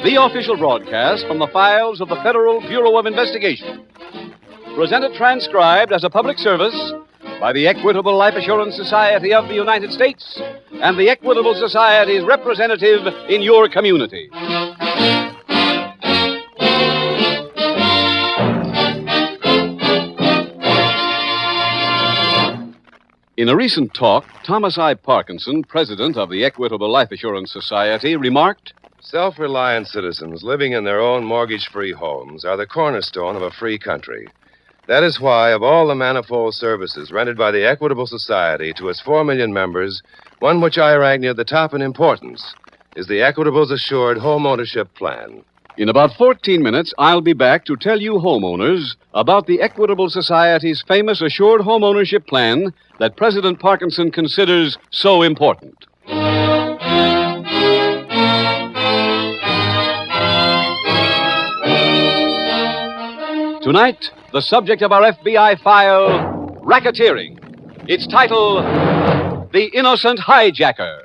the official broadcast from the files of the Federal Bureau of Investigation. Presented transcribed as a public service by the Equitable Life Assurance Society of the United States and the Equitable Society's representative in your community. In a recent talk, Thomas I. Parkinson, president of the Equitable Life Assurance Society, remarked, "Self-reliant citizens living in their own mortgage-free homes are the cornerstone of a free country. That is why, of all the manifold services rendered by the Equitable Society to its 4 million members, one which I rank near the top in importance is the Equitable's Assured Home Ownership Plan." In about 14 minutes, I'll be back to tell you homeowners about the Equitable Society's famous Assured Home Ownership Plan that President Parkinson considers so important. Tonight, the subject of our FBI file, racketeering. Its title, The Innocent Hijacker.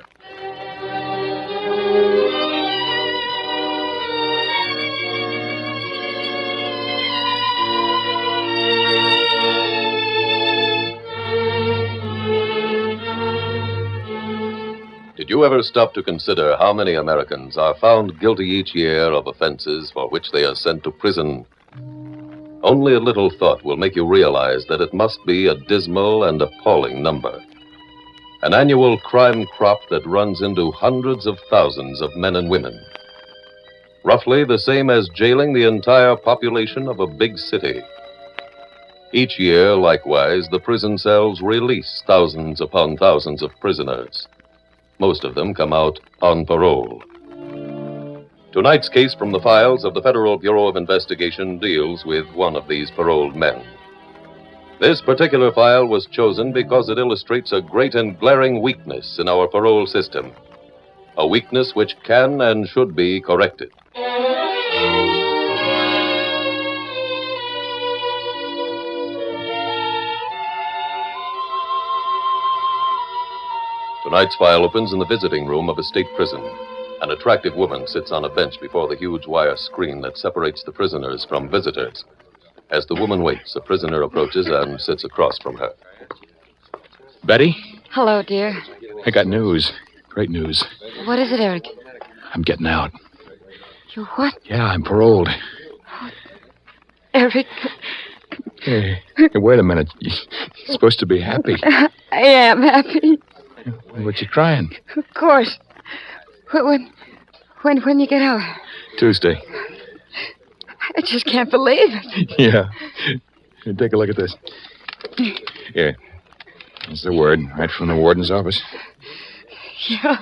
Did you ever stop to consider how many Americans are found guilty each year of offenses for which they are sent to prison? Only a little thought will make you realize that it must be a dismal and appalling number. An annual crime crop that runs into hundreds of thousands of men and women. Roughly the same as jailing the entire population of a big city. Each year, likewise, the prison cells release thousands upon thousands of prisoners. Most of them come out on parole. Tonight's case from the files of the Federal Bureau of Investigation deals with one of these paroled men. This particular file was chosen because it illustrates a great and glaring weakness in our parole system. A weakness which can and should be corrected. Tonight's file opens in the visiting room of a state prison. An attractive woman sits on a bench before the huge wire screen that separates the prisoners from visitors. As the woman waits, a prisoner approaches and sits across from her. Betty? Hello, dear. I got news. Great news. What is it, Eric? I'm getting out. You what? Yeah, I'm paroled. Eric. Hey, wait a minute. You're supposed to be happy. I am happy. What you crying? Of course. When you get out? Tuesday. I just can't believe it. Yeah. Here, take a look at this. Here. Here's the word, right from the warden's office. Yeah.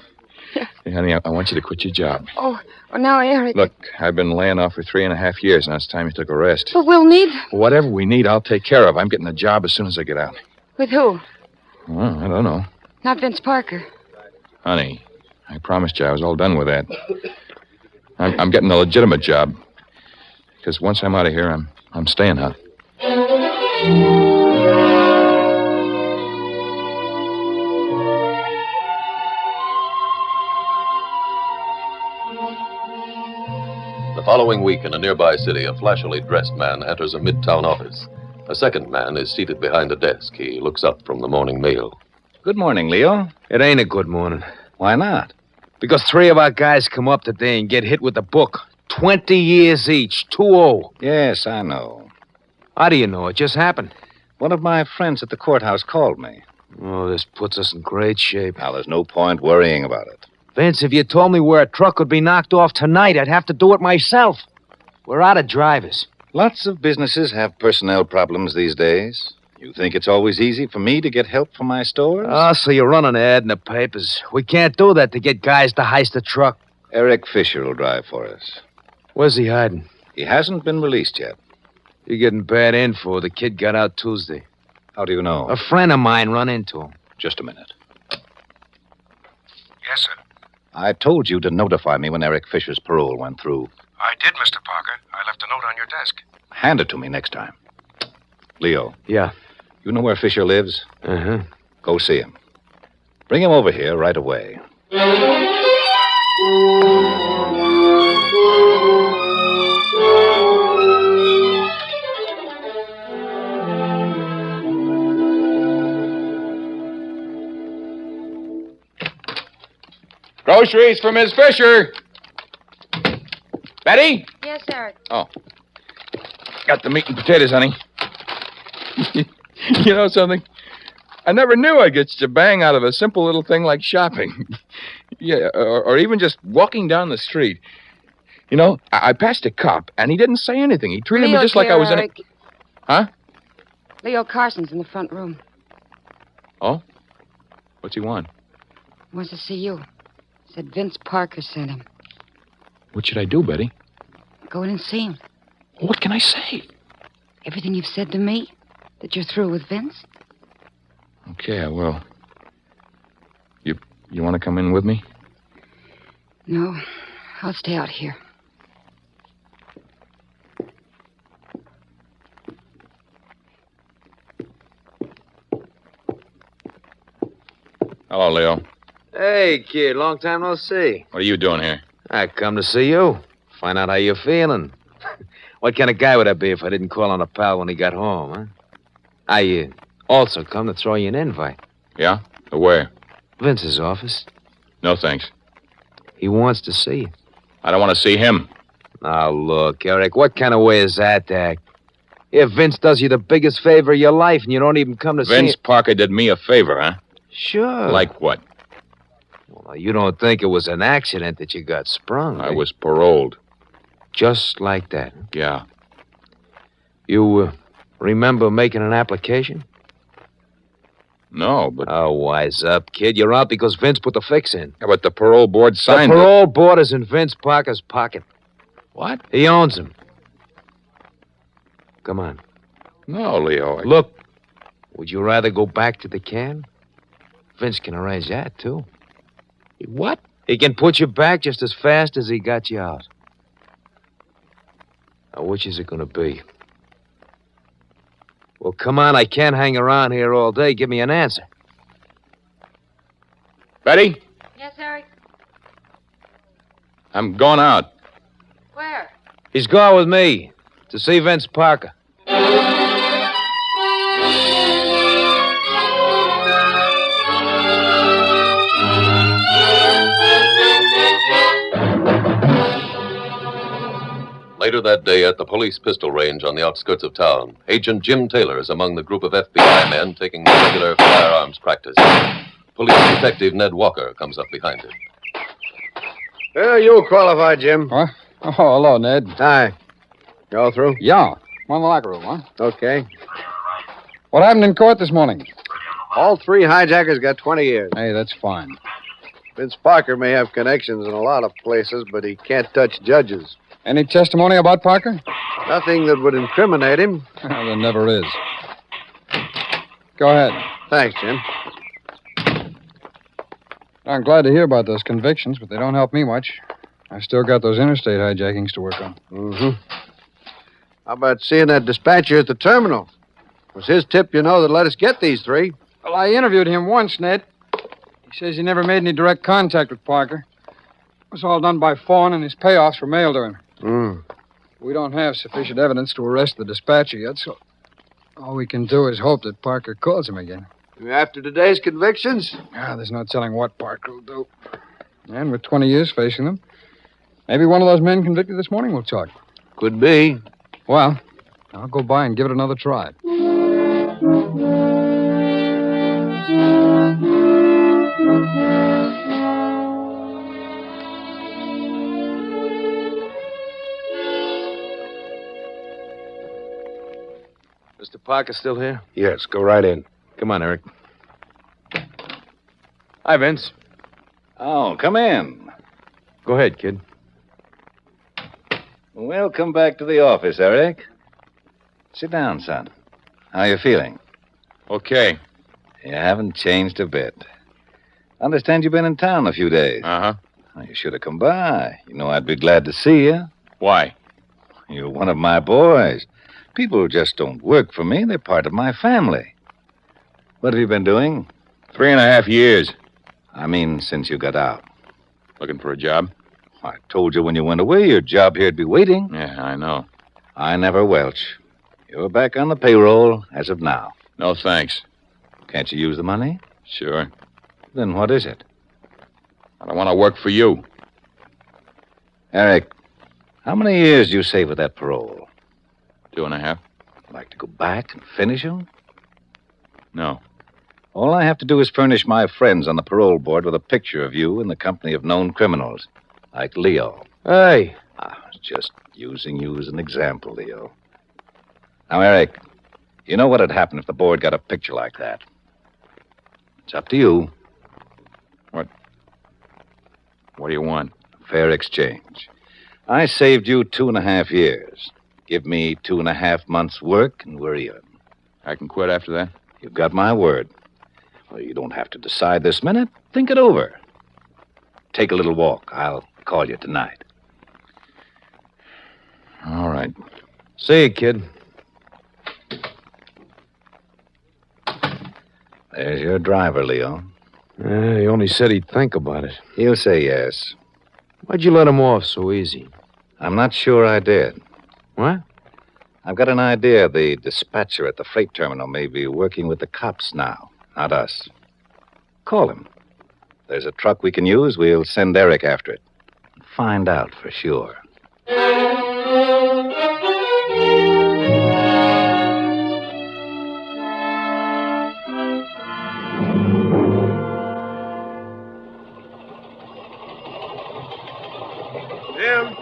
Hey, honey, I want you to quit your job. Oh, now, Eric. Look, I've been laying off for 3.5 years. Now it's time you took a rest. But we'll need... Whatever we need, I'll take care of. I'm getting a job as soon as I get out. With who? Well, I don't know. Not Vince Parker. Honey, I promised you I was all done with that. I'm getting a legitimate job. Because once I'm out of here, I'm staying out. The following week in a nearby city, a flashily dressed man enters a midtown office. A second man is seated behind a desk. He looks up from the morning mail. Good morning, Leo. It ain't a good morning. Why not? Because 3 of our guys come up today and get hit with a book. 20 years each. 2-0. Yes, I know. How do you know? It just happened. One of my friends at the courthouse called me. Oh, this puts us in great shape. Now, there's no point worrying about it. Vince, if you told me where a truck would be knocked off tonight, I'd have to do it myself. We're out of drivers. Lots of businesses have personnel problems these days. You think it's always easy for me to get help for my stores? Oh, so you run an ad in the papers. We can't do that to get guys to heist a truck. Eric Fisher will drive for us. Where's he hiding? He hasn't been released yet. You're getting bad info. The kid got out Tuesday. How do you know? A friend of mine run into him. Just a minute. Yes, sir. I told you to notify me when Eric Fisher's parole went through. I did, Mr. Parker. I left a note on your desk. Hand it to me next time. Leo. Yeah. You know where Fisher lives? Uh-huh. Go see him. Bring him over here right away. Groceries for Miss Fisher. Betty? Yes, Eric. Oh. Got the meat and potatoes, honey. You know something? I never knew I'd get such a bang out of a simple little thing like shopping. Yeah, or even just walking down the street. You know, I passed a cop, and he didn't say anything. He treated me Leo's just like here, I was in a... Eric. Huh? Leo Carson's in the front room. Oh? What's he want? Wants to see you. Said Vince Parker sent him. What should I do, Betty? Go in and see him. What can I say? Everything you've said to me, that you're through with Vince. Okay, I will. You want to come in with me? No, I'll stay out here. Hello, Leo. Hey, kid, long time no see. What are you doing here? I come to see you. Find out how you're feeling. What kind of guy would I be if I didn't call on a pal when he got home, huh? I also come to throw you an invite. Yeah? To where? Vince's office. No, thanks. He wants to see you. I don't want to see him. Now, look, Eric, what kind of way is that to act? If Vince does you the biggest favor of your life and you don't even come to see him... Vince Parker did me a favor, huh? Sure. Like what? Well, you don't think it was an accident that you got sprung, I was paroled. Just like that. Yeah. You remember making an application? No, but... Oh, wise up, kid. You're out because Vince put the fix in. Yeah, but the parole board signed The parole board is in Vince Parker's pocket. What? He owns him. Come on. No, Leo. Look, would you rather go back to the can? Vince can arrange that, too. What? He can put you back just as fast as he got you out. Now, which is it going to be? Well, come on, I can't hang around here all day. Give me an answer. Betty? Yes, Eric? I'm going out. Where? He's gone with me to see Vince Parker. Later that day at the police pistol range on the outskirts of town, Agent Jim Taylor is among the group of FBI men taking regular firearms practice. Police Detective Ned Walker comes up behind him. You qualified, Jim. What? Oh, hello, Ned. Hi. You all through? Yeah. One in the locker room, huh? Okay. What happened in court this morning? All three hijackers got 20 years. Hey, that's fine. Vince Parker may have connections in a lot of places, but he can't touch judges. Any testimony about Parker? Nothing that would incriminate him. There never is. Go ahead. Thanks, Jim. I'm glad to hear about those convictions, but they don't help me much. I still got those interstate hijackings to work on. Mm-hmm. How about seeing that dispatcher at the terminal? It was his tip, you know, that let us get these three. Well, I interviewed him once, Ned. He says he never made any direct contact with Parker. It was all done by phone, and his payoffs were mailed to him. We don't have sufficient evidence to arrest the dispatcher yet, so all we can do is hope that Parker calls him again. After today's convictions? There's no telling what Parker will do. And with 20 years facing them, maybe one of those men convicted this morning will talk. Could be. Well, I'll go by and give it another try. Mr. Parker still here? Yes, go right in. Come on, Eric. Hi, Vince. Oh, come in. Go ahead, kid. Welcome back to the office, Eric. Sit down, son. How you feeling? Okay. You haven't changed a bit. Understand you've been in town a few days. Uh-huh. Well, you should have come by. You know I'd be glad to see you. Why? You're one of my boys. People just don't work for me. They're part of my family. What have you been doing? 3.5 years. I mean, since you got out. Looking for a job? I told you when you went away your job here'd be waiting. Yeah, I know. I never welch. You're back on the payroll as of now. No, thanks. Can't you use the money? Sure. Then what is it? I don't want to work for you. Eric, how many years do you save with that parole? 2.5. Like to go back and finish them? No. All I have to do is furnish my friends on the parole board with a picture of you in the company of known criminals, like Leo. Hey. I was just using you as an example, Leo. Now, Eric, you know what'd happen if the board got a picture like that? It's up to you. What do you want? Fair exchange. I saved you 2.5 years. Give me 2.5 months' work, and we're even. I can quit after that? You've got my word. Well, you don't have to decide this minute. Think it over. Take a little walk. I'll call you tonight. All right. See you, kid. There's your driver, Leo. He only said he'd think about it. He'll say yes. Why'd you let him off so easy? I'm not sure I did. What? I've got an idea the dispatcher at the freight terminal may be working with the cops now, not us. Call him. There's a truck we can use. We'll send Eric after it. Find out for sure. Jim?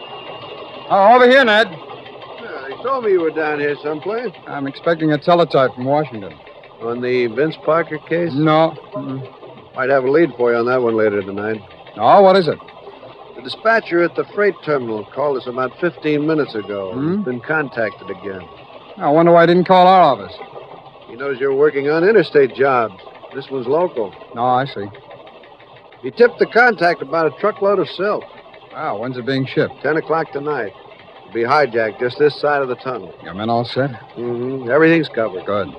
Oh, over here, Ned. They told me you were down here someplace. I'm expecting a teletype from Washington. On the Vince Parker case? No. Might have a lead for you on that one later tonight. Oh, what is it? The dispatcher at the freight terminal called us about 15 minutes ago. Hmm? He's been contacted again. I wonder why he didn't call our office. He knows you're working on interstate jobs. This one's local. Oh, I see. He tipped the contact about a truckload of silk. Wow, when's it being shipped? 10 o'clock tonight. It'll be hijacked just this side of the tunnel. Your men all set? Mm-hmm. Everything's covered. Good.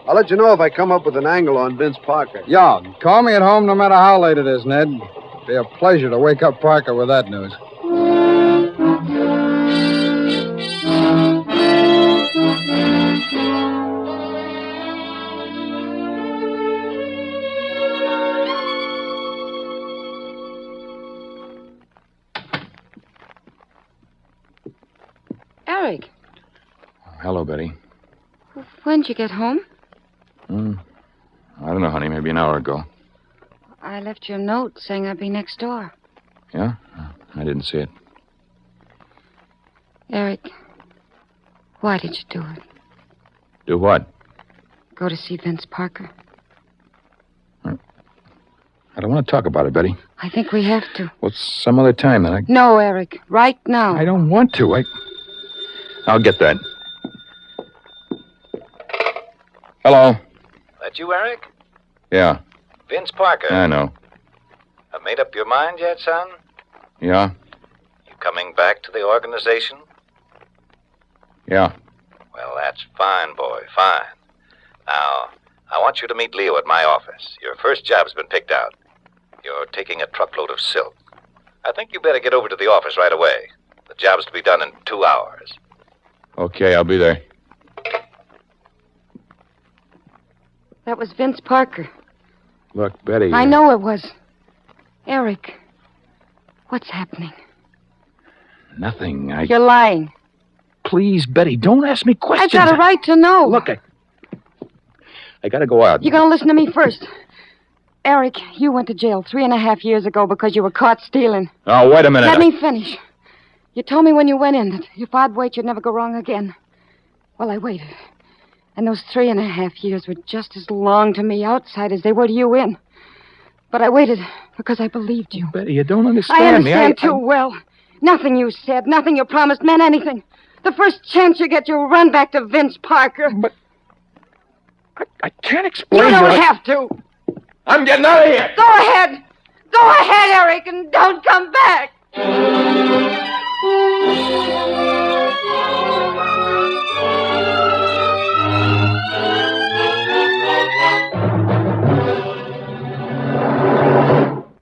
I'll let you know if I come up with an angle on Vince Parker. Yeah, call me at home no matter how late it is, Ned. It'd be a pleasure to wake up Parker with that news. Eric, Hello, Betty. when'd you get home? I don't know, honey. Maybe an hour ago. I left you a note saying I'd be next door. Yeah? I didn't see it. Eric, why did you do it? Do what? Go to see Vince Parker. I don't want to talk about it, Betty. I think we have to. Well, some other time, then. No, Eric, right now. I don't want to. I'll get that. Hello? That you, Eric? Yeah, Vince Parker. I know. Have made up your mind yet, son? Yeah? You coming back to the organization? Yeah. Well, that's fine, boy, fine. Now, I want you to meet Leo at my office. Your first job's been picked out. You're taking a truckload of silk. I think you better get over to the office right away. The job's to be done in 2 hours. Okay, I'll be there. That was Vince Parker. Look, Betty. I know it was. Eric, what's happening? Nothing. You're lying. Please, Betty, don't ask me questions. I've got a right to know. Look, I gotta go out. You're going to listen to me first. Eric, you went to jail 3.5 years ago because you were caught stealing. Oh, wait a minute. Let me finish. You told me when you went in that if I'd wait, you'd never go wrong again. Well, I waited. And those 3.5 years were just as long to me outside as they were to you in. But I waited because I believed you. Betty, you don't understand I me. understand too well. Nothing you said, nothing you promised meant anything. The first chance you get, you'll run back to Vince Parker. But I can't explain. You don't have to. I'm getting out of here. Go ahead. Go ahead, Eric, and don't come back.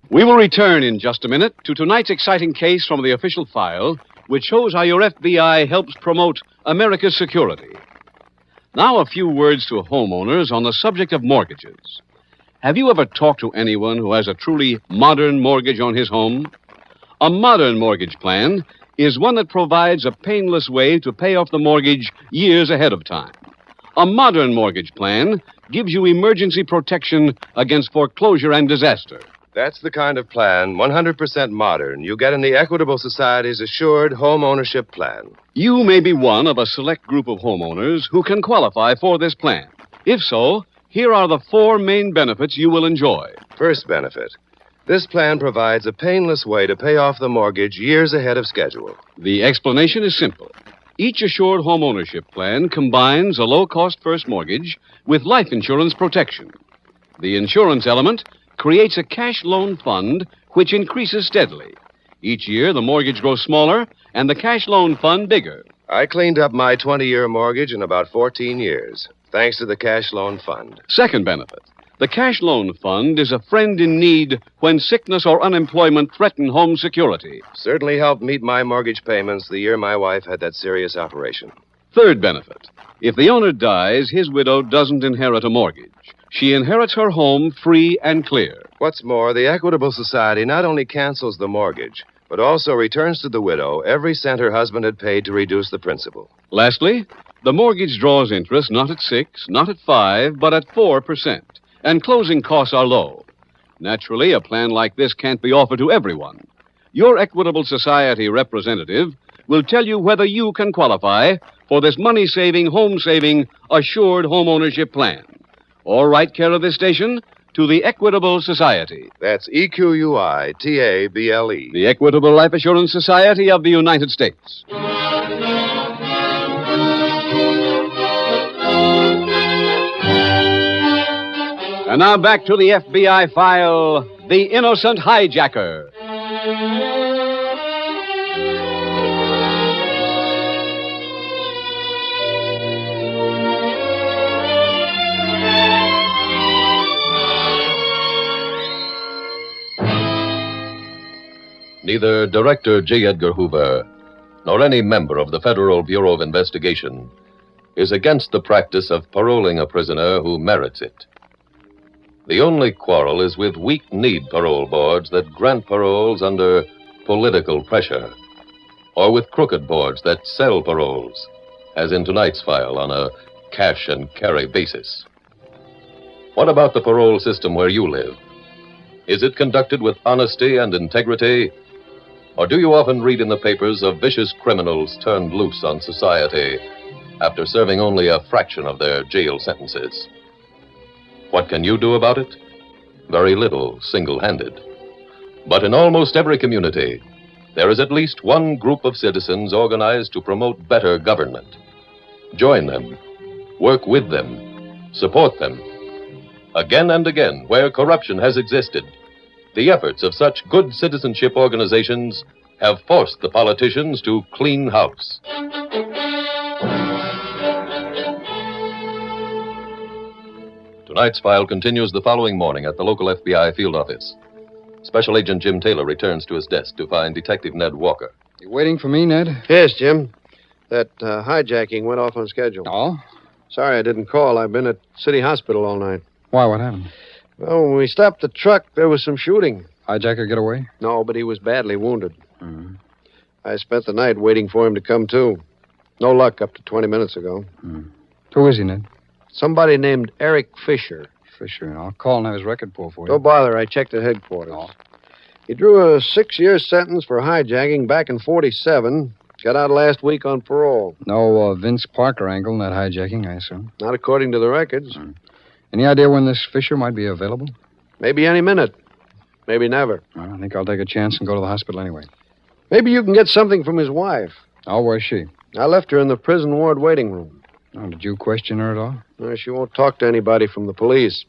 We will return in just a minute to tonight's exciting case from the official file, which shows how your FBI helps promote America's security. Now, a few words to homeowners on the subject of mortgages. Have you ever talked to anyone who has a truly modern mortgage on his home? A modern mortgage plan is one that provides a painless way to pay off the mortgage years ahead of time. A modern mortgage plan gives you emergency protection against foreclosure and disaster. That's the kind of plan, 100% modern, you get in the Equitable Society's Assured Home Ownership Plan. You may be one of a select group of homeowners who can qualify for this plan. If so, here are the 4 main benefits you will enjoy. First benefit. This plan provides a painless way to pay off the mortgage years ahead of schedule. The explanation is simple. Each assured home ownership plan combines a low-cost first mortgage with life insurance protection. The insurance element creates a cash loan fund which increases steadily. Each year, the mortgage grows smaller and the cash loan fund bigger. I cleaned up my 20-year mortgage in about 14 years, thanks to the cash loan fund. Second benefit. The cash loan fund is a friend in need when sickness or unemployment threaten home security. Certainly helped meet my mortgage payments the year my wife had that serious operation. Third benefit. If the owner dies, his widow doesn't inherit a mortgage. She inherits her home free and clear. What's more, the Equitable Society not only cancels the mortgage, but also returns to the widow every cent her husband had paid to reduce the principal. Lastly, the mortgage draws interest not at 6, not at 5, but at 4%. And closing costs are low. Naturally, a plan like this can't be offered to everyone. Your Equitable Society representative will tell you whether you can qualify for this money-saving, home-saving, assured home ownership plan. Or write care of this station to the Equitable Society. That's EQUITABLE. The Equitable Life Assurance Society of the United States. And now back to the FBI file, The Innocent Hijacker. Neither Director J. Edgar Hoover nor any member of the Federal Bureau of Investigation is against the practice of paroling a prisoner who merits it. The only quarrel is with weak-kneed parole boards that grant paroles under political pressure, or with crooked boards that sell paroles, as in tonight's file, on a cash-and-carry basis. What about the parole system where you live? Is it conducted with honesty and integrity, or do you often read in the papers of vicious criminals turned loose on society after serving only a fraction of their jail sentences? What can you do about it? Very little, single-handed. But in almost every community, there is at least one group of citizens organized to promote better government. Join them, work with them, support them. Again and again, where corruption has existed, the efforts of such good citizenship organizations have forced the politicians to clean house. Tonight's file continues the following morning at the local FBI field office. Special Agent Jim Taylor returns to his desk to find Detective Ned Walker. You waiting for me, Ned? Yes, Jim. That hijacking went off on schedule. Oh? Sorry I didn't call. I've been at City Hospital all night. Why, what happened? Well, when we stopped the truck, there was some shooting. Hijacker get away? No, but he was badly wounded. Mm-hmm. I spent the night waiting for him to come to. No luck up to 20 minutes ago. Who is he, Ned? Somebody named Eric Fisher. Fisher. I'll call and have his record pulled for you. Don't bother. I checked at headquarters. Oh. He drew a 6-year sentence for hijacking back in 47. Got out last week on parole. No Vince Parker angle in that hijacking, I assume. Not according to the records. Any idea when this Fisher might be available? Maybe any minute. Maybe never. Well, I think I'll take a chance and go to the hospital anyway. Maybe you can get something from his wife. Oh, where's she? I left her in the prison ward waiting room. Oh, did you question her at all? No, she won't talk to anybody from the police.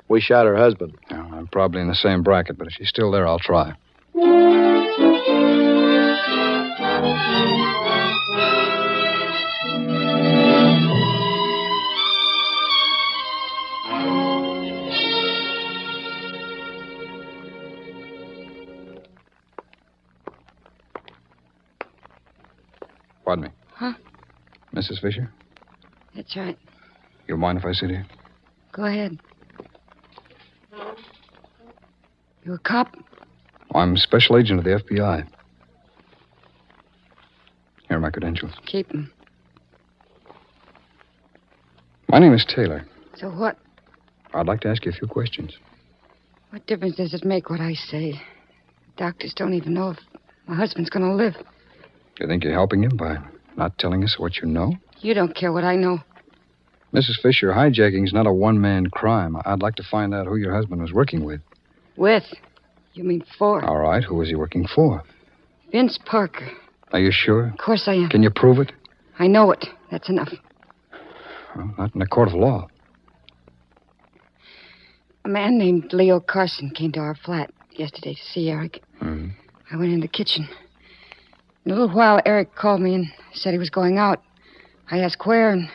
We shot her husband. Oh, I'm probably in the same bracket, but if she's still there, I'll try. Pardon me. Huh? Mrs. Fisher? That's right. You mind if I sit here? Go ahead. You a cop? I'm special agent of the FBI. Here are my credentials. Keep 'em. My name is Taylor. So what? I'd like to ask you a few questions. What difference does it make what I say? Doctors don't even know if my husband's going to live. You think you're helping him by not telling us what you know? You don't care what I know. Mrs. Fisher, hijacking's not a one-man crime. I'd like to find out who your husband was working with. With? You mean for? All right, who was he working for? Vince Parker. Are you sure? Of course I am. Can you prove it? I know it. That's enough. Well, not in a court of law. A man named Leo Carson came to our flat yesterday to see Eric. Mm-hmm. I went in the kitchen. In a little while, Eric called me and said he was going out. I asked where, and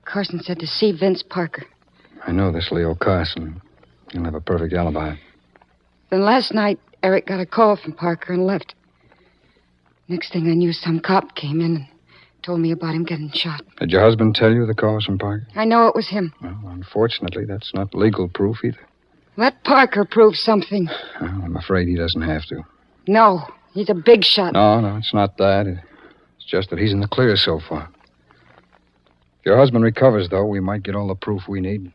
Carson said to see Vince Parker. I know this Leo Carson. He'll have a perfect alibi. Then last night, Eric got a call from Parker and left. Next thing I knew, some cop came in and told me about him getting shot. Did your husband tell you the call was from Parker? I know it was him. Well, unfortunately, that's not legal proof either. Let Parker prove something. Well, I'm afraid he doesn't have to. No, he's a big shot. No, it's not that. It's just that he's in the clear so far. If your husband recovers, though, we might get all the proof we need.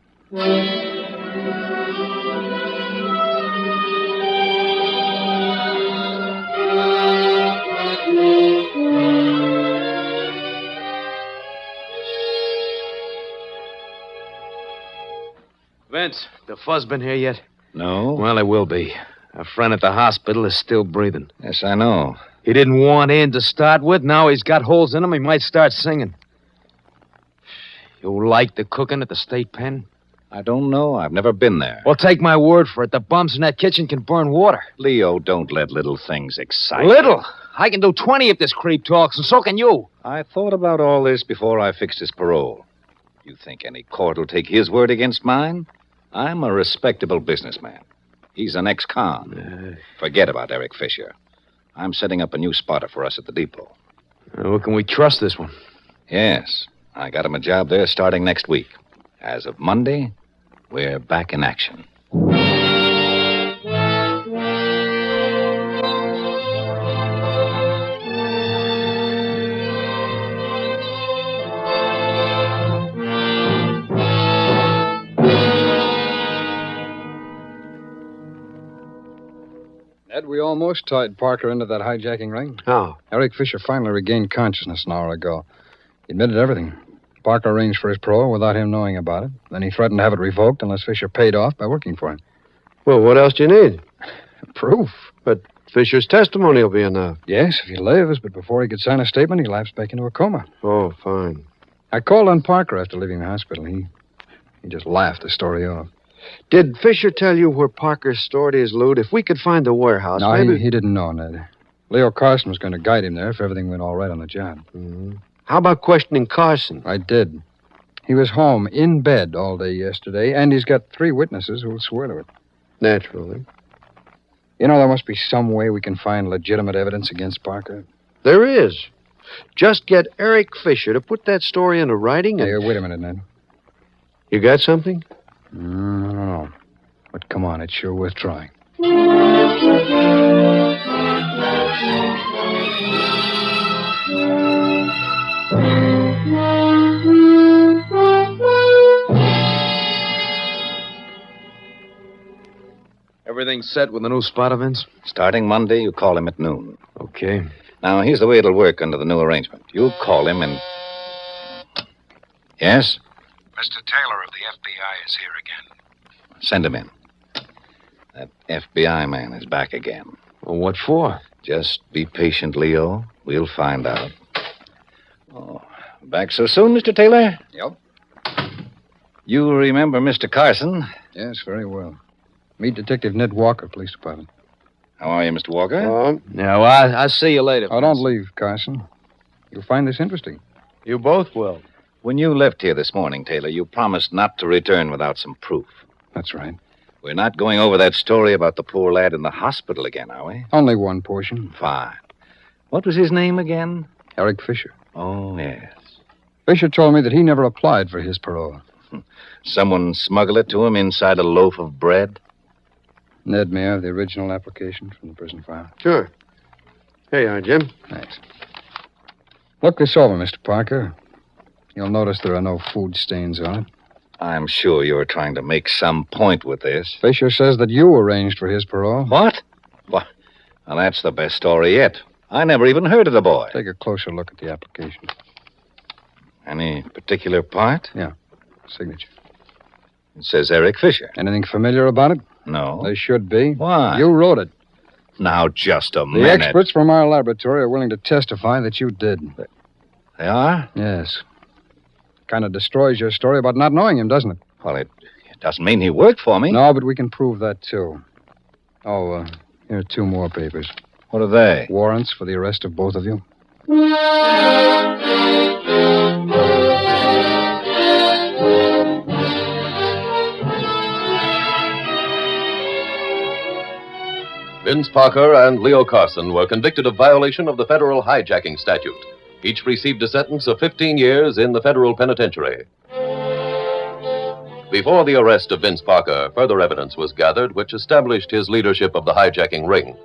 Vince, the fuzz been here yet? No? Well, it will be. A friend at the hospital is still breathing. Yes, I know. He didn't want in to start with. Now he's got holes in him. He might start singing. You like the cooking at the state pen? I don't know. I've never been there. Well, take my word for it. The bums in that kitchen can burn water. Leo, don't let little things excite Little? I can do 20 if this creep talks, and so can you. I thought about all this before I fixed his parole. You think any court will take his word against mine? I'm a respectable businessman. He's an ex-con. Forget about Eric Fisher. I'm setting up a new spotter for us at the depot. Well, can we trust this one? Yes. I got him a job there starting next week. As of Monday, we're back in action. Ed, we almost tied Parker into that hijacking ring. How? Eric Fisher finally regained consciousness an hour ago. He admitted everything. Parker arranged for his parole without him knowing about it. Then he threatened to have it revoked unless Fisher paid off by working for him. Well, what else do you need? Proof. But Fisher's testimony will be enough. Yes, if he lives, but before he could sign a statement, he lapsed back into a coma. Oh, fine. I called on Parker after leaving the hospital. He just laughed the story off. Did Fisher tell you where Parker stored his loot? If we could find the warehouse, No, maybe... he didn't know, Ned. Leo Carson was going to guide him there if everything went all right on the job. Mm-hmm. How about questioning Carson? I did. He was home in bed all day yesterday, and he's got 3 witnesses who will swear to it. Naturally. You know, there must be some way we can find legitimate evidence against Parker. There is. Just get Eric Fisher to put that story into writing and... Hey, wait a minute, Ned. You got something? I don't know. But come on, it's sure worth trying. Everything's set with the new spotter, Vince? Starting Monday, you call him at noon. Okay. Now, here's the way it'll work under the new arrangement. You call him and... Yes? Mr. Taylor of the FBI is here again. Send him in. That FBI man is back again. Well, what for? Just be patient, Leo. We'll find out. Oh, back so soon, Mr. Taylor? Yep. You remember Mr. Carson? Yes, very well. Meet Detective Ned Walker, Police Department. How are you, Mr. Walker? Yeah, well, I'll see you later. Oh, don't leave, Carson. You'll find this interesting. You both will. When you left here this morning, Taylor, you promised not to return without some proof. That's right. We're not going over that story about the poor lad in the hospital again, are we? Only one portion. Fine. What was his name again? Eric Fisher. Oh, yes. Fisher told me that he never applied for his parole. Someone smuggled it to him inside a loaf of bread? Ned, may I have the original application from the prison file? Sure. Here you are, Jim. Thanks. Look this over, Mr. Parker. You'll notice there are no food stains on it. I'm sure you're trying to make some point with this. Fisher says that you arranged for his parole. What? Well, that's the best story yet. I never even heard of the boy. Take a closer look at the application. Any particular part? Yeah. Signature. It says Eric Fisher. Anything familiar about it? No. There should be. Why? You wrote it. Now, just a The minute. experts from our laboratory are willing to testify that you did. They are? Yes. Kind of destroys your story about not knowing him, doesn't it? Well, it doesn't mean he worked for me. No, but we can prove that, too. Oh, here are 2 more papers. What are they? Warrants for the arrest of both of you. Vince Parker and Leo Carson were convicted of violation of the federal hijacking statute. Each received a sentence of 15 years in the federal penitentiary. Before the arrest of Vince Parker, further evidence was gathered which established his leadership of the hijacking ring.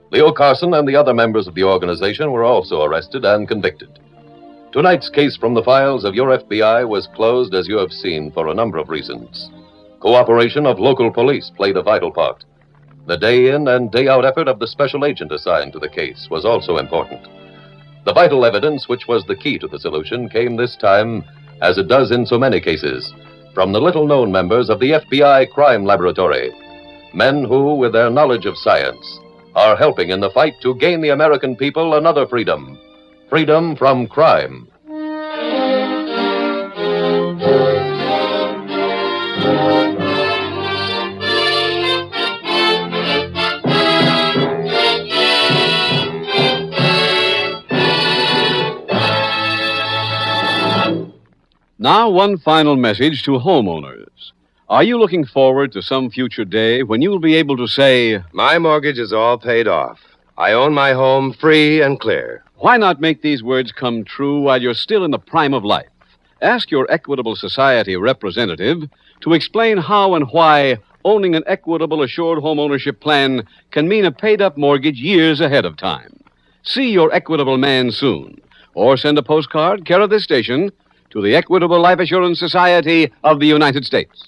Leo Carson and the other members of the organization were also arrested and convicted. Tonight's case from the files of your FBI was closed, as you have seen, for a number of reasons. Cooperation of local police played a vital part. The day-in and day-out effort of the special agent assigned to the case was also important. The vital evidence, which was the key to the solution, came this time, as it does in so many cases, from the little-known members of the FBI crime laboratory, men who, with their knowledge of science, are helping in the fight to gain the American people another freedom. Freedom from crime. Now, one final message to homeowners. Are you looking forward to some future day when you'll be able to say, My mortgage is all paid off. I own my home free and clear. Why not make these words come true while you're still in the prime of life? Ask your Equitable Society representative to explain how and why owning an Equitable Assured Homeownership Plan can mean a paid-up mortgage years ahead of time. See your Equitable man soon, or send a postcard, care of this station, to the Equitable Life Assurance Society of the United States.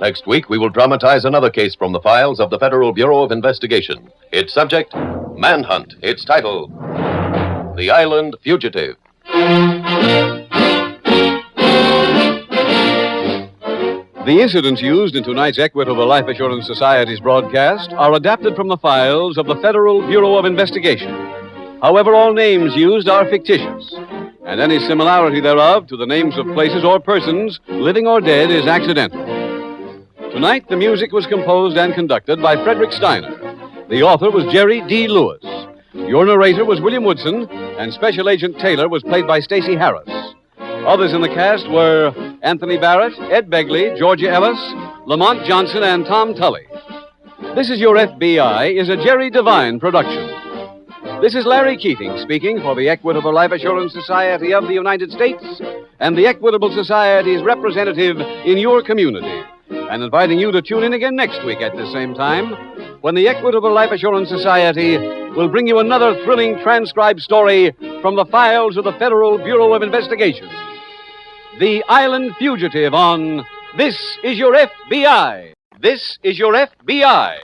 Next week, we will dramatize another case from the files of the Federal Bureau of Investigation. Its subject, Manhunt. Its title, The Island Fugitive. The incidents used in tonight's Equitable Life Assurance Society's broadcast are adapted from the files of the Federal Bureau of Investigation. However, all names used are fictitious, and any similarity thereof to the names of places or persons, living or dead, is accidental. Tonight, the music was composed and conducted by Frederick Steiner. The author was Jerry D. Lewis. Your narrator was William Woodson, and Special Agent Taylor was played by Stacey Harris. Others in the cast were Anthony Barrett, Ed Begley, Georgia Ellis, Lamont Johnson, and Tom Tully. This Is Your FBI is a Jerry Devine production. This is Larry Keating speaking for the Equitable Life Assurance Society of the United States and the Equitable Society's representative in your community, and inviting you to tune in again next week at the same time when the Equitable Life Assurance Society will bring you another thrilling transcribed story from the files of the Federal Bureau of Investigation. The Island Fugitive on This Is Your FBI. This is Your FBI.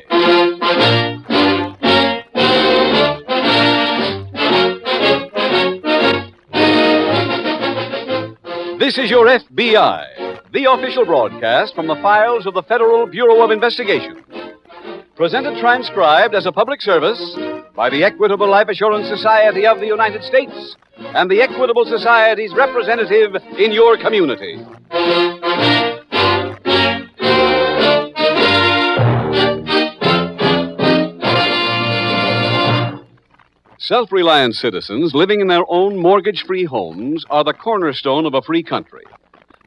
This is Your FBI, the official broadcast from the files of the Federal Bureau of Investigation. Presented transcribed as a public service by the Equitable Life Assurance Society of the United States and the Equitable Society's representative in your community. Self-reliant citizens living in their own mortgage-free homes are the cornerstone of a free country.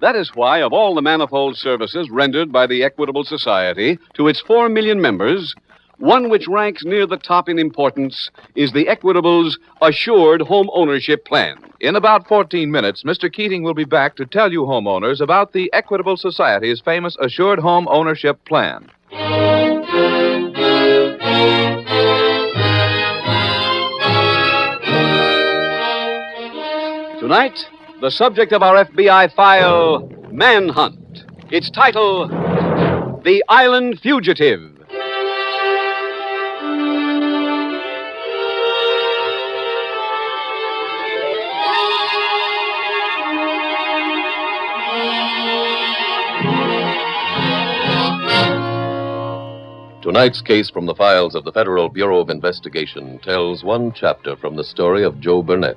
That is why, of all the manifold services rendered by the Equitable Society to its 4 million members, One which ranks near the top in importance is the Equitable's Assured Home Ownership Plan. In about 14 minutes, Mr. Keating will be back to tell you homeowners about the Equitable Society's famous Assured Home Ownership Plan. Tonight, the subject of our FBI file, Manhunt. Its title, The Island Fugitive. Tonight's case from the files of the Federal Bureau of Investigation tells one chapter from the story of Joe Burnett.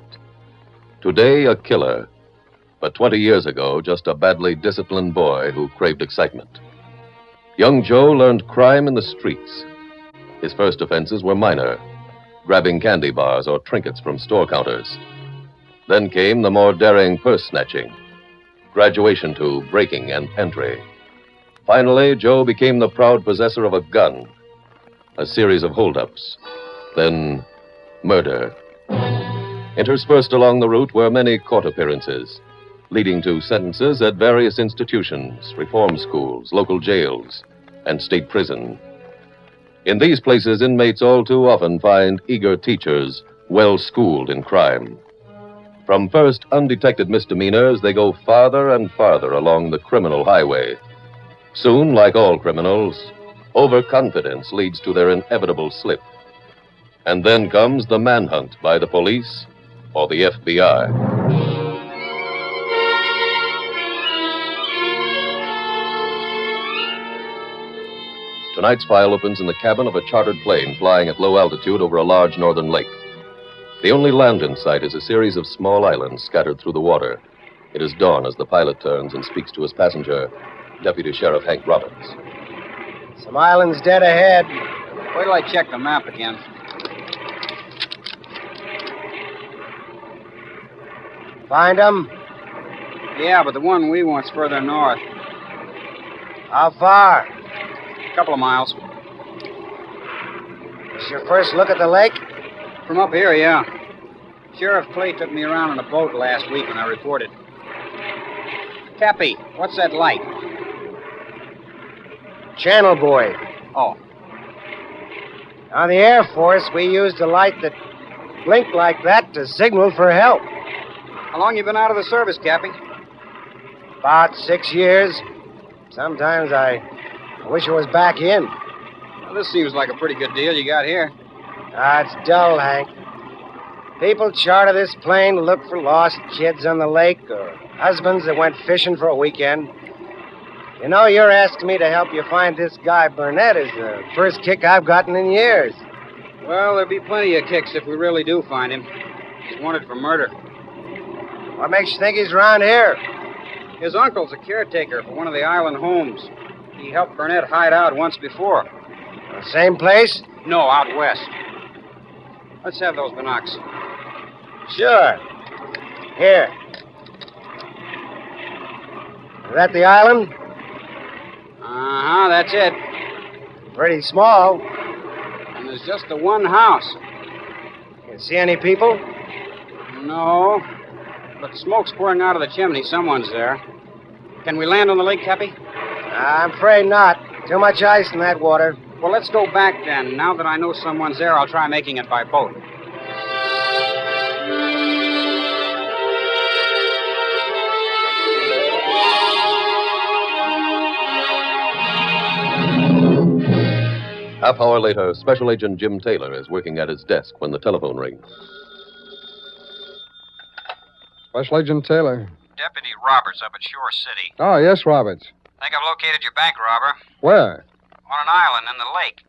Today, a killer, but 20 years ago, just a badly disciplined boy who craved excitement. Young Joe learned crime in the streets. His first offenses were minor, grabbing candy bars or trinkets from store counters. Then came the more daring purse snatching, graduation to breaking and entry. Finally, Joe became the proud possessor of a gun, a series of holdups, then murder. Interspersed along the route were many court appearances, leading to sentences at various institutions, reform schools, local jails, and state prison. In these places, inmates all too often find eager teachers well schooled in crime. From first undetected misdemeanors, they go farther and farther along the criminal highway. Soon, like all criminals, overconfidence leads to their inevitable slip. And then comes the manhunt by the police or the FBI. Tonight's file opens in the cabin of a chartered plane flying at low altitude over a large northern lake. The only land in sight is a series of small islands scattered through the water. It is dawn as the pilot turns and speaks to his passenger, Deputy Sheriff Hank Robbins. Some islands dead ahead. Wait till I check the map again. Find them? Yeah, but the one we want's further north. How far? A couple of miles. This your first look at the lake? From up here, yeah. Sheriff Clay took me around on a boat last week when I reported. Cappy, what's that light? Channel buoy. Oh. On the Air Force, we used a light that blinked like that to signal for help. How long you been out of the service, Cappy? About 6 years. Sometimes I wish I was back in. Well, this seems like a pretty good deal you got here. It's dull, Hank. People charter this plane to look for lost kids on the lake or husbands that went fishing for a weekend. You know, you're asking me to help you find this guy Burnett is the first kick I've gotten in years. Well, there'll be plenty of kicks if we really do find him. He's wanted for murder. What makes you think he's around here? His uncle's a caretaker for one of the island homes. He helped Burnett hide out once before. The same place? No, out west. Let's have those binocs. Sure. Here. Is that the island? Uh-huh, that's it. Pretty small. And there's just the one house. You see any people? No. But smoke's pouring out of the chimney. Someone's there. Can we land on the lake, Cappy? I'm afraid not. Too much ice in that water. Well, let's go back then. Now that I know someone's there, I'll try making it by boat. Half-hour later, Special Agent Jim Taylor is working at his desk when the telephone rings. Special Agent Taylor. Deputy Roberts up at Shore City. Oh, yes, Roberts. Think I've located your bank robber. Where? On an island in the lake.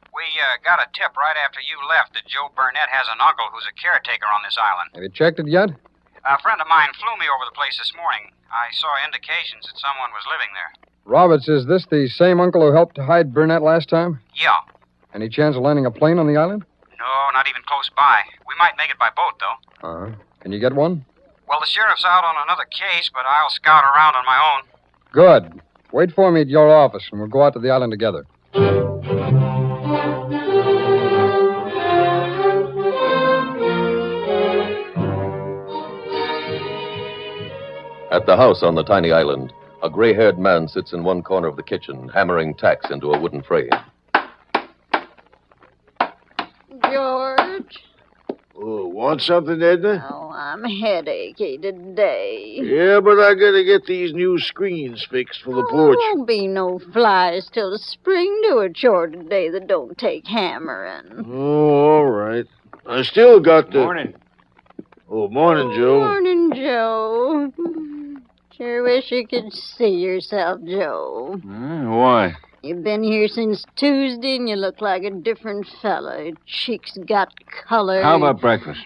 We got a tip right after you left that Joe Burnett has an uncle who's a caretaker on this island. Have you checked it yet? A friend of mine flew me over the place this morning. I saw indications that someone was living there. Roberts, is this the same uncle who helped to hide Burnett last time? Yeah. Any chance of landing a plane on the island? No, not even close by. We might make it by boat, though. Uh-huh. Can you get one? Well, the sheriff's out on another case, but I'll scout around on my own. Good. Wait for me at your office, and we'll go out to the island together. At the house on the tiny island, a gray-haired man sits in one corner of the kitchen, hammering tacks into a wooden frame. George? Oh, want something, Edna? Oh, I'm headachy today. Yeah, but I gotta get these new screens fixed for the porch. There won't be no flies till the spring do a chore today that don't take hammering. Oh, all right. I still got the... Morning. Oh, morning, Joe. Morning, Joe. Sure wish you could see yourself, Joe. Why? You've been here since Tuesday, and you look like a different fella. Your cheeks got color. How about breakfast?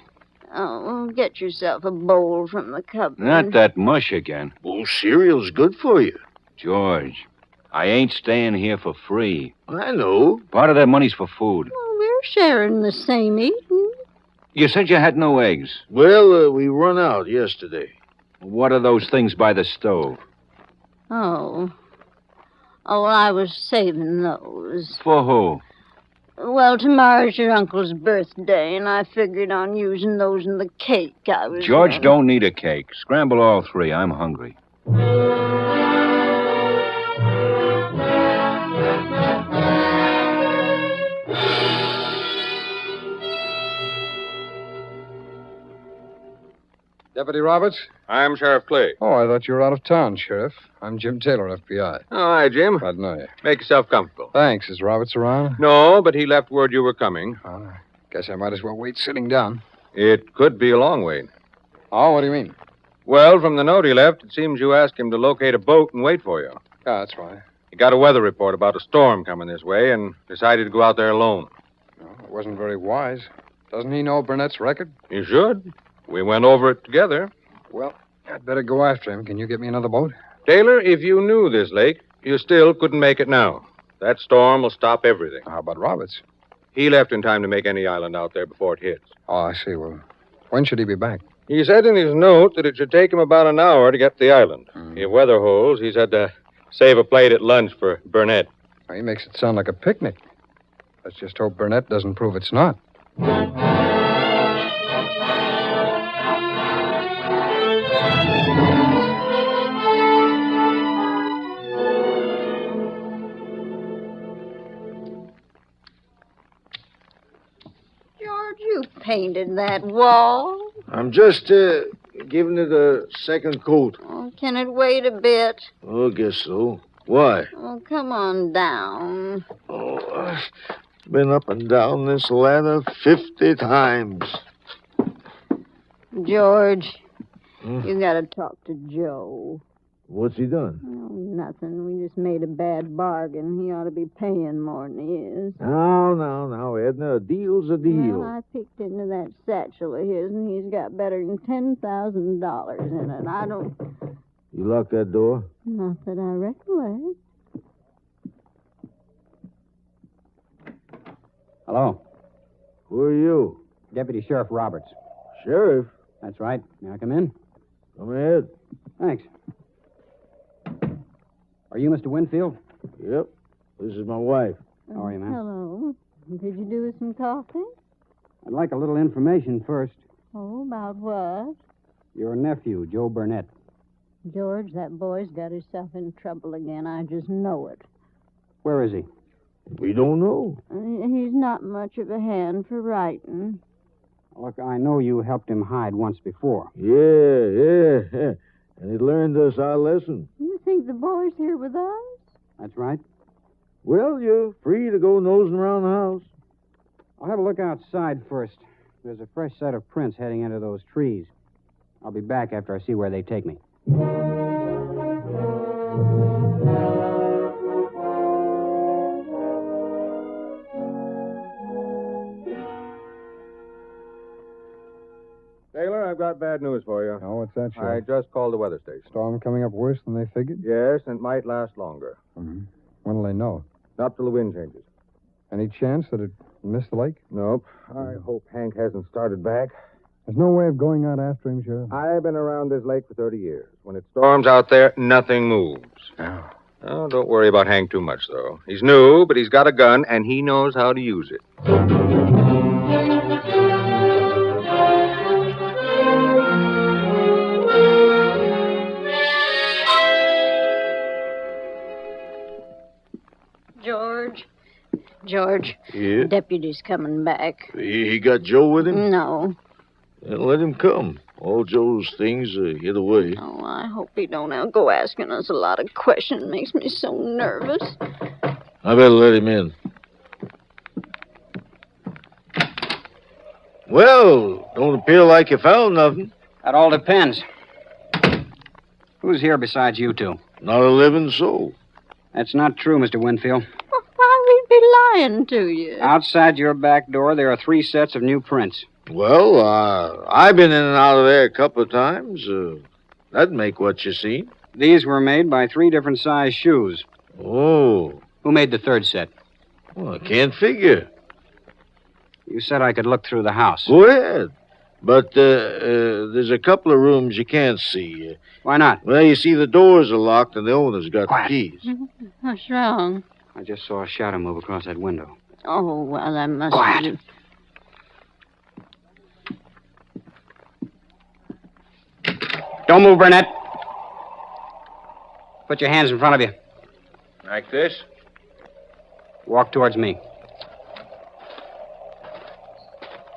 Oh, well, get yourself a bowl from the cupboard. Not that mush again. Oh, cereal's good for you. George, I ain't staying here for free. I know. Part of that money's for food. Well, we're sharing the same eating. You said you had no eggs. Well, we run out yesterday. What are those things by the stove? Oh. Oh, well, I was saving those. For who? Well, tomorrow's your uncle's birthday, and I figured on using those in the cake I was... George don't need a cake. Scramble all three. I'm hungry. Deputy Roberts? I'm Sheriff Clay. Oh, I thought you were out of town, Sheriff. I'm Jim Taylor, FBI. Oh, hi, Jim. Glad to know you. Make yourself comfortable. Thanks. Is Roberts around? No, but he left word you were coming. Guess I might as well wait sitting down. It could be a long wait. Oh, what do you mean? Well, from the note he left, it seems you asked him to locate a boat and wait for you. Yeah, that's right. He got a weather report about a storm coming this way and decided to go out there alone. No, it wasn't very wise. Doesn't he know Burnett's record? He should. We went over it together. Well, I'd better go after him. Can you get me another boat? Taylor, if you knew this lake, you still couldn't make it now. That storm will stop everything. How about Roberts? He left in time to make any island out there before it hits. Oh, I see. Well, when should he be back? He said in his note that it should take him about an hour to get to the island. If weather holds, he's had to save a plate at lunch for Burnett. Well, he makes it sound like a picnic. Let's just hope Burnett doesn't prove it's not. You painted that wall. I'm just giving it a second coat. Oh, can it wait a bit? Oh, guess so. Why? Oh, come on down. Oh, I've been up and down this ladder 50 times. George, you gotta talk to Joe. What's he done? Oh, nothing. We just made a bad bargain. He ought to be paying more than he is. Now, Edna. A deal's a deal. Well, I peeked into that satchel of his, and he's got better than $10,000 in it. I don't... You locked that door? Not that I recollect. Hello. Who are you? Deputy Sheriff Roberts. Sheriff? That's right. May I come in? Come ahead. Thanks. Are you Mr. Winfield? Yep. This is my wife. How are you, ma'am? Hello. Did you do us some coffee? I'd like a little information first. Oh, about what? Your nephew, Joe Burnett. George, that boy's got himself in trouble again. I just know it. Where is he? We don't know. He's not much of a hand for writing. Look, I know you helped him hide once before. Yeah. And he learned us our lesson. You think the boy's here with us? That's right. Well, you're free to go nosing around the house. I'll have a look outside first. There's a fresh set of prints heading into those trees. I'll be back after I see where they take me. Taylor, I've got bad news for you. Oh, what's that, I Sheriff? just called the weather station. Storm coming up worse than they figured? Yes, and it might last longer. Mm-hmm. When'll they know? Not till the wind changes. Any chance that it missed the lake? Nope. I hope Hank hasn't started back. There's no way of going out after him, Sheriff? I've been around this lake for 30 years. When it storms out there, nothing moves. Oh. Oh, don't worry about Hank too much, though. He's new, but he's got a gun, and he knows how to use it. George, Yeah? the deputy's coming back. He got Joe with him? No. Then let him come. All Joe's things are hid away. Oh, I hope he don't go asking us a lot of questions. It makes me so nervous. I better let him in. Well, don't appear like you found nothing. That all depends. Who's here besides you two? Not a living soul. That's not true, Mr. Winfield. Why, we'd be lying to you. Outside your back door, there are 3 sets of new prints. Well, I've been in and out of there a couple of times. That'd make what you seen. These were made by 3 different size shoes. Oh. Who made the 3rd set? Well, I can't figure. You said I could look through the house. Go ahead. But there's a couple of rooms you can't see. Why not? Well, you see, the doors are locked and the owner's got the keys. What's wrong? I just saw a shadow move across that window. Oh, well, that must Quiet. be... Don't move, Burnett. Put your hands in front of you. Like this? Walk towards me.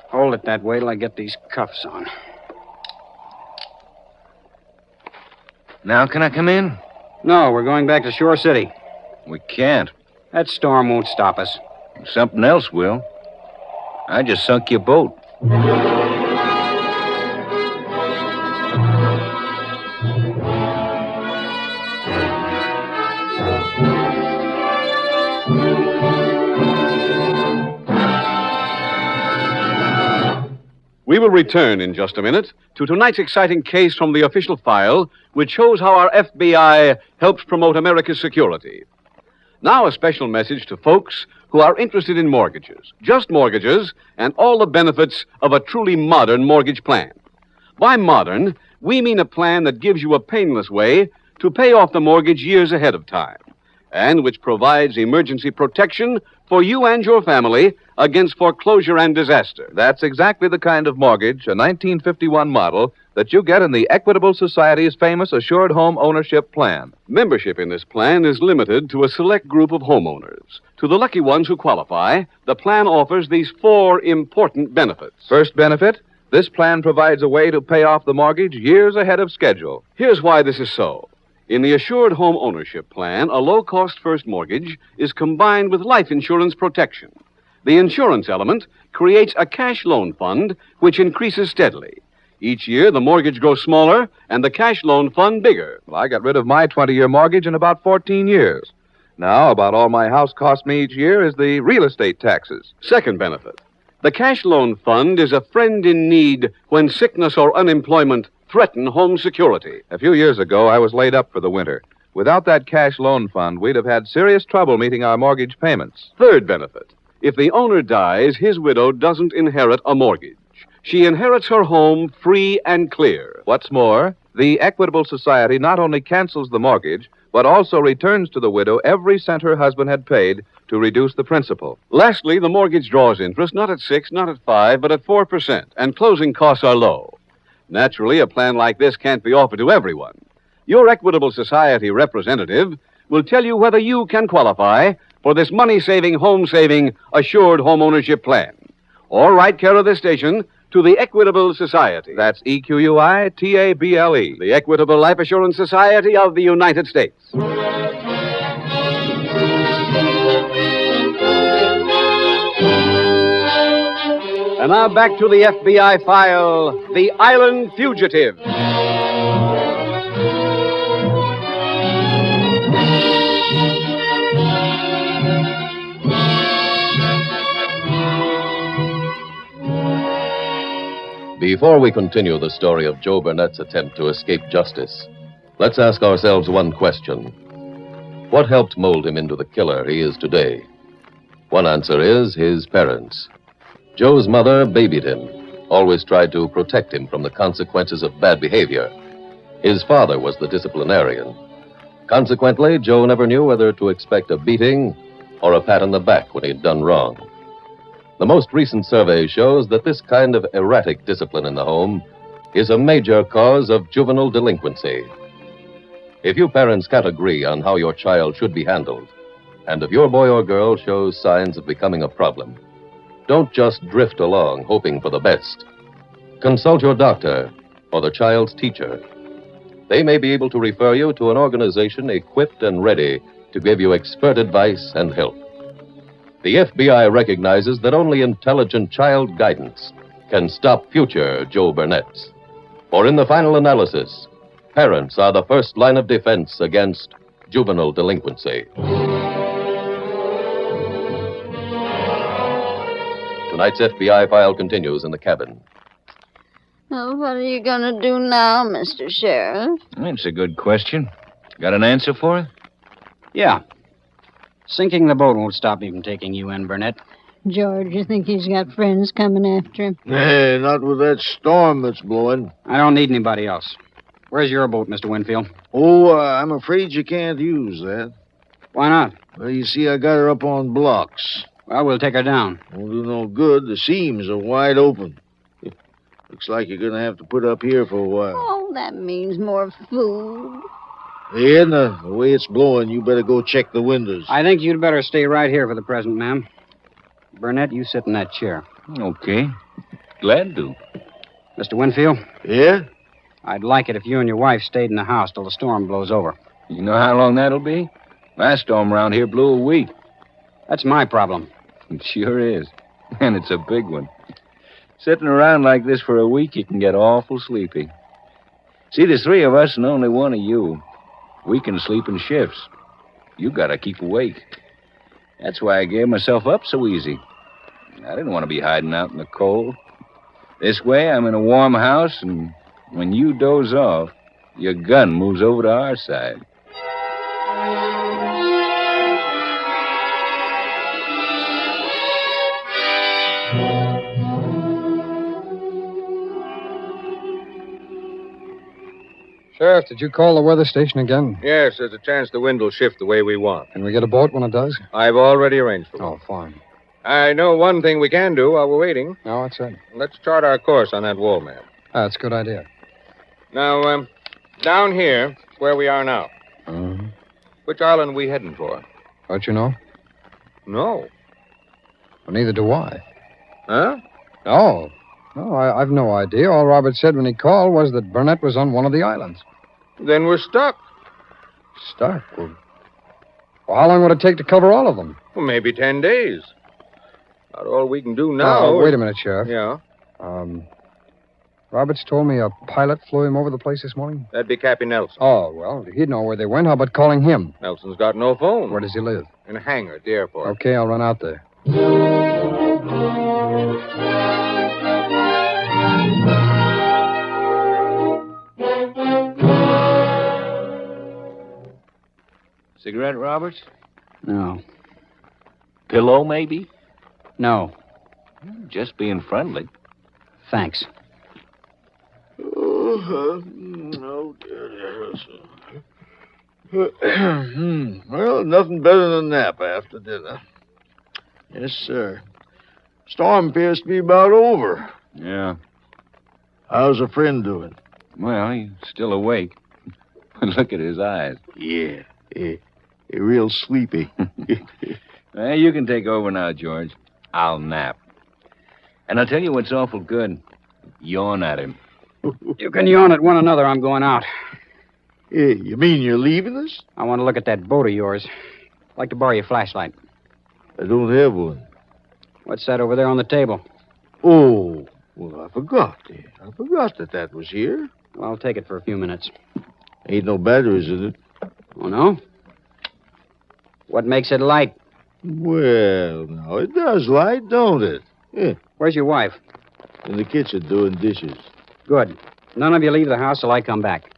Hold it that way till I get these cuffs on. Now can I come in? No, we're going back to Shore City. We can't. That storm won't stop us. Something else will. I just sunk your boat. We will return in just a minute to tonight's exciting case from the official file, which shows how our FBI helps promote America's security. Now, a special message to folks who are interested in mortgages, just mortgages, and all the benefits of a truly modern mortgage plan. By modern, we mean a plan that gives you a painless way to pay off the mortgage years ahead of time, and which provides emergency protection for you and your family against foreclosure and disaster. That's exactly the kind of mortgage, a 1951 model, that you get in the Equitable Society's famous Assured Home Ownership Plan. Membership in this plan is limited to a select group of homeowners. To the lucky ones who qualify, the plan offers these 4 important benefits. First benefit, this plan provides a way to pay off the mortgage years ahead of schedule. Here's why this is so. In the Assured Home Ownership Plan, a low-cost first mortgage is combined with life insurance protection. The insurance element creates a cash loan fund which increases steadily. Each year, the mortgage grows smaller and the cash loan fund bigger. Well, I got rid of my 20-year mortgage in about 14 years. Now, about all my house costs me each year is the real estate taxes. Second benefit. The cash loan fund is a friend in need when sickness or unemployment threaten home security. A few years ago, I was laid up for the winter. Without that cash loan fund, we'd have had serious trouble meeting our mortgage payments. Third benefit. If the owner dies, his widow doesn't inherit a mortgage. She inherits her home free and clear. What's more, the Equitable Society not only cancels the mortgage, but also returns to the widow every cent her husband had paid to reduce the principal. Lastly, the mortgage draws interest not at 6, not at 5, but at 4%, and closing costs are low. Naturally, a plan like this can't be offered to everyone. Your Equitable Society representative will tell you whether you can qualify for this money-saving, home-saving, assured home ownership plan. Or write care of this station to the Equitable Society. That's EQUITABLE. The Equitable Life Assurance Society of the United States. And now back to the FBI file, The Island Fugitive. Before we continue the story of Joe Burnett's attempt to escape justice, let's ask ourselves one question. What helped mold him into the killer he is today? One answer is his parents. Joe's mother babied him, always tried to protect him from the consequences of bad behavior. His father was the disciplinarian. Consequently, Joe never knew whether to expect a beating or a pat on the back when he'd done wrong. The most recent survey shows that this kind of erratic discipline in the home is a major cause of juvenile delinquency. If you parents can't agree on how your child should be handled, And if your boy or girl shows signs of becoming a problem, don't just drift along hoping for the best. Consult your doctor or the child's teacher. They may be able to refer you to an organization equipped and ready to give you expert advice and help. The FBI recognizes that only intelligent child guidance can stop future Joe Burnetts. For in the final analysis, parents are the first line of defense against juvenile delinquency. Tonight's FBI file continues in the cabin. Well, what are you going to do now, Mr. Sheriff? That's a good question. Got an answer for it? Yeah. Sinking the boat won't stop me from taking you in, Burnett. George, you think he's got friends coming after him? Hey, not with that storm that's blowing. I don't need anybody else. Where's your boat, Mr. Winfield? Oh, I'm afraid you can't use that. Why not? Well, you see, I got her up on blocks. Well, we'll take her down. Won't do no good. The seams are wide open. Looks like you're going to have to put up here for a while. Oh, that means more food. Yeah, the way it's blowing, you better go check the windows. I think you'd better stay right here for the present, ma'am. Burnett, you sit in that chair. Okay. Glad to. Mr. Winfield? Yeah? I'd like it if you and your wife stayed in the house till the storm blows over. You know how long that'll be? Last storm around here blew a week. That's my problem. It sure is. And it's a big one. Sitting around like this for a week, you can get awful sleepy. See, there's 3 of us and only 1 of you. We can sleep in shifts. You gotta keep awake. That's why I gave myself up so easy. I didn't want to be hiding out in the cold. This way, I'm in a warm house, and when you doze off, your gun moves over to our side. Sheriff, did you call the weather station again? Yes, there's a chance the wind will shift the way we want. Can we get a boat when it does? I've already arranged for one. Oh, fine. I know one thing we can do while we're waiting. No, what's that? Let's chart our course on that wall map. That's a good idea. Now, down here, is where we are now. Uh-huh. Which island are we heading for? Don't you know? No. Well, neither do I. Huh? No. No, I've no idea. All Robert said when he called was that Burnett was on one of the islands. Then we're stuck. Stuck? Well, how long would it take to cover all of them? Well, maybe 10 days. About all we can do now. Oh, wait a minute, Sheriff. Yeah? Roberts told me a pilot flew him over the place this morning. That'd be Cappy Nelson. Oh, well, he'd know where they went. How about calling him? Nelson's got no phone. Where does he live? In a hangar at the airport. Okay, I'll run out there. Cigarette, Roberts? No. Pillow, maybe? No. Just being friendly. Thanks. Oh, dear. Well, nothing better than a nap after dinner. Yes, sir. Storm appears to be about over. Yeah. How's a friend doing? Well, he's still awake. Look at his eyes. Yeah. Real sleepy. Well, you can take over now, George. I'll nap. And I'll tell you what's awful good. Yawn at him. You can yawn at one another. I'm going out. Hey, you mean you're leaving us? I want to look at that boat of yours. I'd like to borrow your flashlight. I don't have one. What's that over there on the table? Oh, well, I forgot. I forgot that was here. Well, I'll take it for a few minutes. Ain't no batteries in it. Oh, no? What makes it light? Well, now, it does light, don't it? Yeah. Where's your wife? In the kitchen doing dishes. Good. None of you leave the house till I come back.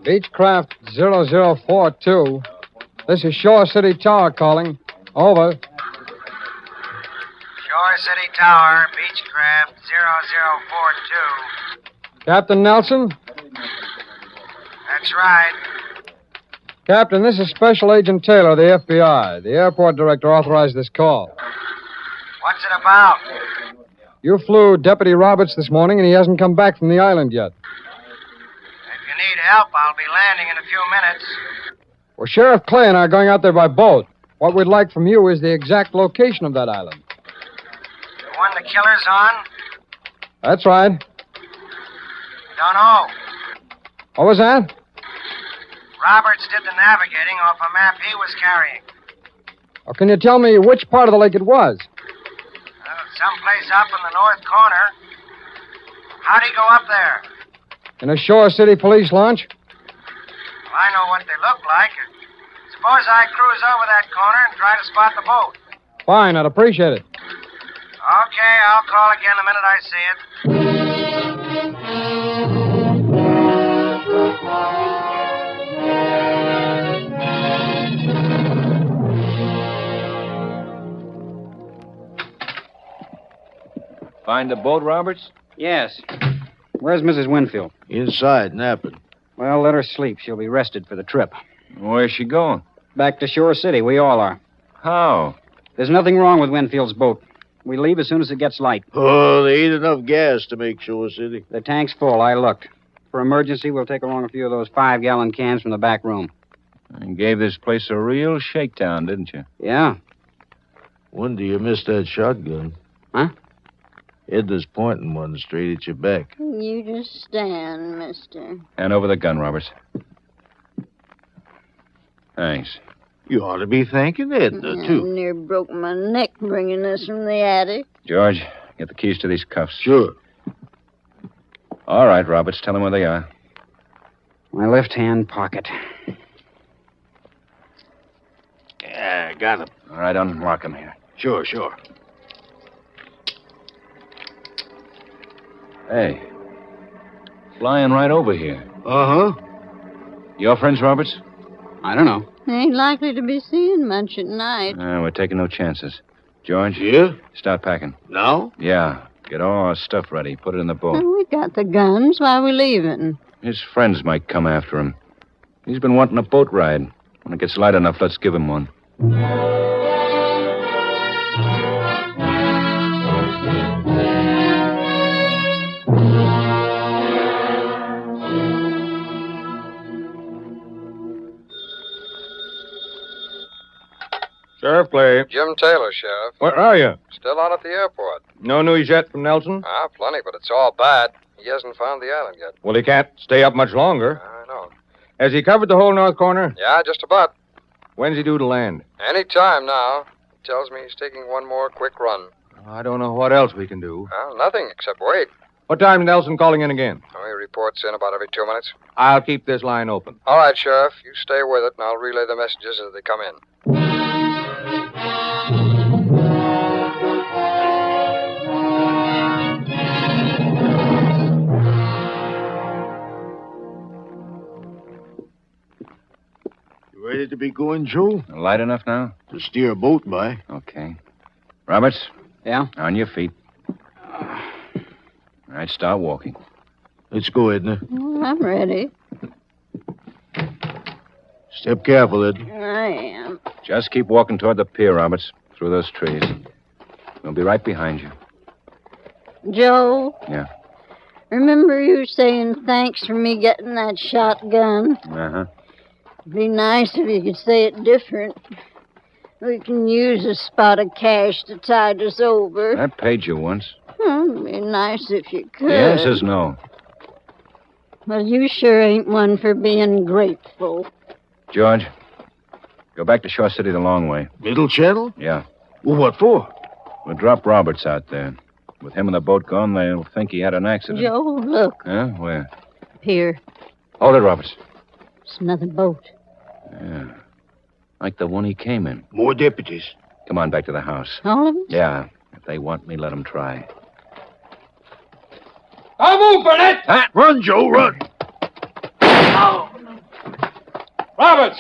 Beechcraft 0042. This is Shore City Tower calling. Over. Shore City Tower, Beechcraft 0042. Captain Nelson? That's right. Captain, this is Special Agent Taylor of the FBI. The airport director authorized this call. What's it about? You flew Deputy Roberts this morning, and he hasn't come back from the island yet. If you need help, I'll be landing in a few minutes. Well, Sheriff Clay and I are going out there by boat. What we'd like from you is the exact location of that island. The one the killer's on? That's right. Don't know. What was that? Roberts did the navigating off a map he was carrying. Or can you tell me which part of the lake it was? Someplace up in the north corner. How'd he go up there? In a Shore City police launch? Well, I know what they look like. Suppose I cruise over that corner and try to spot the boat. Fine, I'd appreciate it. Okay, I'll call again the minute I see it. Find the boat, Roberts? Yes. Where's Mrs. Winfield? Inside, napping. Well, let her sleep. She'll be rested for the trip. Where's she going? Back to Shore City. We all are. How? There's nothing wrong with Winfield's boat. We leave as soon as it gets light. Oh, there ain't enough gas to make Shore City. The tank's full. I looked. For emergency, we'll take along a few of those 5-gallon cans from the back room. And gave this place a real shakedown, didn't you? Yeah. Wonder you missed that shotgun. Huh? Edna's pointing one straight at your back. You just stand, mister. Hand over the gun, Roberts. Thanks. You ought to be thanking Edna, I too. near broke my neck bringing this from the attic. George, get the keys to these cuffs. Sure. All right, Roberts, tell them where they are. My left-hand pocket. Yeah, got him. All right, unlock them here. Sure, sure. Hey, flying right over here. Uh-huh. Your friends, Roberts? I don't know. Ain't likely to be seeing much at night. We're taking no chances. George? Yeah? Start packing. Now? Yeah. Get all our stuff ready. Put it in the boat. Well, we got the guns. Why are we leaving? His friends might come after him. He's been wanting a boat ride. When it gets light enough, let's give him one. Sheriff Clay. Jim Taylor, Sheriff. Where are you? Still out at the airport. No news yet from Nelson? Plenty, but it's all bad. He hasn't found the island yet. Well, he can't stay up much longer. I know. Has he covered the whole north corner? Yeah, just about. When's he due to land? Any time now. He tells me he's taking one more quick run. I don't know what else we can do. Well, nothing except wait. What time's Nelson calling in again? He reports in about every 2 minutes. I'll keep this line open. All right, Sheriff. You stay with it, and I'll relay the messages as they come in. You ready to be going, Joe? Light enough now? To steer a boat by. Okay. Roberts? Yeah? On your feet. All right, start walking. Let's go, Edna. Well, I'm ready. Step careful, Edna. I am. Just keep walking toward the pier, Roberts, through those trees. We'll be right behind you. Joe? Yeah. Remember you saying thanks for me getting that shotgun? Uh-huh. It'd be nice if you could say it different. We can use a spot of cash to tide us over. I paid you once. It'd be nice if you could. The answer's no. Well, you sure ain't one for being grateful. George, go back to Shore City the long way. Middle channel? Yeah. Well, what for? We'll drop Roberts out there. With him and the boat gone, they'll think he had an accident. Joe, look. Huh? Where? Here. Hold it, Roberts. It's another boat. Yeah. Like the one he came in. More deputies. Come on back to the house. All of them? Yeah. If they want me, let them try. I'll move, Burnett! Huh? Run, Joe, run! Roberts!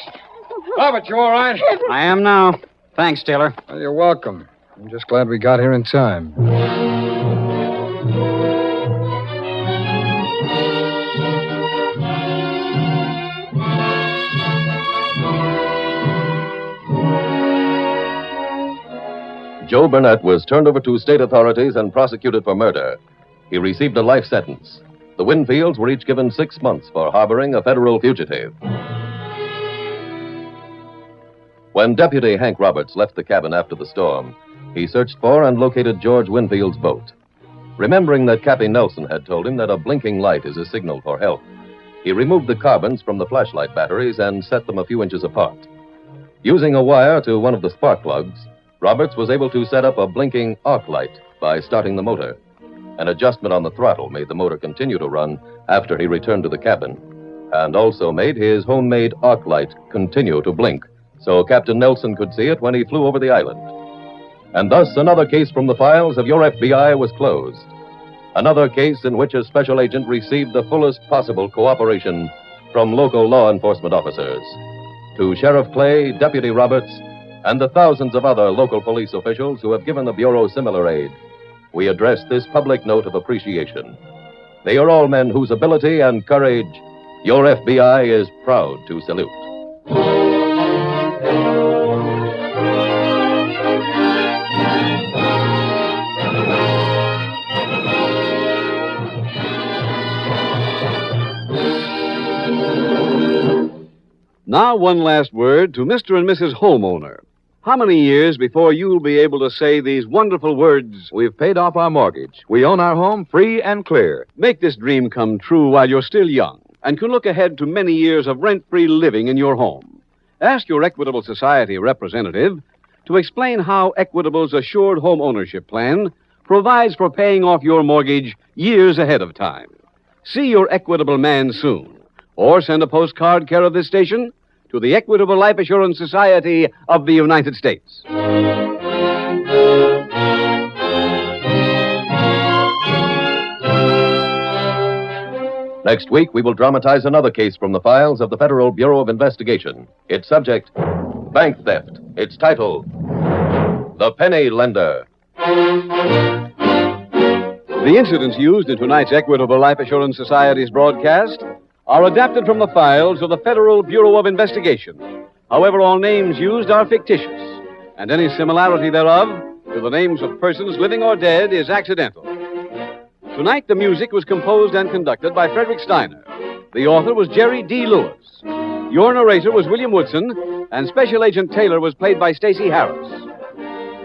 Roberts, you all right? I am now. Thanks, Taylor. Well, you're welcome. I'm just glad we got here in time. Joe Burnett was turned over to state authorities and prosecuted for murder. He received a life sentence. The Winfields were each given 6 months for harboring a federal fugitive. When Deputy Hank Roberts left the cabin after the storm, he searched for and located George Winfield's boat. Remembering that Cappy Nelson had told him that a blinking light is a signal for help, he removed the carbons from the flashlight batteries and set them a few inches apart. Using a wire to one of the spark plugs, Roberts was able to set up a blinking arc light by starting the motor. An adjustment on the throttle made the motor continue to run after he returned to the cabin, and also made his homemade arc light continue to blink, so Captain Nelson could see it when he flew over the island. And thus another case from the files of your FBI was closed. Another case in which a special agent received the fullest possible cooperation from local law enforcement officers. To Sheriff Clay, Deputy Roberts, and the thousands of other local police officials who have given the Bureau similar aid, we address this public note of appreciation. They are all men whose ability and courage your FBI is proud to salute. Now, one last word to Mr. and Mrs. Homeowner. How many years before you'll be able to say these wonderful words? We've paid off our mortgage. We own our home free and clear. Make this dream come true while you're still young and can look ahead to many years of rent-free living in your home. Ask your Equitable Society representative to explain how Equitable's Assured Home Ownership Plan provides for paying off your mortgage years ahead of time. See your Equitable man soon, or send a postcard care of this station to the Equitable Life Assurance Society of the United States. Next week, we will dramatize another case from the files of the Federal Bureau of Investigation. Its subject, bank theft. Its title, The Penny Lender. The incidents used in tonight's Equitable Life Assurance Society's broadcast are adapted from the files of the Federal Bureau of Investigation. However, all names used are fictitious, and any similarity thereof to the names of persons living or dead is accidental. Tonight, the music was composed and conducted by Frederick Steiner. The author was Jerry D. Lewis. Your narrator was William Woodson, and Special Agent Taylor was played by Stacey Harris.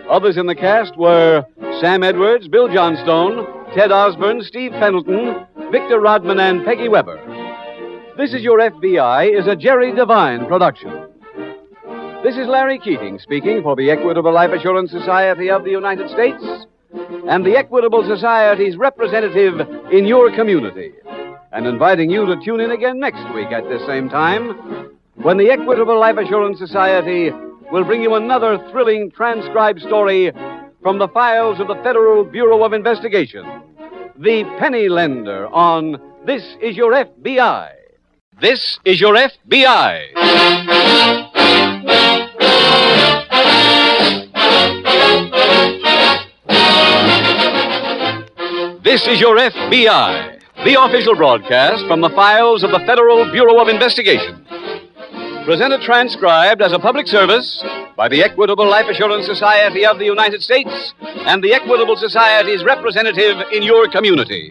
Others in the cast were Sam Edwards, Bill Johnstone, Ted Osborne, Steve Pendleton, Victor Rodman, and Peggy Weber. This Is Your FBI is a Jerry Devine production. This is Larry Keating speaking for the Equitable Life Assurance Society of the United States and the Equitable Society's representative in your community, and inviting you to tune in again next week at this same time when the Equitable Life Assurance Society will bring you another thrilling transcribed story from the files of the Federal Bureau of Investigation, The Penny Lender, on This Is Your FBI. This is your FBI. This is your FBI, the official broadcast from the files of the Federal Bureau of Investigation. Presented transcribed as a public service by the Equitable Life Assurance Society of the United States and the Equitable Society's representative in your community.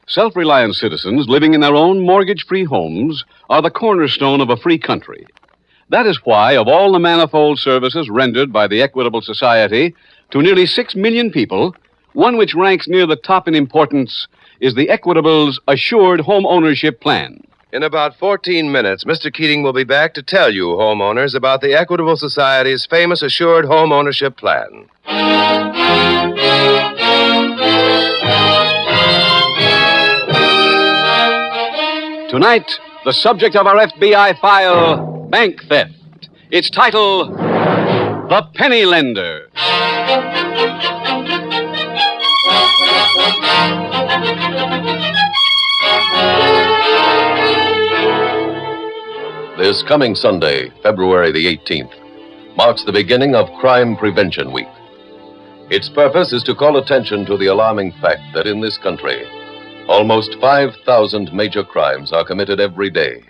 Self-reliant citizens living in their own mortgage-free homes are the cornerstone of a free country. That is why, of all the manifold services rendered by the Equitable Society to nearly 6 million people, one which ranks near the top in importance is the Equitable's Assured Home Ownership Plan. In about 14 minutes, Mr. Keating will be back to tell you, homeowners, about the Equitable Society's famous Assured Home Ownership Plan. Tonight, the subject of our FBI file, bank theft. Its title, The Penny Lender. This coming Sunday, February the 18th, marks the beginning of Crime Prevention Week. Its purpose is to call attention to the alarming fact that in this country, Almost 5,000 major crimes are committed every day.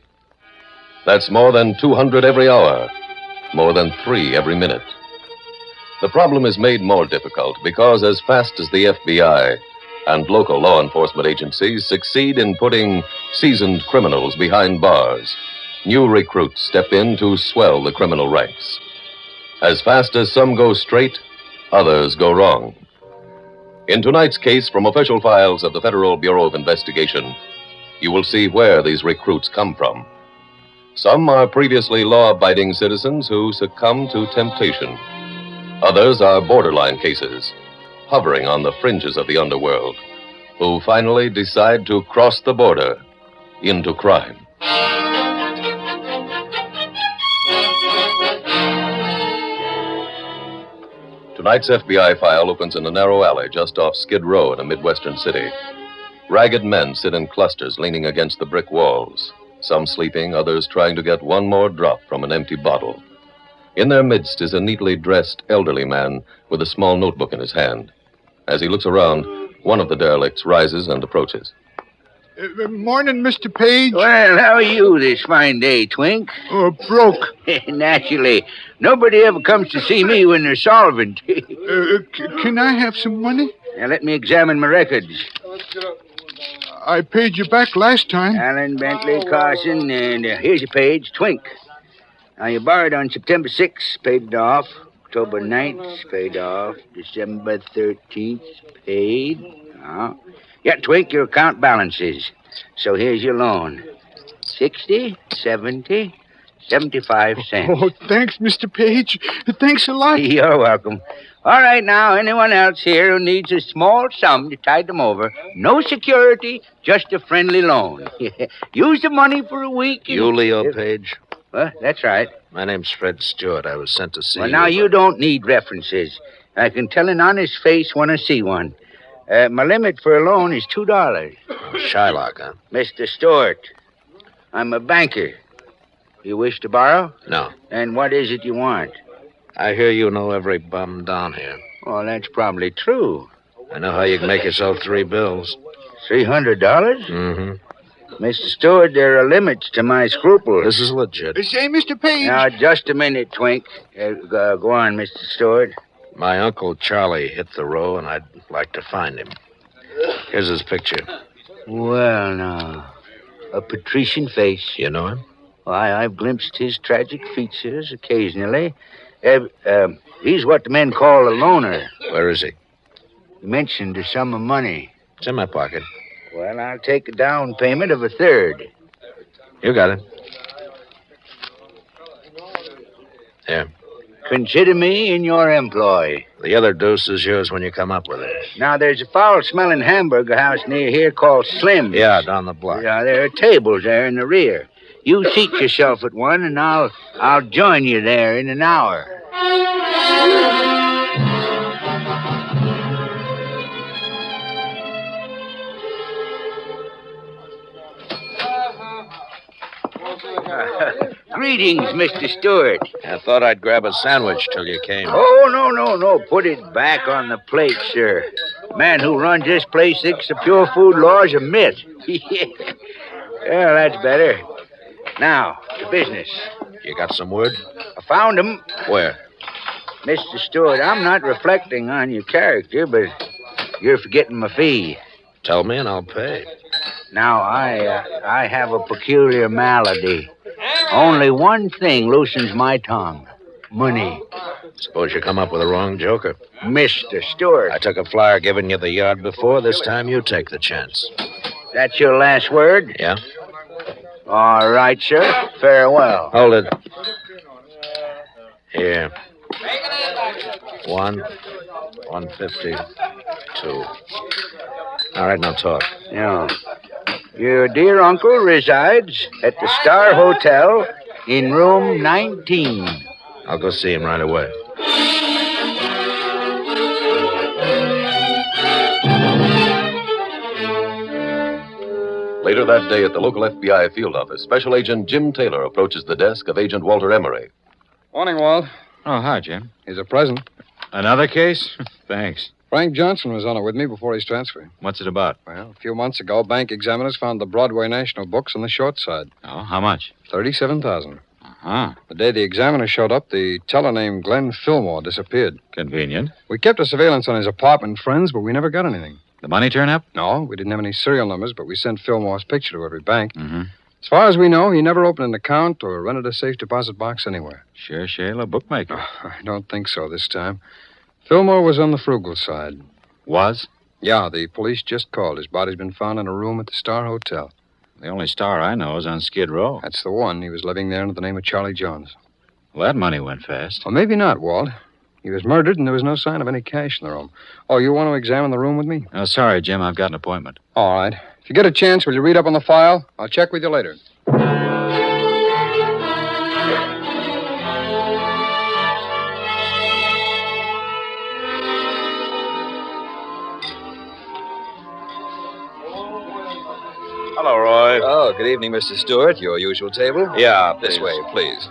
That's more than 200 every hour, more than 3 every minute. The problem is made more difficult because as fast as the FBI and local law enforcement agencies succeed in putting seasoned criminals behind bars, new recruits step in to swell the criminal ranks. As fast as some go straight, others go wrong. In tonight's case from official files of the Federal Bureau of Investigation, you will see where these recruits come from. Some are previously law-abiding citizens who succumb to temptation. Others are borderline cases, hovering on the fringes of the underworld, who finally decide to cross the border into crime. Tonight's FBI file opens in a narrow alley just off Skid Row in a Midwestern city. Ragged men sit in clusters leaning against the brick walls, some sleeping, others trying to get one more drop from an empty bottle. In their midst is a neatly dressed elderly man with a small notebook in his hand. As he looks around, one of the derelicts rises and approaches. Morning, Mr. Page. Well, how are you this fine day, Twink? Oh, broke. Naturally. Nobody ever comes to see me when they're solvent. Can I have some money? Now, let me examine my records. I paid you back last time. Allen, Bentley, Carson, and here's your page, Twink. Now, you borrowed on September 6th, paid it off. October 9th, paid off. December 13th, paid. Yeah, Twink, your account balances. So here's your loan. 60, 70, 75 cents. Oh, thanks, Mr. Page. Thanks a lot. You're welcome. All right, now, anyone else here who needs a small sum to tide them over, no security, just a friendly loan. Use the money for a week. You, Leo Page? Well, that's right. My name's Fred Stewart. I was sent to see you. Well, now, you don't need references. I can tell an honest face when I see one. My limit for a loan is $2. Oh, Shylock, huh? Mr. Stewart, I'm a banker. You wish to borrow? No. And what is it you want? I hear you know every bum down here. Well, that's probably true. I know how you can make yourself 3 bills. $300? Mm-hmm. Mr. Stewart, there are limits to my scruples. This is legit. Say, Mr. Page. Now, just a minute, Twink. Go on, Mr. Stewart. My Uncle Charlie hit the row, and I'd like to find him. Here's his picture. Well, now, a patrician face. You know him? Why, I've glimpsed his tragic features occasionally. He's what the men call a loner. Where is he? You mentioned a sum of money. It's in my pocket. Well, I'll take a down payment of 1/3. You got it. Here. Consider me in your employ. The other deuce is yours when you come up with it. Now, there's a foul-smelling hamburger house near here called Slim's. Yeah, down the block. Yeah, there are tables there in the rear. You seat yourself at one, and I'll join you there in an hour. Greetings, Mr. Stewart. I thought I'd grab a sandwich till you came. Oh, no. Put it back on the plate, sir. The man who runs this place thinks the pure food law is a myth. Well, that's better. Now, to business. You got some wood? I found him. Where? Mr. Stewart, I'm not reflecting on your character, but you're forgetting my fee. Tell me and I'll pay. Now, I have a peculiar malady. Only one thing loosens my tongue. Money. Suppose you come up with the wrong joker. Mr. Stewart. I took a flyer giving you the yard before. This time you take the chance. That's your last word? Yeah. All right, sir. Farewell. Hold it. Here. 150, 2. All right, now talk. Yeah. Your dear uncle resides at the Star Hotel in room 19. I'll go see him right away. Later that day at the local FBI field office, Special Agent Jim Taylor approaches the desk of Agent Walter Emery. Morning, Walt. Oh, hi, Jim. Here's a present. Another case? Thanks. Frank Johnson was on it with me before his transfer. What's it about? Well, a few months ago, bank examiners found the Broadway National books on the short side. Oh, how much? $37,000. Uh-huh. The day the examiner showed up, the teller named Glenn Fillmore disappeared. Convenient. We kept a surveillance on his apartment friends, but we never got anything. The money turn up? No, we didn't have any serial numbers, but we sent Fillmore's picture to every bank. Mm-hmm. As far as we know, he never opened an account or rented a safe deposit box anywhere. Sure, Shale, a bookmaker. I don't think so this time. Fillmore was on the frugal side. Was? Yeah, the police just called. His body's been found in a room at the Star Hotel. The only Star I know is on Skid Row. That's the one. He was living there under the name of Charlie Jones. Well, that money went fast. Well, maybe not, Walt. He was murdered, and there was no sign of any cash in the room. Oh, you want to examine the room with me? Oh, sorry, Jim. I've got an appointment. All right. If you get a chance, will you read up on the file? I'll check with you later. Hello, Roy. Oh, good evening, Mr. Stewart. Your usual table? Yeah, This please. way, please.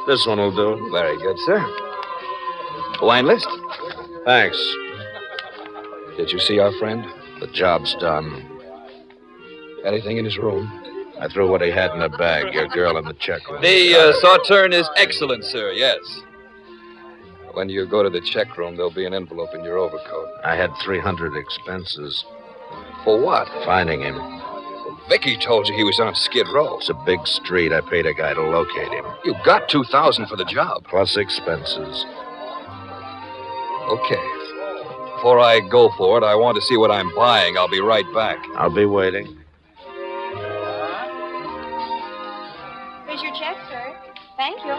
This one will do. Very good, sir. A wine list? Thanks. Did you see our friend? The job's done. Anything in his room? I threw what he had in the bag. Your girl in the check room. The sauterne is excellent, sir, yes. When you go to the check room, there'll be an envelope in your overcoat. I had 300 expenses. For what? Finding him. Vicky told you he was on Skid Row. It's a big street. I paid a guy to locate him. You got $2,000 for the job. Plus expenses. Okay. Before I go for it, I want to see what I'm buying. I'll be right back. I'll be waiting. Here's your check, sir. Thank you.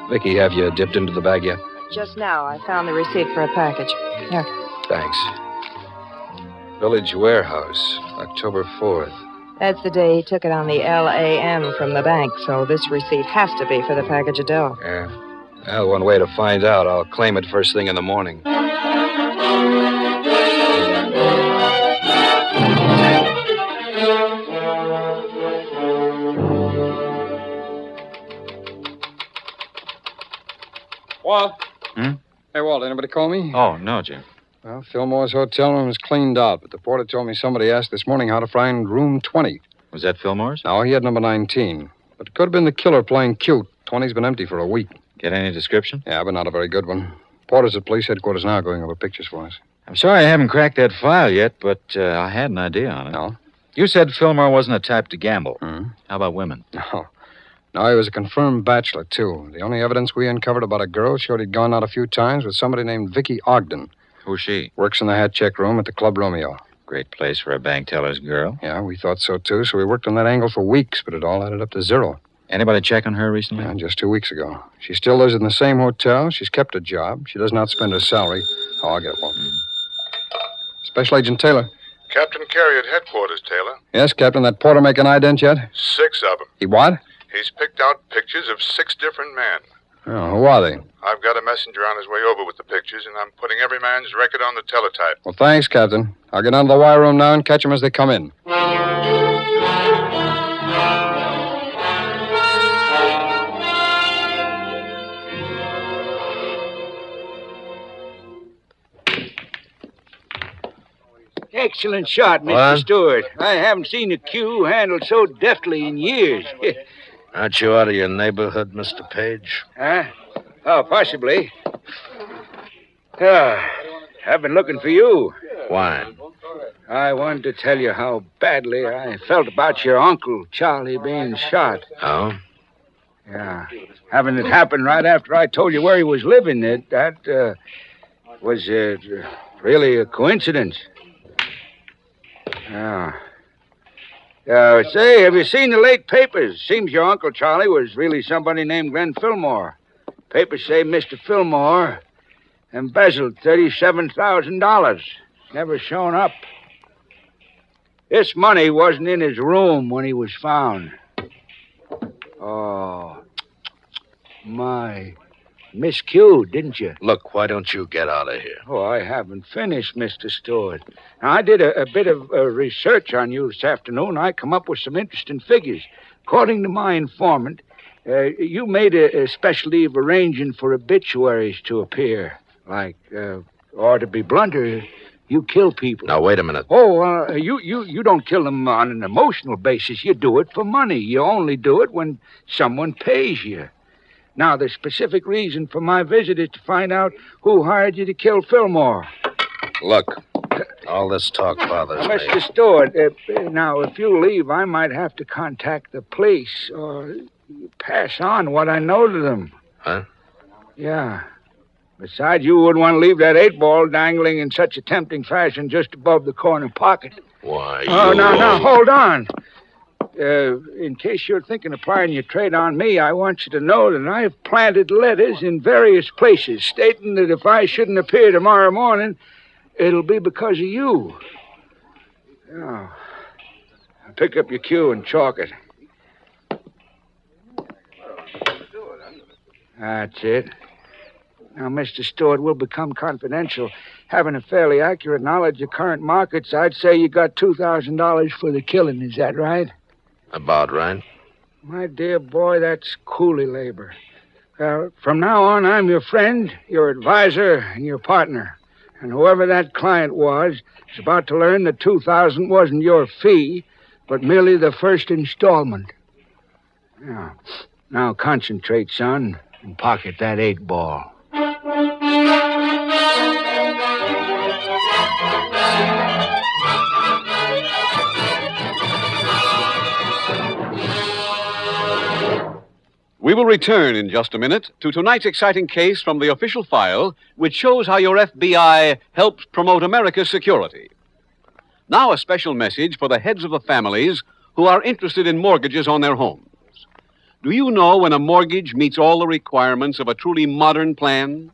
Vicky, have you dipped into the bag yet? Just now, I found the receipt for a package. Here. Thanks. Village Warehouse, October 4th. That's the day he took it on the LAM from the bank, so this receipt has to be for the package of dough. Yeah. Well, one way to find out. I'll claim it first thing in the morning. Walt? Hmm? Hey, Walt, anybody call me? Oh, no, Jim. Well, Fillmore's hotel room is cleaned out, but the porter told me somebody asked this morning how to find room 20. Was that Fillmore's? No, he had number 19. But it could have been the killer playing cute. 20's been empty for a week. Get any description? Yeah, but not a very good one. Porter's at police headquarters now going over pictures for us. I'm sorry I haven't cracked that file yet, but I had an idea on it. No? You said Fillmore wasn't the type to gamble. Hmm? How about women? No. No, he was a confirmed bachelor, too. The only evidence we uncovered about a girl showed he'd gone out a few times with somebody named Vicky Ogden. Who's she? Works in the hat check room at the Club Romeo. Great place for a bank teller's girl. Yeah, we thought so, too, so we worked on that angle for weeks, but it all added up to zero. Anybody check on her recently? Yeah, just 2 weeks ago. She still lives in the same hotel. She's kept a job. She does not spend her salary. Oh, I'll get one. Special Agent Taylor. Captain Carey at headquarters, Taylor. Yes, Captain. That porter make an ident yet? 6 of them. He what? He's picked out pictures of 6 different men. Oh, who are they? I've got a messenger on his way over with the pictures, and I'm putting every man's record on the teletype. Well, thanks, Captain. I'll get down to the wire room now and catch them as they come in. Excellent shot, Mr. What? Stewart. I haven't seen a cue handled so deftly in years. Aren't you out of your neighborhood, Mr. Page? Huh? Oh, possibly. I've been looking for you. Why? I wanted to tell you how badly I felt about your uncle, Charlie, being shot. Oh? Yeah. Having it happen right after I told you where he was living, that was really a coincidence. Yeah. Say, have you seen the late papers? Seems your Uncle Charlie was really somebody named Glenn Fillmore. Papers say Mr. Fillmore embezzled $37,000. Never shown up. This money wasn't in his room when he was found. Oh, my. Miscued, didn't you? Look, why don't you get out of here? Oh, I haven't finished, Mr. Stewart. Now, I did a bit of research on you this afternoon. I come up with some interesting figures. According to my informant, You made a specialty of arranging for obituaries to appear. Like, or to be blunter, you kill people. Now, wait a minute. Oh, you don't kill them on an emotional basis. You do it for money. You only do it when someone pays you. Now, the specific reason for my visit is to find out who hired you to kill Fillmore. Look, all this talk bothers me. Mr. Stewart, now, if you leave, I might have to contact the police or pass on what I know to them. Huh? Yeah. Besides, you wouldn't want to leave that 8-ball dangling in such a tempting fashion just above the corner pocket. Why, Oh, now, hold on. In case you're thinking of plying your trade on me, I want you to know that I've planted letters in various places stating that if I shouldn't appear tomorrow morning, it'll be because of you. Now, pick up your cue and chalk it. That's it. Now, Mr. Stewart, we'll become confidential. Having a fairly accurate knowledge of current markets, I'd say you got $2,000 for the killing. Is that right? About right. My dear boy, that's coolie labor. From now on, I'm your friend, your advisor, and your partner. And whoever that client was is about to learn that $2,000 wasn't your fee, but merely the first installment. Now concentrate, son, and pocket that 8-ball. We will return in just a minute to tonight's exciting case from the official file, which shows how your FBI helps promote America's security. Now, a special message for the heads of the families who are interested in mortgages on their homes. Do you know when a mortgage meets all the requirements of a truly modern plan?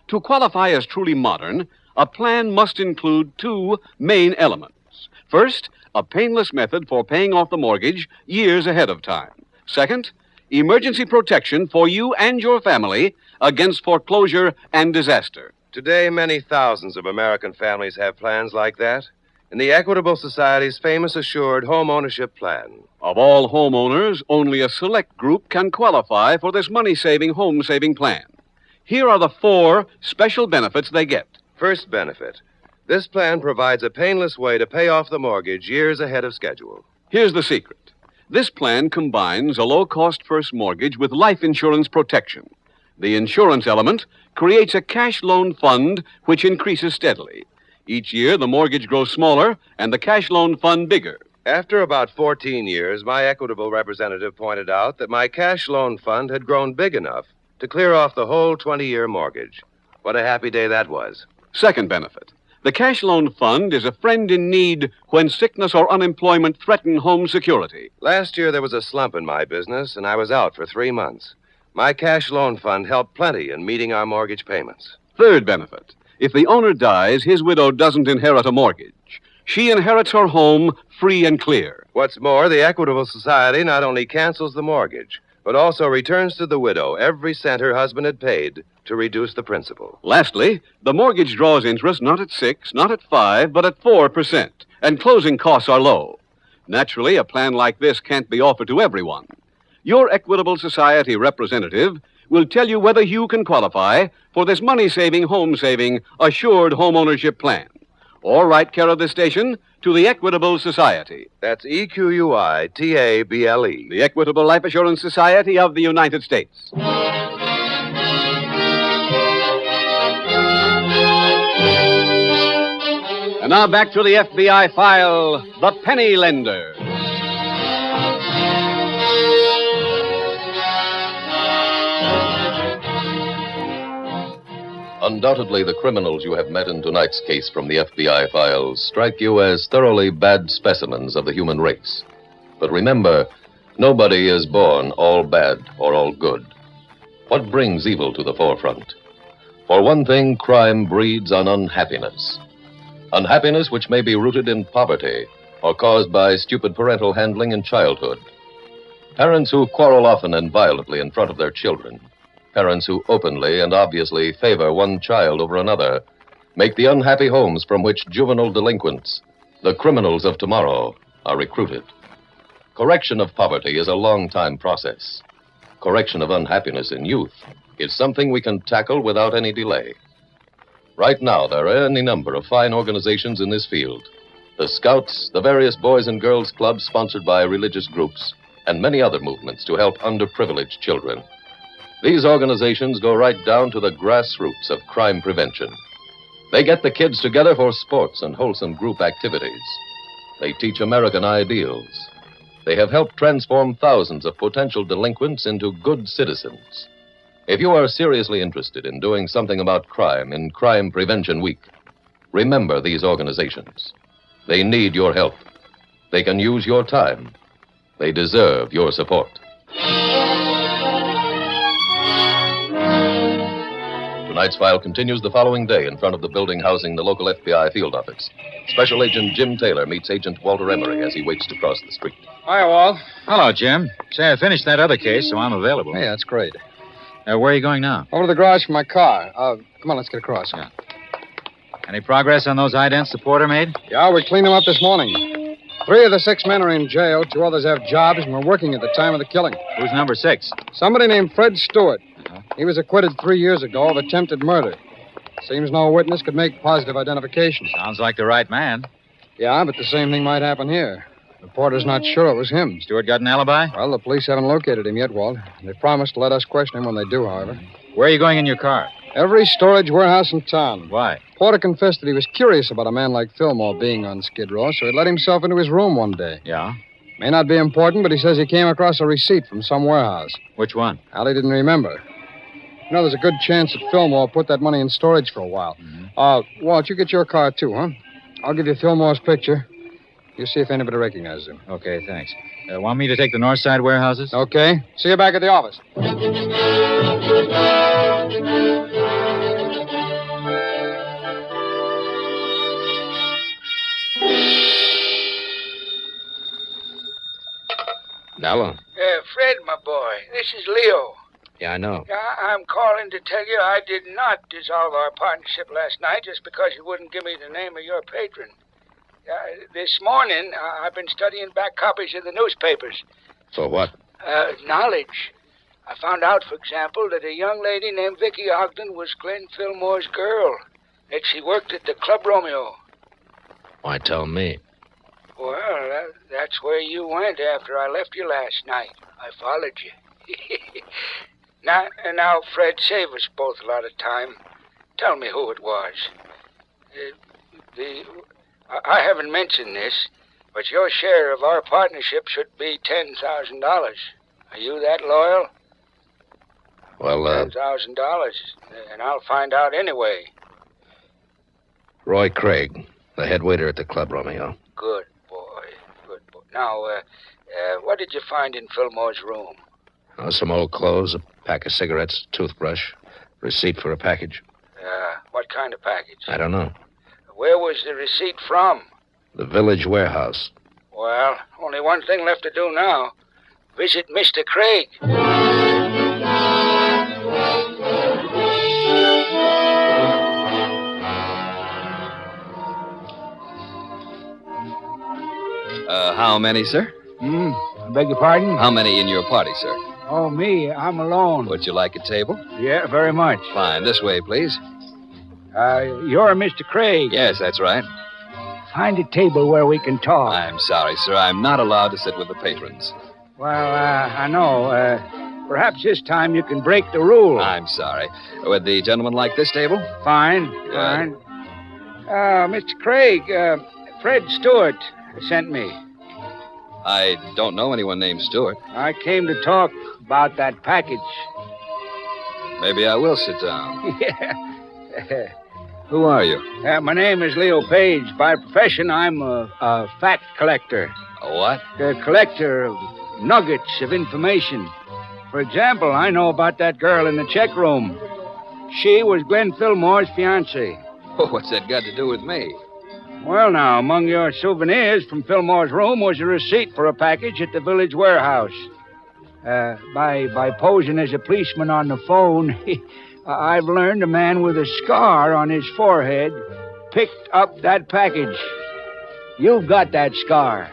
To qualify as truly modern, a plan must include two main elements. First, a painless method for paying off the mortgage years ahead of time. Second, emergency protection for you and your family against foreclosure and disaster. Today, many thousands of American families have plans like that. In the Equitable Society's famous Assured Home Ownership Plan. Of all homeowners, only a select group can qualify for this money-saving, home-saving plan. Here are the 4 special benefits they get. First benefit. This plan provides a painless way to pay off the mortgage years ahead of schedule. Here's the secret. This plan combines a low-cost first mortgage with life insurance protection. The insurance element creates a cash loan fund which increases steadily. Each year, the mortgage grows smaller and the cash loan fund bigger. After about 14 years, my Equitable representative pointed out that my cash loan fund had grown big enough to clear off the whole 20-year mortgage. What a happy day that was. Second benefit. The cash loan fund is a friend in need when sickness or unemployment threaten home security. Last year, there was a slump in my business, and I was out for 3 months. My cash loan fund helped plenty in meeting our mortgage payments. Third benefit. If the owner dies, his widow doesn't inherit a mortgage. She inherits her home free and clear. What's more, the Equitable Society not only cancels the mortgage, but also returns to the widow every cent her husband had paid to reduce the principal. Lastly, the mortgage draws interest not at 6, not at 5, but at 4%, and closing costs are low. Naturally, a plan like this can't be offered to everyone. Your Equitable Society representative will tell you whether you can qualify for this money-saving, home-saving, assured homeownership plan. Or write care of this station to the Equitable Society. That's EQUITABLE. The Equitable Life Assurance Society of the United States. And now back to the FBI file, The Penny Lender. Undoubtedly, the criminals you have met in tonight's case from the FBI files strike you as thoroughly bad specimens of the human race. But remember, nobody is born all bad or all good. What brings evil to the forefront? For one thing, crime breeds on unhappiness. Unhappiness which may be rooted in poverty or caused by stupid parental handling in childhood. Parents who quarrel often and violently in front of their children. Parents who openly and obviously favor one child over another make the unhappy homes from which juvenile delinquents, the criminals of tomorrow, are recruited. Correction of poverty is a long-time process. correction of unhappiness in youth, is something we can tackle without any delay. Right now, there are any number of fine organizations in this field. The Scouts, the various boys and girls clubs sponsored by religious groups, and many other movements to help underprivileged children. These organizations go right down to the grassroots of crime prevention. They get the kids together for sports and wholesome group activities. They teach American ideals. They have helped transform thousands of potential delinquents into good citizens. If you are seriously interested in doing something about crime in Crime Prevention Week, remember these organizations. They need your help. They can use your time. They deserve your support. Tonight's file continues the following day in front of the building housing the local FBI field office. Special Agent Jim Taylor meets Agent Walter Emery as he waits to cross the street. Hi, Walt. Hello, Jim. Say, I finished that other case, so I'm available. Hey, that's great. Where are you going now? Over to the garage for my car. Come on, let's get across. Yeah. Any progress on those idents the porter made? Yeah, we cleaned them up this morning. 3 of the 6 men are in jail. 2 others have jobs and were working at the time of the killing. Who's number 6? Somebody named Fred Stewart. He was acquitted 3 years ago of attempted murder. Seems no witness could make positive identification. Sounds like the right man. Yeah, but the same thing might happen here. The porter's not sure it was him. Stewart got an alibi? Well, the police haven't located him yet, Walt. They promised to let us question him when they do, however. Where are you going in your car? Every storage warehouse in town. Why? Porter confessed that he was curious about a man like Fillmore being on Skid Row, so he let himself into his room one day. Yeah? May not be important, but he says he came across a receipt from some warehouse. Which one? Allie didn't remember. You know, there's a good chance that Fillmore put that money in storage for a while. Mm-hmm. Walt, you get your car, too, huh? I'll give you Fillmore's picture. You see if anybody recognizes him. Okay, thanks. Want me to take the north side warehouses? Okay. See you back at the office. Hello. Fred, my boy, this is Leo. Yeah, I know. I'm calling to tell you I did not dissolve our partnership last night just because you wouldn't give me the name of your patron. This morning, I've been studying back copies of the newspapers. For what? Knowledge. I found out, for example, that a young lady named Vicky Ogden was Glenn Fillmore's girl, that she worked at the Club Romeo. Why tell me? Well, that's where you went after I left you last night. I followed you. Now, Fred, save us both a lot of time. Tell me who it was. I haven't mentioned this, but your share of our partnership should be $10,000. Are you that loyal? Well, $10,000, and I'll find out anyway. Roy Craig, the head waiter at the Club Romeo. Good boy, good boy. Now, what did you find in Fillmore's room? Some old clothes, a pack of cigarettes, toothbrush, receipt for a package. What kind of package? I don't know. Where was the receipt from? The village warehouse. Well, only one thing left to do now. Visit Mr. Craig. How many, sir? I beg your pardon? How many in your party, sir? Oh, me. I'm alone. Would you like a table? Yeah, very much. Fine. This way, please. You're Mr. Craig. Yes, that's right. Find a table where we can talk. I'm sorry, sir. I'm not allowed to sit with the patrons. Well, I know. Perhaps this time you can break the rule. I'm sorry. Would the gentleman like this table? Fine, fine. Mr. Craig, Fred Stewart sent me. I don't know anyone named Stewart. I came to talk about that package. Maybe I will sit down. Yeah. Who are you? My name is Leo Page. By profession, I'm a fact collector. A what? A collector of nuggets of information. For example, I know about that girl in the check room. She was Glenn Fillmore's fiancée. Oh, what's that got to do with me? Well, now, among your souvenirs from Fillmore's room was a receipt for a package at the village warehouse. By posing as a policeman on the phone, I've learned a man with a scar on his forehead picked up that package. You've got that scar.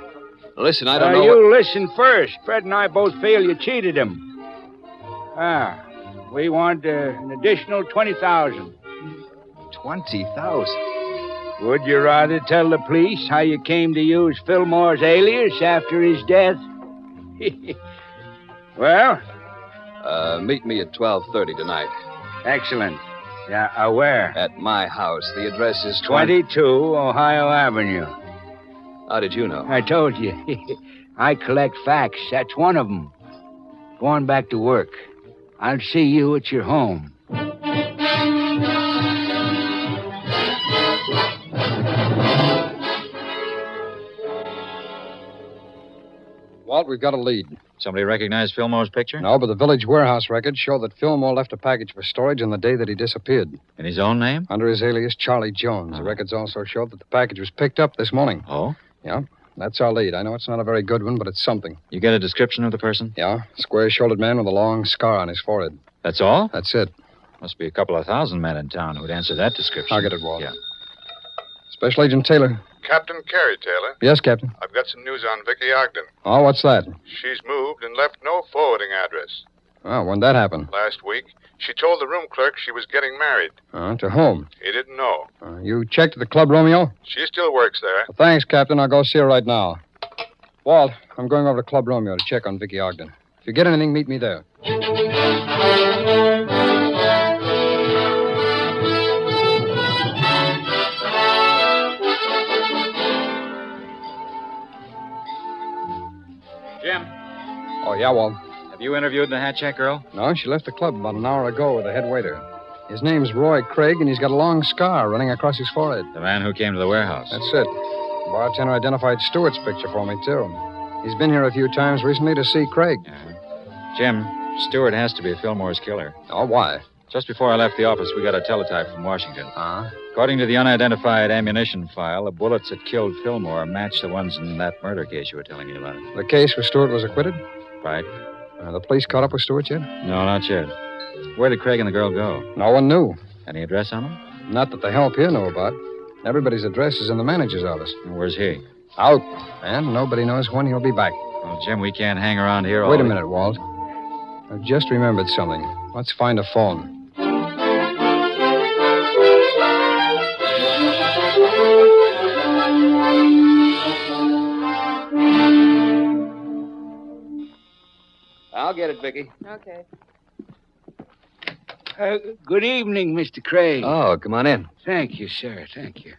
Listen, I don't know. You listen first. Fred and I both feel you cheated him. We want an additional 20,000. 20,000? Would you rather tell the police how you came to use Fillmore's alias after his death? Well? Meet me at 12:30 tonight. Excellent. Yeah, where? At my house. The address is 22 Ohio Avenue. How did you know? I told you. I collect facts. That's one of them. Go on back to work. I'll see you at your home. Walt, we've got a lead. Somebody recognize Fillmore's picture? No, but the village warehouse records show that Fillmore left a package for storage on the day that he disappeared. In his own name? Under his alias, Charlie Jones. The records also show that the package was picked up this morning. Oh? Yeah, that's our lead. I know it's not a very good one, but it's something. You get a description of the person? Yeah, square-shouldered man with a long scar on his forehead. That's all? That's it. Must be a couple of thousand men in town who'd answer that description. I'll get it, Walt. Yeah. Special Agent Taylor. Captain Carey, Taylor. Yes, Captain. I've got some news on Vicky Ogden. Oh, what's that? She's moved and left no forwarding address. Oh, when'd that happen? Last week, she told the room clerk she was getting married. To whom? He didn't know. You checked at the Club Romeo? She still works there. Well, thanks, Captain. I'll go see her right now. Walt, I'm going over to Club Romeo to check on Vicky Ogden. If you get anything, meet me there. Jim. Oh, yeah, Walt. Have you interviewed the hat check girl? No, she left the club about an hour ago with the head waiter. His name's Roy Craig, and he's got a long scar running across his forehead. The man who came to the warehouse. That's it. The bartender identified Stewart's picture for me, too. He's been here a few times recently to see Craig. Jim, Stewart has to be Fillmore's killer. Oh, why? Just before I left the office, we got a teletype from Washington. Uh-huh. According to the unidentified ammunition file, the bullets that killed Fillmore matched the ones in that murder case you were telling me about. The case where Stewart was acquitted? Right. The police caught up with Stewart yet? No, not yet. Where did Craig and the girl go? No one knew. Any address on them? Not that the help here knew about. Everybody's address is in the manager's office. And where's he? Out. And nobody knows when he'll be back. Well, Jim, we can't hang around here all Wait a minute, Walt. I've just remembered something. Let's find a phone. I'll get it, Vicky. Okay. Good evening, Mr. Craig. Oh, come on in. Thank you, sir. Thank you.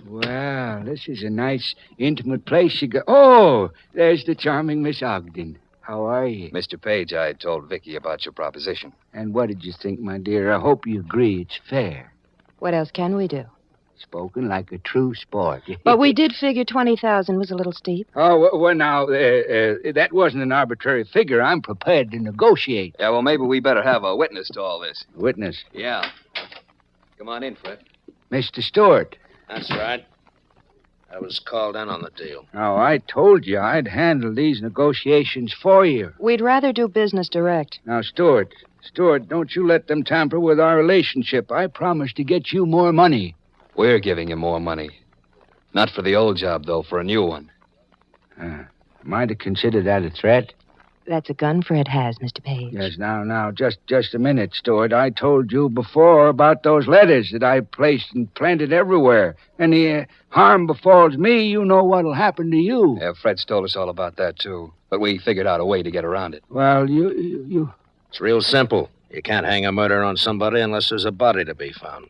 Well, this is a nice, intimate place you go. Oh, there's the charming Miss Ogden. How are you? Mr. Page, I told Vicky about your proposition. And what did you think, my dear? I hope you agree it's fair. What else can we do? Spoken like a true sport. But we did figure 20,000 was a little steep. Oh, well, now, that wasn't an arbitrary figure. I'm prepared to negotiate. Yeah, well, maybe we better have a witness to all this. Witness? Yeah. Come on in, Fred. Mr. Stewart. That's right. I was called in on the deal. Oh, I told you I'd handle these negotiations for you. We'd rather do business direct. Now, Stewart, don't you let them tamper with our relationship. I promised to get you more money. We're giving you more money. Not for the old job, though, for a new one. Am I to consider that a threat? That's a gun Fred has, Mr. Page. Yes, now, just a minute, Stewart. I told you before about those letters that I placed and planted everywhere. Any harm befalls me, you know what'll happen to you. Yeah, Fred's told us all about that, too. But we figured out a way to get around it. Well, you... It's real simple. You can't hang a murder on somebody unless there's a body to be found.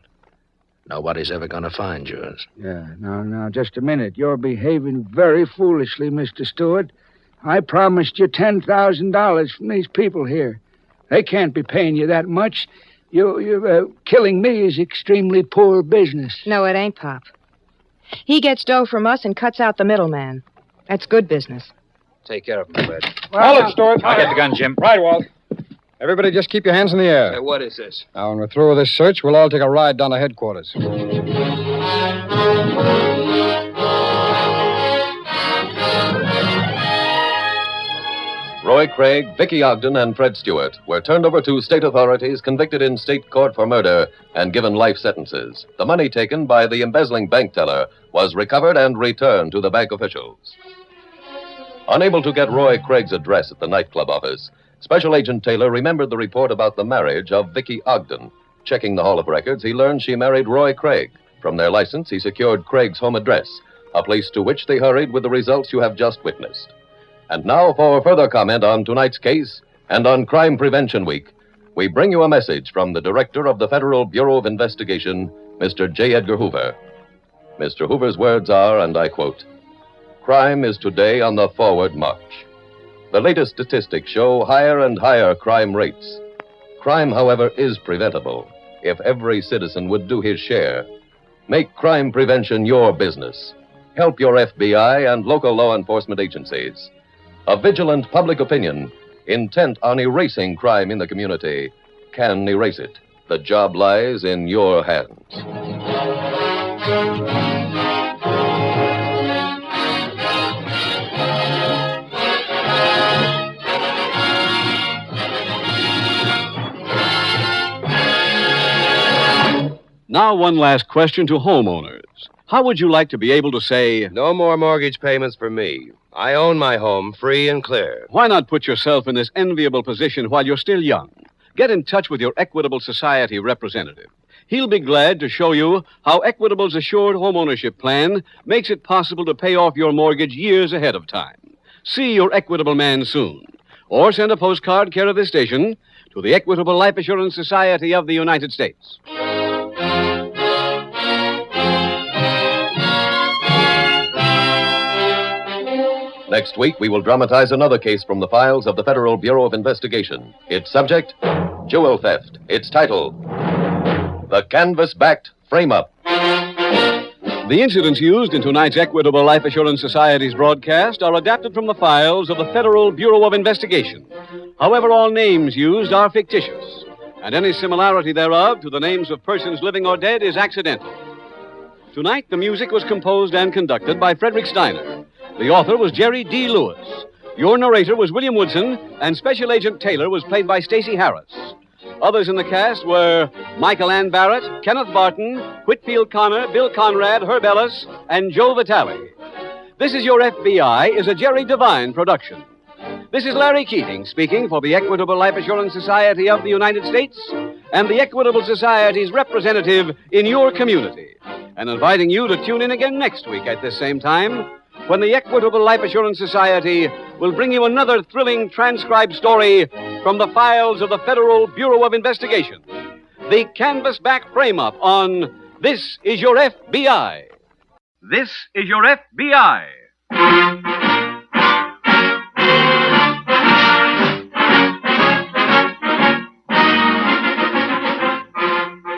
Nobody's ever going to find yours. Yeah, now, just a minute. You're behaving very foolishly, Mr. Stewart. I promised you $10,000 from these people here. They can't be paying you that much. You killing me is extremely poor business. No, it ain't, Pop. He gets dough from us and cuts out the middleman. That's good business. Take care of him, Fred. Hold it, Stewart. I'll get the gun, Jim. Right, Walt. Everybody just keep your hands in the air. Hey, what is this? Now, when we're through with this search, we'll all take a ride down to headquarters. Roy Craig, Vicky Ogden, and Fred Stewart were turned over to state authorities, convicted in state court for murder, and given life sentences. The money taken by the embezzling bank teller was recovered and returned to the bank officials. Unable to get Roy Craig's address at the nightclub office, Special Agent Taylor remembered the report about the marriage of Vicky Ogden. Checking the Hall of Records, he learned she married Roy Craig. From their license, he secured Craig's home address, a place to which they hurried with the results you have just witnessed. And now, for further comment on tonight's case and on Crime Prevention Week, we bring you a message from the Director of the Federal Bureau of Investigation, Mr. J. Edgar Hoover. Mr. Hoover's words are, and I quote, "Crime is today on the forward march. The latest statistics show higher and higher crime rates. Crime, however, is preventable if every citizen would do his share. Make crime prevention your business. Help your FBI and local law enforcement agencies. A vigilant public opinion, intent on erasing crime in the community, can erase it. The job lies in your hands." Now, one last question to homeowners. How would you like to be able to say, "No more mortgage payments for me. I own my home free and clear"? Why not put yourself in this enviable position while you're still young? Get in touch with your Equitable Society representative. He'll be glad to show you how Equitable's Assured Homeownership Plan makes it possible to pay off your mortgage years ahead of time. See your Equitable man soon. Or send a postcard care of this station to the Equitable Life Assurance Society of the United States. Next week, we will dramatize another case from the files of the Federal Bureau of Investigation. Its subject, jewel theft. Its title, The CanvasBacked FrameUp. The incidents used in tonight's Equitable Life Assurance Society's broadcast are adapted from the files of the Federal Bureau of Investigation. However, all names used are fictitious, and any similarity thereof to the names of persons living or dead is accidental. Tonight, the music was composed and conducted by Frederick Steiner. The author was Jerry D. Lewis. Your narrator was William Woodson, and Special Agent Taylor was played by Stacey Harris. Others in the cast were Michael Ann Barrett, Kenneth Barton, Whitfield Connor, Bill Conrad, Herb Ellis, and Joe Vitale. This Is Your FBI is a Jerry Devine production. This is Larry Keating speaking for the Equitable Life Assurance Society of the United States and the Equitable Society's representative in your community, and inviting you to tune in again next week at this same time, when the Equitable Life Assurance Society will bring you another thrilling transcribed story from the files of the Federal Bureau of Investigation. The CanvasBacked FrameUp on This Is Your FBI. This is your FBI.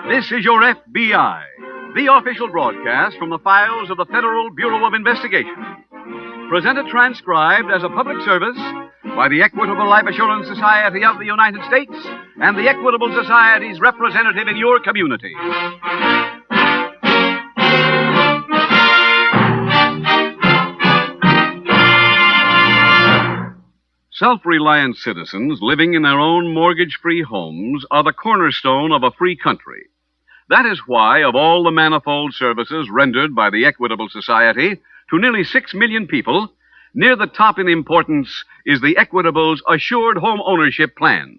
This is your FBI. The official broadcast from the files of the Federal Bureau of Investigation. Presented transcribed as a public service by the Equitable Life Assurance Society of the United States and the Equitable Society's representative in your community. Self-reliant citizens living in their own mortgage-free homes are the cornerstone of a free country. That is why, of all the manifold services rendered by the Equitable Society to nearly 6 million people, near the top in importance is the Equitable's Assured Home Ownership Plan.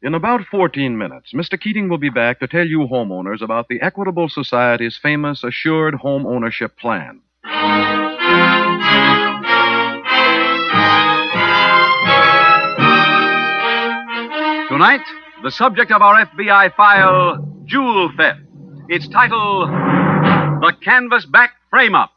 In about 14 minutes, Mr. Keating will be back to tell you homeowners about the Equitable Society's famous Assured Home Ownership Plan. Tonight, the subject of our FBI file, jewel theft. Its title, The CanvasBacked FrameUp.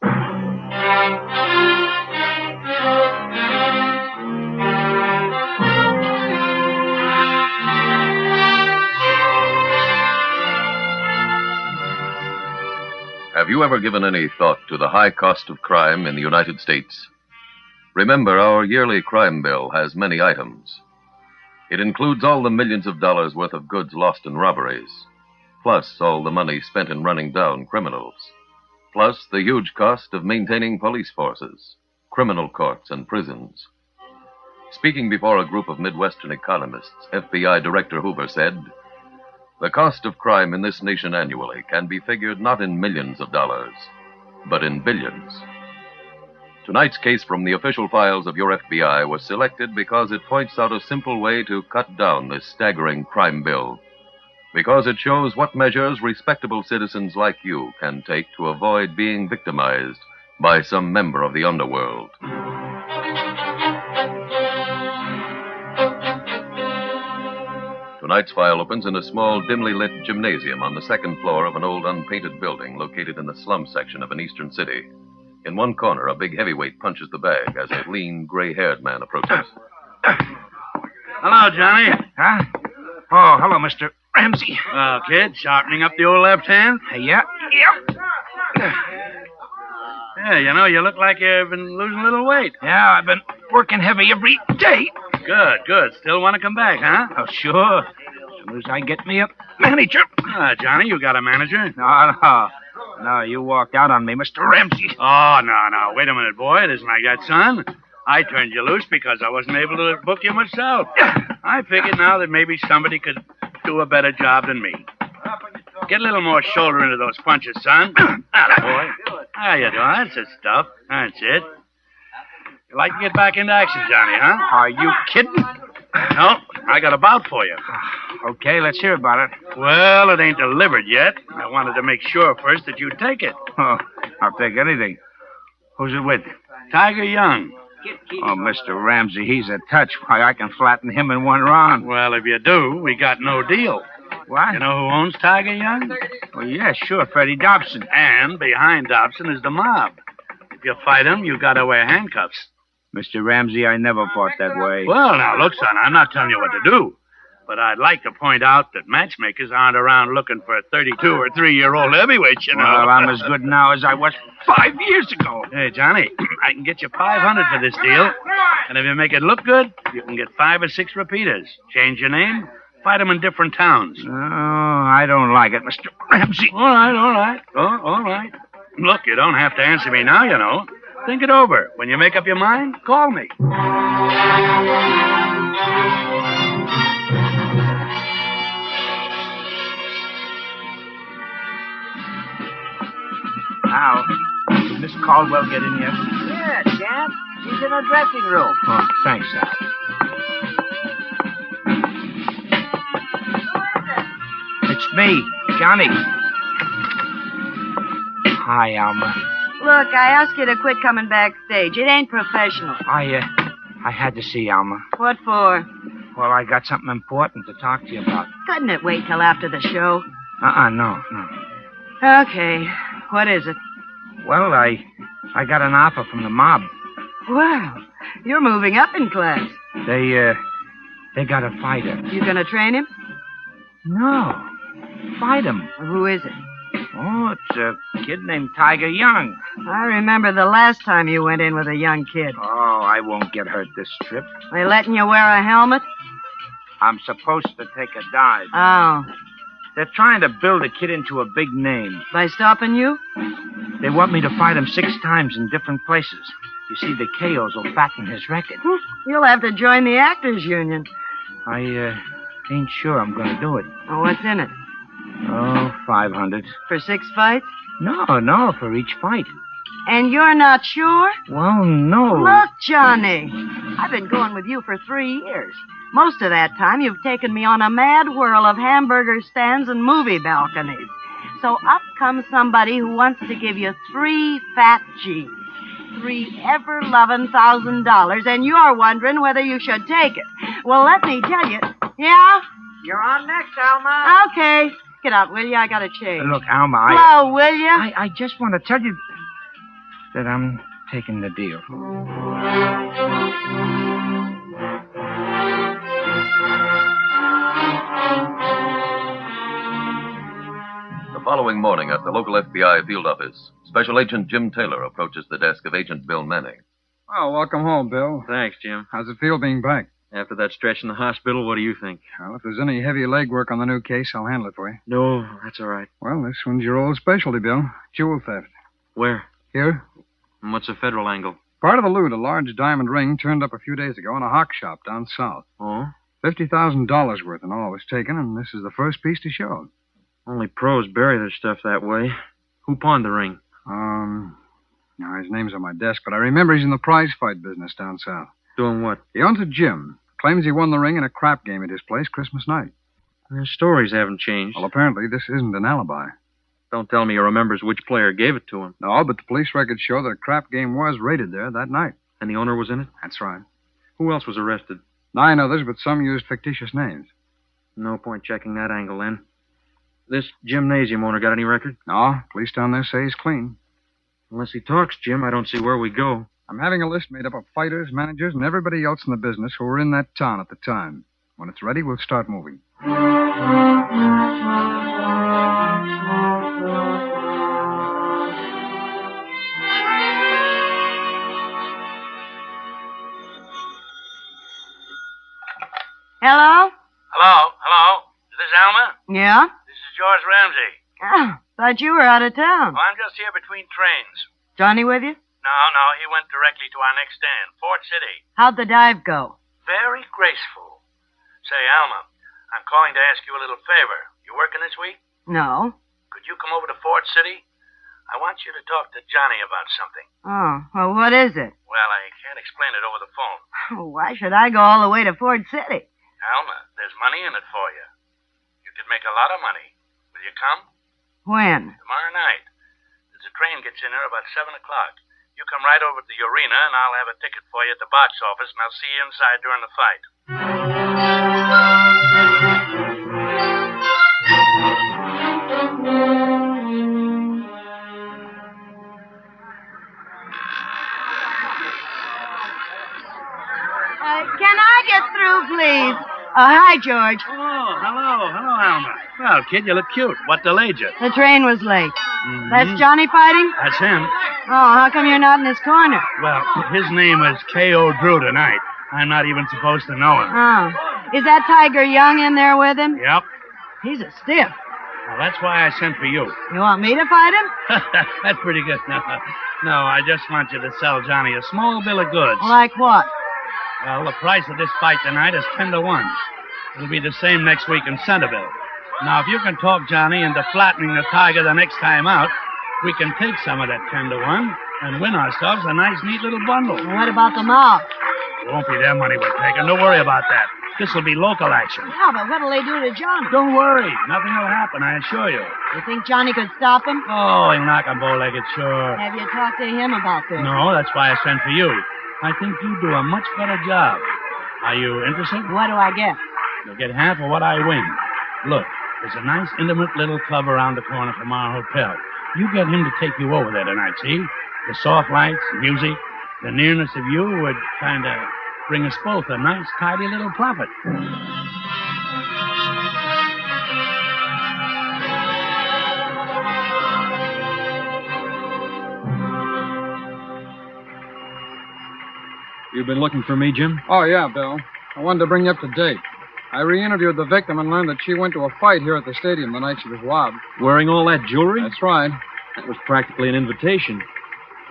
Have you ever given any thought to the high cost of crime in the United States? Remember, our yearly crime bill has many items. It includes all the millions of dollars worth of goods lost in robberies, plus all the money spent in running down criminals, plus the huge cost of maintaining police forces, criminal courts, and prisons. Speaking before a group of Midwestern economists, FBI Director Hoover said, "The cost of crime in this nation annually can be figured not in millions of dollars, but in billions." Tonight's case from the official files of your FBI was selected because it points out a simple way to cut down this staggering crime bill. Because it shows what measures respectable citizens like you can take to avoid being victimized by some member of the underworld. Tonight's file opens in a small, dimly lit gymnasium on the second floor of an old unpainted building located in the slum section of an eastern city. In one corner, a big heavyweight punches the bag as a lean, gray-haired man approaches. Hello, Johnny. Huh? Oh, hello, Mr. Ramsey. Well, kid, sharpening up the old left hand? Yeah. Yeah, you know, you look like you've been losing a little weight. Yeah, I've been working heavy every day. Good. Still want to come back, huh? Oh, sure. As soon as I get me a manager. Johnny, you got a manager? No, you walked out on me, Mr. Ramsey. Oh, no. Wait a minute, boy. It isn't like that, son. I turned you loose because I wasn't able to book you myself. I figured now that maybe somebody could do a better job than me. Get a little more shoulder into those punches, son. Attaboy. There you go. That's the stuff. That's it. You like to get back into action, Johnny, huh? Are you kidding? No, I got a bout for you. Okay, let's hear about it. Well, it ain't delivered yet. I wanted to make sure first that you'd take it. Oh, I'll take anything. Who's it with? Tiger Young. Oh, Mr. Ramsey, he's a touch. Why, I can flatten him in one round. Well, if you do, we got no deal. What? You know who owns Tiger Young? Well, yeah, sure, Freddie Dobson. And behind Dobson is the mob. If you fight him, you gotta wear handcuffs. Mr. Ramsey, I never fought that way. Well, now, look, son, I'm not telling you what to do. But I'd like to point out that matchmakers aren't around looking for 32 or 3-year-old heavyweights, you know. Well, I'm as good now as I was 5 years ago. Hey, Johnny, I can get you $500 for this deal. And if you make it look good, you can get 5 or 6 repeaters. Change your name, fight them in different towns. Oh, I don't like it, Mr. Ramsey. All right. Oh, all right. Look, you don't have to answer me now, you know. Think it over. When you make up your mind, call me. Now, did Miss Caldwell get in yet? Yeah, Champ. She's in her dressing room. Oh, thanks, Al. It's me, Johnny. Hi, Alma. Look, I asked you to quit coming backstage. It ain't professional. I had to see Alma. What for? Well, I got something important to talk to you about. Couldn't it wait till after the show? No. Okay. What is it? Well, I got an offer from the mob. Well, you're moving up in class. They got a fighter. You gonna train him? No. Fight him. Who is it? Oh, it's a kid named Tiger Young. I remember the last time you went in with a young kid. Oh, I won't get hurt this trip. They letting you wear a helmet? I'm supposed to take a dive. Oh. They're trying to build a kid into a big name. By stopping you? They want me to fight him 6 times in different places. You see, the KOs will fatten his record. You'll have to join the Actors Union. I ain't sure I'm going to do it. Oh, what's in it? Oh, 500. For 6 fights? No, for each fight. And you're not sure? Well, no. Look, Johnny, I've been going with you for 3 years. Most of that time, you've taken me on a mad whirl of hamburger stands and movie balconies. So up comes somebody who wants to give you 3 fat G's. $3 ever-loving $1,000, and you're wondering whether you should take it. Well, let me tell you. Yeah? You're on next, Alma. Okay. Get out, will you? I gotta change. Look, Alma, Hello, will you? I just want to tell you that I'm taking the deal. The following morning at the local FBI field office, Special Agent Jim Taylor approaches the desk of Agent Bill Manning. Well, welcome home, Bill. Thanks, Jim. How's it feel being back? After that stretch in the hospital, what do you think? Well, if there's any heavy legwork on the new case, I'll handle it for you. No, that's all right. Well, this one's your old specialty, Bill. Jewel theft. Where? Here. And what's the federal angle? Part of the loot, a large diamond ring, turned up a few days ago in a hawk shop down south. Oh? $50,000 worth in all was taken, and this is the first piece to show it. Only pros bury their stuff that way. Who pawned the ring? Now, his name's on my desk, but I remember he's in the prize fight business down south. Doing what? He owns a gym. Claims he won the ring in a crap game at his place Christmas night. Their stories haven't changed. Well, apparently this isn't an alibi. Don't tell me he remembers which player gave it to him. No, but the police records show that a crap game was raided there that night. And the owner was in it? That's right. Who else was arrested? 9 others, but some used fictitious names. No point checking that angle, then. This gymnasium owner got any record? No, police down there say he's clean. Unless he talks, Jim, I don't see where we go. I'm having a list made up of fighters, managers, and everybody else in the business who were in that town at the time. When it's ready, we'll start moving. Hello? Hello? Is this Alma? Yeah? This is George Ramsey. Oh, thought you were out of town. Oh, I'm just here between trains. Johnny with you? No, he went directly to our next stand, Fort City. How'd the dive go? Very graceful. Say, Alma, I'm calling to ask you a little favor. You working this week? No. Could you come over to Fort City? I want you to talk to Johnny about something. Oh, well, what is it? Well, I can't explain it over the phone. Why should I go all the way to Ford City? Alma, there's money in it for you. You could make a lot of money. Will you come? When? Tomorrow night. There's a train gets in there about 7 o'clock. You come right over to the arena, and I'll have a ticket for you at the box office, and I'll see you inside during the fight. Can I get through, please? Hi, George. Oh, hello, Alma. Well, kid, you look cute. What delayed you? The train was late. Mm-hmm. That's Johnny fighting? That's him. Oh, how come you're not in his corner? Well, his name is K.O. Drew tonight. I'm not even supposed to know him. Oh. Is that Tiger Young in there with him? Yep. He's a stiff. Well, that's why I sent for you. You want me to fight him? That's pretty good. No, I just want you to sell Johnny a small bill of goods. Like what? Well, the price of this fight tonight is 10 to 1. It'll be the same next week in Centerville. Now, if you can talk Johnny into flattening the Tiger the next time out, we can take some of that 10 to 1 and win ourselves a nice, neat little bundle. Well, what about the mob? It won't be their money we're taking. Don't worry about that. This will be local action. Yeah, but what'll they do to Johnny? Don't worry. Nothing will happen, I assure you. You think Johnny could stop him? Oh, he'll knock him bow-legged, sure. Have you talked to him about this? No, that's why I sent for you. I think you do a much better job. Are you interested? What do I get? You'll get half of what I win. Look, there's a nice, intimate little club around the corner from our hotel. You get him to take you over there tonight, see? The soft lights, the music, the nearness of you would kind of bring us both a nice, tidy little profit. You've been looking for me, Jim? Oh, yeah, Bill. I wanted to bring you up to date. I re-interviewed the victim and learned that she went to a fight here at the stadium the night she was robbed. Wearing all that jewelry? That's right. That was practically an invitation.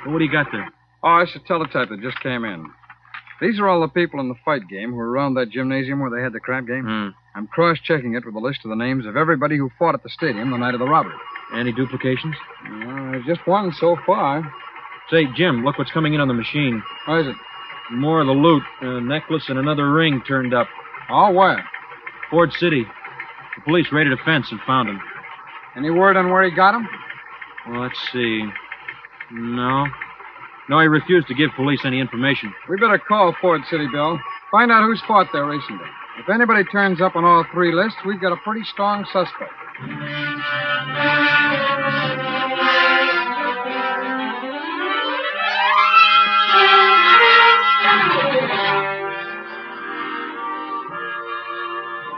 Well, what do you got there? Oh, it's a teletype that just came in. These are all the people in the fight game who were around that gymnasium where they had the crap game. I'm cross-checking it with a list of the names of everybody who fought at the stadium the night of the robbery. Any duplications? There's just one so far. Say, Jim, look what's coming in on the machine. What is it? More of the loot. A necklace and another ring turned up. Oh, where? Ford City. The police raided a fence and found him. Any word on where he got him? Well, let's see. No, he refused to give police any information. We better call Ford City, Bill. Find out who's fought there recently. If anybody turns up on all 3 lists, we've got a pretty strong suspect.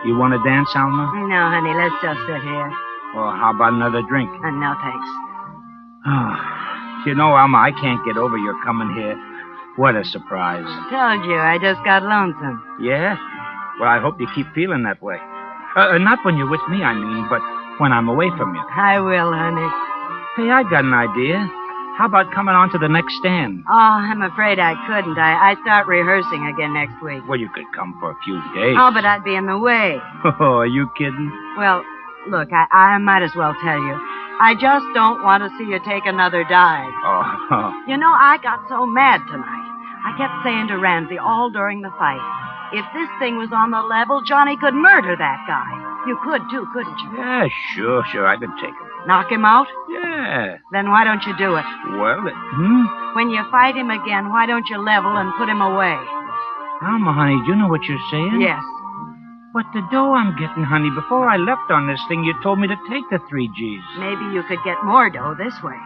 You want to dance, Alma? No, honey, let's just sit here. Or how about another drink? No, thanks. You know, Alma, I can't get over your coming here. What a surprise. Told you, I just got lonesome. Yeah? Well, I hope you keep feeling that way. Not when you're with me, I mean, but when I'm away from you. I will, honey. Hey, I got an idea. How about coming on to the next stand? Oh, I'm afraid I couldn't. I start rehearsing again next week. Well, you could come for a few days. Oh, but I'd be in the way. Oh, are you kidding? Well, look, I might as well tell you. I just don't want to see you take another dive. Oh, You know, I got so mad tonight. I kept saying to Ramsey all during the fight, if this thing was on the level, Johnny could murder that guy. You could, too, couldn't you? Yeah, sure. I could take him. Knock him out? Yeah. Then why don't you do it? Well, When you fight him again, why don't you level and put him away? Alma, honey, do you know what you're saying? Yes. But the dough I'm getting, honey, before I left on this thing, you told me to take the 3 Gs. Maybe you could get more dough this way.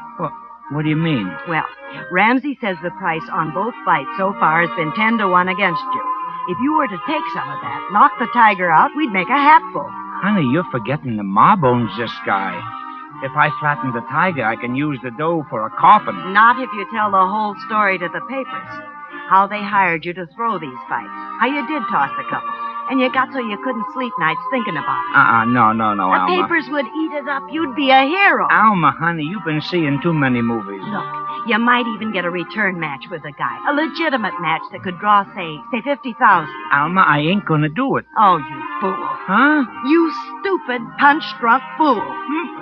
What do you mean? Well, Ramsey says the price on both fights so far has been 10-1 against you. If you were to take some of that, knock the tiger out, we'd make a hatful. Honey, you're forgetting the mob owns this guy. If I flatten the tiger, I can use the dough for a coffin. Not if you tell the whole story to the papers. How they hired you to throw these fights. How you did toss a couple. And you got so you couldn't sleep nights thinking about it. No, The Alma. papers would eat it up. You'd be a hero. Alma, honey, you've been seeing too many movies. Look, you might even get a return match with a guy. A legitimate match that could draw, say 50,000. Alma, I ain't gonna do it. Oh, you fool. Huh? You stupid, punch-drunk fool.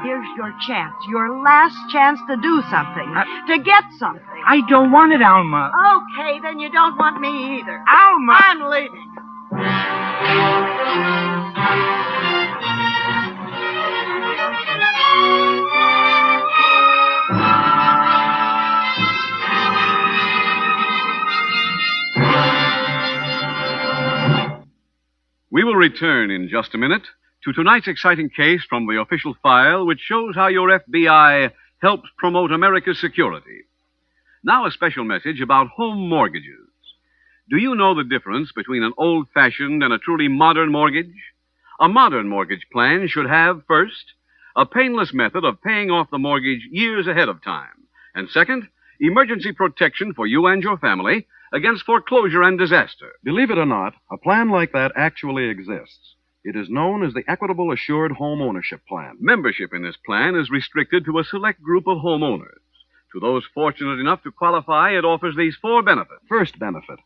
Here's your chance, your last chance to do something, to get something. I don't want it, Alma. Okay, then you don't want me either. Alma! I'm leaving. We will return in just a minute to tonight's exciting case from the official file, which shows how your FBI helps promote America's security. Now, a special message about home mortgages. Do you know the difference between an old-fashioned and a truly modern mortgage? A modern mortgage plan should have, first, a painless method of paying off the mortgage years ahead of time, and second, emergency protection for you and your family against foreclosure and disaster. Believe it or not, a plan like that actually exists. It is known as the Equitable Assured Home Ownership Plan. Membership in this plan is restricted to a select group of homeowners. To those fortunate enough to qualify, it offers these 4 benefits. First benefit.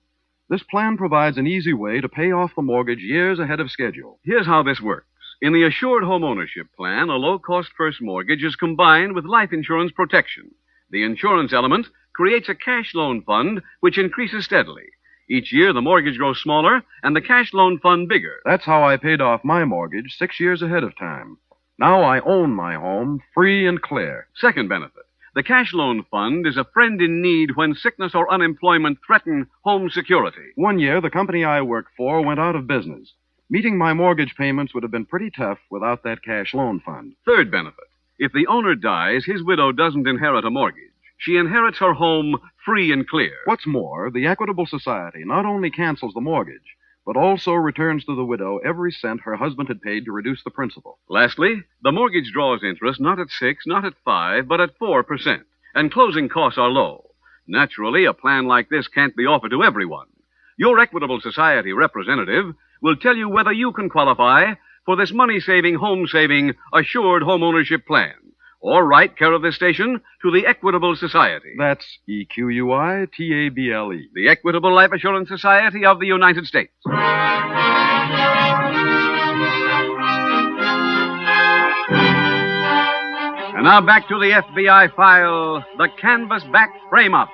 This plan provides an easy way to pay off the mortgage years ahead of schedule. Here's how this works. In the Assured Home Ownership Plan, a low-cost first mortgage is combined with life insurance protection. The insurance element creates a cash loan fund which increases steadily. Each year, the mortgage grows smaller and the cash loan fund bigger. That's how I paid off my mortgage 6 years ahead of time. Now I own my home free and clear. Second benefit. The cash loan fund is a friend in need when sickness or unemployment threaten home security. One year, the company I worked for went out of business. Meeting my mortgage payments would have been pretty tough without that cash loan fund. Third benefit. If the owner dies, his widow doesn't inherit a mortgage. She inherits her home free and clear. What's more, the Equitable Society not only cancels the mortgage, but also returns to the widow every cent her husband had paid to reduce the principal. Lastly, the mortgage draws interest not at 6, not at 5, but at 4%, and closing costs are low. Naturally, a plan like this can't be offered to everyone. Your Equitable Society representative will tell you whether you can qualify for this money-saving, home-saving, assured home ownership plan. Or write care of this station to the Equitable Society. That's EQUITABLE. The Equitable Life Assurance Society of the United States. And now back to the FBI file, the CanvasBacked FrameUp.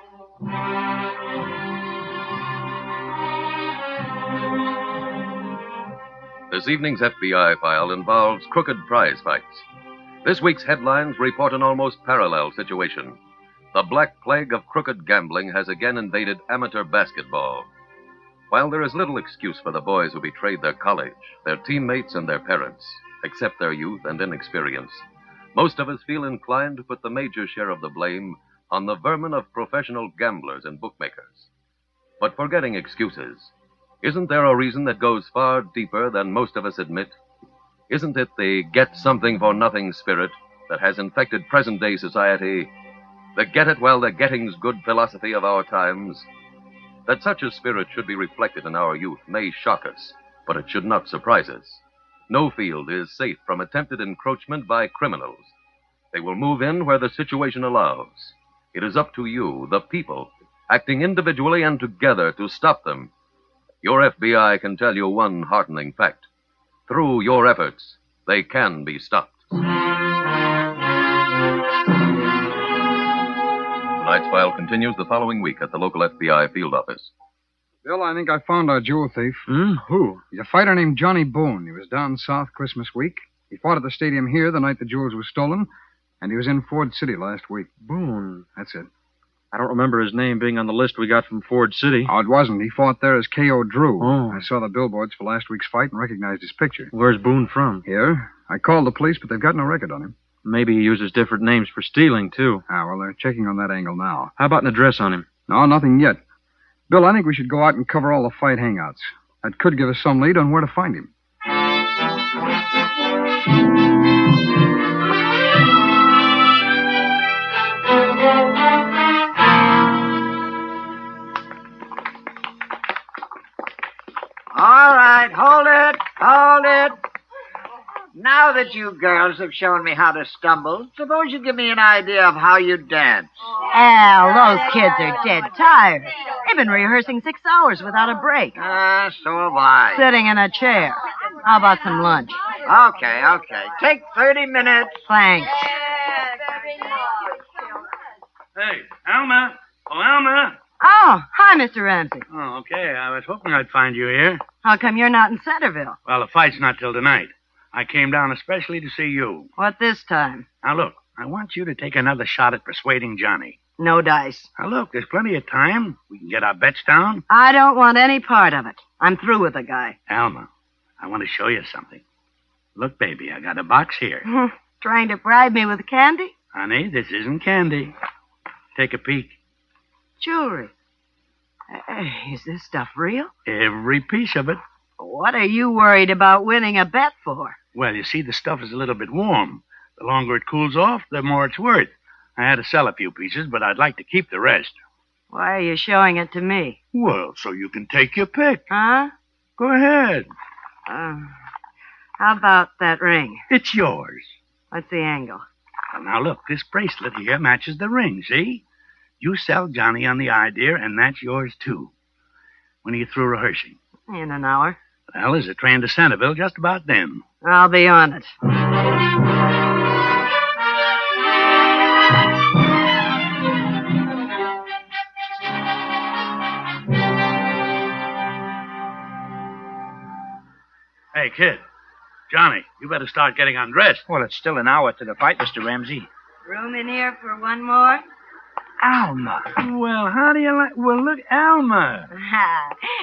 This evening's FBI file involves crooked prize fights. This week's headlines report an almost parallel situation. The black plague of crooked gambling has again invaded amateur basketball. While there is little excuse for the boys who betrayed their college, their teammates, and their parents, except their youth and inexperience, most of us feel inclined to put the major share of the blame on the vermin of professional gamblers and bookmakers. But forgetting excuses, isn't there a reason that goes far deeper than most of us admit? Isn't it the get-something-for-nothing spirit that has infected present-day society, the get-it-while-the-getting's-good philosophy of our times? That such a spirit should be reflected in our youth may shock us, but it should not surprise us. No field is safe from attempted encroachment by criminals. They will move in where the situation allows. It is up to you, the people, acting individually and together to stop them. Your FBI can tell you one heartening fact. Through your efforts, they can be stopped. Tonight's file continues the following week at the local FBI field office. Bill, I think I found our jewel thief. Who? He's a fighter named Johnny Boone. He was down south Christmas week. He fought at the stadium here the night the jewels were stolen, and he was in Ford City last week. Boone. That's it. I don't remember his name being on the list we got from Ford City. Oh, it wasn't. He fought there as K.O. Drew. Oh. I saw the billboards for last week's fight and recognized his picture. Where's Boone from? Here. I called the police, but they've got no record on him. Maybe he uses different names for stealing, too. Well, they're checking on that angle now. How about an address on him? No, nothing yet. Bill, I think we should go out and cover all the fight hangouts. That could give us some lead on where to find him. All right, hold it. Now that you girls have shown me how to stumble, suppose you give me an idea of how you dance. Al, those kids are dead tired. They've been rehearsing 6 hours without a break. So have I. Sitting in a chair. How about some lunch? Okay. Take 30 minutes. Thanks. Hey, Alma. Oh, Alma. Oh, hi, Mr. Ramsey. Oh, okay. I was hoping I'd find you here. How come you're not in Centerville? Well, the fight's not till tonight. I came down especially to see you. What this time? Now, look, I want you to take another shot at persuading Johnny. No dice. Now, look, there's plenty of time. We can get our bets down. I don't want any part of it. I'm through with the guy. Alma, I want to show you something. Look, baby, I got a box here. Trying to bribe me with candy? Honey, this isn't candy. Take a peek. Jewelry. Is this stuff real? Every piece of it. What are you worried about winning a bet for? Well, you see, the stuff is a little bit warm. The longer it cools off, the more it's worth. I had to sell a few pieces, but I'd like to keep the rest. Why are you showing it to me? Well, so you can take your pick. Huh? Go ahead. How about that ring? It's yours. What's the angle? Well, now, look, this bracelet here matches the ring, see? You sell Johnny on the idea, and that's yours, too. When are you through rehearsing? In an hour. Well, there's a train to Centerville just about then. I'll be on it. Hey, kid. Johnny, you better start getting undressed. Well, it's still an hour to the fight, Mr. Ramsey. Room in here for one more? Alma. Well, how do you like... Well, look, Alma.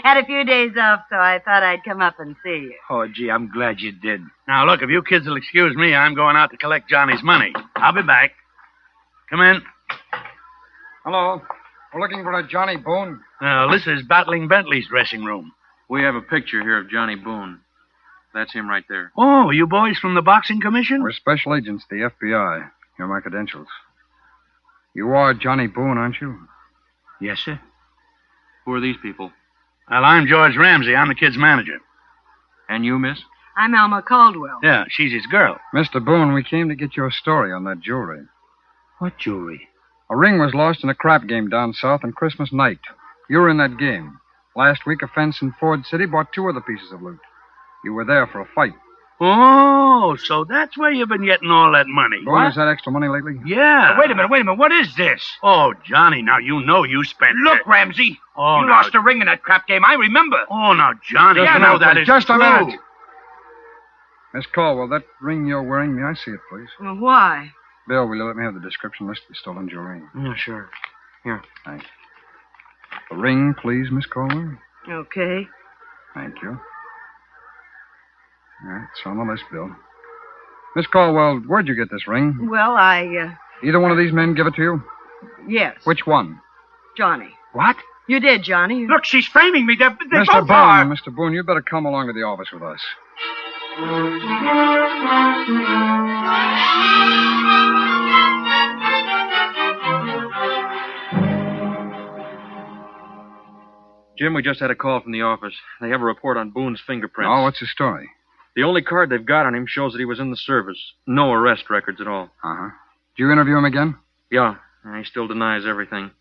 Had a few days off, so I thought I'd come up and see you. Oh, gee, I'm glad you did. Now, look, if you kids will excuse me, I'm going out to collect Johnny's money. I'll be back. Come in. Hello. We're looking for a Johnny Boone. This is Battling Bentley's dressing room. We have a picture here of Johnny Boone. That's him right there. Oh, you boys from the Boxing Commission? We're special agents, the FBI. Here are my credentials. You are Johnny Boone, aren't you? Yes, sir. Who are these people? Well, I'm George Ramsey. I'm the kid's manager. And you, miss? I'm Alma Caldwell. Yeah, she's his girl. Mr. Boone, we came to get your story on that jewelry. What jewelry? A ring was lost in a crap game down south on Christmas night. You were in that game. Last week, a fence in Ford City bought 2 other pieces of loot. You were there for a fight. Oh, so that's where you've been getting all that money. Boone, has had extra money lately? Yeah. Wait a minute. What is this? Oh, Johnny, now you know you spent Look, it. Ramsey. Oh, you now... lost a ring in that crap game. I remember. Oh, now, Johnny, Just you a know minute, that please. is Just true. a minute. Miss Caldwell, that ring you're wearing, may I see it, please? Well, why? Bill, will you let me have the description list of the stolen jewelry? Yeah, sure. Here. Thanks. The ring, please, Miss Caldwell. Okay. Thank you. All right, it's on the list, Bill. Miss Caldwell, where'd you get this ring? Well, Either one of these men give it to you? Yes. Which one? Johnny. What? You did, Johnny. Look, she's framing me. They Mr. both Boone, are. Mr. Boone, you better come along to the office with us. Jim, we just had a call from the office. They have a report on Boone's fingerprints. Oh, what's the story? The only card they've got on him shows that he was in the service. No arrest records at all. Uh-huh. Did you interview him again? Yeah. He still denies everything.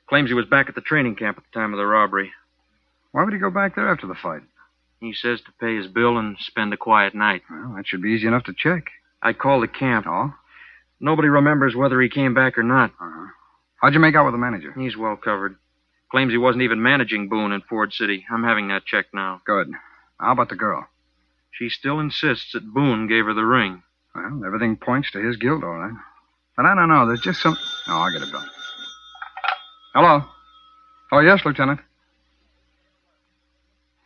Claims he was back at the training camp at the time of the robbery. Why would he go back there after the fight? He says to pay his bill and spend a quiet night. Well, that should be easy enough to check. I called the camp. Oh? Nobody remembers whether he came back or not. Uh-huh. How'd you make out with the manager? He's well covered. Claims he wasn't even managing Boone in Ford City. I'm having that checked now. Good. How about the girl? She still insists that Boone gave her the ring. Well, everything points to his guilt, all right. But I don't know. There's just some... Oh, I'll get it done. Hello? Oh, yes, Lieutenant.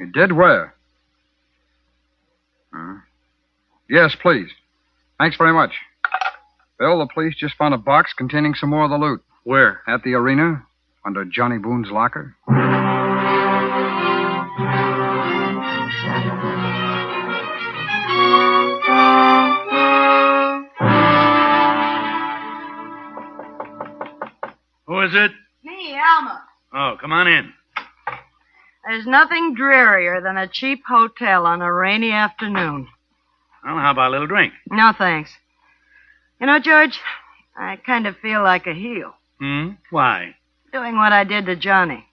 You did where? Yes, please. Thanks very much. Bill, the police just found a box containing some more of the loot. Where? At the arena, under Johnny Boone's locker. Who is it? Me, Alma. Oh, come on in. There's nothing drearier than a cheap hotel on a rainy afternoon. Well, how about a little drink? No, thanks. You know, George, I kind of feel like a heel. Why? Doing what I did to Johnny.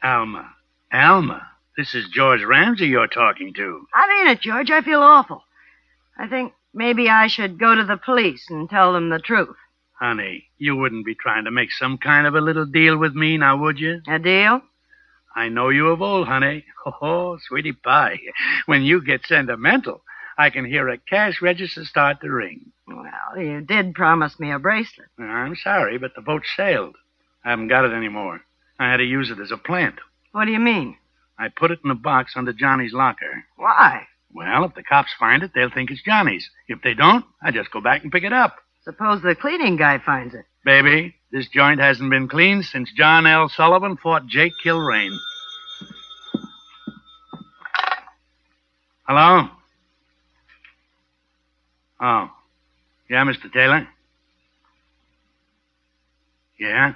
Alma. Alma, this is George Ramsey you're talking to. I mean it, George. I feel awful. I think maybe I should go to the police and tell them the truth. Honey, you wouldn't be trying to make some kind of a little deal with me, now would you? A deal? I know you of old, honey. Oh, sweetie pie. When you get sentimental, I can hear a cash register start to ring. Well, you did promise me a bracelet. I'm sorry, but the boat sailed. I haven't got it anymore. I had to use it as a plant. What do you mean? I put it in a box under Johnny's locker. Why? Well, if the cops find it, they'll think it's Johnny's. If they don't, I just go back and pick it up. Suppose the cleaning guy finds it. Baby, this joint hasn't been cleaned since John L. Sullivan fought Jake Kilrain. Hello? Oh. Yeah, Mr. Taylor? Yeah?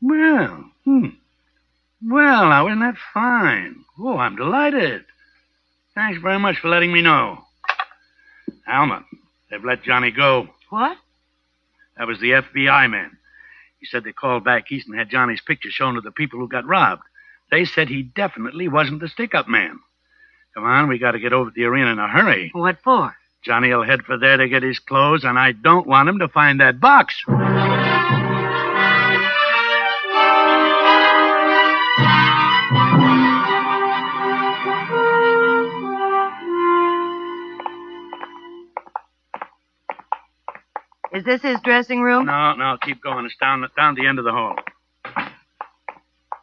Well, Well, now, isn't that fine? Oh, I'm delighted. Thanks very much for letting me know. Alma, they've let Johnny go. What? That was the FBI man. He said they called back east and had Johnny's picture shown to the people who got robbed. They said he definitely wasn't the stick-up man. Come on, we got to get over to the arena in a hurry. What for? Johnny will head for there to get his clothes, and I don't want him to find that box. Is this his dressing room? No, keep going. It's down the end of the hall.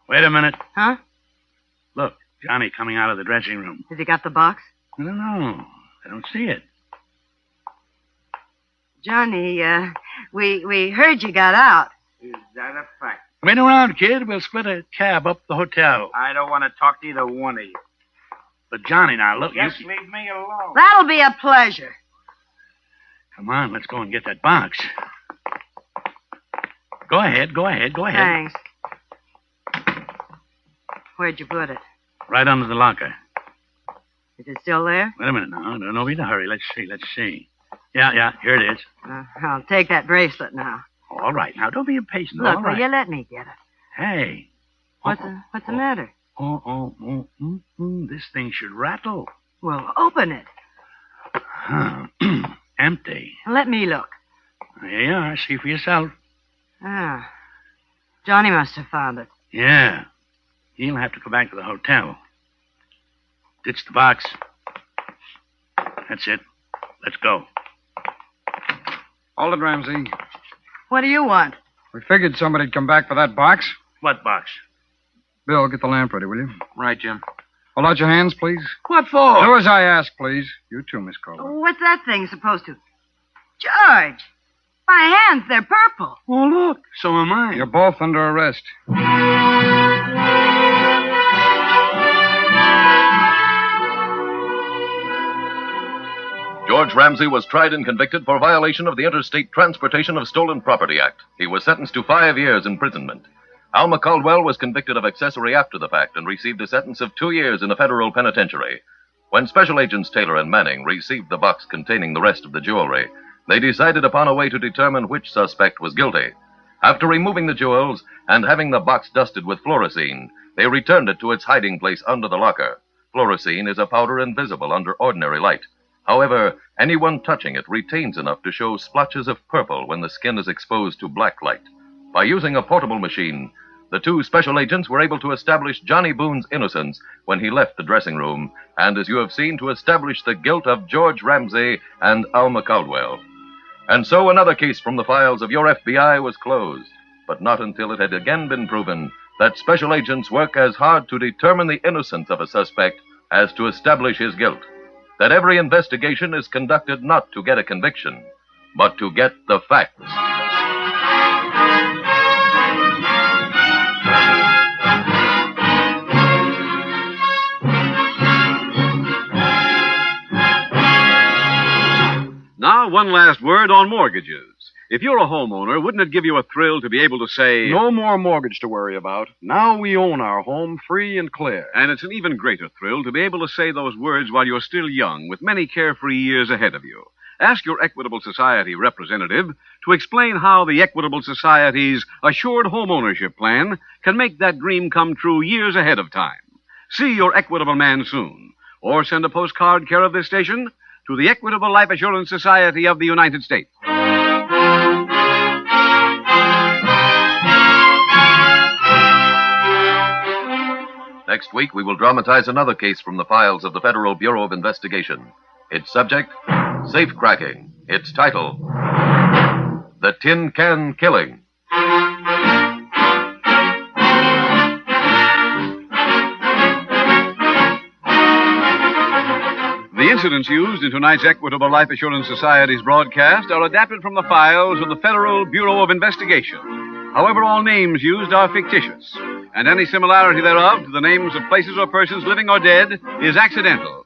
Wait a minute. Huh? Look, Johnny coming out of the dressing room. Has he got the box? I don't know. I don't see it. Johnny, we heard you got out. Is that a fact? Wait around, kid. We'll split a cab up the hotel. I don't want to talk to either one of you. But Johnny, now, look. Just leave me alone. That'll be a pleasure. Come on, let's go and get that box. Go ahead. Thanks. Where'd you put it? Right under the locker. Is it still there? Wait a minute now. Don't be in a hurry. Let's see. Yeah, here it is. I'll take that bracelet now. All right, now, don't be impatient. Look, All right. will you let me get it? Hey. What's the matter? This thing should rattle. Well, open it. Empty. Let me look. Here you are. See for yourself. Ah. Johnny must have found it. Yeah. He'll have to go back to the hotel. Ditch the box. That's it. Let's go. Hold it, Ramsey. What do you want? We figured somebody'd come back for that box. What box? Bill, get the lamp ready, will you? Right, Jim. Hold out your hands, please. What for? Do as I ask, please. You too, Miss Cole. What's that thing supposed to... George! My hands, they're purple. Oh, look. So am I. You're both under arrest. George Ramsey was tried and convicted for violation of the Interstate Transportation of Stolen Property Act. He was sentenced to 5 years imprisonment. Alma Caldwell was convicted of accessory after the fact and received a sentence of 2 years in a federal penitentiary. When Special Agents Taylor and Manning received the box containing the rest of the jewelry, they decided upon a way to determine which suspect was guilty. After removing the jewels and having the box dusted with fluorescein, they returned it to its hiding place under the locker. Fluorescein is a powder invisible under ordinary light. However, anyone touching it retains enough to show splotches of purple when the skin is exposed to black light. By using a portable machine, the two special agents were able to establish Johnny Boone's innocence when he left the dressing room, and as you have seen, to establish the guilt of George Ramsey and Alma Caldwell. And so another case from the files of your FBI was closed, but not until it had again been proven that special agents work as hard to determine the innocence of a suspect as to establish his guilt. That every investigation is conducted not to get a conviction, but to get the facts. Now, one last word on mortgages. If you're a homeowner, wouldn't it give you a thrill to be able to say, no more mortgage to worry about. Now we own our home free and clear. And it's an even greater thrill to be able to say those words while you're still young, with many carefree years ahead of you. Ask your Equitable Society representative to explain how the Equitable Society's Assured Home Ownership Plan can make that dream come true years ahead of time. See your Equitable man soon, or send a postcard care of this station to the Equitable Life Assurance Society of the United States. Next week, we will dramatize another case from the files of the Federal Bureau of Investigation. Its subject, safecracking. Its title, The Tin Can Killing. The incidents used in tonight's Equitable Life Assurance Society's broadcast are adapted from the files of the Federal Bureau of Investigation. However, all names used are fictitious, and any similarity thereof to the names of places or persons living or dead is accidental.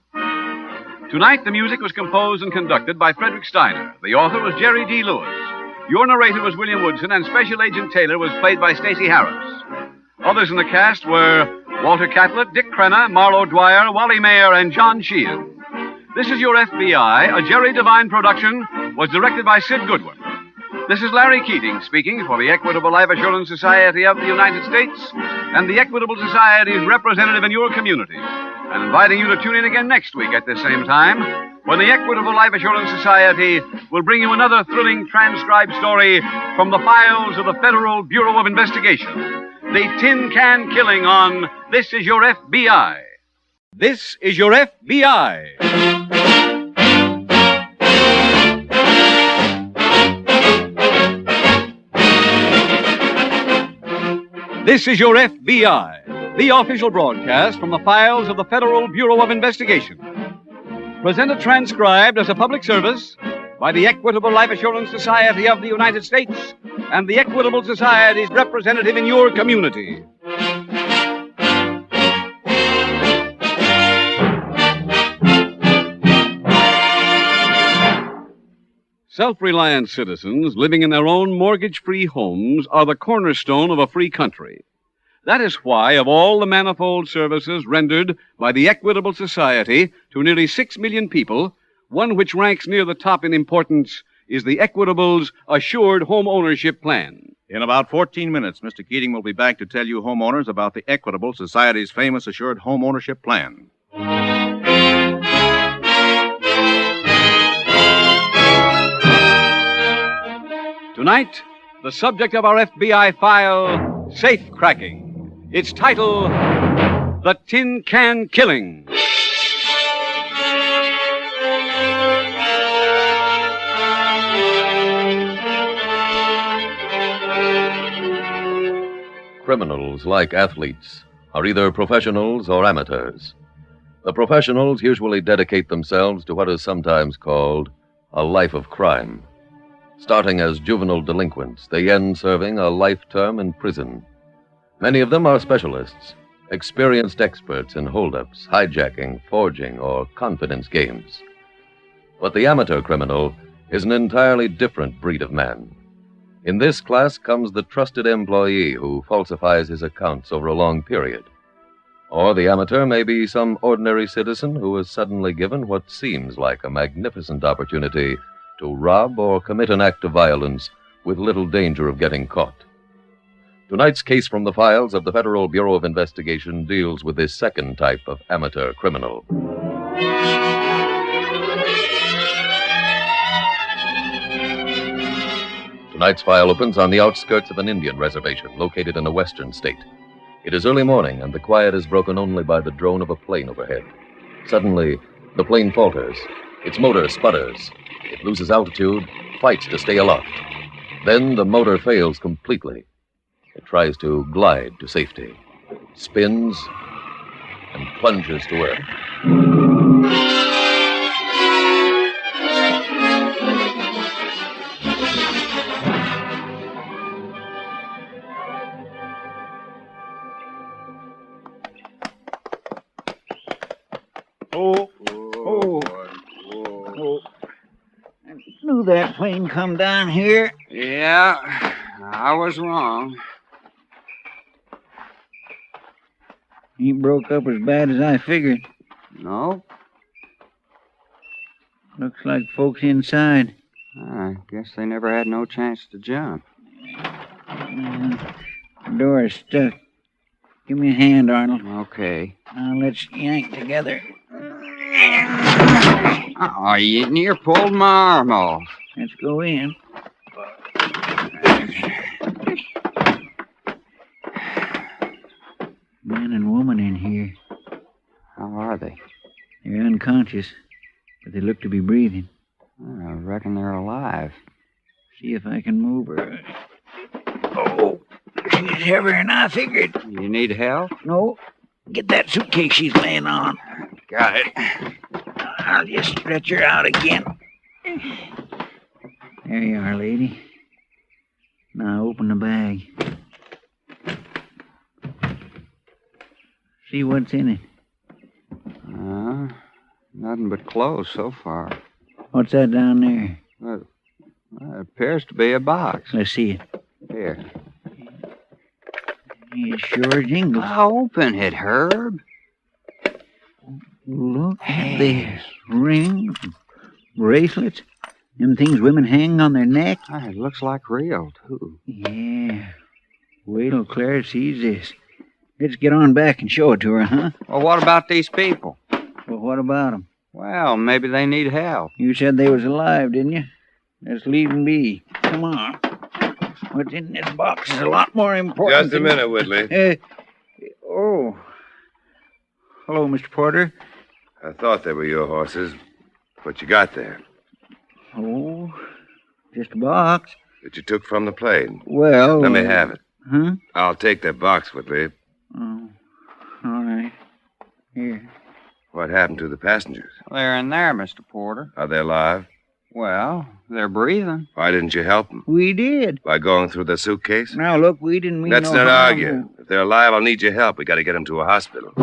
Tonight, the music was composed and conducted by Frederick Steiner. The author was Jerry D. Lewis. Your narrator was William Woodson, and Special Agent Taylor was played by Stacey Harris. Others in the cast were Walter Catlett, Dick Crenna, Marlo Dwyer, Wally Mayer, and John Sheehan. This is Your FBI, a Jerry Devine production, was directed by Sid Goodwin. This is Larry Keating speaking for the Equitable Life Assurance Society of the United States and the Equitable Society's representative in your community, and inviting you to tune in again next week at this same time when the Equitable Life Assurance Society will bring you another thrilling transcribed story from the files of the Federal Bureau of Investigation. The Tin Can Killing on This Is Your FBI. This is Your FBI. This is Your FBI, the official broadcast from the files of the Federal Bureau of Investigation. Presented transcribed as a public service by the Equitable Life Assurance Society of the United States and the Equitable Society's representative in your community. Self-reliant citizens living in their own mortgage-free homes are the cornerstone of a free country. That is why, of all the manifold services rendered by the Equitable Society to nearly 6 million people, one which ranks near the top in importance is the Equitable's Assured Home Ownership Plan. In about 14 minutes, Mr. Keating will be back to tell you homeowners about the Equitable Society's famous Assured Home Ownership Plan. Tonight, the subject of our FBI file, Safecracking. Its title, The Tin Can Killing. Criminals, like athletes, are either professionals or amateurs. The professionals usually dedicate themselves to what is sometimes called a life of crime. Starting as juvenile delinquents, they end serving a life term in prison. Many of them are specialists, experienced experts in holdups, hijacking, forging, or confidence games. But the amateur criminal is an entirely different breed of man. In this class comes the trusted employee who falsifies his accounts over a long period. Or the amateur may be some ordinary citizen who is suddenly given what seems like a magnificent opportunity to rob or commit an act of violence with little danger of getting caught. Tonight's case from the files of the Federal Bureau of Investigation deals with this second type of amateur criminal. Tonight's file opens on the outskirts of an Indian reservation located in a western state. It is early morning, and the quiet is broken only by the drone of a plane overhead. Suddenly, the plane falters. Its motor sputters. It loses altitude, fights to stay aloft. Then the motor fails completely. It tries to glide to safety, spins, and plunges to earth. Knew that plane come down here. Yeah, I was wrong. Ain't broke up as bad as I figured. No? Looks like folks inside. I guess they never had no chance to jump. The door's stuck. Give me a hand, Arnold. Okay. Now let's yank together. Oh, you near pulled my arm off. Let's go in. Man and woman in here. How are they? They're unconscious, but they look to be breathing. I reckon they're alive. See if I can move her. Oh, she's heavier than I figured. You need help? No. Get that suitcase she's laying on. Got it. I'll just stretch her out again. There you are, lady. Now open the bag. See what's in it. Nothing but clothes so far. What's that down there? It appears to be a box. Let's see it. Here. It sure jingles. Open it, Herb. Look at this. Rings, bracelets, them things women hang on their neck. It looks like real, too. Yeah. Wait till Clara sees this. Let's get on back and show it to her, huh? Well, what about these people? Well, what about them? Well, maybe they need help. You said they was alive, didn't you? Let's leave them be. Come on. What's in this box is a lot more important. Just a minute, Whitley. Oh. Hello, Mr. Porter. I thought they were your horses. What you got there? Oh, just a box. That you took from the plane. Well... Let me have it. Huh? I'll take that box, Whitley. Oh, all right. Here. What happened to the passengers? They're in there, Mr. Porter. Are they alive? Well, they're breathing. Why didn't you help them? We did. By going through the suitcase? Now, look, we didn't mean Let's no not harm. argue. If they're alive, I'll need your help. We got to get them to a hospital.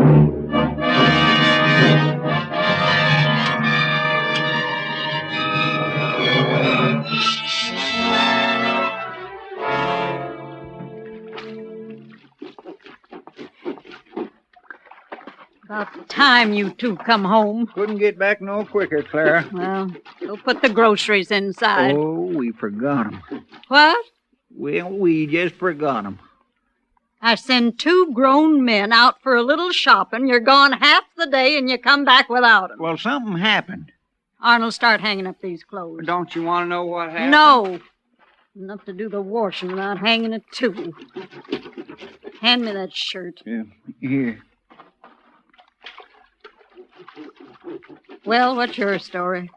About time you two come home. Couldn't get back no quicker, Clara. Well, go put the groceries inside. Oh, we forgot 'em. What? Well, we just forgot 'em. I send two grown men out for a little shopping. You're gone half the day and you come back without 'em. Well, something happened. Arnold, start hanging up these clothes. Don't you want to know what happened? No. Enough to do the washing without hanging it, too. Hand me that shirt. Yeah, here. Well, what's your story?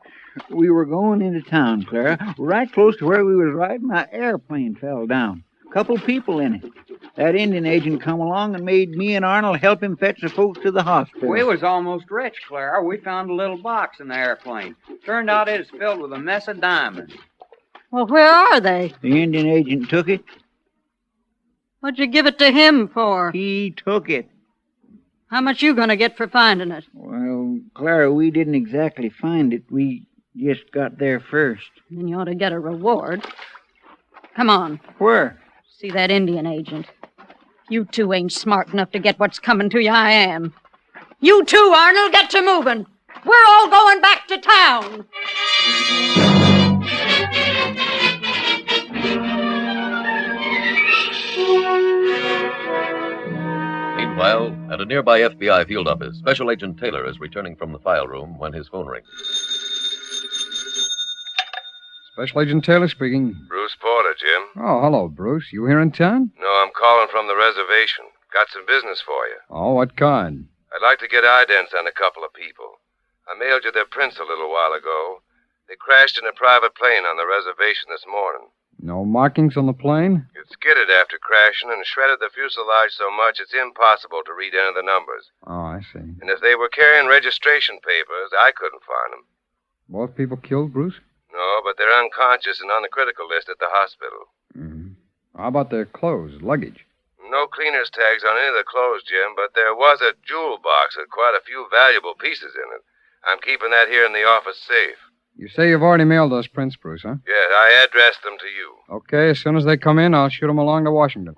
We were going into town, Clara. Right close to where we was riding, our airplane fell down. Couple people in it. That Indian agent come along and made me and Arnold help him fetch the folks to the hospital. We was almost rich, Clara. We found a little box in the airplane. Turned out it was filled with a mess of diamonds. Well, where are they? The Indian agent took it. What'd you give it to him for? He took it. How much you gonna get for finding it? Well, Clara, we didn't exactly find it. We just got there first. Then you ought to get a reward. Come on. Where? See that Indian agent. You two ain't smart enough to get what's coming to you. I am. You too, Arnold, get to moving. We're all going back to town. Meanwhile, at a nearby FBI field office, Special Agent Taylor is returning from the file room when his phone rings. Special Agent Taylor speaking. Bruce Porter, Jim. Oh, hello, Bruce. You here in town? No, I'm calling from the reservation. Got some business for you. Oh, what kind? I'd like to get idents on a couple of people. I mailed you their prints a little while ago. They crashed in a private plane on the reservation this morning. No markings on the plane? It skidded after crashing and shredded the fuselage so much it's impossible to read any of the numbers. Oh, I see. And if they were carrying registration papers, I couldn't find them. Both people killed, Bruce? No, but they're unconscious and on the critical list at the hospital. Mm-hmm. How about their clothes, luggage? No cleaner's tags on any of the clothes, Jim, but there was a jewel box with quite a few valuable pieces in it. I'm keeping that here in the office safe. You say you've already mailed those prints, Bruce, huh? Yes, I addressed them to you. Okay, as soon as they come in, I'll shoot them along to Washington.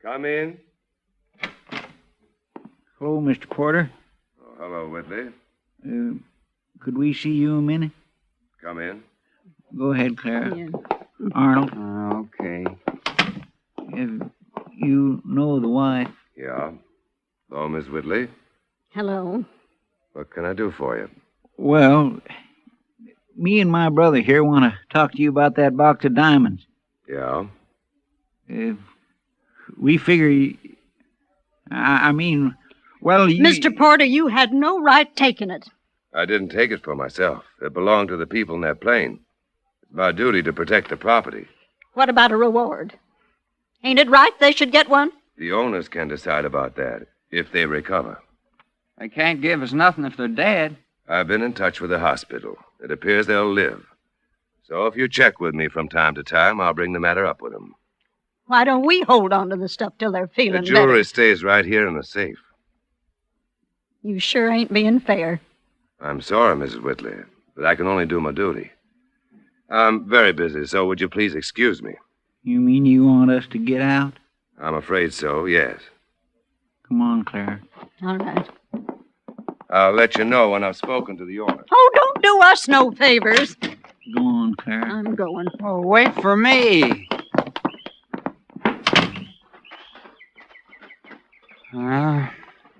Come in. Hello, Mr. Porter. Oh, hello, Whitley. Could we see you a minute? Come in. Go ahead, Clara. Arnold. Okay. You know the wife? Yeah. Hello, Miss Whitley. Hello. What can I do for you? Well, me and my brother here want to talk to you about that box of diamonds. Yeah? We figure... I mean, well, you... Mr. Porter, you had no right taking it. I didn't take it for myself. It belonged to the people in that plane. It's my duty to protect the property. What about a reward? Ain't it right they should get one? The owners can decide about that, if they recover. They can't give us nothing if they're dead. I've been in touch with the hospital. It appears they'll live. So if you check with me from time to time, I'll bring the matter up with them. Why don't we hold on to the stuff till they're feeling The jewelry better? stays right here in the safe. You sure ain't being fair. I'm sorry, Mrs. Whitley, but I can only do my duty. I'm very busy, so would you please excuse me? You mean you want us to get out? I'm afraid so, yes. Come on, Clara. All right. I'll let you know when I've spoken to the owner. Oh, don't do us no favors. Go on, Clara. I'm going. Oh, wait for me.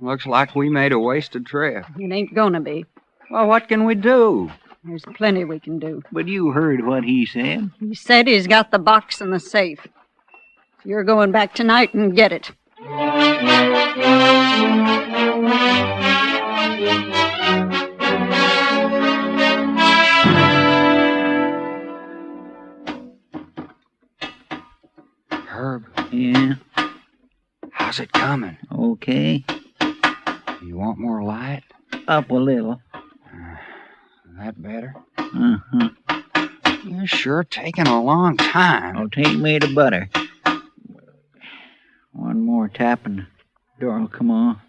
Looks like we made a wasted trip. It ain't gonna be. Well, what can we do? There's plenty we can do. But you heard what he said. He said he's got the box in the safe. So you're going back tonight and get it. Herb. Yeah? How's it coming? Okay. You want more light? Up a little. That better? Uh-huh. You're sure taking a long time. I'll take me to butter. One more tap and the door will come on.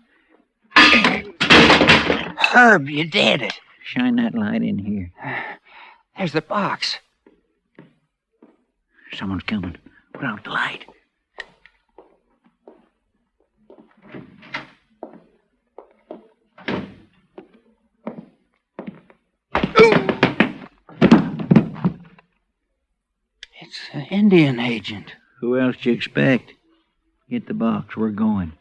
Herb, you did it. Shine that light in here. There's the box. Someone's coming. Put out the light. It's an Indian agent. Who else do you expect? Get the box. We're going.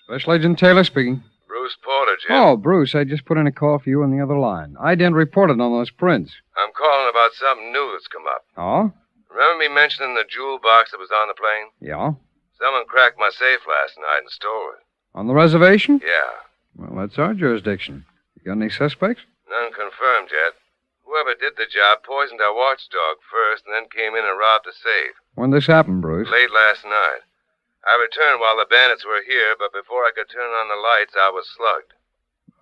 Special Agent Taylor speaking. Bruce Porter, Jim. Oh, Bruce, I just put in a call for you on the other line. I didn't report it on those prints. I'm calling about something new that's come up. Oh? Remember me mentioning the jewel box that was on the plane? Yeah? Someone cracked my safe last night and stole it. On the reservation? Yeah. Well, that's our jurisdiction. You got any suspects? None confirmed yet. Whoever did the job poisoned our watchdog first and then came in and robbed the safe. When this happened, Bruce? Late last night. I returned while the bandits were here, but before I could turn on the lights, I was slugged.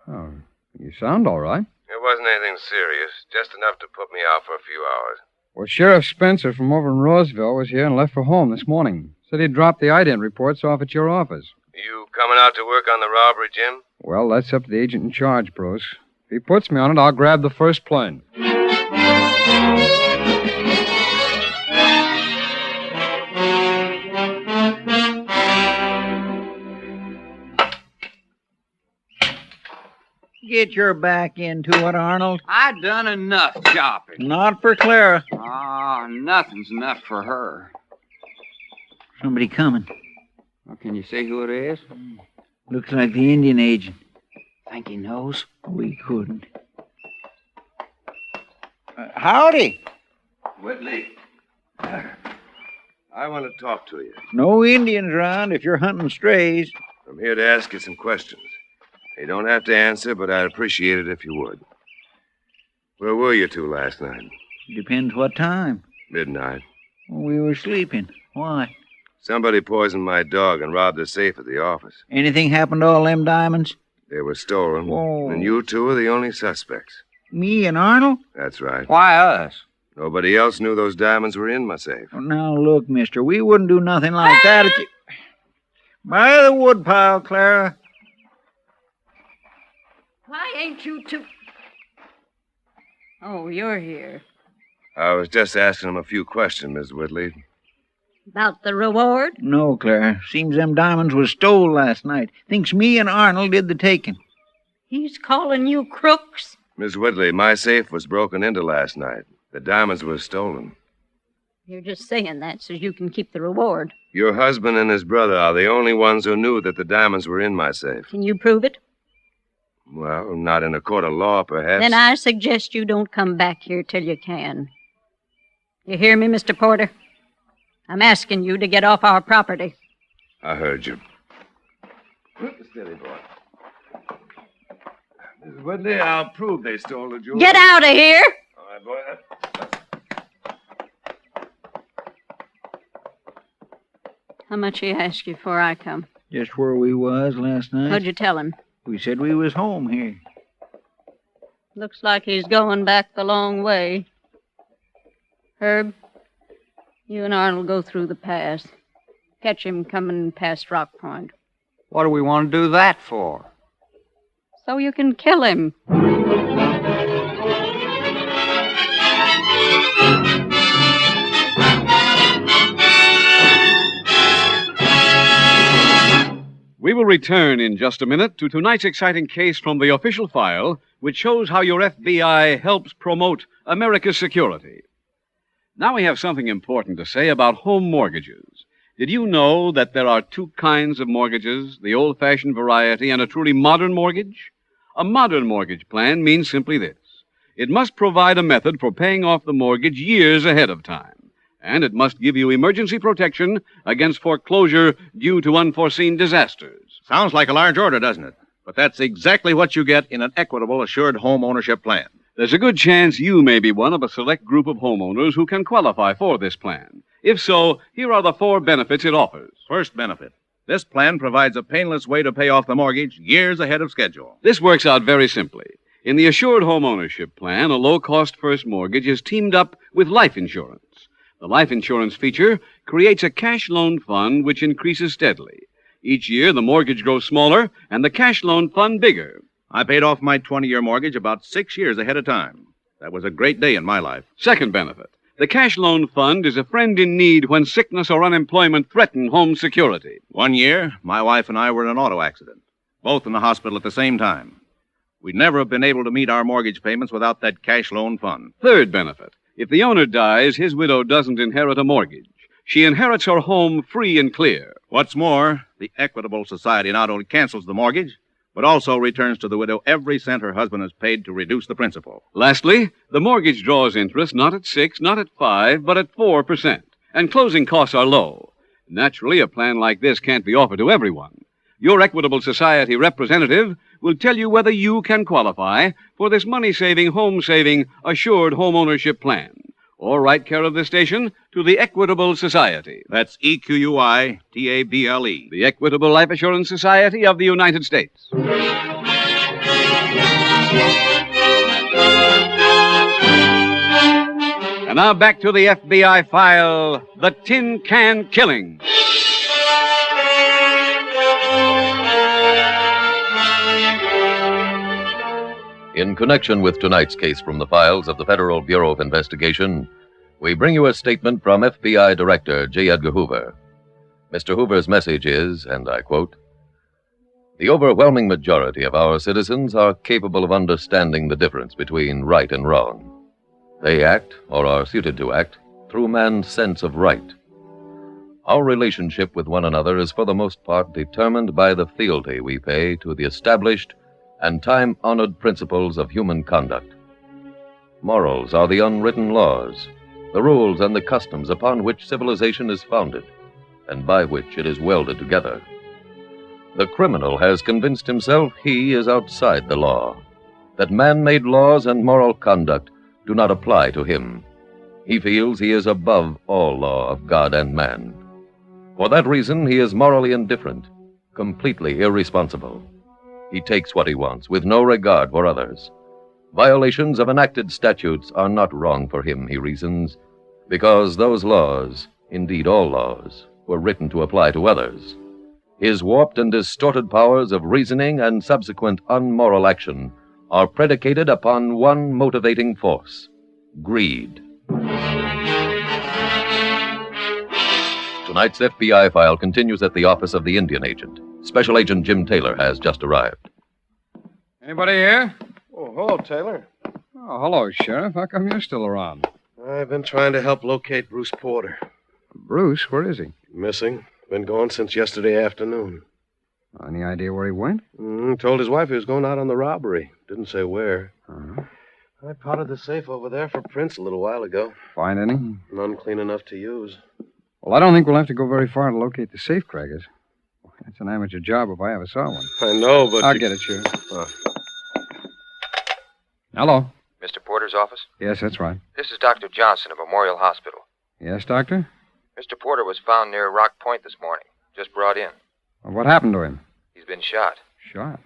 Oh, you sound all right. It wasn't anything serious, just enough to put me out for a few hours. Well, Sheriff Spencer from over in Roseville was here and left for home this morning. Said he'd dropped the ident reports off at your office. You coming out to work on the robbery, Jim? Well, that's up to the agent in charge, Bruce. If he puts me on it, I'll grab the first plane. Get your back into it, Arnold. I done enough chopping. Not for Clara. Ah, nothing's enough for her. Somebody coming. Well, can you see who it is? Looks like the Indian agent. Think he knows? We couldn't. Howdy. Whitley. I want to talk to you. No Indians around if you're hunting strays. I'm here to ask you some questions. You don't have to answer, but I'd appreciate it if you would. Where were you two last night? Depends what time. Midnight. We were sleeping. Why? Somebody poisoned my dog and robbed the safe at the office. Anything happened to all them diamonds? They were stolen. Whoa. And you two are the only suspects. Me and Arnold? That's right. Why us? Nobody else knew those diamonds were in my safe. Oh, now, look, mister, we wouldn't do nothing like that if you... By the woodpile, Clara. Why ain't you two... Oh, you're here. I was just asking him a few questions, Miss Whitley. About the reward? No, Clara. Seems them diamonds was stole last night. Thinks me and Arnold did the taking. He's calling you crooks? Miss Whitley, my safe was broken into last night. The diamonds were stolen. You're just saying that so you can keep the reward. Your husband and his brother are the only ones who knew that the diamonds were in my safe. Can you prove it? Well, not in a court of law, perhaps. Then I suggest you don't come back here till you can. You hear me, Mr. Porter? I'm asking you to get off our property. I heard you. Steady, boy. Miss Whitley, I'll prove they stole the jewels. Get out of here! All right, boy. How much he asked you before I come? Just where we was last night. What'd you tell him? We said we was home here. Looks like he's going back the long way. Herb, you and Arnold go through the pass. Catch him coming past Rock Point. What do we want to do that for? So you can kill him. We will return in just a minute to tonight's exciting case from the official file, which shows how your FBI helps promote America's security. Now we have something important to say about home mortgages. Did you know that there are two kinds of mortgages, the old-fashioned variety and a truly modern mortgage? A modern mortgage plan means simply this. It must provide a method for paying off the mortgage years ahead of time. And it must give you emergency protection against foreclosure due to unforeseen disasters. Sounds like a large order, doesn't it? But that's exactly what you get in an equitable assured home ownership plan. There's a good chance you may be one of a select group of homeowners who can qualify for this plan. If so, here are the 4 benefits it offers. First benefit. This plan provides a painless way to pay off the mortgage years ahead of schedule. This works out very simply. In the Assured Home Ownership Plan, a low-cost first mortgage is teamed up with life insurance. The life insurance feature creates a cash loan fund which increases steadily. Each year, the mortgage grows smaller and the cash loan fund bigger. I paid off my 20-year mortgage about 6 years ahead of time. That was a great day in my life. Second benefit. The cash loan fund is a friend in need when sickness or unemployment threaten home security. 1 year, my wife and I were in an auto accident, both in the hospital at the same time. We'd never have been able to meet our mortgage payments without that cash loan fund. Third benefit. If the owner dies, his widow doesn't inherit a mortgage. She inherits her home free and clear. What's more, the Equitable Society not only cancels the mortgage, but also returns to the widow every cent her husband has paid to reduce the principal. Lastly, the mortgage draws interest not at 6, not at 5, but at 4%. And closing costs are low. Naturally, a plan like this can't be offered to everyone. Your Equitable Society representative will tell you whether you can qualify for this money-saving, home-saving, assured home ownership plan. Or write care of this station to the Equitable Society. That's EQUITABLE. The Equitable Life Assurance Society of the United States. And now back to the FBI file, The Tin Can Killing. In connection with tonight's case from the files of the Federal Bureau of Investigation, we bring you a statement from FBI Director J. Edgar Hoover. Mr. Hoover's message is, and I quote, The overwhelming majority of our citizens are capable of understanding the difference between right and wrong. They act, or are suited to act, through man's sense of right. Our relationship with one another is for the most part determined by the fealty we pay to the established and time-honored principles of human conduct. Morals are the unwritten laws, the rules and the customs upon which civilization is founded, and by which it is welded together. The criminal has convinced himself he is outside the law, that man-made laws and moral conduct do not apply to him. He feels he is above all law of God and man. For that reason, he is morally indifferent, completely irresponsible. He takes what he wants, with no regard for others. Violations of enacted statutes are not wrong for him, he reasons, because those laws, indeed all laws, were written to apply to others. His warped and distorted powers of reasoning and subsequent unmoral action are predicated upon one motivating force: greed. Tonight's FBI file continues at the office of the Indian agent. Special Agent Jim Taylor has just arrived. Anybody here? Oh, hello, Taylor. Oh, hello, Sheriff. How come you're still around? I've been trying to help locate Bruce Porter. Bruce, where is he? Missing. Been gone since yesterday afternoon. Any idea where he went? Told his wife he was going out on the robbery. Didn't say where. Uh-huh. I potted the safe over there for prints a little while ago. Find any? None clean enough to use. Well, I don't think we'll have to go very far to locate the safe crackers. That's an amateur job if I ever saw one. I know, but... I'll get it, Sheriff. Hello. Mr. Porter's office? Yes, that's right. This is Dr. Johnson of Memorial Hospital. Yes, Doctor? Mr. Porter was found near Rock Point this morning. Just brought in. Well, what happened to him? He's been shot. Shot?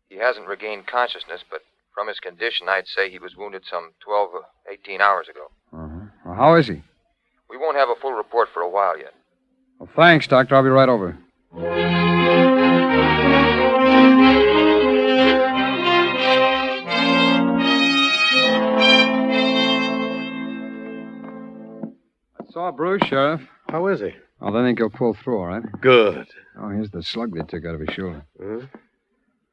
He hasn't regained consciousness, but from his condition, I'd say he was wounded some 12 or 18 hours ago. Uh-huh. Well, how is he? We won't have a full report for a while yet. Well, thanks, Doctor. I'll be right over. I saw Bruce, Sheriff. How is he? Oh, they think he'll pull through, all right? Good. Oh, here's the slug they took out of his shoulder.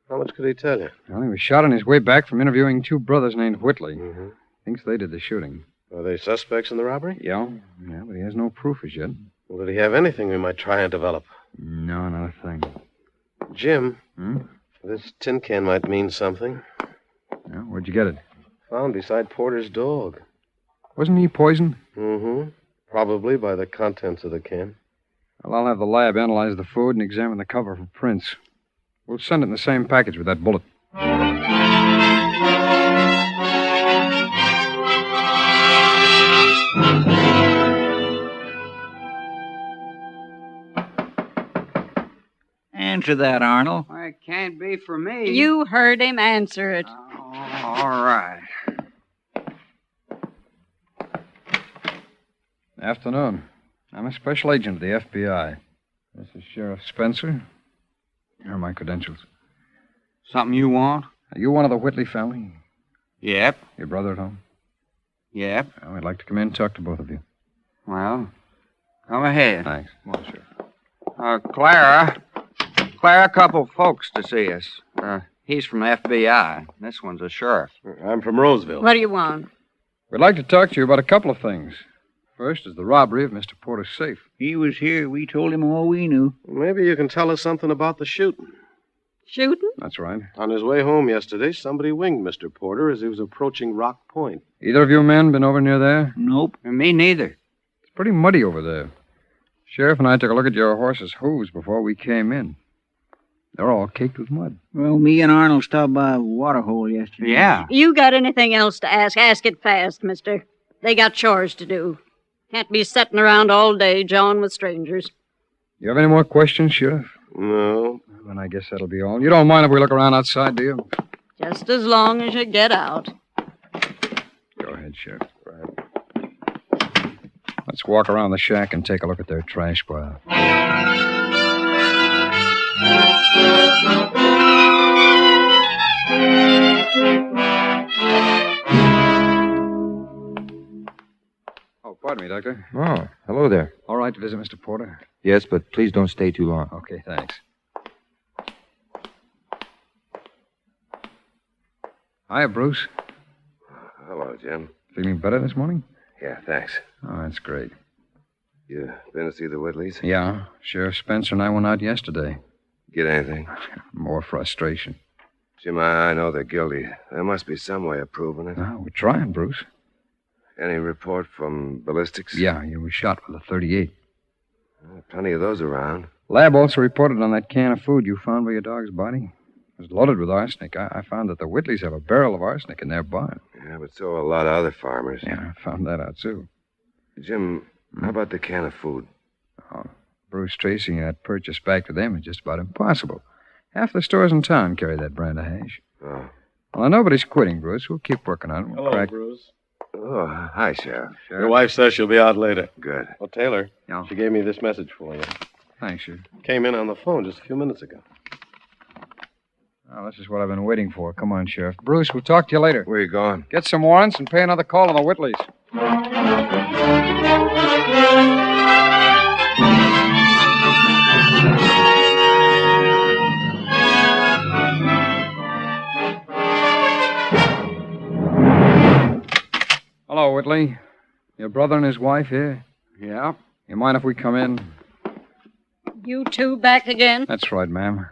How much could he tell you? Well, he was shot on his way back from interviewing two brothers named Whitley. Thinks they did the shooting. Are they suspects in the robbery? Yeah, but he has no proof as yet. Well, did he have anything we might try and develop? No, not a thing. Jim, this tin can might mean something. Yeah, where'd you get it? Found beside Porter's dog. Wasn't he poisoned? Probably by the contents of the can. Well, I'll have the lab analyze the food and examine the cover for prints. We'll send it in the same package with that bullet. Answer that, Arnold. Well, it can't be for me. You heard him. Answer it. All right. Afternoon. I'm a special agent of the FBI. This is Sheriff Spencer. Here are my credentials. Something you want? Are you one of the Whitley family? Yep. Your brother at home? Yep. Well, I'd like to come in and talk to both of you. Well, come ahead. Thanks. Come on, Sheriff. Clara, a couple folks to see us. He's from the FBI. This one's a sheriff. I'm from Roseville. What do you want? We'd like to talk to you about a couple of things. First is the robbery of Mr. Porter's safe. He was here. We told him all we knew. Maybe you can tell us something about the shooting. Shooting? That's right. On his way home yesterday, somebody winged Mr. Porter as he was approaching Rock Point. Either of you men been over near there? Nope. Me neither. It's pretty muddy over there. Sheriff and I took a look at your horse's hooves before we came in. They're all caked with mud. Well, me and Arnold stopped by a water hole yesterday. Yeah. You got anything else to ask? Ask it fast, mister. They got chores to do. Can't be sitting around all day jawing with strangers. You have any more questions, Sheriff? No. Then I guess that'll be all. You don't mind if we look around outside, do you? Just as long as you get out. Go ahead, Sheriff. Right. Let's walk around the shack and take a look at their trash pile. Oh, pardon me, Doctor. Oh, hello there. All right to visit Mr. Porter? Yes, but please don't stay too long. Okay, thanks. Hiya, Bruce. Hello, Jim. Feeling better this morning? Yeah, thanks. Oh, that's great. You been to see the Whitleys? Yeah, Sheriff Spencer and I went out yesterday. Get anything? More frustration. Jim, I know they're guilty. There must be some way of proving it. We're trying, Bruce. Any report from ballistics? Yeah, you were shot with a .38. Plenty of those around. Lab also reported on that can of food you found by your dog's body. It was loaded with arsenic. I found that the Whitleys have a barrel of arsenic in their barn. Yeah, but so a lot of other farmers. Yeah, I found that out, too. Jim, how about the can of food? Oh, Bruce, tracing that purchase back to them is just about impossible. Half the stores in town carry that brand of hash. Oh. Well, nobody's quitting, Bruce. We'll keep working on it. Hello, Bruce. Oh, hi, Sheriff. Your wife says she'll be out later. Good. Well, Taylor, she gave me this message for you. Thanks, Sheriff. Came in on the phone just a few minutes ago. Oh, this is what I've been waiting for. Come on, Sheriff. Bruce, we'll talk to you later. Where you going? Get some warrants and pay another call on the Whitleys. Hello, Whitley. Your brother and his wife here? Yeah. You mind if we come in? You two back again? That's right, ma'am.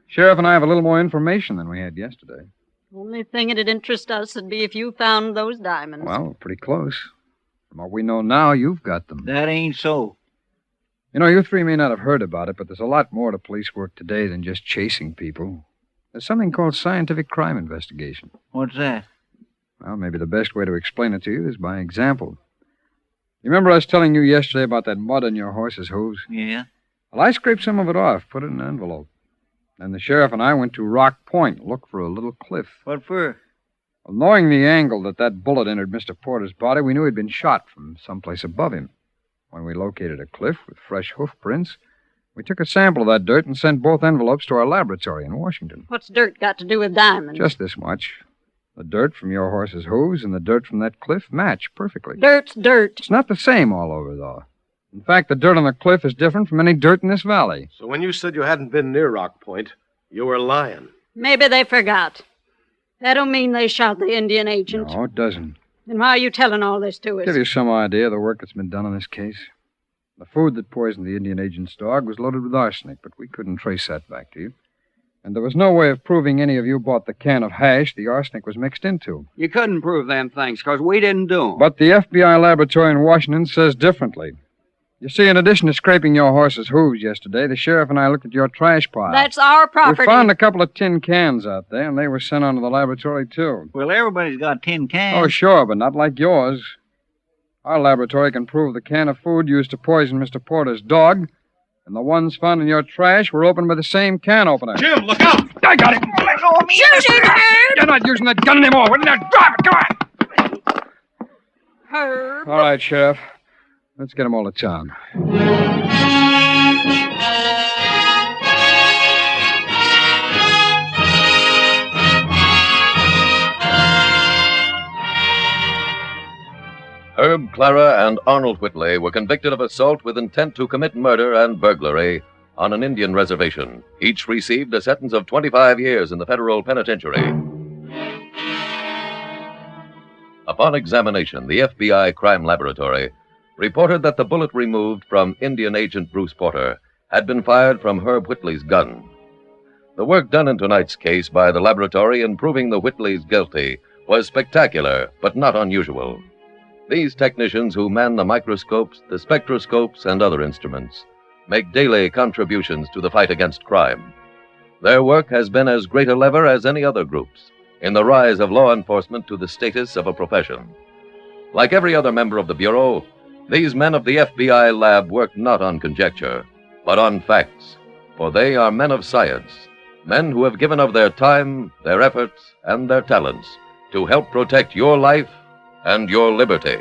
Sheriff and I have a little more information than we had yesterday. Only thing it'd interest us would be if you found those diamonds. Well, pretty close. From what we know now, you've got them. That ain't so. You know, you three may not have heard about it, but there's a lot more to police work today than just chasing people. There's something called scientific crime investigation. What's that? Well, maybe the best way to explain it to you is by example. You remember I was telling you yesterday about that mud on your horse's hooves? Yeah? Well, I scraped some of it off, put it in an envelope. Then the sheriff and I went to Rock Point, looked for a little cliff. What for? Well, knowing the angle that bullet entered Mr. Porter's body, we knew he'd been shot from someplace above him. When we located a cliff with fresh hoof prints, we took a sample of that dirt and sent both envelopes to our laboratory in Washington. What's dirt got to do with diamonds? Just this much. The dirt from your horse's hooves and the dirt from that cliff match perfectly. Dirt's dirt. It's not the same all over, though. In fact, the dirt on the cliff is different from any dirt in this valley. So when you said you hadn't been near Rock Point, you were lying. Maybe they forgot. That don't mean they shot the Indian agent. No, it doesn't. Then why are you telling all this to us? Give you some idea of the work that's been done on this case. The food that poisoned the Indian agent's dog was loaded with arsenic, but we couldn't trace that back to you. And there was no way of proving any of you bought the can of hash the arsenic was mixed into. You couldn't prove them things, because we didn't do them. But the FBI laboratory in Washington says differently. You see, in addition to scraping your horse's hooves yesterday, the sheriff and I looked at your trash pile. That's our property. We found a couple of tin cans out there, and they were sent on to the laboratory, too. Well, everybody's got tin cans. Oh, sure, but not like yours. Our laboratory can prove the can of food used to poison Mr. Porter's dog and the ones found in your trash were opened by the same can opener. Jim, look out! I got it! Let go of me! Shoot him! You're not using that gun anymore! Now, drive it! Come on! Herb. All right, Sheriff. Let's get them all to town. Herb, Clara, and Arnold Whitley were convicted of assault with intent to commit murder and burglary on an Indian reservation. Each received a sentence of 25 years in the federal penitentiary. Upon examination, the FBI crime laboratory reported that the bullet removed from Indian agent Bruce Porter had been fired from Herb Whitley's gun. The work done in tonight's case by the laboratory in proving the Whitleys guilty was spectacular, but not unusual. These technicians who man the microscopes, the spectroscopes, and other instruments make daily contributions to the fight against crime. Their work has been as great a lever as any other group's in the rise of law enforcement to the status of a profession. Like every other member of the Bureau, these men of the FBI lab work not on conjecture, but on facts, for they are men of science, men who have given of their time, their efforts, and their talents to help protect your life and your liberty.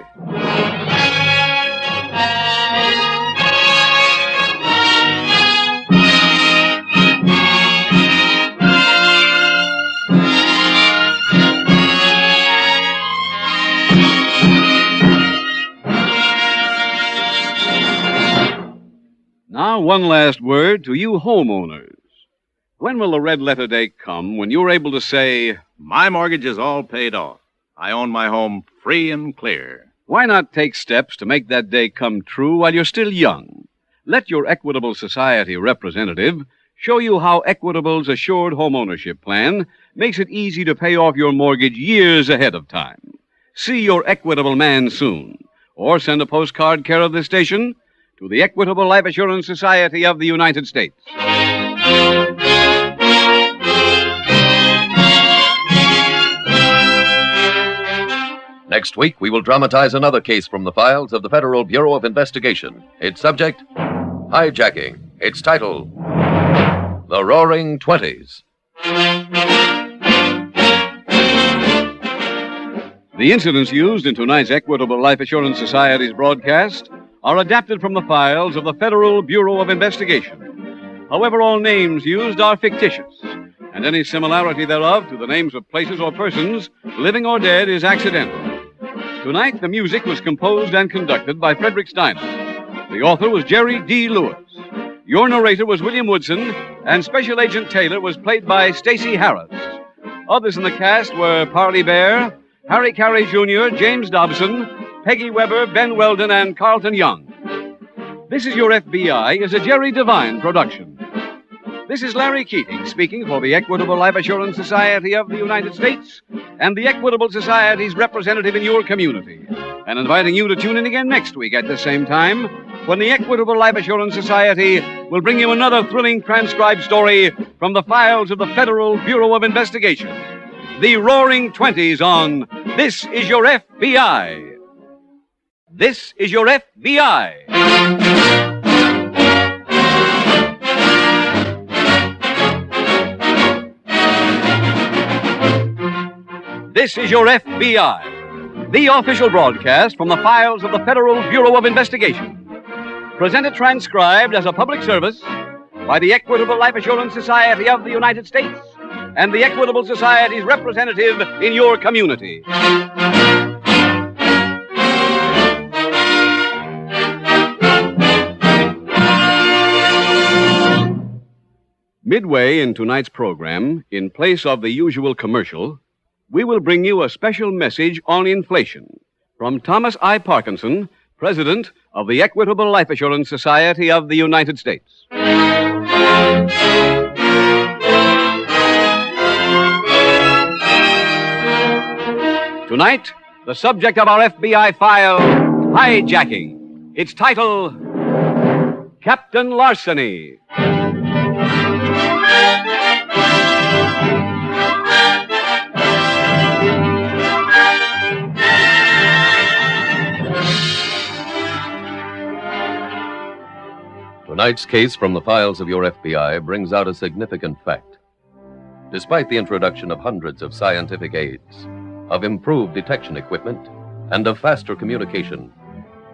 Now, one last word to you homeowners. When will the red letter day come when you're able to say, my mortgage is all paid off. I own my home free and clear. Why not take steps to make that day come true while you're still young? Let your Equitable Society representative show you how Equitable's Assured Homeownership Plan makes it easy to pay off your mortgage years ahead of time. See your Equitable man soon, or send a postcard care of this station to the Equitable Life Assurance Society of the United States. Next week, we will dramatize another case from the files of the Federal Bureau of Investigation. Its subject, hijacking. Its title, The Roaring Twenties. The incidents used in tonight's Equitable Life Assurance Society's broadcast are adapted from the files of the Federal Bureau of Investigation. However, all names used are fictitious, and any similarity thereof to the names of places or persons, living or dead, is accidental. Tonight, the music was composed and conducted by Frederick Steiner. The author was Jerry D. Lewis. Your narrator was William Woodson, and Special Agent Taylor was played by Stacey Harris. Others in the cast were Parley Bear, Harry Carey Jr., James Dobson, Peggy Weber, Ben Weldon, and Carlton Young. This Is Your FBI is a Jerry Devine production. This is Larry Keating speaking for the Equitable Life Assurance Society of the United States and the Equitable Society's representative in your community, and inviting you to tune in again next week at the same time when the Equitable Life Assurance Society will bring you another thrilling transcribed story from the files of the Federal Bureau of Investigation. The Roaring Twenties on This Is Your FBI. This is your FBI. This is your FBI, the official broadcast from the files of the Federal Bureau of Investigation. Presented transcribed as a public service by the Equitable Life Assurance Society of the United States and the Equitable Society's representative in your community. Midway in tonight's program, in place of the usual commercial, we will bring you a special message on inflation from Thomas I. Parkinson, President of the Equitable Life Assurance Society of the United States. Tonight, the subject of our FBI file, hijacking. Its title, Captain Larceny. Tonight's case from the files of your FBI brings out a significant fact. Despite the introduction of hundreds of scientific aids, of improved detection equipment, and of faster communication,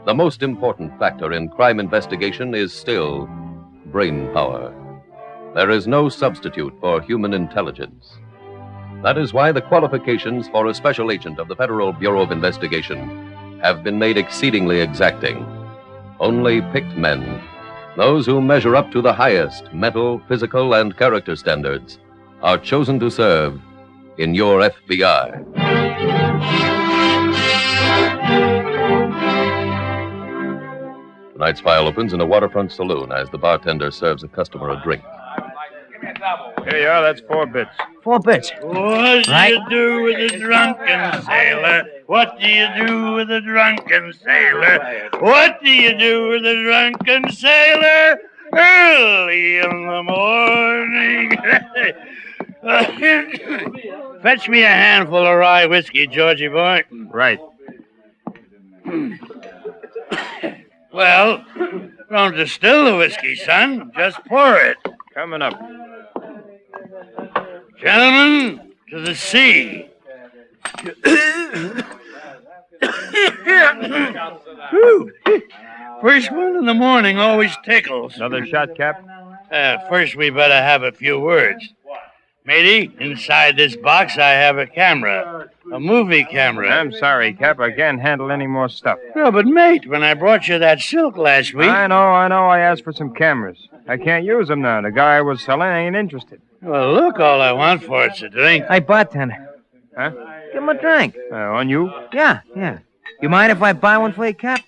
the most important factor in crime investigation is still brain power. There is no substitute for human intelligence. That is why the qualifications for a special agent of the Federal Bureau of Investigation have been made exceedingly exacting. Only picked men, those who measure up to the highest mental, physical, and character standards, are chosen to serve in your FBI. Tonight's file opens in a waterfront saloon as the bartender serves a customer a drink. Here you are, that's 4 bits. 4 bits. What do you do with a drunken sailor? What do you do with a drunken sailor? What do you do with a drunken sailor? Early in the morning. Fetch me a handful of rye whiskey, Georgie boy. Right. Well, don't distill the whiskey, son. Just pour it. Coming up. Gentlemen, to the sea. First one in the morning always tickles. Another shot, Cap? First, we better have a few words. Matey, inside this box I have a camera. A movie camera. I'm sorry, Cap. I can't handle any more stuff. No, but mate, when I brought you that silk last week... I know. I asked for some cameras. I can't use them now. The guy I was selling ain't interested. Well, look, all I want for it's a drink. Hey, bartender. Huh? Give him a drink. On you? Yeah. You mind if I buy one for you, Cap?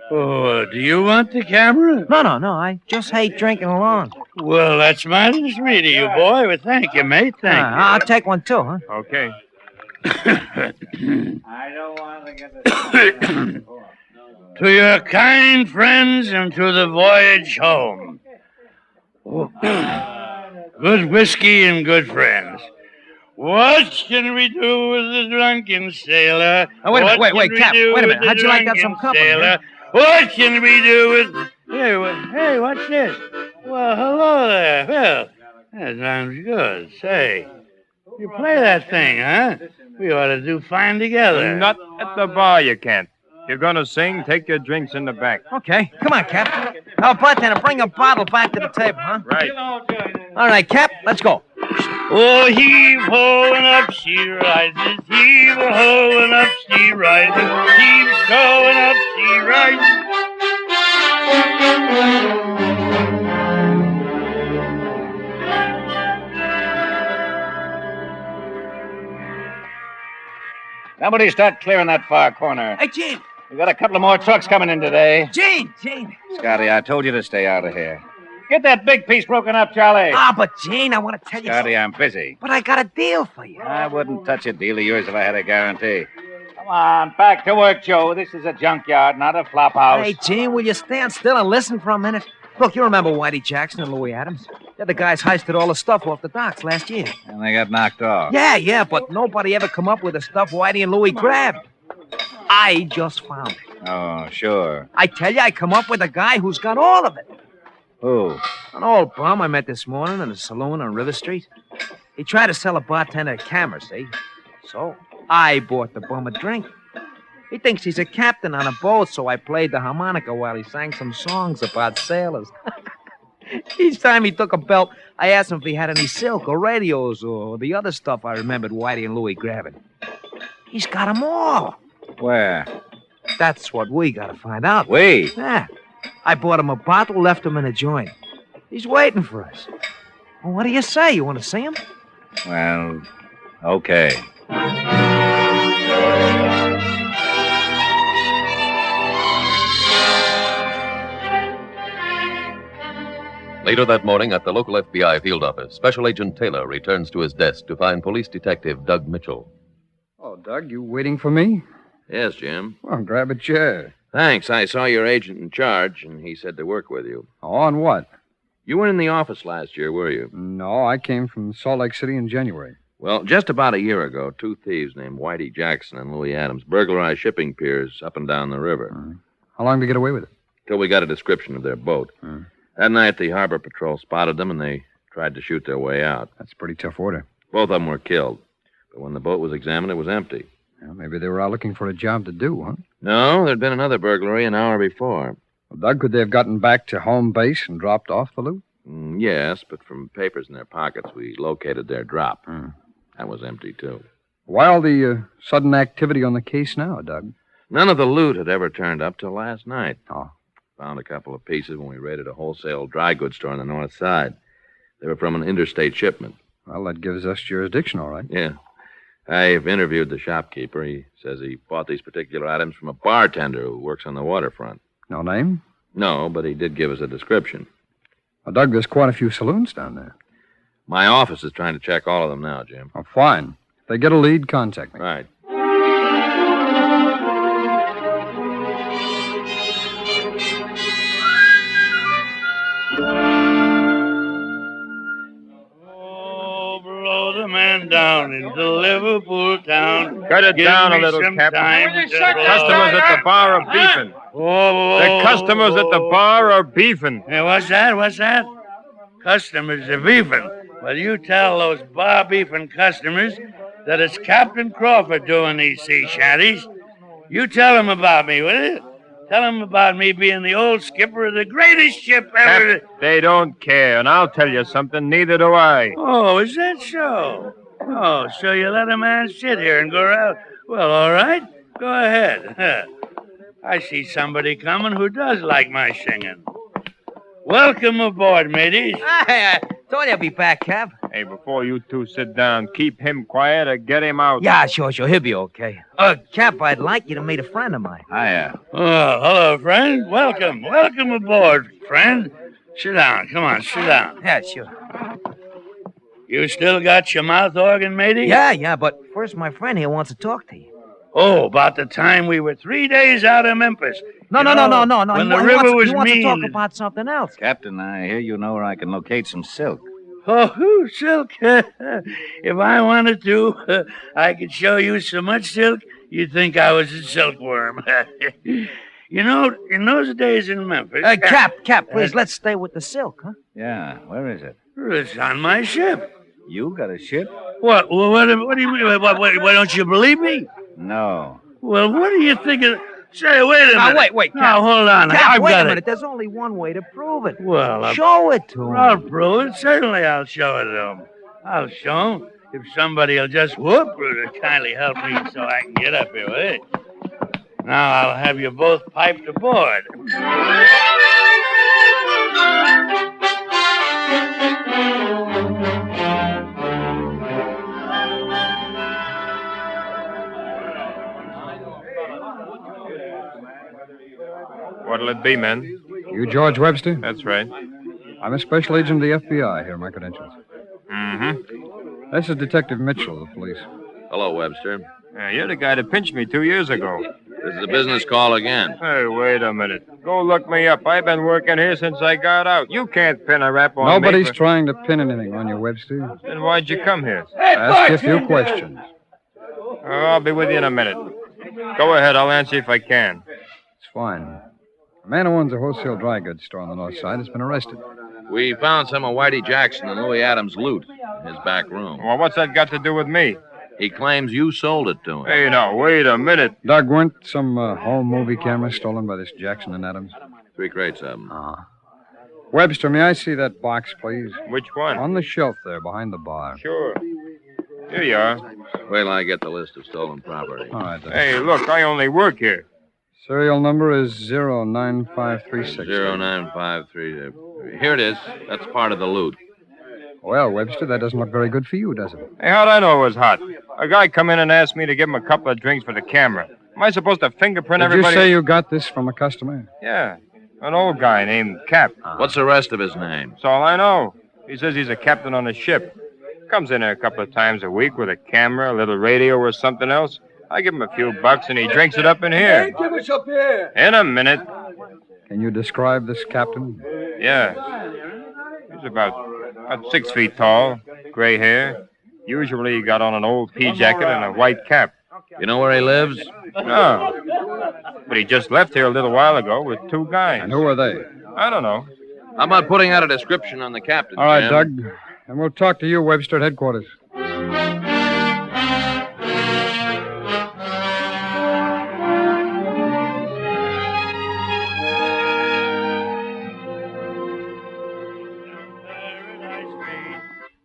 Oh, do you want the camera? No. I just hate drinking alone. Well, that's mighty sweet of you, boy. Well, thank you, mate. Thank you. I'll take one, too, huh? Okay. I don't want to get To your kind friends and to the voyage home. Good whiskey and good friends. What can we do with the drunken sailor? Oh, wait a minute, wait, Cap, wait a minute. How'd you like that some company? Sailor? What can we do with... Hey, what's this? Well, hello there. Well, that sounds good. Say, you play that thing, huh? We ought to do fine together. Not at the bar, you can't. If you're going to sing, take your drinks in the back. Okay. Come on, Cap. Oh, bartender, bring a bottle back to the table, huh? Right. All right, Cap, let's go. Oh, heave-ho and up she rises. Heave-ho and up she rises. Heave-ho and up she rises. Somebody start clearing that far corner. Hey, Gene. We got a couple of more trucks coming in today. Gene. Scotty, I told you to stay out of here. Get that big piece broken up, Charlie. But Gene, I want to tell you Scotty, something. I'm busy. But I got a deal for you. I wouldn't touch a deal of yours if I had a guarantee. Come on, back to work, Joe. This is a junkyard, not a flop house. Hey, Gene, will you stand still and listen for a minute? Look, you remember Whitey Jackson and Louis Adams? They're the guys heisted all the stuff off the docks last year. And they got knocked off. Yeah, but nobody ever come up with the stuff Whitey and Louis grabbed. I just found it. Oh, sure. I tell you, I come up with a guy who's got all of it. Who? An old bum I met this morning in a saloon on River Street. He tried to sell a bartender a camera, see? So I bought the bum a drink. He thinks he's a captain on a boat, so I played the harmonica while he sang some songs about sailors. Each time he took a belt, I asked him if he had any silk or radios or the other stuff I remembered Whitey and Louie grabbing. He's got 'em all. Where? That's what we gotta find out. We? Yeah. I bought him a bottle, left him in a joint. He's waiting for us. Well, what do you say? You want to see him? Well, okay. Later that morning at the local FBI field office, Special Agent Taylor returns to his desk to find Police Detective Doug Mitchell. Oh, Doug, you waiting for me? Yes, Jim. Well, grab a chair. Thanks. I saw your agent in charge, and he said to work with you. Oh, on what? You weren't in the office last year, were you? No, I came from Salt Lake City in January. Well, just about a year ago, two thieves named Whitey Jackson and Louis Adams burglarized shipping piers up and down the river. How long did they get away with it? Till we got a description of their boat. That night, the harbor patrol spotted them, and they tried to shoot their way out. That's a pretty tough order. Both of them were killed. But when the boat was examined, it was empty. Well, maybe they were out looking for a job to do, huh? No, there'd been another burglary an hour before. Well, Doug, could they have gotten back to home base and dropped off the loot? Yes, but from papers in their pockets, we located their drop. That was empty, too. Why all the sudden activity on the case now, Doug? None of the loot had ever turned up till last night. Oh. Found a couple of pieces when we raided a wholesale dry goods store on the north side. They were from an interstate shipment. Well, that gives us jurisdiction, all right. Yeah. I've interviewed the shopkeeper. He says he bought these particular items from a bartender who works on the waterfront. No name? No, but he did give us a description. Well, Doug, there's quite a few saloons down there. My office is trying to check all of them now, Jim. Oh, fine. If they get a lead, contact me. Right. Blow the man down into Liverpool town. Cut it Give down a me little, some Captain. time The to customers at the bar are beefing. The customers at the bar are beefing. Hey, what's that? What's that? Customers are beefing. Well, you tell those bar beefing customers that it's Captain Crawford doing these sea shanties. You tell them about me, will you? Tell them about me being the old skipper of the greatest ship ever. They don't care, and I'll tell you something, neither do I. Oh, is that so? Oh, so you let a man sit here and go around. Well, all right. Go ahead. I see somebody coming who does like my singing. Welcome aboard, mateys. I told you I'd be back, Cap. Hey, before you two sit down, keep him quiet or get him out. Yeah, sure. He'll be okay. Cap, I'd like you to meet a friend of mine. Hiya. Oh, hello, friend. Welcome. Welcome aboard, friend. Sit down. Come on, sit down. Yeah, sure. You still got your mouth organ, matey? Yeah, but first my friend here wants to talk to you. Oh, about the time we were 3 days out of Memphis. No. When the river was he wants to mean. talk about something else. Captain, I hear you know where I can locate some silk. Oh, silk. If I wanted to, I could show you so much silk, you'd think I was a silkworm. You know, in those days in Memphis... Cap, please, let's stay with the silk, huh? Yeah, where is it? It's on my ship. You got a ship? What do you mean? Why don't you believe me? No. Well, what do you think of... Say, wait a minute. Now, wait, Cap. Now, hold on. Cap, wait got a minute. it. There's only one way to prove it. Well, show it to him. I'll prove it. Certainly I'll show it to him. I'll show him. If somebody will just kindly help me so I can get up here with it. Now I'll have you both piped aboard. What'll it be, men? You George Webster? That's right. I'm a special agent of the FBI. Here are my credentials. Mm-hmm. This is Detective Mitchell of the police. Hello, Webster. You're the guy that pinched me 2 years ago. This is a business call again. Hey, wait a minute. Go look me up. I've been working here since I got out. You can't pin a rap on me. Nobody's trying to pin anything on you, Webster. Then why'd you come here? Ask you a few questions. Oh, I'll be with you in a minute. Go ahead. I'll answer if I can. It's fine. A man who owns a wholesale dry goods store on the north side has been arrested. We found some of Whitey Jackson and Louis Adams' loot in his back room. Well, what's that got to do with me? He claims you sold it to him. Hey, now, wait a minute. Doug, weren't some home movie cameras stolen by this Jackson and Adams? 3 crates of them. Webster, may I see that box, please? Which one? On the shelf there, behind the bar. Sure. Here you are. Wait till I get the list of stolen property. All right, then. Hey, look, I only work here. Serial number is 09536. 09536. Here it is. That's part of the loot. Well, Webster, that doesn't look very good for you, does it? Hey, how'd I know it was hot? A guy come in and asked me to give him a couple of drinks for the camera. Am I supposed to fingerprint everybody? Did you say you got this from a customer? Yeah. An old guy named Cap. What's the rest of his name? That's all I know. He says he's a captain on a ship. Comes in there a couple of times a week with a camera, a little radio, or something else. I give him a few bucks, and he drinks it up in here. Hey, give us up here. In a minute. Can you describe this captain? Yeah. He's about 6 feet tall, gray hair. Usually he got on an old pea jacket and a white cap. You know where he lives? No. But he just left here a little while ago with 2 guys. And who are they? I don't know. How about putting out a description on the captain, All right, Jim? Doug. And we'll talk to you, Webster, at headquarters.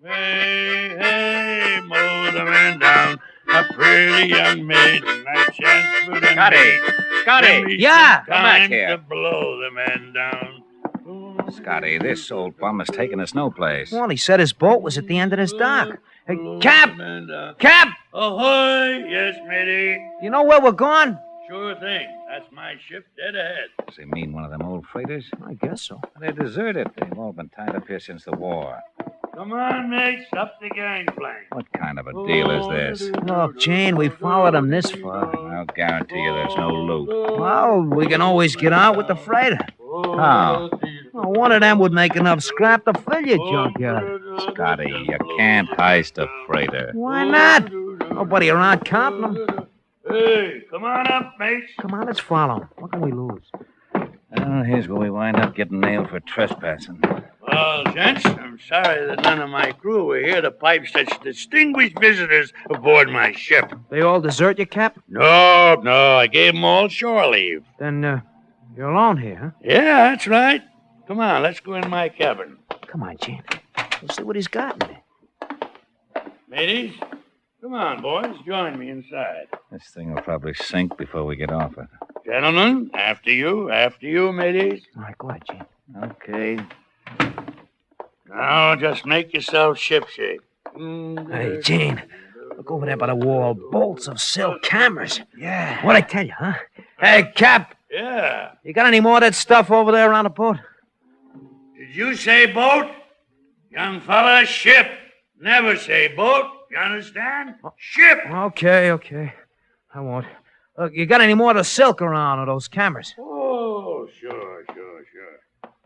Hey, mow the man down. A pretty young maid, nice chance for them. Scotty! Yeah! Come back here. To blow the man down. Scotty, this old bum has taken us no place. Well, he said his boat was at the end of this dock. Hey, Cap! Cap! Ahoy! Yes, matey. You know where we're going? Sure thing. That's my ship dead ahead. Does he mean one of them old freighters? I guess so. They're deserted. They've all been tied up here since the war. Come on, mates. Up the gangplank. What kind of a deal is this? Look, Jane, we followed him this far. I'll guarantee you there's no loot. Well, we can always get out with the freighter. How? Well, one of them would make enough scrap to fill your junkyard. Scotty, you can't heist a freighter. Why not? Nobody around counting them. Hey, come on up, mates. Come on, let's follow him. What can we lose? Well, here's where we wind up getting nailed for trespassing. Well, gents, I'm sorry that none of my crew were here to pipe such distinguished visitors aboard my ship. They all desert you, Cap? No, I gave them all shore leave. Then, you're alone here, huh? Yeah, that's right. Come on, let's go in my cabin. Come on, Jane. We'll see what he's got in there. Mateys, come on, boys. Join me inside. This thing will probably sink before we get off it. Gentlemen, after you, mateys. All right, go ahead, Jane. Okay. Now, just make yourself shipshape. Hey, Gene, look over there by the wall. Bolts of silk cameras. Yeah. What'd I tell you, huh? Hey, Cap. Yeah. You got any more of that stuff over there around the boat? Did you say boat? Young fella, ship. Never say boat. You understand? Ship. Okay. I won't. Look, you got any more of the silk around or those cameras? Oh, sure.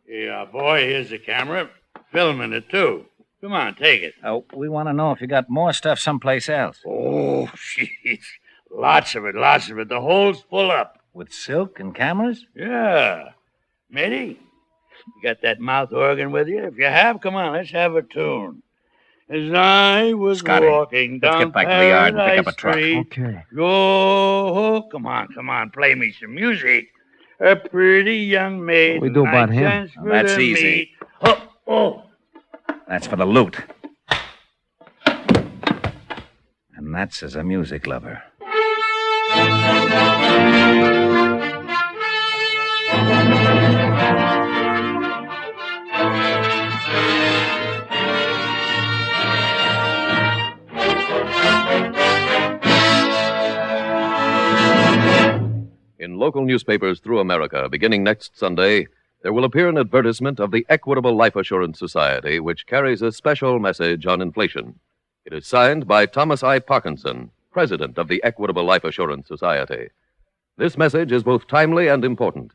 Yeah, boy, here's the camera. Filming it, too. Come on, take it. Oh, we want to know if you got more stuff someplace else. Oh, jeez. Lots of it. The hole's full up. With silk and cameras? Yeah. Matey, you got that mouth organ with you? If you have, come on, let's have a tune. As I was Scotty, walking down let's get back to the yard and pick up a truck. Okay. Go, come on, play me some music. A pretty young maid. What do we do about him? That's easy. Oh. That's for the loot. And that's as a music lover. In local newspapers through America, beginning next Sunday, there will appear an advertisement of the Equitable Life Assurance Society, which carries a special message on inflation. It is signed by Thomas I. Parkinson, president of the Equitable Life Assurance Society. This message is both timely and important.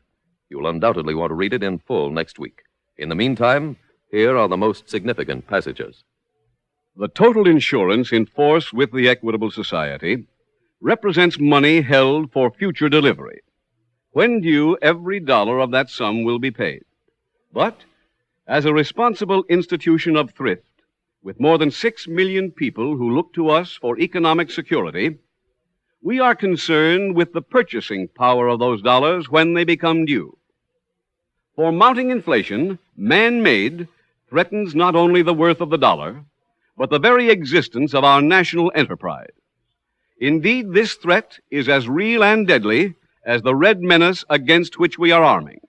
You'll undoubtedly want to read it in full next week. In the meantime, here are the most significant passages. The total insurance in force with the Equitable Society represents money held for future delivery. When due, every dollar of that sum will be paid. But, as a responsible institution of thrift, with more than 6 million people who look to us for economic security, we are concerned with the purchasing power of those dollars when they become due. For mounting inflation, man-made, threatens not only the worth of the dollar, but the very existence of our national enterprise. Indeed, this threat is as real and deadly as the red menace against which we are arming.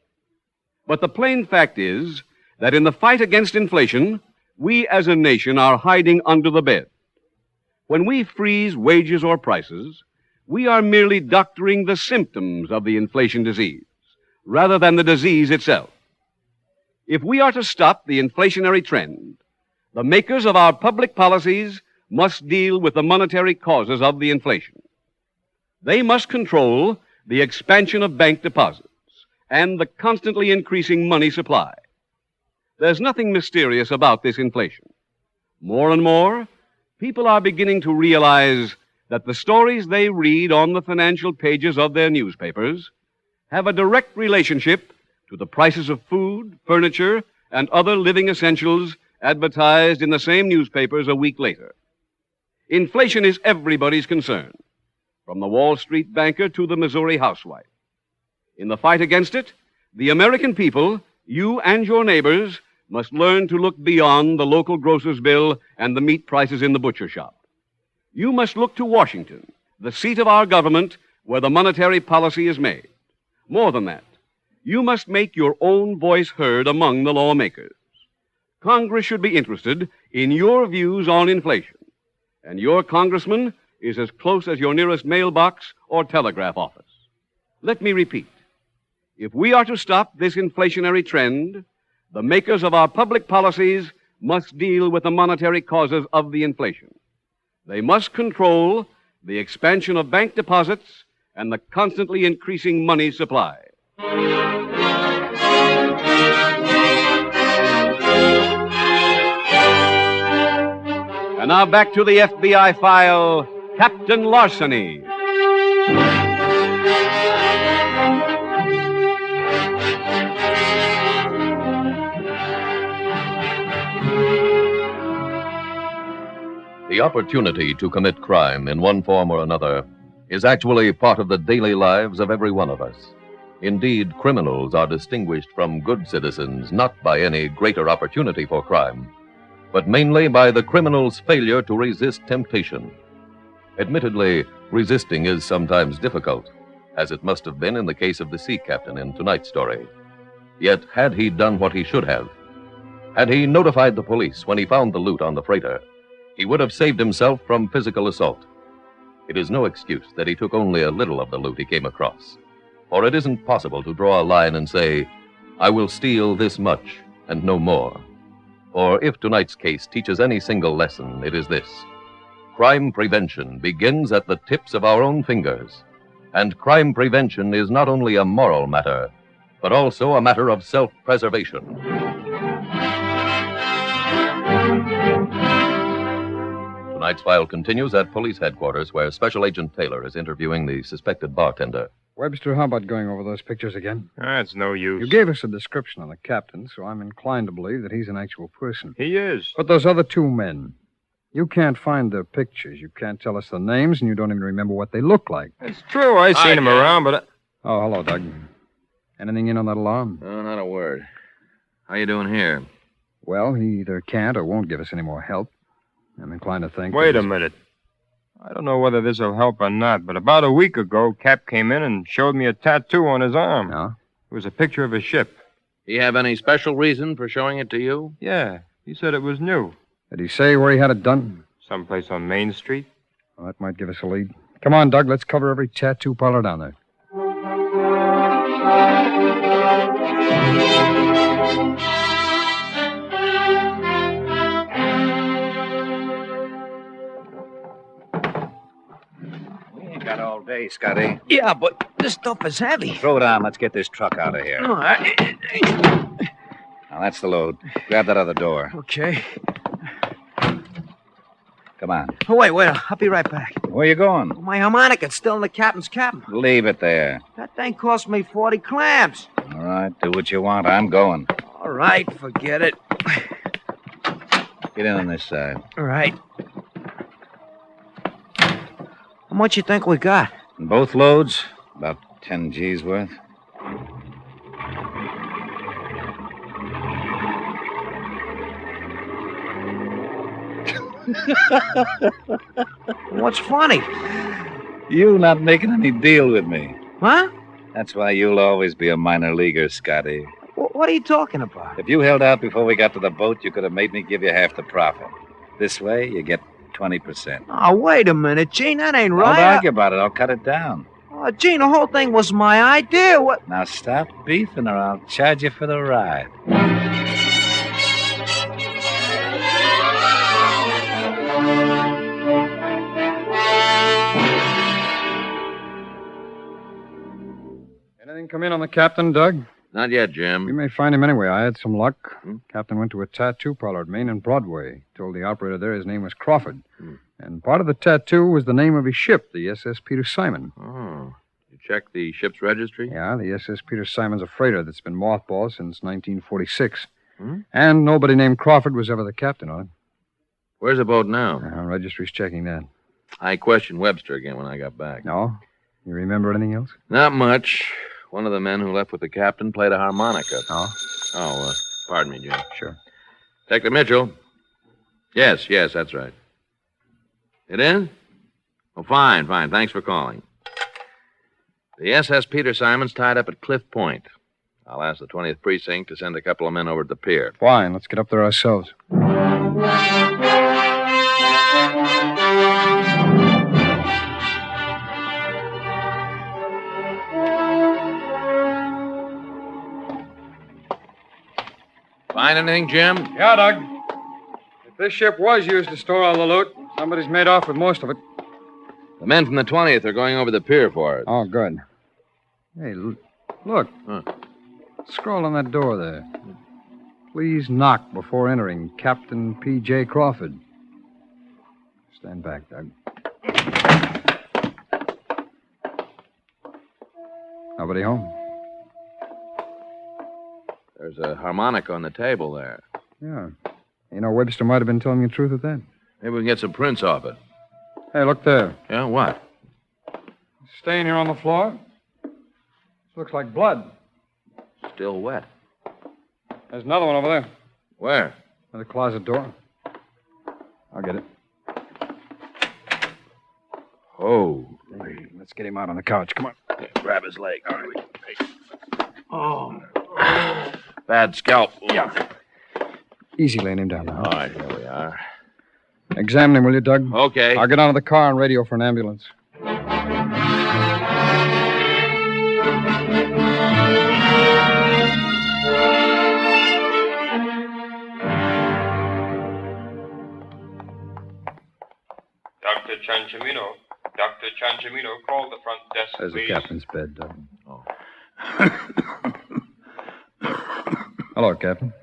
But the plain fact is that in the fight against inflation, we as a nation are hiding under the bed. When we freeze wages or prices, we are merely doctoring the symptoms of the inflation disease, rather than the disease itself. If we are to stop the inflationary trend, the makers of our public policies must deal with the monetary causes of the inflation. They must control the expansion of bank deposits and the constantly increasing money supply. There's nothing mysterious about this inflation. More and more, people are beginning to realize that the stories they read on the financial pages of their newspapers have a direct relationship to the prices of food, furniture, and other living essentials advertised in the same newspapers a week later. Inflation is everybody's concern, from the Wall Street banker to the Missouri housewife. In the fight against it, the American people, you and your neighbors, must learn to look beyond the local grocer's bill and the meat prices in the butcher shop. You must look to Washington, the seat of our government, where the monetary policy is made. More than that, you must make your own voice heard among the lawmakers. Congress should be interested in your views on inflation, and your congressman is as close as your nearest mailbox or telegraph office. Let me repeat. If we are to stop this inflationary trend, the makers of our public policies must deal with the monetary causes of the inflation. They must control the expansion of bank deposits and the constantly increasing money supply. And now back to the FBI file, Captain Larceny. The opportunity to commit crime in one form or another is actually part of the daily lives of every one of us. Indeed, criminals are distinguished from good citizens not by any greater opportunity for crime, but mainly by the criminal's failure to resist temptation. Admittedly, resisting is sometimes difficult, as it must have been in the case of the sea captain in tonight's story. Yet had he done what he should have, had he notified the police when he found the loot on the freighter, he would have saved himself from physical assault. It is no excuse that he took only a little of the loot he came across, for it isn't possible to draw a line and say, I will steal this much and no more. For if tonight's case teaches any single lesson, it is this. Crime prevention begins at the tips of our own fingers, and crime prevention is not only a moral matter, but also a matter of self-preservation. Tonight's file continues at police headquarters, where Special Agent Taylor is interviewing the suspected bartender. Webster, how about going over those pictures again? That's no use. You gave us a description on the captain, so I'm inclined to believe that he's an actual person. He is. But those other two men, you can't find their pictures. You can't tell us the names, and you don't even remember what they look like. It's true. I've seen him around, but... Oh, hello, Doug. Anything in on that alarm? No, not a word. How you doing here? Well, he either can't or won't give us any more help. I'm inclined to think... Wait a minute. I don't know whether this'll help or not, but about a week ago, Cap came in and showed me a tattoo on his arm. No? It was a picture of a ship. He have any special reason for showing it to you? Yeah, he said it was new. Did he say where he had it done? Someplace on Main Street. Well, that might give us a lead. Come on, Doug, let's cover every tattoo parlor down there. Got all day, Scotty. Yeah, but this stuff is heavy. Throw it on. Let's get this truck out of here. All right. Now, that's the load. Grab that other door. Okay. Come on. Oh, wait. I'll be right back. Where you going? My harmonica's still in the captain's cabin. Leave it there. That thing cost me 40 clams. All right, do what you want. I'm going. All right, forget it. Get in on this side. All right. How much you think we got? In both loads, about 10 G's worth. What's funny? You not making any deal with me. Huh? That's why you'll always be a minor leaguer, Scotty. What are you talking about? If you held out before we got to the boat, you could have made me give you half the profit. This way, you get 20%. Oh, wait a minute, Gene. That ain't right. Don't argue about it. I'll cut it down. Oh, Gene, the whole thing was my idea. What? Now stop beefing or I'll charge you for the ride. Anything come in on the captain, Doug? Not yet, Jim. We may find him anyway. I had some luck. Captain went to a tattoo parlor at Main and Broadway. Told the operator there his name was Crawford. And part of the tattoo was the name of his ship, the SS Peter Simon. Oh. You checked the ship's registry? Yeah, the SS Peter Simon's a freighter that's been mothballed since 1946. And nobody named Crawford was ever the captain on it. Where's the boat now? Registry's checking that. I questioned Webster again when I got back. No? You remember anything else? Not much. One of the men who left with the captain played a harmonica. Oh? Oh, pardon me, Jim. Sure. Detective Mitchell. Yes, that's right. It in? Oh, fine. Thanks for calling. The SS Peter Simon's tied up at Cliff Point. I'll ask the 20th Precinct to send a couple of men over to the pier. Fine. Let's get up there ourselves. Find anything, Jim? Yeah, Doug. If this ship was used to store all the loot, somebody's made off with most of it. The men from the 20th are going over the pier for it. Oh, good. Hey, look. Huh. Scroll on that door there. Please knock before entering. Captain P.J. Crawford. Stand back, Doug. Nobody home? There's a harmonica on the table there. Yeah. You know, Webster might have been telling you the truth at that. Maybe we can get some prints off it. Hey, look there. Yeah, what? Stain here on the floor. This looks like blood. Still wet. There's another one over there. Where? By the closet door. I'll get it. Oh. Hey, let's get him out on the couch. Come on. Yeah, grab his leg. All right. Oh. Bad scalp. Yeah. Easy laying him down now. All right, here we are. Examine him, will you, Doug? Okay. I'll get out of the car and radio for an ambulance. Dr. Ciancimino. Dr. Ciancimino, call the front desk, There's please. the captain's bed, Doug. Oh. Hello, Captain.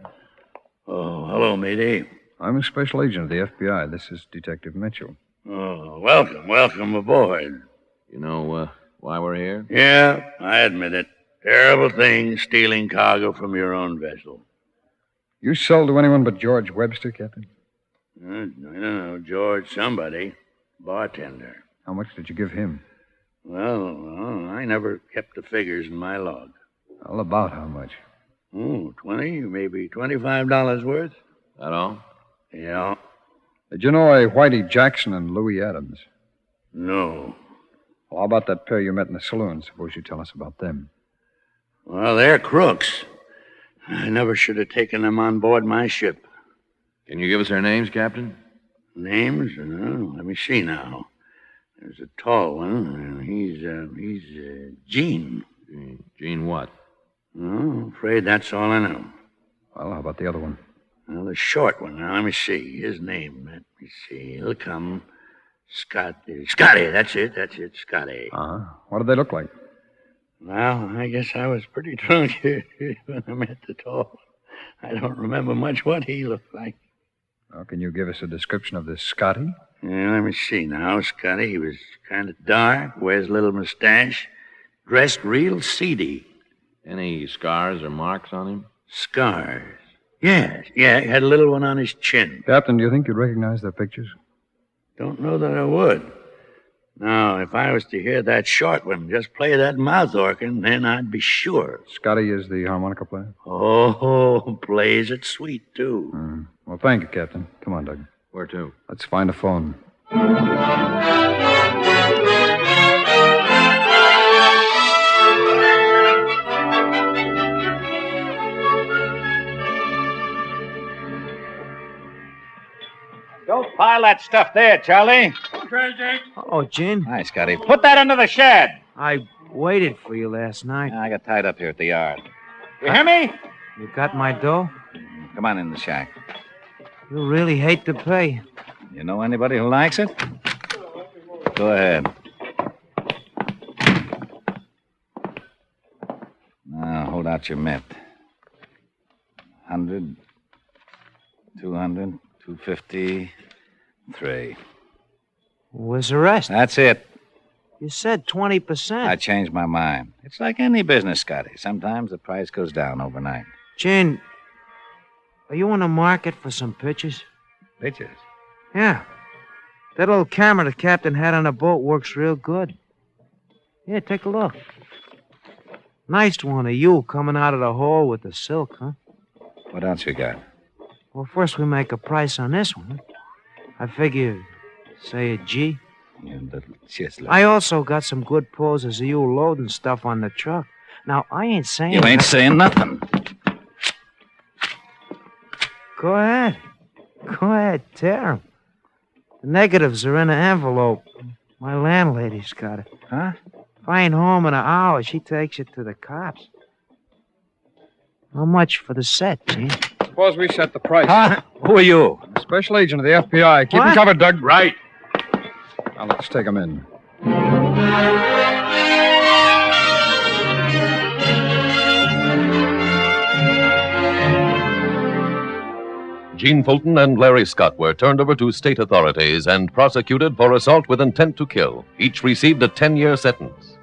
Oh, hello, matey. I'm a special agent of the FBI. This is Detective Mitchell. Oh, welcome aboard. You know why we're here? Yeah, I admit it. Terrible thing, stealing cargo from your own vessel. You sold to anyone but George Webster, Captain? I don't know, George somebody. Bartender. How much did you give him? Well, I never kept the figures in my log. All about how much? Oh, 20, maybe $25 worth. That all? Yeah. Did you know a Whitey Jackson and Louis Adams? No. Well, how about that pair you met in the saloon? Suppose you tell us about them. Well, they're crooks. I never should have taken them on board my ship. Can you give us their names, Captain? Names? Let me see now. There's a tall one, and he's Gene. Gene what? Oh, afraid that's all I know. Well, how about the other one? Well, the short one. Now, let me see. His name. Let me see. He'll come. Scotty, that's it, Scotty. Uh-huh. What did they look like? Well, I guess I was pretty drunk when I met the tall one. I don't remember much what he looked like. Well, can you give us a description of this Scotty? Yeah, let me see now. Scotty, he was kind of dark, wears a little mustache, dressed real seedy. Any scars or marks on him? Scars? Yes, he had a little one on his chin. Captain, do you think you'd recognize their pictures? Don't know that I would. Now, if I was to hear that short one just play that mouth organ, then I'd be sure. Scotty is the harmonica player? Oh, plays it sweet, too. Well, thank you, Captain. Come on, Doug. Where to? Let's find a phone. Don't pile that stuff there, Charlie. Crazy. Oh, Gin. Hi, Scotty. Put that under the shed. I waited for you last night. I got tied up here at the yard. You hear me? You got my dough? Come on in the shack. You really hate to pay. You know anybody who likes it? Go ahead. Now, hold out your mitt. 100, 200, 250, 3. Where's the rest? That's it. You said 20%. I changed my mind. It's like any business, Scotty. Sometimes the price goes down overnight. Gin, are you in the market for some pictures? Pictures? Yeah. That old camera the captain had on the boat works real good. Here, take a look. Nice one of you coming out of the hole with the silk, huh? What else you got? Well, first we make a price on this one. I figure, say a G. You little chisler. I also got some good poses of you loading stuff on the truck. Now, I ain't saying... You ain't saying nothing. Go ahead. Go ahead, tear 'em. The negatives are in an envelope. My landlady's got it. Huh? If I ain't home in an hour, she takes it to the cops. How much for the set, Gene? Suppose we set the price. Huh? Who are you? A special agent of the FBI. Keep him What? covered, Doug. Right. Now, let's take him in. Gene Fulton and Larry Scott were turned over to state authorities and prosecuted for assault with intent to kill. Each received a 10-year sentence.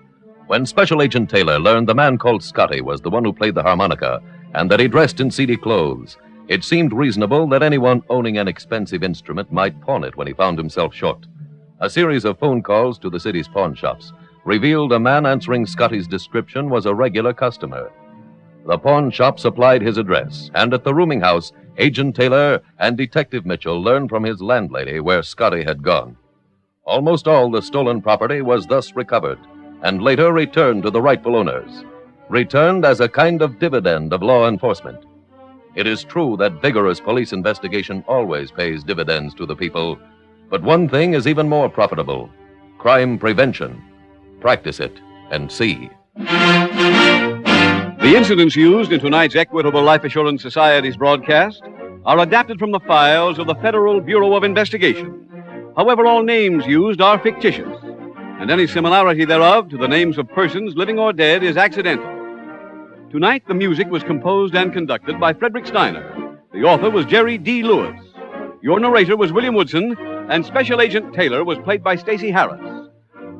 When Special Agent Taylor learned the man called Scotty was the one who played the harmonica and that he dressed in seedy clothes, it seemed reasonable that anyone owning an expensive instrument might pawn it when he found himself short. A series of phone calls to the city's pawn shops revealed a man answering Scotty's description was a regular customer. The pawn shop supplied his address, and at the rooming house, Agent Taylor and Detective Mitchell learned from his landlady where Scotty had gone. Almost all the stolen property was thus recovered, and later returned to the rightful owners. returned as a kind of dividend of law enforcement. It is true that vigorous police investigation always pays dividends to the people, but one thing is even more profitable: crime prevention. Practice it and see. The incidents used in tonight's Equitable Life Assurance Society's broadcast are adapted from the files of the Federal Bureau of Investigation. However, all names used are fictitious, and any similarity thereof to the names of persons living or dead is accidental. Tonight, the music was composed and conducted by Frederick Steiner. The author was Jerry D. Lewis. Your narrator was William Woodson, and Special Agent Taylor was played by Stacey Harris.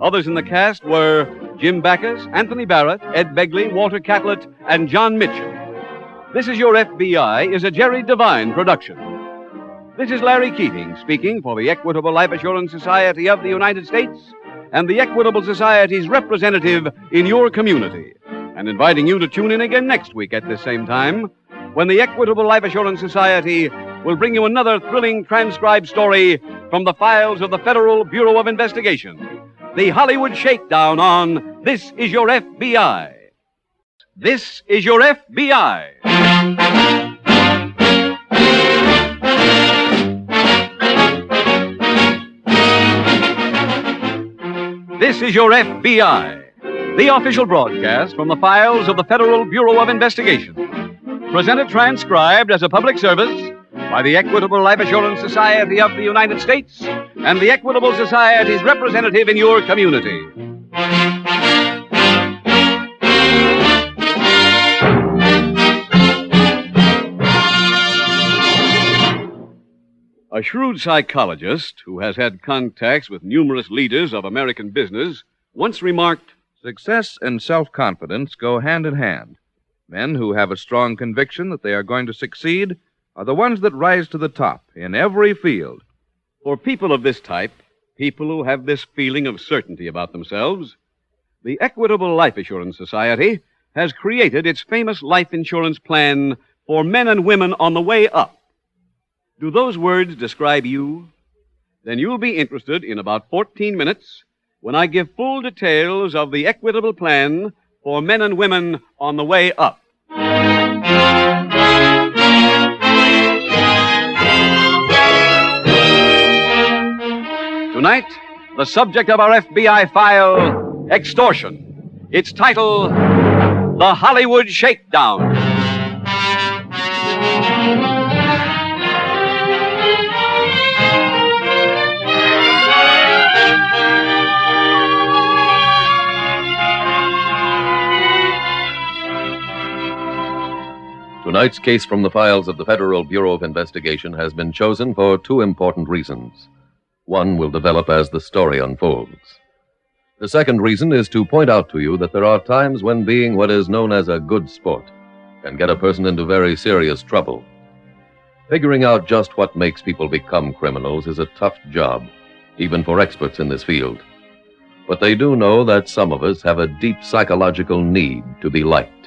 Others in the cast were Jim Backus, Anthony Barrett, Ed Begley, Walter Catlett, and John Mitchell. This Is Your FBI is a Jerry Devine production. This is Larry Keating speaking for the Equitable Life Assurance Society of the United States and the Equitable Society's representative in your community, and inviting you to tune in again next week at this same time when the Equitable Life Assurance Society will bring you another thrilling transcribed story from the files of the Federal Bureau of Investigation. The Hollywood Shakedown on This Is Your FBI. This is your FBI. This is your FBI, the official broadcast from the files of the Federal Bureau of Investigation. Presented transcribed as a public service by the Equitable Life Assurance Society of the United States and the Equitable Society's representative in your community. A shrewd psychologist who has had contacts with numerous leaders of American business once remarked, "Success and self-confidence go hand in hand. Men who have a strong conviction that they are going to succeed are the ones that rise to the top in every field." For people of this type, people who have this feeling of certainty about themselves, the Equitable Life Assurance Society has created its famous life insurance plan for men and women on the way up. Do those words describe you? Then you'll be interested in about 14 minutes when I give full details of the Equitable plan for men and women on the way up. Tonight, the subject of our FBI file, extortion. Its title, The Hollywood Shakedown. Tonight's case from the files of the Federal Bureau of Investigation has been chosen for two important reasons. One will develop as the story unfolds. The second reason is to point out to you that there are times when being what is known as a good sport can get a person into very serious trouble. Figuring out just what makes people become criminals is a tough job, even for experts in this field. But they do know that some of us have a deep psychological need to be liked.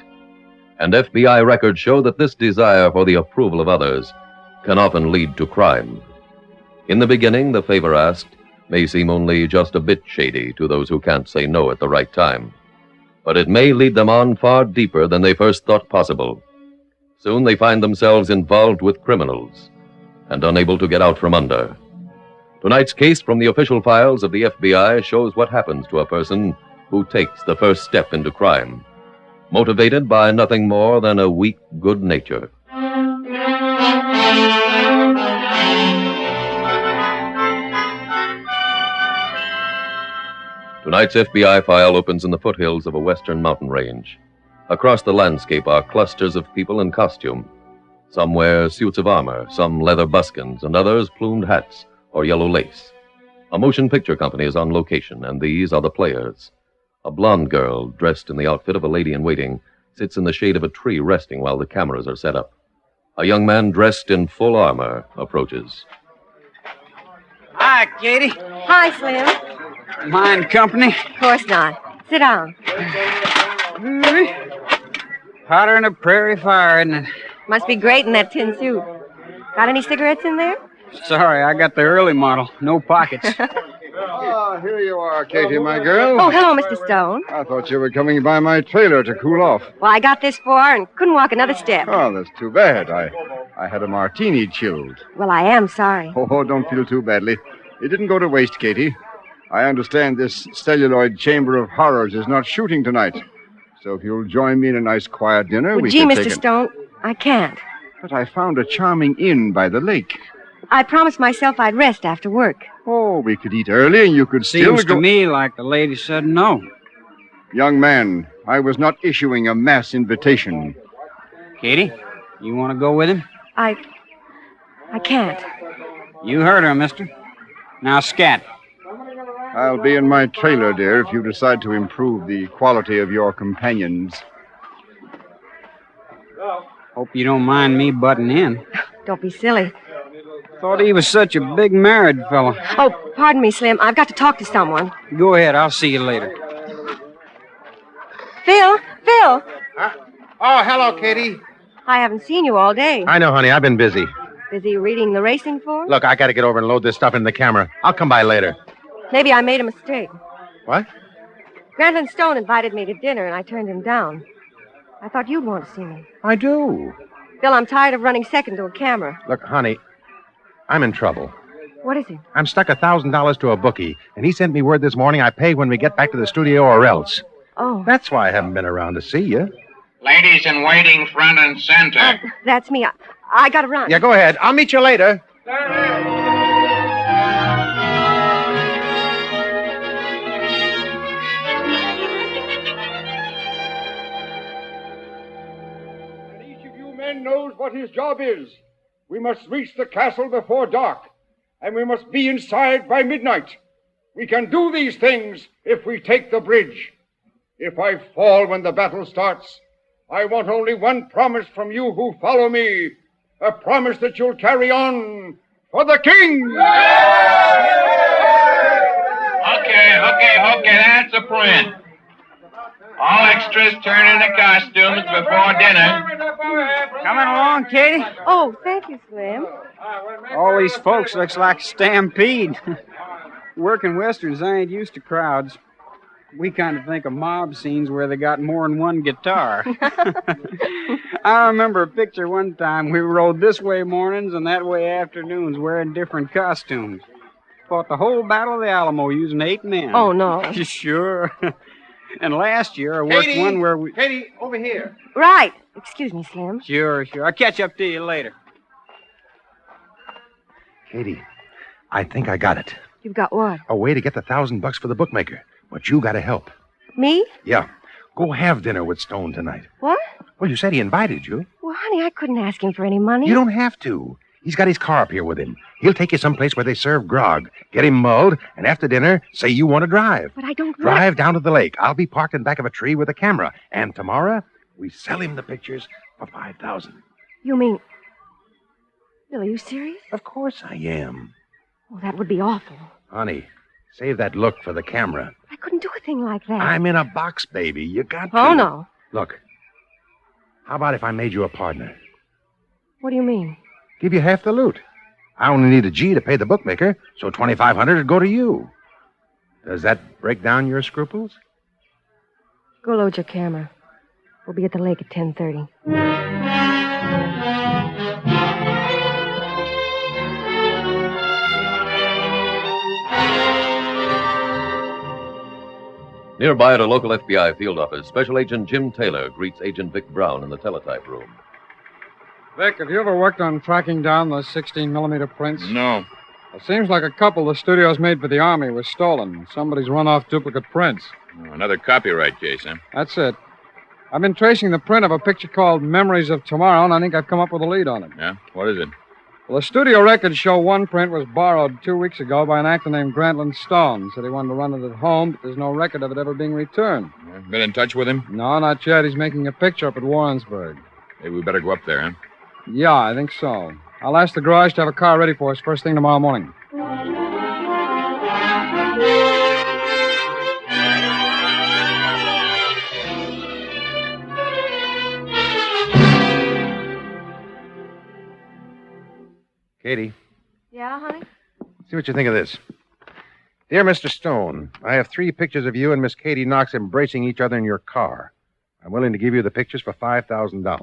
And FBI records show that this desire for the approval of others can often lead to crime. In the beginning, the favor asked may seem only just a bit shady to those who can't say no at the right time. But it may lead them on far deeper than they first thought possible. Soon they find themselves involved with criminals and unable to get out from under. Tonight's case from the official files of the FBI shows what happens to a person who takes the first step into crime, motivated by nothing more than a weak good nature. Tonight's FBI file opens in the foothills of a western mountain range. Across the landscape are clusters of people in costume. Some wear suits of armor, some leather buskins, and others plumed hats or yellow lace. A motion picture company is on location, and these are the players. A blonde girl, dressed in the outfit of a lady-in-waiting, sits in the shade of a tree resting while the cameras are set up. A young man dressed in full armor approaches. Hi, Katie. Hi, Slim. Mind company? Of course not. Sit down. Hotter than a prairie fire, isn't it? Must be great in that tin suit. Got any cigarettes in there? Sorry, I got the early model. No pockets. Ah, here you are, Katie, my girl. Oh, hello, Mr. Stone. I thought you were coming by my trailer to cool off. Well, I got this far and couldn't walk another step. Oh, that's too bad. I had a martini chilled. Well, I am sorry. Oh, don't feel too badly. It didn't go to waste, Katie. I understand this celluloid chamber of horrors is not shooting tonight. So if you'll join me in a nice quiet dinner, we Gee, can Mr. Stone, I can't. But I found a charming inn by the lake. I promised myself I'd rest after work. Oh, we could eat early and you could still Seems to me like the lady said no. Young man, I was not issuing a mass invitation. Katie, you want to go with him? I can't. You heard her, mister. Now scat. I'll be in my trailer, dear, if you decide to improve the quality of your companions. Hope you don't mind me butting in. Don't be silly. Thought he was such a big married fella. Oh, pardon me, Slim. I've got to talk to someone. Go ahead. I'll see you later. Phil! Phil! Oh, hello, Katie. I haven't seen you all day. I know, honey. I've been busy. Busy reading the racing form? Look, I got to get over and load this stuff in the camera. I'll come by later. Maybe I made a mistake. What? Grantland Stone invited me to dinner, and I turned him down. I thought you'd want to see me. I do. Phil, I'm tired of running second to a camera. Look, honey, I'm in trouble. What is it? I'm stuck $1,000 to a bookie, and he sent me word this morning I pay when we get back to the studio or else. Oh. That's why I haven't been around to see you. Ladies in waiting, front and center. That's me. I got to run. Yeah, go ahead. I'll meet you later. Man knows what his job is. We must reach the castle before dark, and we must be inside by midnight. We can do these things if we take the bridge. If I fall when the battle starts, I want only one promise from you who follow me. A promise that you'll carry on for the king. Okay, that's a print. All extras turn into costumes before dinner. Coming along, Katie? Oh, thank you, Slim. All these folks looks like a stampede. Working westerns, I ain't used to crowds. We kind of think of mob scenes where they got more than one guitar. I remember a picture one time we rode this way mornings and that way afternoons wearing different costumes. Fought the whole Battle of the Alamo using 8 men. Oh, no. Sure. And last year I worked one where we... Katie, over here. Right. Excuse me, Slim. Sure. I'll catch up to you later. Katie, I think I got it. You've got what? A way to get the $1,000 for the bookmaker. But you got to help. Me? Yeah. Go have dinner with Stone tonight. What? Well, you said he invited you. Well, honey, I couldn't ask him for any money. You don't have to. He's got his car up here with him. He'll take you someplace where they serve grog. Get him mulled, and after dinner, say you want to drive. But I don't Drive down to the lake. I'll be parked in back of a tree with a camera. And tomorrow, we sell him the pictures for $5,000. You mean... Bill, are you serious? Of course I am. Oh, that would be awful. Honey, save that look for the camera. I couldn't do a thing like that. I'm in a box, baby. You got to. Oh, no. Look, how about if I made you a partner? What do you mean? Give you half the loot. I only need a G to pay the bookmaker, so $2,500 would go to you. Does that break down your scruples? Go load your camera. We'll be at the lake at 10:30. Nearby at a local FBI field office, Special Agent Jim Taylor greets Agent Vic Brown in the teletype room. Vic, have you ever worked on tracking down those 16-millimeter prints? No. It seems like a couple the studios made for the Army was stolen. Somebody's run off duplicate prints. Oh, another copyright case, huh? That's it. I've been tracing the print of a picture called Memories of Tomorrow, and I think I've come up with a lead on it. Yeah? What is it? Well, the studio records show one print was borrowed 2 weeks ago by an actor named Grantland Stone. Said he wanted to run it at home, but there's no record of it ever being returned. Been in touch with him? No, not yet. He's making a picture up at Warrensburg. Maybe we better go up there, huh? Yeah, I think so. I'll ask the garage to have a car ready for us first thing tomorrow morning. Katie, Yeah, honey? see what you think of this. Dear Mr. Stone, I have 3 pictures of you and Miss Katie Knox embracing each other in your car. I'm willing to give you the pictures for $5,000.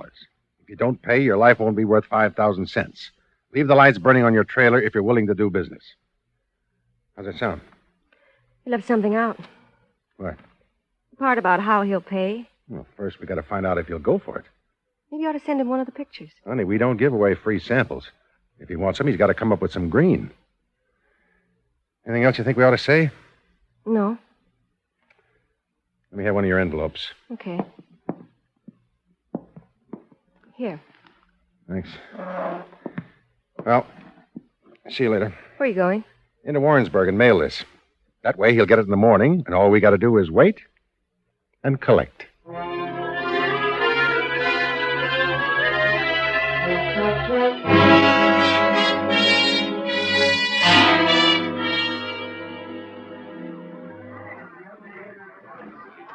If you don't pay, your life won't be worth 5,000 cents. Leave the lights burning on your trailer if you're willing to do business. How's it sound? You left something out. What? The part about how he'll pay. Well, first we got to find out if he'll go for it. Maybe you ought to send him one of the pictures. Honey, we don't give away free samples. If he wants them, he's got to come up with some green. Anything else you think we ought to say? No. Let me have one of your envelopes. Okay. Here. Thanks. Well, see you later. Where are you going? Into Warrensburg and mail this. That way he'll get it in the morning, and all we got to do is wait and collect.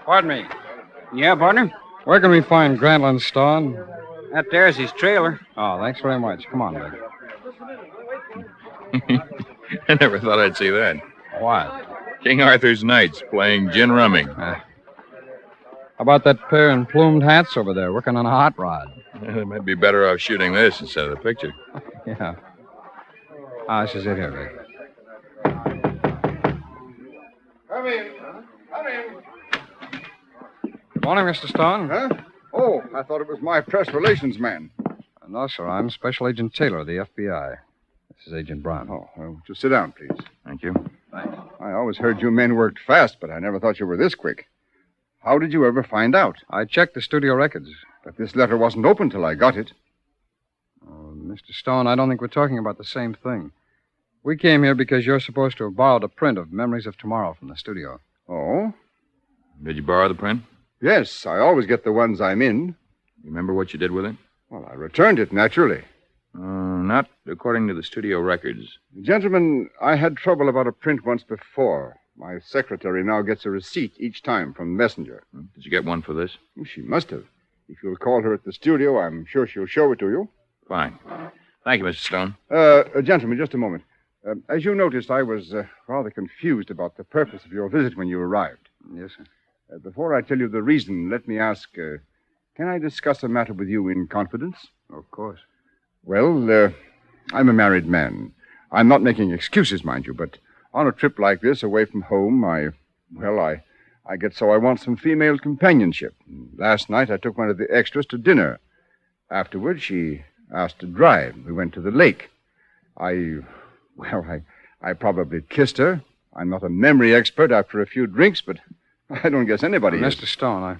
Pardon me. Yeah, partner? Where can we find Grantland Stone? That there's his trailer. Oh, thanks very much. Come on, Dick. I never thought I'd see that. What? King Arthur's Knights playing gin rumming. How about that pair in plumed hats over there working on a hot rod? They might be better off shooting this instead of the picture. Yeah. This is it here, Dick. Come in. Come in. Morning, Mr. Stone. Huh? Oh, I thought it was my press relations man. No, sir. I'm Special Agent Taylor of the FBI. This is Agent Brown. Oh, well, just sit down, please. Thank you. Thanks. I always heard you men worked fast, but I never thought you were this quick. How did you ever find out? I checked the studio records. But this letter wasn't open till I got it. Mr. Stone, I don't think we're talking about the same thing. We came here because you're supposed to have borrowed a print of Memories of Tomorrow from the studio. Oh? Did you borrow the print? Yes, I always get the ones I'm in. You remember what you did with it? Well, I returned it, naturally. Not according to the studio records. Gentlemen, I had trouble about a print once before. My secretary now gets a receipt each time from the messenger. Did you get one for this? She must have. If you'll call her at the studio, I'm sure she'll show it to you. Fine. Thank you, Mr. Stone. Gentlemen, just a moment. As you noticed, I was rather confused about the purpose of your visit when you arrived. Yes, sir. Before I tell you the reason, let me ask, can I discuss a matter with you in confidence? Of course. Well, I'm a married man. I'm not making excuses, mind you, but on a trip like this, away from home, I get so I want some female companionship. Last night, I took one of the extras to dinner. Afterwards, she asked to drive. We went to the lake. I probably kissed her. I'm not a memory expert after a few drinks, but I don't guess anybody is. Mr. Stone, I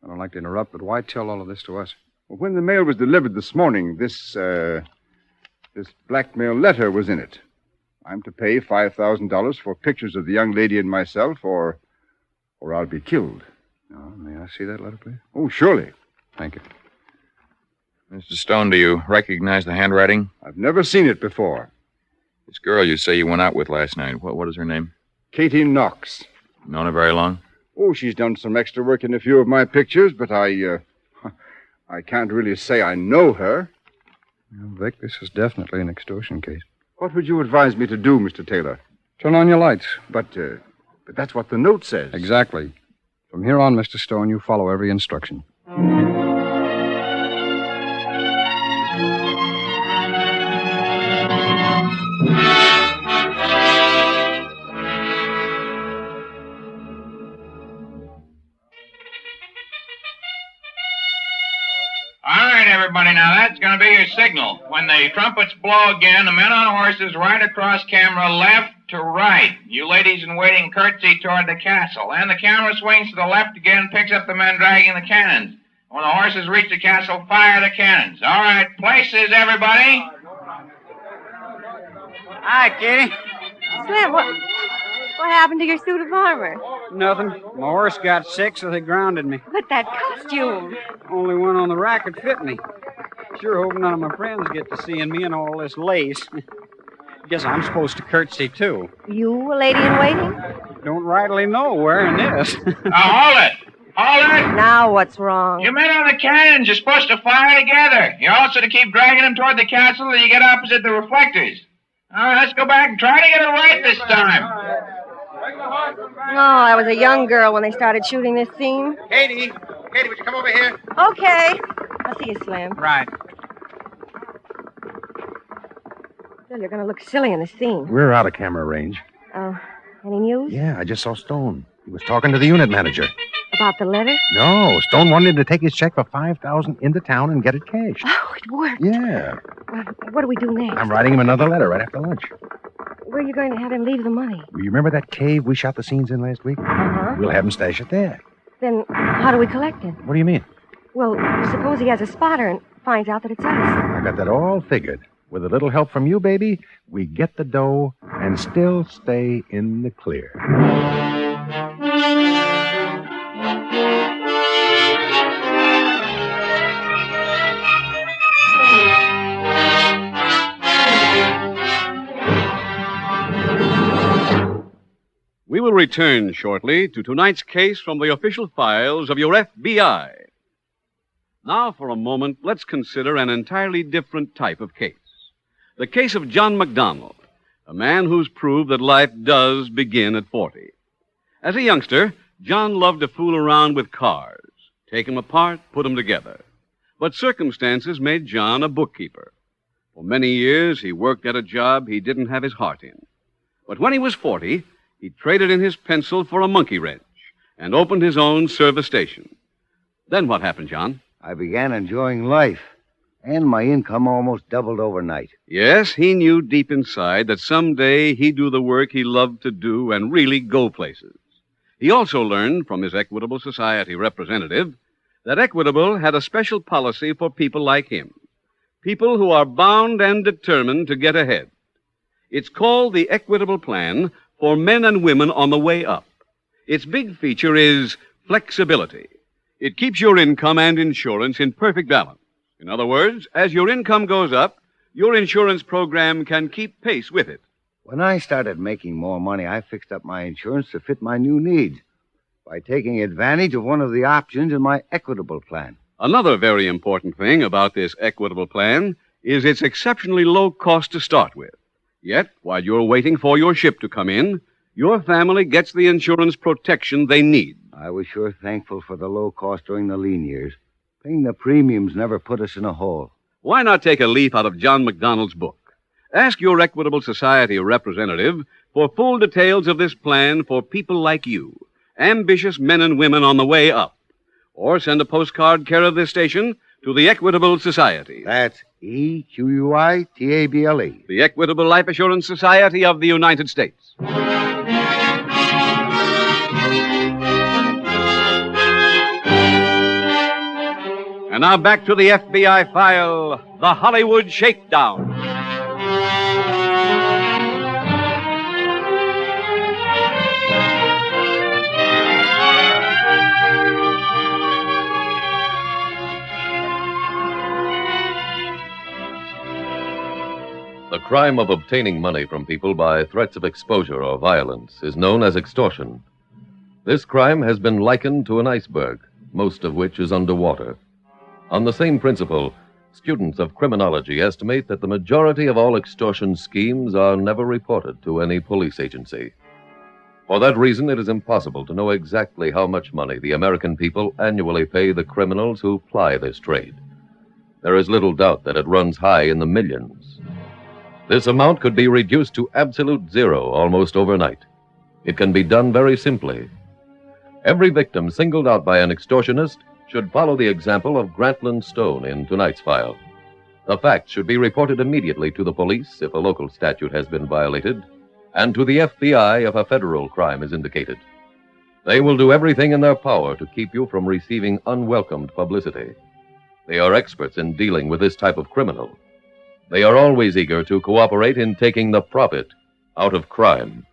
don't like to interrupt, but why tell all of this to us? Well, when the mail was delivered this morning, this blackmail letter was in it. I'm to pay $5,000 for pictures of the young lady and myself, or I'll be killed. May I see that letter, please? Oh, surely. Thank you. Mr. Stone, do you recognize the handwriting? I've never seen it before. This girl you say you went out with last night, what is her name? Katie Knox. Known her very long? Oh, she's done some extra work in a few of my pictures, but I can't really say I know her. Well, Vic, this is definitely an extortion case. What would you advise me to do, Mr. Taylor? Turn on your lights. But that's what the note says. Exactly. From here on, Mr. Stone, you follow every instruction. All right, everybody, now that's going to be your signal. When the trumpets blow again, the men on horses ride across camera left to right. You ladies in waiting curtsy toward the castle. Then the camera swings to the left again, picks up the men dragging the cannons. When the horses reach the castle, fire the cannons. All right, places, everybody. Hi, Kitty. Slim, what happened to your suit of armor? Nothing. My horse got sick, so they grounded me. But that costume. Only one on the rack could fit me. Sure hope none of my friends get to seeing me in all this lace. Guess I'm supposed to curtsy, too. You, a lady in waiting? Don't rightly know wearing this. Hold it. Hold it. Now what's wrong? You men on the cannons, you're supposed to fire together. You're also to keep dragging them toward the castle till you get opposite the reflectors. All right, let's go back and try to get it right this time. Oh, I was a young girl when they started shooting this scene. Katie, would you come over here? Okay. I'll see you, Slim. Right. Bill, you're going to look silly in the scene. We're out of camera range. Oh, any news? Yeah, I just saw Stone. He was talking to the unit manager. About the letter? No, Stone wanted him to take his check for $5,000 into town and get it cashed. Oh, it worked. Yeah. Well, what do we do next? I'm writing him another letter right after lunch. Where are you going to have him leave the money? You remember that cave we shot the scenes in last week? Uh-huh. We'll have him stash it there. Then how do we collect him? What do you mean? Well, suppose he has a spotter and finds out that it's us. I got that all figured. With a little help from you, baby, we get the dough and still stay in the clear. We will return shortly to tonight's case from the official files of your FBI. Now, for a moment, let's consider an entirely different type of case. The case of John McDonald, a man who's proved that life does begin at 40. As a youngster, John loved to fool around with cars, take them apart, put them together. But circumstances made John a bookkeeper. For many years, he worked at a job he didn't have his heart in. But when he was 40, he traded in his pencil for a monkey wrench and opened his own service station. Then what happened, John? I began enjoying life, and my income almost doubled overnight. Yes, he knew deep inside that someday he'd do the work he loved to do and really go places. He also learned from his Equitable Society representative that Equitable had a special policy for people like him, people who are bound and determined to get ahead. It's called the Equitable Plan for men and women on the way up. Its big feature is flexibility. It keeps your income and insurance in perfect balance. In other words, as your income goes up, your insurance program can keep pace with it. When I started making more money, I fixed up my insurance to fit my new needs by taking advantage of one of the options in my Equitable Plan. Another very important thing about this Equitable Plan is its exceptionally low cost to start with. Yet, while you're waiting for your ship to come in, your family gets the insurance protection they need. I was sure thankful for the low cost during the lean years. Paying the premiums never put us in a hole. Why not take a leaf out of John McDonald's book? Ask your Equitable Society representative for full details of this plan for people like you, ambitious men and women on the way up. Or send a postcard care of this station to the Equitable Society. That's EQUITABLE. The Equitable Life Assurance Society of the United States. And now back to the FBI file, The Hollywood Shakedown. The crime of obtaining money from people by threats of exposure or violence is known as extortion. This crime has been likened to an iceberg, most of which is underwater. On the same principle, students of criminology estimate that the majority of all extortion schemes are never reported to any police agency. For that reason, it is impossible to know exactly how much money the American people annually pay the criminals who ply this trade. There is little doubt that it runs high in the millions. This amount could be reduced to absolute zero almost overnight. It can be done very simply. Every victim singled out by an extortionist should follow the example of Grantland Stone in tonight's file. The facts should be reported immediately to the police if a local statute has been violated, and to the FBI if a federal crime is indicated. They will do everything in their power to keep you from receiving unwelcomed publicity. They are experts in dealing with this type of criminal. They are always eager to cooperate in taking the profit out of crime.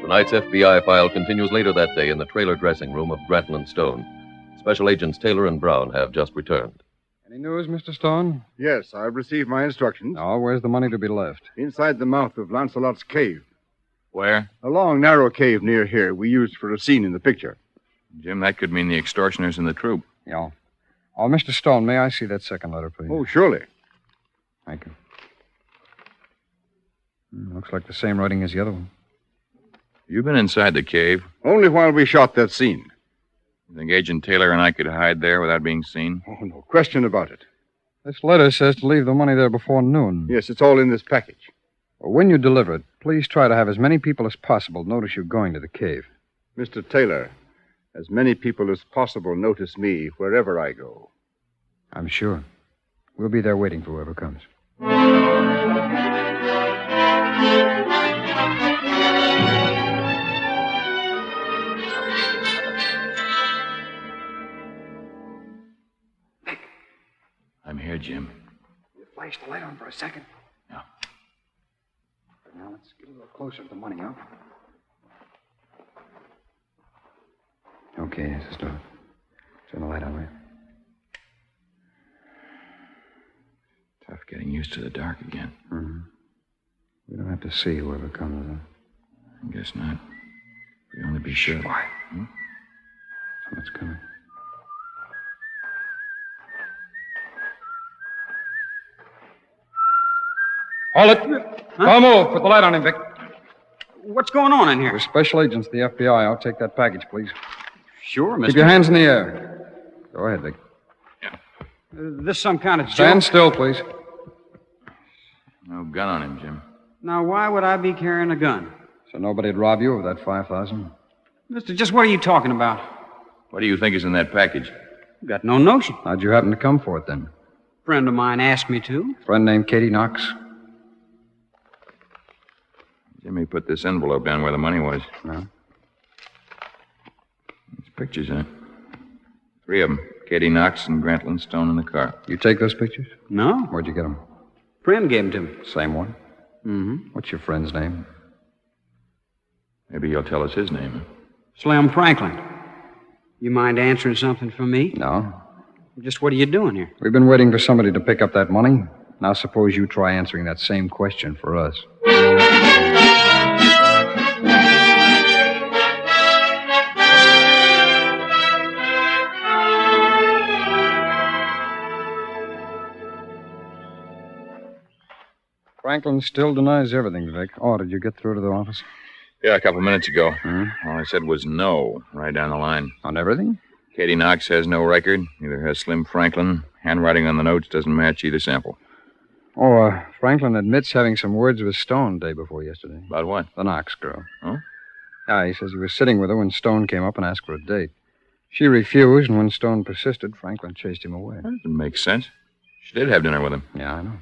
Tonight's FBI file continues later that day in the trailer dressing room of Grantland Stone. Special Agents Taylor and Brown have just returned. Any news, Mr. Stone? Yes, I've received my instructions. Oh, where's the money to be left? Inside the mouth of Lancelot's cave. Where? A long, narrow cave near here we used for a scene in the picture. Jim, that could mean the extortioners in the troop. Yeah. Oh, Mr. Stone, may I see that second letter, please? Oh, surely. Thank you. Looks like the same writing as the other one. You've been inside the cave. Only while we shot that scene. You think Agent Taylor and I could hide there without being seen? Oh, no question about it. This letter says to leave the money there before noon. Yes, it's all in this package. Well, when you deliver it, please try to have as many people as possible notice you're going to the cave. Mr. Taylor, as many people as possible notice me wherever I go. I'm sure. We'll be there waiting for whoever comes. I'm here, Jim. You flash the light on for a second? Yeah. Now let's get a little closer to the money, huh? Okay, this is good. Turn the light on, will you? Tough getting used to the dark again. Mm-hmm. We don't have to see whoever comes, huh? I guess not. We'd only be sure. Quiet. Someone's coming. Hold it. Don't move. Put the light on him, Vic. What's going on in here? We're special agents of the FBI. I'll take that package, please. Sure, Mr. Keep your hands in the air. Go ahead, Vic. This some kind of Stand joke? still, please. No gun on him, Jim. Now, why would I be carrying a gun? So nobody'd rob you of that $5,000? Mister, just what are you talking about? What do you think is in that package? Got no notion. How'd you happen to come for it, then? Friend of mine asked me to. Friend named Katie Knox? Jimmy put this envelope down where the money was. No. There's pictures in it. 3 of them. Katie Knox and Grantland Stone in the car. You take those pictures? No. Where'd you get them? Friend gave them to me. Same one? Mm-hmm. What's your friend's name? Maybe you'll tell us his name. Slim Franklin. You mind answering something for me? No. Just what are you doing here? We've been waiting for somebody to pick up that money. Now suppose you try answering that same question for us. Franklin still denies everything, Vic. Oh, did you get through to the office? Yeah, a couple minutes ago. Hmm? All I said was no, right down the line. On everything? Katie Knox has no record. Neither has Slim Franklin. Handwriting on the notes doesn't match either sample. Oh, Franklin admits having some words with Stone day before yesterday. About what? The Knox girl. Oh? Yeah, he says he was sitting with her when Stone came up and asked for a date. She refused, and when Stone persisted, Franklin chased him away. That doesn't make sense. She did have dinner with him. Yeah, I know.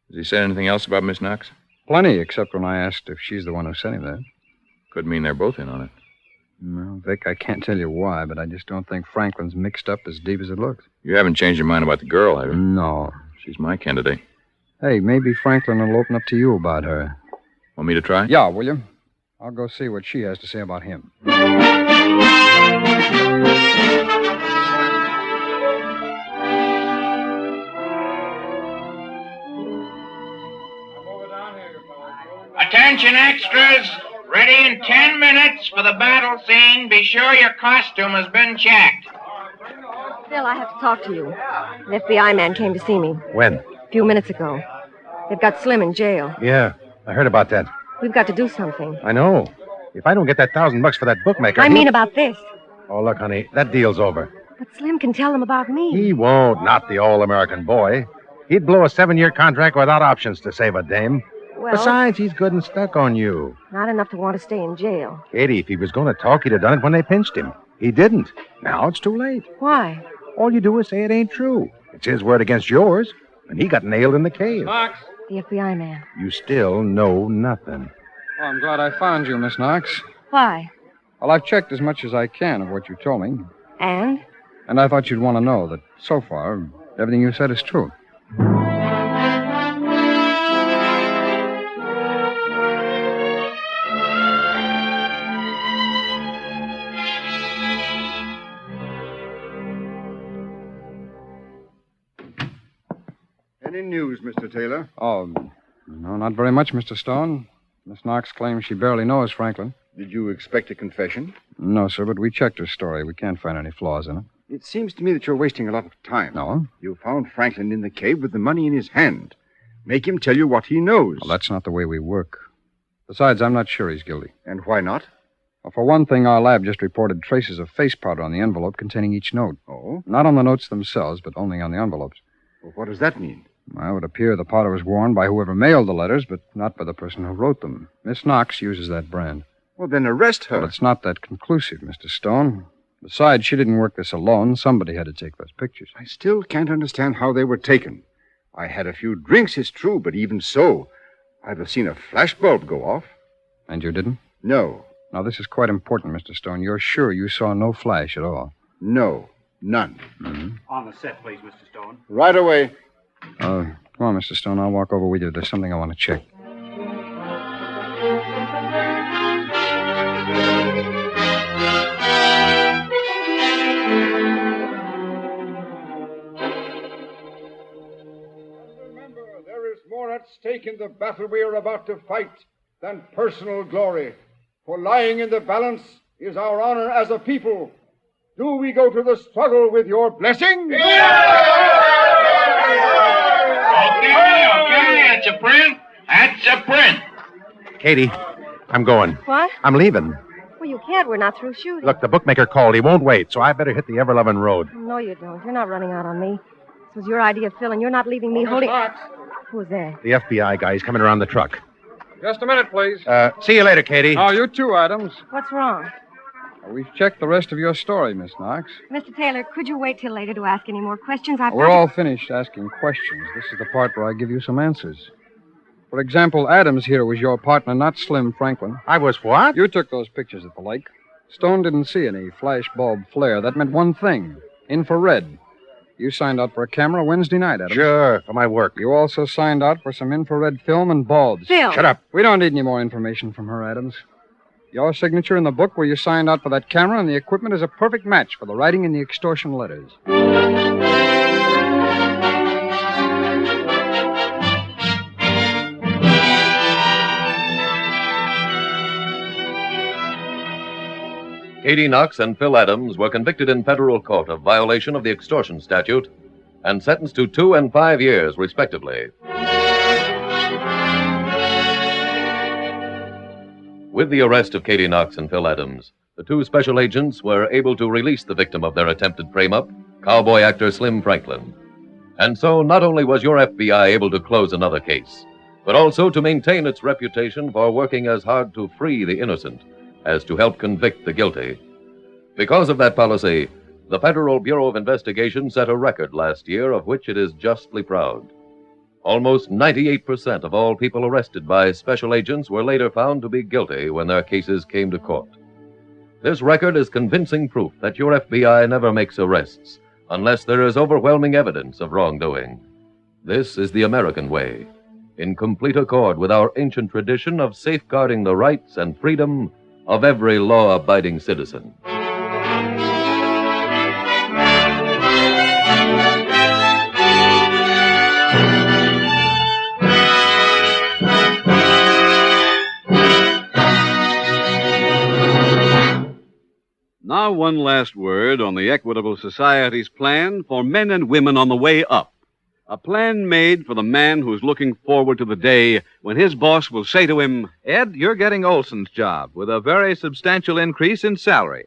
Has he said anything else about Miss Knox? Plenty, except when I asked if she's the one who sent him there. Could mean they're both in on it. Well, Vic, I can't tell you why, but I just don't think Franklin's mixed up as deep as it looks. You haven't changed your mind about the girl, have you? No. She's my candidate. Hey, maybe Franklin will open up to you about her. Want me to try? Yeah, will you? I'll go see what she has to say about him. Attention extras, ready in 10 minutes for the battle scene. Be sure your costume has been checked. Phil, I have to talk to you. An FBI man came to see me When? a few minutes ago. They've got Slim in jail. Yeah, I heard about that. We've got to do something. I know. If I don't get that $1,000 for that bookmaker... I mean about this. Oh, look, honey, that deal's over. But Slim can tell them about me. He won't, not the all-American boy. He'd blow a 7-year contract without options to save a dame. Well, Besides, he's good and stuck on you. not enough to want to stay in jail. Katie, if he was going to talk, he'd have done it when they pinched him. He didn't. Now it's too late. Why? All you do is say it ain't true. It's his word against yours, and he got nailed in the cave. Knox! The FBI man. You still know nothing. Well, I'm glad I found you, Miss Knox. Why? Well, I've checked as much as I can of what you told me. And? And I thought you'd want to know that, so far, everything you said is true. Any news, Mr. Taylor? Oh, no, not very much, Mr. Stone. Miss Knox claims she barely knows Franklin. Did you expect a confession? No, sir, but we checked her story. We can't find any flaws in it. It seems to me that you're wasting a lot of time. No? You found Franklin in the cave with the money in his hand. Make him tell you what he knows. Well, that's not the way we work. Besides, I'm not sure he's guilty. And why not? Well, for one thing, our lab just reported traces of face powder on the envelope containing each note. Oh? Not on the notes themselves, but only on the envelopes. Well, what does that mean? Well, it would appear the powder was worn by whoever mailed the letters, but not by the person who wrote them. Miss Knox uses that brand. Well, then arrest her. Well, it's not that conclusive, Mr. Stone. Besides, she didn't work this alone. Somebody had to take those pictures. I still can't understand how they were taken. I had a few drinks, it's true, but even so, I've seen a flashbulb go off. And you didn't? No. Now, this is quite important, Mr. Stone. You're sure you saw no flash at all? No, none. Mm-hmm. On the set, please, Mr. Stone. Right away. Come on, Mr. Stone. I'll walk over with you. There's something I want to check. Remember, there is more at stake in the battle we are about to fight than personal glory. For lying in the balance is our honor as a people. Do we go to the struggle with your blessing? Okay, that's a print. That's a print. Katie, I'm going. What? I'm leaving. Well, you can't. We're not through shooting. Look, the bookmaker called. He won't wait, so I better hit the ever-loving road. No, you don't. You're not running out on me. This was your idea, Phil, and you're not leaving me holding... Who's that? The FBI guy is coming around the truck. Just a minute, please. See you later, Katie. Oh, you too, Adams. What's wrong? We've checked the rest of your story, Miss Knox. Mr. Taylor, could you wait till later to ask any more questions? We're all finished asking questions. This is the part where I give you some answers. For example, Adams here was your partner, not Slim Franklin. I was what? You took those pictures at the lake. Stone didn't see any flash bulb flare. That meant one thing. Infrared. You signed out for a camera Wednesday night, Adams. Sure, for my work. You also signed out for some infrared film and bulbs. Phil! Shut up. We don't need any more information from her, Adams. Your signature in the book where you signed out for that camera and the equipment is a perfect match for the writing in the extortion letters. Katie Knox and Phil Adams were convicted in federal court of violation of the extortion statute and sentenced to 2 and 5 years, respectively. With the arrest of Katie Knox and Phil Adams, the two special agents were able to release the victim of their attempted frame-up, cowboy actor Slim Franklin. And so not only was your FBI able to close another case, but also to maintain its reputation for working as hard to free the innocent as to help convict the guilty. Because of that policy, the Federal Bureau of Investigation set a record last year of which it is justly proud. Almost 98% of all people arrested by special agents were later found to be guilty when their cases came to court. This record is convincing proof that your FBI never makes arrests unless there is overwhelming evidence of wrongdoing. This is the American way, in complete accord with our ancient tradition of safeguarding the rights and freedom of every law-abiding citizen. Now, one last word on the Equitable Society's plan for men and women on the way up. A plan made for the man who's looking forward to the day when his boss will say to him, Ed, you're getting Olson's job with a very substantial increase in salary.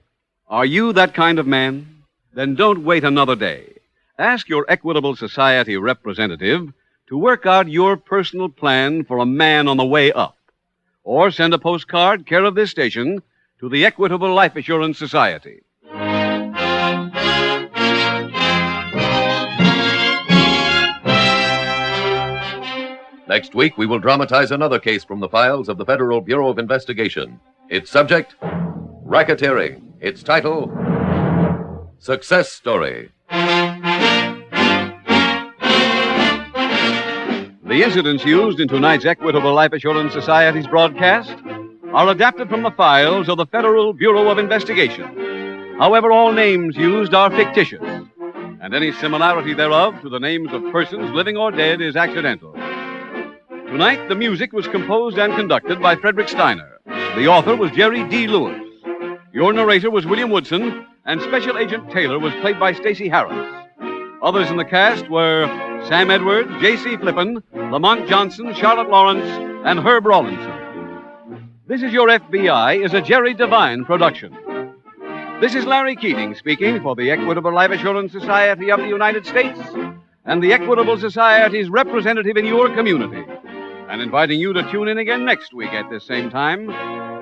Are you that kind of man? Then don't wait another day. Ask your Equitable Society representative to work out your personal plan for a man on the way up. Or send a postcard, care of this station, to the Equitable Life Assurance Society. Next week, we will dramatize another case from the files of the Federal Bureau of Investigation. Its subject, racketeering. Its title, Success Story. The incidents used in tonight's Equitable Life Assurance Society's broadcast are adapted from the files of the Federal Bureau of Investigation. However, all names used are fictitious, and any similarity thereof to the names of persons living or dead is accidental. Tonight, the music was composed and conducted by Frederick Steiner. The author was Jerry D. Lewis. Your narrator was William Woodson, and Special Agent Taylor was played by Stacey Harris. Others in the cast were Sam Edwards, J.C. Flippen, Lamont Johnson, Charlotte Lawrence, and Herb Rawlinson. This Is Your FBI is a Jerry Devine production. This is Larry Keating speaking for the Equitable Life Assurance Society of the United States and the Equitable Society's representative in your community, and inviting you to tune in again next week at this same time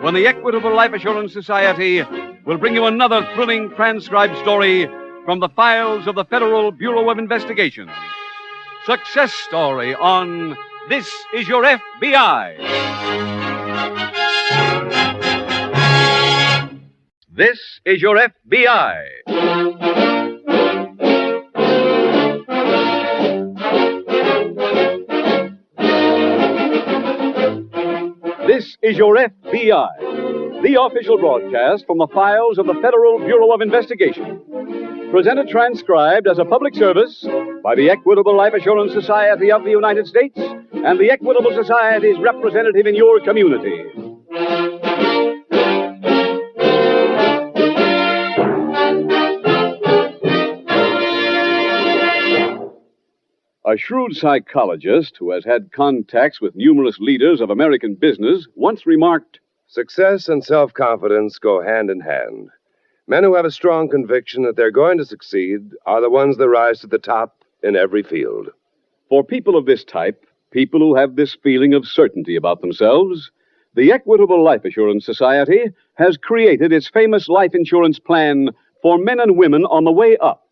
when the Equitable Life Assurance Society will bring you another thrilling transcribed story from the files of the Federal Bureau of Investigation. Success story on This Is Your FBI. This is Your FBI. This is Your FBI, the official broadcast from the files of the Federal Bureau of Investigation. Presented transcribed as a public service by the Equitable Life Assurance Society of the United States and the Equitable Society's representative in your community. A shrewd psychologist who has had contacts with numerous leaders of American business once remarked, "Success and self-confidence go hand in hand. Men who have a strong conviction that they're going to succeed are the ones that rise to the top in every field." For people of this type, people who have this feeling of certainty about themselves, the Equitable Life Assurance Society has created its famous life insurance plan for men and women on the way up.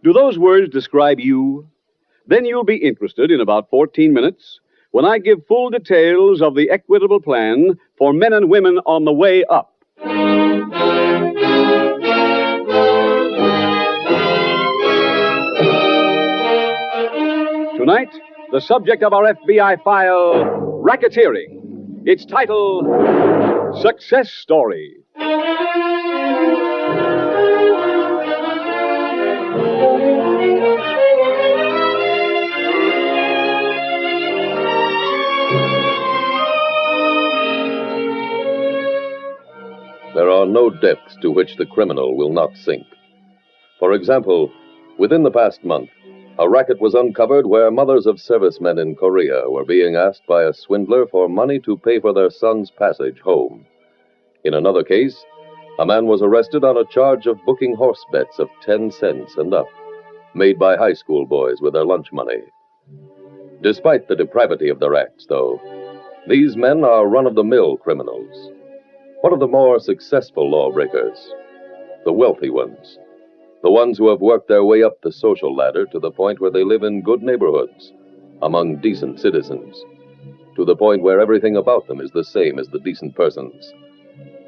Do those words describe you? Then you'll be interested in about 14 minutes when I give full details of the Equitable plan for men and women on the way up. Tonight, the subject of our FBI file, racketeering. Its title, Success Story. There are no depths to which the criminal will not sink. For example, within the past month, a racket was uncovered where mothers of servicemen in Korea were being asked by a swindler for money to pay for their son's passage home. In another case, a man was arrested on a charge of booking horse bets of 10 cents and up, made by high school boys with their lunch money. Despite the depravity of their acts, though, these men are run-of-the-mill criminals. What of the more successful lawbreakers? The wealthy ones. The ones who have worked their way up the social ladder to the point where they live in good neighborhoods, among decent citizens, to the point where everything about them is the same as the decent persons.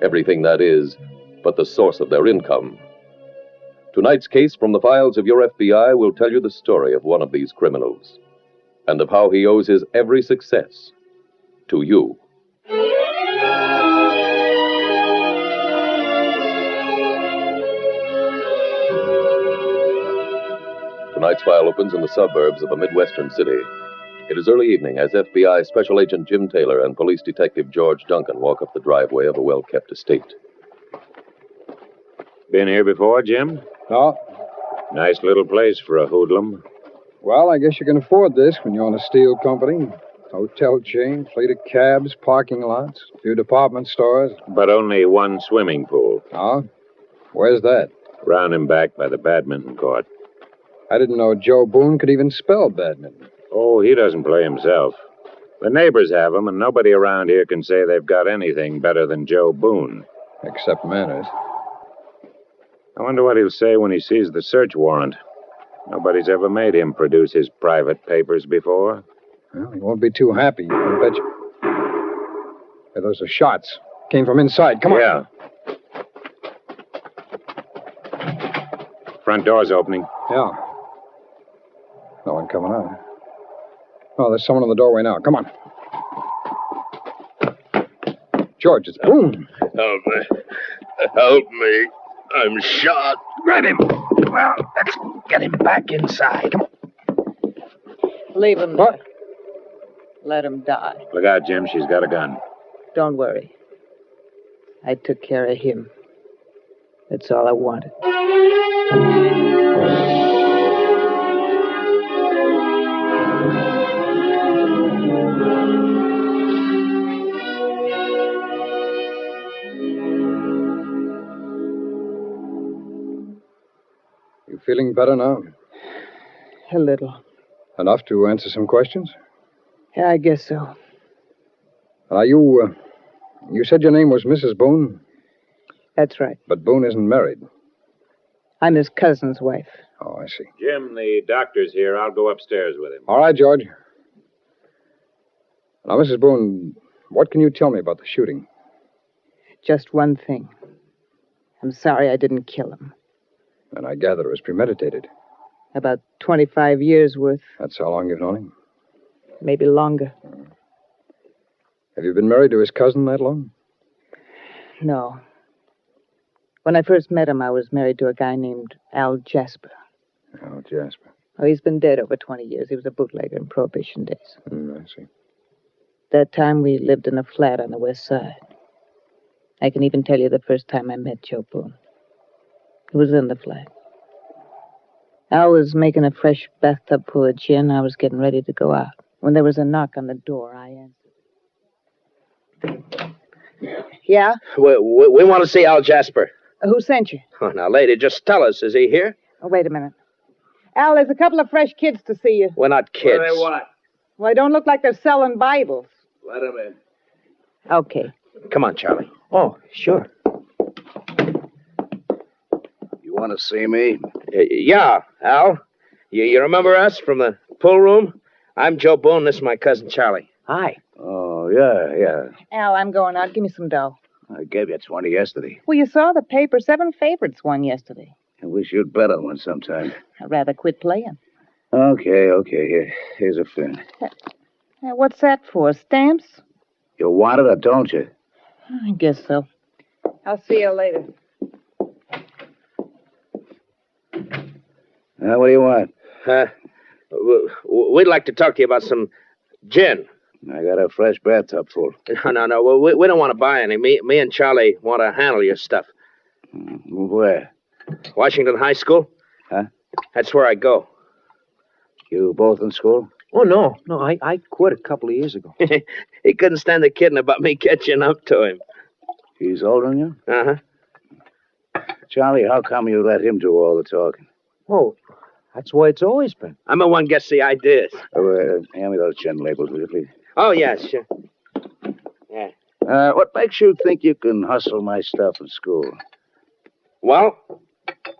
Everything, that is, but the source of their income. Tonight's case from the files of your FBI will tell you the story of one of these criminals, and of how he owes his every success to you. Tonight's file opens in the suburbs of a Midwestern city. It is early evening as FBI Special Agent Jim Taylor and Police Detective George Duncan walk up the driveway of a well-kept estate. Been here before, Jim? No. Nice little place for a hoodlum. Well, I guess you can afford this when you own a steel company. Hotel chain, fleet of cabs, parking lots, a few department stores. But only one swimming pool. Oh? Where's that? Round and back by the badminton court. I didn't know Joe Boone could even spell badminton. Oh, he doesn't play himself. The neighbors have him, and nobody around here can say they've got anything better than Joe Boone. Except manners. I wonder what he'll say when he sees the search warrant. Nobody's ever made him produce his private papers before. Well, he won't be too happy, you can bet you. Hey, those are shots. Came from inside. Come on. Yeah. Front door's opening. Yeah. No one coming out. Oh, there's someone in the doorway now. Come on. George, it's Boone. Help me. Help me. I'm shot. Grab him. Well, let's get him back inside. Come on. Leave him there. Let him die. Look out, Jim. She's got a gun. Don't worry. I took care of him. That's all I wanted. feeling better now? A little. Enough to answer some questions? Yeah, I guess so. Now, you said your name was Mrs. Boone? That's right. But Boone isn't married. I'm his cousin's wife. Oh, I see. Jim, the doctor's here. I'll go upstairs with him. All right, George. Now, Mrs. Boone, what can you tell me about the shooting? Just one thing. I'm sorry I didn't kill him. And I gather it was premeditated. About 25 years worth. That's how long you've known him? Maybe longer. Have you been married to his cousin that long? No. When I first met him, I was married to a guy named Al Jasper. Oh, Jasper. Oh, he's been dead over 20 years. He was a bootlegger in Prohibition days. I see. That time we lived in a flat on the west side. I can even tell you the first time I met Joe Boone. He was in the flat. I was making a fresh bathtub full of gin. I was getting ready to go out. When there was a knock on the door, I answered. Yeah? We want to see Al Jasper. Who sent you? Oh, now, lady, just tell us. Is he here? Oh, wait a minute. Al, there's a couple of fresh kids to see you. We're not kids. What do they want? Well, they don't look like they're selling Bibles. Let him in. Okay. Come on, Charlie. Oh, sure. You want to see me? Yeah, Al. You remember us from the pool room? I'm Joe Boone. This is my cousin Charlie. Hi. Oh, yeah. Al, I'm going out. Give me some dough. I gave you 20 yesterday. Well, you saw the paper. 7 favorites won yesterday. I wish you'd bet on one sometime. I'd rather quit playing. Okay. Here's a fin. What's that for? Stamps? You want it or don't you? I guess so. I'll see you later. What do you want? We'd like to talk to you about some gin. I got a fresh bathtub full. No. We don't want to buy any. Me and Charlie want to handle your stuff. Where? Washington High School. Huh? That's where I go. You both in school? Oh, no. I quit a couple of years ago. He couldn't stand the kidding about me catching up to him. He's older than you? Uh-huh. Charlie, how come you let him do all the talking? Oh, that's the way it's always been. I'm the one gets the ideas. Hand me those gin labels, will you, please? Oh, yeah, sure. Yeah. What makes you think you can hustle my stuff in school? Well,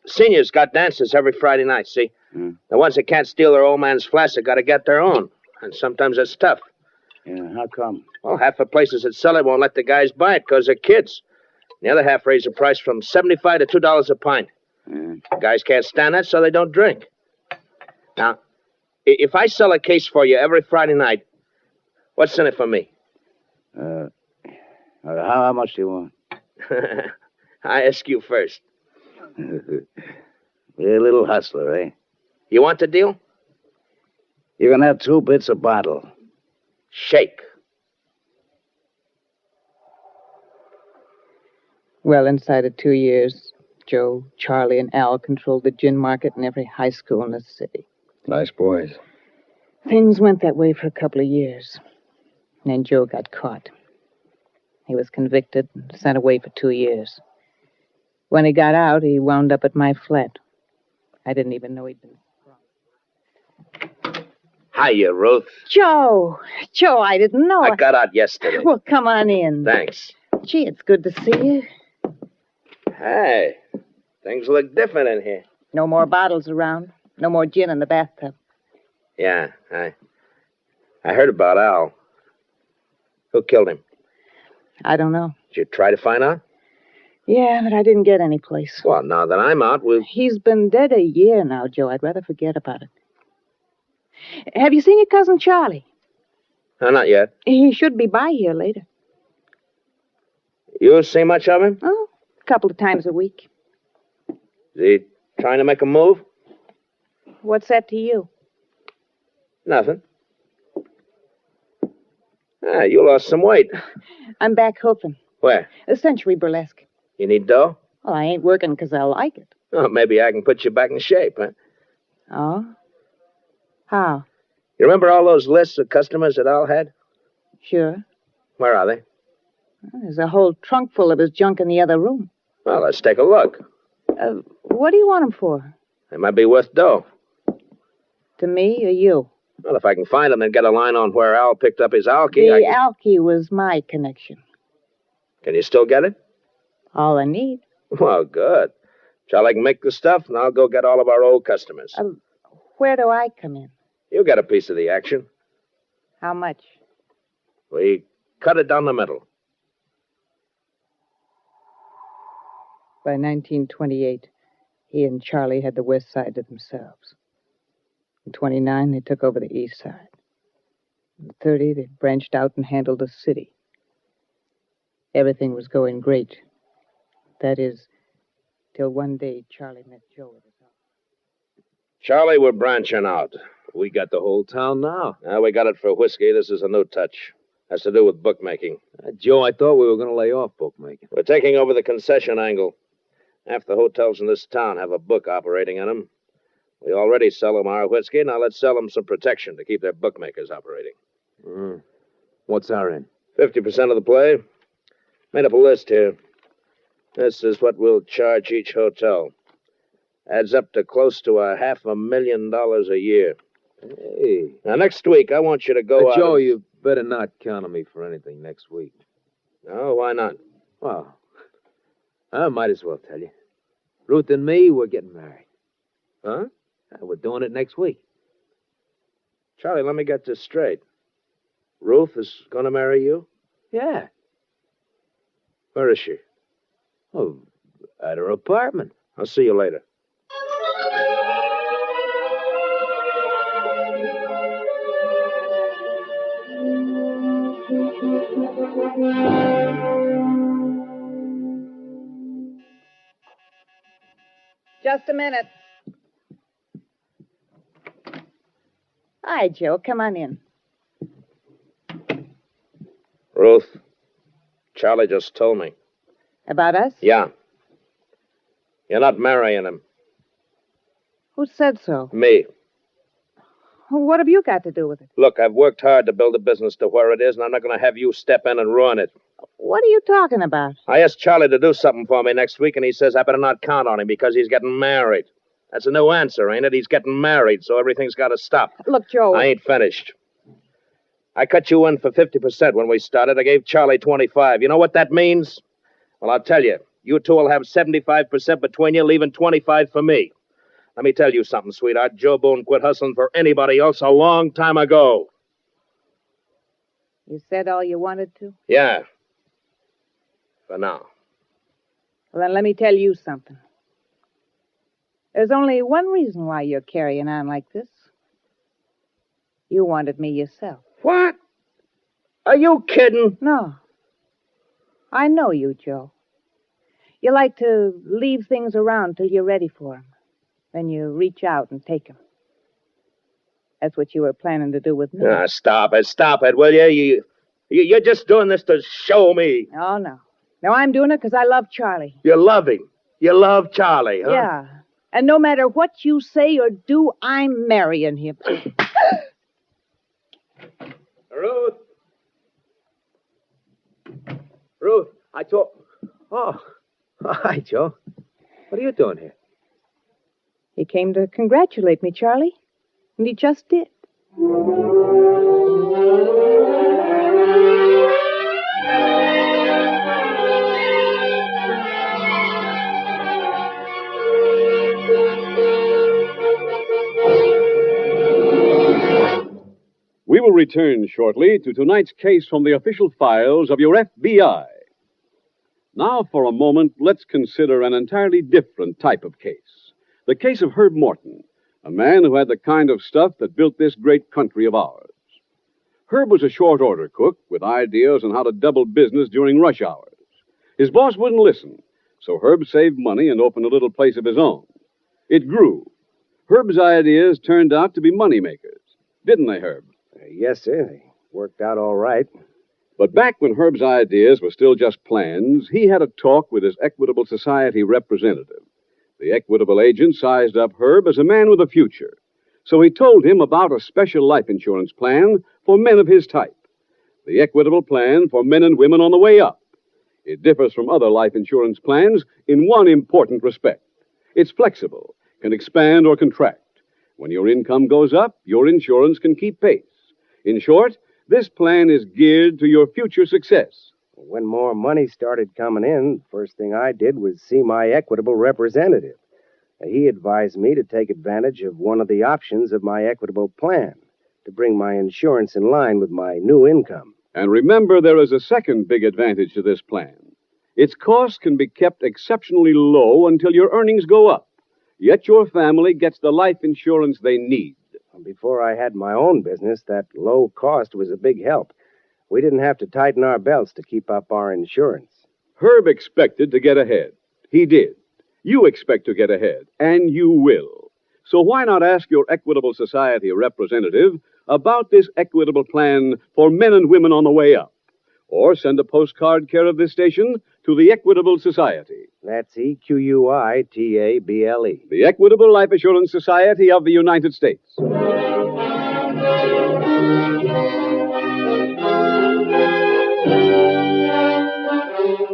seniors got dances every Friday night, see? The ones that can't steal their old man's flask have got to get their own. And sometimes it's tough. Yeah, how come? Well, half the places that sell it won't let the guys buy it because they're kids. The other half raise the price from $75 to $2 a pint. Guys can't stand that, so they don't drink. Now, if I sell a case for you every Friday night, what's in it for me? How much do you want? I ask you first. You're a little hustler, eh? You want the deal? You can have 2 bits a bottle. Shake. Well, inside of 2 years, Joe, Charlie, and Al controlled the gin market in every high school in the city. Nice boys. Things went that way for a couple of years. And then Joe got caught. He was convicted and sent away for 2 years. When he got out, he wound up at my flat. I didn't even know he'd been... Hiya, Ruth. Joe, I didn't know. I got out yesterday. Well, come on in. Thanks. Gee, it's good to see you. Hey, things look different in here. No more bottles around. No more gin in the bathtub. Yeah, I heard about Al. Who killed him? I don't know. Did you try to find out? Yeah, but I didn't get any place. Well, now that I'm out, He's been dead a year now, Joe. I'd rather forget about it. Have you seen your cousin Charlie? No, not yet. He should be by here later. You see much of him? Oh, a couple of times a week. Is he trying to make a move? What's that to you? Nothing. You lost some weight. I'm back hoofing. Where? A Century Burlesque. You need dough? Well, I ain't working because I like it. Oh, maybe I can put you back in shape, huh? Oh? How? You remember all those lists of customers that Al had? Sure. Where are they? There's a whole trunk full of his junk in the other room. Well, let's take a look. What do you want them for? They might be worth dough. To me or you? Well, if I can find them and get a line on where Al picked up his alky, The alky was my connection. Can you still get it? All I need. Well, good. Charlie can make the stuff, and I'll go get all of our old customers. Where do I come in? You get a piece of the action. How much? We cut it down the middle. By 1928, he and Charlie had the west side to themselves. In 29, they took over the east side. In 30, they branched out and handled the city. Everything was going great. That is, till one day Charlie met Joe at his office. Charlie, we're branching out. We got the whole town now. We got it for whiskey. This is a new touch. Has to do with bookmaking. Joe, I thought we were going to lay off bookmaking. We're taking over the concession angle. Half the hotels in this town have a book operating in them. We already sell them our whiskey. Now let's sell them some protection to keep their bookmakers operating. What's our end? 50% of the play. Made up a list here. This is what we'll charge each hotel. Adds up to close to $500,000 a year. Hey. Now, next week, I want you to go out... Joe, you better not count on me for anything next week. No, why not? Well, I might as well tell you. Ruth and me, we're getting married. Huh? We're doing it next week. Charlie, let me get this straight. Ruth is going to marry you? Yeah. Where is she? Oh, at her apartment. I'll see you later. Just a minute. Hi, Joe. Come on in. Ruth, Charlie just told me. About us? Yeah. You're not marrying him. Who said so? Me. Well, what have you got to do with it? Look, I've worked hard to build the business to where it is, and I'm not going to have you step in and ruin it. What are you talking about? I asked Charlie to do something for me next week, and he says I better not count on him because he's getting married. That's a new answer, ain't it? He's getting married, so everything's got to stop. Look, Joe... I ain't finished. I cut you in for 50% when we started. I gave Charlie 25. You know what that means? Well, I'll tell you. You two will have 75% between you, leaving 25 for me. Let me tell you something, sweetheart. Joe Boone quit hustling for anybody else a long time ago. You said all you wanted to? Yeah. For now. Well, then let me tell you something. There's only one reason why you're carrying on like this. You wanted me yourself. What? Are you kidding? No. I know you, Joe. You like to leave things around till you're ready for them. Then you reach out and take them. That's what you were planning to do with me. Stop it, will you? You're just doing this to show me. Oh, no. No, I'm doing it because I love Charlie. You love him. You love Charlie, huh? Yeah. And no matter what you say or do, I'm marrying him. Ruth. Ruth, I thought... Oh, hi, Joe. What are you doing here? He came to congratulate me, Charlie. And he just did. We will return shortly to tonight's case from the official files of your FBI. Now, for a moment, let's consider an entirely different type of case. The case of Herb Morton, a man who had the kind of stuff that built this great country of ours. Herb was a short-order cook with ideas on how to double business during rush hours. His boss wouldn't listen, so Herb saved money and opened a little place of his own. It grew. Herb's ideas turned out to be moneymakers, didn't they, Herb? Yes, sir. They worked out all right. But back when Herb's ideas were still just plans, he had a talk with his Equitable Society representative. The Equitable agent sized up Herb as a man with a future. So he told him about a special life insurance plan for men of his type. The Equitable plan for men and women on the way up. It differs from other life insurance plans in one important respect. It's flexible, can expand or contract. When your income goes up, your insurance can keep pace. In short, this plan is geared to your future success. When more money started coming in, first thing I did was see my equitable representative. He advised me to take advantage of one of the options of my equitable plan, to bring my insurance in line with my new income. And remember, there is a second big advantage to this plan. Its costs can be kept exceptionally low until your earnings go up. Yet your family gets the life insurance they need. Before I had my own business, that low cost was a big help. We didn't have to tighten our belts to keep up our insurance. Herb expected to get ahead. He did. You expect to get ahead, and you will. So why not ask your Equitable Society representative about this equitable plan for men and women on the way up? Or send a postcard care of this station to the Equitable Society. That's EQUITABLE. The Equitable Life Assurance Society of the United States.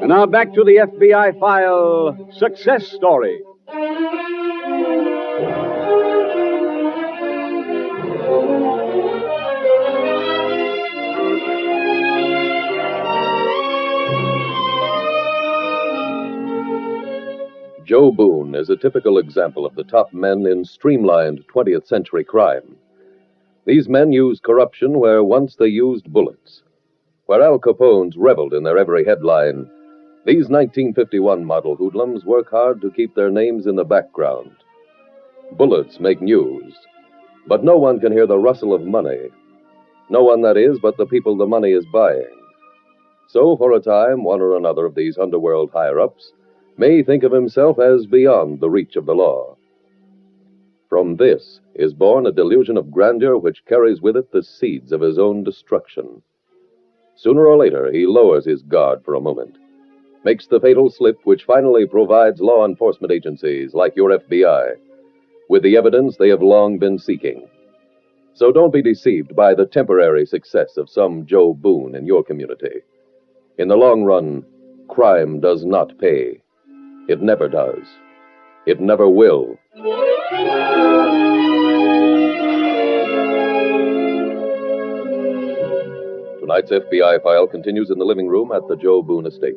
And now back to the FBI file, Success Story. Joe Boone is a typical example of the top men in streamlined 20th century crime. These men use corruption where once they used bullets. Where Al Capones reveled in their every headline, these 1951 model hoodlums work hard to keep their names in the background. Bullets make news, but no one can hear the rustle of money. No one, that is, but the people the money is buying. So, for a time, one or another of these underworld higher-ups may think of himself as beyond the reach of the law. From this is born a delusion of grandeur which carries with it the seeds of his own destruction. Sooner or later, he lowers his guard for a moment, makes the fatal slip which finally provides law enforcement agencies like your FBI with the evidence they have long been seeking. So don't be deceived by the temporary success of some Joe Boone in your community. In the long run, crime does not pay. It never does. It never will. Tonight's FBI file continues in the living room at the Joe Boone estate.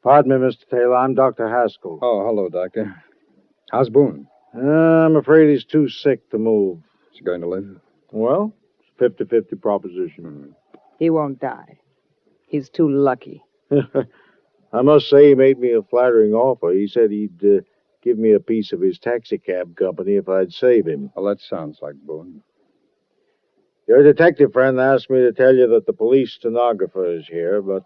Pardon me, Mr. Taylor. I'm Dr. Haskell. Oh, hello, Doctor. How's Boone? I'm afraid he's too sick to move. Is he going to live? Well, it's a 50-50 proposition. He won't die. He's too lucky. I must say he made me a flattering offer. He said he'd give me a piece of his taxicab company if I'd save him. Well, that sounds like Boone. Your detective friend asked me to tell you that the police stenographer is here, but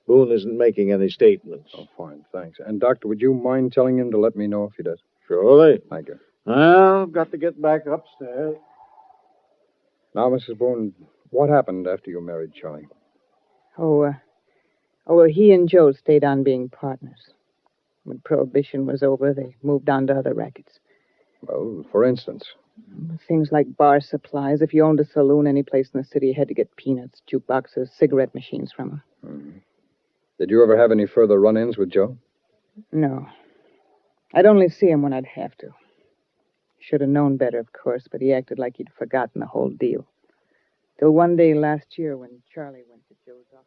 Boone isn't making any statements. Oh, fine, thanks. And, Doctor, would you mind telling him to let me know if he does? Surely. Thank you. Well, I've got to get back upstairs. Now, Mrs. Boone, what happened after you married Charlie? Well, he and Joe stayed on being partners. When Prohibition was over, they moved on to other rackets. Well, for instance? Things like bar supplies. If you owned a saloon any place in the city, you had to get peanuts, jukeboxes, cigarette machines from him. Mm-hmm. Did you ever have any further run-ins with Joe? No. I'd only see him when I'd have to. Should have known better, of course, but he acted like he'd forgotten the whole deal. Till one day last year when Charlie went to Joe's office.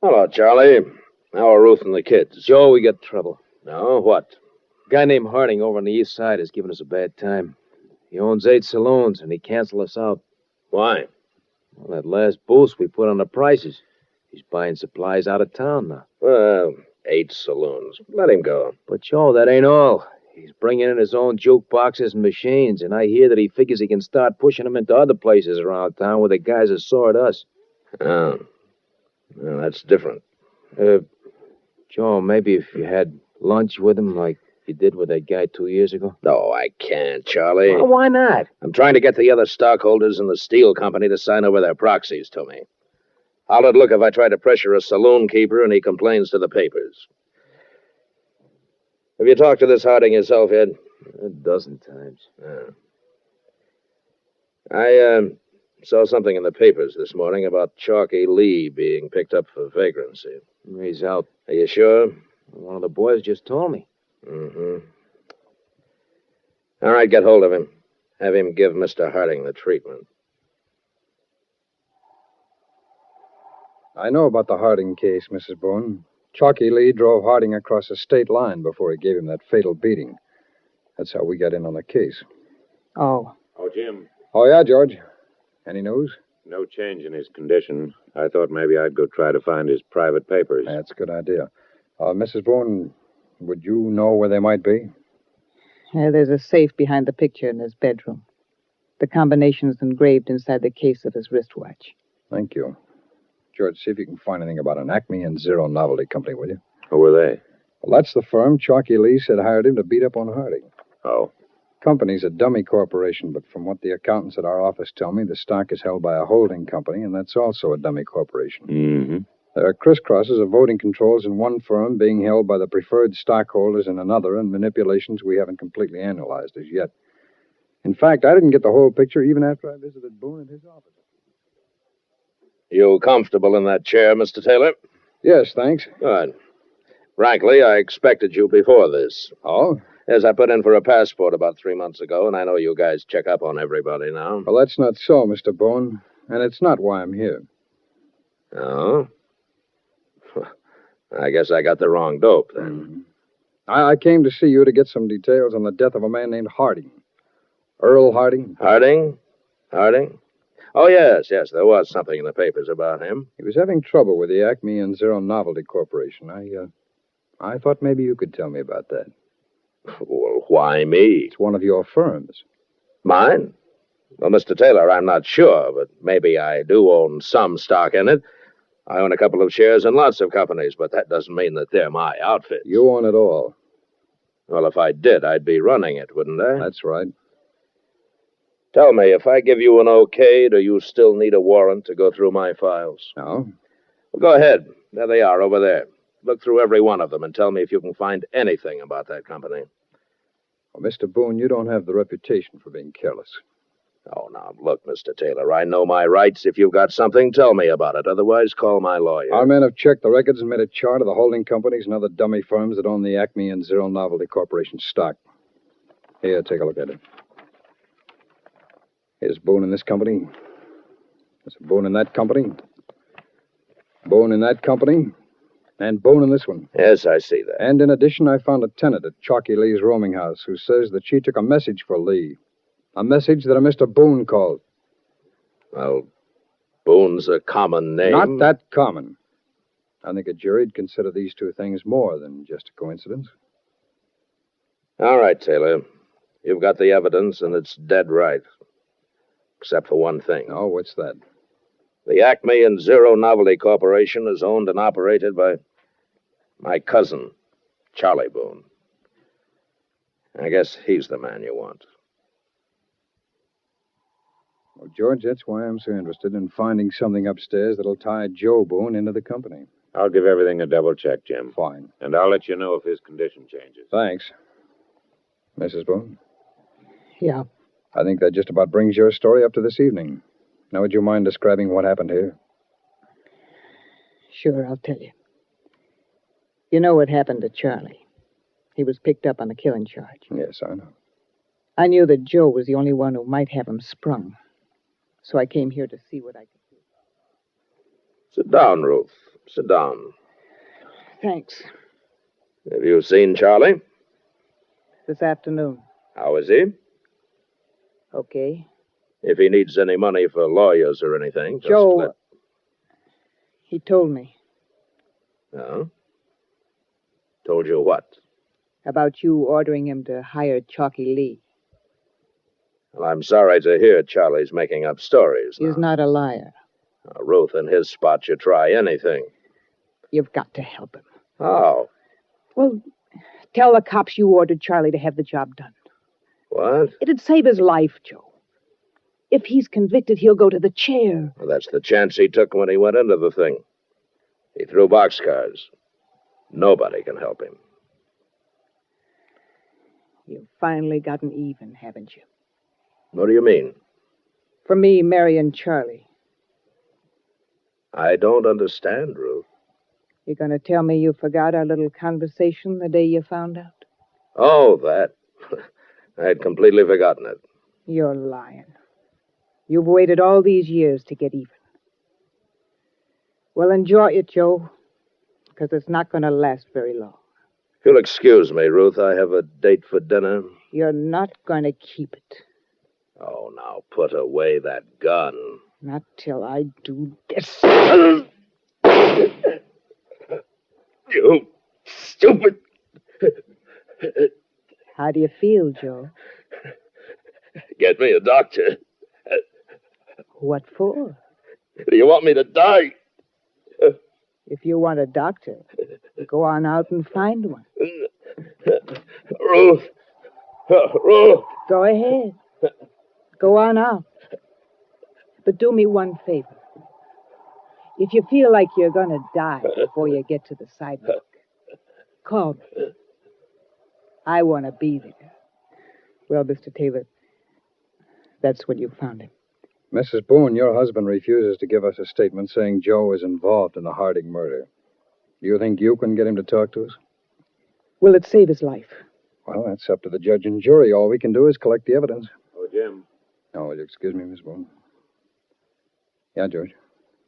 Hello, Charlie. How are Ruth and the kids? Joe, we got trouble. No? What? A guy named Harding over on the east side is giving us a bad time. He owns 8 saloons, and he canceled us out. Why? Well, that last boost we put on the prices. He's buying supplies out of town now. Well, 8 saloons. Let him go. But, Joe, that ain't all. He's bringing in his own jukeboxes and machines, and I hear that he figures he can start pushing them into other places around town where the guys are sore at us. Oh. Well, that's different. Joe, maybe if you had lunch with him like you did with that guy 2 years ago? No, I can't, Charlie. Well, why not? I'm trying to get the other stockholders in the steel company to sign over their proxies to me. How'd it look if I try to pressure a saloon keeper and he complains to the papers? Have you talked to this Harding yourself, Ed? A dozen times. I saw something in the papers this morning about Chalky Lee being picked up for vagrancy. He's out. Are you sure? One of the boys just told me. Mm-hmm. All right, get hold of him. Have him give Mr. Harding the treatment. I know about the Harding case, Mrs. Boone. Chalky Lee drove Harding across the state line before he gave him that fatal beating. That's how we got in on the case. Oh. Oh, Jim. Oh, yeah, George. Any news? No change in his condition. I thought maybe I'd go try to find his private papers. That's a good idea. Mrs. Boone, would you know where they might be? There's a safe behind the picture in his bedroom. The combination is engraved inside the case of his wristwatch. Thank you. George, see if you can find anything about an Acme and Zero Novelty Company, will you? Who were they? Well, that's the firm Chalky Lee said hired him to beat up on Harding. Oh. Company's a dummy corporation, but from what the accountants at our office tell me, the stock is held by a holding company, and that's also a dummy corporation. Mm-hmm. There are crisscrosses of voting controls in one firm being held by the preferred stockholders in another, and manipulations we haven't completely analyzed as yet. In fact, I didn't get the whole picture even after I visited Boone at his office. You comfortable in that chair, Mr. Taylor? Yes, thanks. Good. Frankly, I expected you before this. Oh? Yes, I put in for a passport about 3 months ago, and I know you guys check up on everybody now. Well, that's not so, Mr. Boone, and it's not why I'm here. Oh? I guess I got the wrong dope, then. I came to see you to get some details on the death of a man named Harding. Earl Harding. Harding? Harding? Oh, yes, there was something in the papers about him. He was having trouble with the Acme and Zero Novelty Corporation. I thought maybe you could tell me about that. Well, why me? It's one of your firms. Mine? Well, Mr. Taylor, I'm not sure, but maybe I do own some stock in it. I own a couple of shares in lots of companies, but that doesn't mean that they're my outfits. You own it all. Well, if I did, I'd be running it, wouldn't I? That's right. Tell me, if I give you an okay, do you still need a warrant to go through my files? No. Well, go ahead. There they are, over there. Look through every one of them and tell me if you can find anything about that company. Well, Mr. Boone, you don't have the reputation for being careless. Oh, now, look, Mr. Taylor, I know my rights. If you've got something, tell me about it. Otherwise, call my lawyer. Our men have checked the records and made a chart of the holding companies and other dummy firms that own the Acme and Zero Novelty Corporation stock. Here, take a look at it. Here's Boone in this company. There's a Boone in that company. Boone in that company. And Boone in this one. Yes, I see that. And in addition, I found a tenant at Chalky Lee's rooming house who says that she took a message for Lee. A message that a Mr. Boone called. Well, Boone's a common name. Not that common. I think a jury'd consider these two things more than just a coincidence. All right, Taylor. You've got the evidence, and it's dead right. Except for one thing. Oh, what's that? The Acme and Zero Novelty Corporation is owned and operated by my cousin, Charlie Boone. I guess he's the man you want. Well, George, that's why I'm so interested in finding something upstairs that'll tie Joe Boone into the company. I'll give everything a double check, Jim. Fine. And I'll let you know if his condition changes. Thanks. Mrs. Boone? Yeah. I think that just about brings your story up to this evening. Now, would you mind describing what happened here? Sure, I'll tell you. You know what happened to Charlie. He was picked up on a killing charge. Yes, I know. I knew that Joe was the only one who might have him sprung. So I came here to see what I could do. Sit down, Ruth. Sit down. Thanks. Have you seen Charlie? This afternoon. How is he? Okay. If he needs any money for lawyers or anything, just Joe, he told me. Oh? Told you what? About you ordering him to hire Chalky Lee. Well, I'm sorry to hear Charlie's making up stories now. He's not a liar. Ruth, in his spot, you try anything. You've got to help him. How? Well, tell the cops you ordered Charlie to have the job done. What? It'd save his life, Joe. If he's convicted, he'll go to the chair. Well, that's the chance he took when he went into the thing. He threw boxcars. Nobody can help him. You've finally gotten even, haven't you? What do you mean? For me, marrying Charlie. I don't understand, Ruth. You're going to tell me you forgot our little conversation the day you found out? Oh, that. I had completely forgotten it. You're lying. You've waited all these years to get even. Well, enjoy it, Joe, because it's not going to last very long. If you'll excuse me, Ruth, I have a date for dinner. You're not going to keep it. Oh, now, put away that gun. Not till I do this. You stupid. How do you feel, Joe? Get me a doctor. What for? Do you want me to die? If you want a doctor, go on out and find one. Ruth. Ruth. Go ahead. Go on out. But do me one favor. If you feel like you're going to die before you get to the sidewalk, call me. I want to be there. Well, Mr. Taylor, that's when you found him. Mrs. Boone, your husband refuses to give us a statement saying Joe is involved in the Harding murder. Do you think you can get him to talk to us? Will it save his life? Well, that's up to the judge and jury. All we can do is collect the evidence. Oh, Jim. Oh, will you excuse me, Miss Boone? Yeah, George?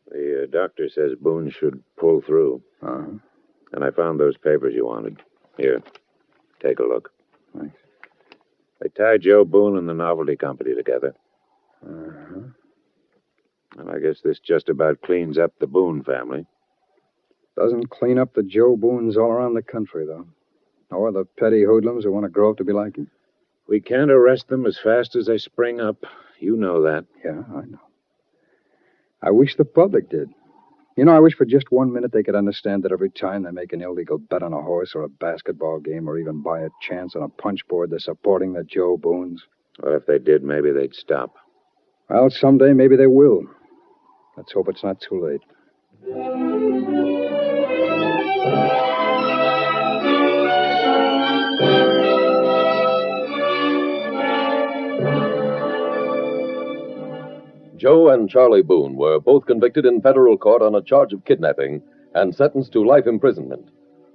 The doctor says Boone should pull through. Uh-huh. And I found those papers you wanted. Here, take a look. Thanks. They tied Joe Boone and the Novelty Company together. Uh-huh. And I guess this just about cleans up the Boone family. Doesn't clean up the Joe Boones all around the country, though. Or the petty hoodlums who want to grow up to be like him. We can't arrest them as fast as they spring up. You know that. Yeah, I know. I wish the public did. You know, I wish for just 1 minute they could understand that every time they make an illegal bet on a horse or a basketball game or even buy a chance on a punch board, they're supporting the Joe Boones. Well, if they did, maybe they'd stop. Well, someday maybe they will. Let's hope it's not too late. Joe and Charlie Boone were both convicted in federal court on a charge of kidnapping and sentenced to life imprisonment.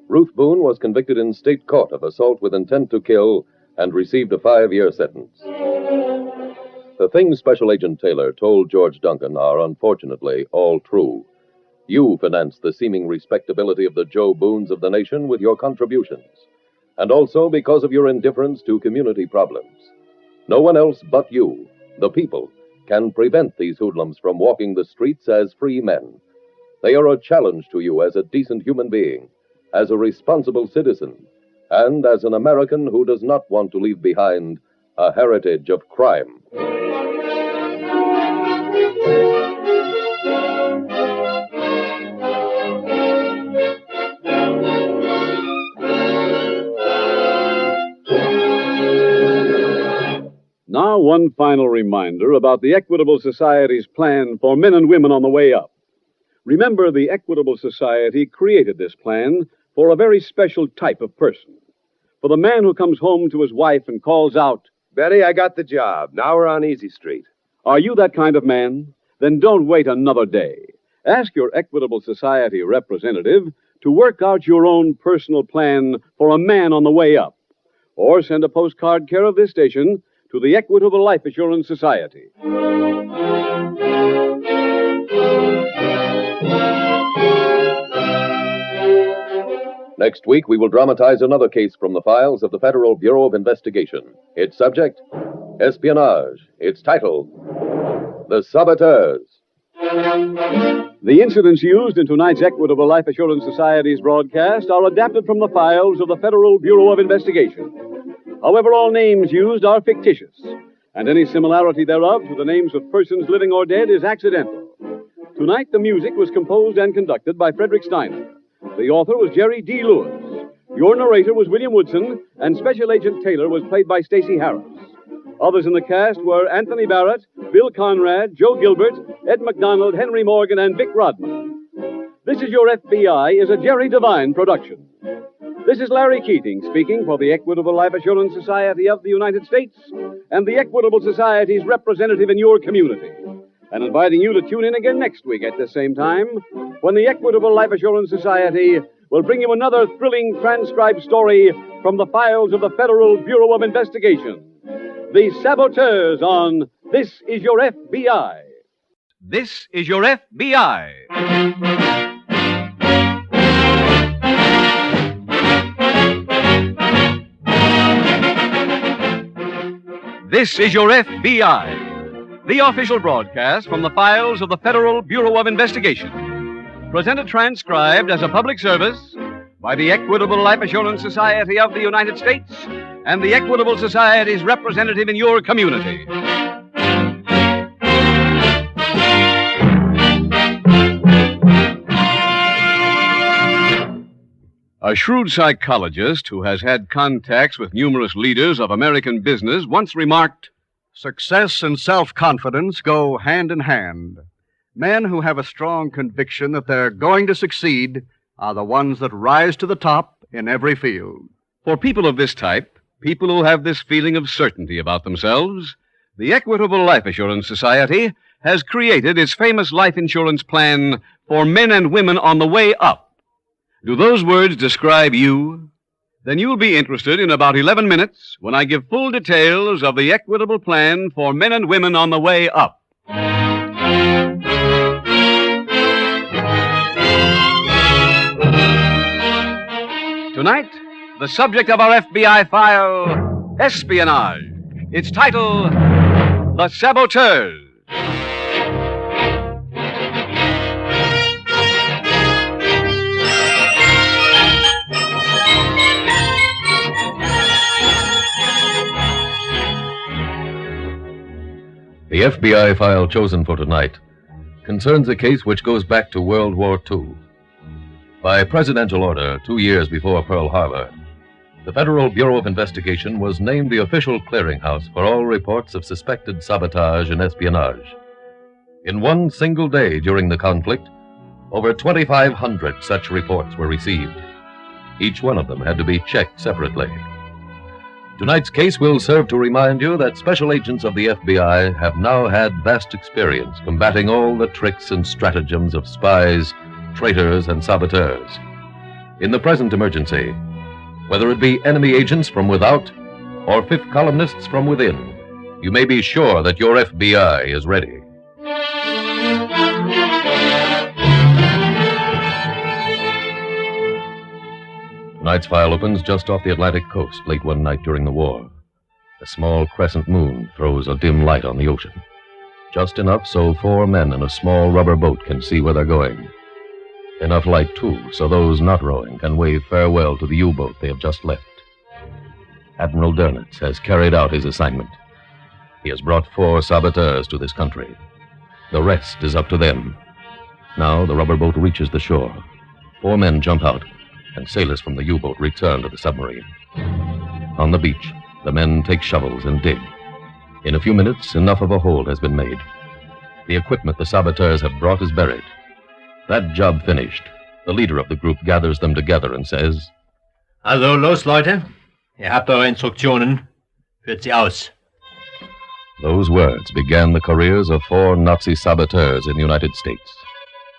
Ruth Boone was convicted in state court of assault with intent to kill and received a 5-year sentence. The things Special Agent Taylor told George Duncan are unfortunately all true. You financed the seeming respectability of the Joe Boones of the nation with your contributions, and also because of your indifference to community problems. No one else but you, the people, can prevent these hoodlums from walking the streets as free men. They are a challenge to you as a decent human being, as a responsible citizen, and as an American who does not want to leave behind a heritage of crime. Now, one final reminder about the Equitable Society's plan for men and women on the way up. Remember, the Equitable Society created this plan for a very special type of person. For the man who comes home to his wife and calls out, "Betty, I got the job. Now we're on Easy Street." Are you that kind of man? Then don't wait another day. Ask your Equitable Society representative to work out your own personal plan for a man on the way up. Or send a postcard care of this station to the Equitable Life Assurance Society. Next week, we will dramatize another case from the files of the Federal Bureau of Investigation. Its subject, espionage. Its title, The Saboteurs. The incidents used in tonight's Equitable Life Assurance Society's broadcast are adapted from the files of the Federal Bureau of Investigation. However, all names used are fictitious, and any similarity thereof to the names of persons living or dead is accidental. Tonight, the music was composed and conducted by Frederick Steiner. The author was Jerry D. Lewis. Your narrator was William Woodson, and Special Agent Taylor was played by Stacey Harris. Others in the cast were Anthony Barrett, Bill Conrad, Joe Gilbert, Ed McDonald, Henry Morgan, and Vic Rodman. This Is Your FBI is a Jerry Devine production. This is Larry Keating speaking for the Equitable Life Assurance Society of the United States and the Equitable Society's representative in your community, and inviting you to tune in again next week at the same time when the Equitable Life Assurance Society will bring you another thrilling transcribed story from the files of the Federal Bureau of Investigation. The Saboteurs on This Is Your FBI. This is Your FBI. This is Your FBI, the official broadcast from the files of the Federal Bureau of Investigation. Presented transcribed as a public service by the Equitable Life Assurance Society of the United States and the Equitable Society's representative in your community. A shrewd psychologist who has had contacts with numerous leaders of American business once remarked, "Success and self-confidence go hand in hand. Men who have a strong conviction that they're going to succeed are the ones that rise to the top in every field." For people of this type, people who have this feeling of certainty about themselves, the Equitable Life Assurance Society has created its famous life insurance plan for men and women on the way up. Do those words describe you? Then you'll be interested in about 11 minutes when I give full details of the Equitable plan for men and women on the way up. Tonight, the subject of our FBI file, espionage. Its title, The Saboteurs. The FBI file chosen for tonight concerns a case which goes back to World War II. By presidential order 2 years before Pearl Harbor, the Federal Bureau of Investigation was named the official clearinghouse for all reports of suspected sabotage and espionage. In one single day during the conflict, over 2,500 such reports were received. Each one of them had to be checked separately. Tonight's case will serve to remind you that special agents of the FBI have now had vast experience combating all the tricks and stratagems of spies, traitors, and saboteurs. In the present emergency, whether it be enemy agents from without or fifth columnists from within, you may be sure that your FBI is ready. Tonight's file opens just off the Atlantic coast late one night during the war. A small crescent moon throws a dim light on the ocean. Just enough so 4 men in a small rubber boat can see where they're going. Enough light, too, so those not rowing can wave farewell to the U-boat they have just left. Admiral Dönitz has carried out his assignment. He has brought 4 saboteurs to this country. The rest is up to them. Now the rubber boat reaches the shore. 4 men jump out, and sailors from the U-boat return to the submarine. On the beach, the men take shovels and dig. In a few minutes, enough of a hole has been made. The equipment the saboteurs have brought is buried. That job finished, the leader of the group gathers them together and says, "Also los, Leute. Ihr habt eure Instruktionen. Führt sie aus." Those words began the careers of 4 Nazi saboteurs in the United States,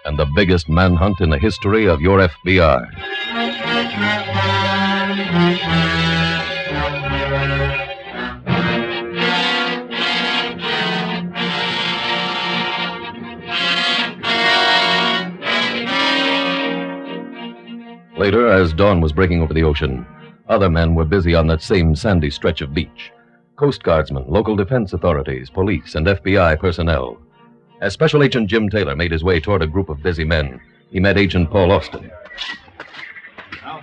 and the biggest manhunt in the history of your FBI. Later, as dawn was breaking over the ocean, other men were busy on that same sandy stretch of beach. Coast Guardsmen, local defense authorities, police, and FBI personnel. As Special Agent Jim Taylor made his way toward a group of busy men, he met Agent Paul Austin.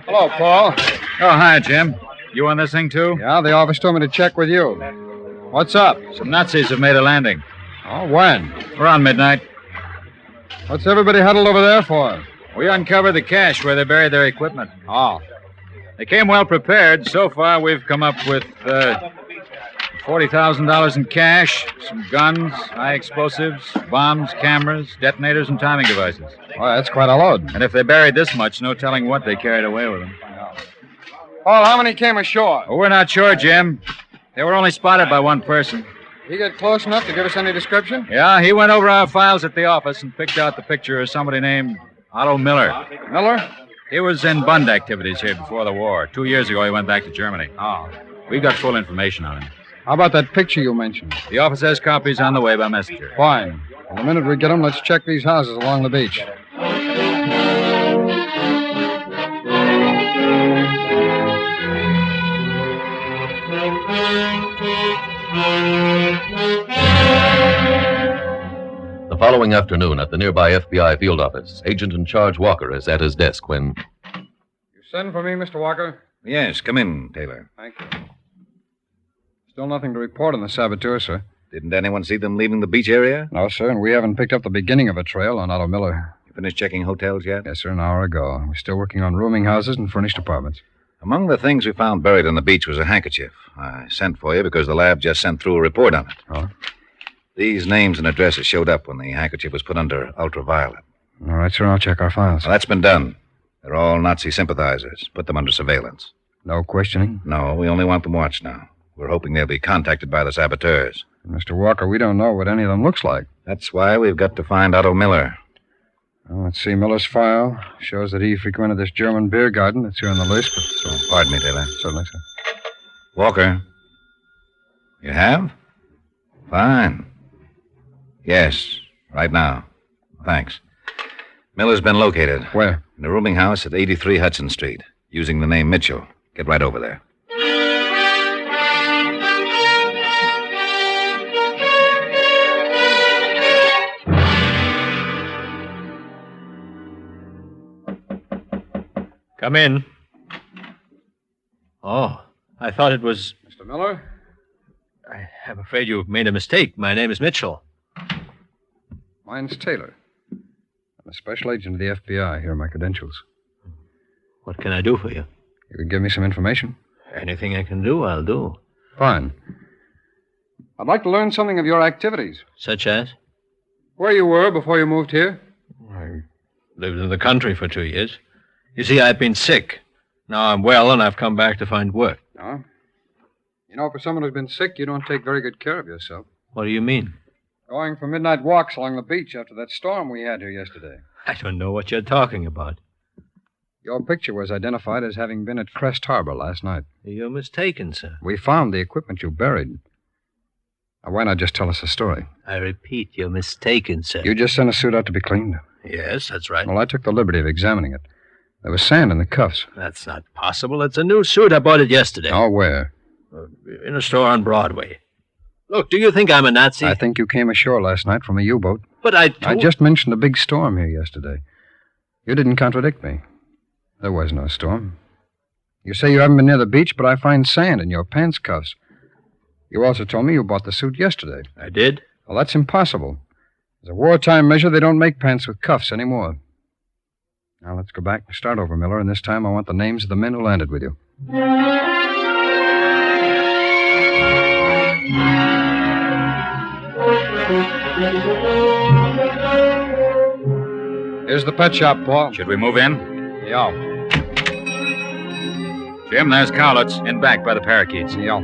Hello, Paul. Oh, hi, Jim. You on this thing, too? Yeah, the office told me to check with you. What's up? Some Nazis have made a landing. Oh, when? Around midnight. What's everybody huddled over there for? We uncovered the cache where they buried their equipment. Oh. They came well prepared. So far, we've come up with $40,000 in cash, some guns, high explosives, bombs, cameras, detonators, and timing devices. Well, that's quite a load. And if they buried this much, no telling what they carried away with them. Paul, how many came ashore? Well, we're not sure, Jim. They were only spotted by one person. He get close enough to give us any description? Yeah, he went over our files at the office and picked out the picture of somebody named Otto Miller. Miller? He was in Bund activities here before the war. 2 years ago, he went back to Germany. Oh. We've got full information on him. How about that picture you mentioned? The office has copies on the way by messenger. Fine. Well, the minute we get them, let's check these houses along the beach. The following afternoon at the nearby FBI field office, Agent in Charge Walker is at his desk when... You send for me, Mr. Walker? Yes, come in, Taylor. Thank you. Still nothing to report on the Saboteurs, sir. Didn't anyone see them leaving the beach area? No, sir, and we haven't picked up the beginning of a trail on Otto Miller. You finished checking hotels yet? Yes, sir, an hour ago. We're still working on rooming houses and furnished apartments. Among the things we found buried on the beach was a handkerchief. I sent for you because the lab just sent through a report on it. Oh? These names and addresses showed up when the handkerchief was put under ultraviolet. All right, sir, I'll check our files. Well, that's been done. They're all Nazi sympathizers. Put them under surveillance. No questioning? No, we only want them watched now. We're hoping they'll be contacted by the Saboteurs. Mr. Walker, we don't know what any of them looks like. That's why we've got to find Otto Miller. Well, let's see. Miller's file shows that he frequented this German beer garden. It's here on the list, but... So, pardon me, Taylor. Certainly, sir. Walker. You have? Fine. Yes, right now. Thanks. Miller's been located. Where? In a rooming house at 83 Hudson Street, using the name Mitchell. Get right over there. Come in. Oh, I thought it was... Mr. Miller? I'm afraid you've made a mistake. My name is Mitchell. Mine's Taylor. I'm a special agent of the FBI. Here are my credentials. What can I do for you? You could give me some information. Anything I can do, I'll do. Fine. I'd like to learn something of your activities. Such as? Where you were before you moved here? I lived in the country for 2 years. You see, I've been sick. Now I'm well, and I've come back to find work. No. You know, for someone who's been sick, you don't take very good care of yourself. What do you mean? Going for midnight walks along the beach after that storm we had here yesterday. I don't know what you're talking about. Your picture was identified as having been at Crest Harbor last night. You're mistaken, sir. We found the equipment you buried. Now, why not just tell us the story? I repeat, you're mistaken, sir. You just sent a suit out to be cleaned? Yes, that's right. Well, I took the liberty of examining it. There was sand in the cuffs. That's not possible. It's a new suit. I bought it yesterday. Oh, where? In a store on Broadway. Look, do you think I'm a Nazi? I think you came ashore last night from a U-boat. But I just mentioned a big storm here yesterday. You didn't contradict me. There was no storm. You say you haven't been near the beach, but I find sand in your pants cuffs. You also told me you bought the suit yesterday. I did? Well, that's impossible. As a wartime measure, they don't make pants with cuffs anymore. Now, let's go back and start over, Miller, and this time I want the names of the men who landed with you. Here's the pet shop, Paul. Should we move in? Yeah. Jim, there's Cowlitz, in back by the parakeets. Yeah.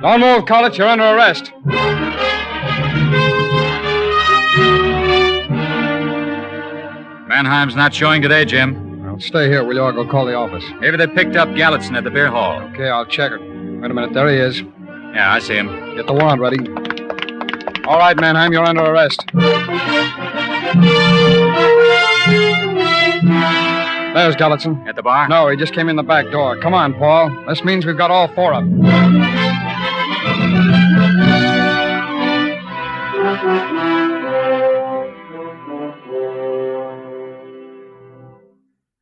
Don't move, Cowlitz. You're under arrest. Mannheim's not showing today, Jim. Well, stay here, will you? I'll go call the office. Maybe they picked up Gallatin at the beer hall. Okay, I'll check it. Wait a minute. There he is. Yeah, I see him. Get the warrant ready. All right, Mannheim, you're under arrest. There's Gallatin. At the bar? No, he just came in the back door. Come on, Paul. This means we've got all four of them.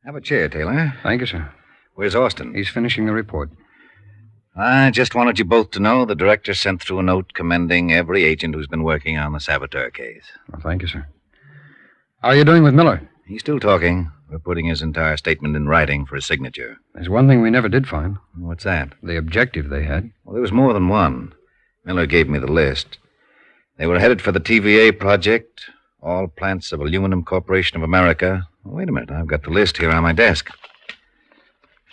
Have a chair, Taylor. Thank you, sir. Where's Austin? He's finishing the report. I just wanted you both to know the director sent through a note commending every agent who's been working on the Saboteur case. Well, thank you, sir. How are you doing with Miller? He's still talking. We're putting his entire statement in writing for his signature. There's one thing we never did find. What's that? The objective they had. Well, there was more than one. Miller gave me the list. They were headed for the TVA project, all plants of Aluminum Corporation of America. Oh, wait a minute, I've got the list here on my desk.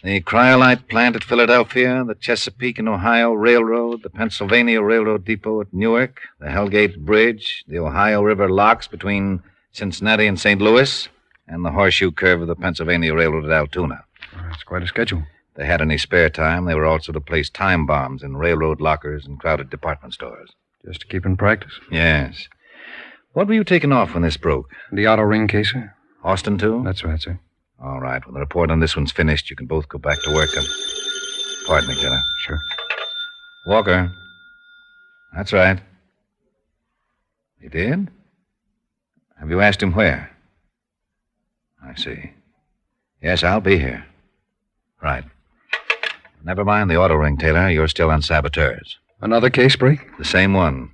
The Cryolite plant at Philadelphia, the Chesapeake and Ohio Railroad, the Pennsylvania Railroad Depot at Newark, the Hellgate Bridge, the Ohio River locks between Cincinnati and St. Louis, and the horseshoe curve of the Pennsylvania Railroad at Altoona. That's quite a schedule. If they had any spare time, they were also to place time bombs in railroad lockers and crowded department stores. Just to keep in practice? Yes. What were you taking off when this broke? The auto ring case, sir. Austin, too? That's right, sir. All right. When the report on this one's finished, you can both go back to work and... Pardon me, Taylor. Sure. Walker. That's right. He did? Have you asked him where? I see. Yes, I'll be here. Right. Never mind the auto ring, Taylor. You're still on Saboteurs. Another case break? The same one.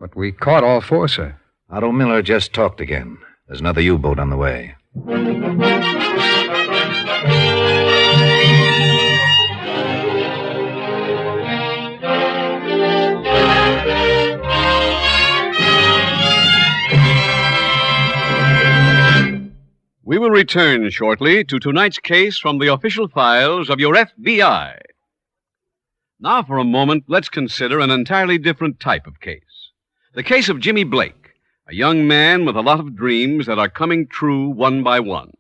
But we caught all four, sir. Otto Miller just talked again. There's another U-boat on the way. We will return shortly to tonight's case from the official files of your FBI. Now, for a moment, let's consider an entirely different type of case. The case of Jimmy Blake, a young man with a lot of dreams that are coming true one by one.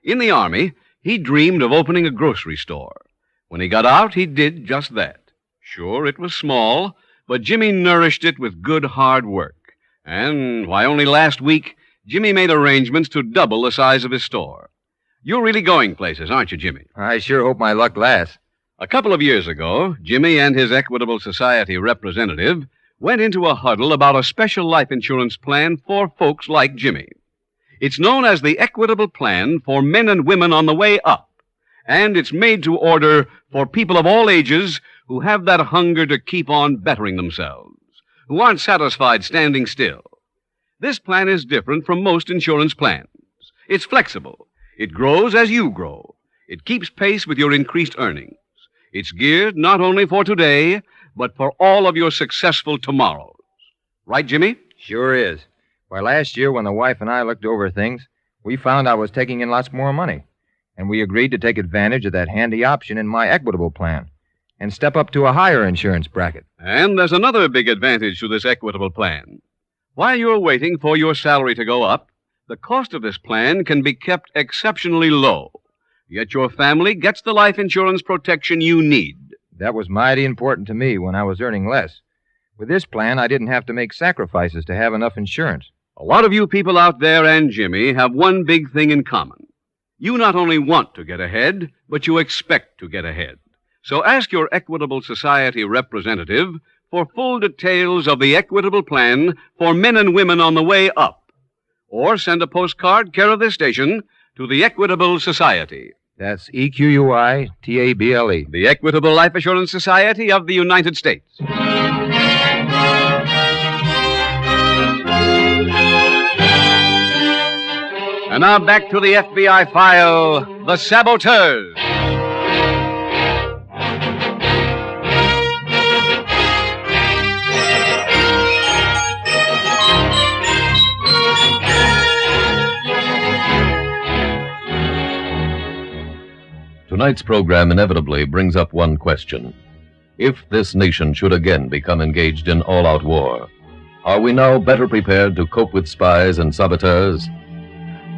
In the Army, he dreamed of opening a grocery store. When he got out, he did just that. Sure, it was small, but Jimmy nourished it with good, hard work. And why, only last week, Jimmy made arrangements to double the size of his store. You're really going places, aren't you, Jimmy? I sure hope my luck lasts. A couple of years ago, Jimmy and his Equitable Society representative went into a huddle about a special life insurance plan for folks like Jimmy. It's known as the Equitable Plan for Men and Women on the Way Up, and it's made to order for people of all ages who have that hunger to keep on bettering themselves, who aren't satisfied standing still. This plan is different from most insurance plans. It's flexible. It grows as you grow. It keeps pace with your increased earnings. It's geared not only for today, but for all of your successful tomorrows. Right, Jimmy? Sure is. Why, last year when the wife and I looked over things, we found I was taking in lots more money. And we agreed to take advantage of that handy option in my Equitable Plan and step up to a higher insurance bracket. And there's another big advantage to this Equitable Plan. While you're waiting for your salary to go up, the cost of this plan can be kept exceptionally low. Yet your family gets the life insurance protection you need. That was mighty important to me when I was earning less. With this plan, I didn't have to make sacrifices to have enough insurance. A lot of you people out there and Jimmy have one big thing in common. You not only want to get ahead, but you expect to get ahead. So ask your Equitable Society representative for full details of the Equitable Plan for Men and Women on the Way Up. Or send a postcard, care of this station, to the Equitable Society. That's EQUITABLE. The Equitable Life Assurance Society of the United States. And now back to the FBI file, The Saboteurs. Tonight's program inevitably brings up one question. If this nation should again become engaged in all-out war, are we now better prepared to cope with spies and saboteurs?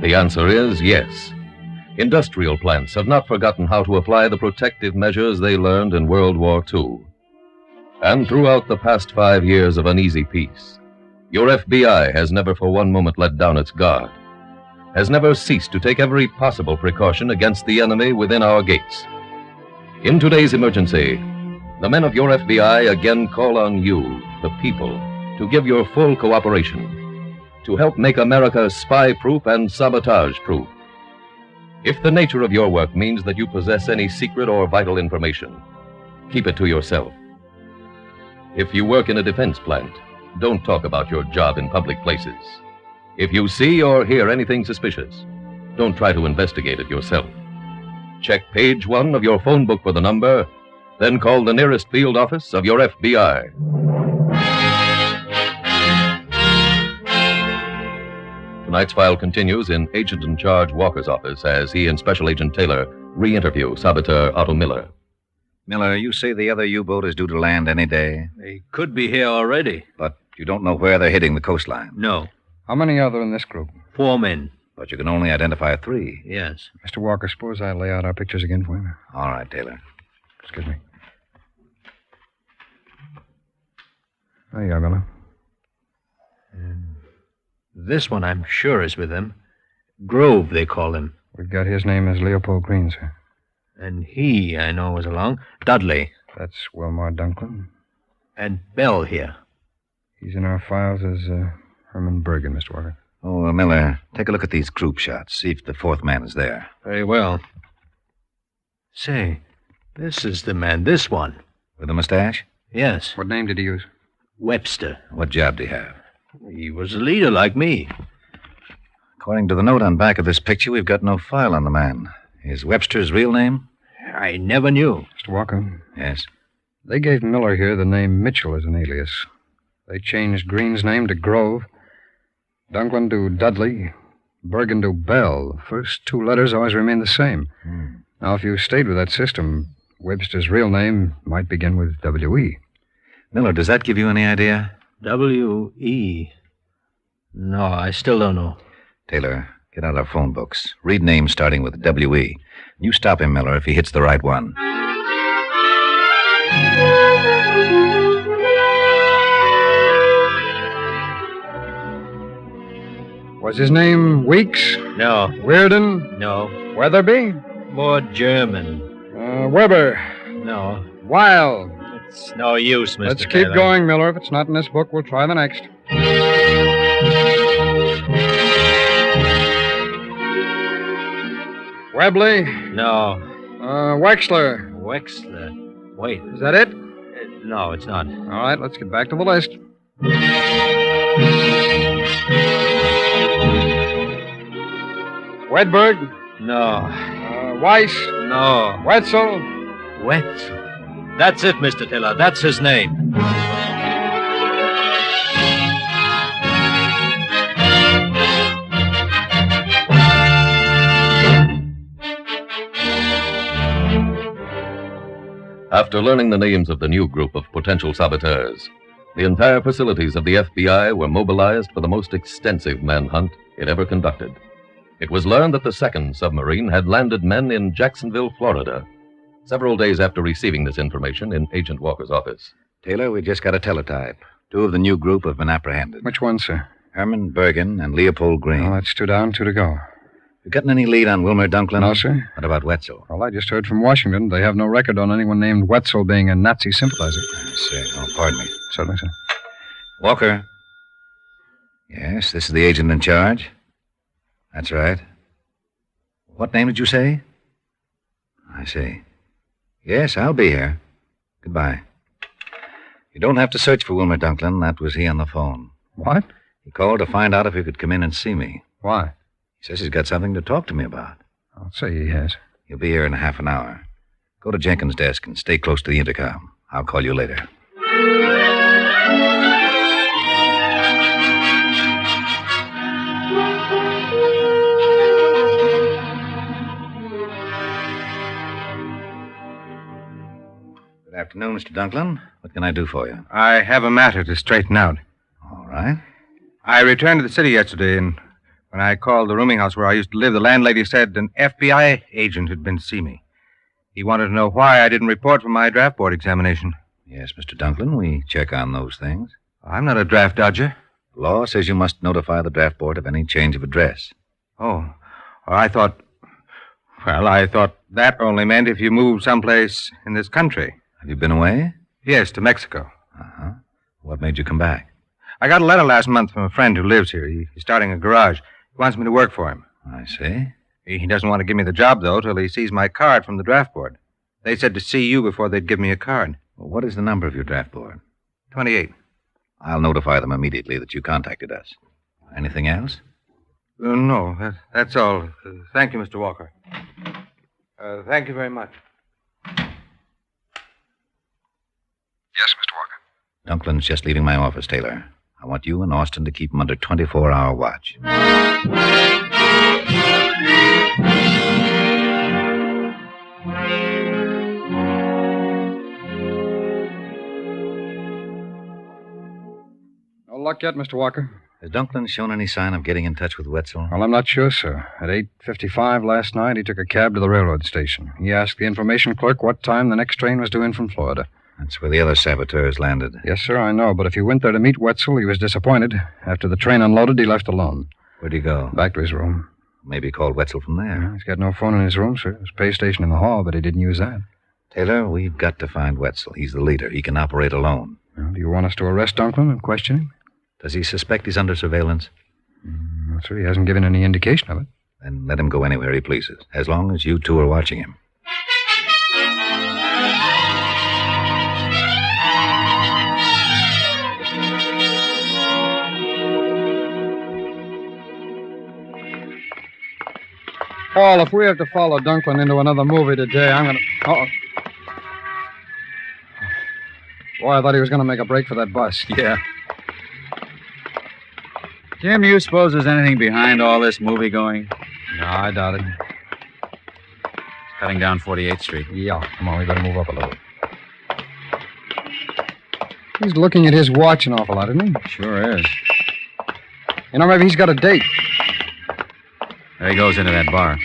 The answer is yes. Industrial plants have not forgotten how to apply the protective measures they learned in World War II. And throughout the past 5 years of uneasy peace, your FBI has never for one moment let down its guard, has never ceased to take every possible precaution against the enemy within our gates. In today's emergency, the men of your FBI again call on you, the people, to give your full cooperation, to help make America spy-proof and sabotage-proof. If the nature of your work means that you possess any secret or vital information, keep it to yourself. If you work in a defense plant, don't talk about your job in public places. If you see or hear anything suspicious, don't try to investigate it yourself. Check page 1 of your phone book for the number, then call the nearest field office of your FBI. Tonight's file continues in Agent-in-Charge Walker's office as he and Special Agent Taylor re-interview Saboteur Otto Miller. Miller, you say the other U-boat is due to land any day? They could be here already. But you don't know where they're hitting the coastline? No. How many are there in this group? 4 men. But But you can only identify 3. Yes. Mr. Walker, suppose I lay out our pictures again for you? All right, Taylor. Excuse me. There you are, Miller. This one I'm sure is with him. Grove, they call him. We've got his name as Leopold Green, sir. And he, I know, was along. Dudley. That's Wilmar Dunklin. And Bell here. He's in our files as Herman Bergen, Mr. Walker. Oh, Miller, take a look at these group shots. See if the 4th man is there. Very well. Say, this is the man, this one. With a mustache? Yes. What name did he use? Webster. What job did he have? He was a leader like me. According to the note on back of this picture, we've got no file on the man. Is Webster's real name? I never knew. Mr. Walker? Yes? They gave Miller here the name Mitchell as an alias. They changed Green's name to Grove, Dunklin to Dudley, Bergen to Bell. The first 2 letters always remain the same. Now, if you stayed with that system, Webster's real name might begin with W.E. Miller, does that give you any idea? W.E. No, I still don't know. Taylor, get out our phone books. Read names starting with W.E. You stop him, Miller, if he hits the right one. Was his name Weeks? No. Weirden? No. Weatherby? More German. Weber? No. Weil? It's no use, Mr. Let's keep Taylor. going, Miller. If it's not in this book, we'll try the next. Webley? No. Wexler? Wexler. Wait. Is that it? No, it's not. All right, let's get back to the list. Wedberg? No. Weiss? No. Wetzel? Wetzel. That's it, Mr. Taylor. That's his name. After learning the names of the new group of potential saboteurs, the entire facilities of the FBI were mobilized for the most extensive manhunt it ever conducted. It was learned that the second submarine had landed men in Jacksonville, Florida, several days after receiving this information in Agent Walker's office. Taylor, we just got a teletype. 2 of the new group have been apprehended. Which one, sir? Herman Bergen and Leopold Green. Well, that's 2 down, 2 to go. You gotten any lead on Wilmer Dunklin? No, sir. What about Wetzel? Well, I just heard from Washington. They have no record on anyone named Wetzel being a Nazi sympathizer. I see. Oh, pardon me. Certainly, sir. Walker. Yes, this is the agent in charge. That's right. What name did you say? I see. Yes, I'll be here. Goodbye. You don't have to search for Wilmer Dunklin. That was he on the phone. What? He called to find out if he could come in and see me. Why? He says he's got something to talk to me about. I'll say he has. He'll be here in half an hour. Go to Jenkins' desk and stay close to the intercom. I'll call you later. Good afternoon, Mr. Dunklin. What can I do for you? I have a matter to straighten out. All right. I returned to the city yesterday, and when I called the rooming house where I used to live, the landlady said an FBI agent had been to see me. He wanted to know why I didn't report for my draft board examination. Yes, Mr. Dunklin, we check on those things. I'm not a draft dodger. The law says you must notify the draft board of any change of address. Oh, I thought that only meant if you moved someplace in this country. Have you been away? Yes, to Mexico. Uh-huh. What made you come back? I got a letter last month from a friend who lives here. He's starting a garage. He wants me to work for him. I see. He doesn't want to give me the job, though, till he sees my card from the draft board. They said to see you before they'd give me a card. Well, what is the number of your draft board? 28. I'll notify them immediately that you contacted us. Anything else? No, that's all. Thank you, Mr. Walker. Thank you very much. Yes, Mr. Walker. Dunklin's just leaving my office, Taylor. I want you and Austin to keep him under 24-hour watch. No luck yet, Mr. Walker. Has Dunklin shown any sign of getting in touch with Wetzel? Well, I'm not sure, sir. At 8:55 last night, he took a cab to the railroad station. He asked the information clerk what time the next train was due in from Florida. That's where the other saboteurs landed. Yes, sir, I know, but if he went there to meet Wetzel, he was disappointed. After the train unloaded, he left alone. Where'd he go? Back to his room. Maybe called Wetzel from there. He's got no phone in his room, sir. There's a pay station in the hall, but he didn't use that. Taylor, we've got to find Wetzel. He's the leader. He can operate alone. Well, do you want us to arrest Dunklin and question him? Does he suspect he's under surveillance? No, sir, he hasn't given any indication of it. Then let him go anywhere he pleases, as long as you two are watching him. Paul, if we have to follow Dunklin into another movie today, I'm going to... Uh-oh. Boy, I thought he was going to make a break for that bus. Yeah. Jim, you suppose there's anything behind all this movie going? No, I doubt it. Cutting down 48th Street. Yeah. Come on, we better move up a little. He's looking at his watch an awful lot, isn't he? Sure is. You know, maybe he's got a date. There he goes into that bar.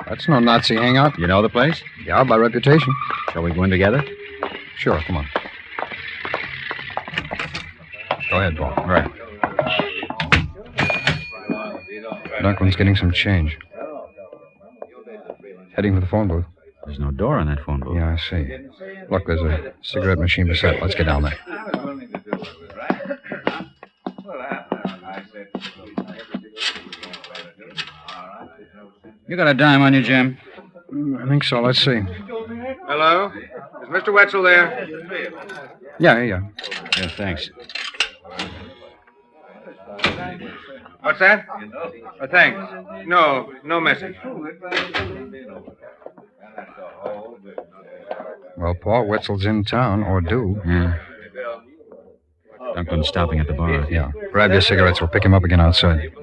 That's no Nazi hangout. You know the place? Yeah, by reputation. Shall we go in together? Sure, come on. Go ahead, Paul. Right. Dunklin's getting some change. Heading for the phone booth. There's no door on that phone booth. Yeah, I see. Look, there's a cigarette machine beside. Let's get down there. You got a dime on you, Jim? I think so. Let's see. Hello? Is Mr. Wetzel there? Yeah. Yeah, thanks. What's that? Thanks. No message. Well, Paul, Wetzel's in town, or due. Yeah. Dunklin's stopping at the bar. Yeah. Grab your cigarettes. We'll pick him up again outside.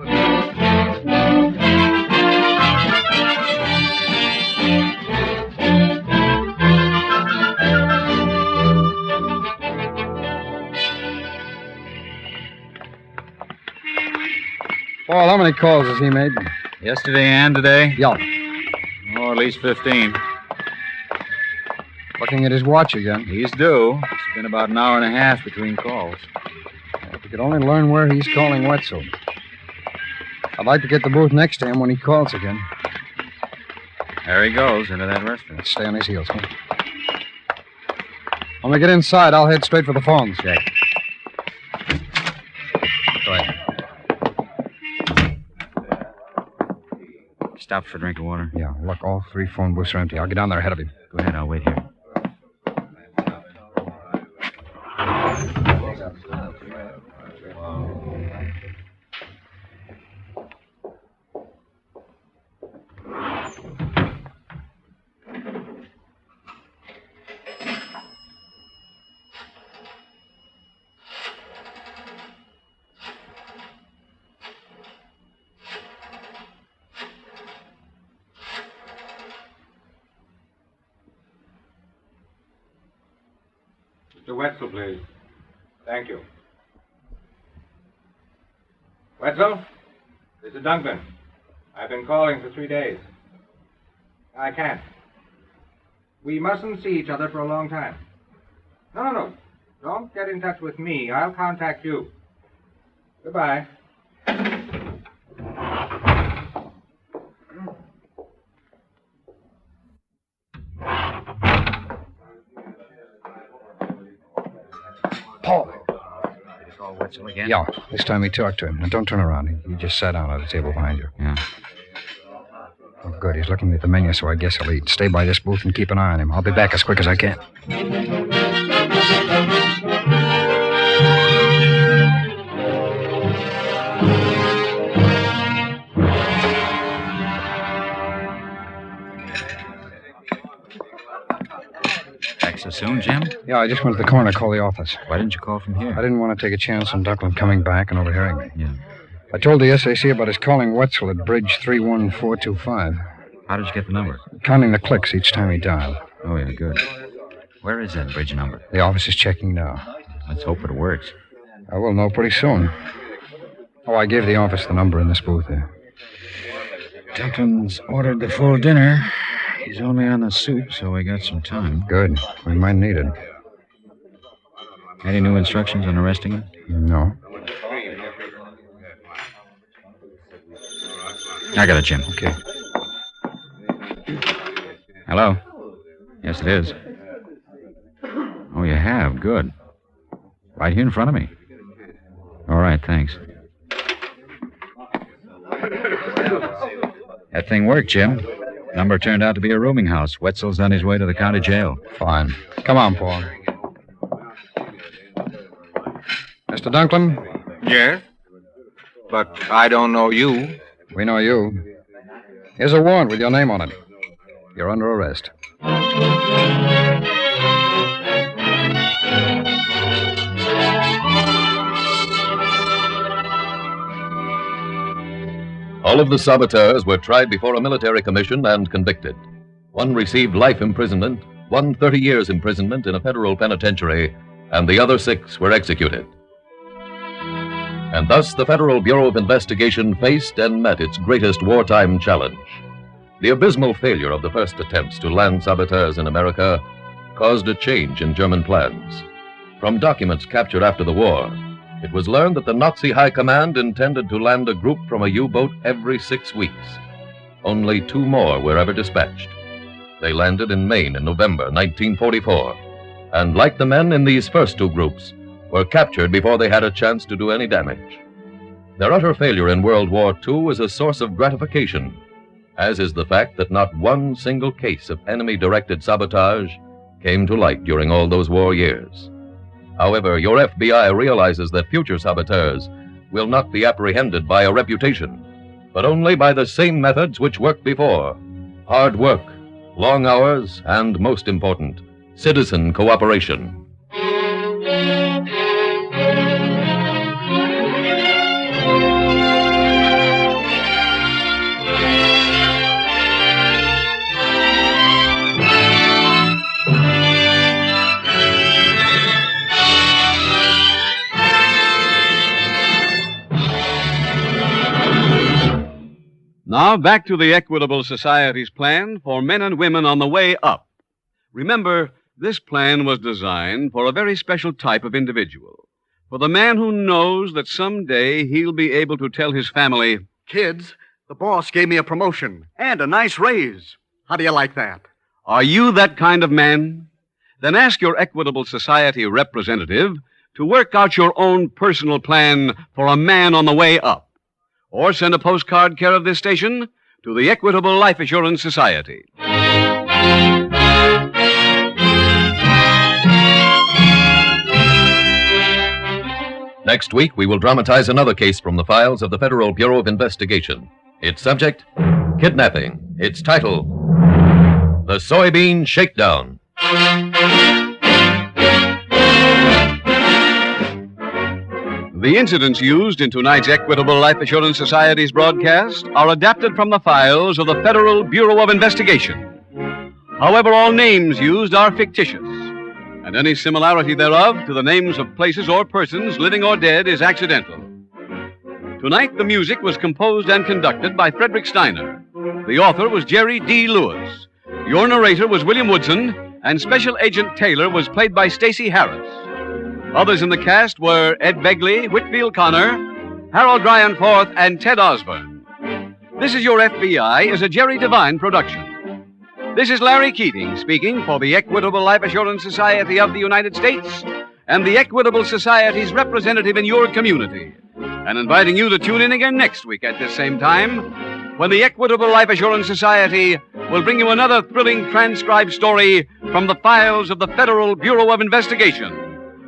Paul, how many calls has he made? Yesterday and today? Yeah. Oh, at least 15. Looking at his watch again. He's due. It's been about an hour and a half between calls. If we could only learn where he's calling Wetzel. I'd like to get the booth next to him when he calls again. There he goes, into that restaurant. Let's stay on his heels, huh? When we get inside, I'll head straight for the phones. Check. Go ahead. Stop for a drink of water. Yeah, look, all 3 phone booths are empty. I'll get down there ahead of him. Go ahead, I'll wait here. Mr. Wetzel, please. Thank you. Wetzel? This is Dunklin. I've been calling for 3 days. I can't. We mustn't see each other for a long time. No. Don't get in touch with me. I'll contact you. Goodbye. Paul. Did you call Wetzel again? Yeah, this time he talked to him. Now, don't turn around. He just sat down at a table behind you. Yeah. Oh, good. He's looking at the menu, so I guess he'll eat. Stay by this booth and keep an eye on him. I'll be back as quick as I can. Back so soon, Jim? Yeah, I just went to the corner to call the office. Why didn't you call from here? I didn't want to take a chance on Dunklin coming back and overhearing me. Yeah. I told the SAC about his calling Wetzel at bridge 31425. How did you get the number? Counting the clicks each time he dialed. Oh, yeah, good. Where is that bridge number? The office is checking now. Let's hope it works. I will know pretty soon. Oh, I gave the office the number in this booth there. Templin's ordered the full dinner. He's only on the soup, so we got some time. Good. We might need it. Any new instructions on arresting him? No. I got it, Jim. Okay. Hello? Yes, it is. Oh, you have? Good. Right here in front of me. All right, thanks. That thing worked, Jim. Number turned out to be a rooming house. Wetzel's on his way to the county jail. Fine. Come on, Paul. Mr. Dunklin? Yes? But I don't know you. We know you. Here's a warrant with your name on it. You're under arrest. All of the saboteurs were tried before a military commission and convicted. One received life imprisonment, one 30 years imprisonment in a federal penitentiary, and the other 6 were executed. And thus the Federal Bureau of Investigation faced and met its greatest wartime challenge. The abysmal failure of the first attempts to land saboteurs in America caused a change in German plans. From documents captured after the war, it was learned that the Nazi High Command intended to land a group from a U-boat every 6 weeks. Only 2 more were ever dispatched. They landed in Maine in November 1944, and like the men in these first 2 groups, were captured before they had a chance to do any damage. Their utter failure in World War II is a source of gratification, as is the fact that not one single case of enemy-directed sabotage came to light during all those war years. However, your FBI realizes that future saboteurs will not be apprehended by a reputation, but only by the same methods which worked before: hard work, long hours, and, most important, citizen cooperation. Now, back to the Equitable Society's plan for men and women on the way up. Remember, this plan was designed for a very special type of individual. For the man who knows that someday he'll be able to tell his family, "Kids, the boss gave me a promotion and a nice raise. How do you like that?" Are you that kind of man? Then ask your Equitable Society representative to work out your own personal plan for a man on the way up. Or send a postcard care of this station to the Equitable Life Assurance Society. Next week, we will dramatize another case from the files of the Federal Bureau of Investigation. Its subject, kidnapping. Its title, The Soybean Shakedown. The incidents used in tonight's Equitable Life Assurance Society's broadcast are adapted from the files of the Federal Bureau of Investigation. However, all names used are fictitious, and any similarity thereof to the names of places or persons, living or dead, is accidental. Tonight, the music was composed and conducted by Frederick Steiner. The author was Jerry D. Lewis. Your narrator was William Woodson, and Special Agent Taylor was played by Stacey Harris. Others in the cast were Ed Begley, Whitfield Connor, Harold Dryanforth, and Ted Osborne. This Is Your FBI is a Jerry Devine production. This is Larry Keating speaking for the Equitable Life Assurance Society of the United States and the Equitable Society's representative in your community, and inviting you to tune in again next week at this same time when the Equitable Life Assurance Society will bring you another thrilling transcribed story from the files of the Federal Bureau of Investigation.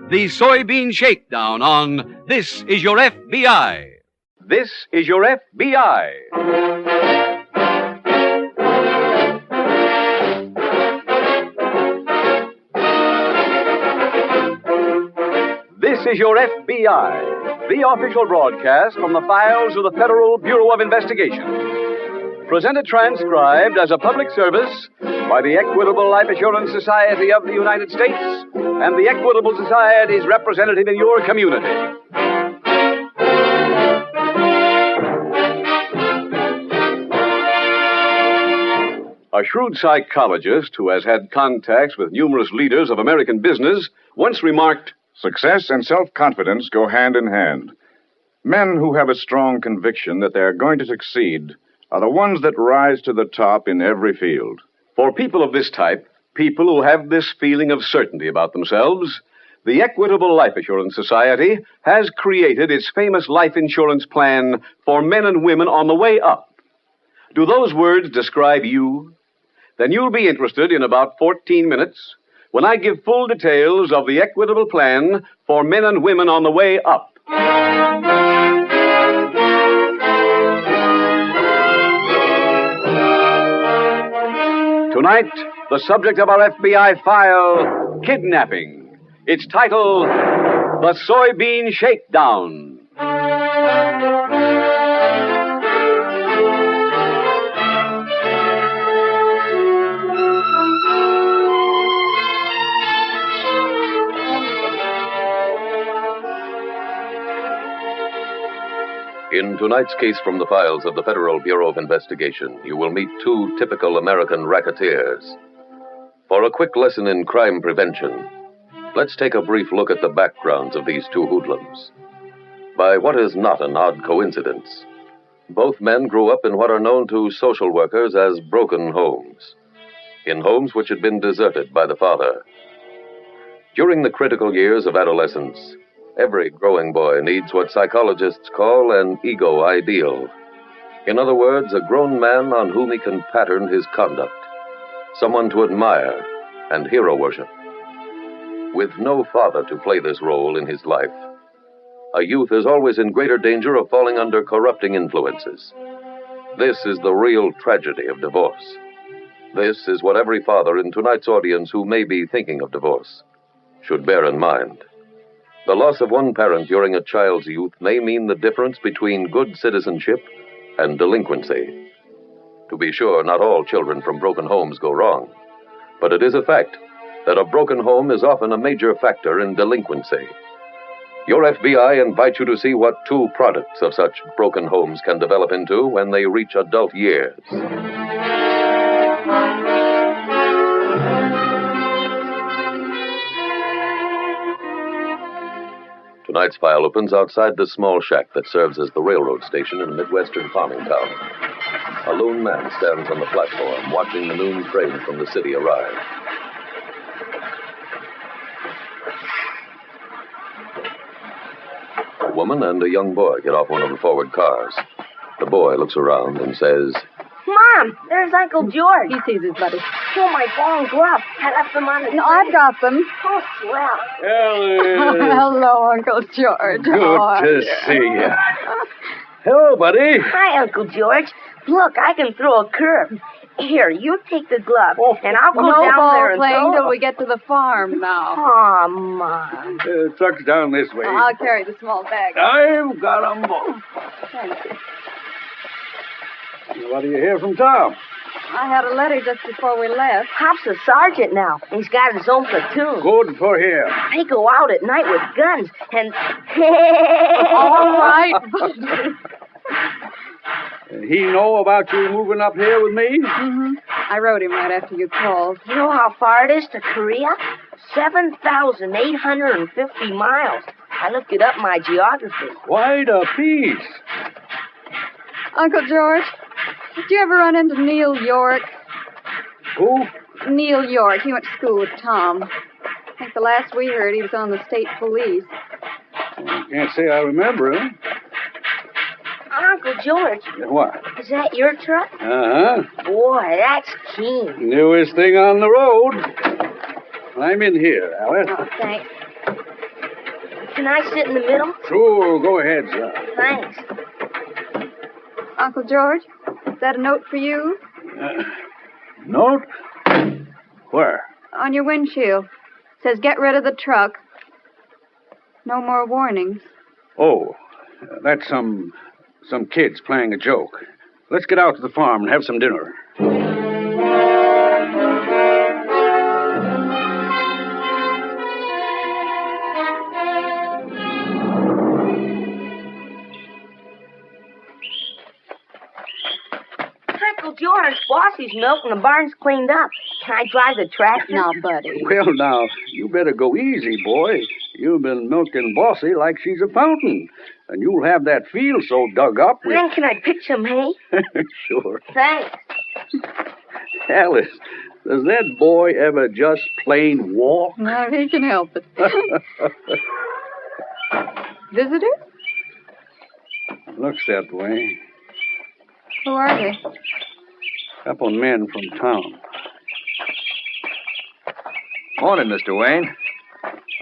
The Soybean Shakedown on This Is Your FBI. This is your FBI. This is Your FBI, the official broadcast from the files of the Federal Bureau of Investigation. Presented transcribed as a public service by the Equitable Life Assurance Society of the United States and the Equitable Society's representative in your community. A shrewd psychologist who has had contacts with numerous leaders of American business once remarked, "Success and self-confidence go hand in hand. Men who have a strong conviction that they are going to succeed are the ones that rise to the top in every field." For people of this type, people who have this feeling of certainty about themselves, the Equitable Life Assurance Society has created its famous life insurance plan for men and women on the way up. Do those words describe you? Then you'll be interested in about 14 minutes when I give full details of the Equitable plan for men and women on the way up. Tonight, the subject of our FBI file, kidnapping. Its title, The Soybean Shakedown. In tonight's case from the files of the Federal Bureau of Investigation, you will meet two typical American racketeers. For a quick lesson in crime prevention, let's take a brief look at the backgrounds of these two hoodlums. By what is not an odd coincidence, both men grew up in what are known to social workers as broken homes, in homes which had been deserted by the father. During the critical years of adolescence, every growing boy needs what psychologists call an ego ideal. In other words, a grown man on whom he can pattern his conduct, someone to admire and hero worship. With no father to play this role in his life, a youth is always in greater danger of falling under corrupting influences. This is the real tragedy of divorce. This is what every father in tonight's audience who may be thinking of divorce should bear in mind. The loss of one parent during a child's youth may mean the difference between good citizenship and delinquency. To be sure, not all children from broken homes go wrong, but it is a fact that a broken home is often a major factor in delinquency. Your FBI invites you to see what two products of such broken homes can develop into when they reach adult years. Tonight's file opens outside the small shack that serves as the railroad station in a Midwestern farming town. A lone man stands on the platform watching the noon train from the city arrive. A woman and a young boy get off one of the forward cars. The boy looks around and says, Mom, there's Uncle George. He sees his buddy. Oh, my ball and glove. I left them on the No, I've got them. Oh, swell. Hello, Uncle George. Good to see you. Hello, buddy. Hi, Uncle George. Look, I can throw a curve. Here, you take the glove, and I'll go no down ball there and playing throw. till we get to the farm now. Oh, Mom. Truck's down this way. I'll carry the small bag. I've got 'em both. Thank you. What do you hear from Tom? I had a letter just before we left. Pop's a sergeant now. He's got his own platoon. Good for him. They go out at night with guns, and... All right. He know about you moving up here with me? Mm-hmm. I wrote him right after you called. You know how far it is to Korea? 7,850 miles. I looked it up in my geography. Quite a piece. Uncle George, did you ever run into Neil York? Who? Neil York. He went to school with Tom. I think the last we heard, he was on the state police. Can't say I remember him. Uncle George. What? Is that your truck? Uh-huh. Boy, that's keen. Newest thing on the road. I'm in here, Alice. Oh, thanks. Can I sit in the middle? Sure, go ahead, son. Thanks. Uncle George, is that a note for you? Note? Where? On your windshield. It says, get rid of the truck. No more warnings. Oh, that's some kids playing a joke. Let's get out to the farm and have some dinner. Uncle George, Bossy's milk and the barn's cleaned up. Can I drive the tractor? Now, buddy. Well, now, you better go easy, boy. You've been milking Bossy like she's a fountain. And you'll have that field so dug up with... Then can I pick some hay? Sure. Thanks. Alice, does that boy ever just plain walk? Now, he can help it. Visitor? Looks that way. Who are they? Couple men from town. Morning, Mr. Wayne.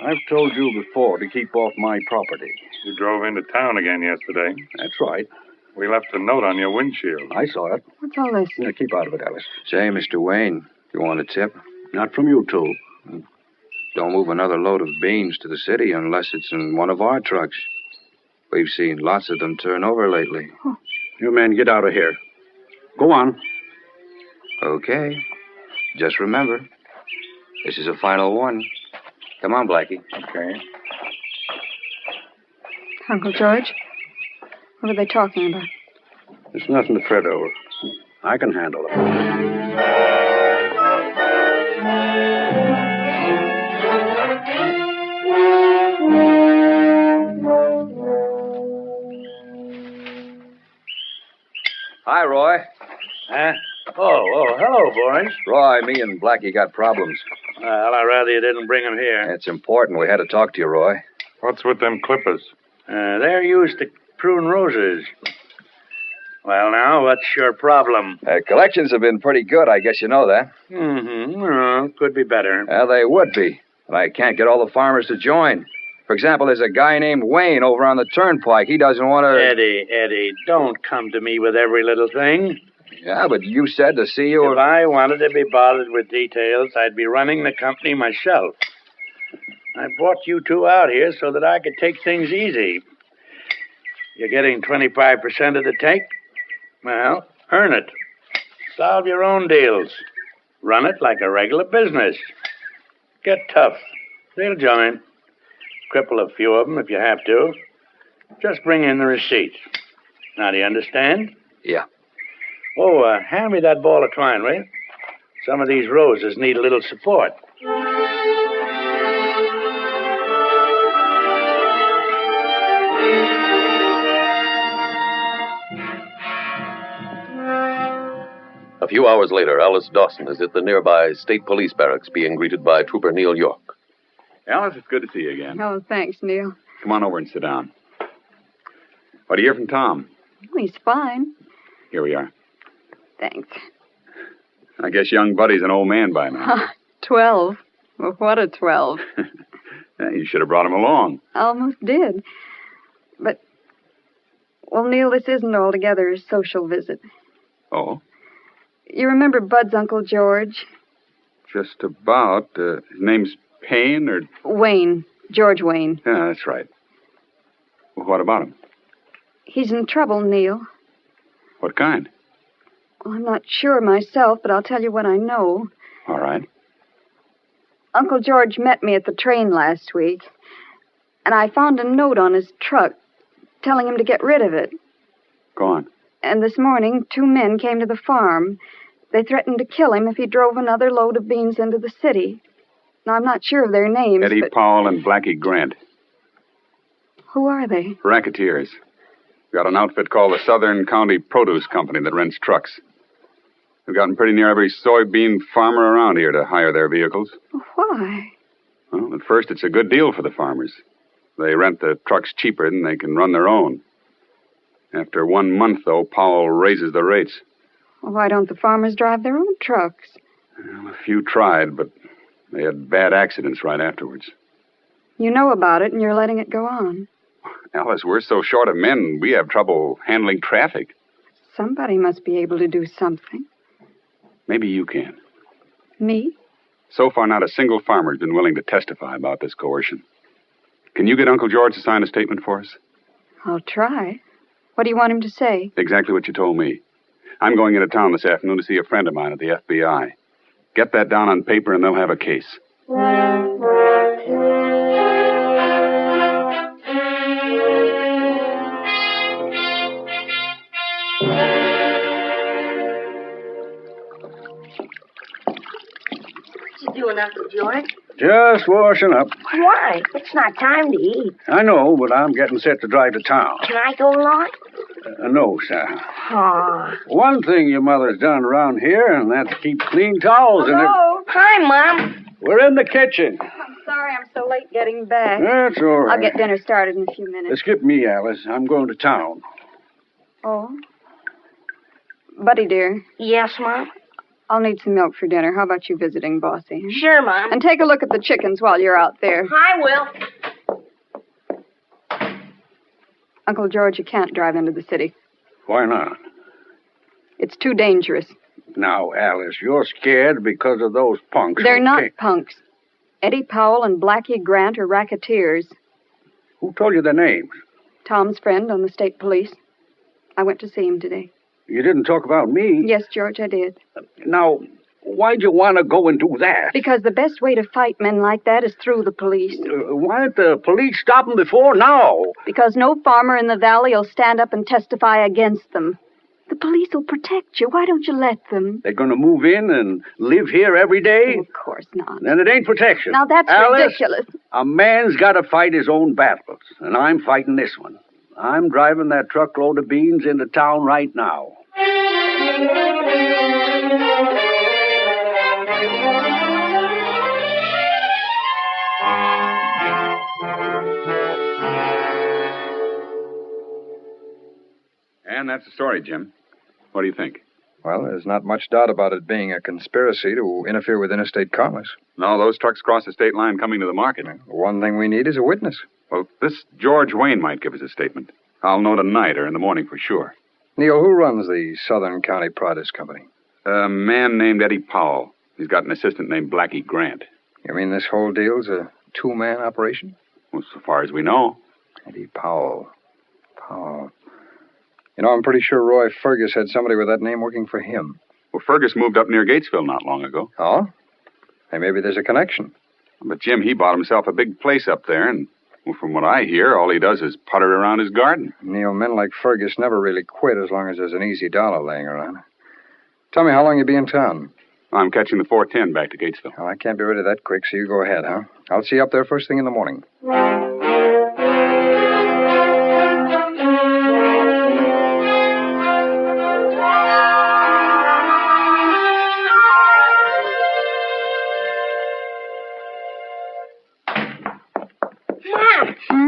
I've told you before to keep off my property. You drove into town again yesterday. That's right. We left a note on your windshield. I saw it. What's all this? Yeah, keep out of it, Alice. Say, Mr. Wayne, you want a tip? Not from you two. Don't move another load of beans to the city unless it's in one of our trucks. We've seen lots of them turn over lately. Oh. You men, get out of here. Go on. Okay. Just remember, this is a final one. Come on, Blackie. Okay. Uncle George, what are they talking about? It's nothing to fret over. I can handle it. Hi, Roy. Huh? Oh, hello, boys. Roy, me and Blackie got problems. Well, I'd rather you didn't bring them here. It's important. We had to talk to you, Roy. What's with them clippers? They're used to prune roses. Well, now, what's your problem? Collections have been pretty good. I guess you know that. Could be better. Well, they would be. But I can't get all the farmers to join. For example, there's a guy named Wayne over on the turnpike. He doesn't want to... Eddie, don't come to me with every little thing. Yeah, but you said to see you... If I wanted to be bothered with details, I'd be running the company myself. I brought you two out here so that I could take things easy. You're getting 25% of the take? Well, earn it. Solve your own deals. Run it like a regular business. Get tough. They'll join. Cripple a few of them if you have to. Just bring in the receipts. Now, do you understand? Yeah. Oh, hand me that ball of twine, will you? Some of these roses need a little support. A few hours later, Alice Dawson is at the nearby state police barracks being greeted by Trooper Neil York. Alice, it's good to see you again. Oh, thanks, Neil. Come on over and sit down. What do you hear from Tom? Oh, he's fine. Here we are. Thanks. I guess young Buddy's an old man by now. 12. Well, what a 12. Yeah, you should have brought him along. I almost did. But, well, Neil, this isn't altogether a social visit. Oh? You remember Bud's Uncle George? Just about. His name's Payne or... Wayne. George Wayne. Yeah, that's right. Well, what about him? He's in trouble, Neil. What kind? Well, I'm not sure myself, but I'll tell you what I know. All right. Uncle George met me at the train last week, and I found a note on his truck telling him to get rid of it. Go on. And this morning, 2 men came to the farm. They threatened to kill him if he drove another load of beans into the city. Now, I'm not sure of their names, Eddie but... Powell and Blackie Grant. Who are they? Racketeers. We've got an outfit called the Southern County Produce Company that rents trucks. We've gotten pretty near every soybean farmer around here to hire their vehicles. Why? Well, at first, it's a good deal for the farmers. They rent the trucks cheaper than they can run their own. After 1 month, though, Powell raises the rates. Well, why don't the farmers drive their own trucks? Well, a few tried, but they had bad accidents right afterwards. You know about it, and you're letting it go on. Alice, we're so short of men, we have trouble handling traffic. Somebody must be able to do something. Maybe you can. Me? So far, not a single farmer's been willing to testify about this coercion. Can you get Uncle George to sign a statement for us? I'll try. What do you want him to say? Exactly what you told me. I'm going into town this afternoon to see a friend of mine at the FBI. Get that down on paper and they'll have a case. doing, Uncle George? Just washing up. Why? It's not time to eat. I know, but I'm getting set to drive to town. Can I go along? No, sir. Aw. One thing your mother's done around here, and that's keep clean towels in it. Hello? Hi, Mom. We're in the kitchen. I'm sorry I'm so late getting back. That's all right. I'll get dinner started in a few minutes. Skip me, Alice. I'm going to town. Oh? Buddy, dear. Yes, Mom? I'll need some milk for dinner. How about you visiting Bossy? Sure, Mom. And take a look at the chickens while you're out there. I will. Uncle George, you can't drive into the city. Why not? It's too dangerous. Now, Alice, you're scared because of those punks. They're okay? not punks. Eddie Powell and Blackie Grant are racketeers. Who told you their names? Tom's friend on the state police. I went to see him today. You didn't talk about me. Yes, George, I did. Now, why'd you want to go and do that? Because the best way to fight men like that is through the police. Why didn't the police stop them before now? Because no farmer in the valley will stand up and testify against them. The police will protect you. Why don't you let them? They're going to move in and live here every day? Oh, of course not. Then it ain't protection. Now, that's Alice, ridiculous. A man's got to fight his own battles, and I'm fighting this one. I'm driving that truckload of beans into town right now. And that's the story, Jim. What do you think? Well, there's not much doubt about it being a conspiracy to interfere with interstate commerce. No, those trucks cross the state line coming to the market. The one thing we need is a witness. Well, this George Wayne might give us a statement. I'll know tonight or in the morning for sure. Neil, who runs the Southern County Produce Company? A man named Eddie Powell. He's got an assistant named Blackie Grant. You mean this whole deal's a two-man operation? Well, so far as we know. Eddie Powell. You know, I'm pretty sure Roy Fergus had somebody with that name working for him. Well, Fergus moved up near Gatesville not long ago. Oh? Hey, maybe there's a connection. But, Jim, he bought himself a big place up there, and well, from what I hear, all he does is putter around his garden. Neil, men like Fergus never really quit as long as there's an easy dollar laying around. Tell me, how long you be in town? I'm catching the 410 back to Gatesville. Oh, I can't be ready that quick, so you go ahead, huh? I'll see you up there first thing in the morning.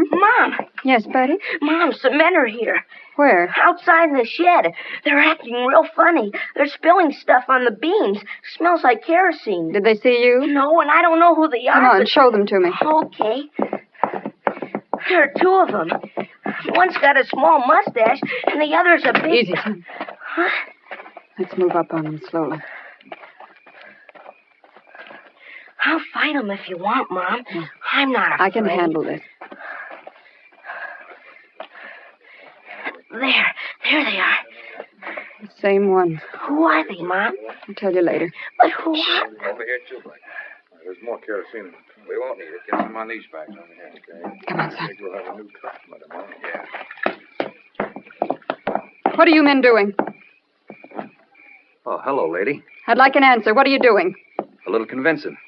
Mom! Yes, Betty? Mom, some men are here. Where? Outside in the shed. They're acting real funny. They're spilling stuff on the beams. Smells like kerosene. Did they see you? No, and I don't know who they are. Come on, but... show them to me. Okay. There are two of them. One's got a small mustache, and the other's a big... Easy, son. Huh? Let's move up on them slowly. I'll fight them if you want, Mom. I'm not afraid. I can handle this. There they are. The same ones. Who are they, Mom? I'll tell you later. But who are they? Over here, too, Blake. There's more kerosene. We won't need it. Get some on these bags over here, okay? Come on, son. I think we'll have a new customer tomorrow. Yeah. What are you men doing? Oh, hello, lady. I'd like an answer. What are you doing? A little convincing.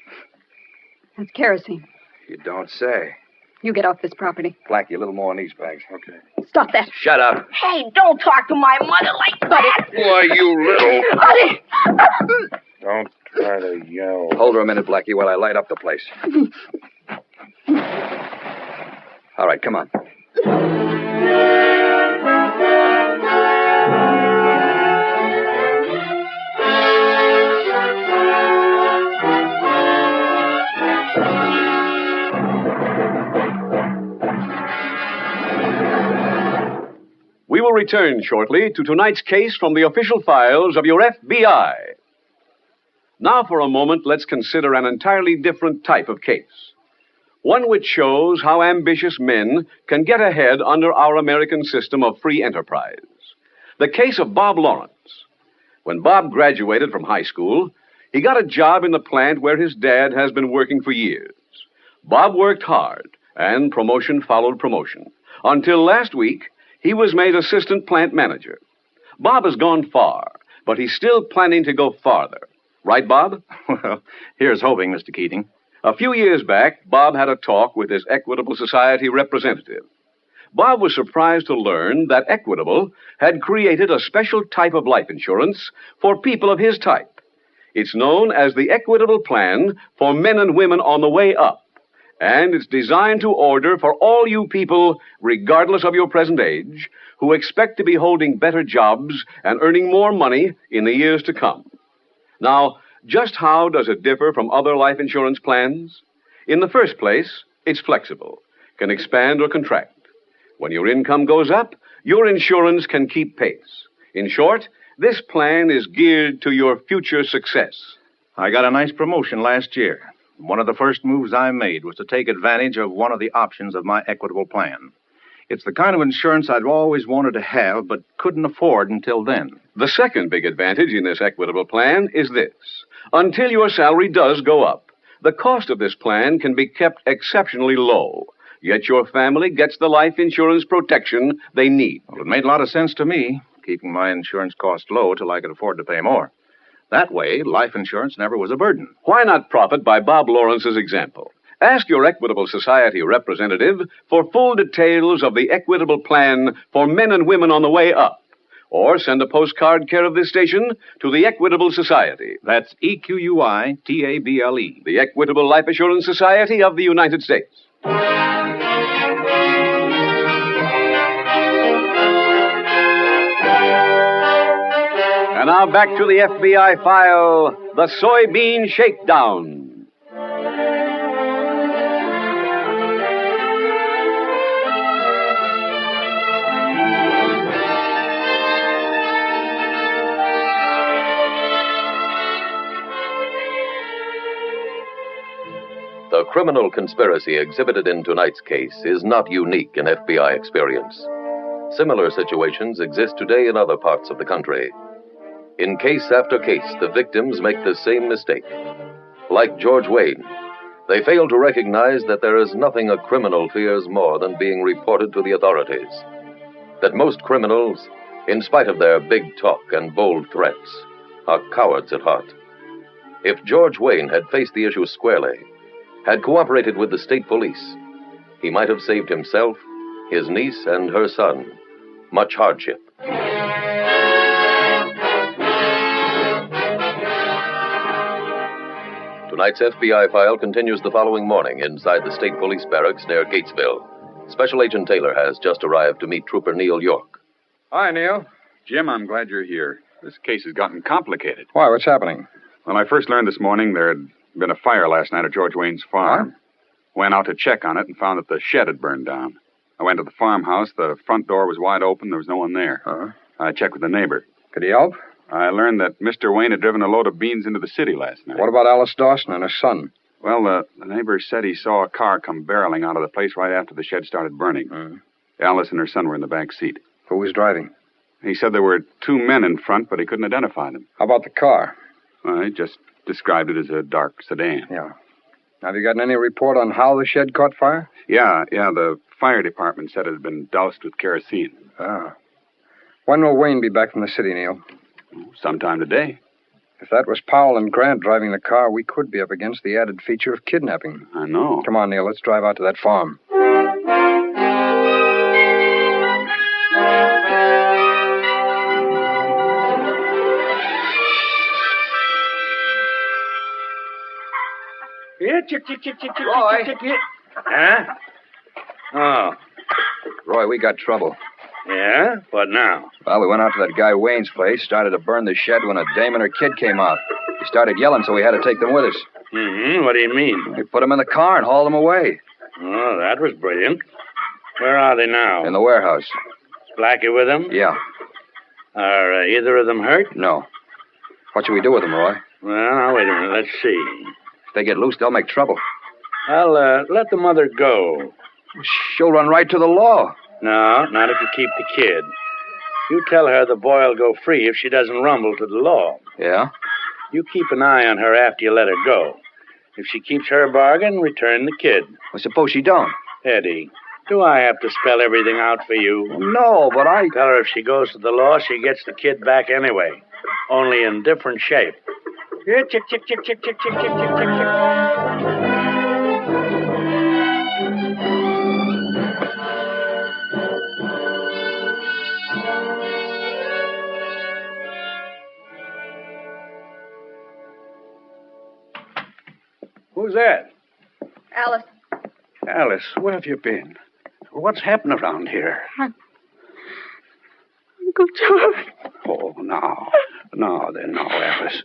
That's kerosene. You don't say. You get off this property. Blackie, a little more on these bags. Okay. Stop that. Shut up. Hey, don't talk to my mother like that. Why, you little... Buddy! Don't try to yell. Hold her a minute, Blackie, while I light up the place. All right, come on. We will return shortly to tonight's case from the official files of your FBI. Now, for a moment, let's consider an entirely different type of case. One which shows how ambitious men can get ahead under our American system of free enterprise. The case of Bob Lawrence. When Bob graduated from high school, he got a job in the plant where his dad has been working for years. Bob worked hard, and promotion followed promotion, until last week, he was made assistant plant manager. Bob has gone far, but he's still planning to go farther. Right, Bob? Well, here's hoping, Mr. Keating. A few years back, Bob had a talk with his Equitable Society representative. Bob was surprised to learn that Equitable had created a special type of life insurance for people of his type. It's known as the Equitable Plan for Men and Women on the Way Up, and it's designed to order for all you people, regardless of your present age, who expect to be holding better jobs and earning more money in the years to come. Now, just how does it differ from other life insurance plans? In the first place, it's flexible, can expand or contract. When your income goes up, your insurance can keep pace. In short, this plan is geared to your future success. I got a nice promotion last year. One of the first moves I made was to take advantage of one of the options of my Equitable Plan. It's the kind of insurance I'd always wanted to have, but couldn't afford until then. The second big advantage in this Equitable Plan is this. Until your salary does go up, the cost of this plan can be kept exceptionally low. Yet your family gets the life insurance protection they need. Well, it made a lot of sense to me, keeping my insurance cost low till I could afford to pay more. That way, life insurance never was a burden. Why not profit by Bob Lawrence's example? Ask your Equitable Society representative for full details of the Equitable Plan for Men and Women on the Way Up. Or send a postcard care of this station to the Equitable Society. That's EQUITABLE. The Equitable Life Assurance Society of the United States. And now back to the FBI file, the Soybean Shakedown. The criminal conspiracy exhibited in tonight's case is not unique in FBI experience. Similar situations exist today in other parts of the country. In case after case, the victims make the same mistake. Like George Wayne, they fail to recognize that there is nothing a criminal fears more than being reported to the authorities. That most criminals, in spite of their big talk and bold threats, are cowards at heart. If George Wayne had faced the issue squarely, had cooperated with the state police, he might have saved himself, his niece, and her son much hardship. Tonight's FBI file continues the following morning inside the state police barracks near Gatesville. Special Agent Taylor has just arrived to meet Trooper Neil York. Hi, Neil. Jim, I'm glad you're here. This case has gotten complicated. Why, what's happening? When I first learned this morning there had been a fire last night at George Wayne's farm. Went out to check on it and found that the shed had burned down. I went to the farmhouse. The front door was wide open. There was no one there. I checked with the neighbor. Could he help? I learned that Mr. Wayne had driven a load of beans into the city last night. What about Alice Dawson and her son? Well, the neighbor said he saw a car come barreling out of the place right after the shed started burning. Alice and her son were in the back seat. Who was driving? He said there were two men in front, but he couldn't identify them. How about the car? Well, he just described it as a dark sedan. Yeah. Have you gotten any report on how the shed caught fire? Yeah. The fire department said it had been doused with kerosene. When will Wayne be back from the city, Neil? Sometime today. If that was Powell and Grant driving the car, we could be up against the added feature of kidnapping. I know. Come on, Neil, let's drive out to that farm. Roy. Huh? Oh. Roy, we got trouble. Yeah? What now? Well, we went out to that guy Wayne's place, started to burn the shed when a dame and her kid came out. He started yelling, so we had to take them with us. Mm-hmm. What do you mean? We put them in the car and hauled them away. Oh, that was brilliant. Where are they now? In the warehouse. Is Blackie with them? Yeah. Are either of them hurt? No. What should we do with them, Roy? Well, now, wait a minute. Let's see. If they get loose, they'll make trouble. I'll let the mother go. She'll run right to the law. No, not if you keep the kid. You tell her the boy'll go free if she doesn't rumble to the law. Yeah? You keep an eye on her after you let her go. If she keeps her bargain, return the kid. Well, suppose she don't. Eddie, do I have to spell everything out for you? No, but I... Tell her if she goes to the law, she gets the kid back anyway. Only in different shape. Here, chick, chick, chick, chick, chick, chick, chick, chick, chick, chick. Who's that? Alice, Alice, where have you been? What's happened around here? Uncle George. Oh, no, Alice.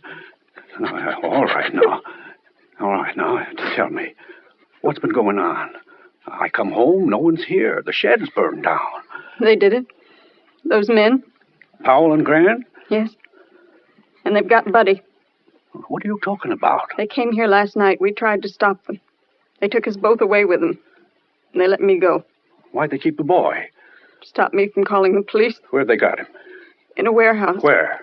No, all right, now, tell me, what's been going on? I come home, no one's here. The shed's burned down. They did it. Those men. Powell and Grant? Yes. And they've got Buddy. What are you talking about? They came here last night. We tried to stop them. They took us both away with them. And they let me go. Why'd they keep the boy? Stop me from calling the police. Where'd they got him? In a warehouse. Where?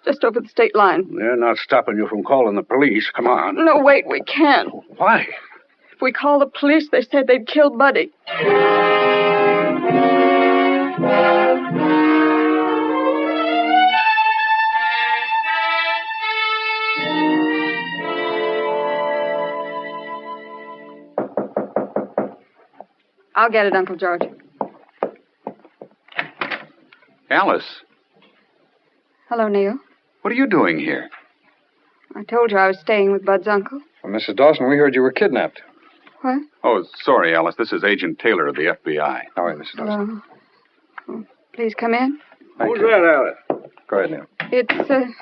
Just over the state line. They're not stopping you from calling the police. Come on. No, wait, we can't. Why? If we call the police, they said they'd kill Buddy. I'll get it, Uncle George. Alice, Hello, Neil. what are you doing here? I told you I was staying with Bud's uncle. Well, Mrs. Dawson, we heard you were kidnapped. What? Oh, sorry, Alice. This is Agent Taylor of the FBI. How are you, Mrs. Dawson? Hello. Please come in. Thank Who's you. that, Alice? Go ahead, Neil. It's,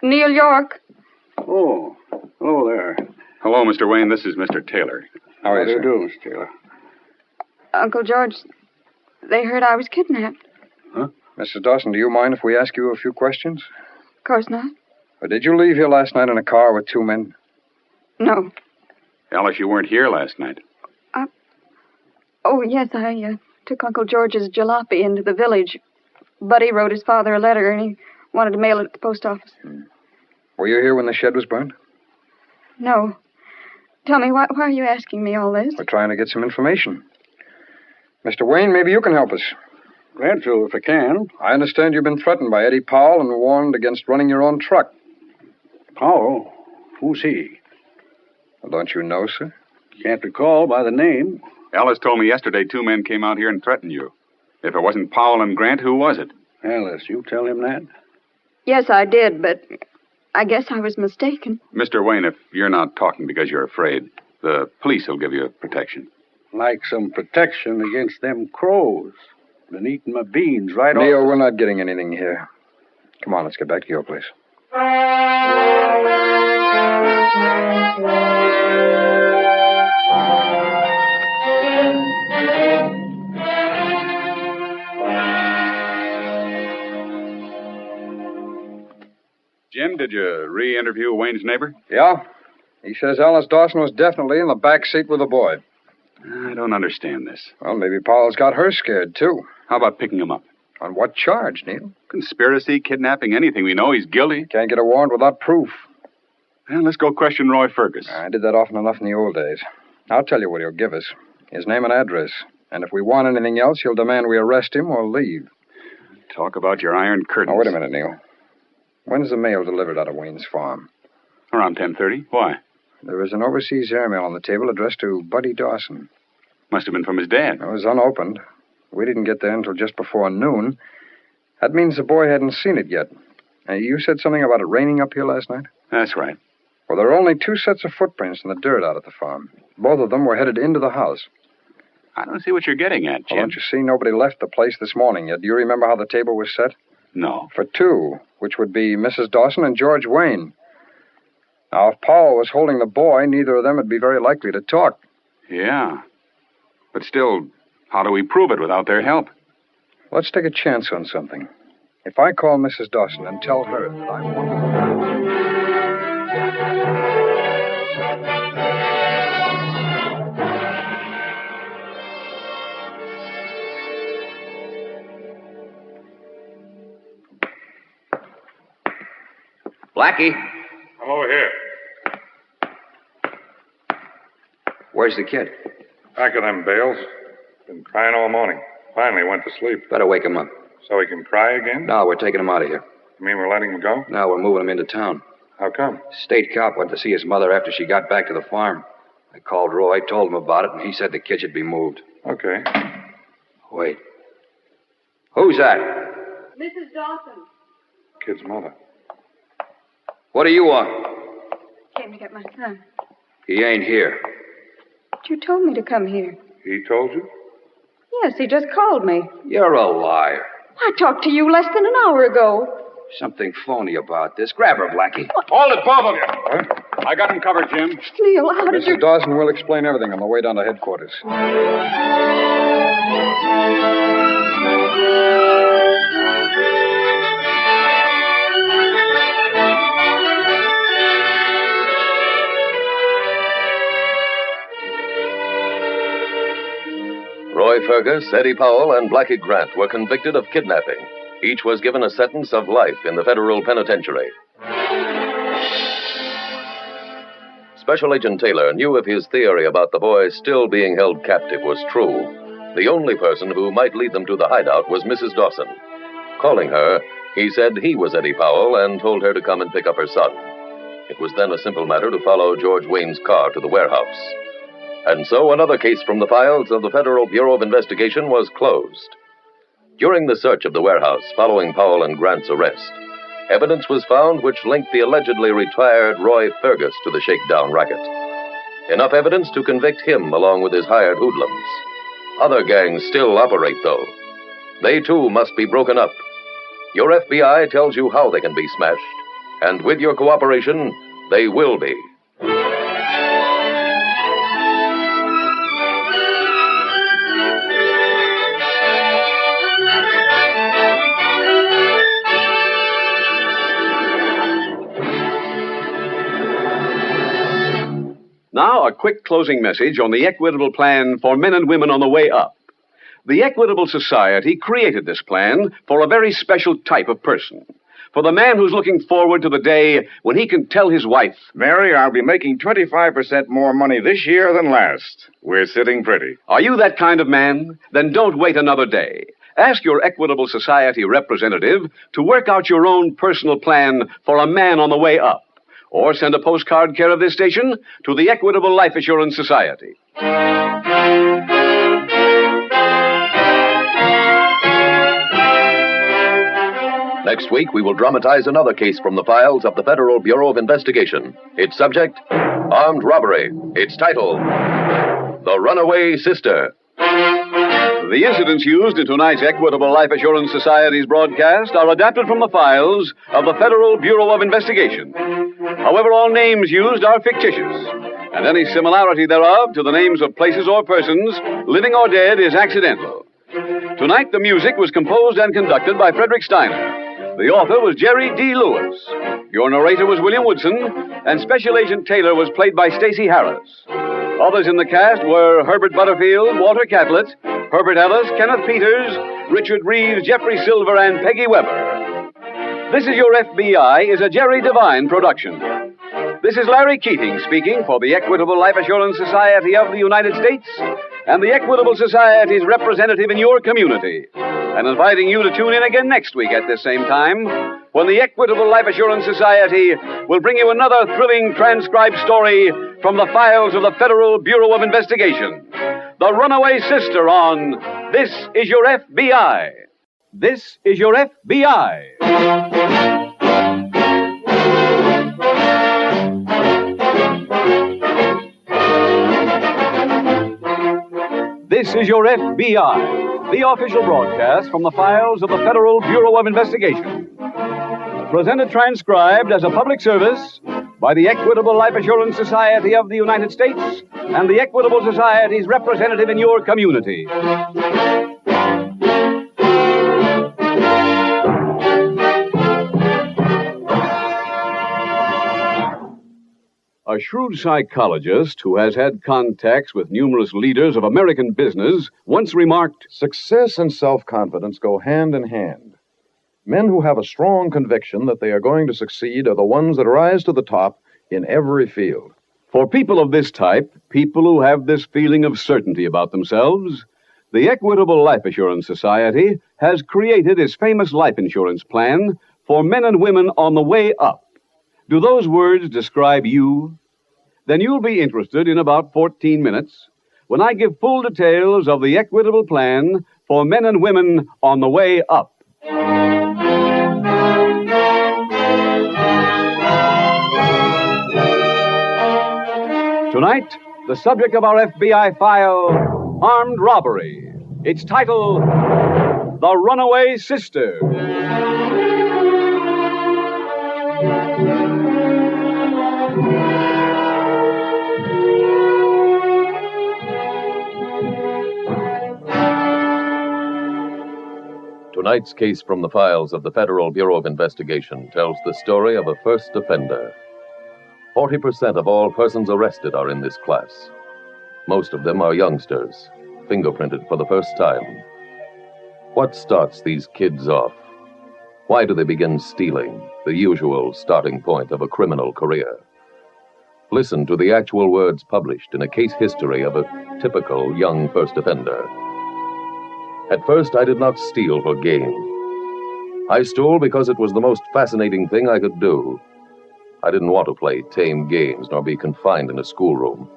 Neil York. Oh, hello there. Hello, Mr. Wayne. This is Mr. Taylor. How are you, do you sir? do, Mr. Taylor? Uncle George, they heard I was kidnapped. Mrs. Dawson, do you mind if we ask you a few questions? Of course not. Or did you leave here last night in a car with two men? No. Alice, you weren't here last night. Oh, yes, I took Uncle George's jalopy into the village. Buddy wrote his father a letter, and he wanted to mail it at the post office. Were you here when the shed was burned? No. Tell me, why are you asking me all this? We're trying to get some information. Mr. Wayne, maybe you can help us. Glad to, if I can. I understand you've been threatened by Eddie Powell and warned against running your own truck. Powell? Who's he? Well, don't you know, sir? Can't recall by the name. Alice told me yesterday 2 men came out here and threatened you. If it wasn't Powell and Grant, who was it? Alice, you tell him that? Yes, I did, but I guess I was mistaken. Mr. Wayne, if you're not talking because you're afraid, the police will give you protection. Like some protection against them crows. Been eating my beans right Neil, off. we're not getting anything here. Come on, let's get back to your place. Jim, did you re-interview Wayne's neighbor? Yeah? He says Alice Dawson was definitely in the back seat with the boy. I don't understand this. Well, maybe Powell's got her scared, too. How about picking him up? On what charge, Neil? Conspiracy, kidnapping, anything. We know he's guilty. Can't get a warrant without proof. Well, let's go question Roy Fergus. I did that often enough in the old days. I'll tell you what he'll give us. His name and address. And if we want anything else, he'll demand we arrest him or leave. Talk about your iron curtains. Oh, wait a minute, Neil. When's the mail delivered out of Wayne's farm? Around 10:30. Why? There was an overseas airmail on the table addressed to Buddy Dawson. Must have been from his dad. It was unopened. We didn't get there until just before noon. That means the boy hadn't seen it yet. You said something about it raining up here last night? That's right. Well, there are only 2 sets of footprints in the dirt out at the farm. Both of them were headed into the house. I don't see what you're getting at, Jim. Well, don't you see? Nobody left the place this morning yet. Do you remember how the table was set? No. For 2, which would be Mrs. Dawson and George Wayne. Now, if Powell was holding the boy, neither of them would be very likely to talk. Yeah. But still, how do we prove it without their help? Let's take a chance on something. If I call Mrs. Dawson and tell her that I want... Blackie, I'm over here. where's the kid? Back of them bales. Been crying all morning. Finally went to sleep. Better wake him up. So he can cry again? No, we're taking him out of here. You mean we're letting him go? No, we're moving him into town. How come? State cop went to see his mother after she got back to the farm. I called Roy, told him about it, and he said the kid should be moved. Okay. Wait. Who's that? Mrs. Dawson. Kid's mother. What do you want? Came to get my son. He ain't here. But you told me to come here. He told you? Yes, he just called me. You're a liar. I talked to you less than an hour ago. Something phony about this. Grab her, Blackie. Hold it, both of you. Huh? I got him covered, Jim. Neil, how did you... Mrs. Dawson will explain everything on the way down to headquarters. Roy Fergus, Eddie Powell, and Blackie Grant were convicted of kidnapping. Each was given a sentence of life in the federal penitentiary. Special Agent Taylor knew if his theory about the boy still being held captive was true, the only person who might lead them to the hideout was Mrs. Dawson. Calling her, he said he was Eddie Powell and told her to come and pick up her son. It was then a simple matter to follow George Wayne's car to the warehouse. And so another case from the files of the Federal Bureau of Investigation was closed. During the search of the warehouse following Powell and Grant's arrest, evidence was found which linked the allegedly retired Roy Fergus to the Shakedown racket. Enough evidence to convict him along with his hired hoodlums. Other gangs still operate, though. They, too, must be broken up. Your FBI tells you how they can be smashed, and with your cooperation, they will be. Now, a quick closing message on the Equitable Plan for men and women on the way up. The Equitable Society created this plan for a very special type of person. For the man who's looking forward to the day when he can tell his wife, Mary, I'll be making 25% more money this year than last. We're sitting pretty. Are you that kind of man? Then don't wait another day. Ask your Equitable Society representative to work out your own personal plan for a man on the way up. Or send a postcard care of this station to the Equitable Life Assurance Society. Next week, we will dramatize another case from the files of the Federal Bureau of Investigation. Its subject, armed robbery. Its title, The Runaway Sister. The incidents used in tonight's Equitable Life Assurance Society's broadcast are adapted from the files of the Federal Bureau of Investigation. However, all names used are fictitious, and any similarity thereof to the names of places or persons, living or dead, is accidental. Tonight, the music was composed and conducted by Frederick Steiner. The author was Jerry D. Lewis. Your narrator was William Woodson, and Special Agent Taylor was played by Stacey Harris. Others in the cast were Herbert Butterfield, Walter Catlett, Herbert Ellis, Kenneth Peters, Richard Reeves, Jeffrey Silver, and Peggy Weber. This Is Your FBI is a Jerry Devine production. This is Larry Keating speaking for the Equitable Life Assurance Society of the United States and the Equitable Society's representative in your community, and inviting you to tune in again next week at this same time when the Equitable Life Assurance Society will bring you another thrilling transcribed story from the files of the Federal Bureau of Investigation. The Runaway Sister on This Is Your FBI. This is your FBI. This is your FBI, the official broadcast from the files of the Federal Bureau of Investigation. Presented transcribed as a public service by the Equitable Life Assurance Society of the United States and the Equitable Society's representative in your community. A shrewd psychologist who has had contacts with numerous leaders of American business once remarked, "Success and self-confidence go hand in hand. Men who have a strong conviction that they are going to succeed are the ones that rise to the top in every field." For people of this type, people who have this feeling of certainty about themselves, the Equitable Life Assurance Society has created its famous life insurance plan for men and women on the way up. Do those words describe you? Then you'll be interested in about 14 minutes when I give full details of the equitable plan for men and women on the way up. Tonight, the subject of our FBI file, Armed Robbery. Its title, The Runaway Sister. Tonight's case from the files of the Federal Bureau of Investigation tells the story of a first offender. 40% of all persons arrested are in this class. Most of them are youngsters, fingerprinted for the first time. What starts these kids off? Why do they begin stealing, the usual starting point of a criminal career? Listen to the actual words published in a case history of a typical young first offender. At first, I did not steal for gain. I stole because it was the most fascinating thing I could do. I didn't want to play tame games nor be confined in a schoolroom.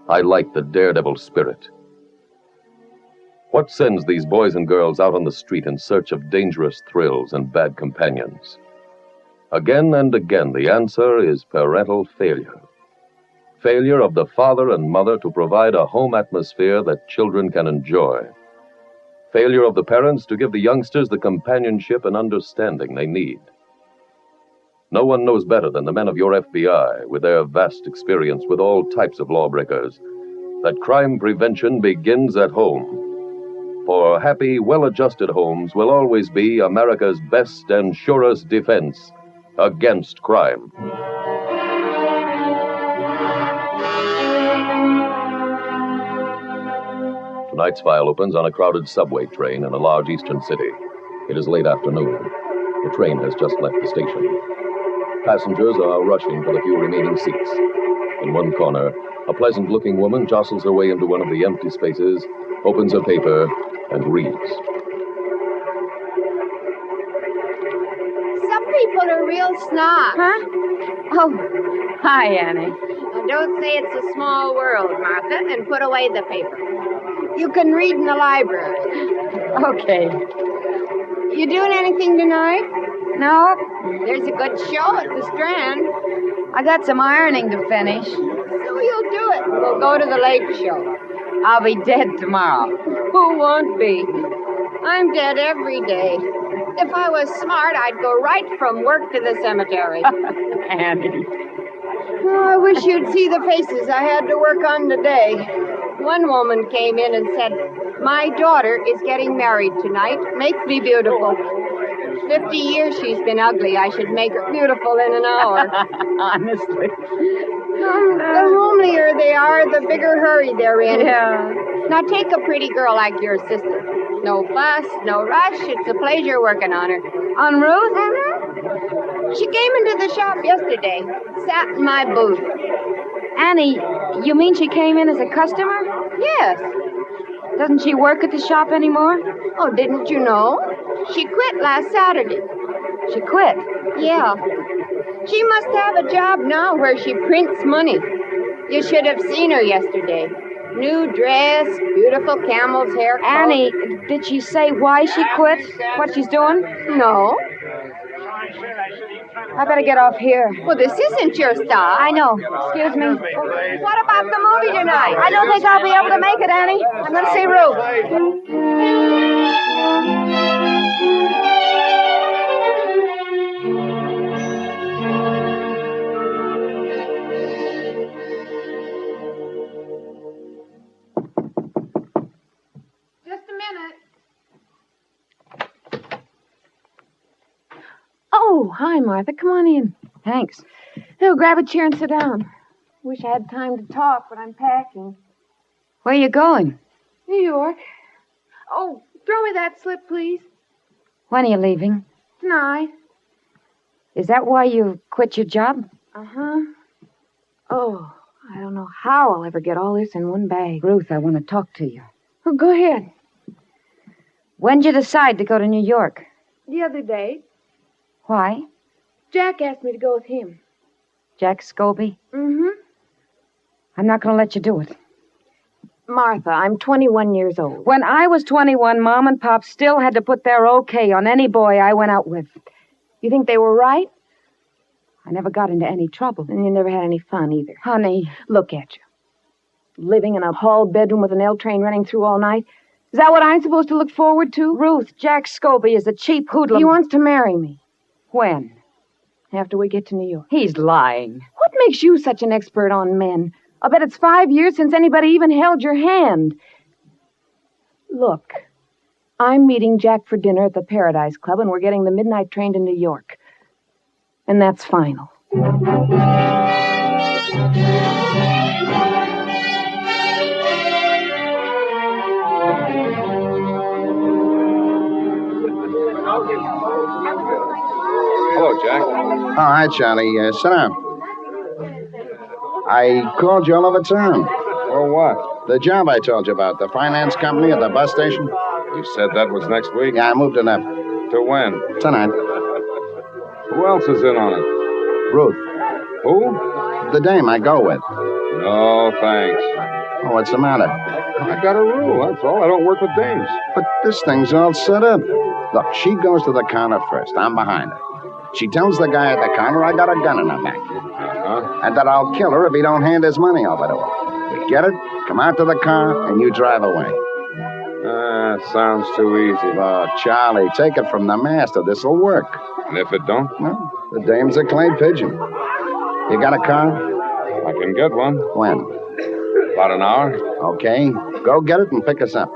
I liked the daredevil spirit. What sends these boys and girls out on the street in search of dangerous thrills and bad companions? Again and again, the answer is parental failure. Failure of the father and mother to provide a home atmosphere that children can enjoy. Failure of the parents to give the youngsters the companionship and understanding they need. No one knows better than the men of your FBI, with their vast experience with all types of lawbreakers, that crime prevention begins at home. For happy, well-adjusted homes will always be America's best and surest defense against crime. Tonight's file opens on a crowded subway train in a large eastern city. It is late afternoon. The train has just left the station. Passengers are rushing for the few remaining seats. In one corner, a pleasant-looking woman jostles her way into one of the empty spaces, opens a paper, and reads. Some people are real snobs. Huh? Oh, hi, Annie. Now, don't say it's a small world, Martha, and put away the paper. You can read in the library. Okay. You doing anything tonight? No. There's a good show at the Strand. I got some ironing to finish. So you'll do it. We'll go to the late show. I'll be dead tomorrow. Who won't be? I'm dead every day. If I was smart, I'd go right from work to the cemetery. Annie. Oh, I wish you'd see the faces I had to work on today. One woman came in and said, "My daughter is getting married tonight. Make me beautiful." 50 years she's been ugly. I should make her beautiful in an hour. Honestly. The homelier they are, the bigger hurry they're in. Yeah. Now take a pretty girl like your sister. No fuss, no rush. It's a pleasure working on her. On Ruth? Mm-hmm. She came into the shop yesterday. Sat in my booth. Annie, you mean she came in as a customer? Yes. Doesn't she work at the shop anymore? Oh, didn't you know? She quit last Saturday. She quit? Yeah. She must have a job now where she prints money. You should have seen her yesterday. New dress, beautiful camel's hair. Annie, did she say why she quit? What she's doing? No. I better get off here. Well, this isn't your stop. I know. Excuse me. What about the movie tonight? I don't think I'll be able to make it, Annie. I'm going to see Ruth. Just a minute. Oh, hi, Martha. Come on in. Thanks. Oh, grab a chair and sit down. Wish I had time to talk, but I'm packing. Where are you going? New York. Oh, throw me that slip, please. When are you leaving? Tonight. Is that why you quit your job? Uh-huh. Oh, I don't know how I'll ever get all this in one bag. Ruth, I want to talk to you. Oh, go ahead. When'd you decide to go to New York? The other day, Why? Jack asked me to go with him. Jack Scobie? Mm-hmm. I'm not going to let you do it. Martha, I'm 21 years old. When I was 21, Mom and Pop still had to put their okay on any boy I went out with. You think they were right? I never got into any trouble. And you never had any fun either. Honey. Look at you. Living in a hall bedroom with an L train running through all night. Is that what I'm supposed to look forward to? Ruth, Jack Scobie is a cheap hoodlum. He wants to marry me. When? After we get to New York. He's lying. What makes you such an expert on men? I'll bet it's 5 years since anybody even held your hand. Look, I'm meeting Jack for dinner at the Paradise Club, and we're getting the midnight train to New York. And that's final. Hello, Jack. Oh, hi, Charlie. Sit down. I called you all over town. For what? The job I told you about, the finance company at the bus station. You said that was next week? Yeah, I moved it up. To when? Tonight. Who else is in on it? Ruth. Who? The dame I go with. No, thanks. Oh, what's the matter? I got a rule, that's all. I don't work with dames. But this thing's all set up. Look, she goes to the counter first. I'm behind her. She tells the guy at the counter I got a gun in her back. And that I'll kill her if he don't hand his money over to her. We get it, come out to the car, and you drive away. Sounds too easy. Oh, Charlie, take it from the master. This'll work. And if it don't? Well, the dame's a clay pigeon. You got a car? I can get one. When? About an hour. Okay. Go get it and pick us up.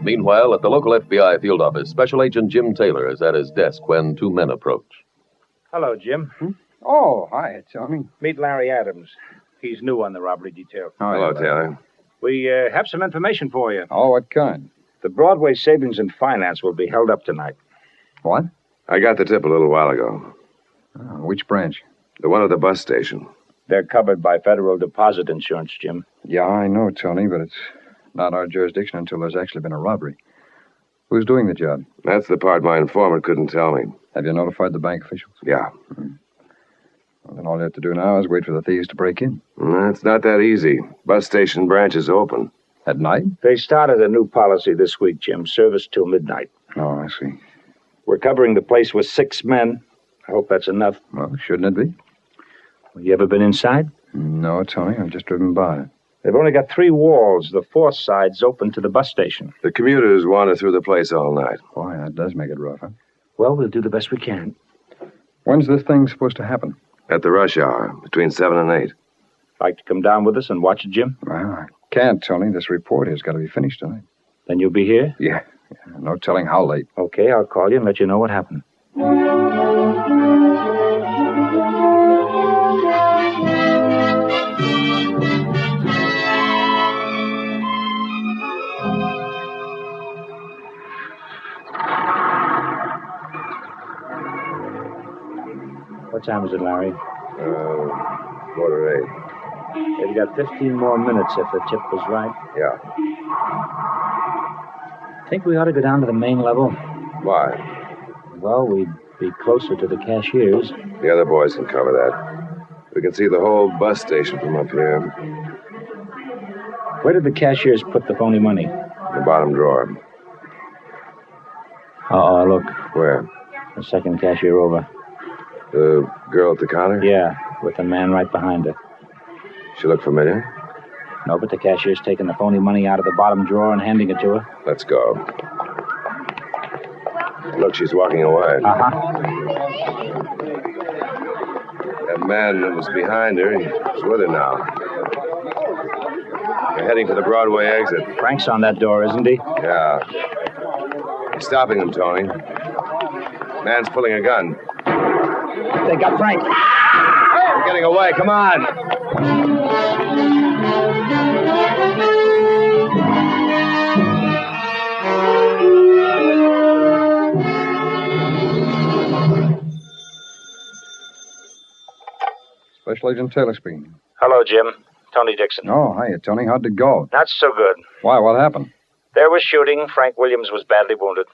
Meanwhile, at the local FBI field office, Special Agent Jim Taylor is at his desk when two men approach. Hello, Jim. Oh, hi, Tony. Meet Larry Adams. He's new on the robbery detail. Hello, Taylor. We have some information for you. Oh, what kind? The Broadway Savings and Finance will be held up tonight. What? I got the tip a little while ago. Oh, which branch? The one at the bus station. They're covered by federal deposit insurance, Jim. Yeah, I know, Tony, but it's not our jurisdiction until there's actually been a robbery. Who's doing the job? That's the part my informant couldn't tell me. Have you notified the bank officials? Yeah. Well, then all you have to do now is wait for the thieves to break in. It's not that easy. Bus station branch is open. At night? They started a new policy this week, Jim. Service till midnight. Oh, I see. We're covering the place with 6 men. I hope that's enough. Well, shouldn't it be? Well, you ever been inside? No, Tony. I've just driven by. They've only got 3 walls. The 4th side's open to the bus station. The commuters wander through the place all night. Boy, that does make it rough, huh? Well, we'll do the best we can. When's this thing supposed to happen? At the rush hour, between 7 and 8. Like to come down with us and watch it, Jim? Well, I can't, Tony. This report has got to be finished tonight. Then you'll be here? Yeah. No telling how late. Okay, I'll call you and let you know what happened. What time is it, Larry? 8:45. They've got 15 more minutes if the tip was right. Yeah. Think we ought to go down to the main level? Why? Well, we'd be closer to the cashiers. The other boys can cover that. We can see the whole bus station from up here. Where did the cashiers put the phony money? In the bottom drawer. Uh-oh, look. Where? The second cashier over. The girl at the counter? Yeah, with the man right behind her. She look familiar? No, but the cashier's taking the phony money out of the bottom drawer and handing it to her. Let's go. Look, she's walking away. Uh-huh. That man that was behind her, he's with her now. They're heading for the Broadway exit. Frank's on that door, isn't he? Yeah. He's stopping them, Tony. Man's pulling a gun. They got Frank. We're getting away. Come on. Special Agent Taylor speaking. Hello, Jim. Tony Dixon. Oh, hiya, Tony. How'd it go? Not so good. Why? What happened? There was shooting. Frank Williams was badly wounded.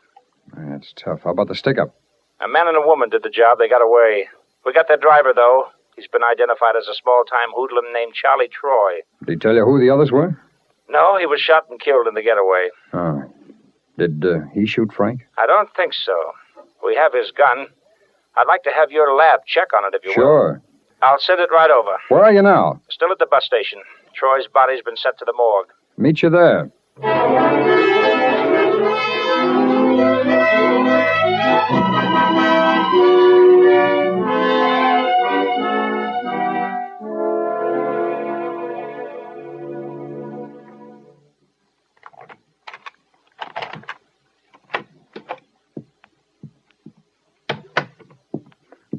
That's tough. How about the stick-up? A man and a woman did the job. They got away. We got their driver, though. He's been identified as a small-time hoodlum named Charlie Troy. Did he tell you who the others were? No, he was shot and killed in the getaway. Oh. Did he shoot Frank? I don't think so. We have his gun. I'd like to have your lab check on it, if you will. Sure. I'll send it right over. Where are you now? Still at the bus station. Troy's body's been sent to the morgue. Meet you there.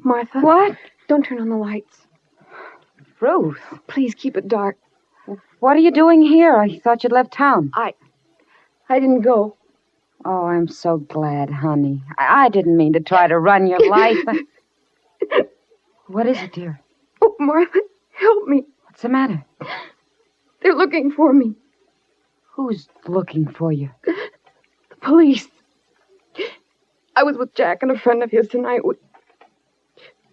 Martha? What? Don't turn on the lights. Ruth. Please keep it dark. What are you doing here? I thought you'd left town. I didn't go. Oh, I'm so glad, honey. I didn't mean to try to run your life. What is it, dear? Oh, Martha, help me. What's the matter? They're looking for me. Who's looking for you? The police. I was with Jack and a friend of his tonight.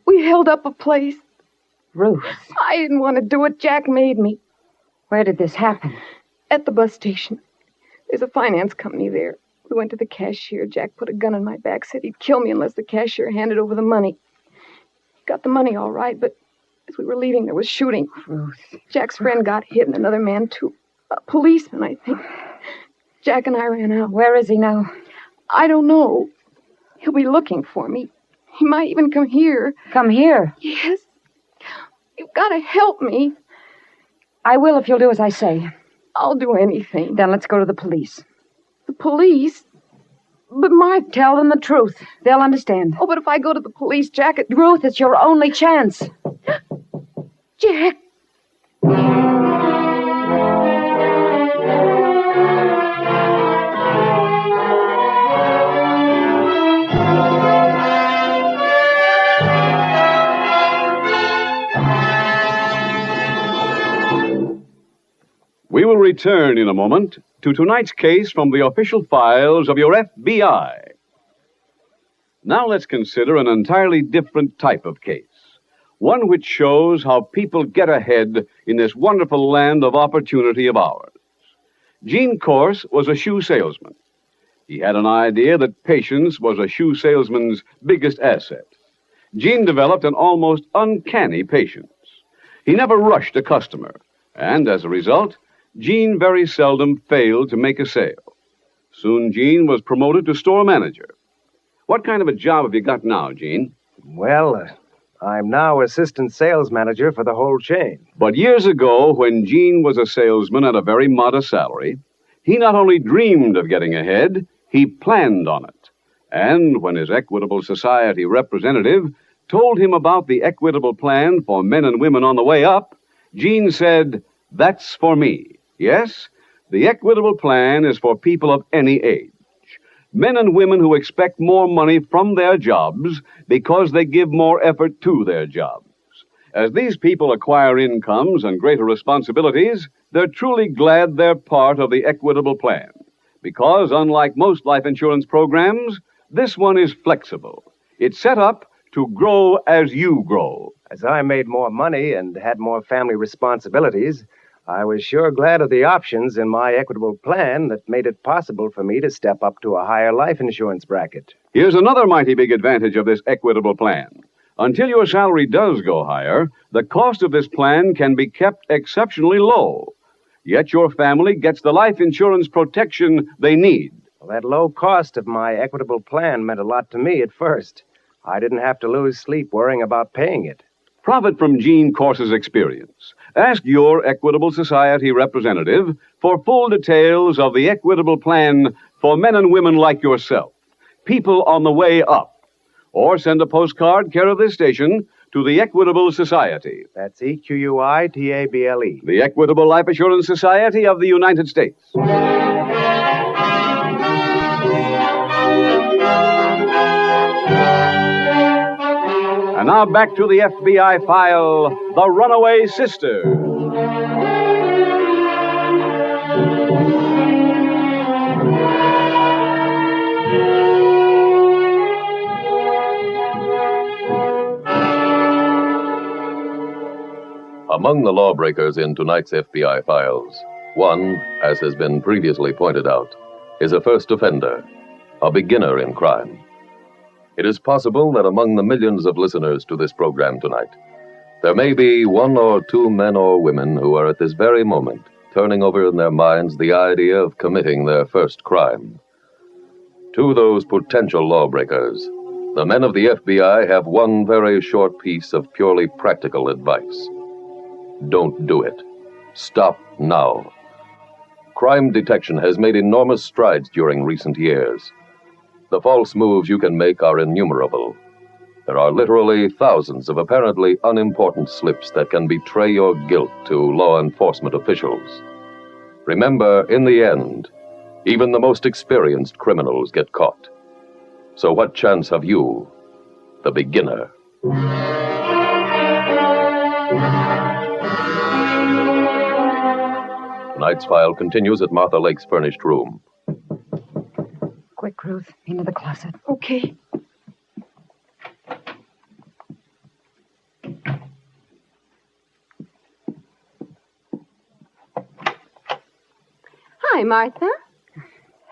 We held up a place. Ruth. I didn't want to do it. Jack made me. Where did this happen? At the bus station. There's a finance company there. We went to the cashier. Jack put a gun in my back, said he'd kill me unless the cashier handed over the money. He got the money all right, but as we were leaving, there was shooting. Ruth. Jack's friend got hit and another man, too. A policeman, I think. Jack and I ran out. Where is he now? I don't know. He'll be looking for me. He might even come here. Come here? Yes. You've got to help me. I will if you'll do as I say. I'll do anything. Then let's go to the police. The police? But Martha... Tell them the truth. They'll understand. Oh, but if I go to the police, Jack... Ruth, it's your only chance. Jack... We will return in a moment to tonight's case from the official files of your FBI. Now let's consider an entirely different type of case, one which shows how people get ahead in this wonderful land of opportunity of ours. Gene Corse was a shoe salesman. He had an idea that patience was a shoe salesman's biggest asset. Gene developed an almost uncanny patience. He never rushed a customer, and as a result, Gene very seldom failed to make a sale. Soon Gene was promoted to store manager. What kind of a job have you got now, Gene? Well, I'm now assistant sales manager for the whole chain. But years ago, when Gene was a salesman at a very modest salary, he not only dreamed of getting ahead, he planned on it. And when his Equitable Society representative told him about the Equitable Plan for men and women on the way up, Gene said, "That's for me." Yes, the Equitable Plan is for people of any age. Men and women who expect more money from their jobs because they give more effort to their jobs. As these people acquire incomes and greater responsibilities, they're truly glad they're part of the Equitable Plan. Because, unlike most life insurance programs, this one is flexible. It's set up to grow as you grow. As I made more money and had more family responsibilities, I was sure glad of the options in my Equitable Plan that made it possible for me to step up to a higher life insurance bracket. Here's another mighty big advantage of this Equitable Plan. Until your salary does go higher, the cost of this plan can be kept exceptionally low. Yet your family gets the life insurance protection they need. Well, that low cost of my Equitable Plan meant a lot to me at first. I didn't have to lose sleep worrying about paying it. Profit from Gene Corse's experience. Ask your Equitable Society representative for full details of the Equitable Plan for men and women like yourself, people on the way up. Or send a postcard care of this station to the Equitable Society. That's EQUITABLE. The Equitable Life Assurance Society of the United States. And now back to the FBI file, The Runaway Sister. Among the lawbreakers in tonight's FBI files, one, as has been previously pointed out, is a first offender, a beginner in crime. It is possible that among the millions of listeners to this program tonight, there may be one or two men or women who are at this very moment turning over in their minds the idea of committing their first crime. To those potential lawbreakers, the men of the FBI have one very short piece of purely practical advice. Don't do it. Stop now. Crime detection has made enormous strides during recent years. The false moves you can make are innumerable. There are literally thousands of apparently unimportant slips that can betray your guilt to law enforcement officials. Remember, in the end, even the most experienced criminals get caught. So what chance have you, the beginner? Tonight's file continues at Martha Lake's furnished room. Quick, Ruth, into the closet. Okay. Hi, Martha.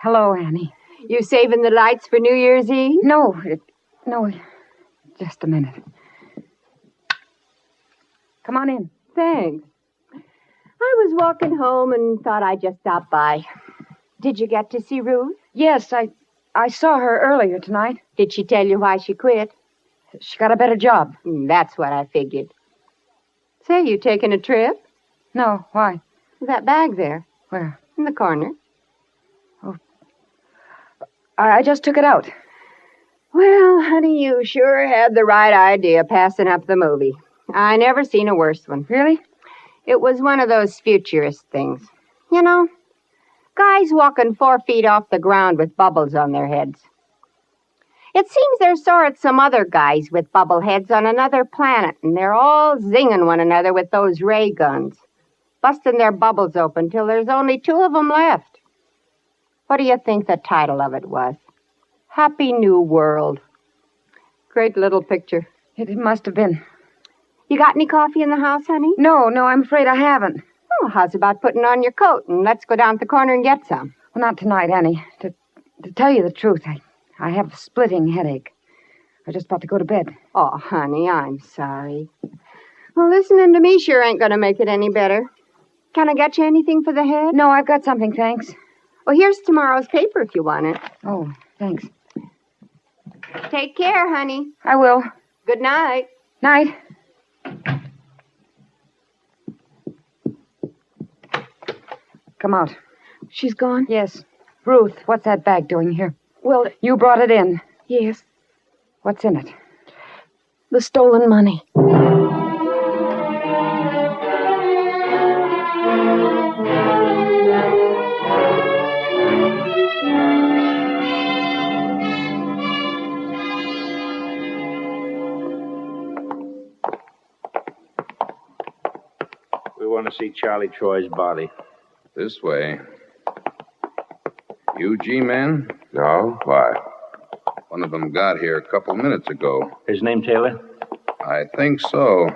Hello, Annie. You saving the lights for New Year's Eve? No, just a minute. Come on in. Thanks. I was walking home and thought I'd just stop by. Did you get to see Ruth? Yes, I saw her earlier tonight. Did she tell you why she quit? She got a better job. That's what I figured. Say, you taking a trip? No, why? That bag there. Where? In the corner. Oh. I just took it out. Well, honey, you sure had the right idea passing up the movie. I never seen a worse one. Really? It was one of those futurist things. You know, guys walking 4 feet off the ground with bubbles on their heads. It seems they're sore at some other guys with bubble heads on another planet, and they're all zinging one another with those ray guns, busting their bubbles open till there's only 2 of them left. What do you think the title of it was? Happy New World. Great little picture. It must have been. You got any coffee in the house, honey? No, I'm afraid I haven't. Oh, how's about putting on your coat and let's go down to the corner and get some? Well, not tonight, Annie. To tell you the truth, I have a splitting headache. I'm just about to go to bed. Oh, honey, I'm sorry. Well, listening to me sure ain't gonna make it any better. Can I get you anything for the head? No, I've got something, thanks. Well, here's tomorrow's paper if you want it. Oh, thanks. Take care, honey. I will. Good night. Night. Come out. She's gone? Yes. Ruth, what's that bag doing here? Well, you brought it in. Yes. What's in it? The stolen money. We want to see Charlie Troy's body. This way. You G-men? No, why? One of them got here a couple minutes ago. His name Taylor? I think so.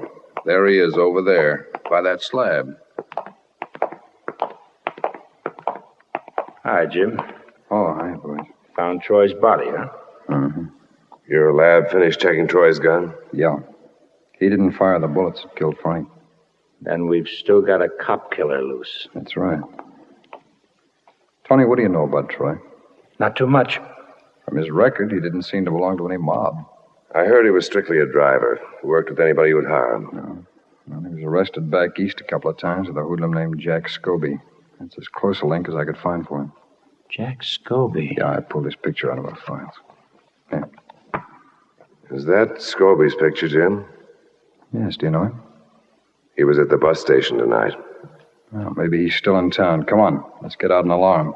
There he is over there, by that slab. Hi, Jim. Oh, hi, boys. Found Troy's body, huh? Mm-hmm. Your lab finished checking Troy's gun? Yeah. He didn't fire the bullets that killed Frank. Then we've still got a cop killer loose. That's right. Tony, what do you know about Troy? Not too much. From his record, he didn't seem to belong to any mob. I heard he was strictly a driver. He worked with anybody who would harm. No. Well, he was arrested back east a couple of times with a hoodlum named Jack Scobie. That's as close a link as I could find for him. Jack Scobie? Yeah, I pulled his picture out of our files. Yeah. Is that Scobie's picture, Jim? Yes, do you know him? He was at the bus station tonight. Well, maybe he's still in town. Come on, let's get out an alarm.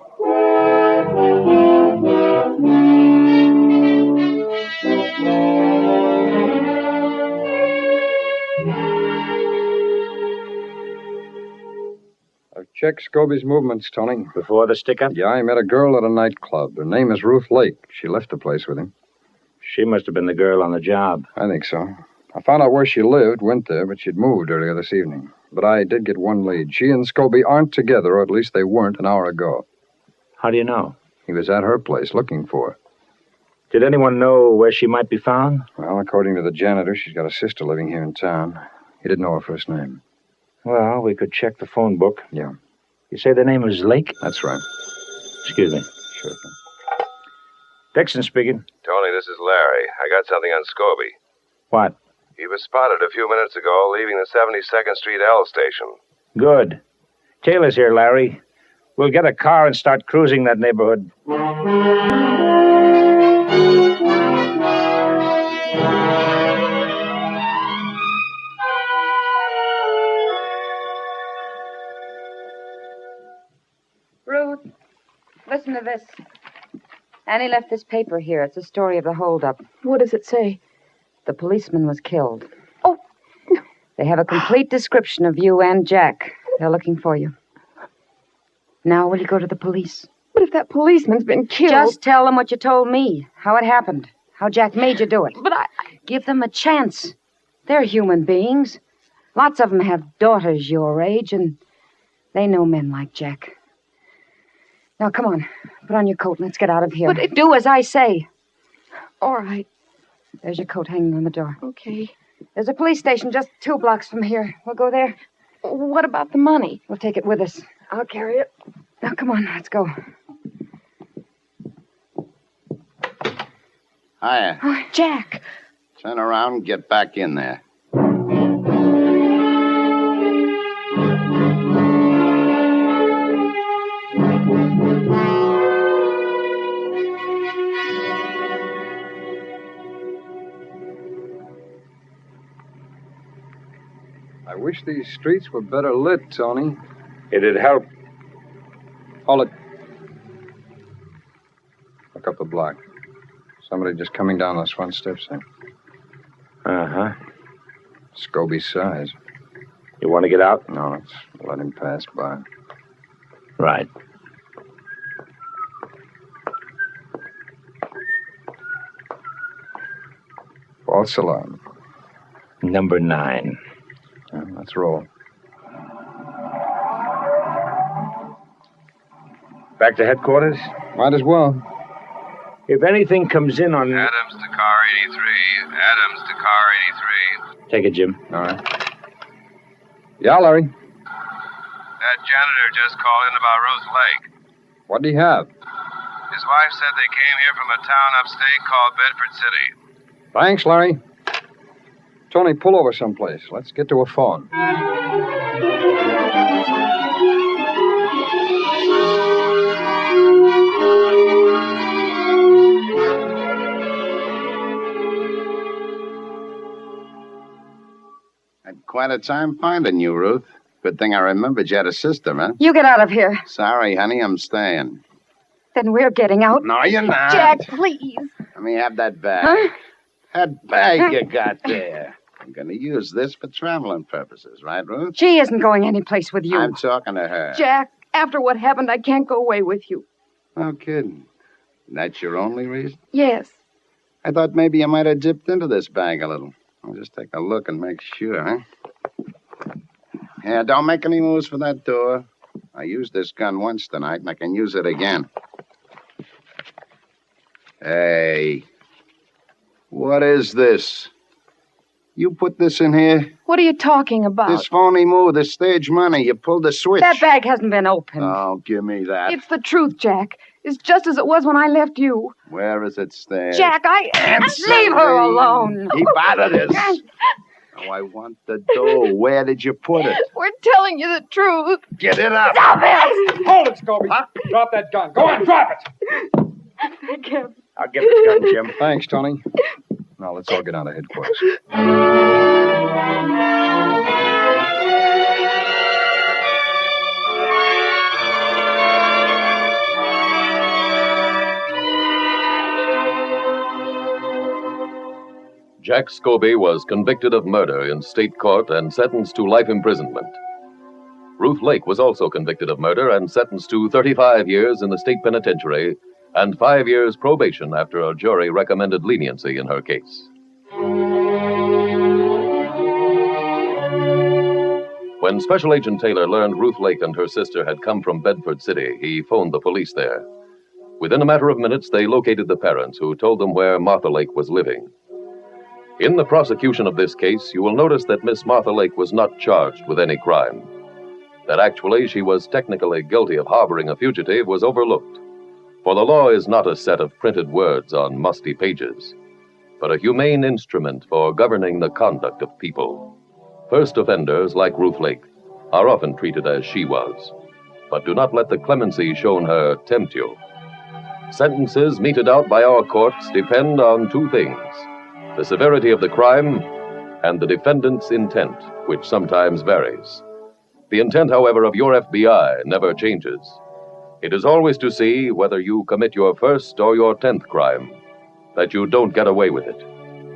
I've checked Scobie's movements, Tony. Before the stick-up? Yeah, he met a girl at a nightclub. Her name is Ruth Lake. She left the place with him. She must have been the girl on the job. I think so. I found out where she lived, went there, but she'd moved earlier this evening. But I did get one lead. She and Scobie aren't together, or at least they weren't an hour ago. How do you know? He was at her place looking for her. Did anyone know where she might be found? Well, according to the janitor, she's got a sister living here in town. He didn't know her first name. Well, we could check the phone book. Yeah. You say the name was Lake? That's right. Excuse me. Sure. Dixon speaking. Tony, this is Larry. I got something on Scobie. What? He was spotted a few minutes ago leaving the 72nd Street L station. Good. Taylor's here, Larry. We'll get a car and start cruising that neighborhood. Ruth, listen to this. Annie left this paper here. It's a story of the holdup. What does it say? The policeman was killed. Oh! They have a complete description of you and Jack. They're looking for you. Now, will you go to the police? But if that policeman's been killed... Just tell them what you told me. How it happened. How Jack made you do it. But I... Give them a chance. They're human beings. Lots of them have daughters your age, and they know men like Jack. Now, come on. Put on your coat and let's get out of here. But do as I say. All right. There's your coat hanging on the door. Okay. There's a police station just 2 blocks from here. We'll go there. What about the money? We'll take it with us. I'll carry it. Now, come on. Let's go. Hiya. Oh, Jack. Turn around and get back in there. I wish these streets were better lit, Tony. It'd help. Hold it. Look up the block. Somebody just coming down those front steps there. Uh-huh. Scobie's size. You want to get out? No, let's let him pass by. Right. False alarm. Number 9. Well, let's roll. Back to headquarters? Might as well. If anything comes in on... Adams to car 83. Adams to car 83. Take it, Jim. All right. Yeah, Larry. That janitor just called in about Ruth Lake. What'd he have? His wife said they came here from a town upstate called Bedford City. Thanks, Larry. Tony, pull over someplace. Let's get to a phone. Had quite a time finding you, Ruth. Good thing I remembered you had a sister, huh? You get out of here. Sorry, honey, I'm staying. Then we're getting out. No, you're not. Jack, please. Let me have that bag. Huh? That bag you got there. I'm going to use this for traveling purposes, right, Ruth? She isn't going anyplace with you. I'm talking to her. Jack, after what happened, I can't go away with you. No kidding. That's your only reason? Yes. I thought maybe you might have dipped into this bag a little. I'll just take a look and make sure, huh? Yeah, don't make any moves for that door. I used this gun once tonight, and I can use it again. Hey. What is this? You put this in here? What are you talking about? This phony move, this stage money. You pulled the switch. That bag hasn't been opened. Oh, give me that. It's the truth, Jack. It's just as it was when I left you. Where is it staged? Jack, Leave her alone. Keep out of this. Oh, I want the dough. Where did you put it? We're telling you the truth. Get it up. Stop it! Hold it, Scobie. Huh? Drop that gun. Go on, drop it. I can't. I'll get the gun, Jim. Thanks, Tony. Now, let's all get out of headquarters. Jack Scobie was convicted of murder in state court and sentenced to life imprisonment. Ruth Lake was also convicted of murder and sentenced to 35 years in the state penitentiary and 5 years probation after a jury recommended leniency in her case. When Special Agent Taylor learned Ruth Lake and her sister had come from Bedford City, he phoned the police there. Within a matter of minutes, they located the parents, who told them where Martha Lake was living. In the prosecution of this case, you will notice that Miss Martha Lake was not charged with any crime. That actually she was technically guilty of harboring a fugitive was overlooked. For the law is not a set of printed words on musty pages, but a humane instrument for governing the conduct of people. First offenders, like Ruth Lake, are often treated as she was. But do not let the clemency shown her tempt you. Sentences meted out by our courts depend on two things: the severity of the crime and the defendant's intent, which sometimes varies. The intent, however, of your FBI never changes. It is always to see whether you commit your first or your 10th crime, that you don't get away with it.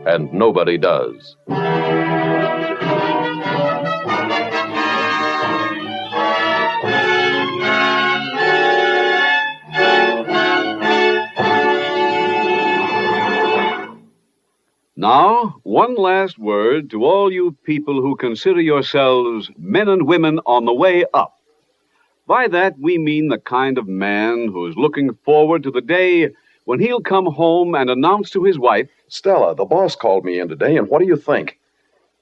And nobody does. Now, one last word to all you people who consider yourselves men and women on the way up. By that, we mean the kind of man who's looking forward to the day when he'll come home and announce to his wife, Stella, the boss called me in today, and what do you think?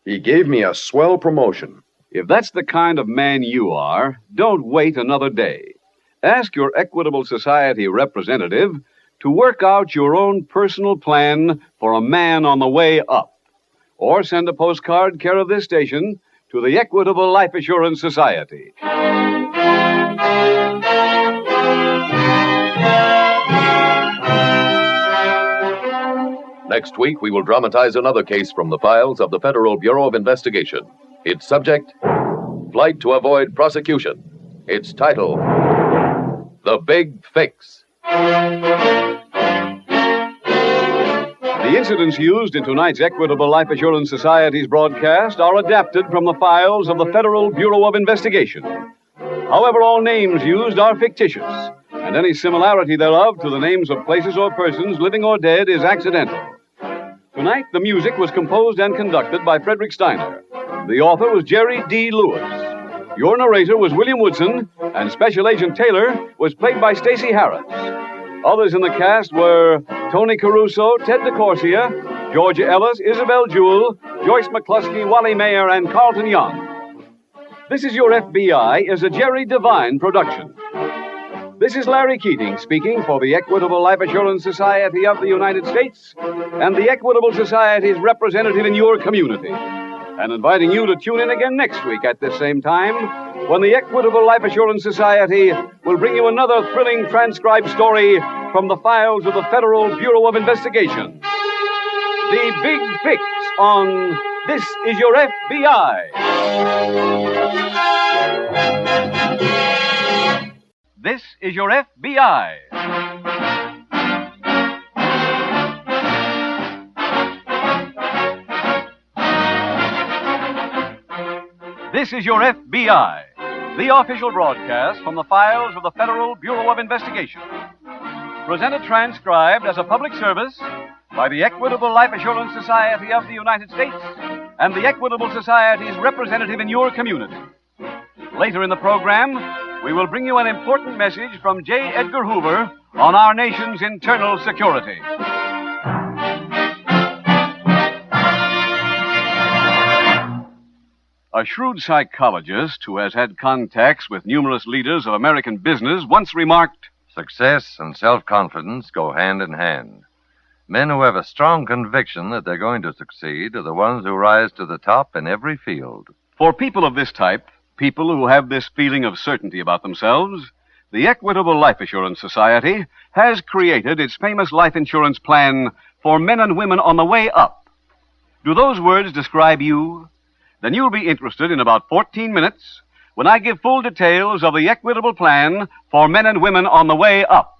He gave me a swell promotion. If that's the kind of man you are, don't wait another day. Ask your Equitable Society representative to work out your own personal plan for a man on the way up. Or send a postcard care of this station to the Equitable Life Assurance Society. Next week, we will dramatize another case from the files of the Federal Bureau of Investigation. Its subject, flight to avoid prosecution. Its title, The Big Fix. The incidents used in tonight's Equitable Life Assurance Society's broadcast are adapted from the files of the Federal Bureau of Investigation. However, all names used are fictitious, and any similarity thereof to the names of places or persons, living or dead, is accidental. Tonight, the music was composed and conducted by Frederick Steiner. The author was Jerry D. Lewis. Your narrator was William Woodson, and Special Agent Taylor was played by Stacey Harris. Others in the cast were Tony Caruso, Ted DeCorsia, Georgia Ellis, Isabel Jewell, Joyce McCluskey, Wally Mayer, and Carlton Young. This Is Your FBI is a Jerry Devine production. This is Larry Keating speaking for the Equitable Life Assurance Society of the United States and the Equitable Society's representative in your community, and inviting you to tune in again next week at this same time when the Equitable Life Assurance Society will bring you another thrilling transcribed story from the files of the Federal Bureau of Investigation. The Big Fix on This Is Your FBI. This is your FBI. This is your FBI, the official broadcast from the files of the Federal Bureau of Investigation. Presented transcribed as a public service by the Equitable Life Assurance Society of the United States and the Equitable Society's representative in your community. Later in the program, we will bring you an important message from J. Edgar Hoover on our nation's internal security. A shrewd psychologist who has had contacts with numerous leaders of American business once remarked, "Success and self-confidence go hand in hand. Men who have a strong conviction that they're going to succeed are the ones who rise to the top in every field." For people of this type, people who have this feeling of certainty about themselves, the Equitable Life Assurance Society has created its famous life insurance plan for men and women on the way up. Do those words describe you? Then you'll be interested in about 14 minutes when I give full details of the Equitable plan for men and women on the way up.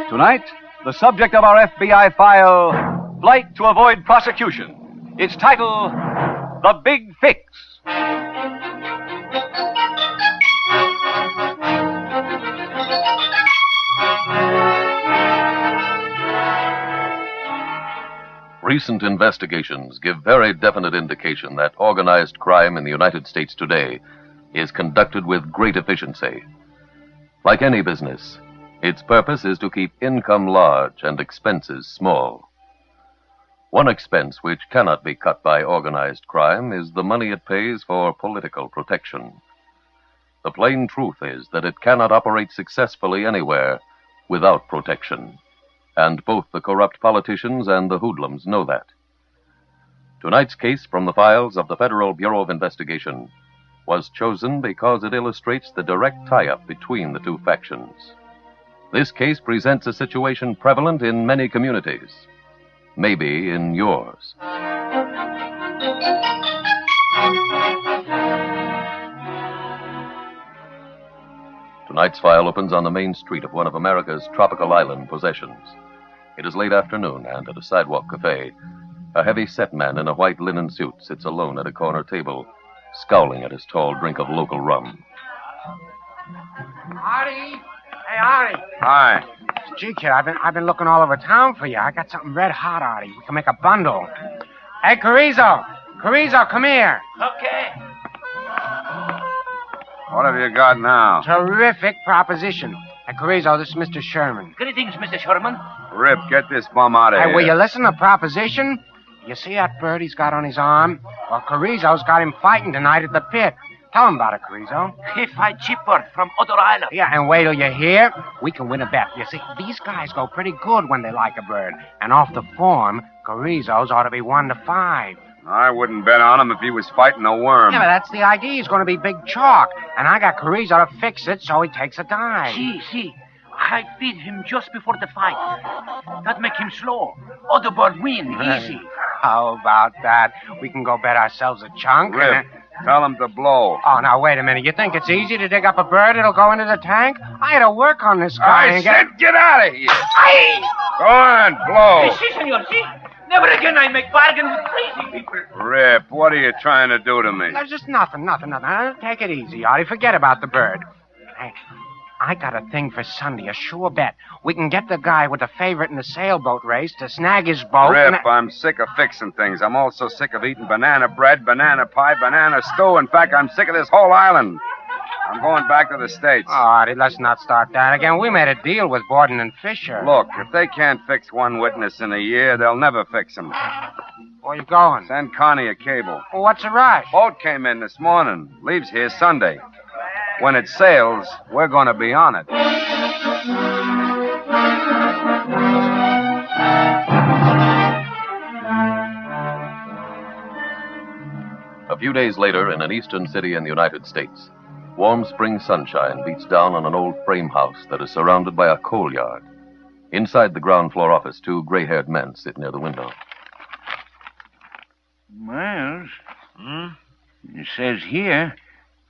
Tonight, the subject of our FBI file, Flight to Avoid Prosecution. Its title, The Big Fix. Recent investigations give very definite indication that organized crime in the United States today is conducted with great efficiency. Like any business, its purpose is to keep income large and expenses small. One expense which cannot be cut by organized crime is the money it pays for political protection. The plain truth is that it cannot operate successfully anywhere without protection. And both the corrupt politicians and the hoodlums know that. Tonight's case from the files of the Federal Bureau of Investigation was chosen because it illustrates the direct tie-up between the two factions. This case presents a situation prevalent in many communities, maybe in yours. Tonight's file opens on the main street of one of America's tropical island possessions. It is late afternoon, and at a sidewalk cafe, a heavy-set man in a white linen suit sits alone at a corner table, scowling at his tall drink of local rum. Artie! Hey, Artie! Hi. Gee, kid, I've been looking all over town for you. I got something red hot, Artie. We can make a bundle. Hey, Carrizo! Carrizo, come here. Okay. What have you got now? Terrific proposition. Hey, Carrizo, this is Mr. Sherman. Greetings, Mr. Sherman. Rip, get this bum out of Hey, here. will you listen to proposition? You see that bird he's got on his arm? Well, Carrizo's got him fighting tonight at the pit. Tell him about it, Carrizo. He fight cheaper from other island. Yeah, and wait till you hear. We can win a bet. You see, these guys go pretty good when they like a bird. And off the form, Carrizo's ought to be 1-5. I wouldn't bet on him if he was fighting a worm. Yeah, but that's the idea. He's going to be big chalk. And I got Carrizo to fix it so he takes a dive. See. I feed him just before the fight. That make him slow. Other bird win, easy. How about that? We can go bet ourselves a chunk. Rip, tell him to blow. Oh, now, wait a minute. You think it's easy to dig up a bird that'll go into the tank? I had to work on this guy. I said get out of here. Go on, blow. Si, senor, si. Never again I make bargain with crazy people. Rip, what are you trying to do to me? There's just nothing. Take it easy, Artie. Forget about the bird. Hey, I got a thing for Sunday, a sure bet. We can get the guy with the favorite in the sailboat race to snag his boat. Rip, I'm sick of fixing things. I'm also sick of eating banana bread, banana pie, banana stew. In fact, I'm sick of this whole island. I'm going back to the States. Oh, Artie, let's not start that again. We made a deal with Borden and Fisher. Look, if they can't fix one witness in a year, they'll never fix him. Where you going? Send Connie a cable. Well, what's the rush? Boat came in this morning. Leaves here Sunday. When it sails, we're going to be on it. A few days later, in an eastern city in the United States, warm spring sunshine beats down on an old frame house that is surrounded by a coal yard. Inside the ground floor office, two gray-haired men sit near the window. Miles, it says here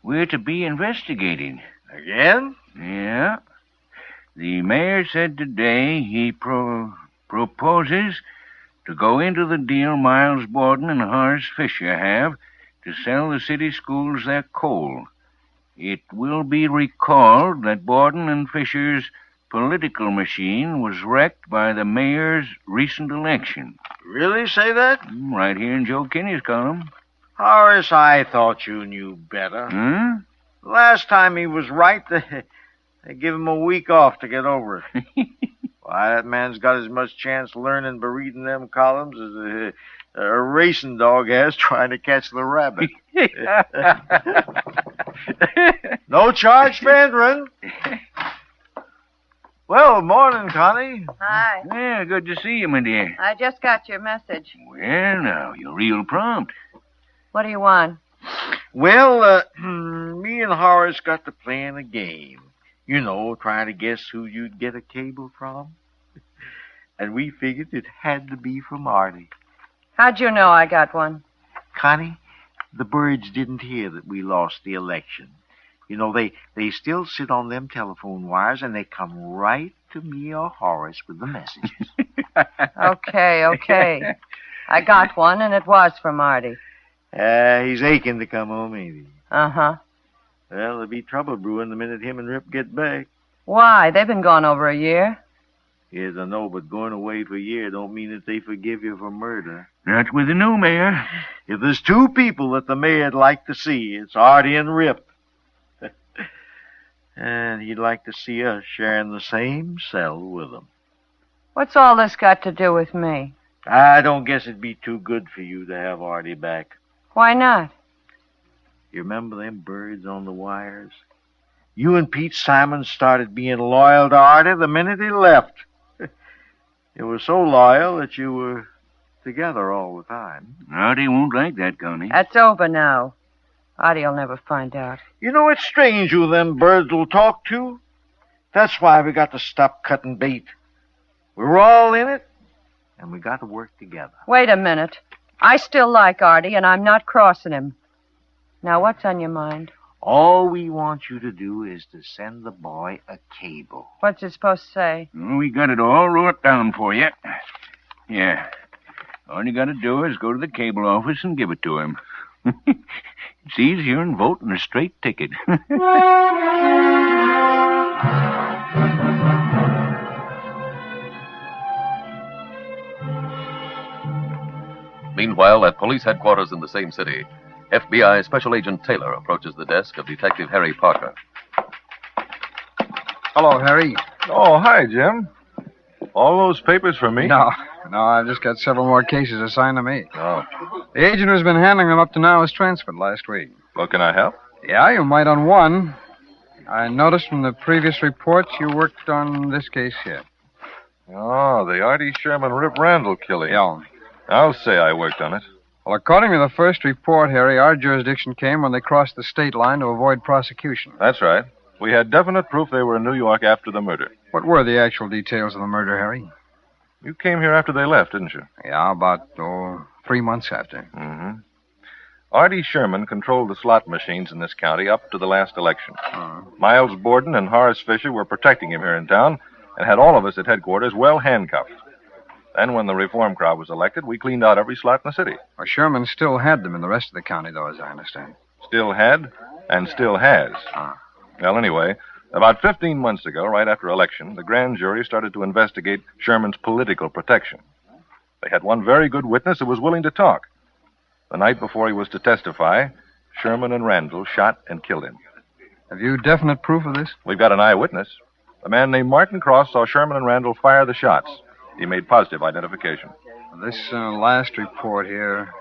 we're to be investigating. Again? Yeah. The mayor said today he proposes to go into the deal Miles Borden and Horace Fisher have to sell the city schools their coal. It will be recalled that Borden and Fisher's political machine was wrecked by the mayor's recent election. Really say that? Right here in Joe Kinney's column. Horace, I thought you knew better. Last time he was right, they give him a week off to get over it. Why, that man's got as much chance learning by reading them columns as a racing dog has trying to catch the rabbit. No charge for entering. Well, morning, Connie. Hi. Yeah, good to see you, my dear. I just got your message. Well, now, you're real prompt. What do you want? Well, me and Horace got to playing a game. You know, trying to guess who you'd get a cable from. And we figured it had to be from Artie. How'd you know I got one? Connie, the birds didn't hear that we lost the election. You know, they still sit on them telephone wires, and they come right to me or Horace with the messages. Okay. I got one, and it was from Artie. He's aching to come home, ain't he? Uh-huh. Well, there'll be trouble brewing the minute him and Rip get back. Why? They've been gone over a year. Yes, I know, but going away for a year don't mean that they forgive you for murder. Not with the new mayor. If there's two people that the mayor'd like to see, it's Artie and Rip. And he'd like to see us sharing the same cell with them. What's all this got to do with me? I don't guess it'd be too good for you to have Artie back. Why not? You remember them birds on the wires? You and Pete Simon started being loyal to Artie the minute he left. You were so loyal that you were together all the time. Artie won't like that, Connie. That's over now. Artie'll never find out. You know, it's strange who them birds will talk to. That's why we got to stop cutting bait. We're all in it, and we got to work together. Wait a minute. I still like Artie, and I'm not crossing him. Now, what's on your mind? All we want you to do is to send the boy a cable. What's it supposed to say? Oh, we got it all wrote down for you. Yeah. All you got to do is go to the cable office and give it to him. It's easier than voting a straight ticket. Meanwhile, at police headquarters in the same city, FBI Special Agent Taylor approaches the desk of Detective Harry Parker. Hello, Harry. Oh, hi, Jim. All those papers for me? No, I've just got several more cases assigned to me. Oh. The agent who's been handling them up to now was transferred last week. Well, can I help? Yeah, you might on one. I noticed from the previous reports you worked on this case here. Oh, the Artie Sherman Rip Randall killing. Yeah. I'll say I worked on it. Well, according to the first report, Harry, our jurisdiction came when they crossed the state line to avoid prosecution. That's right. We had definite proof they were in New York after the murder. What were the actual details of the murder, Harry? You came here after they left, didn't you? Yeah, about 3 months after. Mm-hmm. Artie Sherman controlled the slot machines in this county up to the last election. Miles Borden and Horace Fisher were protecting him here in town and had all of us at headquarters well handcuffed. Then when the reform crowd was elected, we cleaned out every slot in the city. Well, Sherman still had them in the rest of the county, though, as I understand. Still had and still has. Well, anyway, about 15 months ago, right after election, the grand jury started to investigate Sherman's political protection. They had one very good witness who was willing to talk. The night before he was to testify, Sherman and Randall shot and killed him. Have you definite proof of this? We've got an eyewitness. A man named Martin Cross saw Sherman and Randall fire the shots. He made positive identification. This last report here,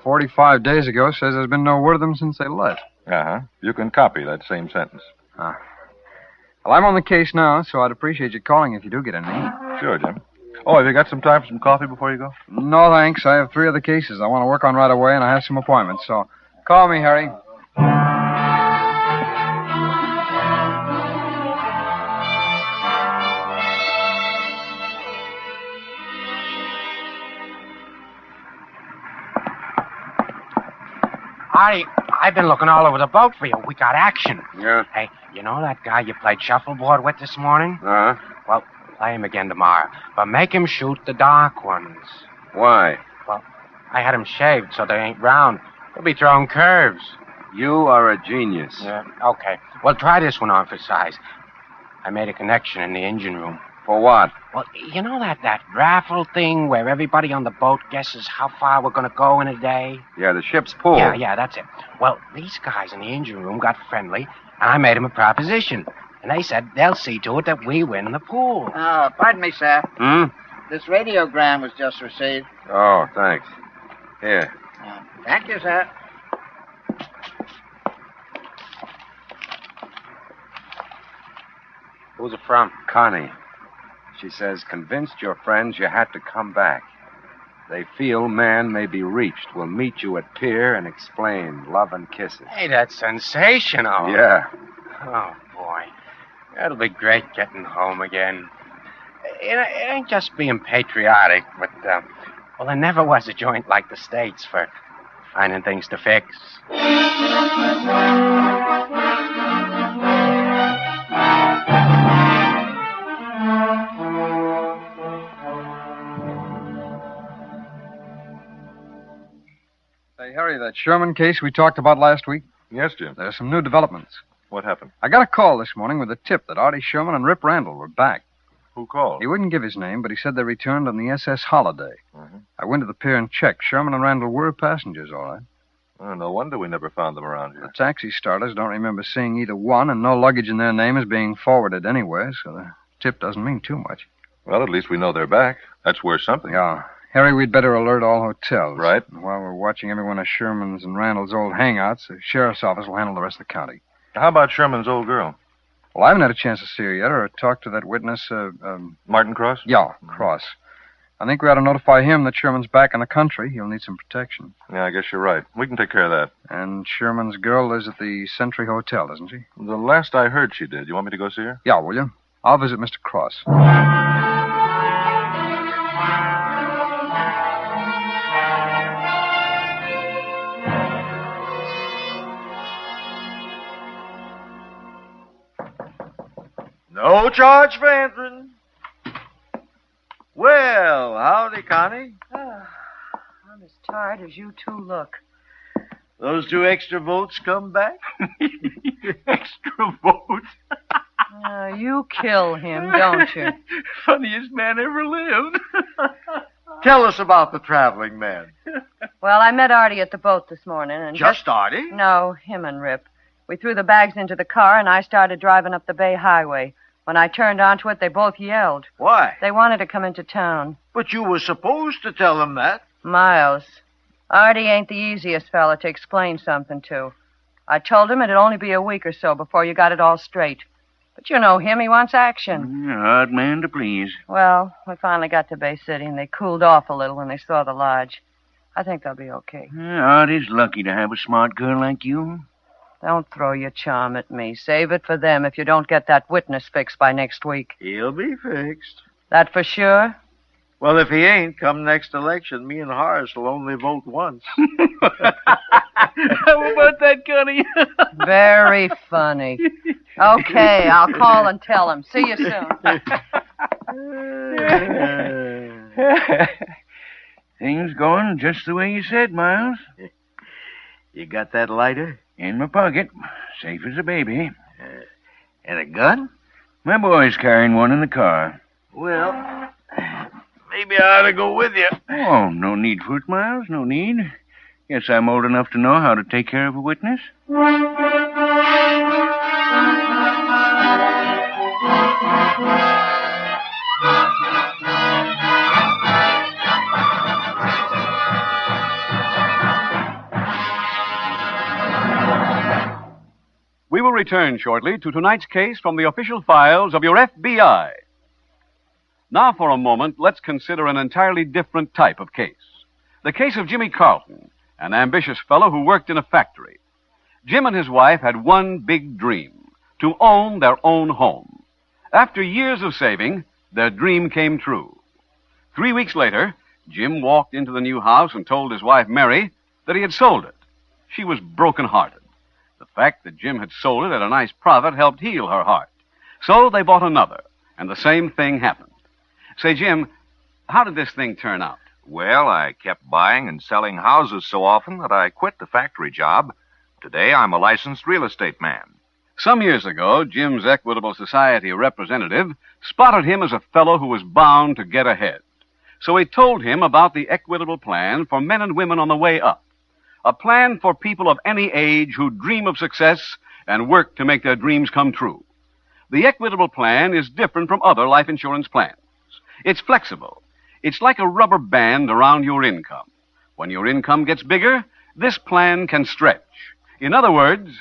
45 days ago, says there's been no word of them since they left. Uh-huh. You can copy that same sentence. Well, I'm on the case now, so I'd appreciate you calling if you do get any. Sure, Jim. Oh, have you got some time for some coffee before you go? No, thanks. I have 3 other cases I want to work on right away, and I have some appointments, so call me, Harry. Artie, I've been looking all over the boat for you. We got action. Yeah? Hey, you know that guy you played shuffleboard with this morning? Uh-huh. Well, play him again tomorrow. But make him shoot the dark ones. Why? Well, I had him shaved so they ain't round. He'll be throwing curves. You are a genius. Yeah, okay. Well, try this one on for size. I made a connection in the engine room. For what? Well, you know that raffle thing where everybody on the boat guesses how far we're going to go in a day? Yeah, the ship's pool. Yeah, that's it. Well, these guys in the engine room got friendly, and I made them a proposition. And they said they'll see to it that we win the pool. Oh, pardon me, sir. Hmm? This radiogram was just received. Oh, thanks. Here. Thank you, sir. Who's it from? Connie. She says, convinced your friends you had to come back. They feel man may be reached. Will meet you at pier and explain. Love and kisses. Hey, that's sensational. Yeah. Oh, boy. It'll be great getting home again. It ain't just being patriotic, but, well, there never was a joint like the States for finding things to fix. Hey, Harry, that Sherman case we talked about last week? Yes, Jim. There's some new developments. What happened? I got a call this morning with a tip that Artie Sherman and Rip Randall were back. Who called? He wouldn't give his name, but he said they returned on the SS Holiday. I went to the pier and checked. Sherman and Randall were passengers, all right. Oh, no wonder we never found them around here. The taxi starters don't remember seeing either one, and no luggage in their name is being forwarded anywhere, so the tip doesn't mean too much. Well, at least we know they're back. That's worth something. Yeah. Harry, we'd better alert all hotels. Right. And while we're watching every one of Sherman's and Randall's old hangouts, the sheriff's office will handle the rest of the county. How about Sherman's old girl? Well, I haven't had a chance to see her yet or talk to that witness, Martin Cross? Yeah, Cross. I think we ought to notify him that Sherman's back in the country. He'll need some protection. Yeah, I guess you're right. We can take care of that. And Sherman's girl lives at the Century Hotel, doesn't she? The last I heard she did. You want me to go see her? Yeah, will you? I'll visit Mr. Cross. No charge for entering. Well, howdy, Connie. I'm as tired as you two look. Those 2 extra votes come back? Extra votes? You kill him, don't you? Funniest man ever lived. Tell us about the traveling man. Well, I met Artie at the boat this morning. And Just Artie? No, him and Rip. We threw the bags into the car, and I started driving up the Bay Highway. When I turned onto it, they both yelled. Why? They wanted to come into town. But you were supposed to tell them that. Miles, Artie ain't the easiest fella to explain something to. I told him it'd only be a week or so before you got it all straight. But you know him, he wants action. Hard man to please. Well, we finally got to Bay City, and they cooled off a little when they saw the lodge. I think they'll be okay. Artie's lucky to have a smart girl like you. Don't throw your charm at me. Save it for them if you don't get that witness fixed by next week. He'll be fixed. That for sure? Well, if he ain't, come next election, me and Horace will only vote once. How about that, Connie? Very funny. Okay, I'll call and tell him. See you soon. Things going just the way you said, Miles. You got that lighter? In my pocket. Safe as a baby. And a gun? My boy's carrying one in the car. Well, maybe I ought to go with you. Oh, no need for it, Miles. No need. Guess I'm old enough to know how to take care of a witness. We will return shortly to tonight's case from the official files of your FBI. Now, for a moment, let's consider an entirely different type of case. The case of Jimmy Carlton, an ambitious fellow who worked in a factory. Jim and his wife had one big dream, to own their own home. After years of saving, their dream came true. 3 weeks later, Jim walked into the new house and told his wife, Mary, that he had sold it. She was broken-hearted. The fact that Jim had sold it at a nice profit helped heal her heart. So they bought another, and the same thing happened. Say, Jim, how did this thing turn out? Well, I kept buying and selling houses so often that I quit the factory job. Today, I'm a licensed real estate man. Some years ago, Jim's Equitable Society representative spotted him as a fellow who was bound to get ahead. So he told him about the Equitable Plan for men and women on the way up. A plan for people of any age who dream of success and work to make their dreams come true. The Equitable Plan is different from other life insurance plans. It's flexible. It's like a rubber band around your income. When your income gets bigger, this plan can stretch. In other words,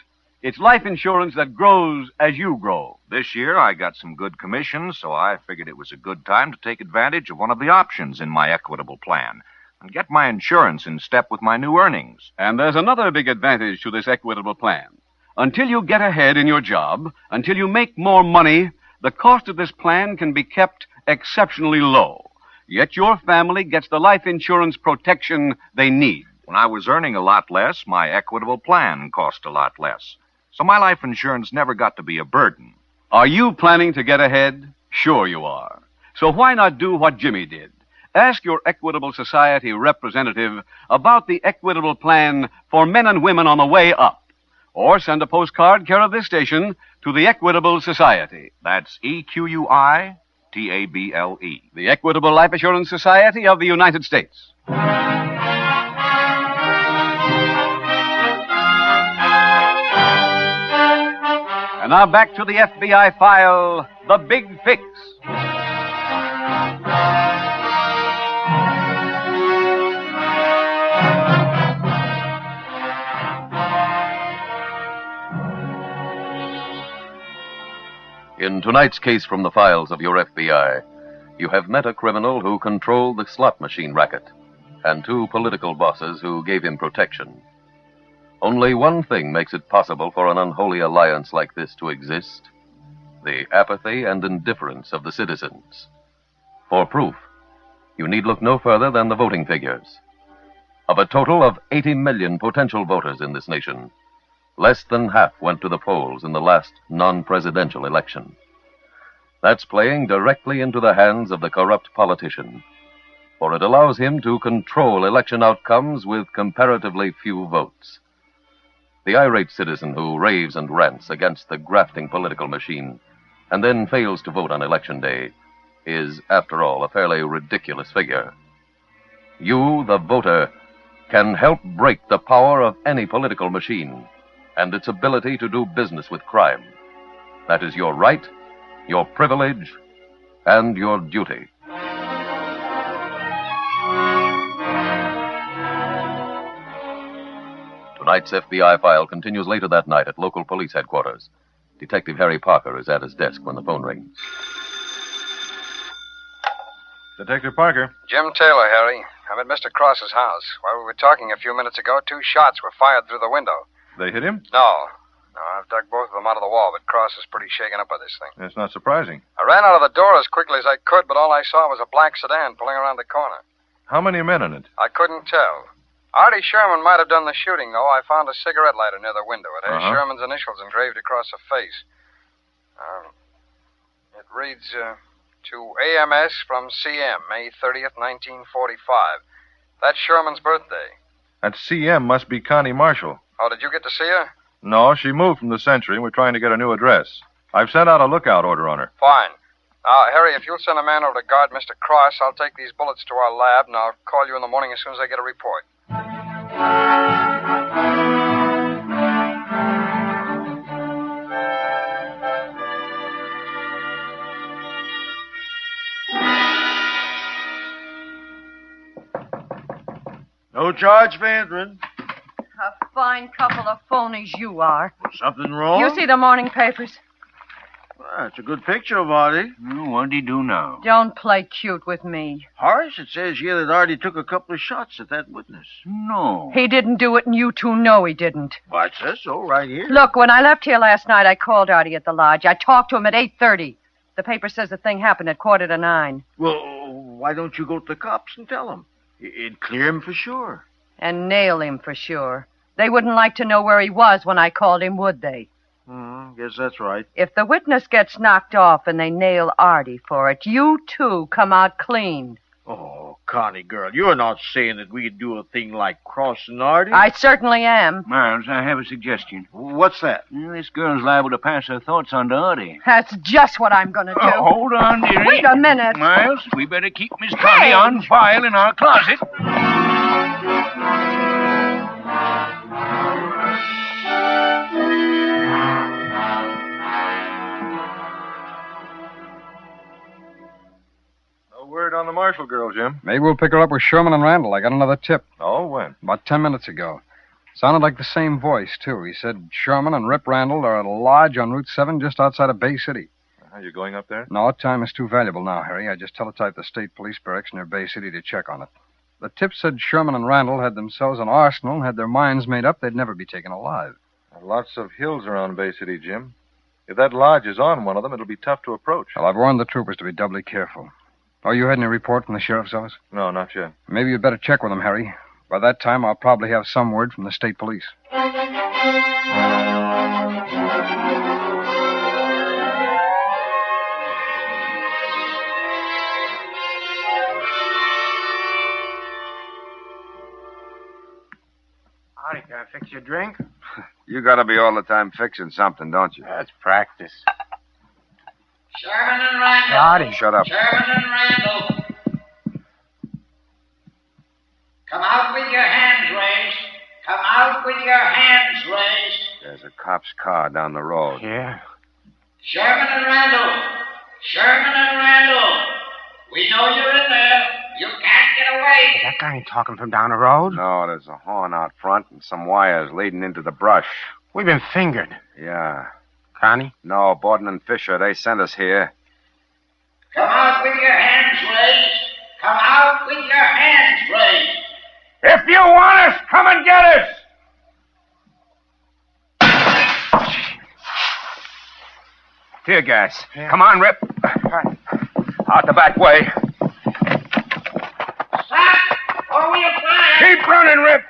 it's life insurance that grows as you grow. This year, I got some good commissions, so I figured it was a good time to take advantage of one of the options in my Equitable Plan and get my insurance in step with my new earnings. And there's another big advantage to this Equitable Plan. Until you get ahead in your job, until you make more money, the cost of this plan can be kept exceptionally low. Yet your family gets the life insurance protection they need. When I was earning a lot less, my Equitable Plan cost a lot less. So my life insurance never got to be a burden. Are you planning to get ahead? Sure you are. So why not do what Jimmy did? Ask your Equitable Society representative about the Equitable Plan for men and women on the way up. Or send a postcard care of this station to the Equitable Society. That's EQUITABLE TABLE. The Equitable Life Assurance Society of the United States. And now back to the FBI file, The Big Fix. In tonight's case from the files of your FBI, you have met a criminal who controlled the slot machine racket and two political bosses who gave him protection. Only one thing makes it possible for an unholy alliance like this to exist: the apathy and indifference of the citizens. For proof, you need look no further than the voting figures. Of a total of 80 million potential voters in this nation, less than half went to the polls in the last non-presidential election. That's playing directly into the hands of the corrupt politician, for it allows him to control election outcomes with comparatively few votes. The irate citizen who raves and rants against the grafting political machine and then fails to vote on election day is, after all, a fairly ridiculous figure. You, the voter, can help break the power of any political machine and its ability to do business with crime. That is your right, your privilege, and your duty. Tonight's FBI file continues later that night at local police headquarters. Detective Harry Parker is at his desk when the phone rings. Detective Parker. Jim Taylor, Harry. I'm at Mr. Cross's house. While we were talking a few minutes ago, 2 shots were fired through the window. They hit him? No, I've dug both of them out of the wall, but Cross is pretty shaken up by this thing. It's not surprising. I ran out of the door as quickly as I could, but all I saw was a black sedan pulling around the corner. How many men in it? I couldn't tell. Artie Sherman might have done the shooting, though. I found a cigarette lighter near the window. It has Sherman's initials engraved across the face. It reads, to AMS from CM, May 30th, 1945. That's Sherman's birthday. That CM must be Connie Marshall. Oh, did you get to see her? No, she moved from the Century, and we're trying to get a new address. I've sent out a lookout order on her. Fine. Harry, if you'll send a man over to guard Mr. Cross, I'll take these bullets to our lab, and I'll call you in the morning as soon as I get a report. No charge for entering. A fine couple of phonies you are. Something wrong? You see the morning papers? Well, it's a good picture of Artie. What'd he do now? Don't play cute with me. Horace, it says here that Artie took a couple of shots at that witness. No. He didn't do it, and you two know he didn't. Well, it says so right here. Look, when I left here last night, I called Artie at the lodge. I talked to him at 8:30. The paper says the thing happened at 8:45. Well, why don't you go to the cops and tell them? It'd clear him for sure. And nail him for sure. They wouldn't like to know where he was when I called him, would they? Guess that's right. If the witness gets knocked off and they nail Artie for it, you two come out clean. Oh, Connie, girl, you're not saying that we could do a thing like crossing Artie? I certainly am. Miles, I have a suggestion. What's that? This girl's liable to pass her thoughts on to Artie. That's just what I'm going to do. Hold on, dearie. Wait a minute. Miles, we better keep Miss Connie on file in our closet. Word on the Marshall girl, Jim. Maybe we'll pick her up with Sherman and Randall. I got another tip. Oh, when? About 10 minutes ago. Sounded like the same voice, too. He said Sherman and Rip Randall are at a lodge on Route 7 just outside of Bay City. Are you going up there? No, time is too valuable now, Harry. I just teletyped the state police barracks near Bay City to check on it. The tip said Sherman and Randall had themselves an arsenal and had their minds made up they'd never be taken alive. Lots of hills around Bay City, Jim. If that lodge is on one of them, it'll be tough to approach. Well, I've warned the troopers to be doubly careful. Oh, you had any report from the sheriff's office? No, not yet. Maybe you'd better check with them, Harry. By that time, I'll probably have some word from the state police. Artie, can I fix your drink? You gotta be all the time fixing something, don't you? That's practice. Sherman and Randall. Artie, shut up. Sherman and Randall. Come out with your hands raised. Come out with your hands raised. There's a cop's car down the road. Yeah? Sherman and Randall. Sherman and Randall. We know you're in there. You can't get away. Is that guy talking from down the road? No, there's a horn out front and some wires leading into the brush. We've been fingered. Yeah. Connie? No, Borden and Fisher, they sent us here. Come out with your hands raised. Come out with your hands raised. If you want us, come and get us! Tear gas. Come on, Rip. Out the back way. Stop, or we'll fire. Keep running, Rip.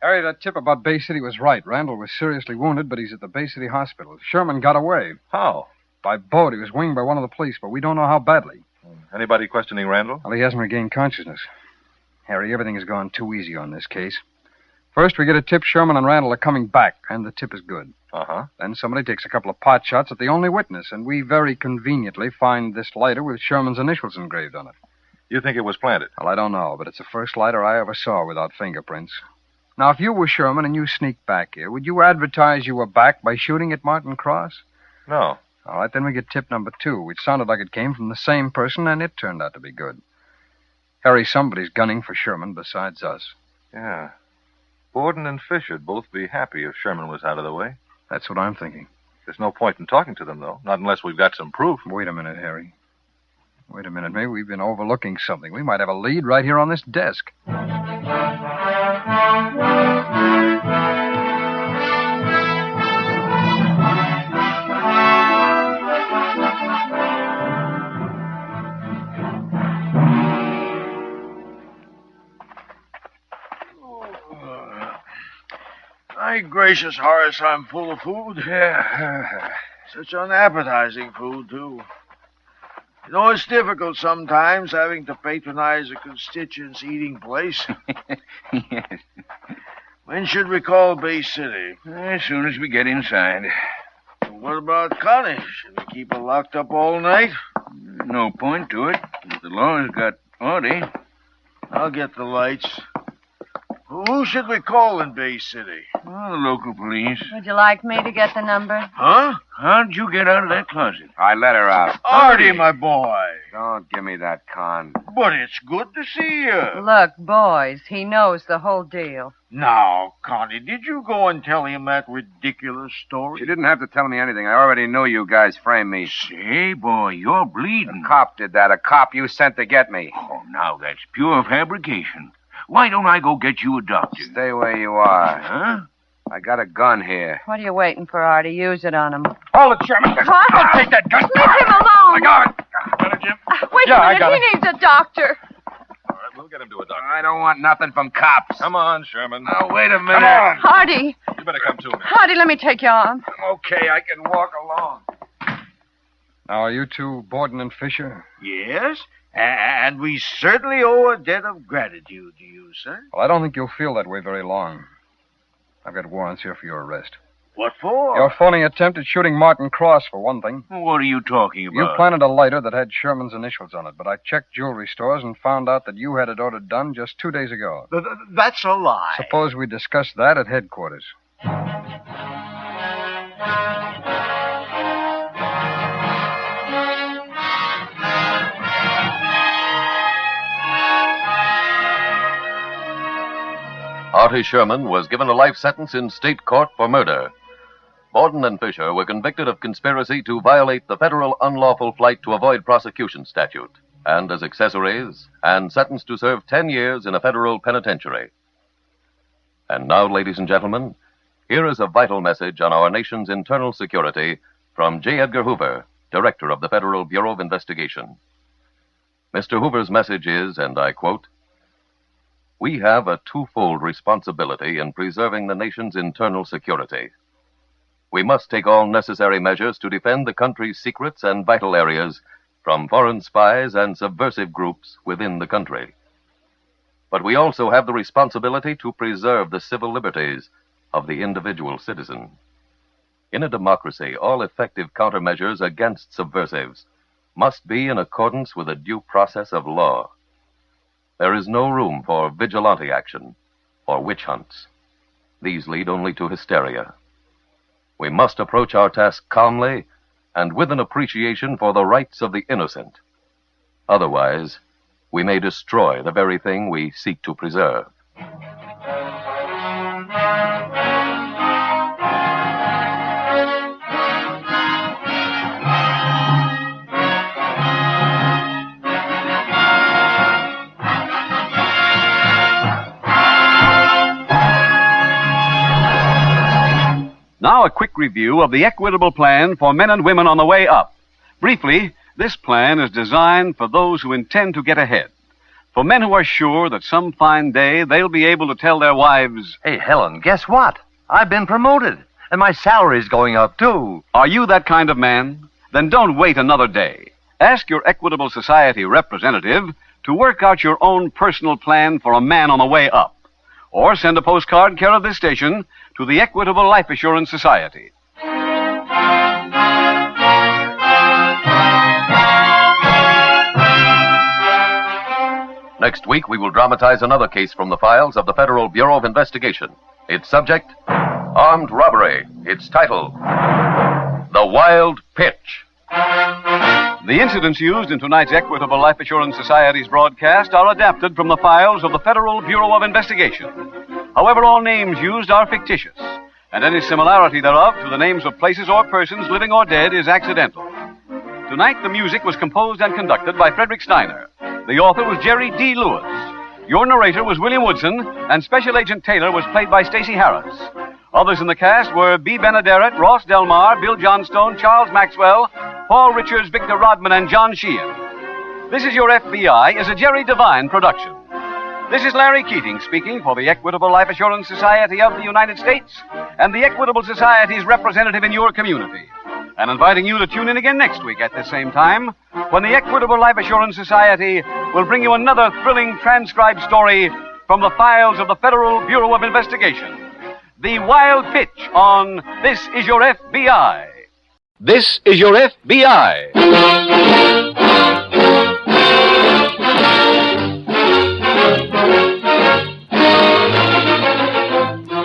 Harry, that tip about Bay City was right. Randall was seriously wounded, but he's at the Bay City Hospital. Sherman got away. How? By boat. He was winged by one of the police, but we don't know how badly. Anybody questioning Randall? Well, he hasn't regained consciousness. Harry, everything has gone too easy on this case. First, we get a tip Sherman and Randall are coming back, and the tip is good. Uh-huh. Then somebody takes a couple of pot shots at the only witness, and we very conveniently find this lighter with Sherman's initials engraved on it. You think it was planted? Well, I don't know, but it's the first lighter I ever saw without fingerprints. Now, if you were Sherman and you sneaked back here, would you advertise you were back by shooting at Martin Cross? No. All right, then we get tip number 2, which sounded like it came from the same person, and it turned out to be good. Harry, somebody's gunning for Sherman besides us. Yeah. Borden and Fisher'd both be happy if Sherman was out of the way. That's what I'm thinking. There's no point in talking to them, though. Not unless we've got some proof. Wait a minute, Harry. Wait a minute. Maybe we've been overlooking something. We might have a lead right here on this desk. My gracious, Horace, I'm full of food. Yeah. Such unappetizing food, too. You know, it's difficult sometimes having to patronize a constituent's eating place. Yes. When should we call Bay City? As soon as we get inside. What about Connie? Should we keep her locked up all night? No point to it. The law's got Artie. I'll get the lights. Who should we call in Bay City? Oh, the local police. Would you like me to get the number? Huh? How'd you get out of that closet? I let her out. Artie, my boy. Don't give me that con. But it's good to see you. Look, boys, he knows the whole deal. Now, Connie, did you go and tell him that ridiculous story? She didn't have to tell me anything. I already knew you guys framed me. Say, boy, you're bleeding. A cop did that. A cop you sent to get me. Oh, now that's pure fabrication. Why don't I go get you a doctor? Stay where you are. Huh? I got a gun here. What are you waiting for, Artie? Use it on him. Hold it, Sherman. What? Take that gun. Leave him alone. I got it. Got it, Jim? Wait a minute. He needs a doctor. All right, we'll get him to a doctor. I don't want nothing from cops. Come on, Sherman. Now, wait a minute. Come on. Artie. You better come to me. Artie, let me take your arm. Okay, I can walk along. Now, are you two Borden and Fisher? Yes, and we certainly owe a debt of gratitude to you, sir. Well, I don't think you'll feel that way very long. I've got warrants here for your arrest. What for? Your phony attempt at shooting Martin Cross, for one thing. What are you talking about? You planted a lighter that had Sherman's initials on it, but I checked jewelry stores and found out that you had it ordered done just 2 days ago. That's a lie. Suppose we discuss that at headquarters. Artie Sherman was given a life sentence in state court for murder. Borden and Fisher were convicted of conspiracy to violate the federal unlawful flight to avoid prosecution statute, and as accessories, and sentenced to serve 10 years in a federal penitentiary. And now, ladies and gentlemen, here is a vital message on our nation's internal security from J. Edgar Hoover, Director of the Federal Bureau of Investigation. Mr. Hoover's message is, and I quote, "We have a twofold responsibility in preserving the nation's internal security. We must take all necessary measures to defend the country's secrets and vital areas from foreign spies and subversive groups within the country. But we also have the responsibility to preserve the civil liberties of the individual citizen. In a democracy, all effective countermeasures against subversives must be in accordance with a due process of law. There is no room for vigilante action or witch hunts. These lead only to hysteria. We must approach our task calmly and with an appreciation for the rights of the innocent. Otherwise, we may destroy the very thing we seek to preserve. Now a quick review of the equitable plan for men and women on the way up. Briefly, this plan is designed for those who intend to get ahead. For men who are sure that some fine day they'll be able to tell their wives, "Hey, Helen, guess what? I've been promoted, and my salary's going up, too." Are you that kind of man? Then don't wait another day. Ask your Equitable Society representative to work out your own personal plan for a man on the way up. Or send a postcard care of this station to the Equitable Life Assurance Society. Next week, we will dramatize another case from the files of the Federal Bureau of Investigation. Its subject, armed robbery. Its title, The Wild Pitch. The incidents used in tonight's Equitable Life Assurance Society's broadcast are adapted from the files of the Federal Bureau of Investigation. However, all names used are fictitious, and any similarity thereof to the names of places or persons, living or dead, is accidental. Tonight, the music was composed and conducted by Frederick Steiner. The author was Jerry D. Lewis. Your narrator was William Woodson, and Special Agent Taylor was played by Stacey Harris. Others in the cast were B. Benaderet, Ross Delmar, Bill Johnstone, Charles Maxwell, Paul Richards, Victor Rodman, and John Sheehan. This Is Your FBI is a Jerry Devine production. This is Larry Keating speaking for the Equitable Life Assurance Society of the United States and the Equitable Society's representative in your community, and inviting you to tune in again next week at this same time when the Equitable Life Assurance Society will bring you another thrilling transcribed story from the files of the Federal Bureau of Investigation. The Wild Pitch on This Is Your FBI. This is your FBI.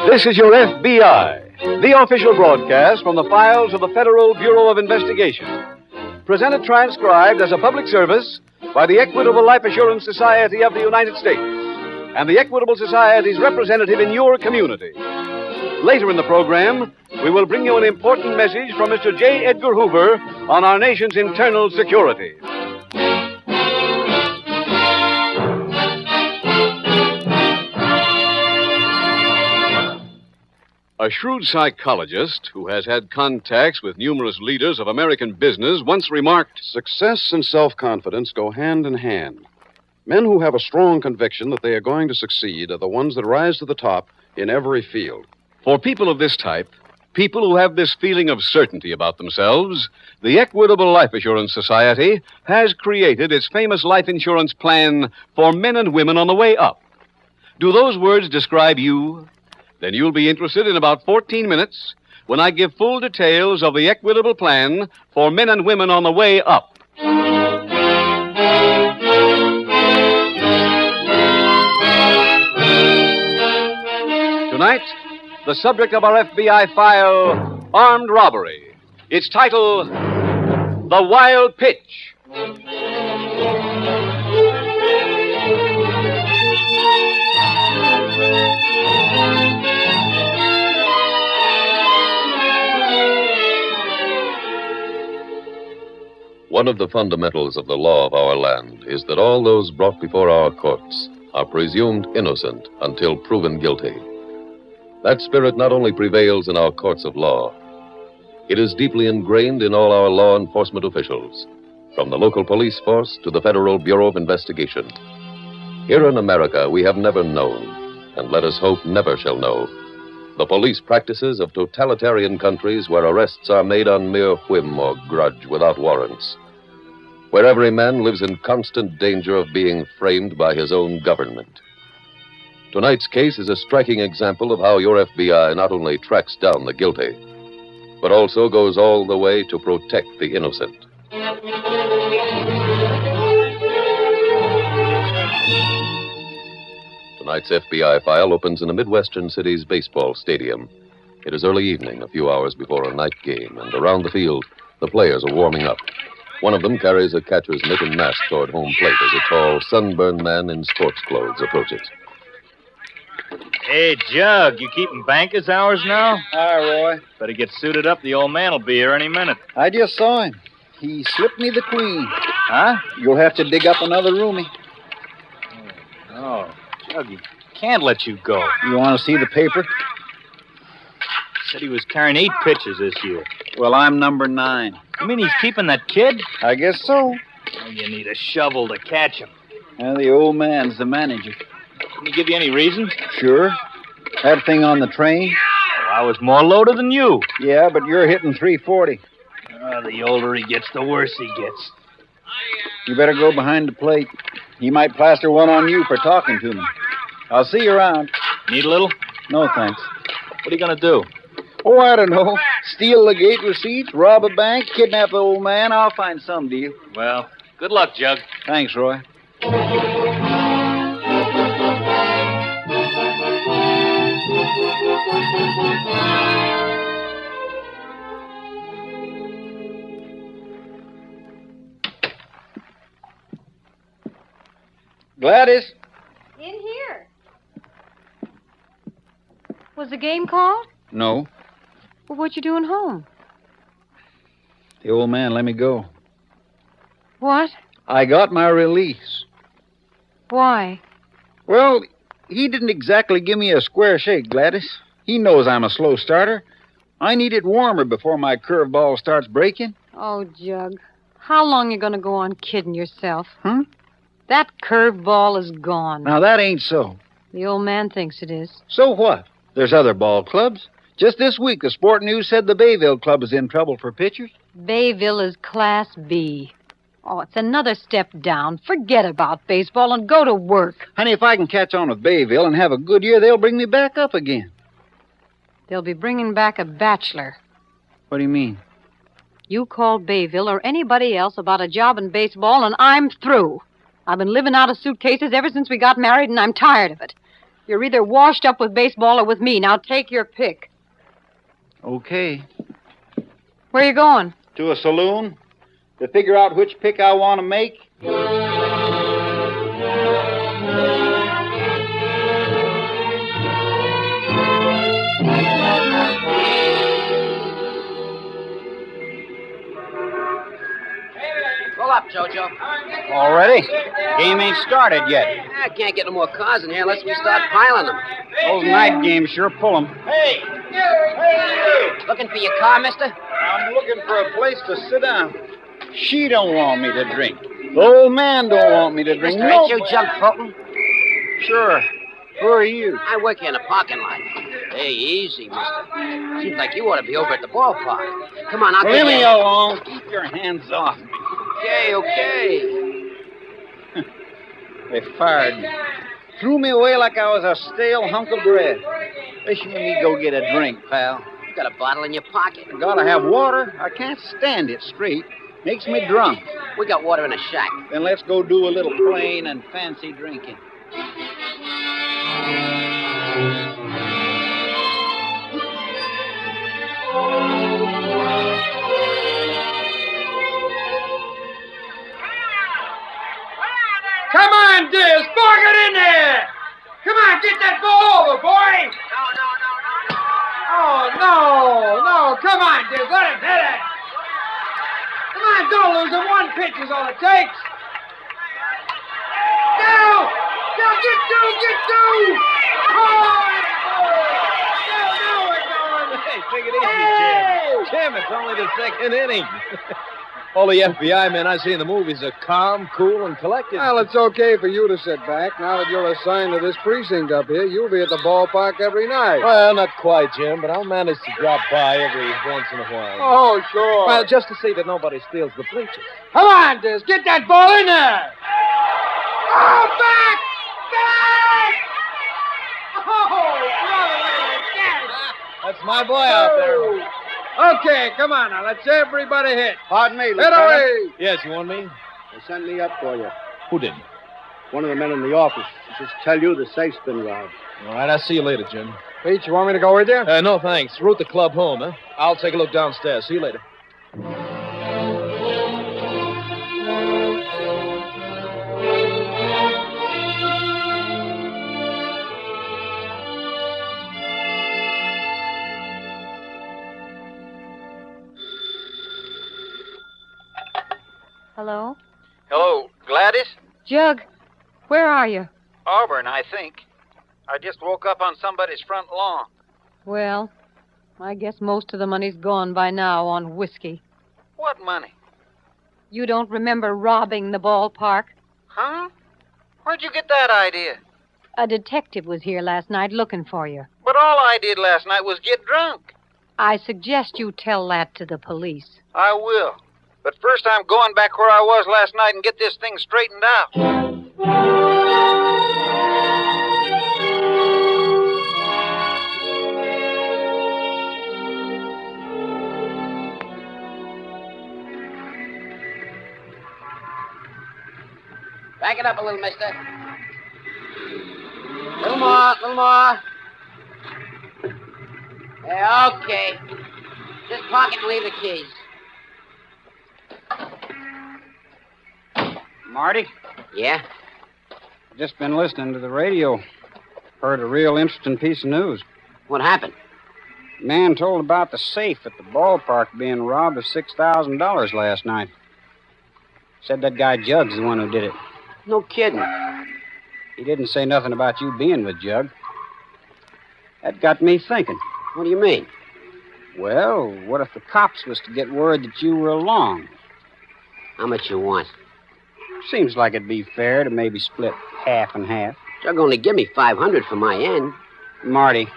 This is your FBI, the official broadcast from the files of the Federal Bureau of Investigation. Presented transcribed as a public service by the Equitable Life Assurance Society of the United States and the Equitable Society's representative in your community. Later in the program, we will bring you an important message from Mr. J. Edgar Hoover on our nation's internal security. A shrewd psychologist who has had contacts with numerous leaders of American business once remarked, "Success and self-confidence go hand in hand. Men who have a strong conviction that they are going to succeed are the ones that rise to the top in every field." For people of this type, people who have this feeling of certainty about themselves, the Equitable Life Assurance Society has created its famous life insurance plan for men and women on the way up. Do those words describe you? Then you'll be interested in about 14 minutes when I give full details of the Equitable plan for men and women on the way up. Tonight, the subject of our FBI file, armed robbery. Its title, The Wild Pitch. One of the fundamentals of the law of our land is that all those brought before our courts are presumed innocent until proven guilty. That spirit not only prevails in our courts of law, it is deeply ingrained in all our law enforcement officials, from the local police force to the Federal Bureau of Investigation. Here in America, we have never known, and let us hope never shall know, the police practices of totalitarian countries where arrests are made on mere whim or grudge without warrants. where every man lives in constant danger of being framed by his own government. Tonight's case is a striking example of how your FBI not only tracks down the guilty, but also goes all the way to protect the innocent. Tonight's FBI file opens in a Midwestern city's baseball stadium. It is early evening, a few hours before a night game, and around the field, the players are warming up. One of them carries a catcher's mitt and mask toward home plate as a tall, sunburned man in sports clothes approaches. Hey, Jug, you keeping banker's hours now? Hi, Roy. Better get suited up. The old man will be here any minute. I just saw him. He slipped me the queen. Huh? You'll have to dig up another roomie. Oh, Jug, he can't let you go. You want to see the paper? Said he was carrying 8 pitches this year. Well, I'm number 9. You mean he's keeping that kid? I guess so. Well, you need a shovel to catch him. Well, the old man's the manager. Can he give you any reason? Sure. That thing on the train? Oh, I was more loaded than you. Yeah, but you're hitting 340. The older he gets, the worse he gets. You better go behind the plate. He might plaster one on you for talking to me. I'll see you around. Need a little? No, thanks. What are you going to do? Oh, I don't know. Steal the gate receipts, rob a bank, kidnap the old man. I'll find some deal. Well, good luck, Jug. Thanks, Roy. Gladys. In here. Was the game called? No. Well, what you doing home? The old man let me go. What? I got my release. Why? Well, he didn't exactly give me a square shake, Gladys. He knows I'm a slow starter. I need it warmer before my curveball starts breaking. Oh, Jug. How long you gonna go on kidding yourself? Huh? That curveball is gone. Now, that ain't so. The old man thinks it is. So what? There's other ball clubs. Just this week, the Sport News said the Bayville Club is in trouble for pitchers. Bayville is Class B. Oh, it's another step down. Forget about baseball and go to work. Honey, if I can catch on with Bayville and have a good year, they'll bring me back up again. They'll be bringing back a bachelor. What do you mean? You call Bayville or anybody else about a job in baseball, and I'm through. I've been living out of suitcases ever since we got married, and I'm tired of it. You're either washed up with baseball or with me. Now take your pick. Okay. Where you going? To a saloon to figure out which pick I want to make. Pull up, Jojo. Already? Game ain't started yet. I can't get no more cars in here unless we start piling them. Those night games sure pull them. Hey! Hey! Looking for your car, mister? I'm looking for a place to sit down. She don't want me to drink. The old man don't want me to drink. Mister, ain't you Jug Fulton? Sure. Who are you? I work here in the parking lot. Hey, easy, mister. Seems like you ought to be over at the ballpark. Come on, I'll Leave get you. me alone. Keep your hands off me. Okay. They fired me. Threw me away like I was a stale hunk of bread. Wish you and me go get a drink, pal. You got a bottle in your pocket. I gotta have water. I can't stand it straight. Makes me drunk. We got water in the shack. Then let's go do a little plain and fancy drinking. Come on, Diz. Bark it in there. Come on, get that ball over, boy. No. Come on, Diz. Let him hit it. Come on, don't lose it. One pitch is all it takes. Go! Get two! Oh! Hey, take it easy, Jim. Jim, it's only the second inning. All the FBI men I see in the movies are calm, cool, and collected. Well, it's okay for you to sit back. Now that you're assigned to this precinct up here, you'll be at the ballpark every night. Well, not quite, Jim, but I'll manage to drop by every once in a while. Oh, sure. Well, just to see that nobody steals the bleachers. Come on, Diz. Get that ball in there. Oh, back! Back! Oh, brother, that's my boy out there. Okay, come on now. Let's everybody hit. Pardon me, Hit Lieutenant. away. Yes, you want me? They sent me up for you. Who did? One of the men in the office. He says tell you the safe's been robbed. All right, I'll see you later, Jim. Pete, you want me to go with you? No, thanks. Route the club home, huh? I'll take a look downstairs. See you later. Hello? Hello, Gladys? Jug, where are you? Auburn, I think. I just woke up on somebody's front lawn. Well, I guess most of the money's gone by now on whiskey. What money? You don't remember robbing the ballpark? Huh? Where'd you get that idea? A detective was here last night looking for you. But all I did last night was get drunk. I suggest you tell that to the police. I will. But first I'm going back where I was last night and get this thing straightened out. Back it up a little, mister. Little more, little more. Yeah, okay. Just pocket and leave the keys. Marty? Yeah? Just been listening to the radio. Heard a real interesting piece of news. What happened? Man told about the safe at the ballpark being robbed of $6,000 last night. Said that guy Jug's the one who did it. No kidding. He didn't say nothing about you being with Jug. That got me thinking. What do you mean? Well, what if the cops was to get word that you were along? How much you want? Seems like it'd be fair to maybe split half and half. Jug only give me $500 for my end. Marty,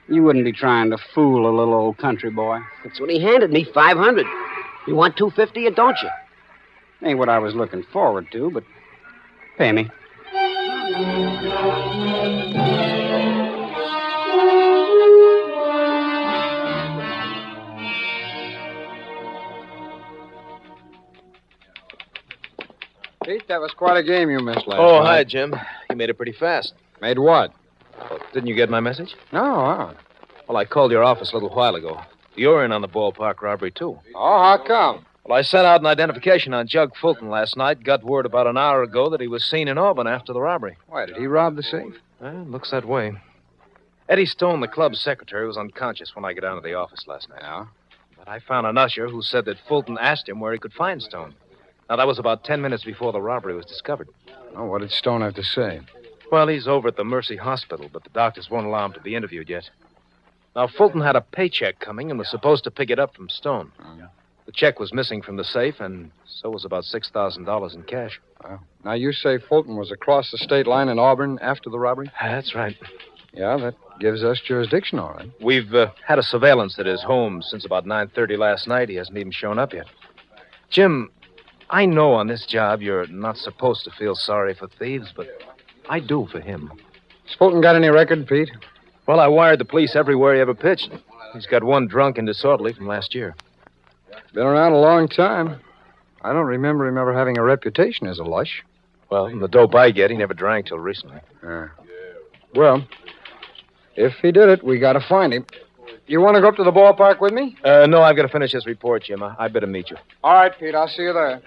you wouldn't be trying to fool a little old country boy. That's what he handed me, $500. You want $250 or don't you? Ain't what I was looking forward to, but pay me. Pete, that was quite a game you missed last night. Oh, hi, Jim. You made it pretty fast. Made what? Well, didn't you get my message? No, Well, I called your office a little while ago. You're in on the ballpark robbery, too. Oh, how come? Well, I sent out an identification on Jug Fulton last night. Got word about an hour ago that he was seen in Auburn after the robbery. Why, did he rob the safe? Well, looks that way. Eddie Stone, the club's secretary, was unconscious when I got down to the office last night. Yeah? But I found an usher who said that Fulton asked him where he could find Stone. Now, that was about 10 minutes before the robbery was discovered. Oh, what did Stone have to say? Well, he's over at the Mercy Hospital, but the doctors won't allow him to be interviewed yet. Now, Fulton had a paycheck coming and was supposed to pick it up from Stone. The check was missing from the safe, and so was about $6,000 in cash. Wow. Now, you say Fulton was across the state line in Auburn after the robbery? That's right. Yeah, that gives us jurisdiction, all right. We've had a surveillance at his home since about 9:30 last night. He hasn't even shown up yet. Jim, I know on this job you're not supposed to feel sorry for thieves, but I do for him. Has Fulton got any record, Pete? Well, I wired the police everywhere he ever pitched. He's got one drunk and disorderly from last year. Been around a long time. I don't remember him ever having a reputation as a lush. Well, from the dope I get, he never drank till recently. Well, if he did it, we got to find him. You want to go up to the ballpark with me? No, I've got to finish this report, Jim. I better meet you. All right, Pete. I'll see you there.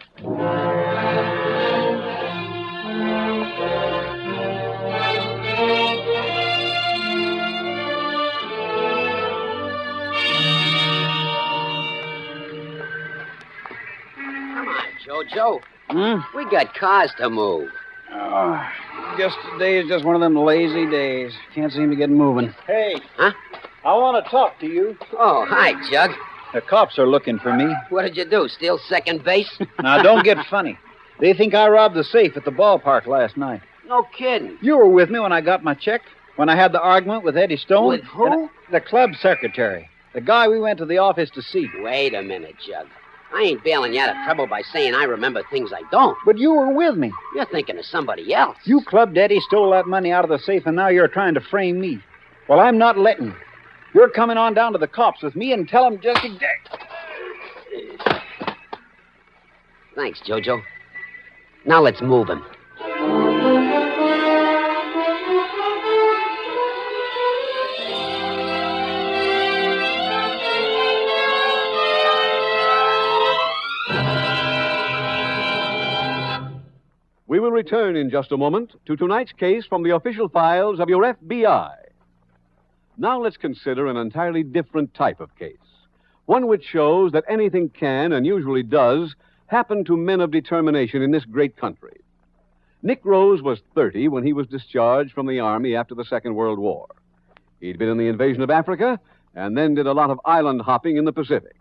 Joe, we got cars to move. Just today is just one of them lazy days. Can't seem to get moving. Hey. Huh? I want to talk to you. Oh, hi, Jug. The cops are looking for me. What did you do, steal second base? Now, don't get funny. They think I robbed the safe at the ballpark last night. No kidding. You were with me when I got my check? When I had the argument with Eddie Stone? With who? The club secretary. The guy we went to the office to see. Wait a minute, Jug. I ain't bailing you out of trouble by saying I remember things I don't. But you were with me. You're thinking of somebody else. You clubbed Eddie, stole that money out of the safe, and now you're trying to frame me. Well, I'm not letting you. You're coming on down to the cops with me and tell them just exactly. Thanks, Jojo. Now let's move him. We will return in just a moment to tonight's case from the official files of your FBI. Now let's consider an entirely different type of case. One which shows that anything can, and usually does, happen to men of determination in this great country. Nick Rose was 30 when he was discharged from the Army after the Second World War. He'd been in the invasion of Africa and then did a lot of island hopping in the Pacific.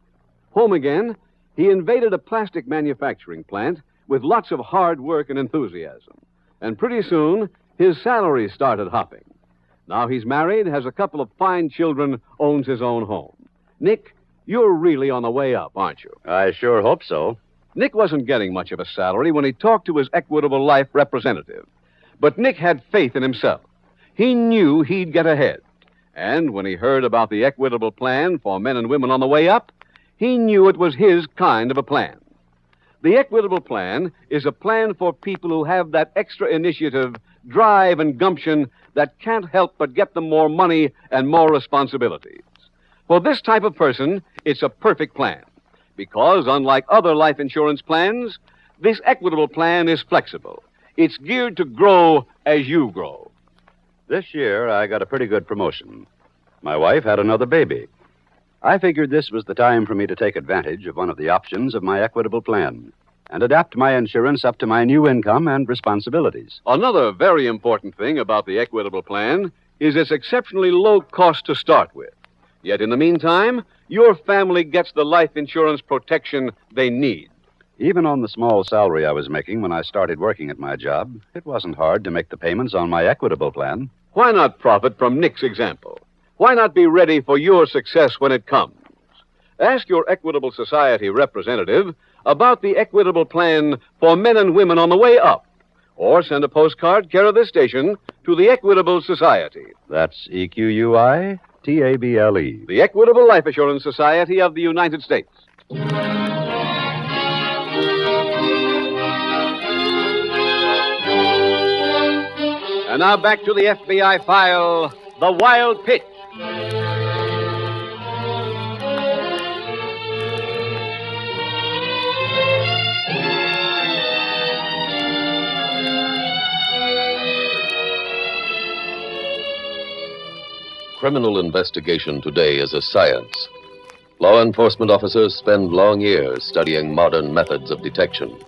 Home again, he invaded a plastic manufacturing plant with lots of hard work and enthusiasm. And pretty soon, his salary started hopping. Now he's married, has a couple of fine children, owns his own home. Nick, you're really on the way up, aren't you? I sure hope so. Nick wasn't getting much of a salary when he talked to his Equitable Life representative. But Nick had faith in himself. He knew he'd get ahead. And when he heard about the Equitable Plan for men and women on the way up, he knew it was his kind of a plan. The Equitable Plan is a plan for people who have that extra initiative, drive, and gumption that can't help but get them more money and more responsibilities. For this type of person, it's a perfect plan. Because, unlike other life insurance plans, this Equitable Plan is flexible. It's geared to grow as you grow. This year, I got a pretty good promotion. My wife had another baby. I figured this was the time for me to take advantage of one of the options of my Equitable Plan and adapt my insurance up to my new income and responsibilities. Another very important thing about the Equitable Plan is its exceptionally low cost to start with. Yet in the meantime, your family gets the life insurance protection they need. Even on the small salary I was making when I started working at my job, it wasn't hard to make the payments on my Equitable Plan. Why not profit from Nick's example? Why not be ready for your success when it comes? Ask your Equitable Society representative about the Equitable Plan for men and women on the way up. Or send a postcard care of this station to the Equitable Society. That's EQUITABLE. The Equitable Life Assurance Society of the United States. And now back to the FBI file, The Wild Pitch. Criminal investigation today is a science. Law enforcement officers spend long years studying modern methods of detection.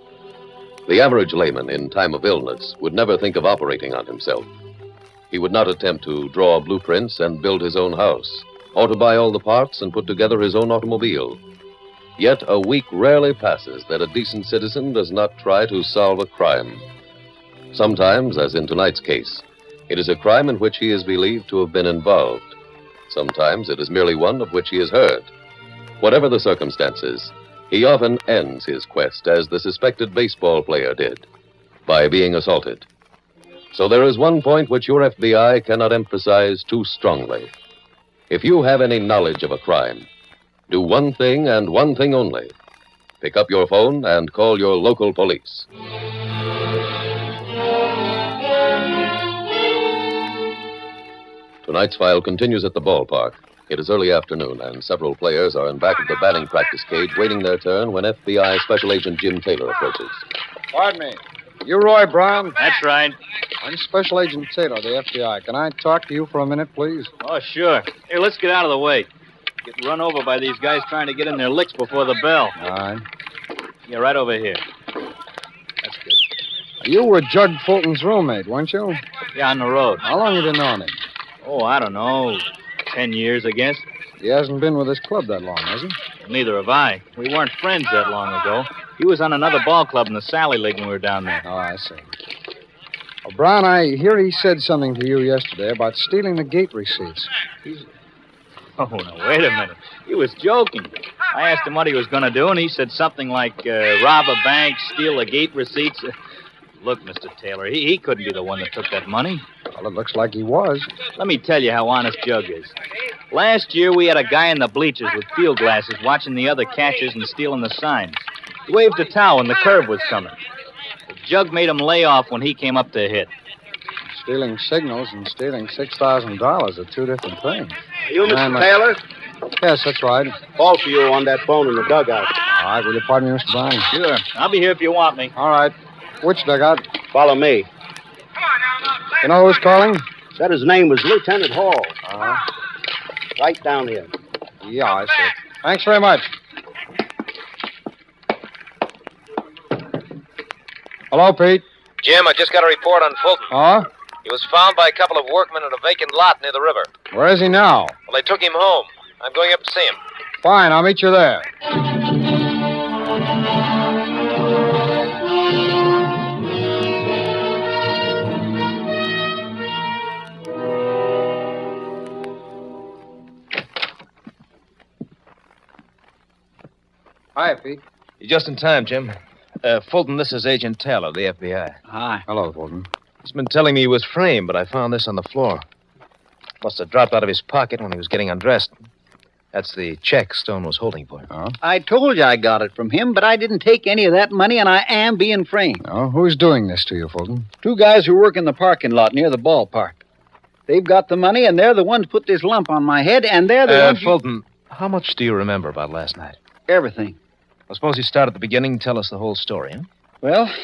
The average layman in time of illness would never think of operating on himself. He would not attempt to draw blueprints and build his own house, or to buy all the parts and put together his own automobile. Yet a week rarely passes that a decent citizen does not try to solve a crime. Sometimes, as in tonight's case, it is a crime in which he is believed to have been involved. Sometimes it is merely one of which he has heard. Whatever the circumstances, he often ends his quest as the suspected baseball player did, by being assaulted. So there is one point which your FBI cannot emphasize too strongly. If you have any knowledge of a crime, do one thing and one thing only. Pick up your phone and call your local police. Tonight's file continues at the ballpark. It is early afternoon, and several players are in back of the batting practice cage waiting their turn when FBI Special Agent Jim Taylor approaches. Pardon me. You Roy Brown? That's right. I'm Special Agent Traitor, the FBI. Can I talk to you for a minute, please? Oh, sure. Here, let's get out of the way. Get run over by these guys trying to get in their licks before the bell. All right. Yeah, right over here. That's good. You were Jug Fulton's roommate, weren't you? Yeah, on the road. How long have you known him? Oh, I don't know. 10 years, I guess. He hasn't been with this club that long, has he? Neither have I. We weren't friends that long ago. He was on another ball club in the Sally League when we were down there. Oh, I see. Well, Brown, I hear he said something to you yesterday about stealing the gate receipts. Oh, now, wait a minute. He was joking. I asked him what he was going to do, and he said something like rob a bank, steal the gate receipts. Look, Mr. Taylor, he couldn't be the one that took that money. Well, it looks like he was. Let me tell you how honest Jug is. Last year, we had a guy in the bleachers with field glasses watching the other catchers and stealing the signs. He waved a towel when the curve was coming. Jug made him lay off when he came up to hit. Stealing signals and stealing $6,000 are two different things. Are you Mr. Taylor? Yes, that's right. Call for you on that phone in the dugout. All right, will you pardon me, Mr. Brown? Sure. I'll be here if you want me. All right. Which dugout? Follow me. You know who's calling? Said his name was Lieutenant Hall. Uh-huh. Right down here. Yeah, I see. Thanks very much. Hello, Pete. Jim, I just got a report on Fulton. Oh? He was found by a couple of workmen in a vacant lot near the river. Where is he now? Well, they took him home. I'm going up to see him. Fine, I'll meet you there. Hi, Pete. You're just in time, Jim. Fulton, this is Agent Taylor, the FBI. Hi. Hello, Fulton. He's been telling me he was framed, but I found this on the floor. Must have dropped out of his pocket when he was getting undressed. That's the check Stone was holding for him. Oh? I told you I got it from him, but I didn't take any of that money, and I am being framed. Oh, who's doing this to you, Fulton? Two guys who work in the parking lot near the ballpark. They've got the money, and they're the ones put this lump on my head, and they're the ones... Fulton, how much do you remember about last night? Everything. I suppose you start at the beginning and tell us the whole story, huh? Well,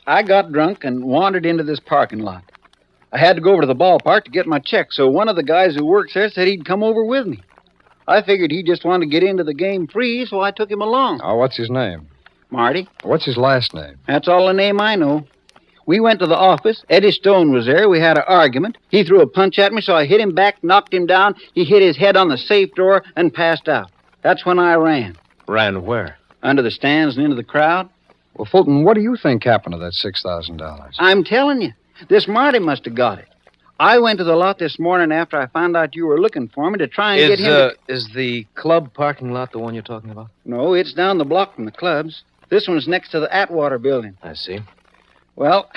I got drunk and wandered into this parking lot. I had to go over to the ballpark to get my check, so one of the guys who works there said he'd come over with me. I figured he just wanted to get into the game free, so I took him along. Oh, what's his name? Marty. What's his last name? That's all the name I know. We went to the office. Eddie Stone was there. We had an argument. He threw a punch at me, so I hit him back, knocked him down. He hit his head on the safe door and passed out. That's when I ran. Ran where? Under the stands and into the crowd. Well, Fulton, what do you think happened to that $6,000? I'm telling you. This Marty must have got it. I went to the lot this morning after I found out you were looking for me to try and get him Is the club parking lot the one you're talking about? No, it's down the block from the clubs. This one's next to the Atwater building. I see. Well,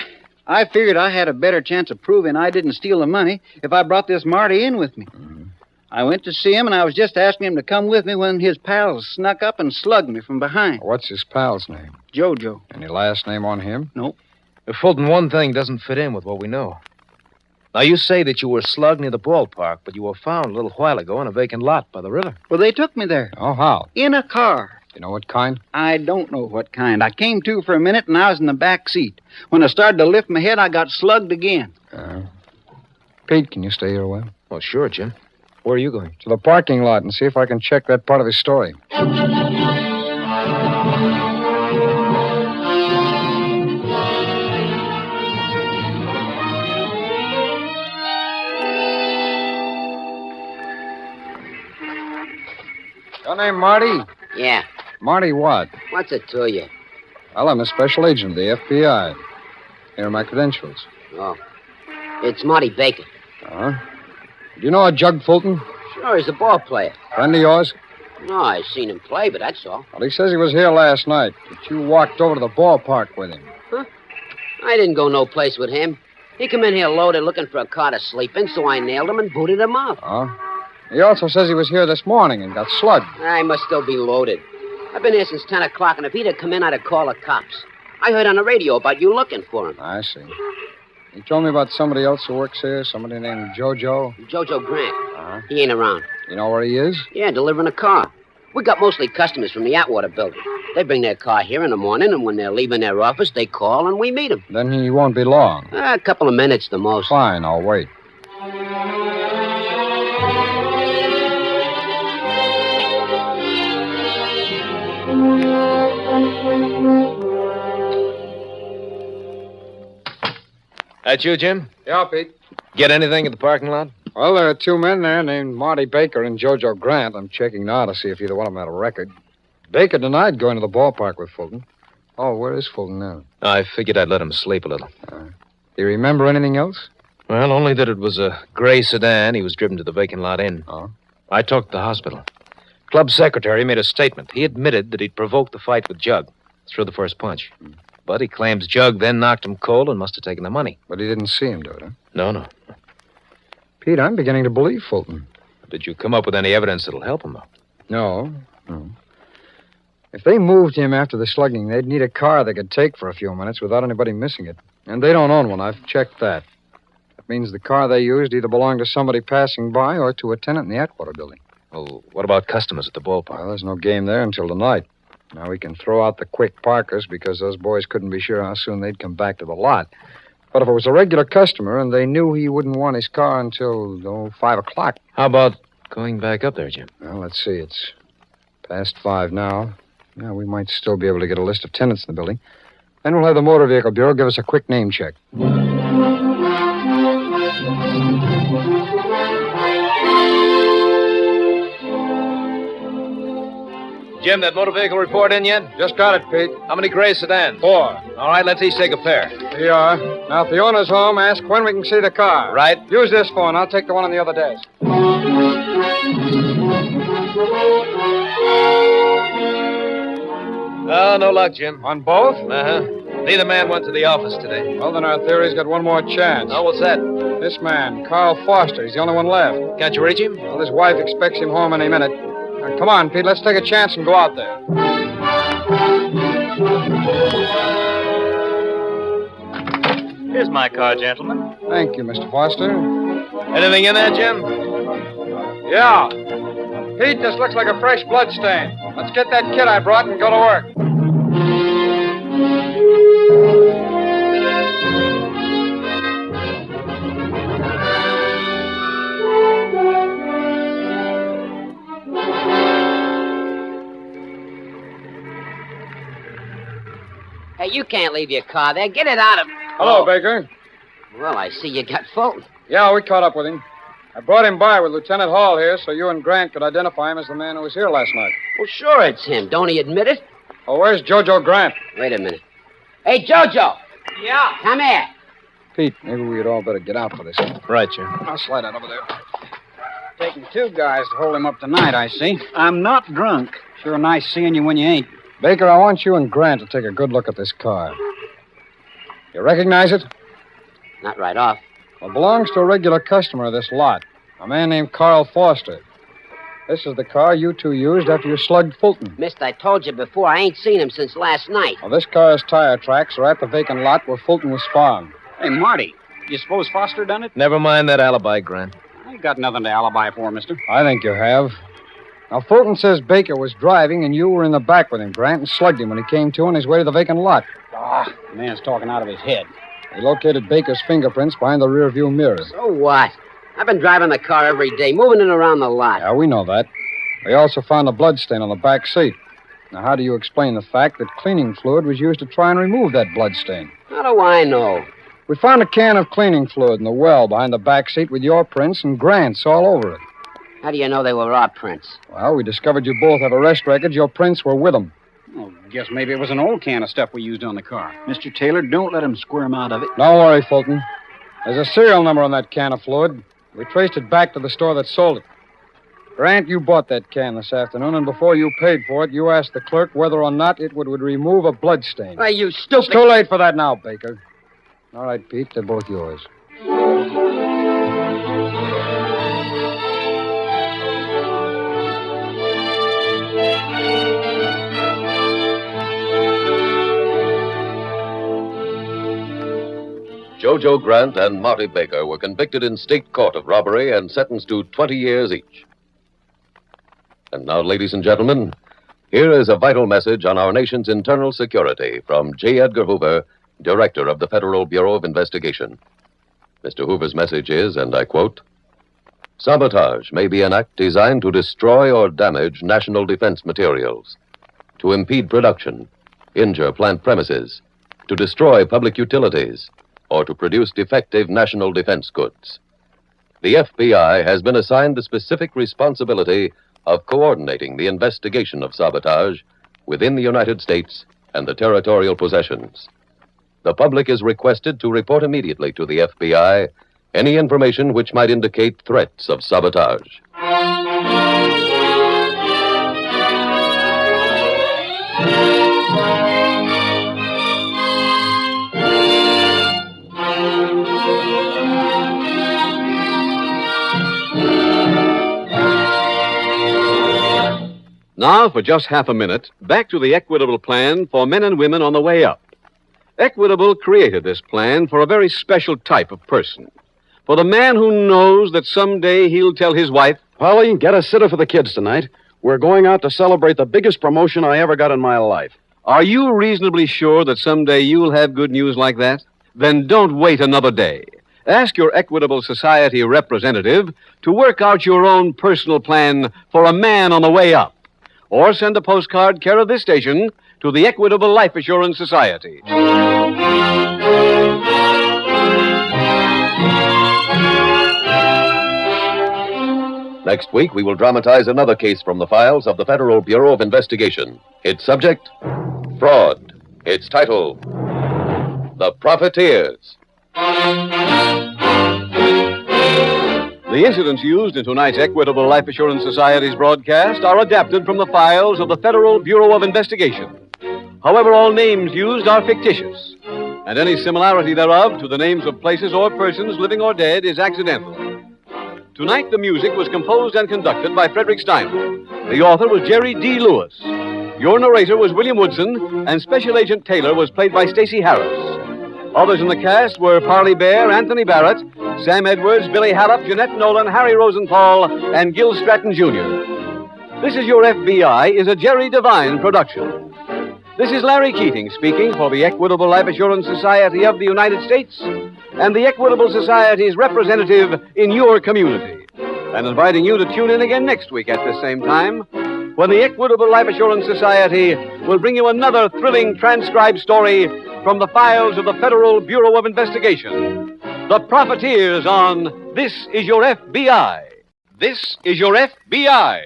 I figured I had a better chance of proving I didn't steal the money if I brought this Marty in with me. Mm-hmm. I went to see him, and I was just asking him to come with me when his pals snuck up and slugged me from behind. What's his pal's name? Jojo. Any last name on him? Nope. Fulton, one thing doesn't fit in with what we know. Now, you say that you were slugged near the ballpark, but you were found a little while ago in a vacant lot by the river. Well, they took me there. Oh, how? In a car. You know what kind? I don't know what kind. I came to for a minute, and I was in the back seat. When I started to lift my head, I got slugged again. Pete, can you stay here a while? Oh, sure, Jim. Where are you going? To the parking lot and see if I can check that part of his story. Your name Marty? Yeah. Marty what? What's it to you? Well, I'm a special agent of the FBI. Here are my credentials. Oh. It's Marty Baker. Do you know a Jug Fulton? Sure, he's a ball player. Friend of yours? No, I've seen him play, but that's all. Well, he says he was here last night, that you walked over to the ballpark with him. Huh? I didn't go no place with him. He come in here loaded looking for a car to sleep in, so I nailed him and booted him up. Oh? He also says he was here this morning and got slugged. I must still be loaded. I've been here since 10 o'clock, and if he'd have come in, I'd have called the cops. I heard on the radio about you looking for him. I see. He told me about somebody else who works here, somebody named Jojo. Jojo Grant. He ain't around. You know where he is? Yeah, delivering a car. We got mostly customers from the Atwater building. They bring their car here in the morning, and when they're leaving their office, they call, and we meet them. Then he won't be long. A couple of minutes, the most. Fine, I'll wait. That you, Jim? Yeah, Pete. Get anything at the parking lot? Well, there are two men there named Marty Baker and Jojo Grant. I'm checking now to see if either one of them had a record. Baker denied going to the ballpark with Fulton. Oh, where is Fulton now? I figured I'd let him sleep a little. Do you remember anything else? Well, only that it was a gray sedan he was driven to the vacant lot in. Oh? I talked to the hospital. Club secretary made a statement. He admitted that he'd provoked the fight with Jug. Threw the first punch. But he claims Jug then knocked him cold and must have taken the money. But he didn't see him do it, huh? No. Pete, I'm beginning to believe Fulton. Did you come up with any evidence that'll help him, though? No. If they moved him after the slugging, they'd need a car they could take for a few minutes without anybody missing it. And they don't own one. I've checked that. That means the car they used either belonged to somebody passing by or to a tenant in the Atwater building. Well, what about customers at the ballpark? Well, there's no game there until tonight. Now, we can throw out the quick parkers because those boys couldn't be sure how soon they'd come back to the lot. But if it was a regular customer and they knew he wouldn't want his car until, 5 o'clock. How about going back up there, Jim? Well, let's see. It's past 5 now. Yeah, we might still be able to get a list of tenants in the building. Then we'll have the Motor Vehicle Bureau give us a quick name check. Jim, that motor vehicle report in yet? Just got it, Pete. How many gray sedans? 4. All right, let's each take a pair. Here you are. Now, if the owner's home, ask when we can see the car. Right. Use this phone. I'll take the one on the other desk. Oh, no luck, Jim. On both? Uh-huh. Neither man went to the office today. Well, then our theory's got one more chance. Oh, what's that? This man, Carl Foster. He's the only one left. Can't you reach him? Well, his wife expects him home any minute. Now, come on, Pete. Let's take a chance and go out there. Here's my car, gentlemen. Thank you, Mr. Foster. Anything in there, Jim? Yeah. Pete, this looks like a fresh blood stain. Let's get that kit I brought and go to work. Hey, you can't leave your car there. Get it out of... Hello, Baker. Well, I see you got Fulton. Yeah, we caught up with him. I brought him by with Lieutenant Hall here so you and Grant could identify him as the man who was here last night. Well, sure it's him. Don't he admit it? Oh, where's Jojo Grant? Wait a minute. Hey, Jojo. Yeah? Come here. Pete, maybe we'd all better get out for this. Right, Jim. I'll slide out over there. Taking 2 guys to hold him up tonight, I see. I'm not drunk. Sure nice seeing you when you ain't. Baker, I want you and Grant to take a good look at this car. You recognize it? Not right off. Well, it belongs to a regular customer of this lot, a man named Carl Foster. This is the car you two used after you slugged Fulton. Mister, I told you before, I ain't seen him since last night. Well, this car's tire tracks are at the vacant lot where Fulton was found. Hey, Marty, you suppose Foster done it? Never mind that alibi, Grant. I ain't got nothing to alibi for, mister. I think you have. Now, Fulton says Baker was driving and you were in the back with him, Grant, and slugged him when he came to on his way to the vacant lot. The man's talking out of his head. He located Baker's fingerprints behind the rearview mirror. So what? I've been driving the car every day, moving it around the lot. Yeah, we know that. We also found a blood stain on the back seat. Now, how do you explain the fact that cleaning fluid was used to try and remove that blood stain? How do I know? We found a can of cleaning fluid in the well behind the back seat with your prints and Grant's all over it. How do you know they were our prints? Well, we discovered you both have arrest records. Your prints were with them. Well, guess maybe it was an old can of stuff we used on the car. Mr. Taylor, don't let him squirm out of it. Don't worry, Fulton. There's a serial number on that can of fluid. We traced it back to the store that sold it. Grant, you bought that can this afternoon, and before you paid for it, you asked the clerk whether or not it would remove a blood stain. Why, you stupid... It's too late for that now, Baker. All right, Pete, they're both yours. Jojo Grant and Marty Baker were convicted in state court of robbery and sentenced to 20 years each. And now, ladies and gentlemen, here is a vital message on our nation's internal security from J. Edgar Hoover, Director of the Federal Bureau of Investigation. Mr. Hoover's message is, and I quote, "Sabotage may be an act designed to destroy or damage national defense materials, to impede production, injure plant premises, to destroy public utilities, or to produce defective national defense goods. the FBI has been assigned the specific responsibility of coordinating the investigation of sabotage within the United States and the territorial possessions. The public is requested to report immediately to the FBI any information which might indicate threats of sabotage. Now, for just half a minute, back to the Equitable plan for men and women on the way up. Equitable created this plan for a very special type of person. For the man who knows that someday he'll tell his wife, Polly, get a sitter for the kids tonight. We're going out to celebrate the biggest promotion I ever got in my life. Are you reasonably sure that someday you'll have good news like that? Then don't wait another day. Ask your Equitable Society representative to work out your own personal plan for a man on the way up. Or send a postcard care of this station to the Equitable Life Assurance Society. Next week, we will dramatize another case from the files of the Federal Bureau of Investigation. Its subject, fraud. Its title, The Profiteers. The incidents used in tonight's Equitable Life Assurance Society's broadcast are adapted from the files of the Federal Bureau of Investigation. However, all names used are fictitious, and any similarity thereof to the names of places or persons, living or dead, is accidental. Tonight, the music was composed and conducted by Frederick Steiner. The author was Jerry D. Lewis. Your narrator was William Woodson, and Special Agent Taylor was played by Stacey Harris. Others in the cast were Parley Bear, Anthony Barrett, Sam Edwards, Billy Hallopp, Jeanette Nolan, Harry Rosenthal, and Gil Stratton, Jr. This Is Your FBI is a Jerry Devine production. This is Larry Keating speaking for the Equitable Life Assurance Society of the United States and the Equitable Society's representative in your community, and inviting you to tune in again next week at this same time when the Equitable Life Assurance Society will bring you another thrilling transcribed story from the files of the Federal Bureau of Investigation. The Profiteers on This Is Your FBI. This is your FBI.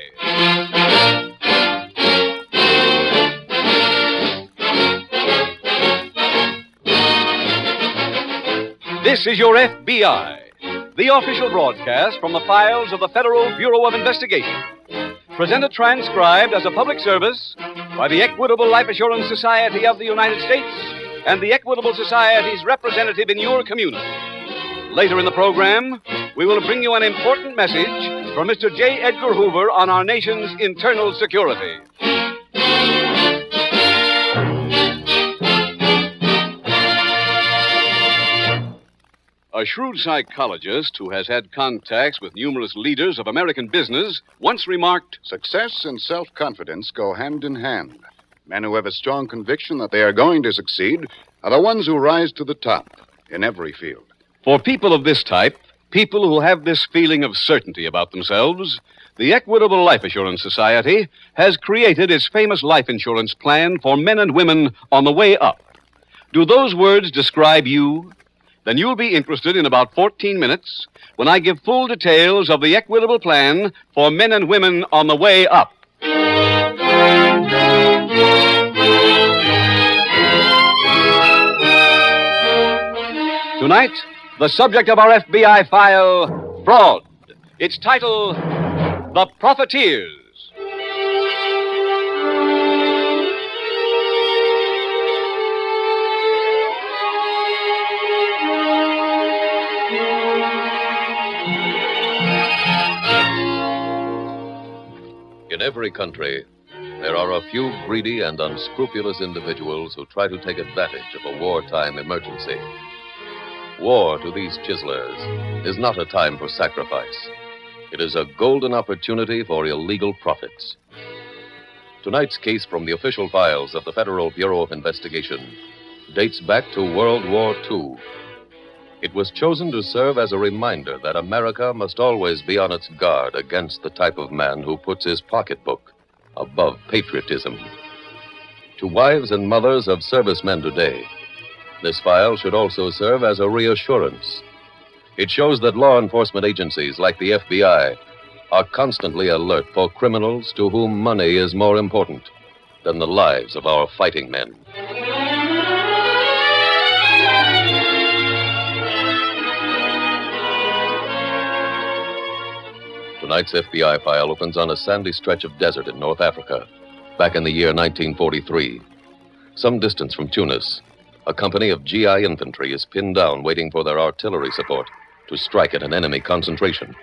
This is your FBI, the official broadcast from the files of the Federal Bureau of Investigation. Presented transcribed as a public service by the Equitable Life Assurance Society of the United States and the Equitable Society's representative in your community. Later in the program, we will bring you an important message from Mr. J. Edgar Hoover on our nation's internal security. A shrewd psychologist who has had contacts with numerous leaders of American business once remarked, "Success and self-confidence go hand in hand. Men who have a strong conviction that they are going to succeed are the ones who rise to the top in every field." For people of this type, people who have this feeling of certainty about themselves, the Equitable Life Assurance Society has created its famous life insurance plan for men and women on the way up. Do those words describe you? Then you'll be interested in about 14 minutes when I give full details of the Equitable plan for men and women on the way up. Tonight, the subject of our FBI file, fraud. Its title, The Profiteers. In every country, there are a few greedy and unscrupulous individuals who try to take advantage of a wartime emergency. War, to these chiselers, is not a time for sacrifice. It is a golden opportunity for illegal profits. Tonight's case from the official files of the Federal Bureau of Investigation dates back to World War II. It was chosen to serve as a reminder that America must always be on its guard against the type of man who puts his pocketbook above patriotism. To wives and mothers of servicemen today, this file should also serve as a reassurance. It shows that law enforcement agencies like the FBI are constantly alert for criminals to whom money is more important than the lives of our fighting men. Tonight's FBI file opens on a sandy stretch of desert in North Africa, back in the year 1943. Some distance from Tunis, a company of GI infantry is pinned down waiting for their artillery support to strike at an enemy concentration.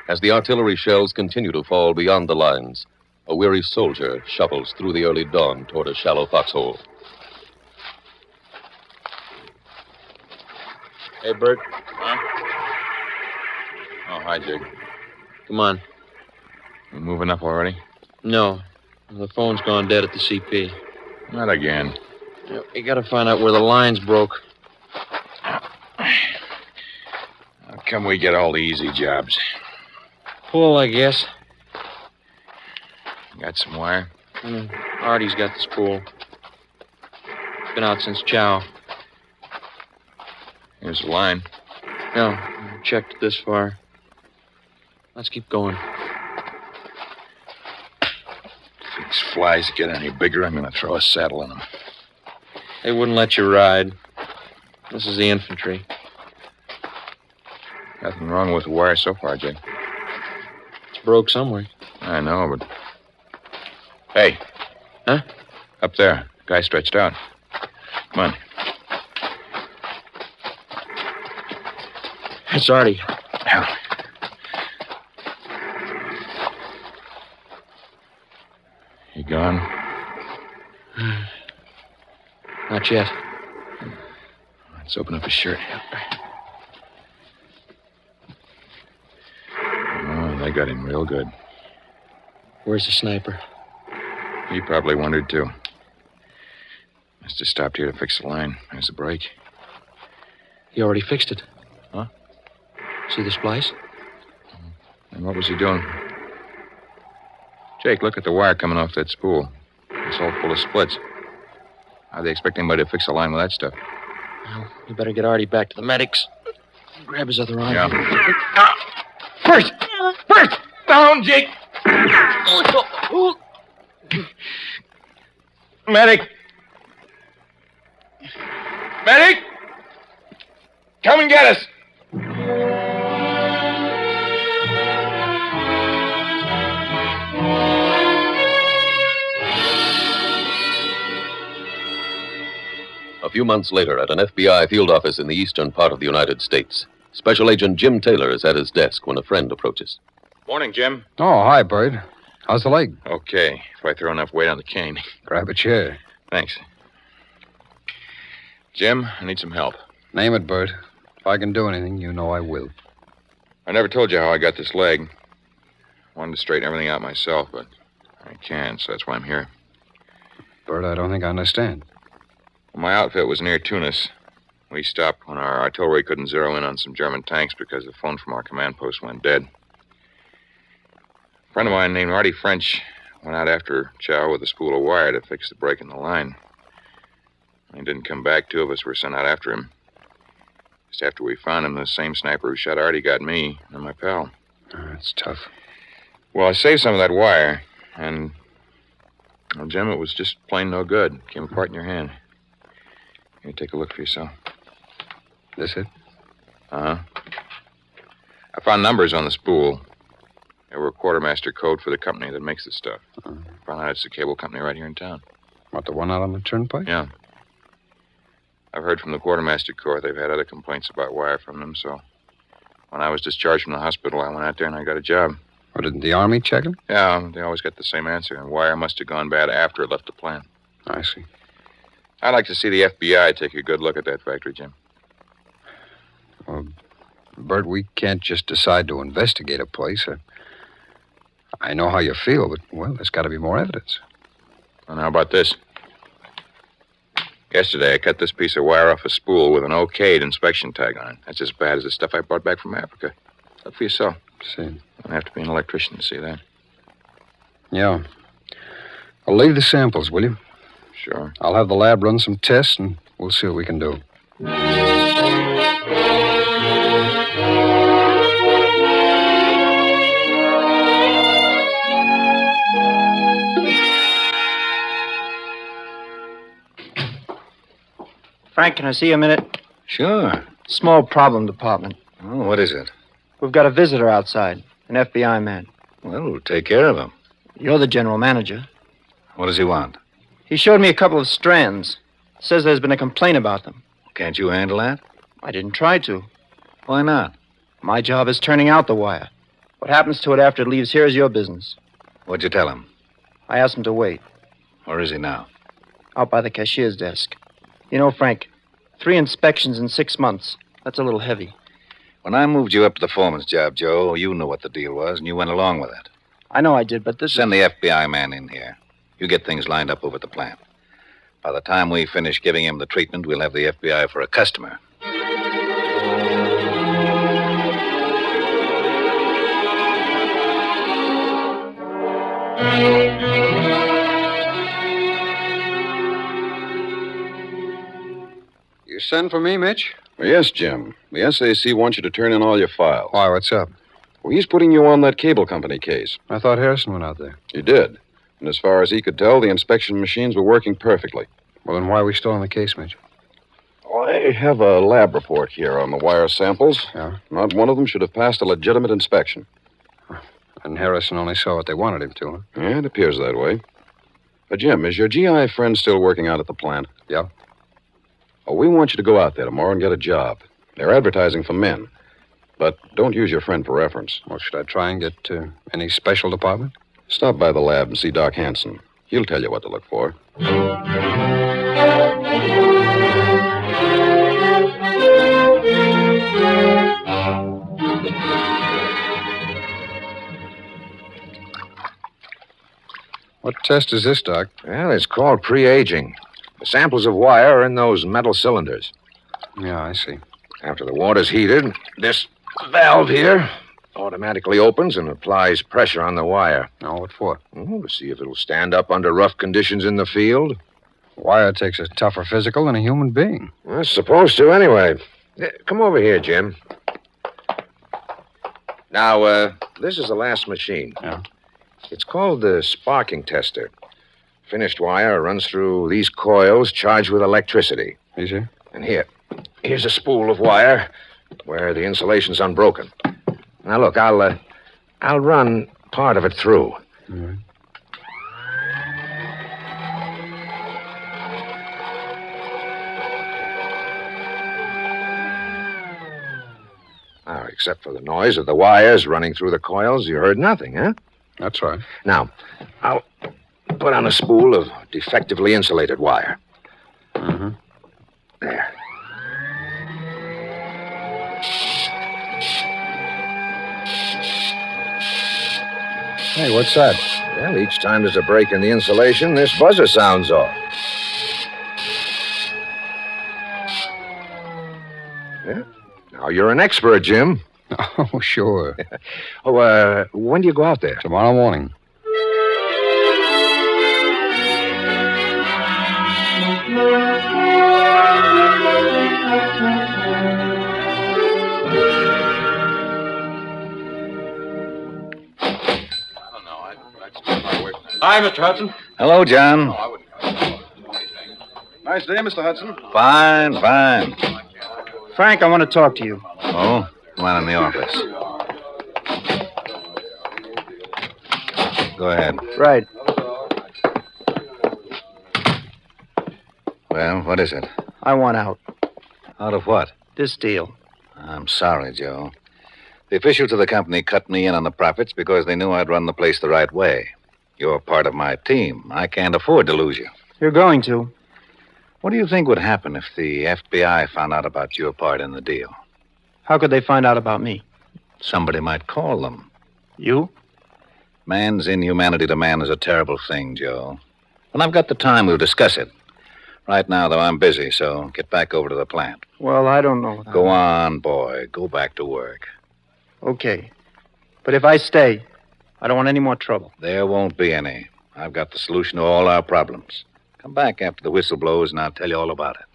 As the artillery shells continue to fall beyond the lines, a weary soldier shuffles through the early dawn toward a shallow foxhole. Hey, Bert. Huh? Oh, hi, Jig. Come on. You moving up already? No. The phone's gone dead at the CP. Not again. We gotta find out where the line's broke. How come we get all the easy jobs? Pull, I guess. Got some wire? Artie's got the spool. It's been out since Chow. Here's the line. No, I checked it this far. Let's keep going. If these flies get any bigger, I'm going to throw a saddle in them. They wouldn't let you ride. This is the infantry. Nothing wrong with the wire so far, Jake. It's broke somewhere. I know, but... Hey. Huh? Up there. Guy stretched out. Come on. It's Artie. Yeah. You gone? Not yet. Let's open up his shirt. Oh, they got him real good. Where's the sniper? He probably wondered, too. Must have stopped here to fix the line. There's the break. He already fixed it. Huh? See the splice? And what was he doing? Jake, look at the wire coming off that spool. It's all full of splits. How'd they expect anybody to fix a line with that stuff? Well, we better get Artie back to the medics. Grab his other arm. Yeah. First! Down, Jake! Medic! Medic! Come and get us! A few months later, at an FBI field office in the eastern part of the United States, Special Agent Jim Taylor is at his desk when a friend approaches. Morning, Jim. Oh, hi, Bird. How's the leg? Okay, if I throw enough weight on the cane. Grab a chair. Thanks. Jim, I need some help. Name it, Bert. If I can do anything, you know I will. I never told you how I got this leg. Wanted to straighten everything out myself, but I can't, so that's why I'm here. Bert, I don't think I understand. Well, my outfit was near Tunis. We stopped when our artillery couldn't zero in on some German tanks because the phone from our command post went dead. A friend of mine named Artie French went out after Chow with a spool of wire to fix the break in the line. When he didn't come back, 2 of us were sent out after him. Just after we found him, the same sniper who shot Artie got me and my pal. Oh, that's tough. Well, I saved some of that wire, and... Well, Jim, it was just plain no good. It came apart in your hand. Here, take a look for yourself. This it? Uh-huh. I found numbers on the spool. They were a quartermaster code for the company that makes this stuff. Found out it's a cable company right here in town. What, the one out on the turnpike? Yeah. I've heard from the quartermaster corps they've had other complaints about wire from them, so when I was discharged from the hospital, I went out there and I got a job. Or didn't the Army check it? Yeah, they always get the same answer, and wire must have gone bad after it left the plant. I see. I'd like to see the FBI take a good look at that factory, Jim. Well, Bert, we can't just decide to investigate a place. I know how you feel, but, well, there's got to be more evidence. And how about this? Yesterday, I cut this piece of wire off a spool with an okayed inspection tag on it. That's as bad as the stuff I brought back from Africa. Look for yourself. See. You don't have to be an electrician to see that. Yeah. I'll leave the samples, will you? Sure. I'll have the lab run some tests, and we'll see what we can do. Frank, can I see you a minute? Sure. Small problem, Department. Oh, what is it? We've got a visitor outside, an FBI man. Well, we'll take care of him. You're the general manager. What does he want? He showed me a couple of strands. Says there's been a complaint about them. Can't you handle that? I didn't try to. Why not? My job is turning out the wire. What happens to it after it leaves here is your business. What'd you tell him? I asked him to wait. Where is he now? Out by the cashier's desk. You know, Frank, 3 inspections in 6 months. That's a little heavy. When I moved you up to the foreman's job, Joe, you knew what the deal was, and you went along with it. I know I did, but this Send the FBI man in here. You get things lined up over at the plant. By the time we finish giving him the treatment, we'll have the FBI for a customer. You send for me, Mitch? Well, yes, Jim. The SAC wants you to turn in all your files. Why, what's up? Well, he's putting you on that cable company case. I thought Harrison went out there. He did. And as far as he could tell, the inspection machines were working perfectly. Well, then why are we still on the case, Mitch? Well, I have a lab report here on the wire samples. Yeah? Not one of them should have passed a legitimate inspection. And Harrison only saw what they wanted him to, huh? Yeah, it appears that way. Jim, is your GI friend still working out at the plant? Yeah. Oh, we want you to go out there tomorrow and get a job. They're advertising for men. But don't use your friend for reference. Well, should I try and get to any special department? Stop by the lab and see Doc Hanson. He'll tell you what to look for. What test is this, Doc? Well, it's called pre-aging. The samples of wire are in those metal cylinders. Yeah, I see. After the water's heated, this valve here automatically opens and applies pressure on the wire. Now, what for? Oh, to see if it'll stand up under rough conditions in the field. Wire takes a tougher physical than a human being. Well, it's supposed to, anyway. Come over here, Jim. Now, this is the last machine. Yeah? It's called the sparking tester. Finished wire runs through these coils charged with electricity. Easy. And here's a spool of wire where the insulation's unbroken. Now, look, I'll run part of it through. All right. Now, except for the noise of the wires running through the coils, you heard nothing, huh? That's right. Now, I'll put on a spool of defectively insulated wire. Mm-hmm. There. Hey, what's that? Well, each time there's a break in the insulation, this buzzer sounds off. Yeah. Now, you're an expert, Jim. Oh, sure. When do you go out there? Tomorrow morning. Hi, Mr. Hudson. Hello, John. Nice day, Mr. Hudson. Fine, fine. Frank, I want to talk to you. Oh? Come on in the office. Go ahead. Right. Well, what is it? I want out. Out of what? This deal. I'm sorry, Joe. The officials of the company cut me in on the profits because they knew I'd run the place the right way. You're part of my team. I can't afford to lose you. You're going to. What do you think would happen if the FBI found out about your part in the deal? How could they find out about me? Somebody might call them. You? Man's inhumanity to man is a terrible thing, Joe. When I've got the time, we'll discuss it. Right now, though, I'm busy, so get back over to the plant. Well, I don't know. Go on, boy. Go back to work. Okay. But if I stay, I don't want any more trouble. There won't be any. I've got the solution to all our problems. Come back after the whistle blows, and I'll tell you all about it.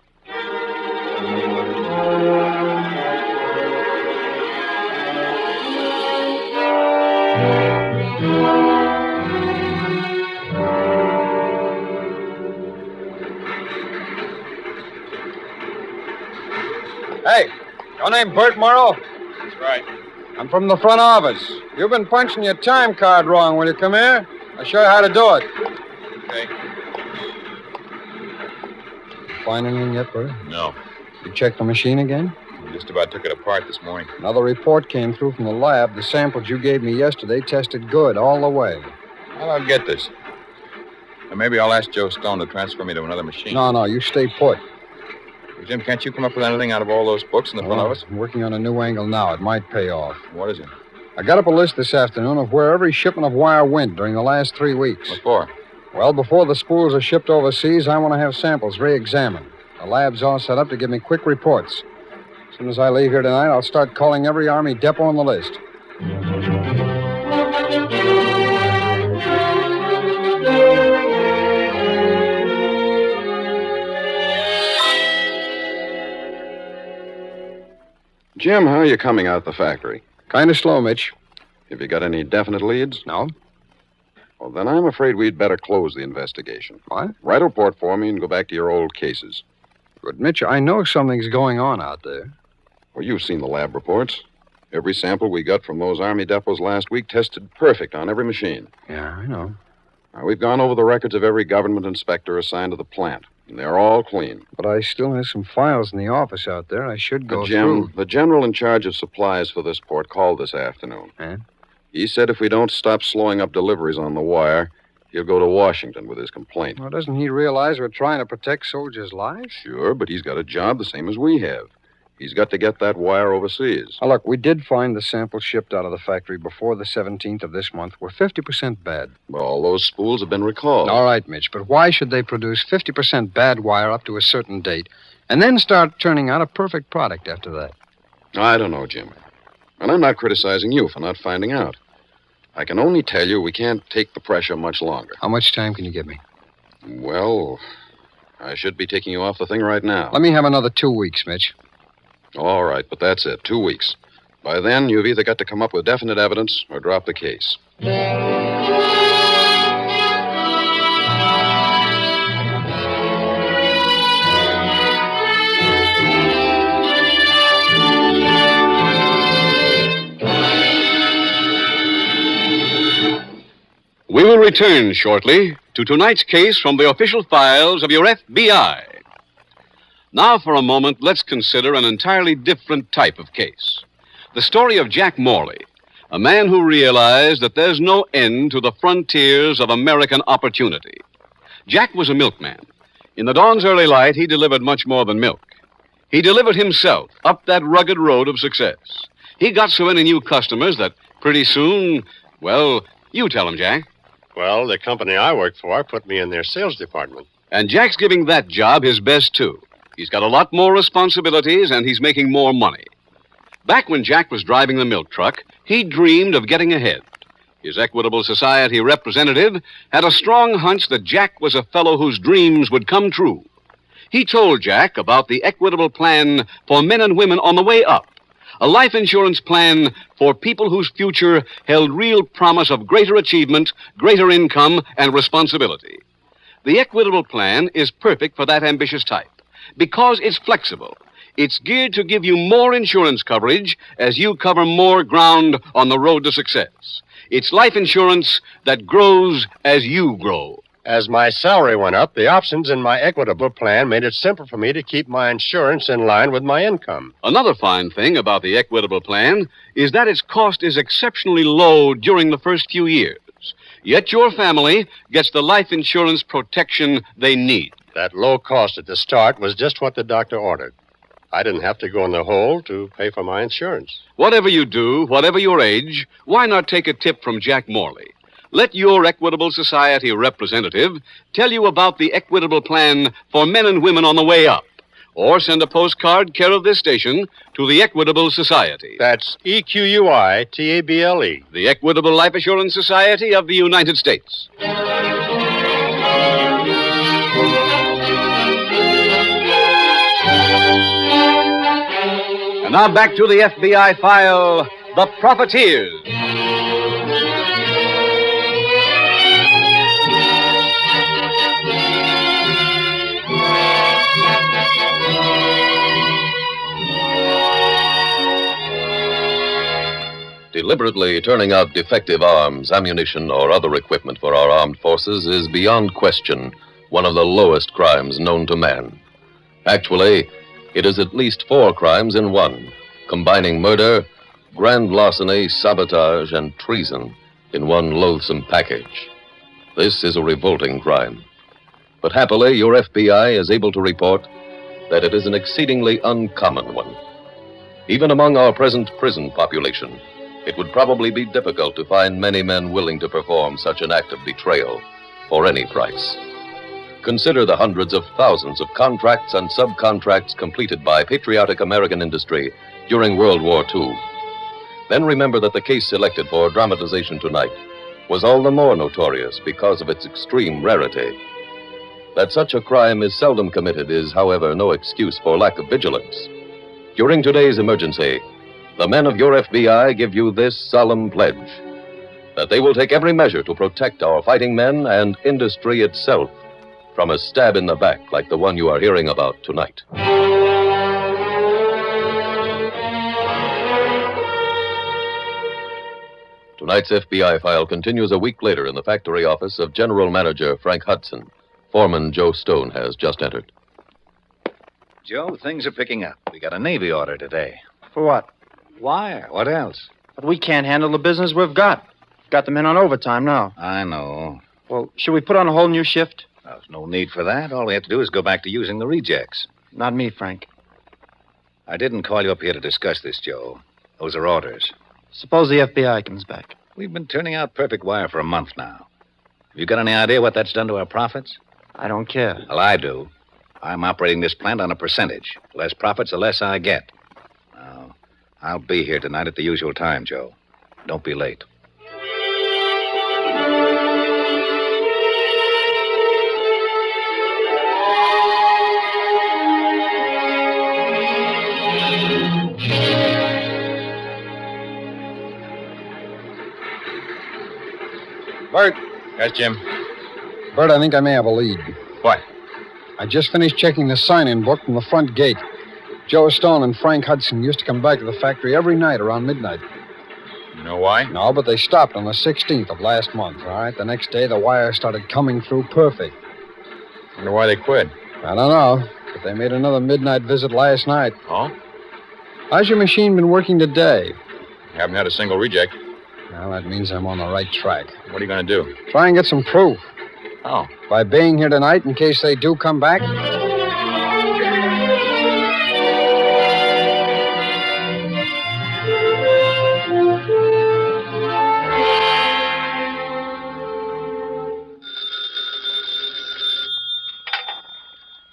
Hey, your name Bert Morrow? That's right. I'm from the front office. You've been punching your time card wrong. Will you come here? I'll show you how to do it. Okay. Find anything yet, Bert? No. You checked the machine again? We just about took it apart this morning. Another report came through from the lab. The samples you gave me yesterday tested good all the way. I'll get this. And maybe I'll ask Joe Stone to transfer me to another machine. No, you stay put. Well, Jim, can't you come up with anything out of all those books in the front of us? I'm working on a new angle now. It might pay off. What is it? I got up a list this afternoon of where every shipment of wire went during the last 3 weeks. What for? Well, before the spools are shipped overseas, I want to have samples re-examined. The lab's all set up to give me quick reports. As soon as I leave here tonight, I'll start calling every Army depot on the list. Jim, how are you coming out the factory? Kind of slow, Mitch. Have you got any definite leads? No. Well, then I'm afraid we'd better close the investigation. What? Write a report for me and go back to your old cases. But, Mitch, I know something's going on out there. Well, you've seen the lab reports. Every sample we got from those Army depots last week tested perfect on every machine. Yeah, I know. Now, we've gone over the records of every government inspector assigned to the plant, and they're all clean. But I still have some files in the office out there. I should go Jim, through. The general in charge of supplies for this port called this afternoon. And? He said if we don't stop slowing up deliveries on the wire, he'll go to Washington with his complaint. Well, doesn't he realize we're trying to protect soldiers' lives? Sure, but he's got a job the same as we have. He's got to get that wire overseas. Now, look, we did find the samples shipped out of the factory before the 17th of this month were 50% bad. Well, all those spools have been recalled. All right, Mitch, but why should they produce 50% bad wire up to a certain date and then start turning out a perfect product after that? I don't know, Jim. And I'm not criticizing you for not finding out. I can only tell you we can't take the pressure much longer. How much time can you give me? Well, I should be taking you off the thing right now. Let me have another 2 weeks, Mitch. All right, but that's it. 2 weeks. By then, you've either got to come up with definite evidence or drop the case. We will return shortly to tonight's case from the official files of your FBI. Now, for a moment, let's consider an entirely different type of case. The story of Jack Morley, a man who realized that there's no end to the frontiers of American opportunity. Jack was a milkman. In the dawn's early light, he delivered much more than milk. He delivered himself up that rugged road of success. He got so many new customers that pretty soon, well, you tell him, Jack. Well, the company I work for put me in their sales department. And Jack's giving that job his best, too. He's got a lot more responsibilities, and he's making more money. Back when Jack was driving the milk truck, he dreamed of getting ahead. His Equitable Society representative had a strong hunch that Jack was a fellow whose dreams would come true. He told Jack about the Equitable Plan for men and women on the way up, a life insurance plan for people whose future held real promise of greater achievement, greater income, and responsibility. The Equitable Plan is perfect for that ambitious type. Because it's flexible, it's geared to give you more insurance coverage as you cover more ground on the road to success. It's life insurance that grows as you grow. As my salary went up, the options in my Equitable Plan made it simple for me to keep my insurance in line with my income. Another fine thing about the Equitable Plan is that its cost is exceptionally low during the first few years. Yet your family gets the life insurance protection they need. That low cost at the start was just what the doctor ordered. I didn't have to go in the hole to pay for my insurance. Whatever you do, whatever your age, why not take a tip from Jack Morley? Let your Equitable Society representative tell you about the Equitable Plan for men and women on the way up. Or send a postcard care of this station to the Equitable Society. That's EQUITABLE. The Equitable Life Assurance Society of the United States. And now back to the FBI file, The Profiteers. Deliberately turning out defective arms, ammunition, or other equipment for our armed forces is beyond question one of the lowest crimes known to man. Actually, it is at least 4 crimes in one, combining murder, grand larceny, sabotage, and treason in one loathsome package. This is a revolting crime. But happily, your FBI is able to report that it is an exceedingly uncommon one. Even among our present prison population, it would probably be difficult to find many men willing to perform such an act of betrayal for any price. Consider the hundreds of thousands of contracts and subcontracts completed by patriotic American industry during World War II. Then remember that the case selected for dramatization tonight was all the more notorious because of its extreme rarity. That such a crime is seldom committed is, however, no excuse for lack of vigilance. During today's emergency, the men of your FBI give you this solemn pledge, that they will take every measure to protect our fighting men and industry itself from a stab in the back like the one you are hearing about tonight. Tonight's FBI file continues a week later in the factory office of General Manager Frank Hudson. Foreman Joe Stone has just entered. Joe, things are picking up. We got a Navy order today. For what? Wire. What else? But we can't handle the business we've got. Got the men on overtime now. I know. Well, should we put on a whole new shift? There's no need for that. All we have to do is go back to using the rejects. Not me, Frank. I didn't call you up here to discuss this, Joe. Those are orders. Suppose the FBI comes back. We've been turning out perfect wire for a month now. Have you got any idea what that's done to our profits? I don't care. Well, I do. I'm operating this plant on a percentage. The less profits, the less I get. Now, I'll be here tonight at the usual time, Joe. Don't be late. Bert. Yes, Jim. Bert, I think I may have a lead. What? I just finished checking the sign-in book from the front gate. Joe Stone and Frank Hudson used to come back to the factory every night around midnight. You know why? No, but they stopped on the 16th of last month, all right? The next day, the wire started coming through perfect. Wonder why they quit. I don't know, but they made another midnight visit last night. Oh? How's your machine been working today? Haven't had a single reject. Well, that means I'm on the right track. What are you going to do? Try and get some proof. Oh. By being here tonight in case they do come back.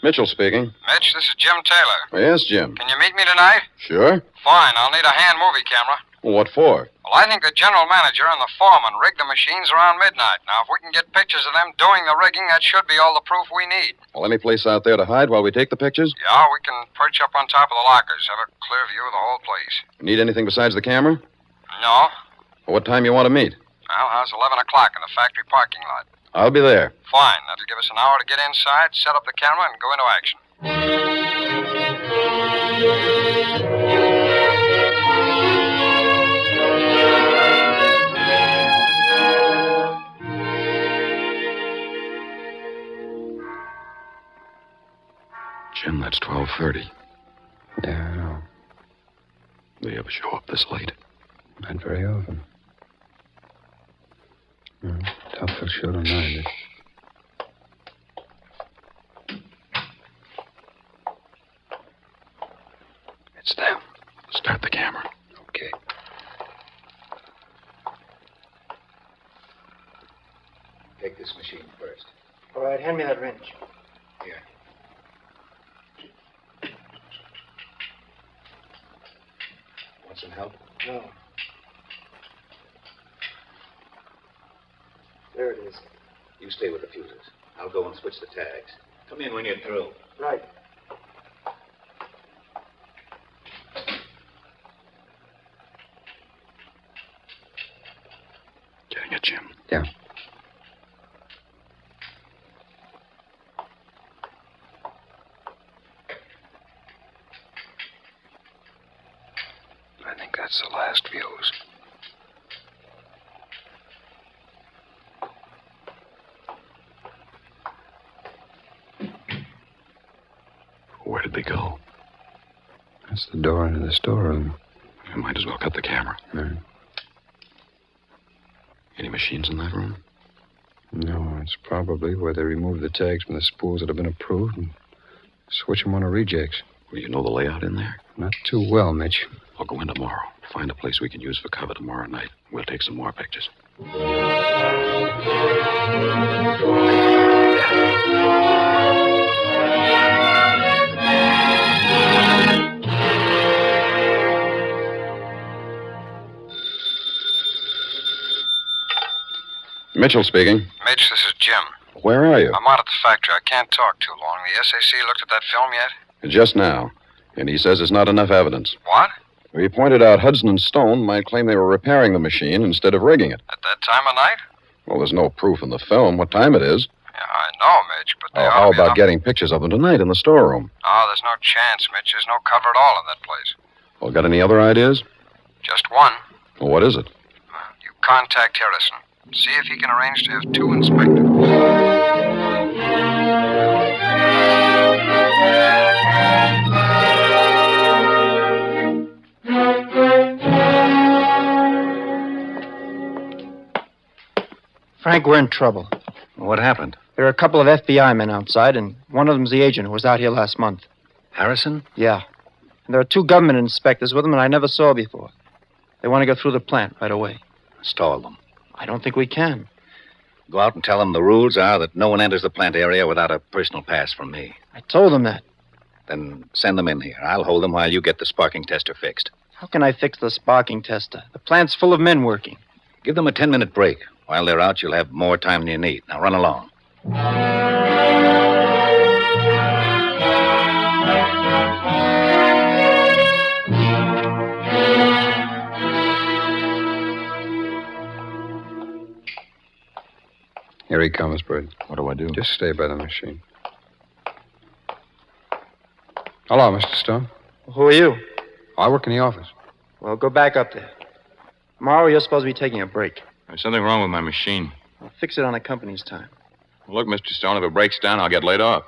Mitchell speaking. Mitch, this is Jim Taylor. Yes, Jim. Can you meet me tonight? Sure. Fine. I'll need a hand movie camera. Well, what for? Well, I think the general manager and the foreman rigged the machines around midnight. Now, if we can get pictures of them doing the rigging, that should be all the proof we need. Well, any place out there to hide while we take the pictures? Yeah, we can perch up on top of the lockers, have a clear view of the whole place. Need anything besides the camera? No. Well, what time you want to meet? Well, how's 11 o'clock in the factory parking lot? I'll be there. Fine. That'll give us an hour to get inside, set up the camera, and go into action. Jim, that's 12:30. Yeah, I know. They ever show up this late? Not very often. Tough for sure tonight. It's them. Start the camera. Okay. Take this machine first. All right, hand me that wrench. Here. Want some help? No. There it is. You stay with the fuses. I'll go and switch the tags. Come in when you're through. Right. Getting it, Jim. Yeah. I think that's the last fuse. Where did they go? That's the door into the storeroom. I might as well cut the camera. Right. Any machines in that room? No, it's probably where they remove the tags from the spools that have been approved and switch them on to rejects. Well, you know the layout in there? Not too well, Mitch. I'll go in tomorrow. Find a place we can use for cover tomorrow night. We'll take some more pictures. Mitchell speaking. Mitch, this is Jim. Where are you? I'm out at the factory. I can't talk too long. The SAC looked at that film yet? Just now. And he says there's not enough evidence. What? He pointed out Hudson and Stone might claim they were repairing the machine instead of rigging it. At that time of night? Well, there's no proof in the film what time it is. Yeah, I know, Mitch, but they ought How to be about enough- getting pictures of them tonight in the storeroom? Oh, there's no chance, Mitch. There's no cover at all in that place. Well, got any other ideas? Just one. Well, what is it? You contact Harrison. See if he can arrange to have 2 inspectors. Frank, we're in trouble. What happened? There are a couple of FBI men outside, and one of them's the agent who was out here last month. Harrison? Yeah. And there are 2 government inspectors with them that I never saw before. They want to go through the plant right away. Stall them. I don't think we can. Go out and tell them the rules are that no one enters the plant area without a personal pass from me. I told them that. Then send them in here. I'll hold them while you get the sparking tester fixed. How can I fix the sparking tester? The plant's full of men working. Give them a 10-minute break. While they're out, you'll have more time than you need. Now run along. Here he comes, Bert. What do I do? Just stay by the machine. Hello, Mr. Stone. Who are you? I work in the office. Well, go back up there. Tomorrow you're supposed to be taking a break. There's something wrong with my machine. I'll fix it on the company's time. Look, Mr. Stone, if it breaks down, I'll get laid off.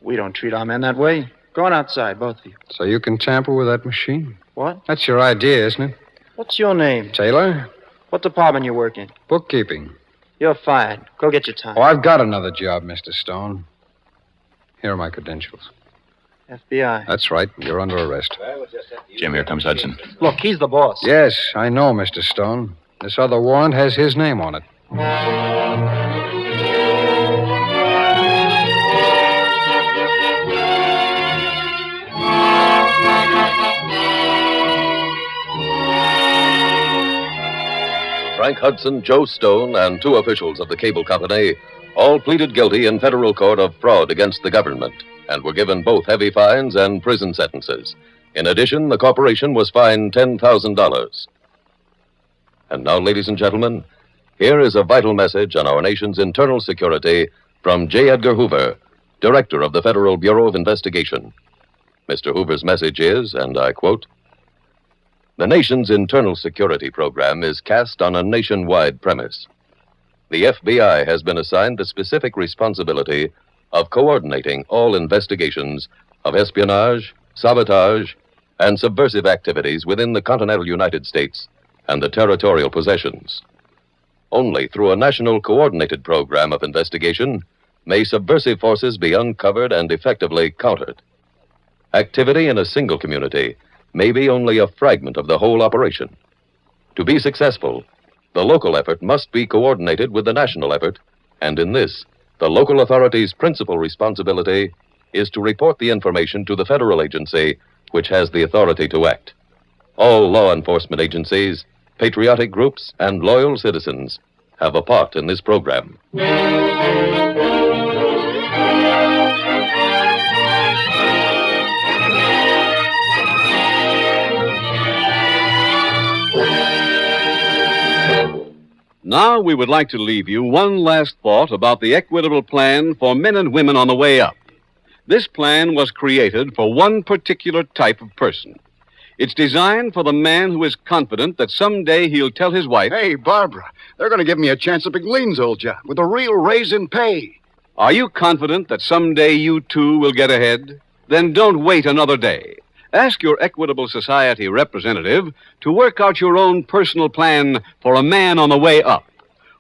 We don't treat our men that way. Go on outside, both of you. So you can tamper with that machine? What? That's your idea, isn't it? What's your name? Taylor? What department you work in? Bookkeeping. You're fired. Go get your time. Oh, I've got another job, Mr. Stone. Here are my credentials. FBI. That's right. You're under arrest. Jim, here comes Hudson. Look, he's the boss. Yes, I know, Mr. Stone. This other warrant has his name on it. Frank Hudson, Joe Stone, and 2 officials of the cable company all pleaded guilty in federal court of fraud against the government and were given both heavy fines and prison sentences. In addition, the corporation was fined $10,000. And now, ladies and gentlemen, here is a vital message on our nation's internal security from J. Edgar Hoover, Director of the Federal Bureau of Investigation. Mr. Hoover's message is, and I quote, "The nation's internal security program is cast on a nationwide premise. The FBI has been assigned the specific responsibility of coordinating all investigations of espionage, sabotage, and subversive activities within the continental United States and the territorial possessions. Only through a national coordinated program of investigation may subversive forces be uncovered and effectively countered. Activity in a single community may be only a fragment of the whole operation. To be successful, the local effort must be coordinated with the national effort, and in this, the local authority's principal responsibility is to report the information to the federal agency which has the authority to act. All law enforcement agencies, patriotic groups, and loyal citizens have a part in this program." Now we would like to leave you one last thought about the equitable plan for men and women on the way up. This plan was created for one particular type of person. It's designed for the man who is confident that someday he'll tell his wife, "Hey, Barbara, they're going to give me a chance at McLean's old job with a real raise in pay." Are you confident that someday you too will get ahead? Then don't wait another day. Ask your Equitable Society representative to work out your own personal plan for a man on the way up.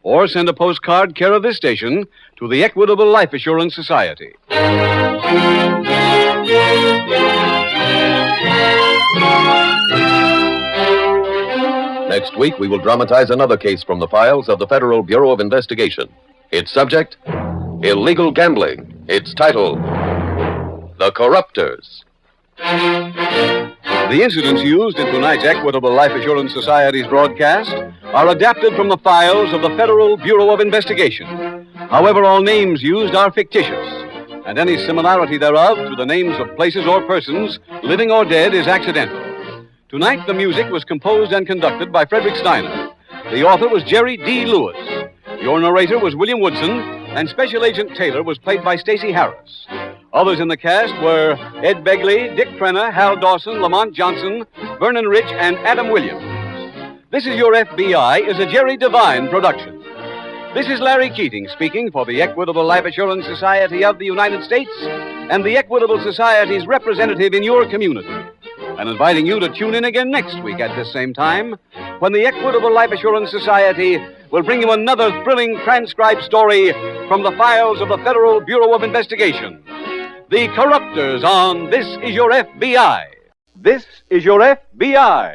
Or send a postcard care of this station to the Equitable Life Assurance Society. Next week, we will dramatize another case from the files of the Federal Bureau of Investigation. Its subject, illegal gambling. Its title, The Corruptors. The incidents used in tonight's Equitable Life Assurance Society's broadcast are adapted from the files of the Federal Bureau of Investigation. However, all names used are fictitious, and any similarity thereof to the names of places or persons, living or dead, is accidental. Tonight, the music was composed and conducted by Frederick Steiner. The author was Jerry D. Lewis. Your narrator was William Woodson, and Special Agent Taylor was played by Stacey Harris. Others in the cast were Ed Begley, Dick Trenna, Hal Dawson, Lamont Johnson, Vernon Rich, and Adam Williams. This Is Your FBI is a Jerry Devine production. This is Larry Keating speaking for the Equitable Life Assurance Society of the United States and the Equitable Society's representative in your community, and inviting you to tune in again next week at this same time when the Equitable Life Assurance Society will bring you another thrilling transcribed story from the files of the Federal Bureau of Investigation. The Corruptors on This Is Your FBI. This is Your FBI.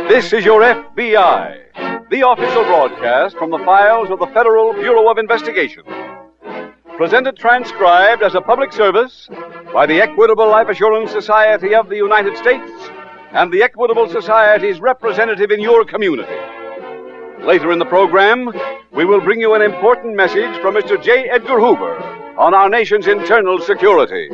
This is Your FBI, the official broadcast from the files of the Federal Bureau of Investigation. Presented transcribed as a public service by the Equitable Life Assurance Society of the United States and the Equitable Society's representative in your community. Later in the program, we will bring you an important message from Mr. J. Edgar Hoover on our nation's internal security.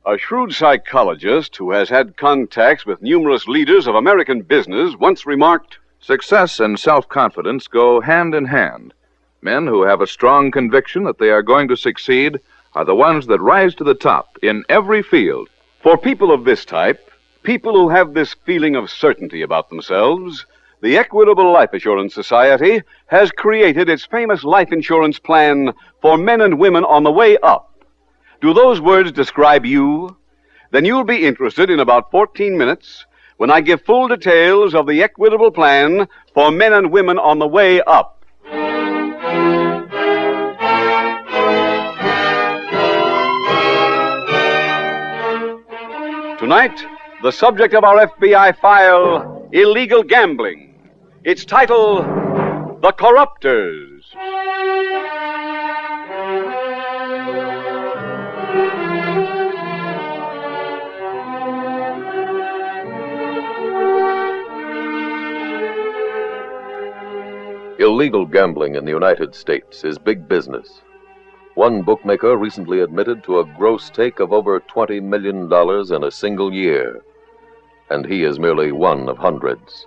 A shrewd psychologist who has had contacts with numerous leaders of American business once remarked, "Success and self-confidence go hand in hand. Men who have a strong conviction that they are going to succeed are the ones that rise to the top in every field." For people of this type, people who have this feeling of certainty about themselves, the Equitable Life Assurance Society has created its famous life insurance plan for men and women on the way up. Do those words describe you? Then you'll be interested in about 14 minutes when I give full details of the Equitable plan for men and women on the way up. Tonight, the subject of our FBI file, illegal gambling. Its title, The Corruptors. Illegal gambling in the United States is big business. One bookmaker recently admitted to a gross take of over $20 million in a single year, and he is merely one of hundreds.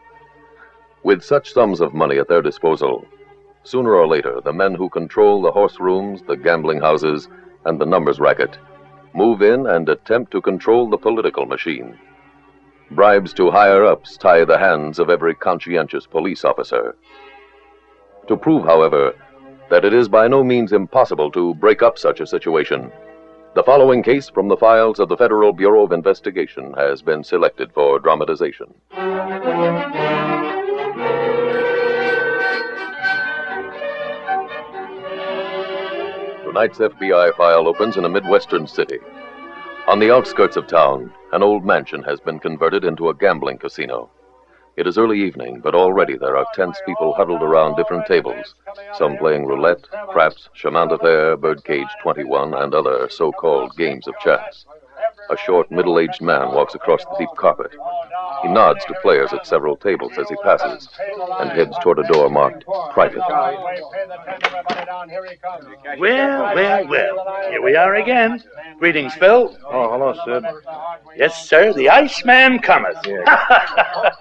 With such sums of money at their disposal, sooner or later, the men who control the horse rooms, the gambling houses, and the numbers racket move in and attempt to control the political machine. Bribes to higher-ups tie the hands of every conscientious police officer. To prove, however, that it is by no means impossible to break up such a situation, the following case from the files of the Federal Bureau of Investigation has been selected for dramatization. Tonight's FBI file opens in a Midwestern city. On the outskirts of town, an old mansion has been converted into a gambling casino. It is early evening, but already there are tense people huddled around different tables, some playing roulette, craps, chemin de fer, birdcage 21, and other so-called games of chance. A short, middle-aged man walks across the deep carpet. He nods to players at several tables as he passes and heads toward a door marked Private. Well, here we are again. Greetings, Phil. Oh, hello, Sid. Yes, sir, the Iceman cometh. Yeah.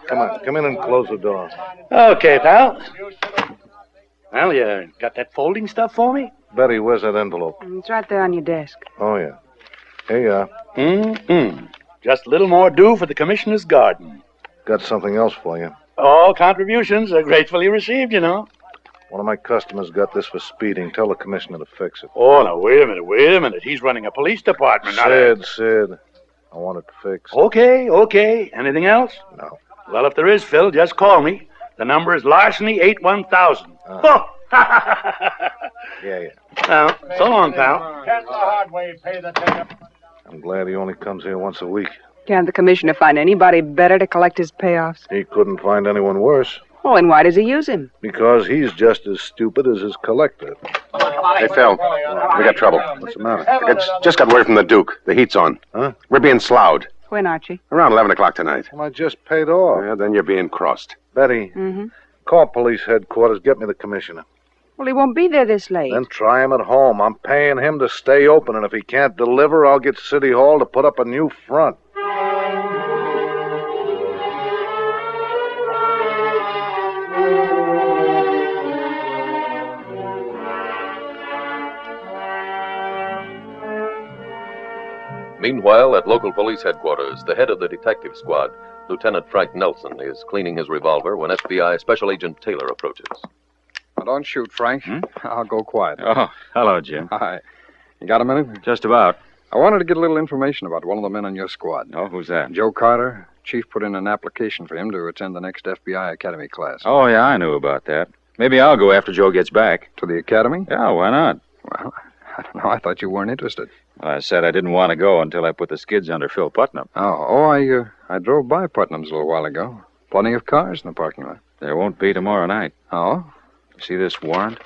Come in and close the door. Okay, pal. Well, you got that folding stuff for me? Betty, where's that envelope? It's right there on your desk. Oh, yeah. Here you are. Just a little more due for the commissioner's garden. Got something else for you. All contributions are gratefully received, you know. One of my customers got this for speeding. Tell the commissioner to fix it. Oh, now, wait a minute. He's running a police department, not a... Sid. I want it fixed. Okay. Anything else? No. Well, if there is, Phil, just call me. The number is Larceny 81000. Oh! Yeah. Now, so long, pal. I'm glad he only comes here once a week. Can't the commissioner find anybody better to collect his payoffs? He couldn't find anyone worse. Oh, and why does he use him? Because he's just as stupid as his collector. Hey, Phil, we got trouble. What's the matter? Just got word from the Duke. The heat's on. Huh? We're being sloughed. When, Archie? Around 11 o'clock tonight. Well, I just paid off. Yeah, then you're being crossed. Betty, call police headquarters. Get me the commissioner. Well, he won't be there this late. Then try him at home. I'm paying him to stay open, and if he can't deliver, I'll get City Hall to put up a new front. Meanwhile, at local police headquarters, the head of the detective squad, Lieutenant Frank Nelson, is cleaning his revolver when FBI Special Agent Taylor approaches. Now, don't shoot, Frank. I'll go quiet. Oh, hello, Jim. Hi. You got a minute? Just about. I wanted to get a little information about one of the men on your squad. Oh, who's that? Joe Carter. Chief put in an application for him to attend the next FBI Academy class. Oh, yeah, I knew about that. Maybe I'll go after Joe gets back. To the Academy? Yeah, why not? Well, I don't know. I thought you weren't interested. Well, I said I didn't want to go until I put the skids under Phil Putnam. I drove by Putnam's a little while ago. Plenty of cars in the parking lot. There won't be tomorrow night. Oh? You see this warrant?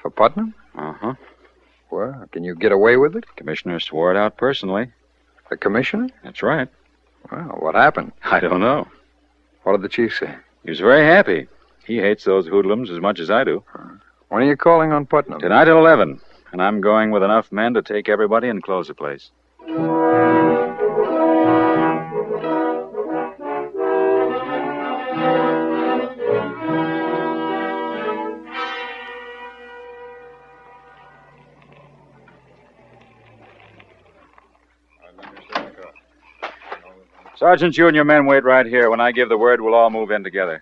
For Putnam? Uh-huh. Well, can you get away with it? Commissioner swore it out personally. The commissioner? That's right. Well, what happened? I don't know. What did the chief say? He was very happy. He hates those hoodlums as much as I do. When are you calling on Putnam? Tonight at 11. And I'm going with enough men to take everybody and close the place. Sergeant, you and your men wait right here. When I give the word, we'll all move in together.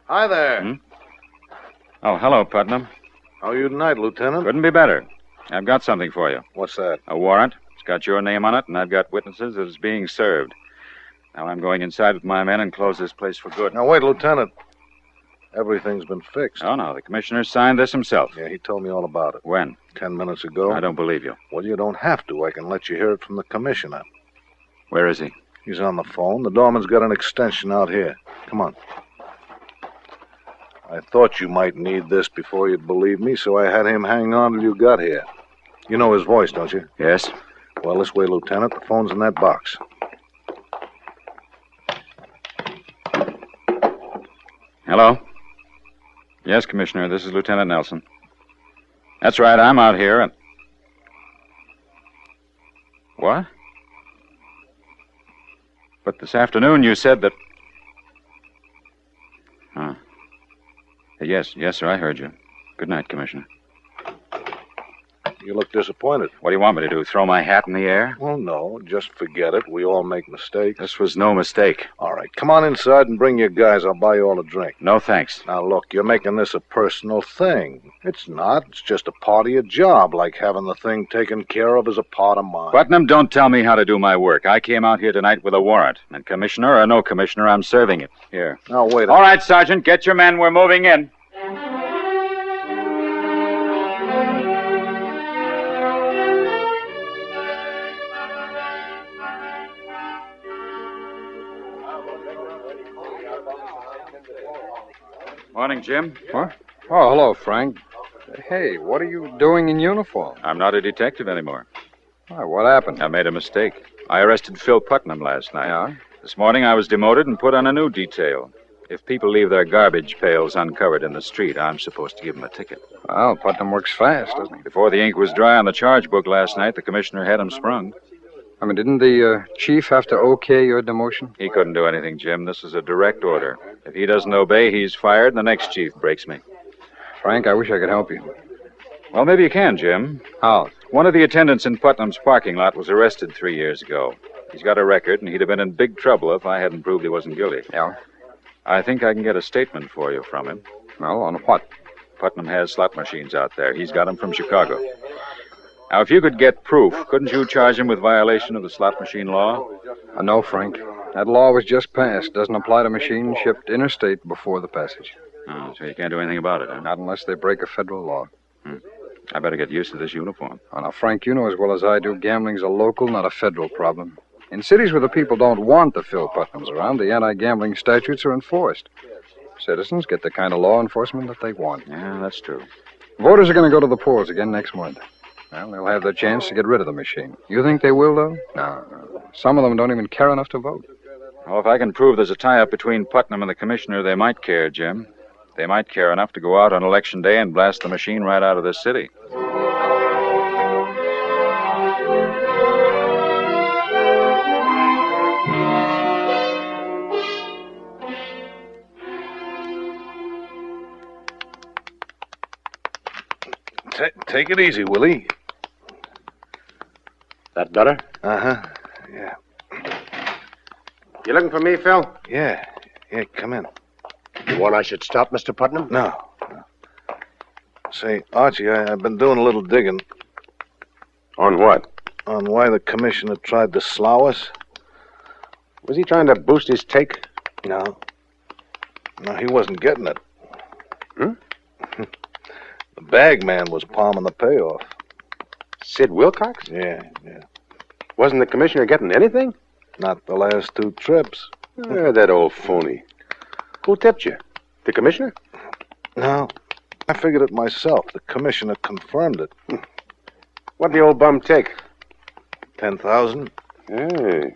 Hi there. Oh, hello, Putnam. How are you tonight, Lieutenant? Couldn't be better. I've got something for you. What's that? A warrant. It's got your name on it, and I've got witnesses that it's being served. Now I'm going inside with my men and close this place for good. Now, wait, Lieutenant. Everything's been fixed. Oh, no. The commissioner signed this himself. Yeah, he told me all about it. When? 10 minutes ago. I don't believe you. Well, you don't have to. I can let you hear it from the commissioner. Where is he? He's on the phone. The doorman's got an extension out here. Come on. I thought you might need this before you'd believe me, so I had him hang on till you got here. You know his voice, don't you? Yes. Well, this way, Lieutenant. The phone's in that box. Hello? Yes, Commissioner. This is Lieutenant Nelson. That's right. I'm out here and... What? But this afternoon you said that... Huh. Yes, sir, I heard you. Good night, Commissioner. You look disappointed. What do you want me to do, throw my hat in the air? Well, no, just forget it. We all make mistakes. This was no mistake. All right, come on inside and bring your guys. I'll buy you all a drink. No, thanks. Now, look, you're making this a personal thing. It's not. It's just a part of your job, like having the thing taken care of is a part of mine. Putnam, don't tell me how to do my work. I came out here tonight with a warrant. And Commissioner or no Commissioner, I'm serving it. Here. Now, wait. All right, Sergeant, get your men. We're moving in. Morning, Jim. What? Oh, hello, Frank. Hey, what are you doing in uniform? I'm not a detective anymore. Why, what happened? I made a mistake. I arrested Phil Putnam last night. Yeah? This morning I was demoted and put on a new detail. If people leave their garbage pails uncovered in the street, I'm supposed to give them a ticket. Well, Putnam works fast, doesn't he? Before the ink was dry on the charge book last night, the commissioner had him sprung. I mean, didn't the chief have to okay your demotion? He couldn't do anything, Jim. This is a direct order. If he doesn't obey, he's fired, and the next chief breaks me. Frank, I wish I could help you. Well, maybe you can, Jim. How? One of the attendants in Putnam's parking lot was arrested 3 years ago. He's got a record, and he'd have been in big trouble if I hadn't proved he wasn't guilty. Yeah? I think I can get a statement for you from him. Well, on what? Putnam has slot machines out there. He's got them from Chicago. Now, if you could get proof, couldn't you charge him with violation of the slot machine law? No, Frank. That law was just passed. Doesn't apply to machines shipped interstate before the passage. Oh, so you can't do anything about it, huh? Not unless they break a federal law. I better get used to this uniform. Oh, now, Frank, you know as well as I do, gambling's a local, not a federal problem. In cities where the people don't want the Phil Putnams around, the anti-gambling statutes are enforced. Citizens get the kind of law enforcement that they want. Yeah, that's true. Voters are going to go to the polls again next month. Well, they'll have their chance to get rid of the machine. You think they will, though? No. Some of them don't even care enough to vote. Well, if I can prove there's a tie-up between Putnam and the commissioner, they might care, Jim. They might care enough to go out on Election Day and blast the machine right out of this city. Take it easy, Willie. That better? Uh-huh. Yeah. You looking for me, Phil? Yeah, come in. You want I should stop, Mr. Putnam? No. Say, Archie, I've been doing a little digging. On what? On why the commissioner tried to slough us. Was he trying to boost his take? No. No, he wasn't getting it. The bag man was palming the payoff. Sid Wilcox? Yeah. Wasn't the commissioner getting anything? Not the last 2 trips. That old phony. Who tipped you? The commissioner? No. I figured it myself. The commissioner confirmed it. What'd the old bum take? 10,000. Hey.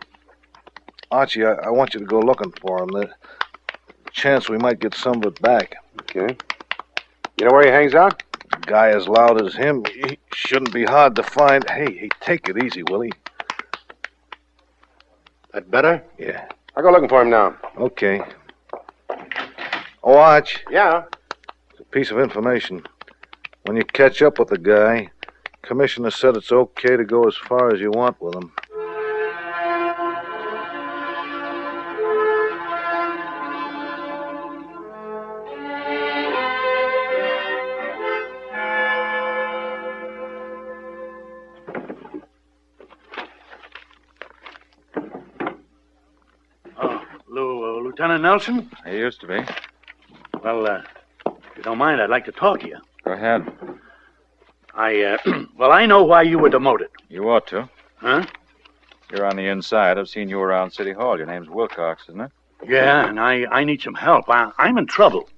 Archie, I want you to go looking for him. There's a chance we might get some of it back. Okay. You know where he hangs out? A guy as loud as him, he shouldn't be hard to find. Hey, take it easy, Willie. That better? Yeah. I'll go looking for him now. Okay. Oh, Arch. Yeah? It's a piece of information. When you catch up with the guy, Commissioner said it's okay to go as far as you want with him. Lieutenant Nelson? He used to be. Well, if you don't mind, I'd like to talk to you. Go ahead. I know why you were demoted. You ought to. Huh? You're on the inside. I've seen you around City Hall. Your name's Wilcox, isn't it? Yeah, and I need some help. I'm in trouble.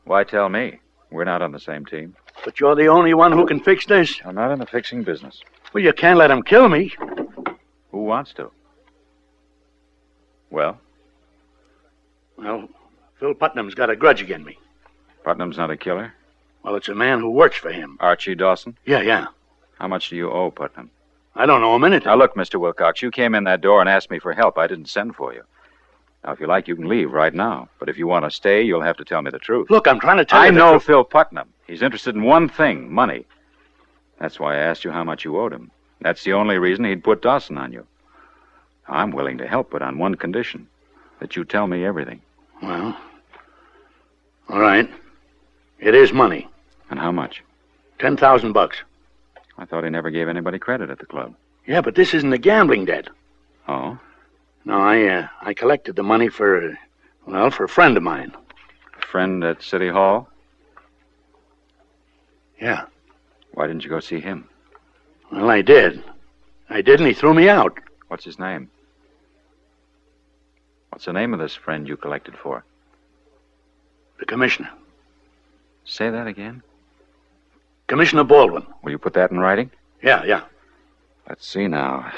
Why tell me? We're not on the same team. But you're the only one who can fix this. I'm not in the fixing business. Well, you can't let him kill me. Who wants to? Well? Well, Phil Putnam's got a grudge against me. Putnam's not a killer? Well, it's a man who works for him. Archie Dawson? Yeah. How much do you owe Putnam? I don't know him anything. Now, look, Mr. Wilcox, you came in that door and asked me for help. I didn't send for you. Now, if you like, you can leave right now. But if you want to stay, you'll have to tell me the truth. Look, I'm trying to tell you I the know truth. Phil Putnam. He's interested in one thing, money. That's why I asked you how much you owed him. That's the only reason he'd put Dawson on you. I'm willing to help, but on one condition, that you tell me everything. Well, all right. It is money. And how much? $10,000. I thought he never gave anybody credit at the club. Yeah, but this isn't a gambling debt. Oh? No, I collected the money for a friend of mine. A friend at City Hall? Yeah. Why didn't you go see him? Well, I did. And he threw me out. What's his name? What's the name of this friend you collected for? The commissioner. Say that again? Commissioner Baldwin. Will you put that in writing? Yeah. Let's see now.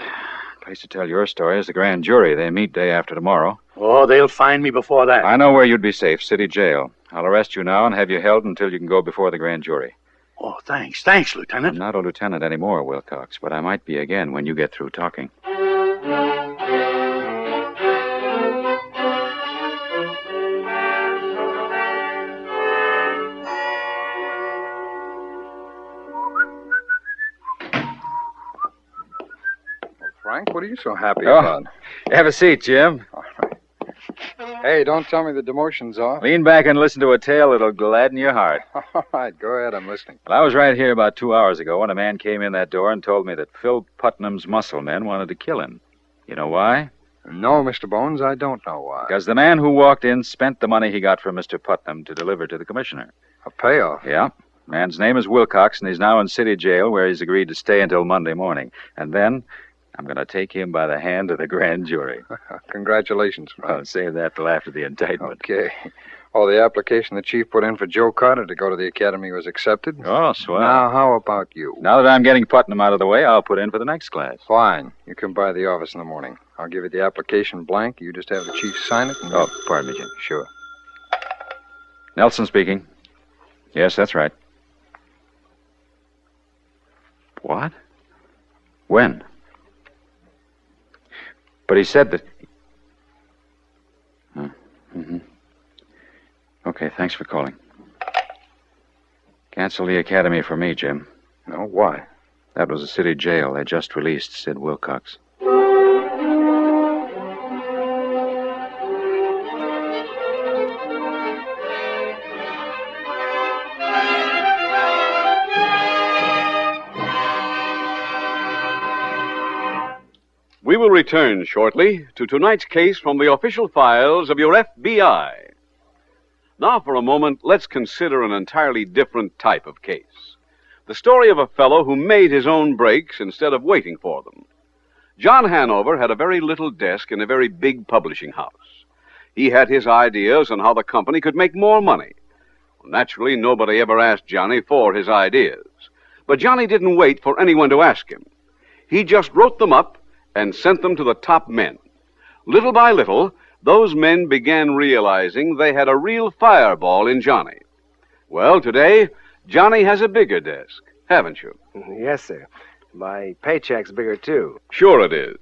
Place to tell your story is the grand jury. They meet day after tomorrow. Oh, they'll find me before that. I know where you'd be safe, city jail. I'll arrest you now and have you held until you can go before the grand jury. Oh, thanks. Thanks, Lieutenant. I'm not a lieutenant anymore, Wilcox, but I might be again when you get through talking. Frank. What are you so happy Oh, about? have a seat, Jim. Hey, don't tell me the demotion's off. Lean back and listen to a tale that'll gladden your heart. All right, go ahead. I'm listening. Well, I was right here about 2 hours ago when a man came in that door and told me that Phil Putnam's muscle men wanted to kill him. You know why? No, Mr. Bones, I don't know why. Because the man who walked in spent the money he got from Mr. Putnam to deliver to the commissioner. A payoff? Yeah. Man's name is Wilcox, and he's now in city jail where he's agreed to stay until Monday morning. And then I'm going to take him by the hand to the grand jury. Congratulations, Frank. I'll save that till after the indictment. Okay. Oh, the application the chief put in for Joe Carter to go to the academy was accepted? Oh, swell. Now, how about you? Now that I'm getting Putnam out of the way, I'll put in for the next class. Fine. You come by the office in the morning. I'll give you the application blank. You just have the chief sign it. And Oh, pardon me, Jim. Sure. Nelson speaking. Yes, that's right. What? When? But he said that... Mm-hmm. Okay, thanks for calling. Cancel the academy for me, Jim. No, why? That was a city jail. They just released Sid Wilcox. We will return shortly to tonight's case from the official files of your FBI. Now, for a moment, let's consider an entirely different type of case. The story of a fellow who made his own breaks instead of waiting for them. John Hanover had a very little desk in a very big publishing house. He had his ideas on how the company could make more money. Naturally, nobody ever asked Johnny for his ideas. But Johnny didn't wait for anyone to ask him. He just wrote them up and sent them to the top men. Little by little, those men began realizing they had a real fireball in Johnny. Well, today, Johnny has a bigger desk, haven't you? Yes, sir. My paycheck's bigger, too. Sure it is.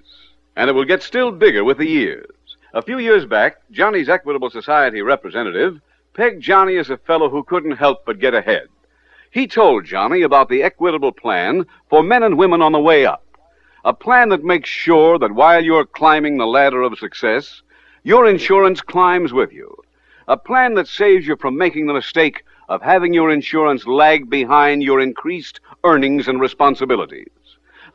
And it will get still bigger with the years. A few years back, Johnny's Equitable Society representative pegged Johnny as a fellow who couldn't help but get ahead. He told Johnny about the Equitable plan for men and women on the way up. A plan that makes sure that while you're climbing the ladder of success, your insurance climbs with you. A plan that saves you from making the mistake of having your insurance lag behind your increased earnings and responsibilities.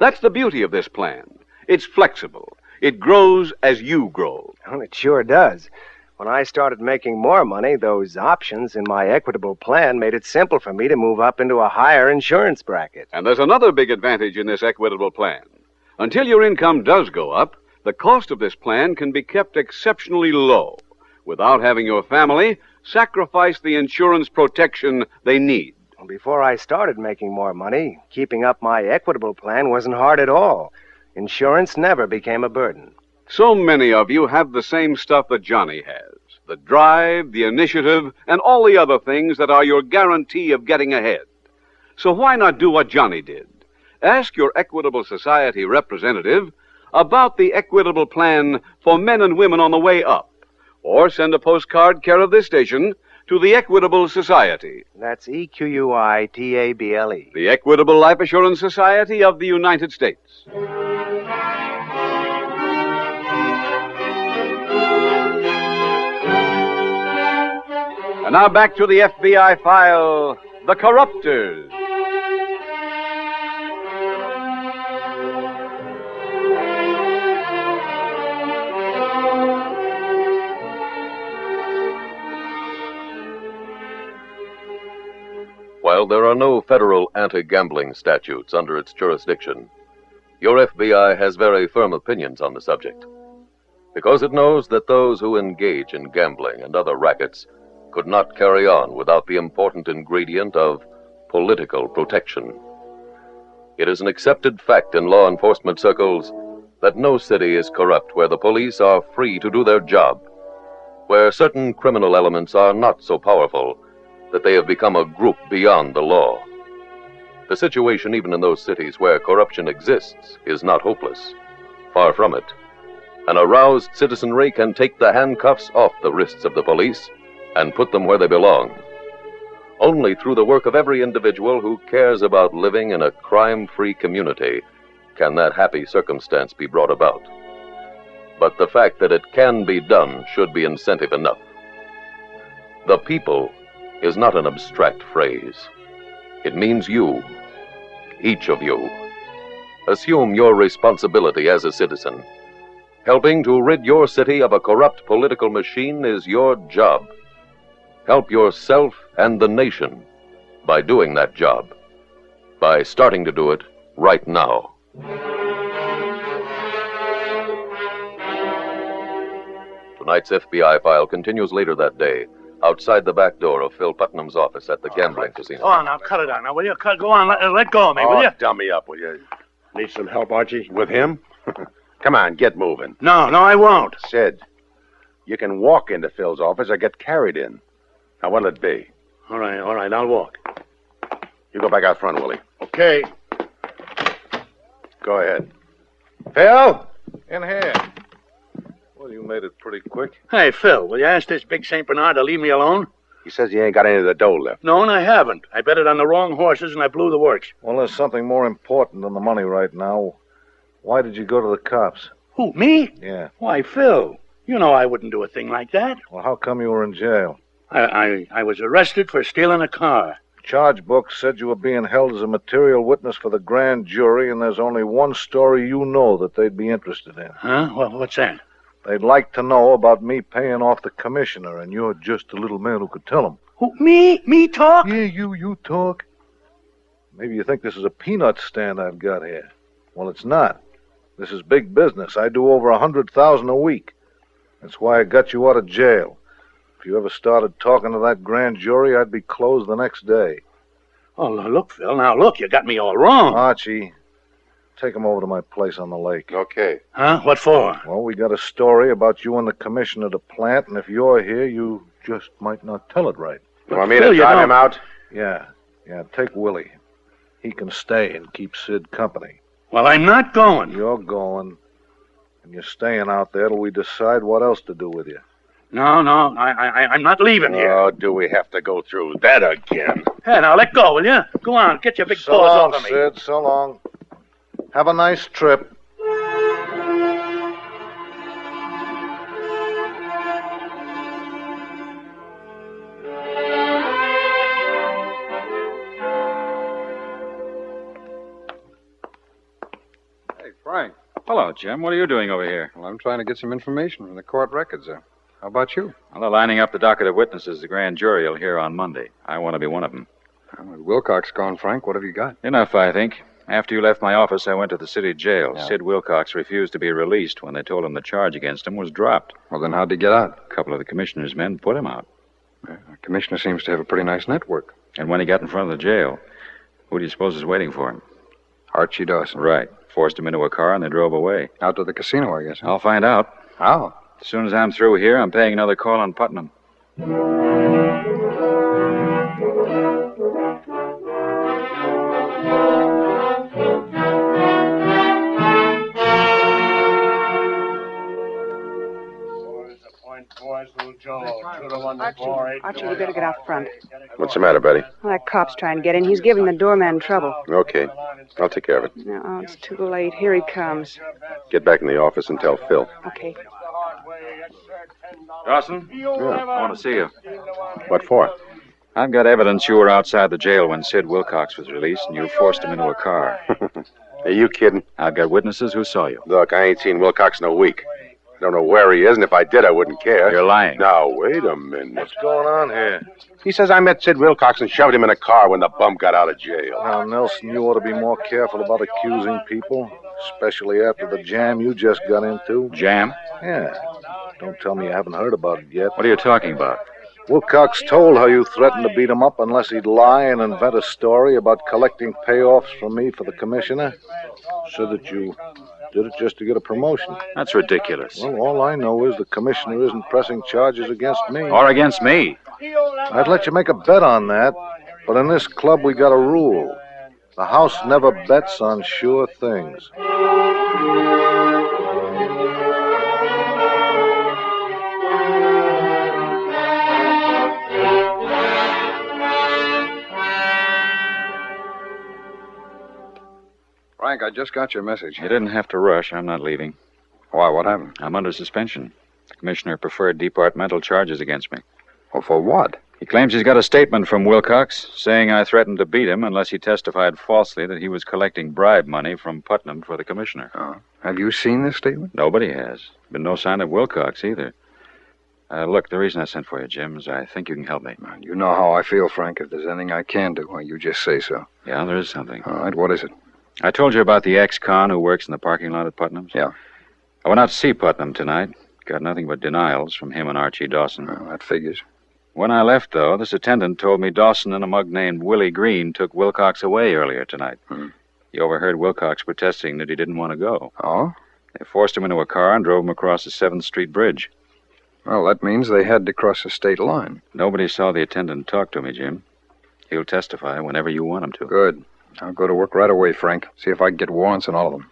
That's the beauty of this plan. It's flexible. It grows as you grow. Well, it sure does. When I started making more money, those options in my Equitable plan made it simple for me to move up into a higher insurance bracket. And there's another big advantage in this Equitable plan. Until your income does go up, the cost of this plan can be kept exceptionally low without having your family sacrifice the insurance protection they need. Before I started making more money, keeping up my Equitable plan wasn't hard at all. Insurance never became a burden. So many of you have the same stuff that Johnny has. The drive, the initiative, and all the other things that are your guarantee of getting ahead. So why not do what Johnny did? Ask your Equitable Society representative about the Equitable plan for men and women on the way up. Or send a postcard care of this station to the Equitable Society. That's EQUITABLE. The Equitable Life Assurance Society of the United States. And now back to the FBI file, The Corruptors. While there are no federal anti-gambling statutes under its jurisdiction, your FBI has very firm opinions on the subject, because it knows that those who engage in gambling and other rackets could not carry on without the important ingredient of political protection. It is an accepted fact in law enforcement circles that no city is corrupt where the police are free to do their job, where certain criminal elements are not so powerful that they have become a group beyond the law. The situation, even in those cities where corruption exists, is not hopeless. Far from it. An aroused citizenry can take the handcuffs off the wrists of the police and put them where they belong. Only through the work of every individual who cares about living in a crime-free community can that happy circumstance be brought about. But the fact that it can be done should be incentive enough. The people is not an abstract phrase. It means you, each of you. Assume your responsibility as a citizen. Helping to rid your city of a corrupt political machine is your job. Help yourself and the nation by doing that job, by starting to do it right now. Tonight's FBI file continues later that day, outside the back door of Phil Putnam's office at the gambling casino. Go on, now, cut it out. Now, will you? Go on, let go of me, will you? Dummy up, will you? Need some help, Archie? With him? Come on, get moving. No, I won't. Sid, you can walk into Phil's office or get carried in. Now, what'll it be? All right, I'll walk. You go back out front, Willie. Okay. Go ahead. Phil? In here. Well, you made it pretty quick. Hey, Phil, will you ask this big St. Bernard to leave me alone? He says he ain't got any of the dough left. No, and I haven't. I bet it on the wrong horses, and I blew the works. Well, there's something more important than the money right now. Why did you go to the cops? Who, me? Yeah. Why, Phil, you know I wouldn't do a thing like that. Well, how come you were in jail? I was arrested for stealing a car. Charge book said you were being held as a material witness for the grand jury, and there's only one story you know that they'd be interested in. Huh? Well, what's that? They'd like to know about me paying off the commissioner, and you're just a little man who could tell them. Who, me? Me talk? Yeah, you talk. Maybe you think this is a peanut stand I've got here. Well, it's not. This is big business. I do over 100,000 a week. That's why I got you out of jail. If you ever started talking to that grand jury, I'd be closed the next day. Oh, look, Phil. Now, look, you got me all wrong. Archie, take him over to my place on the lake. Okay. Huh? What for? Well, we got a story about you and the commissioner to plant, and if you're here, you just might not tell it right. You want me to drive him out? Yeah, take Willie. He can stay and keep Sid company. Well, I'm not going. You're going, and you're staying out there till we decide what else to do with you. No, I'm not leaving here. Oh, do we have to go through that again? Hey, now, let go, will you? Go on, get your big So paws long, off of me. Sid, so long. Have a nice trip. Hey, Frank. Hello, Jim. What are you doing over here? Well, I'm trying to get some information from the court records there. How about you? Well, they're lining up the docket of witnesses the grand jury will hear on Monday. I want to be one of them. Well, with Wilcox gone, Frank, what have you got? Enough, I think. After you left my office, I went to the city jail. Yeah. Sid Wilcox refused to be released when they told him the charge against him was dropped. Well, then how'd he get out? A couple of the commissioner's men put him out. The commissioner seems to have a pretty nice network. And when he got in front of the jail, who do you suppose is waiting for him? Archie Dawson. Right. Forced him into a car and they drove away. Out to the casino, I guess. Huh? I'll find out. How? As soon as I'm through here, I'm paying another call on Putnam. Archie, you better get out front. What's the matter, Betty? Well, that cop's trying to get in. He's giving the doorman trouble. Okay. I'll take care of it. No, it's too late. Here he comes. Get back in the office and tell Phil. Okay. Dawson? Yeah. I want to see you. What for? I've got evidence you were outside the jail when Sid Wilcox was released and you forced him into a car. Are you kidding? I've got witnesses who saw you. Look, I ain't seen Wilcox in a week. I don't know where he is, and if I did, I wouldn't care. You're lying. Now, wait a minute. What's going on here? He says I met Sid Wilcox and shoved him in a car when the bum got out of jail. Now, Nelson, you ought to be more careful about accusing people, especially after the jam you just got into. Jam? Yeah. Don't tell me you haven't heard about it yet. What are you talking about? Wilcox told how you threatened to beat him up unless he'd lie and invent a story about collecting payoffs from me for the commissioner. Said that you did it just to get a promotion. That's ridiculous. Well, all I know is the commissioner isn't pressing charges against me. Or against me. I'd let you make a bet on that, but in this club we got a rule. The house never bets on sure things. Frank, I just got your message. You didn't have to rush. I'm not leaving. Why? What happened? I'm under suspension. The commissioner preferred departmental charges against me. Well, for what? He claims he's got a statement from Wilcox saying I threatened to beat him unless he testified falsely that he was collecting bribe money from Putnam for the commissioner. Oh. Have you seen this statement? Nobody has. Been no sign of Wilcox either. Look, the reason I sent for you, Jim, is I think you can help me. You know how I feel, Frank. If there's anything I can do, well, you just say so. Yeah, there is something. All right, what is it? I told you about the ex-con who works in the parking lot at Putnam's? Yeah. I went out to see Putnam tonight. Got nothing but denials from him and Archie Dawson. Well, that figures. When I left, though, this attendant told me Dawson and a mug named Willie Green took Wilcox away earlier tonight. He overheard Wilcox protesting that he didn't want to go. Oh? They forced him into a car and drove him across the 7th Street Bridge. Well, that means they had to cross the state line. Nobody saw the attendant talk to me, Jim. He'll testify whenever you want him to. Good. I'll go to work right away, Frank. See if I can get warrants on all of them.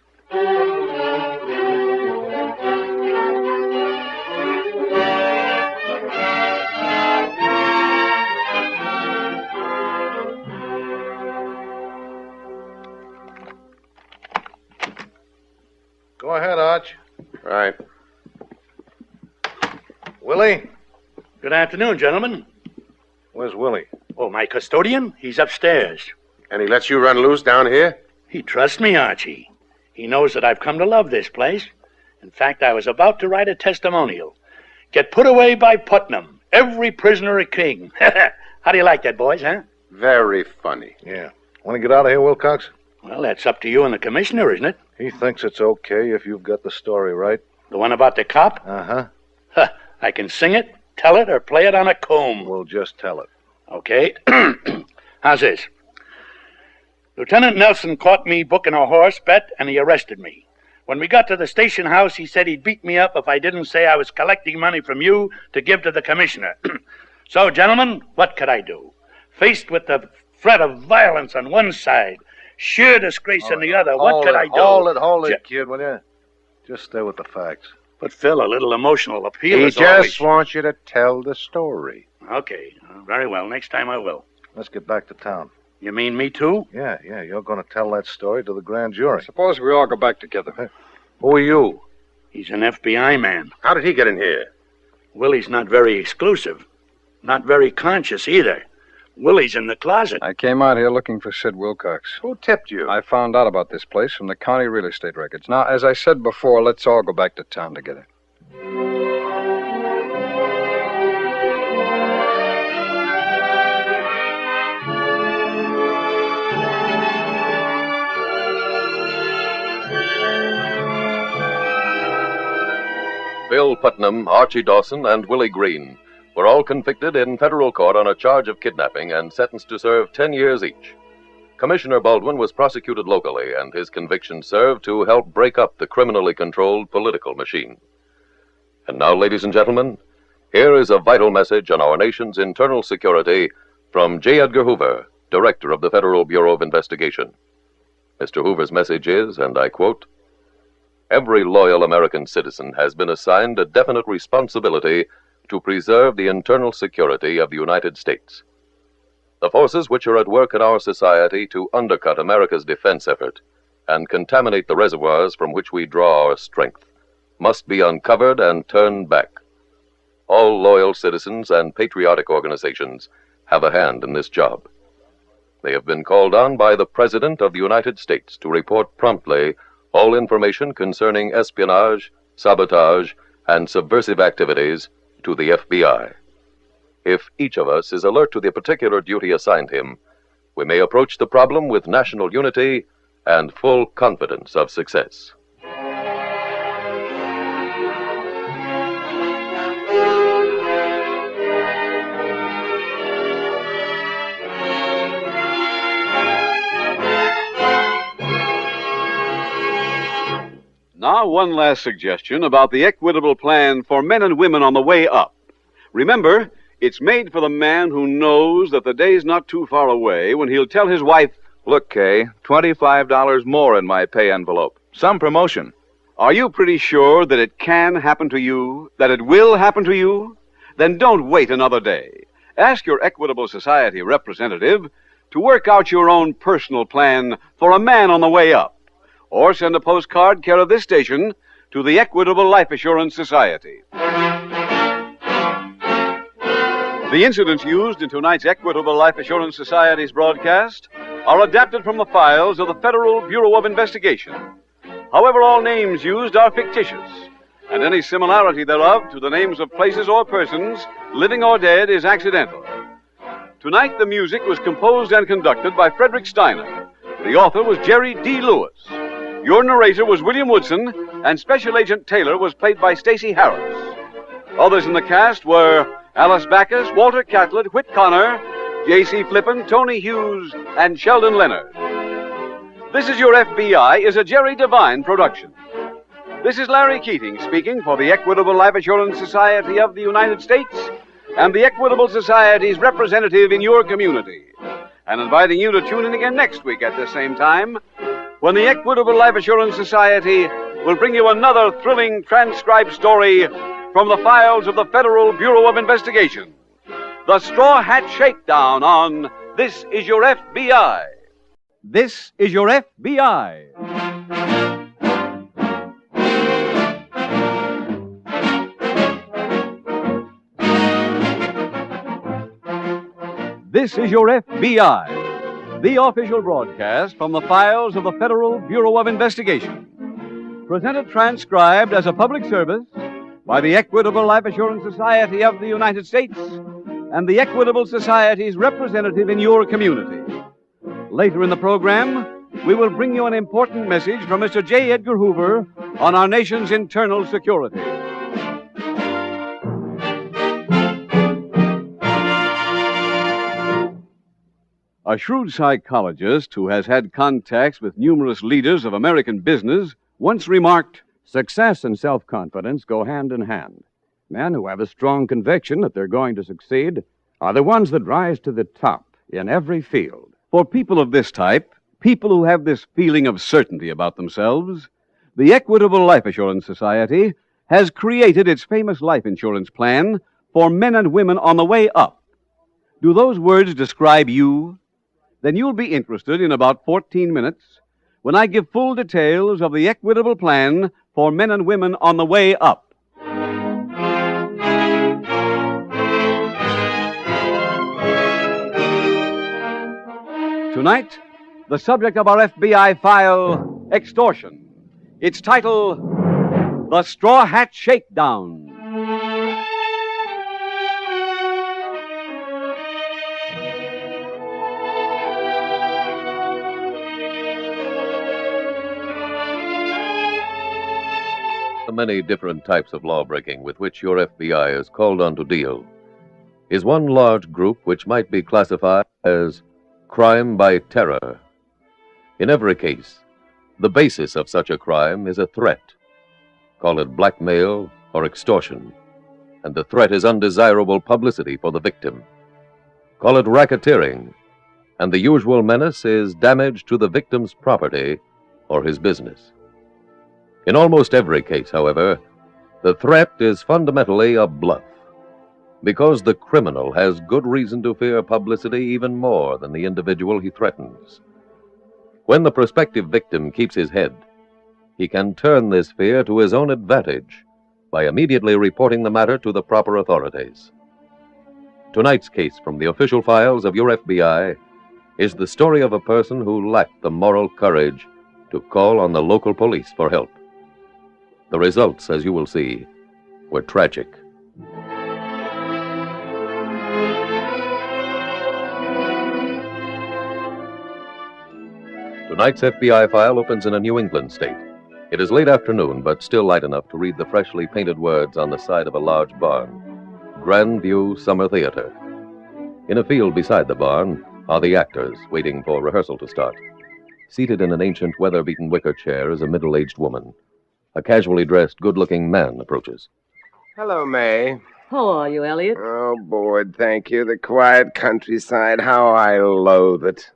Go ahead, Arch. Right. Willie? Good afternoon, gentlemen. Where's Willie? Oh, my custodian? He's upstairs. And he lets you run loose down here? He trusts me, Archie. He knows that I've come to love this place. In fact, I was about to write a testimonial. Get put away by Putnam. Every prisoner a king. How do you like that, boys, huh? Very funny. Yeah. Want to get out of here, Wilcox? Well, that's up to you and the commissioner, isn't it? He thinks it's okay if you've got the story right. The one about the cop? Uh-huh. Huh. I can sing it, tell it, or play it on a comb. We'll just tell it. Okay. How's this? Lieutenant Nelson caught me booking a horse bet, and he arrested me. When we got to the station house, he said he'd beat me up if I didn't say I was collecting money from you to give to the commissioner. So, gentlemen, what could I do? Faced with the threat of violence on one side, sheer disgrace on the other, what could I do? Hold it, kid, will you? Just stay with the facts. But, Phil, a little emotional appeal He is just always... wants you to tell the story. Okay, very well. Next time I will. Let's get back to town. You mean me too? Yeah, you're going to tell that story to the grand jury. Suppose we all go back together. Who are you? He's an FBI man. How did he get in here? Willie's not very exclusive. Not very conscious either. Willie's in the closet. I came out here looking for Sid Wilcox. Who tipped you? I found out about this place from the county real estate records. Now, as I said before, let's all go back to town together. Bill Putnam, Archie Dawson, and Willie Green were all convicted in federal court on a charge of kidnapping and sentenced to serve 10 years each. Commissioner Baldwin was prosecuted locally, and his conviction served to help break up the criminally controlled political machine. And now, ladies and gentlemen, here is a vital message on our nation's internal security from J. Edgar Hoover, Director of the Federal Bureau of Investigation. Mr. Hoover's message is, and I quote, "Every loyal American citizen has been assigned a definite responsibility to preserve the internal security of the United States. The forces which are at work in our society to undercut America's defense effort and contaminate the reservoirs from which we draw our strength must be uncovered and turned back. All loyal citizens and patriotic organizations have a hand in this job. They have been called on by the President of the United States to report promptly all information concerning espionage, sabotage, and subversive activities to the FBI. If each of us is alert to the particular duty assigned him, we may approach the problem with national unity and full confidence of success." Now, one last suggestion about the equitable plan for men and women on the way up. Remember, it's made for the man who knows that the day's not too far away when he'll tell his wife, "Look, Kay, $25 more in my pay envelope. Some promotion." Are you pretty sure that it can happen to you? That it will happen to you? Then don't wait another day. Ask your Equitable Society representative to work out your own personal plan for a man on the way up. or send a postcard care of this station to the Equitable Life Assurance Society. The incidents used in tonight's Equitable Life Assurance Society's broadcast are adapted from the files of the Federal Bureau of Investigation. However, all names used are fictitious, and any similarity thereof to the names of places or persons, living or dead, is accidental. Tonight, the music was composed and conducted by Frederick Steiner. The author was Jerry D. Lewis. Your narrator was William Woodson, and Special Agent Taylor was played by Stacey Harris. Others in the cast were Alice Backus, Walter Catlett, Whit Connor, J.C. Flippin, Tony Hughes, and Sheldon Leonard. This Is Your FBI is a Jerry Devine production. This is Larry Keating speaking for the Equitable Life Assurance Society of the United States and the Equitable Society's representative in your community, and inviting you to tune in again next week at the same time when the Equitable Life Assurance Society will bring you another thrilling transcribed story from the files of the Federal Bureau of Investigation. The Straw Hat Shakedown on This Is Your FBI. This is your FBI. This is your FBI, the official broadcast from the files of the Federal Bureau of Investigation. Presented transcribed as a public service by the Equitable Life Assurance Society of the United States and the Equitable Society's representative in your community. Later in the program, we will bring you an important message from Mr. J. Edgar Hoover on our nation's internal security. A shrewd psychologist who has had contacts with numerous leaders of American business once remarked, "Success and self-confidence go hand in hand. Men who have a strong conviction that they're going to succeed are the ones that rise to the top in every field." For people of this type, people who have this feeling of certainty about themselves, the Equitable Life Assurance Society has created its famous life insurance plan for men and women on the way up. Do those words describe you? Then you'll be interested in about 14 minutes when I give full details of the Equitable plan for men and women on the way up. Tonight, the subject of our FBI file, extortion. Its title, The Straw Hat Shakedown. The many different types of lawbreaking with which your FBI is called on to deal is one large group which might be classified as crime by terror. In every case, the basis of such a crime is a threat. Call it blackmail or extortion, and the threat is undesirable publicity for the victim. Call it racketeering, and the usual menace is damage to the victim's property or his business. In almost every case, however, the threat is fundamentally a bluff, because the criminal has good reason to fear publicity even more than the individual he threatens. When the prospective victim keeps his head, he can turn this fear to his own advantage by immediately reporting the matter to the proper authorities. Tonight's case from the official files of your FBI is the story of a person who lacked the moral courage to call on the local police for help. The results, as you will see, were tragic. Tonight's FBI file opens in a New England state. It is late afternoon, but still light enough to read the freshly painted words on the side of a large barn. Grandview Summer Theater. In a field beside the barn are the actors waiting for rehearsal to start. Seated in an ancient weather-beaten wicker chair is a middle-aged woman. A casually dressed, good-looking man approaches. Hello, May. How are you, Elliot? Oh, bored, thank you. The quiet countryside, how I loathe it.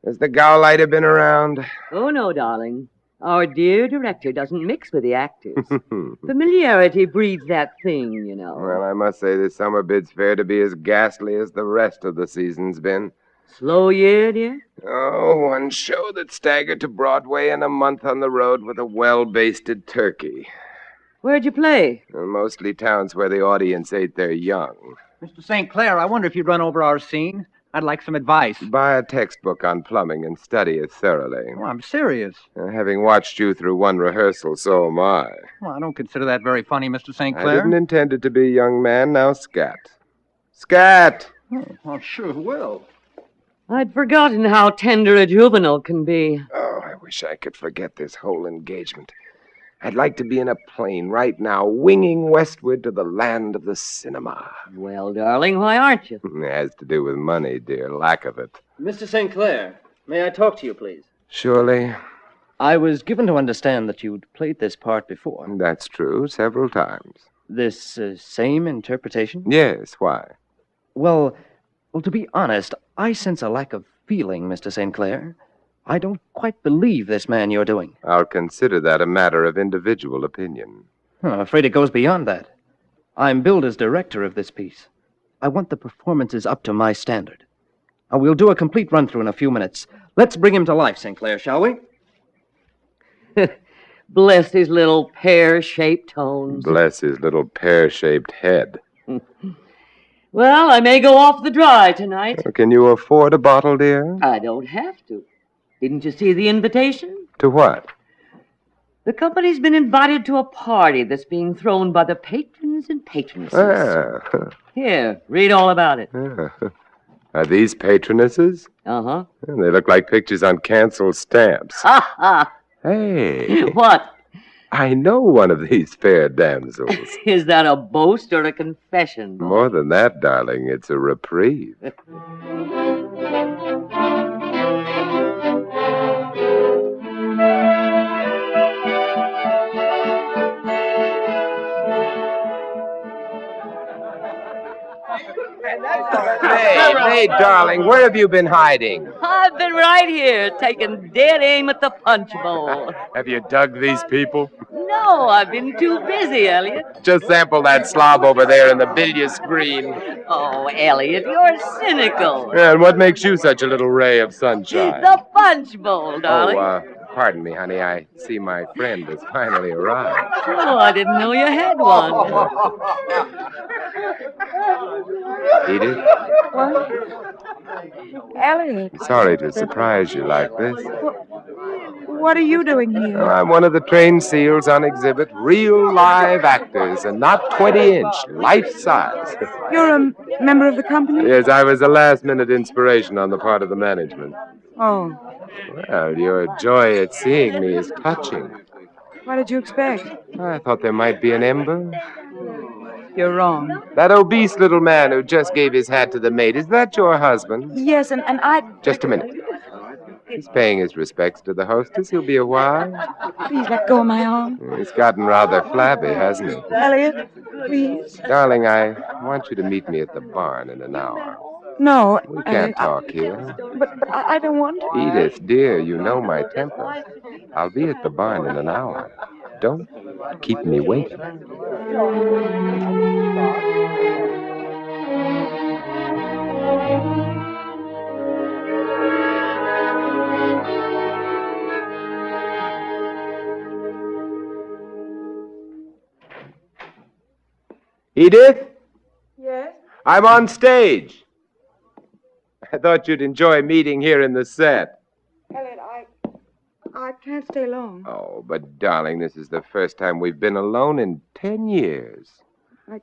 Has the Gauleiter been around? Oh, no, darling. Our dear director doesn't mix with the actors. Familiarity breeds that thing, you know. Well, I must say this summer bid's fair to be as ghastly as the rest of the season's been. Slow year, dear? Oh, one show that staggered to Broadway and a month on the road with a well-basted turkey. Where'd you play? Mostly towns where the audience ate their young. Mr. St. Clair, I wonder if you'd run over our scene. I'd like some advice. Buy a textbook on plumbing and study it thoroughly. Oh, I'm serious. Having watched you through one rehearsal, so am I. Well, I don't consider that very funny, Mr. St. I Clair. didn't intend it to be, young man. Now scat. Scat! Oh, sure will. I'd forgotten how tender a juvenile can be. Oh, I wish I could forget this whole engagement. I'd like to be in a plane right now, winging westward to the land of the cinema. Well, darling, why aren't you? It has to do with money, dear. Lack of it. Mr. St. Clair, may I talk to you, please? Surely. I was given to understand that you'd played this part before. That's true, several times. This same interpretation? Yes, why? Well, to be honest, I sense a lack of feeling, Mr. St. Clair. I don't quite believe this man you're doing. I'll consider that a matter of individual opinion. I'm afraid it goes beyond that. I'm billed as director of this piece. I want the performances up to my standard. We'll do a complete run-through in a few minutes. Let's bring him to life, St. Clair, shall we? Bless his little pear-shaped tones. Bless his little pear-shaped head. Well, I may go off the dry tonight. Can you afford a bottle, dear? I don't have to. Didn't you see the invitation? To what? The company's been invited to a party that's being thrown by the patrons and patronesses. Ah. Here, read all about it. Are these patronesses? Uh-huh. They look like pictures on canceled stamps. Ha ha! Hey. What? I know one of these fair damsels. Is that a boast or a confession? More than that, darling, it's a reprieve. Hey, darling, where have you been hiding? I've been right here, taking dead aim at the punch bowl. Have you dug these people? No, I've been too busy, Elliot. Just sample that slob over there in the billiard screen. Oh, Elliot, you're cynical. Yeah, and what makes you such a little ray of sunshine? The punch bowl, darling. Pardon me, honey. I see my friend has finally arrived. Oh, I didn't know you had one. Edith? What? Elliot. Sorry to surprise you like this. What are you doing here? I'm one of the trained seals on exhibit. Real live actors, and not 20-inch, life-size. You're a member of the company? Yes, I was a last-minute inspiration on the part of the management. Oh. Well, your joy at seeing me is touching. What did you expect? I thought there might be an ember. You're wrong. That obese little man who just gave his hat to the maid, is that your husband? Yes, and I... Just a minute. He's paying his respects to the hostess. He'll be a while. Please let go of my arm. He's gotten rather flabby, hasn't he? Elliot, please. Darling, I want you to meet me at the barn in an hour. No, We can't talk here. But I don't want to. Edith, dear, you know my temper. I'll be at the barn in an hour. Don't keep me waiting. Edith? Yes? I'm on stage. I thought you'd enjoy meeting here in the set. Elliot, I can't stay long. Oh, but darling, this is the first time we've been alone in 10 years. I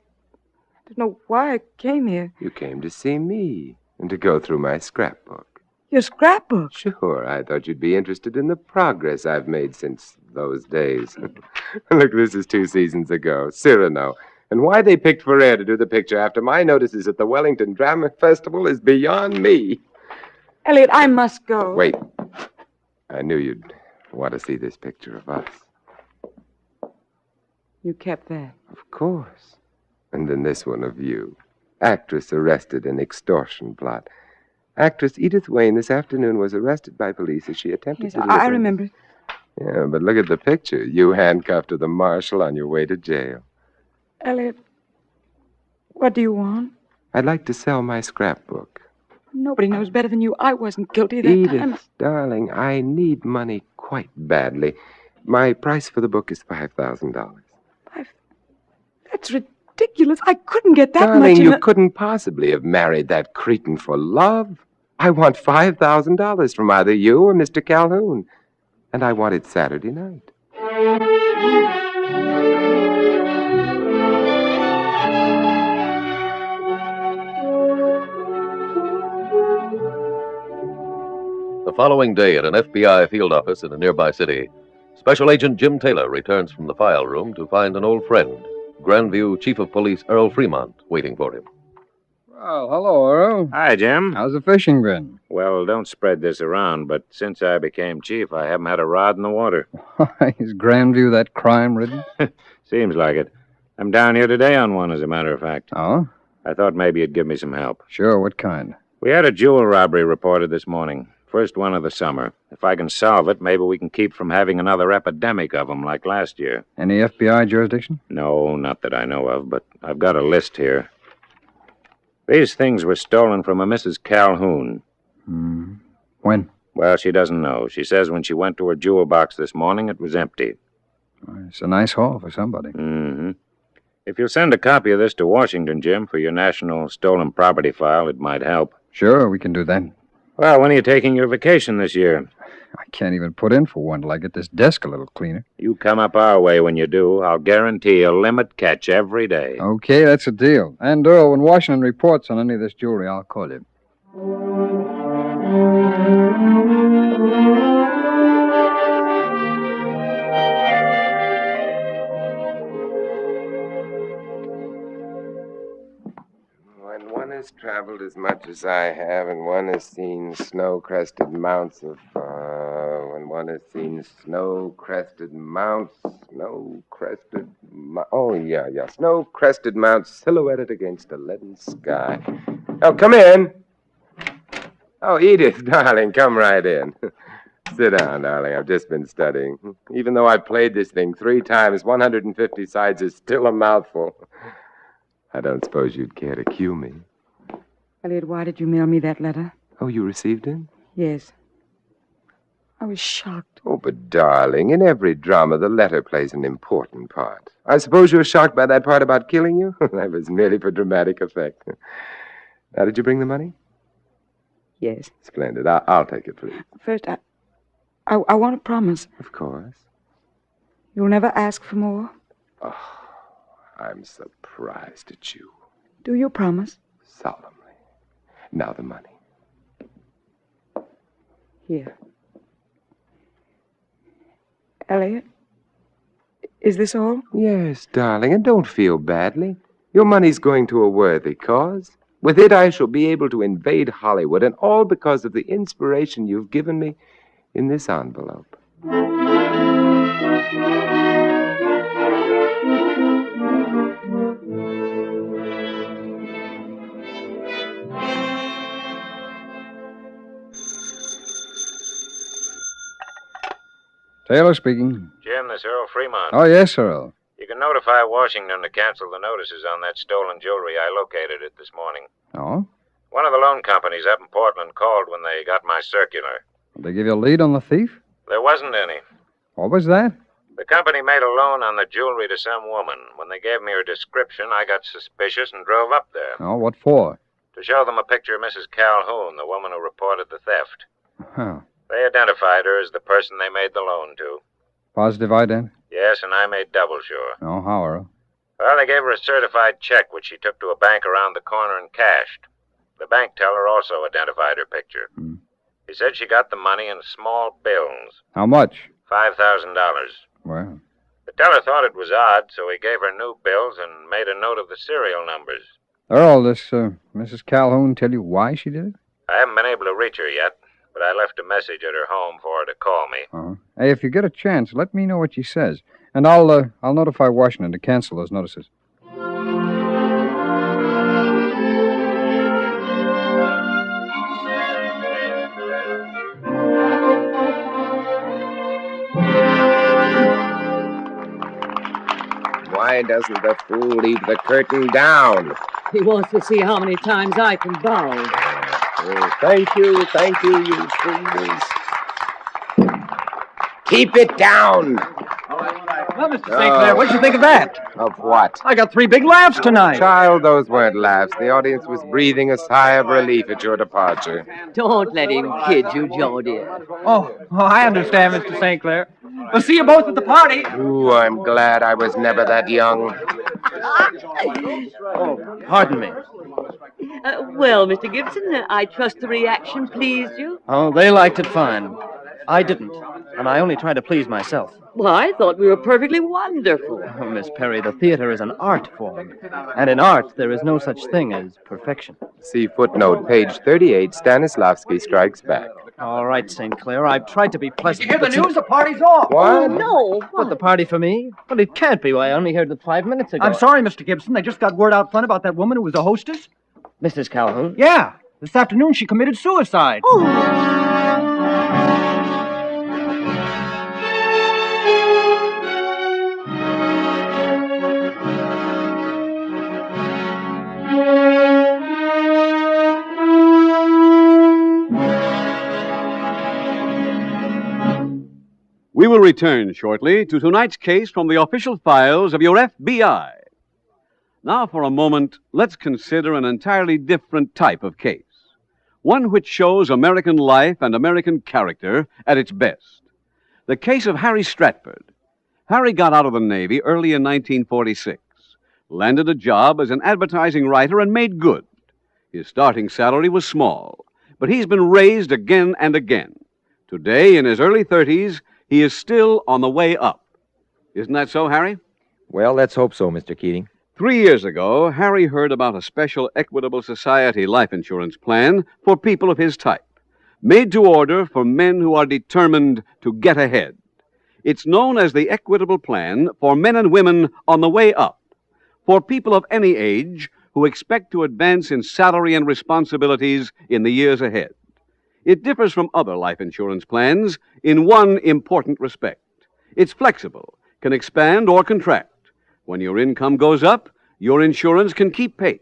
don't know why I came here. You came to see me and to go through my scrapbook. Your scrapbook? Sure, I thought you'd be interested in the progress I've made since those days. Look, this is 2 seasons ago, Cyrano. And why they picked Ferrer to do the picture after my notices at the Wellington Drama Festival is beyond me. Elliot, I must go. Wait. I knew you'd want to see this picture of us. You kept that? Of course. And then this one of you. Actress arrested in extortion plot. Actress Edith Wayne this afternoon was arrested by police as she attempted to... I remember. Yeah, but look at the picture. You handcuffed to the marshal on your way to jail. Elliot, what do you want? I'd like to sell my scrapbook. Nobody knows better than you. I wasn't guilty that time. Edith, darling, I need money quite badly. My price for the book is $5,000. That's ridiculous. I couldn't get that Darling, much. you couldn't possibly have married that cretin for love. I want $5,000 from either you or Mr. Calhoun. And I want it Saturday night. The following day at an FBI field office in a nearby city, Special Agent Jim Taylor returns from the file room to find an old friend, Grandview Chief of Police Earl Fremont, waiting for him. Well, hello, Earl. Hi, Jim. How's the fishing been? Well, don't spread this around, but since I became chief, I haven't had a rod in the water. Is Grandview that crime-ridden? Seems like it. I'm down here today on one, as a matter of fact. Oh? I thought maybe you'd give me some help. Sure, what kind? We had a jewel robbery reported this morning. First one of the summer. If I can solve it, maybe we can keep from having another epidemic of them like last year. Any FBI jurisdiction? No, not that I know of, but I've got a list here. These things were stolen from a Mrs. Calhoun. When? Well, she doesn't know. She says when she went to her jewel box this morning, it was empty. It's a nice haul for somebody. Mm-hmm. If you'll send a copy of this to Washington, Jim, for your National Stolen Property file, it might help. Sure, we can do that. Well, when are you taking your vacation this year? I can't even put in for one till I get this desk a little cleaner. You come up our way when you do. I'll guarantee a limit catch every day. Okay, that's a deal. And, Earl, when Washington reports on any of this jewelry, I'll call you. When one has traveled as much as I have, and one has seen snow-crested mounts of... when one has seen snow-crested mounts, snow-crested mounts silhouetted against a leaden sky. Oh, come in. Oh, Edith, darling, come right in. Sit down, darling. I've just been studying. Even though I've played this thing 3 times, 150 sides is still a mouthful. I don't suppose you'd care to cue me. Elliot, why did you mail me that letter? Oh, you received it? Yes. I was shocked. Oh, but darling, in every drama, the letter plays an important part. I suppose you were shocked by that part about killing you? That was merely for dramatic effect. Now, did you bring the money? Yes. Splendid. I'll take it, please. First, I want a promise. Of course. You'll never ask for more? Oh, I'm surprised at you. Do you promise? Solemnly. Now the money. Here. Elliot, is this all? Yes, darling, and don't feel badly. Your money's going to a worthy cause. With it, I shall be able to invade Hollywood, and all because of the inspiration you've given me in this envelope. Taylor speaking. Jim, this Earl Fremont. Oh, yes, Earl. You can notify Washington to cancel the notices on that stolen jewelry. I located it this morning. Oh? One of the loan companies up in Portland called when they got my circular. Did they give you a lead on the thief? There wasn't any. What was that? The company made a loan on the jewelry to some woman. When they gave me her description, I got suspicious and drove up there. Oh, what for? To show them a picture of Mrs. Calhoun, the woman who reported the theft. Huh. They identified her as the person they made the loan to. Positive ident? Yes, and I made double sure. Oh, how, Earl? Well, they gave her a certified check, which she took to a bank around the corner and cashed. The bank teller also identified her picture. He said she got the money in small bills. How much? $5,000. Well, The teller thought it was odd, so he gave her new bills and made a note of the serial numbers. Earl, this Mrs. Calhoun tell you why she did it? I haven't been able to reach her yet, but I left a message at her home for her to call me. Uh-huh. Hey, if you get a chance, let me know what she says. And I'll notify Washington to cancel those notices. Why doesn't the fool leave the curtain down? He wants to see how many times I can borrow. Thank you, you fools. Keep it down. Well, Mr. St. Clair, what'd you think of that? Of what? I got 3 big laughs tonight. Child, those weren't laughs. The audience was breathing a sigh of relief at your departure. Don't let him kid you, Joe, dear. Oh, I understand, Mr. St. Clair. We'll see you both at the party. Ooh, I'm glad I was never that young. Oh, pardon me. Well, Mr. Gibson, I trust the reaction pleased you. Oh, they liked it fine. I didn't, and I only tried to please myself. Well, I thought we were perfectly wonderful. Oh, Miss Perry, the theater is an art form. And in art, there is no such thing as perfection. See footnote, page 38, Stanislavski strikes back. All right, St. Clair, I've tried to be pleasant. Did you hear the news? The party's off. What? Oh, no. What, the party for me? Well, it can't be. I only heard it 5 minutes ago. I'm sorry, Mr. Gibson. They just got word out front about that woman who was a hostess. Mrs. Calhoun? Yeah. This afternoon she committed suicide. We will return shortly to tonight's case from the official files of your FBI. Now, for a moment, let's consider an entirely different type of case. One which shows American life and American character at its best. The case of Harry Stratford. Harry got out of the Navy early in 1946, landed a job as an advertising writer, and made good. His starting salary was small, but he's been raised again and again. Today, in his early 30s, he is still on the way up. Isn't that so, Harry? Well, let's hope so, Mr. Keating. 3 years ago, Harry heard about a special Equitable Society life insurance plan for people of his type, made to order for men who are determined to get ahead. It's known as the Equitable Plan for men and women on the way up, for people of any age who expect to advance in salary and responsibilities in the years ahead. It differs from other life insurance plans in one important respect. It's flexible, can expand or contract. When your income goes up, your insurance can keep pace.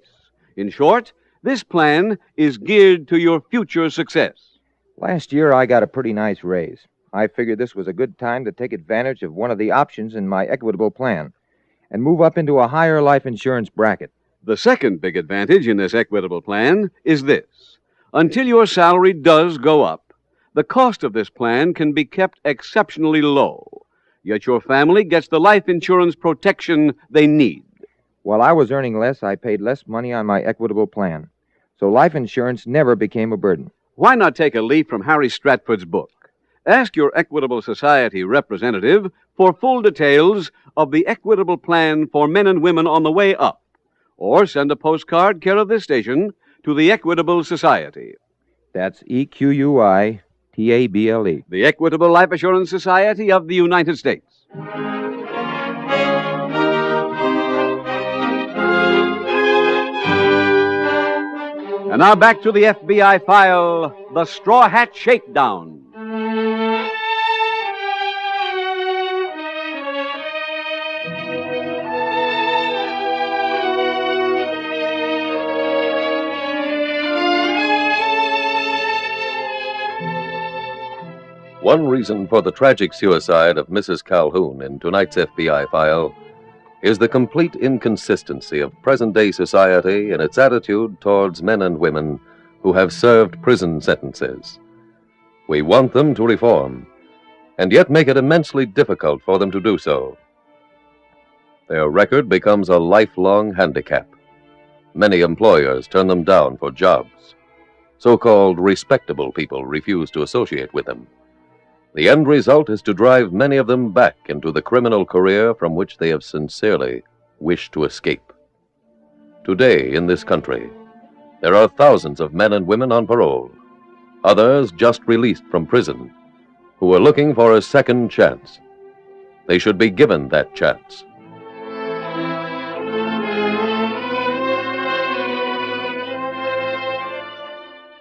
In short, this plan is geared to your future success. Last year, I got a pretty nice raise. I figured this was a good time to take advantage of one of the options in my Equitable Plan and move up into a higher life insurance bracket. The second big advantage in this Equitable Plan is this. Until your salary does go up, the cost of this plan can be kept exceptionally low. Yet your family gets the life insurance protection they need. While I was earning less, I paid less money on my Equitable Plan. So life insurance never became a burden. Why not take a leaf from Harry Stratford's book? Ask your Equitable Society representative for full details of the Equitable Plan for men and women on the way up. Or send a postcard care of this station to the Equitable Society. That's EQUITABLE. The Equitable Life Assurance Society of the United States. And now back to the FBI file, The Straw Hat Shakedown. One reason for the tragic suicide of Mrs. Calhoun in tonight's FBI file is the complete inconsistency of present-day society in its attitude towards men and women who have served prison sentences. We want them to reform, and yet make it immensely difficult for them to do so. Their record becomes a lifelong handicap. Many employers turn them down for jobs. So-called respectable people refuse to associate with them. The end result is to drive many of them back into the criminal career from which they have sincerely wished to escape. Today, in this country, there are thousands of men and women on parole, others just released from prison, who are looking for a second chance. They should be given that chance.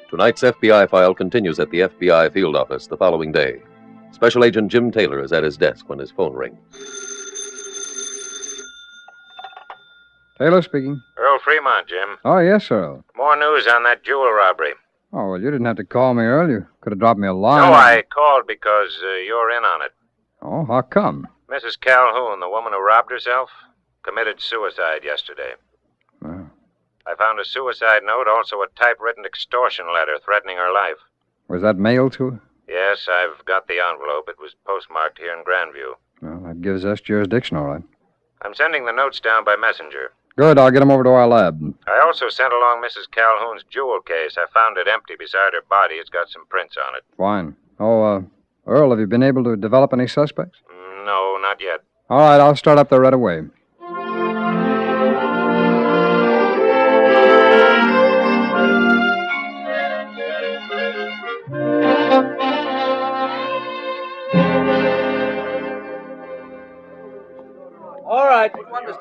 Tonight's FBI file continues at the FBI field office the following day. Special Agent Jim Taylor is at his desk when his phone rings. Taylor speaking. Earl Fremont, Jim. Oh, yes, Earl. More news on that jewel robbery. Oh, well, you didn't have to call me earlier. Could have dropped me a line. No, I called because you're in on it. Oh, how come? Mrs. Calhoun, the woman who robbed herself, committed suicide yesterday. Oh. I found a suicide note, also a typewritten extortion letter threatening her life. Was that mailed to her? Yes, I've got the envelope. It was postmarked here in Grandview. Well, that gives us jurisdiction, all right. I'm sending the notes down by messenger. Good, I'll get them over to our lab. I also sent along Mrs. Calhoun's jewel case. I found it empty beside her body. It's got some prints on it. Fine. Oh, Earl, have you been able to develop any suspects? No, not yet. All right, I'll start up there right away.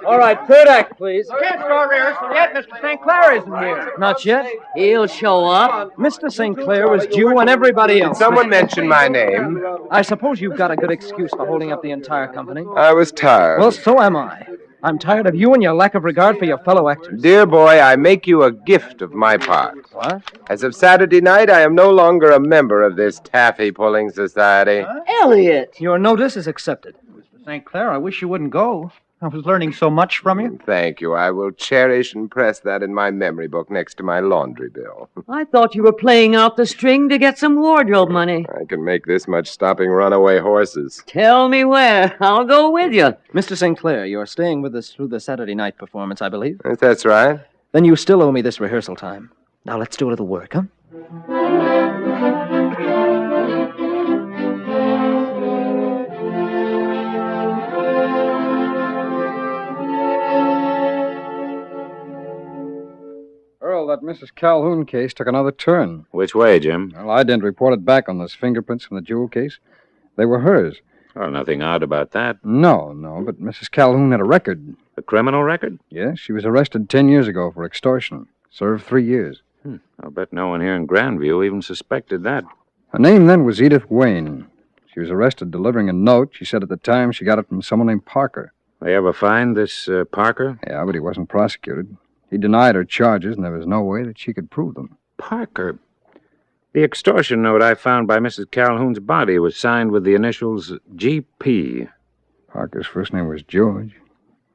All right, third act, please. Can't start rehearsal yet. Mr. St. Clair isn't here. Not yet. He'll show up. Mr. St. Clair was due and everybody else. Did someone mention my name? I suppose you've got a good excuse for holding up the entire company. I was tired. Well, so am I. I'm tired of you and your lack of regard for your fellow actors. Dear boy, I make you a gift of my part. What? As of Saturday night, I am no longer a member of this taffy-pulling society. Elliot! Your notice is accepted. Mr. St. Clair, I wish you wouldn't go. I was learning so much from you. Thank you. I will cherish and press that in my memory book next to my laundry bill. I thought you were playing out the string to get some wardrobe money. I can make this much stopping runaway horses. Tell me where. I'll go with you. Mr. St. Clair, you're staying with us through the Saturday night performance, I believe. If that's right. Then you still owe me this rehearsal time. Now let's do a little work, huh? Earl, that Mrs. Calhoun case took another turn. Which way, Jim? Well, I didn't report it back on those fingerprints from the jewel case. They were hers. Well, nothing odd about that. No, but Mrs. Calhoun had a record. A criminal record? Yes, she was arrested 10 years ago for extortion. Served 3 years. I'll bet no one here in Grandview even suspected that. Her name then was Edith Wayne. She was arrested delivering a note. She said at the time she got it from someone named Parker. They ever find this Parker? Yeah, but he wasn't prosecuted. He denied her charges, and there was no way that she could prove them. Parker? The extortion note I found by Mrs. Calhoun's body was signed with the initials G.P. Parker's first name was George.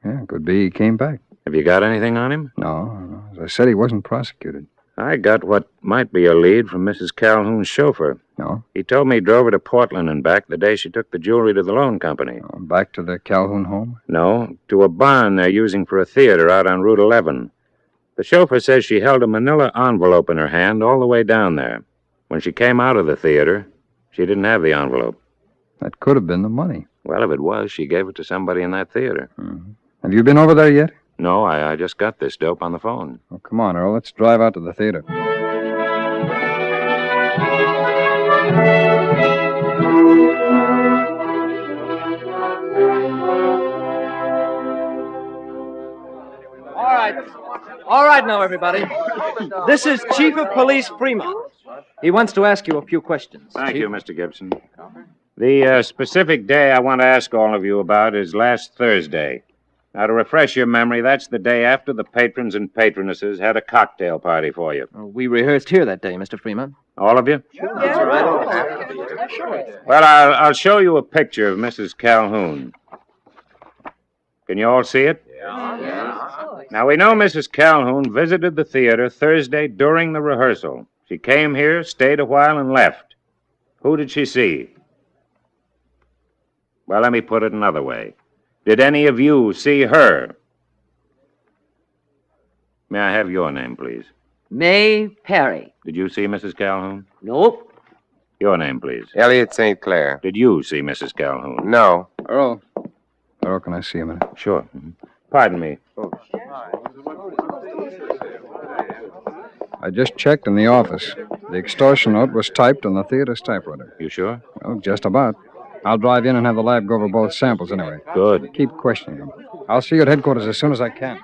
Yeah, could be he came back. Have you got anything on him? No. As I said, he wasn't prosecuted. I got what might be a lead from Mrs. Calhoun's chauffeur. No? He told me he drove her to Portland and back the day she took the jewelry to the loan company. Back to the Calhoun home? No, to a barn they're using for a theater out on Route 11. The chauffeur says she held a manila envelope in her hand all the way down there. When she came out of the theater, she didn't have the envelope. That could have been the money. Well, if it was, she gave it to somebody in that theater. Mm-hmm. Have you been over there yet? No, I just got this dope on the phone. Oh, come on, Earl. Let's drive out to the theater. All right now, everybody. This is Chief of Police Fremont. He wants to ask you a few questions. Thank you, Mr. Gibson. The specific day I want to ask all of you about is last Thursday. Now, to refresh your memory, that's the day after the patrons and patronesses had a cocktail party for you. We rehearsed here that day, Mr. Fremont. All of you? That's all right. Well, I'll show you a picture of Mrs. Calhoun. Can you all see it? Now, we know Mrs. Calhoun visited the theater Thursday during the rehearsal. She came here, stayed a while, and left. Who did she see? Well, let me put it another way. Did any of you see her? May I have your name, please? May Perry. Did you see Mrs. Calhoun? Nope. Your name, please? Elliot St. Clair. Did you see Mrs. Calhoun? No. Earl, can I see a minute? Sure. Mm-hmm. Pardon me. I just checked in the office. The extortion note was typed on the theater's typewriter. You sure? Well, just about. I'll drive in and have the lab go over both samples anyway. Good. Keep questioning them. I'll see you at headquarters as soon as I can.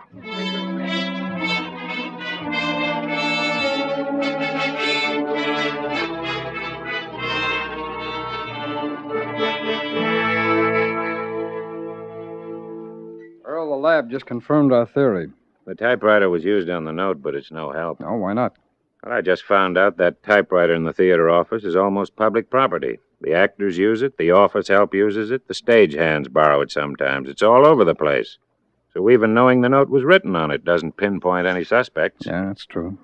Earl, the lab just confirmed our theory. The typewriter was used on the note, but it's no help. No, why not? Well, I just found out that typewriter in the theater office is almost public property. The actors use it, the office help uses it, the stagehands borrow it sometimes. It's all over the place. So even knowing the note was written on it doesn't pinpoint any suspects. Yeah, that's true.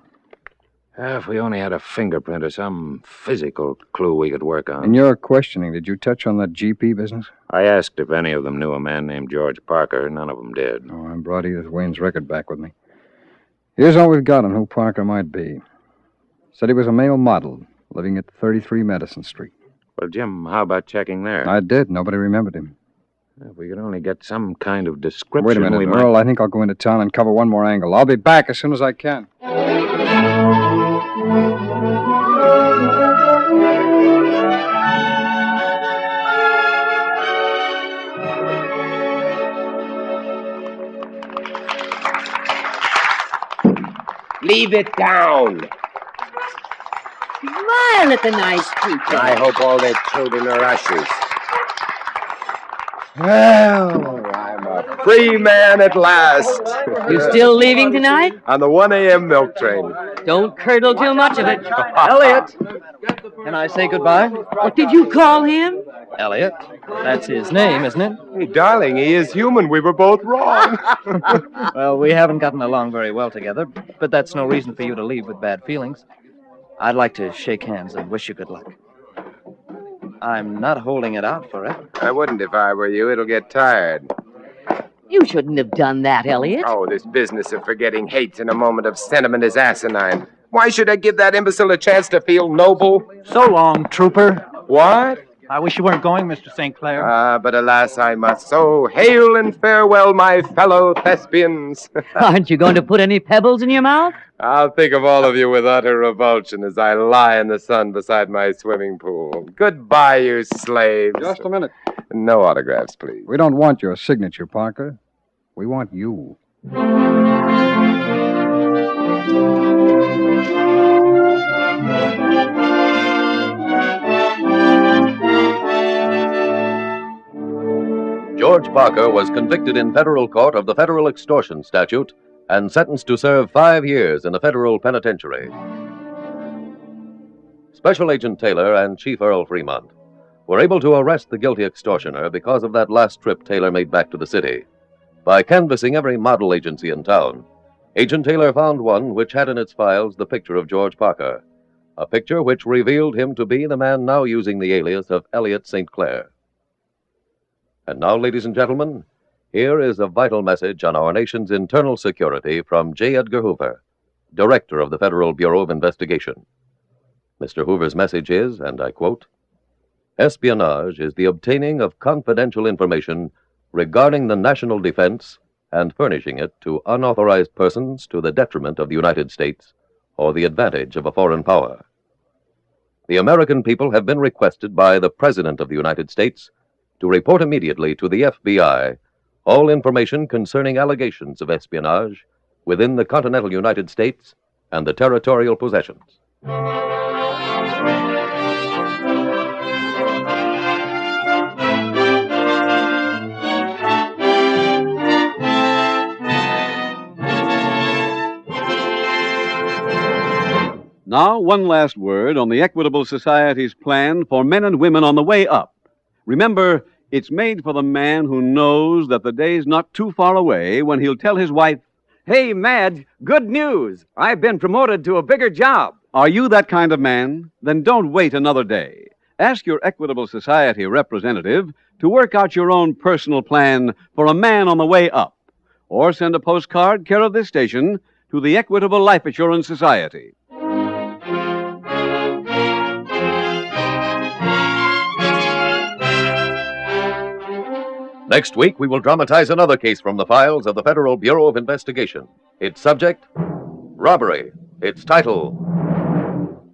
If we only had a fingerprint or some physical clue we could work on. In your questioning, did you touch on that GP business? I asked if any of them knew a man named George Parker. None of them did. Oh, I brought Edith Wayne's record back with me. Here's all we've got on who Parker might be. Said he was a male model, living at 33 Madison Street. Well, Jim, how about checking there? I did. Nobody remembered him. If we could only get some kind of description. Wait a minute, Earl. I think I'll go into town and cover one more angle. I'll be back as soon as I can. Leave it down. Smile at the nice people. I hope all their children are ushers. Well, I'm a free man at last. You still leaving tonight? On the 1 a.m. milk train. Don't curdle too much of it. Elliot! Can I say goodbye? What did you call him? Elliot. That's his name, isn't it? Hey, darling, he is human. We were both wrong. Well, we haven't gotten along very well together, but that's no reason for you to leave with bad feelings. I'd like to shake hands and wish you good luck. I'm not holding it out for it. I wouldn't if I were you. It'll get tired. You shouldn't have done that, Elliot. Oh, this business of forgetting hate in a moment of sentiment is asinine. Why should I give that imbecile a chance to feel noble? So long, trooper. What? I wish you weren't going, Mr. St. Clair. But alas, I must. So hail and farewell, my fellow thespians. Aren't you going to put any pebbles in your mouth? I'll think of all of you with utter revulsion as I lie in the sun beside my swimming pool. Goodbye, you slaves. Just a minute. No autographs, please. We don't want your signature, Parker. We want you. George Parker was convicted in federal court of the federal extortion statute and sentenced to serve 5 years in a federal penitentiary. Special Agent Taylor and Chief Earl Fremont were able to arrest the guilty extortioner because of that last trip Taylor made back to the city. By canvassing every model agency in town, Agent Taylor found one which had in its files the picture of George Parker, a picture which revealed him to be the man now using the alias of Elliot St. Clair. And now, ladies and gentlemen, here is a vital message on our nation's internal security from J. Edgar Hoover, Director of the Federal Bureau of Investigation. Mr. Hoover's message is, and I quote, "Espionage is the obtaining of confidential information regarding the national defense and furnishing it to unauthorized persons to the detriment of the United States or the advantage of a foreign power. The American people have been requested by the President of the United States to report immediately to the FBI all information concerning allegations of espionage within the continental United States and the territorial possessions." Now, one last word on the Equitable Society's plan for men and women on the way up. Remember, it's made for the man who knows that the day's not too far away when he'll tell his wife, Hey, Madge, good news. I've been promoted to a bigger job. Are you that kind of man? Then don't wait another day. Ask your Equitable Society representative to work out your own personal plan for a man on the way up. Or send a postcard, care of this station, to the Equitable Life Assurance Society. Next week, we will dramatize another case from the files of the Federal Bureau of Investigation. Its subject, robbery. Its title,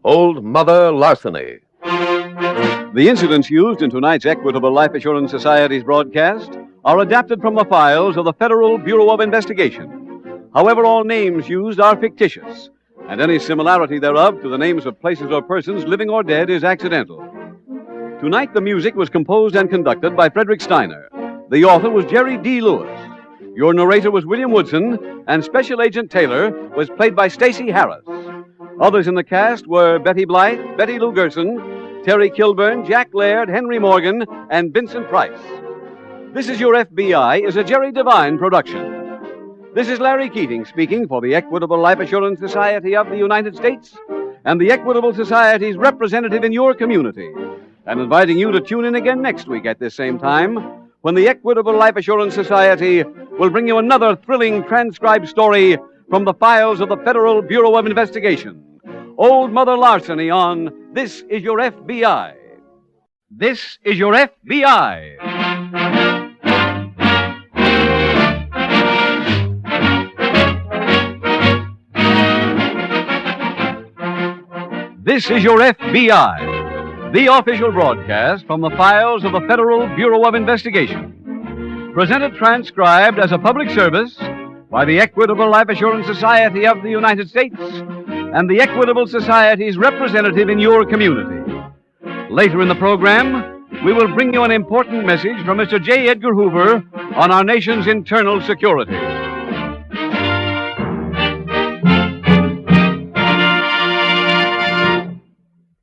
Old Mother Larceny. The incidents used in tonight's Equitable Life Assurance Society's broadcast are adapted from the files of the Federal Bureau of Investigation. However, all names used are fictitious, and any similarity thereof to the names of places or persons, living or dead, is accidental. Tonight, the music was composed and conducted by Frederick Steiner. The author was Jerry D. Lewis. Your narrator was William Woodson, and Special Agent Taylor was played by Stacey Harris. Others in the cast were Betty Blythe, Betty Lou Gerson, Terry Kilburn, Jack Laird, Henry Morgan, and Vincent Price. This Is Your FBI is a Jerry Devine production. This is Larry Keating speaking for the Equitable Life Assurance Society of the United States and the Equitable Society's representative in your community, and inviting you to tune in again next week at this same time when the Equitable Life Assurance Society will bring you another thrilling transcribed story from the files of the Federal Bureau of Investigation. Old Mother Larceny on This Is Your FBI. This is Your FBI. This is Your FBI, the official broadcast from the files of the Federal Bureau of Investigation. Presented transcribed as a public service by the Equitable Life Assurance Society of the United States and the Equitable Society's representative in your community. Later in the program, we will bring you an important message from Mr. J. Edgar Hoover on our nation's internal security.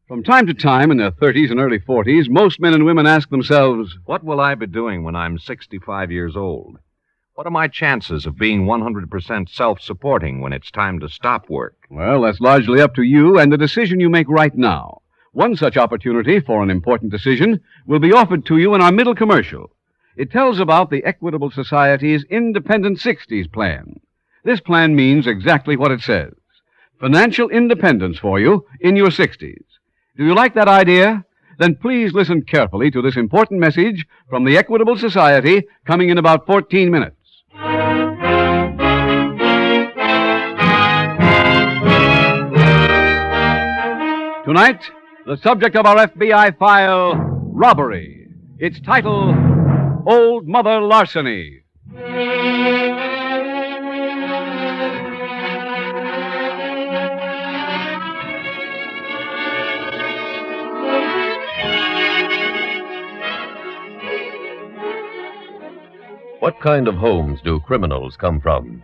From time to time in their 30s and early 40s, most men and women ask themselves, what will I be doing when I'm 65 years old? What are my chances of being 100% self-supporting when it's time to stop work? Well, that's largely up to you and the decision you make right now. One such opportunity for an important decision will be offered to you in our middle commercial. It tells about the Equitable Society's Independent 60s plan. This plan means exactly what it says. Financial independence for you in your 60s. Do you like that idea? Then please listen carefully to this important message from the Equitable Society coming in about 14 minutes. Tonight, the subject of our FBI file, robbery. Its title, Old Mother Larceny. What kind of homes do criminals come from?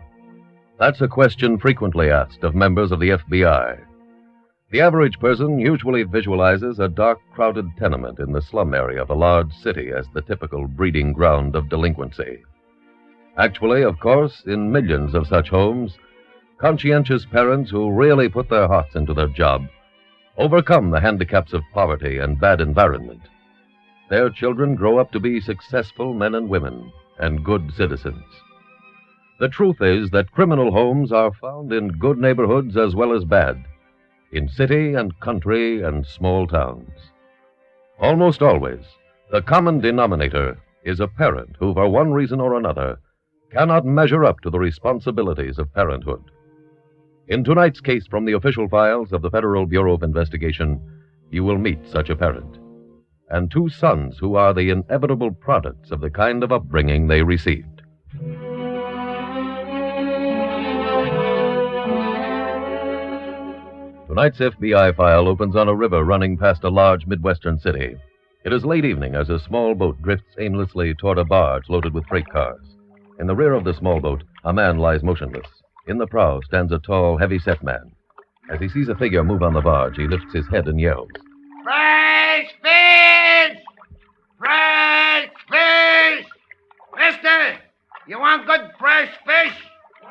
That's a question frequently asked of members of the FBI. The average person usually visualizes a dark, crowded tenement in the slum area of a large city as the typical breeding ground of delinquency. Actually, of course, in millions of such homes, conscientious parents who really put their hearts into their job overcome the handicaps of poverty and bad environment. Their children grow up to be successful men and women and good citizens. The truth is that criminal homes are found in good neighborhoods as well as bad, in city and country and small towns. Almost always, the common denominator is a parent who, for one reason or another, cannot measure up to the responsibilities of parenthood. In tonight's case from the official files of the Federal Bureau of Investigation, you will meet such a parent, and two sons who are the inevitable products of the kind of upbringing they received. Tonight's FBI file opens on a river running past a large Midwestern city. It is late evening as a small boat drifts aimlessly toward a barge loaded with freight cars. In the rear of the small boat, a man lies motionless. In the prow stands a tall, heavy-set man. As he sees a figure move on the barge, he lifts his head and yells. Fresh fish! Fresh fish! Mister, you want good fresh fish? No,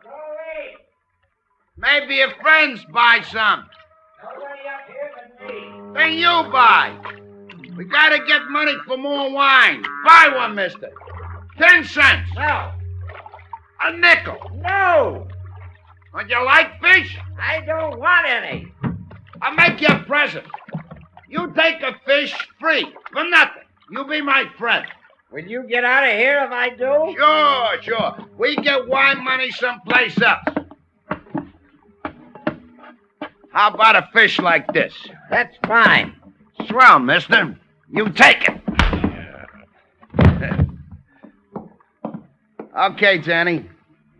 go away. Maybe your friends buy some. Nobody up here but me. Then you buy. We gotta get money for more wine. Buy one, mister. 10 cents. No. A nickel. No. Would you like fish? I don't want any. I'll make you a present. You take a fish free, for nothing. You be my friend. Will you get out of here if I do? Sure. We get wine money someplace else. How about a fish like this? That's fine. Swell, mister. You take it. Okay, Danny.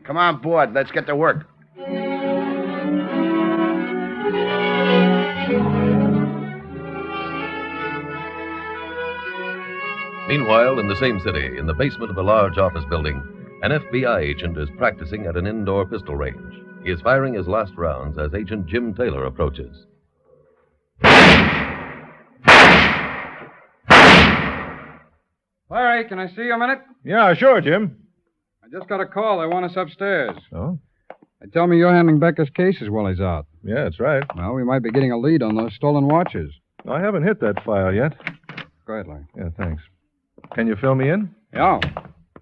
Come on board. Let's get to work. Meanwhile, in the same city, in the basement of a large office building, an FBI agent is practicing at an indoor pistol range. He is firing his last rounds as Agent Jim Taylor approaches. Larry, can I see you a minute? Yeah, sure, Jim. I just got a call. They want us upstairs. Oh? They tell me you're handling Becker's cases while he's out. Yeah, that's right. Well, we might be getting a lead on those stolen watches. I haven't hit that file yet. Go ahead, Larry. Yeah, thanks. Can you fill me in? Yeah.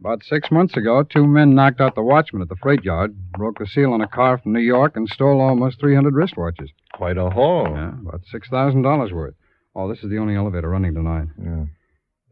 About 6 months ago, 2 men knocked out the watchman at the freight yard, broke the seal on a car from New York, and stole almost 300 wristwatches. Quite a haul. Yeah, about $6,000 worth. Oh, this is the only elevator running tonight. Yeah.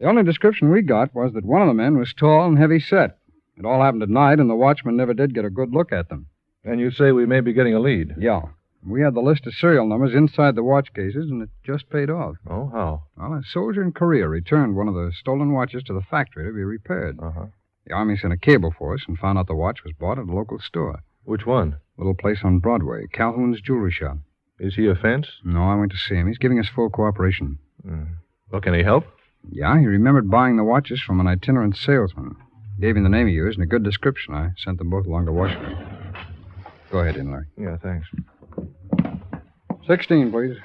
The only description we got was that one of the men was tall and heavy set. It all happened at night, and the watchman never did get a good look at them. And you say we may be getting a lead? Yeah. We had the list of serial numbers inside the watch cases, and it just paid off. Oh, how? Well, a soldier in Korea returned one of the stolen watches to the factory to be repaired. Uh-huh. The Army sent a cable for us and found out the watch was bought at a local store. Which one? A little place on Broadway, Calhoun's jewelry shop. Is he a fence? No, I went to see him. He's giving us full cooperation. Well, can he help? Yeah, he remembered buying the watches from an itinerant salesman. Gave him the name he used and a good description. I sent them both along to Washington. Go ahead, Larry. Yeah, thanks. 16, please.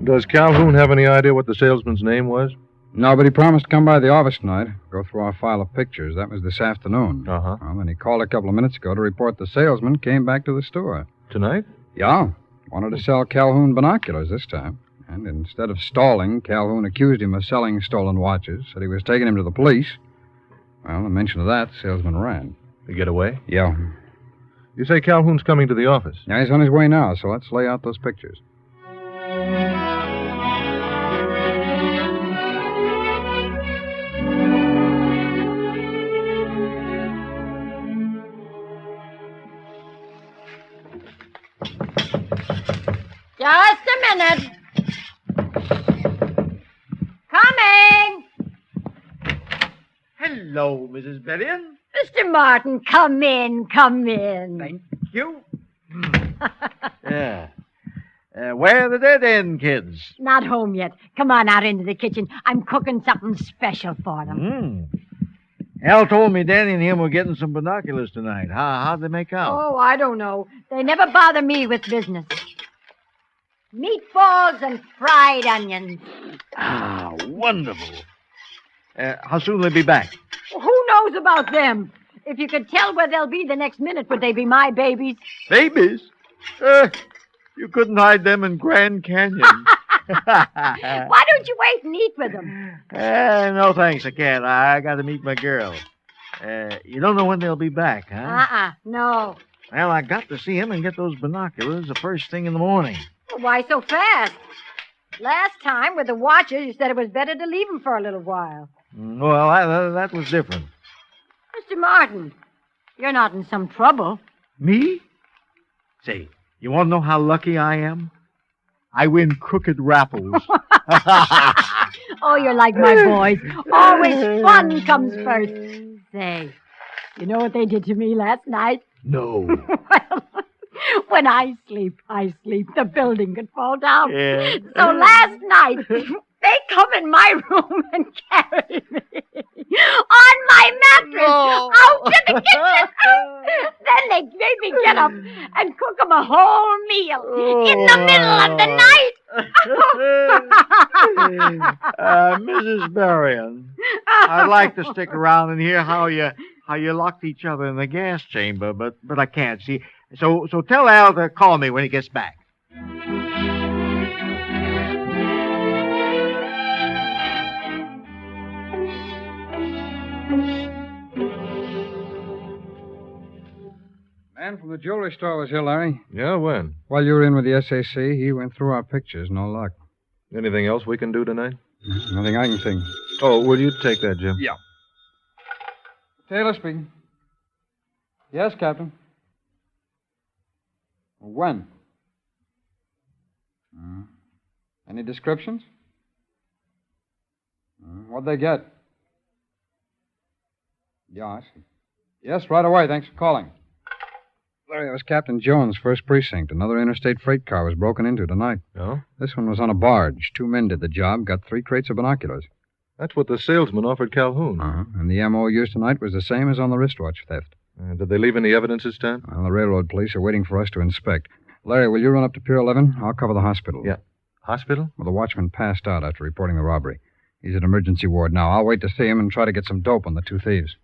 Does Calhoun have any idea what the salesman's name was? No, but he promised to come by the office tonight, go through our file of pictures. That was this afternoon. Uh-huh. Well, then he called a couple of minutes ago to report the salesman came back to the store. Tonight? Yeah. Wanted to sell Calhoun binoculars this time. And instead of stalling, Calhoun accused him of selling stolen watches, said he was taking him to the police. Well, the mention of that, the salesman ran. To get away? Yeah. You say Calhoun's coming to the office? Yeah, he's on his way now, so let's lay out those pictures. Just a minute. Coming. Hello, Mrs. Berrien. Mr. Martin, come in, come in. Thank you. Yeah. Where are the dead end kids? Not home yet. Come on out into the kitchen. I'm cooking something special for them. Al told me Danny and him were getting some binoculars tonight. How'd they make out? Oh, I don't know. They never bother me with business. Meatballs and fried onions. Ah, wonderful. How soon will they be back? Who knows about them? If you could tell where they'll be the next minute, would they be my babies? Babies? You couldn't hide them in Grand Canyon. Why don't you wait and eat with them? No, thanks, I can't. I got to meet my girl. You don't know when they'll be back, huh? No. Well, I got to see him and get those binoculars the first thing in the morning. Why so fast? Last time with the watches, you said it was better to leave them for a little while. Well, that was different. Mr. Martin, you're not in some trouble. Me? Say, you want to know how lucky I am? I win crooked raffles. Oh, you're like my boys. Always fun comes first. Say, you know what they did to me last night? No. Well, when I sleep. The building could fall down. Yeah. So last night, they come in my room and carry me on my mattress out to the kitchen. Then they made me get up and cook them a whole meal in the middle of the night. Mrs. Berrien, I'd like to stick around and hear how you locked each other in the gas chamber, but I can't see. So tell Al to call me when he gets back. Man from the jewelry store was here, Larry. Yeah, when? While you were in with the SAC, he went through our pictures. No luck. Anything else we can do tonight? Nothing I can think. Oh, will you take that, Jim? Yeah. Taylor speaking. Yes, Captain. When? Any descriptions? What'd they get? Yeah, I see. Yes, right away. Thanks for calling. Larry, that was Captain Jones, 1st Precinct. Another interstate freight car was broken into tonight. Oh? This one was on a barge. 2 men did the job, got 3 crates of binoculars. That's what the salesman offered Calhoun. And the M.O. used tonight was the same as on the wristwatch theft. Did they leave any evidence this time? Well, the railroad police are waiting for us to inspect. Larry, will you run up to Pier 11? I'll cover the hospital. Yeah. Hospital? Well, the watchman passed out after reporting the robbery. He's at emergency ward now. I'll wait to see him and try to get some dope on the two thieves.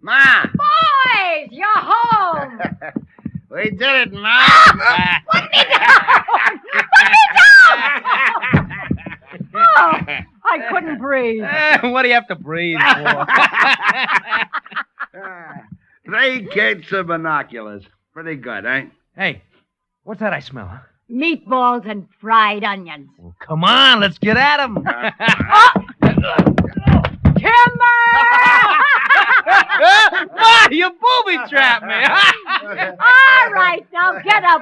Ma! Boys, you're home! We did it, Ma! Put me down! Put me down! Oh, I couldn't breathe. What do you have to breathe for? 3 cases of binoculars. Pretty good, eh? Hey, what's that I smell, huh? Meatballs and fried onions. Well, come on, let's get at them. Timber! Ma, you booby-trapped me. All right, now get up.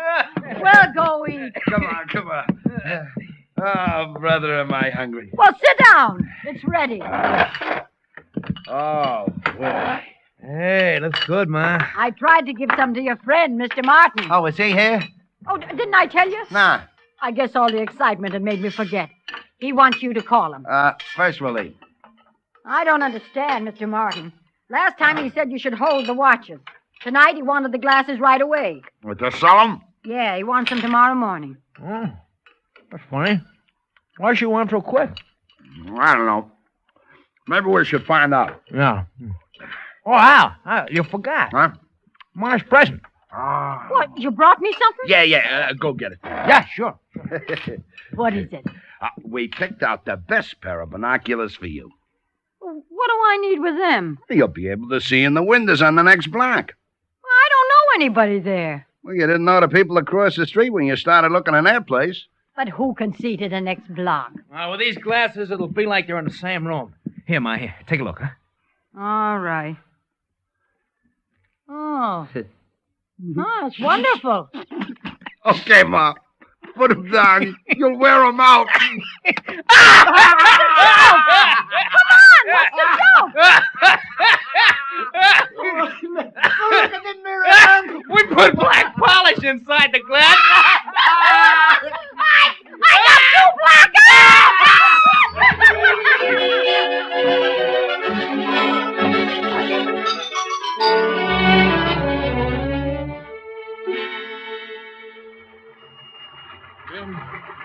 We'll go eat. Come on. Oh, brother, am I hungry. Well, sit down. It's ready. Oh, boy. Hey, looks good, Ma. I tried to give some to your friend, Mr. Martin. Oh, is he here? Oh, didn't I tell you? Nah. I guess all the excitement had made me forget. He wants you to call him. First we'll eat. I don't understand, Mr. Martin. Last time he said you should hold the watches. Tonight he wanted the glasses right away. Well, just sell them? Yeah, he wants them tomorrow morning. Oh, that's funny. Why she want them so quick? I don't know. Maybe we should find out. Yeah. Oh, Al, you forgot. Huh? Ma's present. What, you brought me something? Yeah, go get it. Yeah, sure. What is it? We picked out the best pair of binoculars for you. What do I need with them? You'll be able to see in the windows on the next block. I don't know anybody there. Well, you didn't know the people across the street when you started looking in their place. But who can see to the next block? With these glasses, it'll be like they're in the same room. Here, Ma, here. Take a look, huh? All right. Oh. Oh, it's wonderful. Okay, Ma. Put them down. You'll wear them out. Come on, what's the joke? Look at the mirror. We put black polish inside the glass. I got 2 black.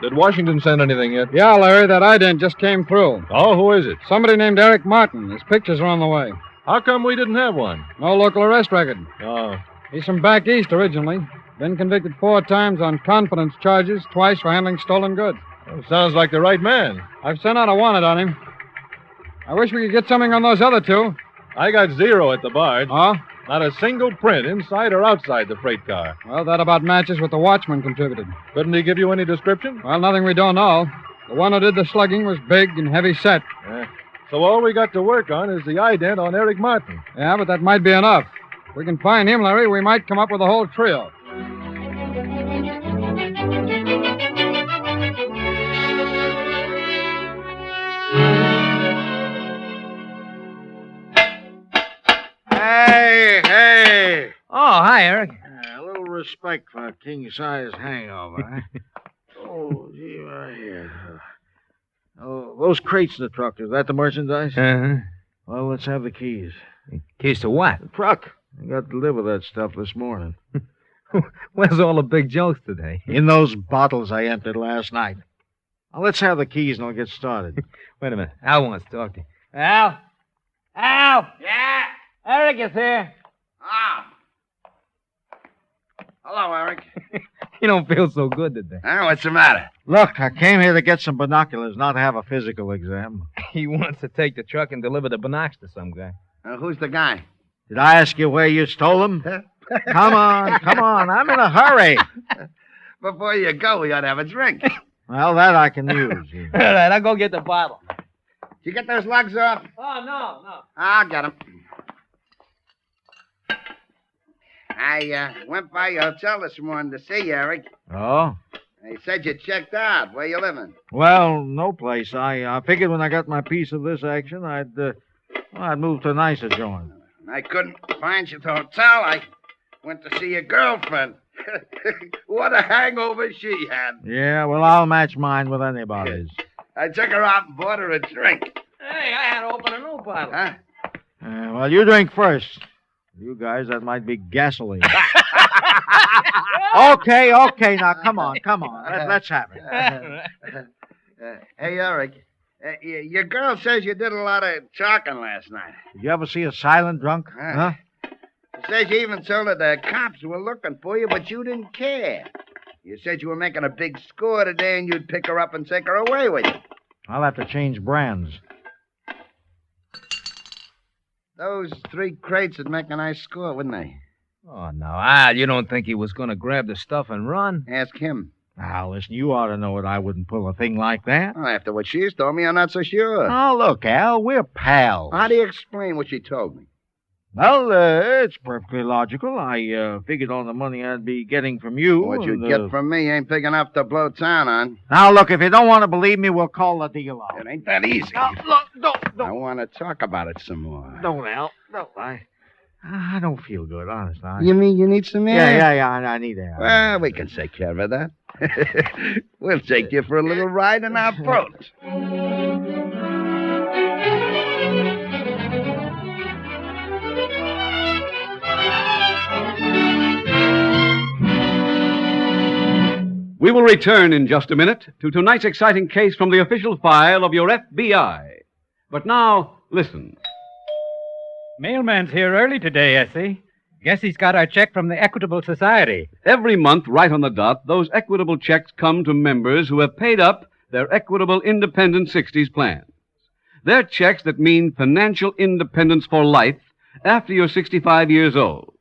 Did Washington send anything yet? Yeah, Larry, that ident just came through. Oh, who is it? Somebody named Eric Martin. His pictures are on the way. How come we didn't have one? No local arrest record. Oh. He's from back east originally. Been convicted 4 times on confidence charges, twice for handling stolen goods. Well, sounds like the right man. I've sent out a warrant on him. I wish we could get something on those other 2. I got 0 at the barge. Oh? Not a single print inside or outside the freight car. Well, that about matches what the watchman contributed. Couldn't he give you any description? Well, nothing we don't know. The one who did the slugging was big and heavy set. So all we got to work on is the ident on Eric Martin. Yeah, but that might be enough. If we can find him, Larry, we might come up with a whole trio. Hey! Oh, hi, Eric. A little respect for a king-size hangover, huh? Oh, gee, right here. Oh, those crates in the truck, is that the merchandise? Uh-huh. Well, let's have the keys. Keys to what? The truck. I got to deliver that stuff this morning. Where's all the big jokes today? In those bottles I emptied last night. Now, let's have the keys and I'll get started. Wait a minute. Al wants to talk to you. Al? Al! Yeah? Eric is here. Ah. Hello, Eric. You don't feel so good today. What's the matter? Look, I came here to get some binoculars, not to have a physical exam. He wants to take the truck and deliver the binocs to some guy. Who's the guy? Did I ask you where you stole them? Come on. I'm in a hurry. Before you go, we ought to have a drink. Well, that I can use. All right, I'll go get the bottle. Did you get those lugs off? Oh, no. I'll get them. I went by your hotel this morning to see you, Eric. Oh? They said you checked out. Where you living? Well, no place. I figured when I got my piece of this action, I'd move to a nicer joint. I couldn't find you at the hotel. I Went to see your girlfriend. What a hangover she had. Yeah, well, I'll match mine with anybody's. I took her out and bought her a drink. Hey, I had to open a new bottle. Huh? Well, you drink first. You guys, that might be gasoline. Okay, now, come on. Let's have it. Hey, Eric, your girl says you did a lot of talking last night. Did you ever see a silent drunk? Huh? She says you even told her the cops were looking for you, but you didn't care. You said you were making a big score today and you'd pick her up and take her away with you. I'll have to change brands. Those 3 crates would make a nice score, wouldn't they? Oh, no, Al, you don't think he was going to grab the stuff and run? Ask him. Now, listen, you ought to know that I wouldn't pull a thing like that. Well, after what she's told me, I'm not so sure. Oh, look, Al, we're pals. How do you explain what she told me? Well, it's perfectly logical. I figured on the money I'd be getting from you. What you get from me ain't big enough to blow town on. Now, look, if you don't want to believe me, we'll call the deal out. It ain't that easy. Don't. I want to talk about it some more. Don't, Al. Don't. I don't feel good, honest. You mean you need some air? Yeah, I need air. Well, we can take care of that. We'll take you for a little ride in our boat. We will return in just a minute to tonight's exciting case from the official file of your FBI. But now, listen. Mailman's here early today, Essie. Guess he's got our check from the Equitable Society. Every month, right on the dot, those equitable checks come to members who have paid up their Equitable Independent 60s plans. They're checks that mean financial independence for life after you're 65 years old.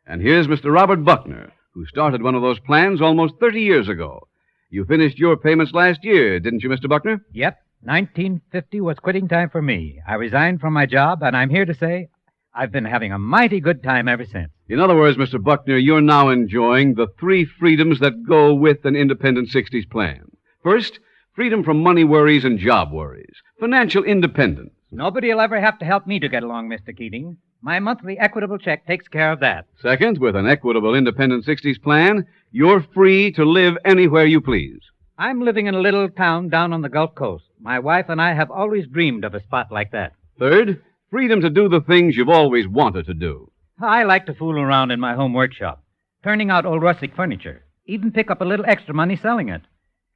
And here's Mr. Robert Buckner, who started one of those plans almost 30 years ago. You finished your payments last year, didn't you, Mr. Buckner? Yep. 1950 was quitting time for me. I resigned from my job, and I'm here to say I've been having a mighty good time ever since. In other words, Mr. Buckner, you're now enjoying the 3 freedoms that go with an independent 60s plan. First, freedom from money worries and job worries. Financial independence. Nobody will ever have to help me to get along, Mr. Keating. My monthly equitable check takes care of that. Second, with an Equitable Independent 60s plan, you're free to live anywhere you please. I'm living in a little town down on the Gulf Coast. My wife and I have always dreamed of a spot like that. Third, freedom to do the things you've always wanted to do. I like to fool around in my home workshop, turning out old rustic furniture, even pick up a little extra money selling it.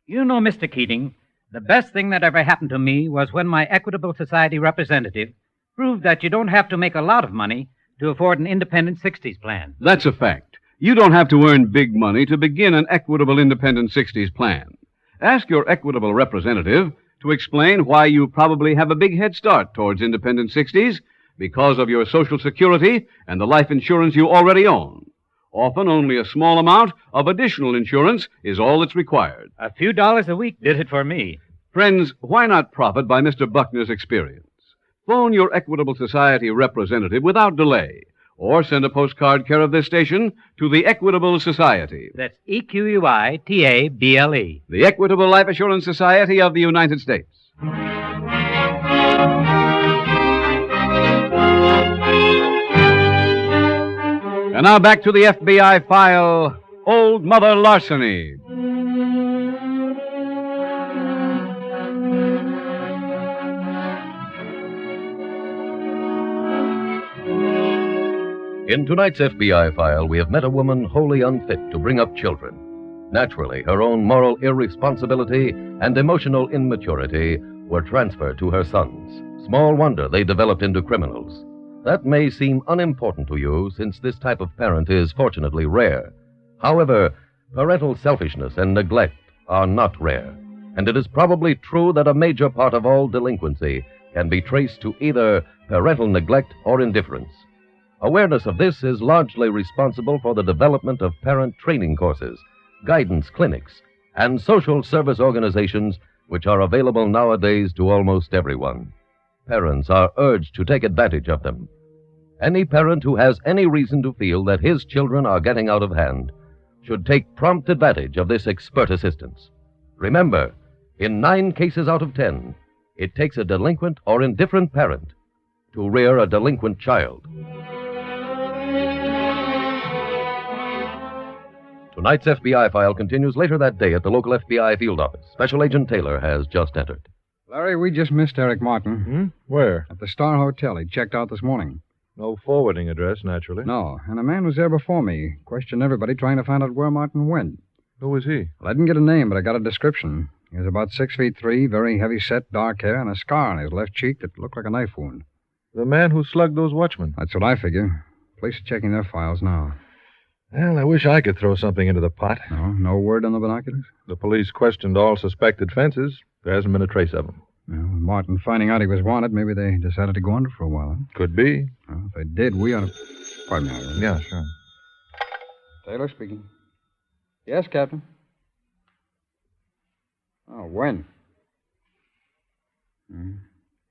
You know, Mr. Keating, the best thing that ever happened to me was when my Equitable Society representative proved that you don't have to make a lot of money to afford an independent 60s plan. That's a fact. You don't have to earn big money to begin an Equitable Independent 60s plan. Ask your Equitable representative to explain why you probably have a big head start towards independent 60s because of your Social Security and the life insurance you already own. Often only a small amount of additional insurance is all that's required. A few dollars a week did it for me. Friends, why not profit by Mr. Buckner's experience? Phone your Equitable Society representative without delay, or send a postcard care of this station to the Equitable Society. That's EQUITABLE. The Equitable Life Assurance Society of the United States. And now back to the FBI file, Old Mother Larceny. In tonight's FBI file, we have met a woman wholly unfit to bring up children. Naturally, her own moral irresponsibility and emotional immaturity were transferred to her sons. Small wonder they developed into criminals. That may seem unimportant to you, since this type of parent is fortunately rare. However, parental selfishness and neglect are not rare, and it is probably true that a major part of all delinquency can be traced to either parental neglect or indifference. Awareness of this is largely responsible for the development of parent training courses, guidance clinics, and social service organizations which are available nowadays to almost everyone. Parents are urged to take advantage of them. Any parent who has any reason to feel that his children are getting out of hand should take prompt advantage of this expert assistance. Remember, in 9 cases out of 10, it takes a delinquent or indifferent parent to rear a delinquent child. Tonight's FBI file continues later that day at the local FBI field office. Special Agent Taylor has just entered. Larry, we just missed Eric Martin. Where? At the Star Hotel. He checked out this morning. No forwarding address, naturally. No, and a man was there before me. Questioned everybody trying to find out where Martin went. Who was he? Well, I didn't get a name, but I got a description. He was about 6'3", very heavy-set, dark hair, and a scar on his left cheek that looked like a knife wound. The man who slugged those watchmen. That's what I figure. Police are checking their files now. Well, I wish I could throw something into the pot. No word on the binoculars? The police questioned all suspected fences. There hasn't been a trace of them. Well, with Martin finding out he was wanted, maybe they decided to go under for a while. Huh? Could be. Well, if they did, we ought to... Pardon me. Yeah, sure. Taylor speaking. Yes, Captain. Oh, when?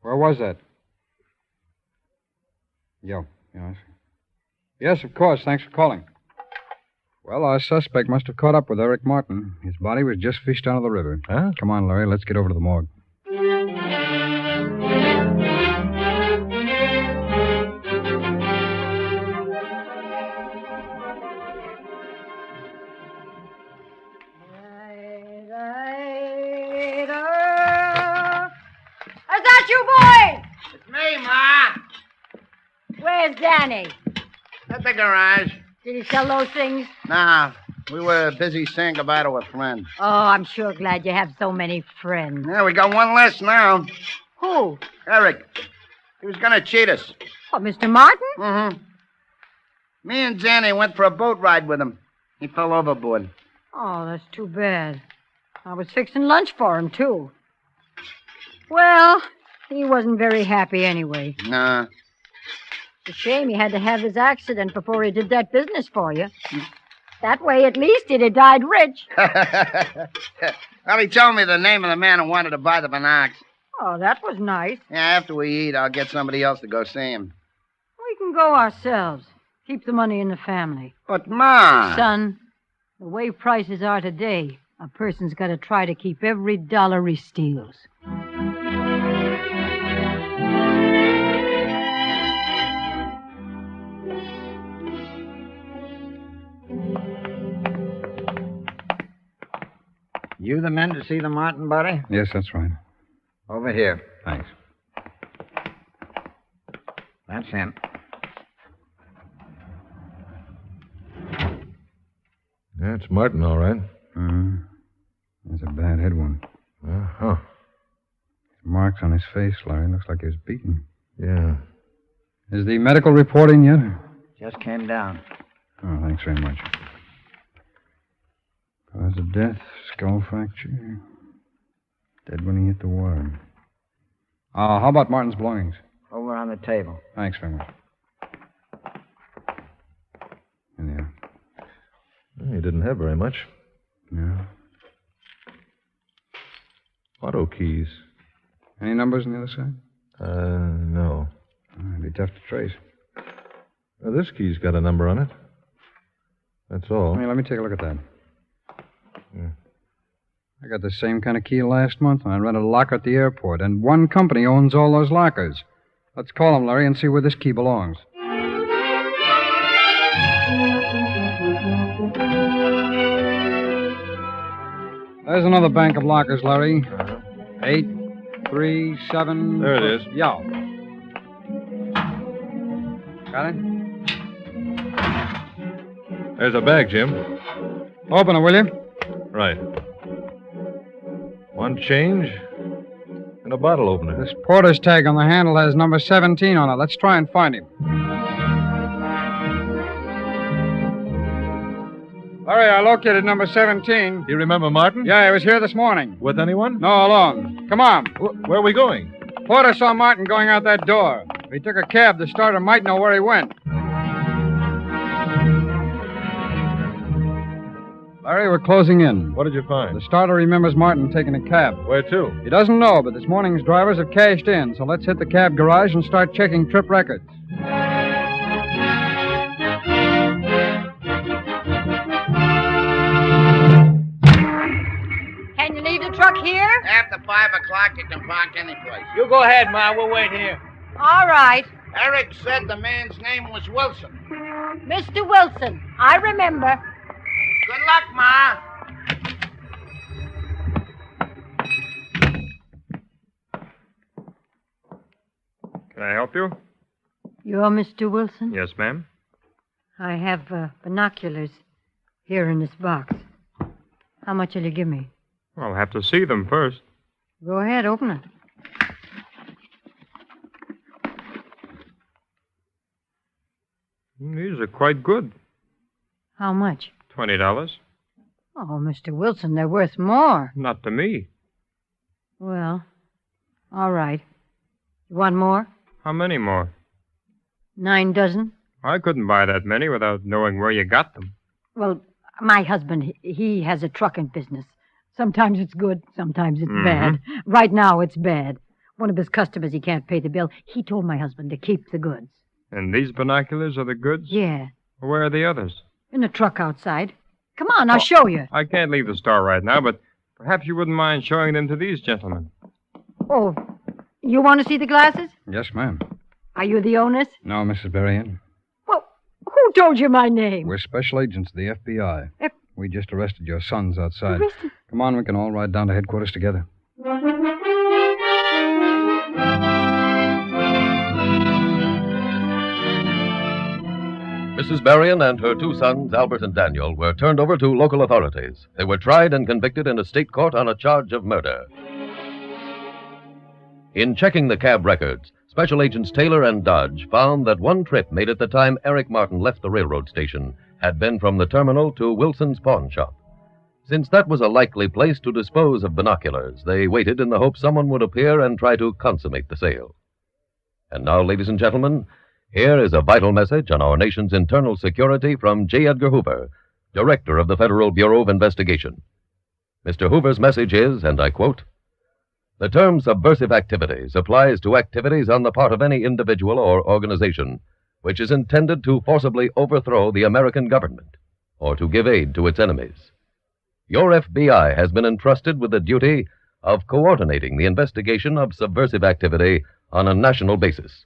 Where was that? Yes. Yes, of course. Thanks for calling. Well, our suspect must have caught up with Eric Martin. His body was just fished out of the river. Huh? Come on, Larry. Let's get over to the morgue. Is that you, boy? It's me, Ma. Where's Danny? At the garage. Did he sell those things? Nah, we were busy saying goodbye to a friend. Oh, I'm sure glad you have so many friends. Yeah, we got one less now. Who? Eric. He was going to cheat us. Oh, Mr. Martin? Mm-hmm. Me and Danny went for a boat ride with him. He fell overboard. Oh, that's too bad. I was fixing lunch for him, too. Well, he wasn't very happy anyway. Nah. It's a shame he had to have his accident before he did that business for you. That way, at least, he'd have died rich. Well, he told me the name of the man who wanted to buy the binocs. Oh, that was nice. Yeah, after we eat, I'll get somebody else to go see him. We can go ourselves. Keep the money in the family. But, Ma... Son, the way prices are today, a person's got to try to keep every dollar he steals. You the men to see the Martin body? Yes, that's right. Over here. Thanks. That's him. Yeah, it's Martin, all right. That's a bad head wound. Uh-huh. Marks on his face, Larry. Looks like he was beaten. Yeah. Is the medical report in yet? Just came down. Oh, thanks very much. Cause of death, skull fracture. Dead when he hit the water. How about Martin's belongings? Over on the table. Thanks very much. Yeah. He didn't have very much. Yeah. Auto keys. Any numbers on the other side? No. It'd be tough to trace. This key's got a number on it. That's all. Let me take a look at that. Yeah. I got the same kind of key last month when I rented a locker at the airport, and one company owns all those lockers. Let's call them, Larry, and see where this key belongs. There's another bank of lockers, Larry. 837... There it is. Yeah. Got it? There's a bag, Jim. Open it, will you? Right. One change and a bottle opener. This porter's tag on the handle has number 17 on it. Let's try and find him. Larry, I located number 17. You remember Martin? Yeah, he was here this morning. With anyone? No, alone. Come on. Where are we going? Porter saw Martin going out that door. If he took a cab, the starter might know where he went. Larry, we're closing in. What did you find? The starter remembers Martin taking a cab. Where to? He doesn't know, but this morning's drivers have cashed in, so let's hit the cab garage and start checking trip records. Can you leave the truck here? After 5 o'clock, you can park any place. You go ahead, Ma. We'll wait here. All right. Eric said the man's name was Wilson. Mr. Wilson, I remember. Good luck, Ma. Can I help you? You're Mr. Wilson? Yes, ma'am. I have binoculars here in this box. How much will you give me? I'll have to see them first. Go ahead, open it. These are quite good. How much? $20. Oh, Mr. Wilson, they're worth more. Not to me. Well, all right. You want more? How many more? 9 dozen. I couldn't buy that many without knowing where you got them. Well, my husband, he has a trucking business. Sometimes it's good, sometimes it's bad. Right now, it's bad. One of his customers, he can't pay the bill. He told my husband to keep the goods. And these binoculars are the goods? Yeah. Where are the others? In a truck outside. Come on, I'll show you. I can't leave the store right now, but perhaps you wouldn't mind showing them to these gentlemen. Oh, you want to see the glasses? Yes, ma'am. Are you the owners? No, Mrs. Berrien. Well, who told you my name? We're special agents of the FBI. We just arrested your sons outside. Come on, we can all ride down to headquarters together. Mrs. Berrien and her 2 sons, Albert and Daniel, were turned over to local authorities. They were tried and convicted in a state court on a charge of murder. In checking the cab records, Special Agents Taylor and Dodge found that one trip made at the time Eric Martin left the railroad station had been from the terminal to Wilson's pawn shop. Since that was a likely place to dispose of binoculars, they waited in the hope someone would appear and try to consummate the sale. And now, ladies and gentlemen, here is a vital message on our nation's internal security from J. Edgar Hoover, Director of the Federal Bureau of Investigation. Mr. Hoover's message is, and I quote, "The term subversive activities applies to activities on the part of any individual or organization which is intended to forcibly overthrow the American government or to give aid to its enemies. Your FBI has been entrusted with the duty of coordinating the investigation of subversive activity on a national basis.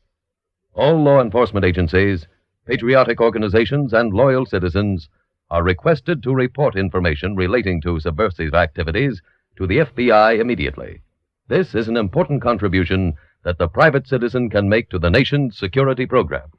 All law enforcement agencies, patriotic organizations, and loyal citizens are requested to report information relating to subversive activities to the FBI immediately. This is an important contribution that the private citizen can make to the nation's security program."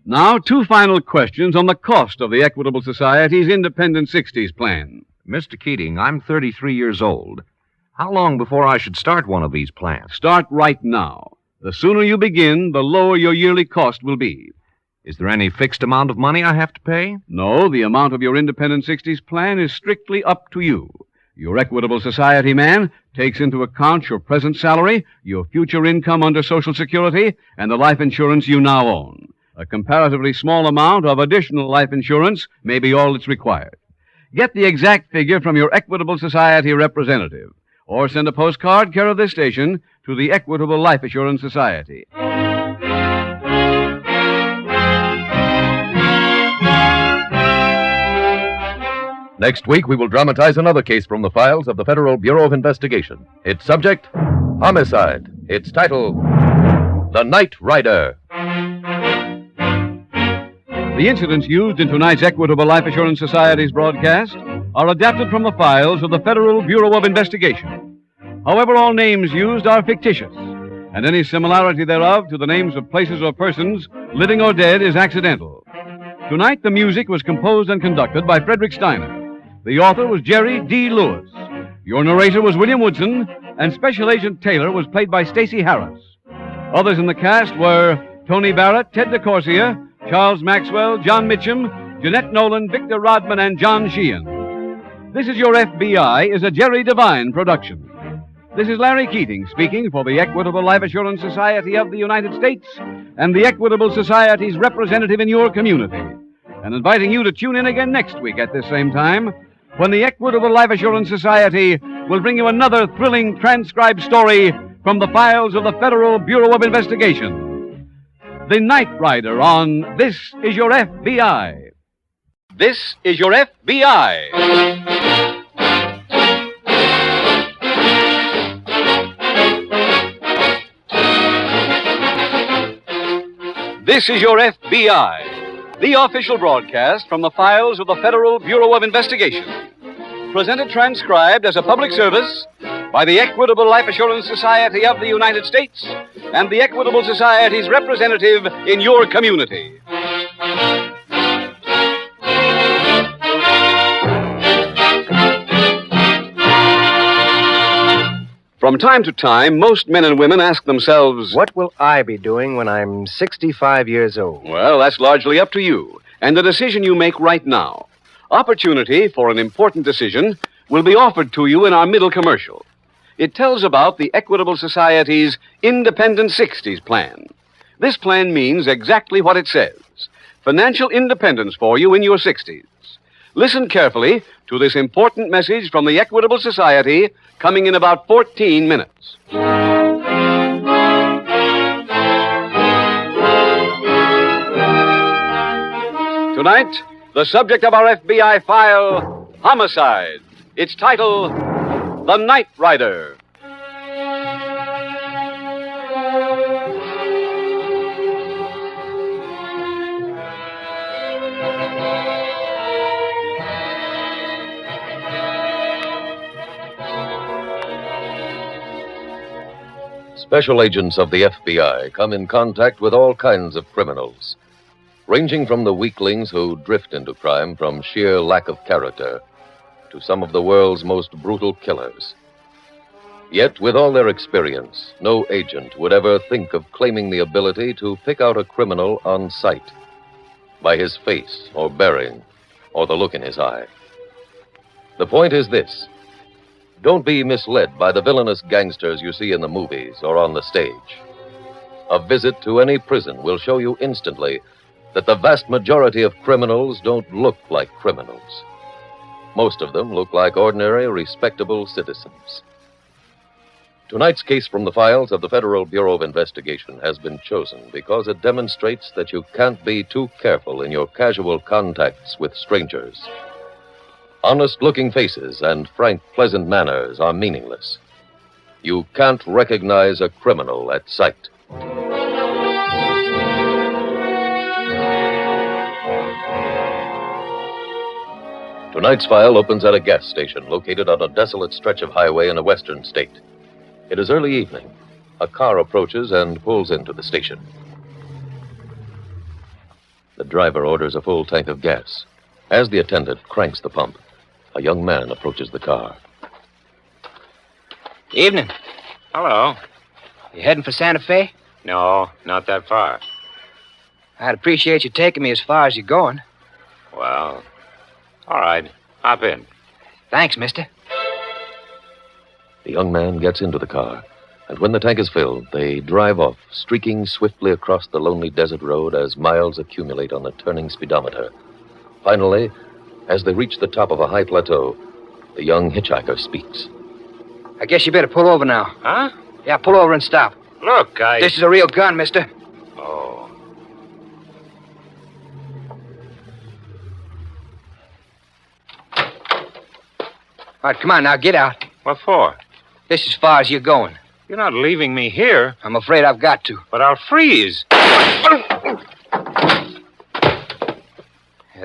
Now, 2 final questions on the cost of the Equitable Society's Independent 60s plan. Mr. Keating, I'm 33 years old. How long before I should start one of these plans? Start right now. The sooner you begin, the lower your yearly cost will be. Is there any fixed amount of money I have to pay? No, the amount of your Independent 60s plan is strictly up to you. Your Equitable Society man takes into account your present salary, your future income under Social Security, and the life insurance you now own. A comparatively small amount of additional life insurance may be all that's required. Get the exact figure from your Equitable Society representative, or send a postcard care of this station to the Equitable Life Assurance Society. Next week, we will dramatize another case from the files of the Federal Bureau of Investigation. Its subject, homicide. Its title, The Night Rider. The incidents used in tonight's Equitable Life Assurance Society's broadcast are adapted from the files of the Federal Bureau of Investigation. However, all names used are fictitious, and any similarity thereof to the names of places or persons, living or dead, is accidental. Tonight, the music was composed and conducted by Frederick Steiner. The author was Jerry D. Lewis. Your narrator was William Woodson, and Special Agent Taylor was played by Stacey Harris. Others in the cast were Tony Barrett, Ted DeCorsia, Charles Maxwell, John Mitchum, Jeanette Nolan, Victor Rodman, and John Sheehan. This Is Your FBI is a Jerry Devine production. This is Larry Keating speaking for the Equitable Life Assurance Society of the United States and the Equitable Society's representative in your community, and inviting you to tune in again next week at this same time when the Equitable Life Assurance Society will bring you another thrilling transcribed story from the files of the Federal Bureau of Investigation. The Night Rider on This Is Your FBI. This is Your FBI. This is your FBI, the official broadcast from the files of the Federal Bureau of Investigation. Presented transcribed as a public service by the Equitable Life Assurance Society of the United States and the Equitable Society's representative in your community. From time to time, most men and women ask themselves, what will I be doing when I'm 65 years old? Well, that's largely up to you and the decision you make right now. Opportunity for an important decision will be offered to you in our middle commercial. It tells about the Equitable Society's Independent 60s plan. This plan means exactly what it says. Financial independence for you in your 60s. Listen carefully to this important message from the Equitable Society coming in about 14 minutes. Tonight, the subject of our FBI file, homicide. Its title, The Night Rider. Special agents of the FBI come in contact with all kinds of criminals, ranging from the weaklings who drift into crime from sheer lack of character to some of the world's most brutal killers. Yet, with all their experience, no agent would ever think of claiming the ability to pick out a criminal on sight, by his face or bearing or the look in his eye. The point is this. Don't be misled by the villainous gangsters you see in the movies or on the stage. A visit to any prison will show you instantly that the vast majority of criminals don't look like criminals. Most of them look like ordinary, respectable citizens. Tonight's case from the files of the Federal Bureau of Investigation has been chosen because it demonstrates that you can't be too careful in your casual contacts with strangers. Honest-looking faces and frank, pleasant manners are meaningless. You can't recognize a criminal at sight. Tonight's file opens at a gas station located on a desolate stretch of highway in a western state. It is early evening. A car approaches and pulls into the station. The driver orders a full tank of gas. As the attendant cranks the pump, a young man approaches the car. Evening. Hello. You heading for Santa Fe? No, not that far. I'd appreciate you taking me as far as you're going. Well, all right. Hop in. Thanks, mister. The young man gets into the car, and when the tank is filled, they drive off, streaking swiftly across the lonely desert road as miles accumulate on the turning speedometer. Finally, as they reach the top of a high plateau, the young hitchhiker speaks. I guess you better pull over now. Huh? Yeah, pull over and stop. Look, This is a real gun, mister. Oh. All right, come on now, get out. What for? This is as far as you're going. You're not leaving me here. I'm afraid I've got to. But I'll freeze.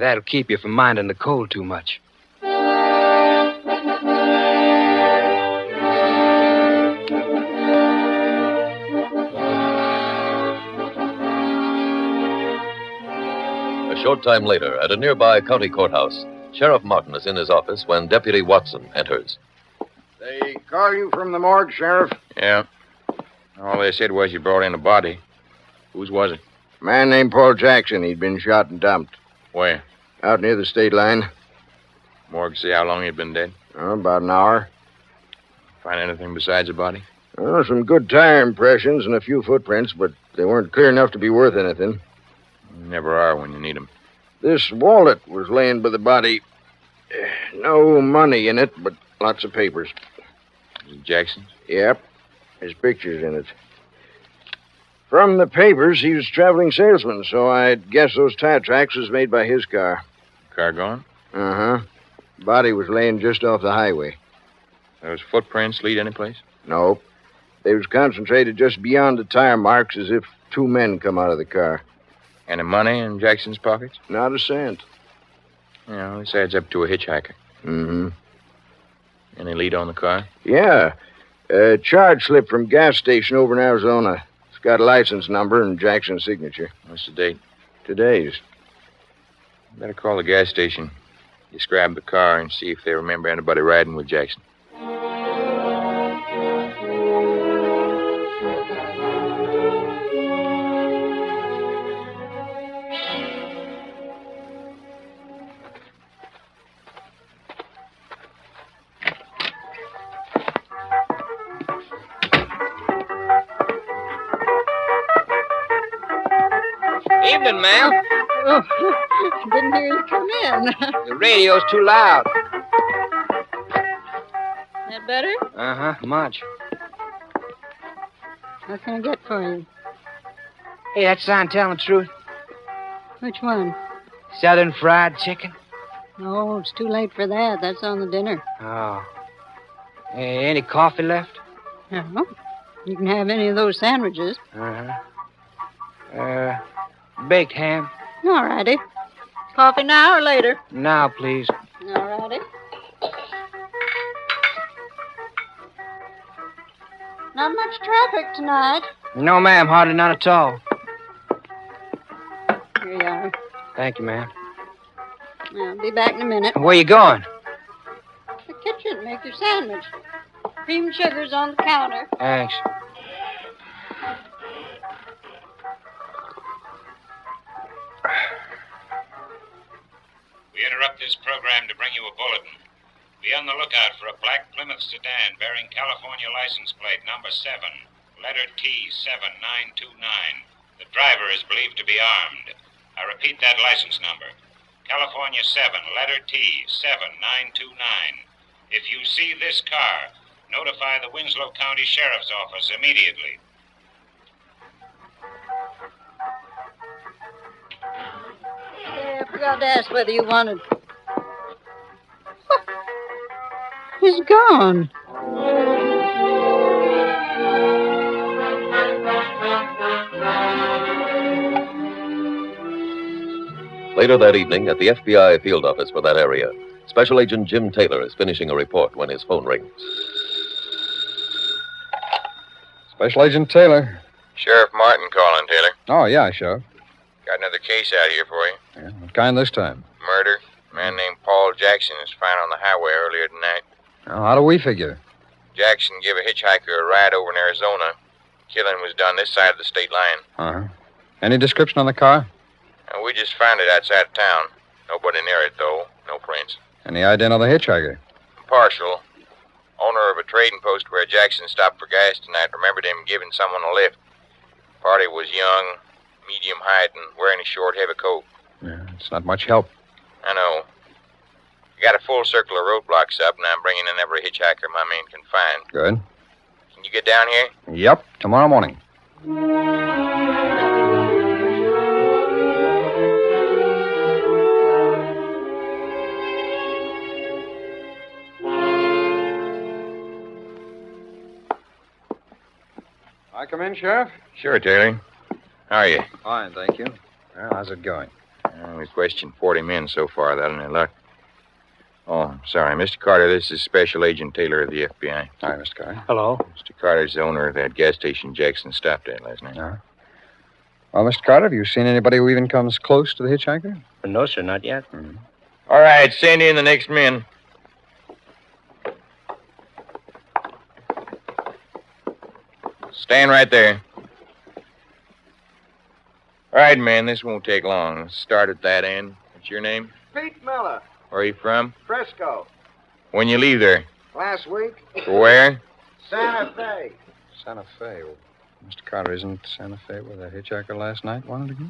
That'll keep you from minding the cold too much. A short time later, at a nearby county courthouse, Sheriff Martin is in his office when Deputy Watson enters. They call you from the morgue, Sheriff? Yeah. All they said was you brought in a body. Whose was it? A man named Paul Jackson. He'd been shot and dumped. Where? Out near the state line. Morgue see how long he'd been dead? Oh, about an hour. Find anything besides a body? Oh, some good tire impressions and a few footprints, but they weren't clear enough to be worth anything. Never are when you need them. This wallet was laying by the body. No money in it, but lots of papers. Is it Jackson's? Yep. His picture's in it. From the papers, he was a traveling salesman, so I'd guess those tire tracks was made by his car. Car gone? Uh-huh. Body was laying just off the highway. Those footprints lead anyplace? Nope. They was concentrated just beyond the tire marks as if two men come out of the car. Any money in Jackson's pockets? Not a cent. Yeah, this adds up to a hitchhiker. Mm-hmm. Any lead on the car? Yeah. A charge slip from gas station over in Arizona. It's got a license number and Jackson's signature. What's the date? Today's. Better call the gas station. Describe the car and see if they remember anybody riding with Jackson. Evening, ma'am. Oh, didn't hear you come in. The radio's too loud. That better? Uh-huh, much. What can I get for you? Hey, that sign telling the truth. Which one? Southern fried chicken. No, it's too late for that. That's on the dinner. Oh. Hey, any coffee left? No. You can have any of those sandwiches. Uh-huh. Baked ham. All righty. Coffee now or later? Now, please. All righty. Not much traffic tonight. No, ma'am, hardly none at all. Here you are. Thank you, ma'am. I'll be back in a minute. Where you going? The kitchen. Make your sandwich. Cream and sugar's on the counter. Thanks. We interrupt this program to bring you a bulletin. Be on the lookout for a black Plymouth sedan bearing California license plate number 7, letter T 7929. The driver is believed to be armed. I repeat that license number. California 7, letter T 7929. If you see this car, notify the Winslow County Sheriff's Office immediately. Yeah, I forgot to ask whether you wanted... He's gone. Later that evening, at the FBI field office for that area, Special Agent Jim Taylor is finishing a report when his phone rings. Special Agent Taylor. Sheriff Martin calling, Taylor. Oh, yeah, Sheriff. Got another case out here for you. Yeah, what kind this time? Murder. A man named Paul Jackson was found on the highway earlier tonight. Now, how do we figure? Jackson gave a hitchhiker a ride over in Arizona. Killing was done this side of the state line. Uh-huh. Any description on the car? And we just found it outside of town. Nobody near it, though. No prints. Any idea on the hitchhiker? Partial. Owner of a trading post where Jackson stopped for gas tonight remembered him giving someone a lift. Party was young, medium height, and wearing a short, heavy coat. Yeah, it's not much help. I know. I got a full circle of roadblocks up, and I'm bringing in every hitchhiker my man can find. Good. Can you get down here? Yep, tomorrow morning. I come in, Sheriff? Sure, Taylor. How are you? Fine, thank you. Well, how's it going? We've questioned 40 men so far without any luck. Oh, sorry. Mr. Carter, this is Special Agent Taylor of the FBI. Hi, Mr. Carter. Hello. Mr. Carter's the owner of that gas station Jackson stopped at last night. Well, Mr. Carter, have you seen anybody who even comes close to the hitchhiker? No, sir, not yet. All right, send in the next men. Stand right there. All right, man, this won't take long. Let's start at that end. What's your name? Pete Miller, Where are you from? Frisco. When you leave there? Last week, For where? Santa Fe. Santa Fe. Well, Mr. Carter, isn't Santa Fe where that hitchhiker last night wanted to go?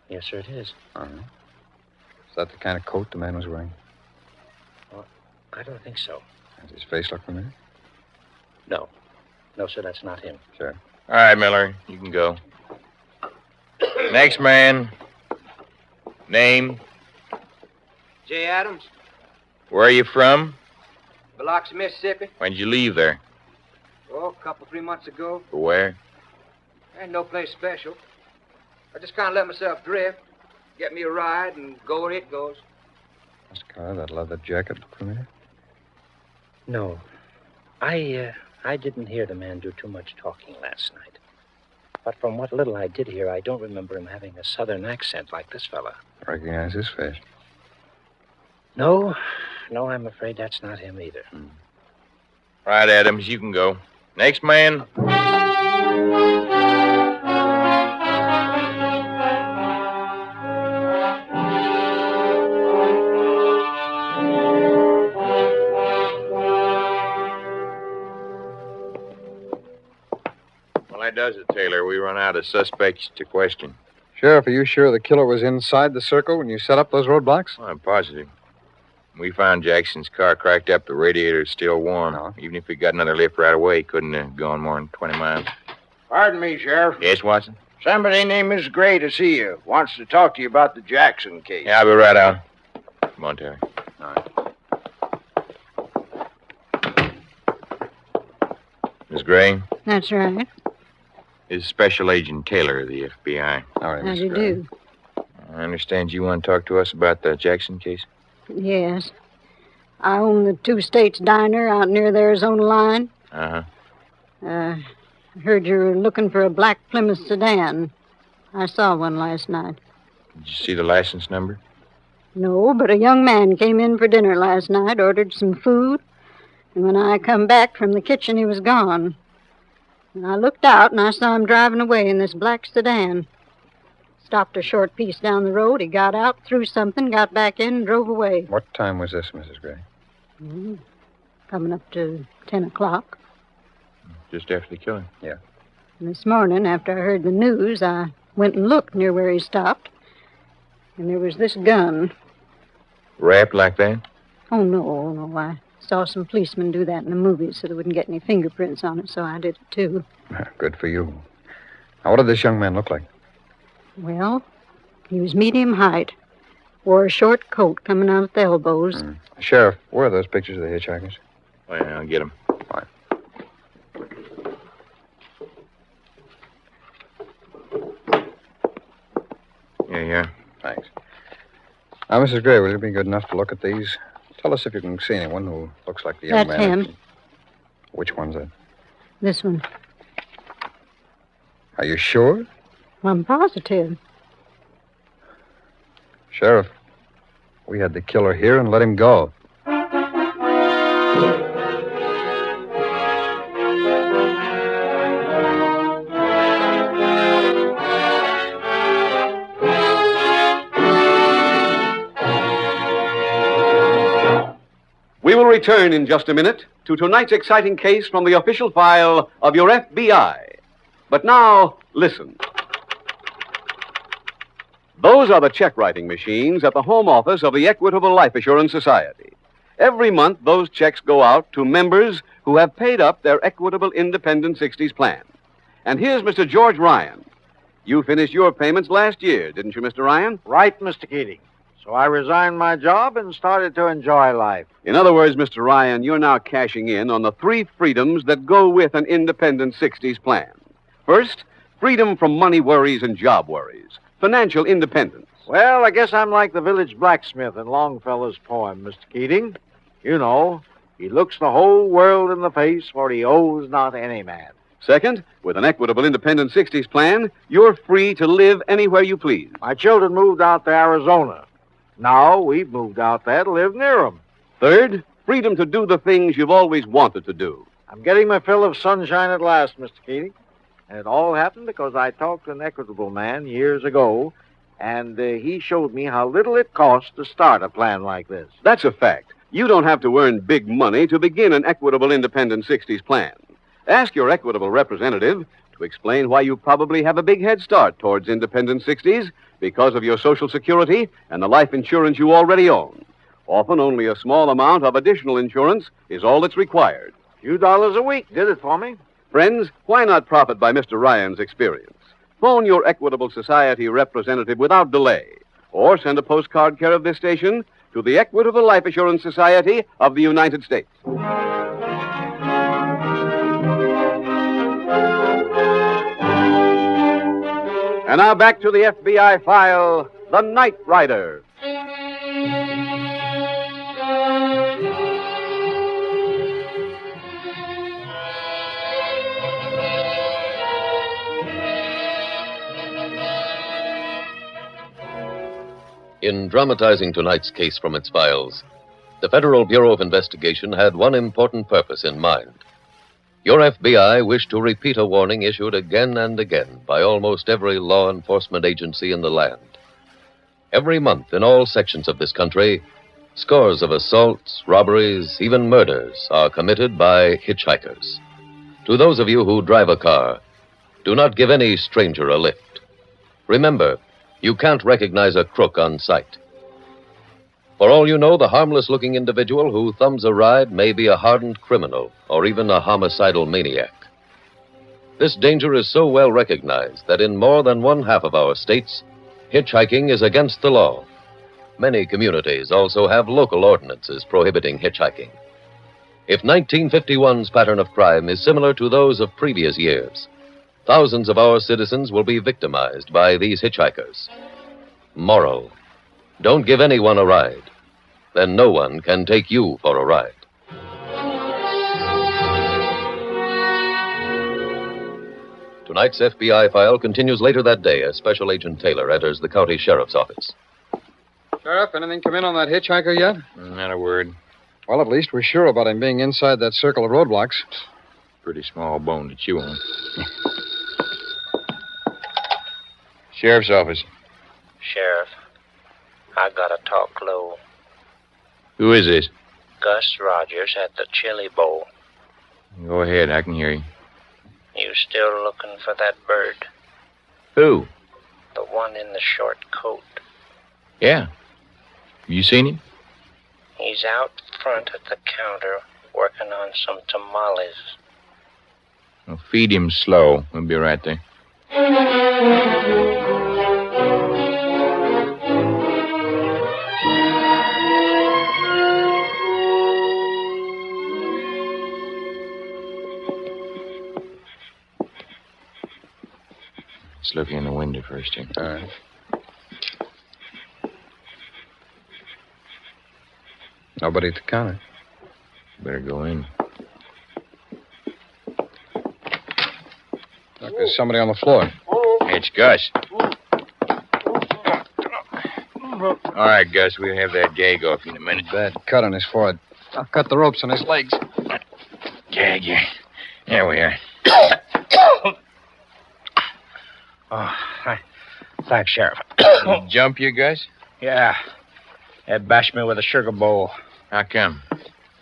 Yes, sir, it is. Uh-huh. Is that the kind of coat the man was wearing? Well, I don't think so. Does his face look familiar? No. No, sir, that's not him. Sure. All right, Miller, you can go. Next man. Name? J. Adams, Where are you from? Biloxi, Mississippi. When did you leave there? Oh, a couple, 3 months ago. For where? Ain't no place special. I just kind of let myself drift, get me a ride, and go where it goes. Mr. Carr, that leather jacket look familiar? No. I didn't hear the man do too much talking last night. But from what little I did hear, I don't remember him having a southern accent like this fella. I recognize his face. No, I'm afraid that's not him either. Right, Adams, you can go. Next man. Well, that does it, Taylor. We run out of suspects to question. Sheriff, are you sure the killer was inside the circle when you set up those roadblocks? Well, I'm positive. We found Jackson's car cracked up. The radiator's still warm. No. Even if we got another lift right away, couldn't have gone more than 20 miles. Pardon me, Sheriff. Yes, Watson? Somebody named Miss Gray to see you. Wants to talk to you about the Jackson case. Yeah, I'll be right out. Come on, Taylor. All right. Miss Gray, That's right. this is Special Agent Taylor of the FBI. All right, How do you do? I understand you want to talk to us about the Jackson case? Yes. I own the Two States Diner out near the Arizona line. Uh-huh. Heard you were looking for a black Plymouth sedan. I saw one last night. Did you see the license number? No, but a young man came in for dinner last night, ordered some food, and when I come back from the kitchen, he was gone. And I looked out, and I saw him driving away in this black sedan. Stopped a short piece down the road. He got out, threw something, got back in, and drove away. What time was this, Mrs. Gray? Coming up to 10 o'clock. Just after the killing? Yeah. And this morning, after I heard the news, I went and looked near where he stopped. And there was this gun. Wrapped like that? Oh, no. I saw some policemen do that in the movies so they wouldn't get any fingerprints on it, so I did it, too. Good for you. Now, what did this young man look like? Well, he was medium height. Wore a short coat coming out at the elbows. Sheriff, where are those pictures of the hitchhikers? Oh, yeah, I'll get them. Fine. Yeah. Thanks. Now, Mrs. Gray, will you be good enough to look at these? Tell us if you can see anyone who looks like the young That's man. him. Which one's that? This one. Are you sure? I'm positive. Sheriff, we had the killer here and let him go. We will return in just a minute to tonight's exciting case from the official file of your FBI. But now, listen. Those are the check writing machines at the home office of the Equitable Life Assurance Society. Every month, those checks go out to members who have paid up their Equitable Independent 60s plan. And here's Mr. George Ryan. You finished your payments last year, didn't you, Mr. Ryan? Right, Mr. Keating. So I resigned my job and started to enjoy life. In other words, Mr. Ryan, you're now cashing in on the 3 freedoms that go with an independent 60s plan. First, freedom from money worries and job worries. Financial independence. Well, I guess I'm like the village blacksmith in Longfellow's poem, Mr. Keating. You know, he looks the whole world in the face, for he owes not any man. Second, with an Equitable Independent 60s plan, you're free to live anywhere you please. My children moved out to Arizona. Now we've moved out there to live near them. Third, freedom to do the things you've always wanted to do. I'm getting my fill of sunshine at last, Mr. Keating. And it all happened because I talked to an Equitable man years ago, and he showed me how little it costs to start a plan like this. That's a fact. You don't have to earn big money to begin an Equitable Independent 60s plan. Ask your Equitable representative to explain why you probably have a big head start towards Independent 60s because of your Social Security and the life insurance you already own. Often only a small amount of additional insurance is all that's required. A few dollars a week did it for me. Friends, why not profit by Mr. Ryan's experience? Phone your Equitable Society representative without delay, or send a postcard care of this station to the Equitable Life Assurance Society of the United States. And now back to the FBI file, The Night Rider. In dramatizing tonight's case from its files, the Federal Bureau of Investigation had one important purpose in mind. Your FBI wished to repeat a warning issued again and again by almost every law enforcement agency in the land. Every month in all sections of this country, scores of assaults, robberies, even murders are committed by hitchhikers. To those of you who drive a car, do not give any stranger a lift. Remember, you can't recognize a crook on sight. For all you know, the harmless-looking individual who thumbs a ride may be a hardened criminal or even a homicidal maniac. This danger is so well recognized that in more than one half of our states, hitchhiking is against the law. Many communities also have local ordinances prohibiting hitchhiking. If 1951's pattern of crime is similar to those of previous years, thousands of our citizens will be victimized by these hitchhikers. Moral: don't give anyone a ride. Then no one can take you for a ride. Tonight's FBI file continues later that day as Special Agent Taylor enters the county sheriff's office. Sheriff, anything come in on that hitchhiker yet? Not a word. Well, at least we're sure about him being inside that circle of roadblocks. Pretty small bone to chew on. Sheriff's office. Sheriff, I gotta talk low. Who is this? Gus Rogers at the Chili Bowl. Go ahead, I can hear you. You still looking for that bird? Who? The one in the short coat. Yeah. You seen him? He's out front at the counter working on some tamales. Well, feed him slow. We'll be right there. Let's look in the window first here. All right. Nobody at the counter. Better go in. Look, there's somebody on the floor. It's Gus. All right, Gus, we'll have that gag off you in a minute. Bad cut on his forehead. I'll cut the ropes on his legs. Gag you. There we are. Oh, thanks, Sheriff. Jump you, Gus? Yeah. They bashed me with a sugar bowl. How come?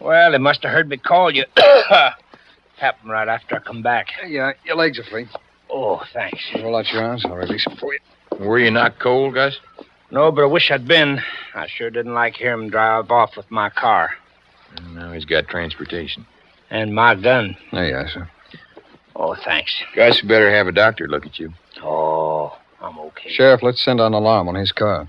Well, they must have heard me call you. Happened right after I come back. Yeah, your legs are free. Oh, thanks. Roll out your arms. I'll release them for you. Were you not cold, Gus? No, but I wish I'd been. I sure didn't like hearing him drive off with my car. Well, now he's got transportation. And my gun. There you are, sir. Oh, thanks. Gus, you better have a doctor look at you. Oh, I'm okay. Sheriff, let's send an alarm on his car.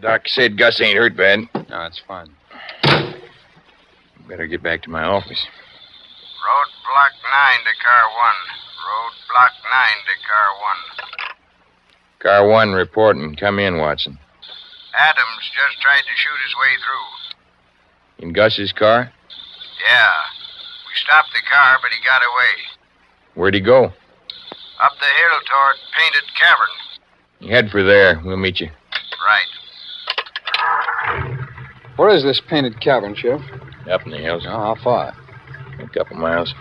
Doc said Gus ain't hurt bad. No, it's fine. Better get back to my office. Roadblock 9 to car 1. Roadblock 9 to car 1. Car 1 reporting. Come in, Watson. Adams just tried to shoot his way through. In Gus's car? Yeah. We stopped the car, but he got away. Where'd he go? Up the hill toward Painted Cavern. You head for there. We'll meet you. Right. Where is this Painted Cavern, Sheriff? Up in the hills. Oh, how far? A couple miles.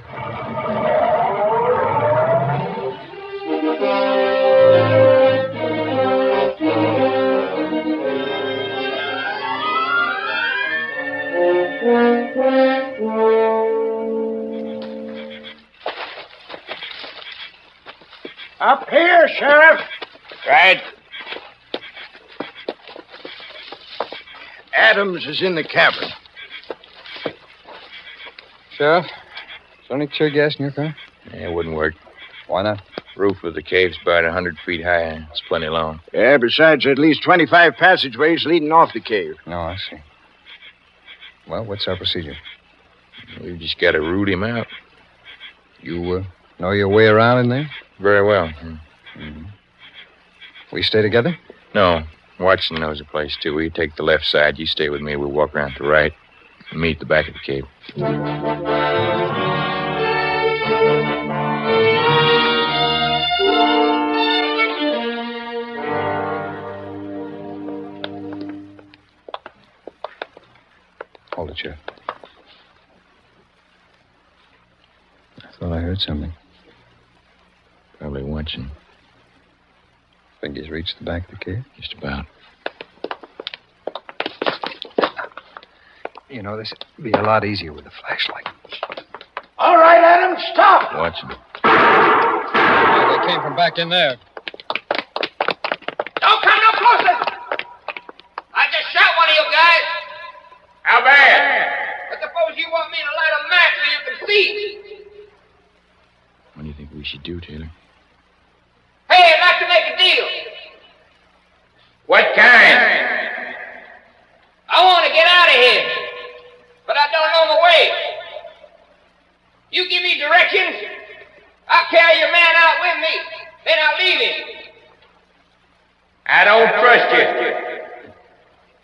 Up here, Sheriff. Right. Adams is in the cavern. Sheriff, is there any tear gas in your car? Yeah, it wouldn't work. Why not? Roof of the cave's about 100 feet high. It's plenty long. Yeah, besides at least 25 passageways leading off the cave. Oh, I see. Well, what's our procedure? We've just got to root him out. You know your way around in there? Very well. Mm-hmm. We stay together? No. Watson knows the place, too. We take the left side. You stay with me. We'll walk around to the right and meet at the back of the cave. Hold it, Sheriff. I thought I heard something. Probably watching. Think he's reached the back of the cave? Just about. You know, this would be a lot easier with a flashlight. All right, Adam, stop. Watching. Yeah, they came from back in there. Don't come no closer. I just shot one of you guys. How bad? I suppose you want me to light a match so you can see. What do you think we should do, Taylor? Hey, I'd like to make a deal. What kind? I want to get out of here, but I don't know my way. You give me directions, I'll carry your man out with me, then I'll leave him. I don't trust you.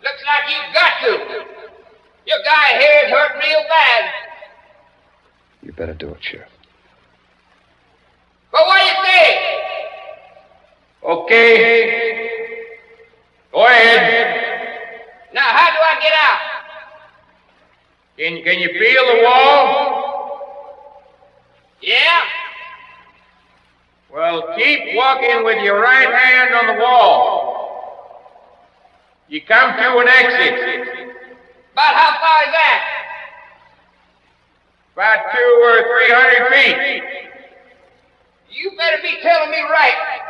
Looks like you've got to. Your guy here is hurt real bad. You better do it, Sheriff. But what do you say? Okay. Go ahead. Now, how do I get out? Can you feel the wall? Yeah? Well, keep walking with your right hand on the wall. You come to an exit. About how far is that? About 200 or 300 feet. You better be telling me right.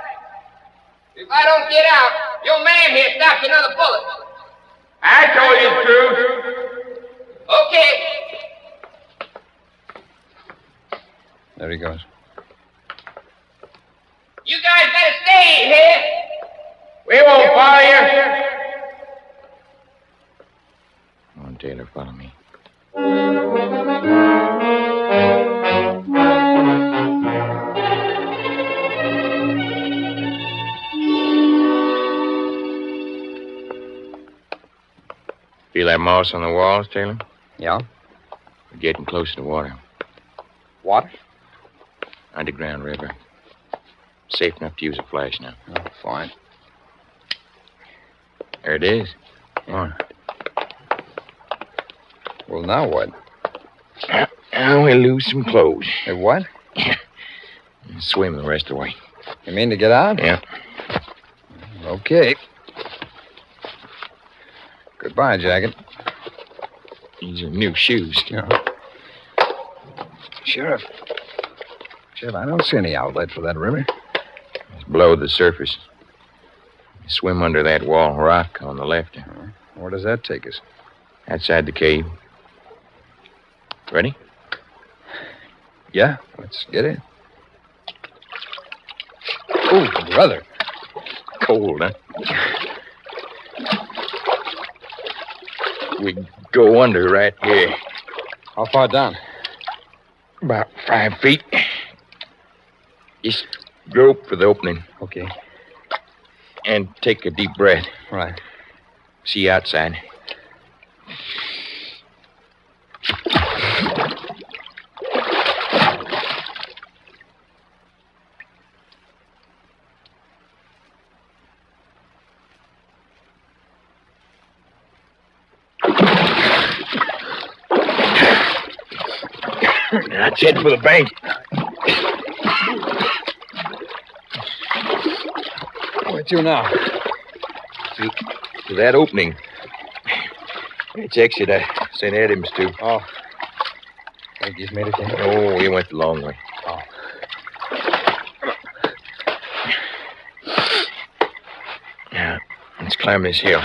If I don't get out, your man here stops another bullet. I told you the truth. Okay. There he goes. You guys better stay here. We won't follow you. Come on, Taylor, follow me. Feel that moss on the walls, Taylor? Yeah? We're getting close to water. Water? Underground river. Safe enough to use a flash now. Oh, fine. There it is. Come on. Well, now what? Now we'll lose some clothes. Hey, what? Swim the rest of the way. You mean to get out? Yeah. Okay. Goodbye, Jacket. These are new shoes. Yeah. Sheriff, I don't see any outlet for that river. It's below the surface. You swim under that wall rock on the left. Where does that take us? Outside the cave. Ready? Yeah, let's get in. Oh, brother. Cold, huh? We go under right here. How far down? About 5 feet. Just grope for the opening. Okay. And take a deep breath. Right. See outside. That's it for the bank. Where to now? To that opening. It's exit St. Adams, too. Oh. Think he's made it in? Oh, he went the long way. Oh. Now, let's climb this hill.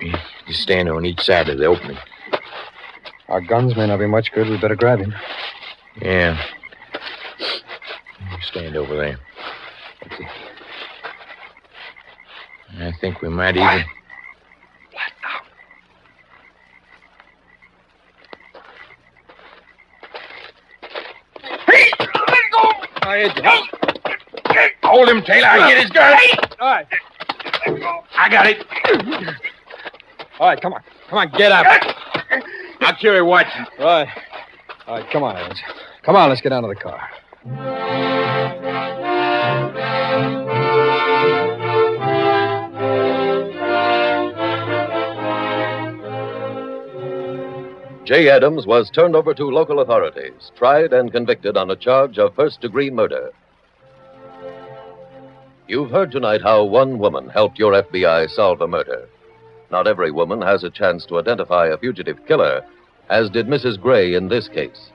You stand on each side of the opening. Our guns may not be much good. We better grab him. Yeah. Stand over there. Let's see. I think we might even... What now? Hey! Let go! Hold him, Taylor. I get his gun. All right. I got it. All right, come on. Come on, get up. I'll carry Watson. All right. All right, come on, Evans. Come on, let's get out of the car. J. Adams was turned over to local authorities, tried and convicted on a charge of first-degree murder. You've heard tonight how one woman helped your FBI solve a murder. Not every woman has a chance to identify a fugitive killer, as did Mrs. Gray in this case.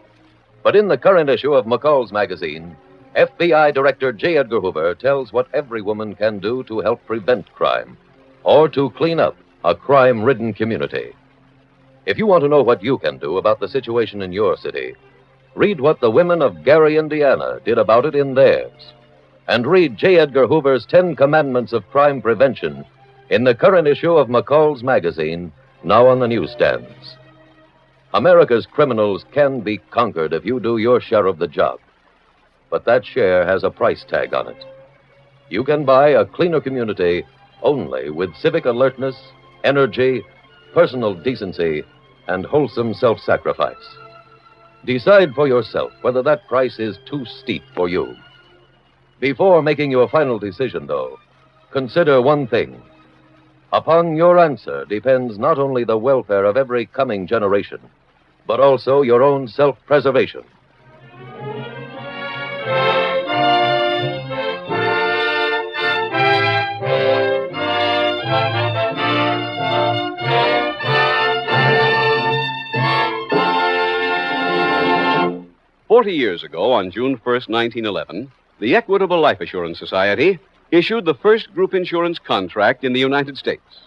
But in the current issue of McCall's magazine, FBI Director J. Edgar Hoover tells what every woman can do to help prevent crime, or to clean up a crime-ridden community. If you want to know what you can do about the situation in your city, read what the women of Gary, Indiana did about it in theirs. And read J. Edgar Hoover's 10 Commandments of Crime Prevention in the current issue of McCall's magazine, now on the newsstands. America's criminals can be conquered if you do your share of the job. But that share has a price tag on it. You can buy a cleaner community only with civic alertness, energy, personal decency, and wholesome self-sacrifice. Decide for yourself whether that price is too steep for you. Before making your final decision, though, consider one thing. Upon your answer depends not only the welfare of every coming generation, but also your own self-preservation. "40 years ago, on June 1st, 1911, the Equitable Life Assurance Society issued the first group insurance contract in the United States.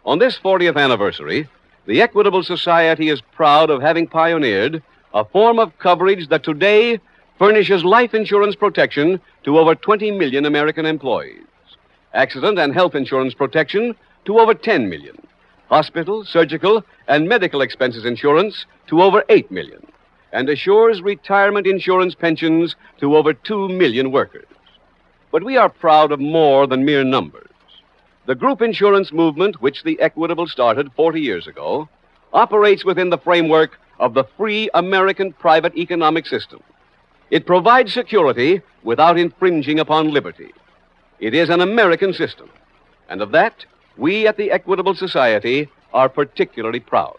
On this 40th anniversary, the Equitable Society is proud of having pioneered a form of coverage that today furnishes life insurance protection to over 20 million American employees, accident and health insurance protection to over 10 million, hospital, surgical, and medical expenses insurance to over 8 million, and assures retirement insurance pensions to over 2 million workers. But we are proud of more than mere numbers. The group insurance movement, which the Equitable started 40 years ago, operates within the framework of the free American private economic system. It provides security without infringing upon liberty. It is an American system, and of that, we at the Equitable Society are particularly proud.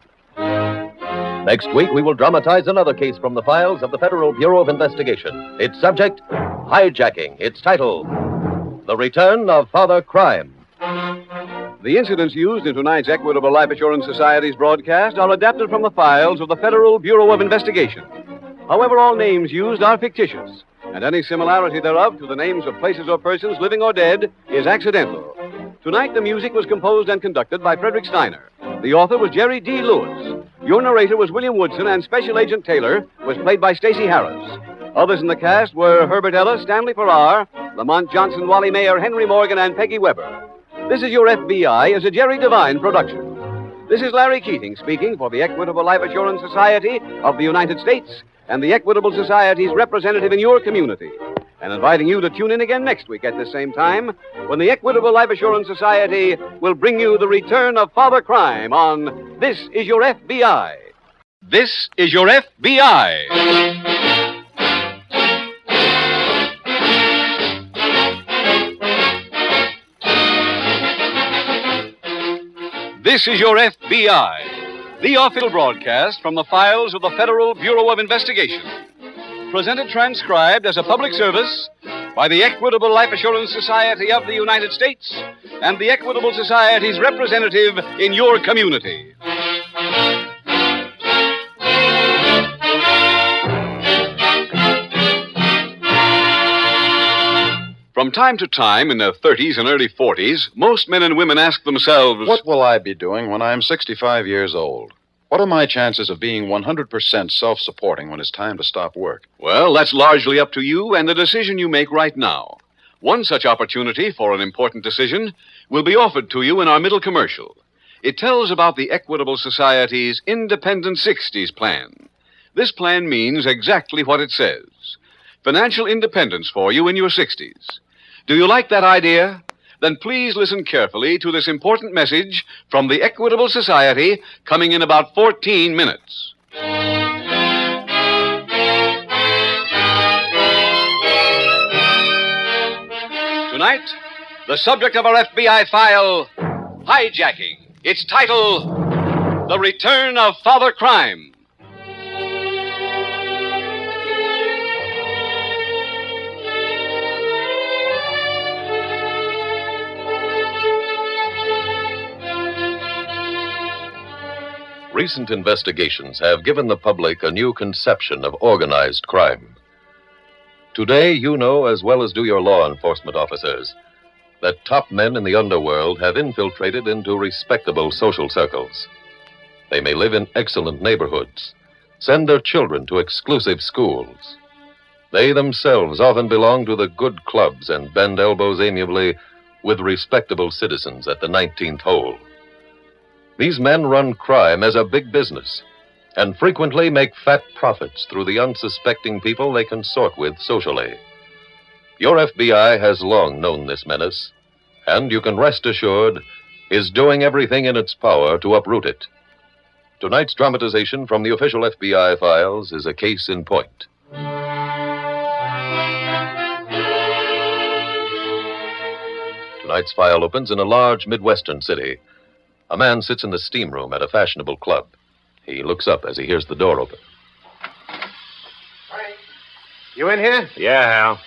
Next week, we will dramatize another case from the files of the Federal Bureau of Investigation. Its subject, hijacking. Its title, The Return of Father Crime. The incidents used in tonight's Equitable Life Assurance Society's broadcast are adapted from the files of the Federal Bureau of Investigation. However, all names used are fictitious, and any similarity thereof to the names of places or persons, living or dead, is accidental. Tonight, the music was composed and conducted by Frederick Steiner. The author was Jerry D. Lewis. Your narrator was William Woodson, and Special Agent Taylor was played by Stacey Harris. Others in the cast were Herbert Ellis, Stanley Farrar, Lamont Johnson, Wally Mayer, Henry Morgan, and Peggy Weber. This Is Your FBI is a Jerry Devine production. This is Larry Keating speaking for the Equitable Life Assurance Society of the United States and the Equitable Society's representative in your community, and inviting you to tune in again next week at this same time when the Equitable Life Assurance Society will bring you the return of Father Crime on This Is Your FBI. This is Your FBI. This is Your FBI, the official broadcast from the files of the Federal Bureau of Investigation. Presented transcribed as a public service by the Equitable Life Assurance Society of the United States and the Equitable Society's representative in your community. From time to time, in their 30s and early 40s, most men and women ask themselves, what will I be doing when I'm 65 years old? What are my chances of being 100% self-supporting when it's time to stop work? Well, that's largely up to you and the decision you make right now. One such opportunity for an important decision will be offered to you in our middle commercial. It tells about the Equitable Society's Independent 60s plan. This plan means exactly what it says. Financial independence for you in your 60s. Do you like that idea? Then please listen carefully to this important message from the Equitable Society coming in about 14 minutes. Tonight, the subject of our FBI file, Hijacking. Its title, The Return of Father Crime. Recent investigations have given the public a new conception of organized crime. Today, you know, as well as do your law enforcement officers, that top men in the underworld have infiltrated into respectable social circles. They may live in excellent neighborhoods, send their children to exclusive schools. They themselves often belong to the good clubs and bend elbows amiably with respectable citizens at the 19th hole. These men run crime as a big business and frequently make fat profits through the unsuspecting people they consort with socially. Your FBI has long known this menace, and you can rest assured is doing everything in its power to uproot it. Tonight's dramatization from the official FBI files is a case in point. Tonight's file opens in a large Midwestern city. A man sits in the steam room at a fashionable club. He looks up as he hears the door open. You in here? Yeah, Hal.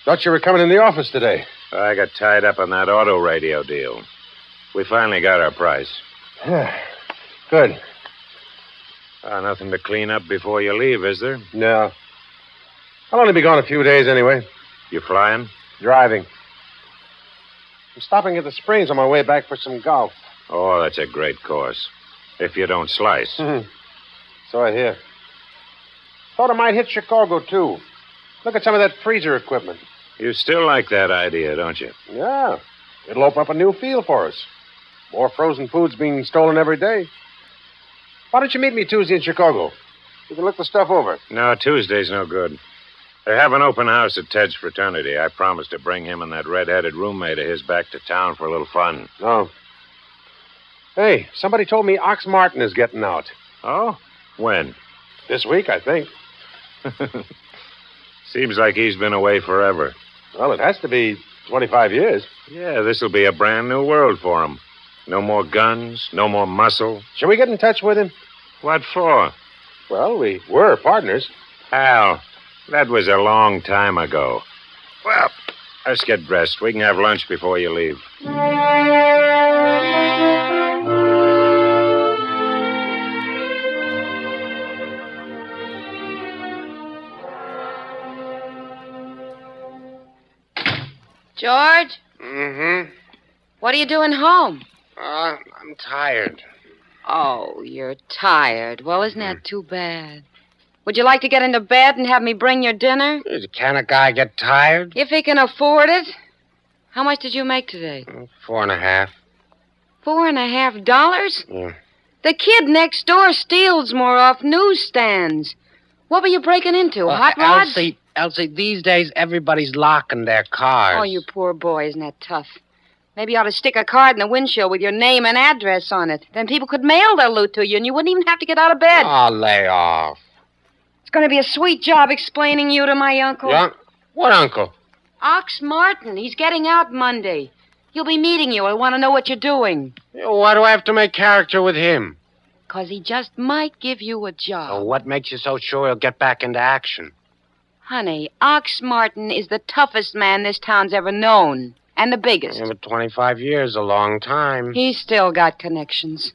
Thought you were coming in the office today. I got tied up on that auto radio deal. We finally got our price. Good. Nothing to clean up before you leave, is there? No. I'll only be gone a few days anyway. You flying? Driving. I'm stopping at the Springs on my way back for some golf. Oh, that's a great course. If you don't slice. So I hear. Thought I might hit Chicago, too. Look at some of that freezer equipment. You still like that idea, don't you? Yeah. It'll open up a new field for us. More frozen foods being stolen every day. Why don't you meet me Tuesday in Chicago? We can look the stuff over. No, Tuesday's no good. They have an open house at Ted's fraternity. I promised to bring him and that red-headed roommate of his back to town for a little fun. Oh. Hey, somebody told me Ox Martin is getting out. Oh? When? This week, I think. Seems like he's been away forever. Well, it has to be 25 years. Yeah, this'll be a brand new world for him. No more guns, no more muscle. Shall we get in touch with him? What for? Well, we were partners. Hal, that was a long time ago. Well, let's get dressed. We can have lunch before you leave. George? Mm-hmm. What are you doing home? I'm tired. Oh, you're tired. Well, isn't that too bad? Would you like to get into bed and have me bring your dinner? Can a guy get tired? If he can afford it. How much did you make today? $4.50. $4.50? Yeah. The kid next door steals more off newsstands. What were you breaking into? Hot rods? Elsie, these days everybody's locking their cars. Oh, you poor boy. Isn't that tough? Maybe you ought to stick a card in the windshield with your name and address on it. Then people could mail their loot to you, and you wouldn't even have to get out of bed. Oh, lay off. It's going to be a sweet job explaining you to my uncle. Yeah? What uncle? Ox Martin. He's getting out Monday. He'll be meeting you. I want to know what you're doing. Why do I have to make character with him? 'Cause he just might give you a job. Oh, what makes you so sure he'll get back into action? Honey, Ox Martin is the toughest man this town's ever known. And the biggest. Yeah, but 25 years, a long time. He's still got connections.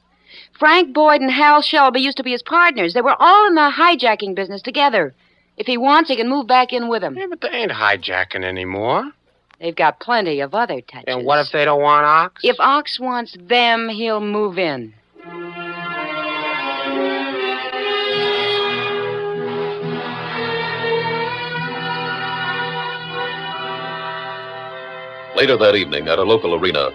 Frank Boyd and Hal Shelby used to be his partners. They were all in the hijacking business together. If he wants, he can move back in with him. Yeah, but they ain't hijacking anymore. They've got plenty of other touches. And what if they don't want Ox? If Ox wants them, he'll move in. Later that evening, at a local arena,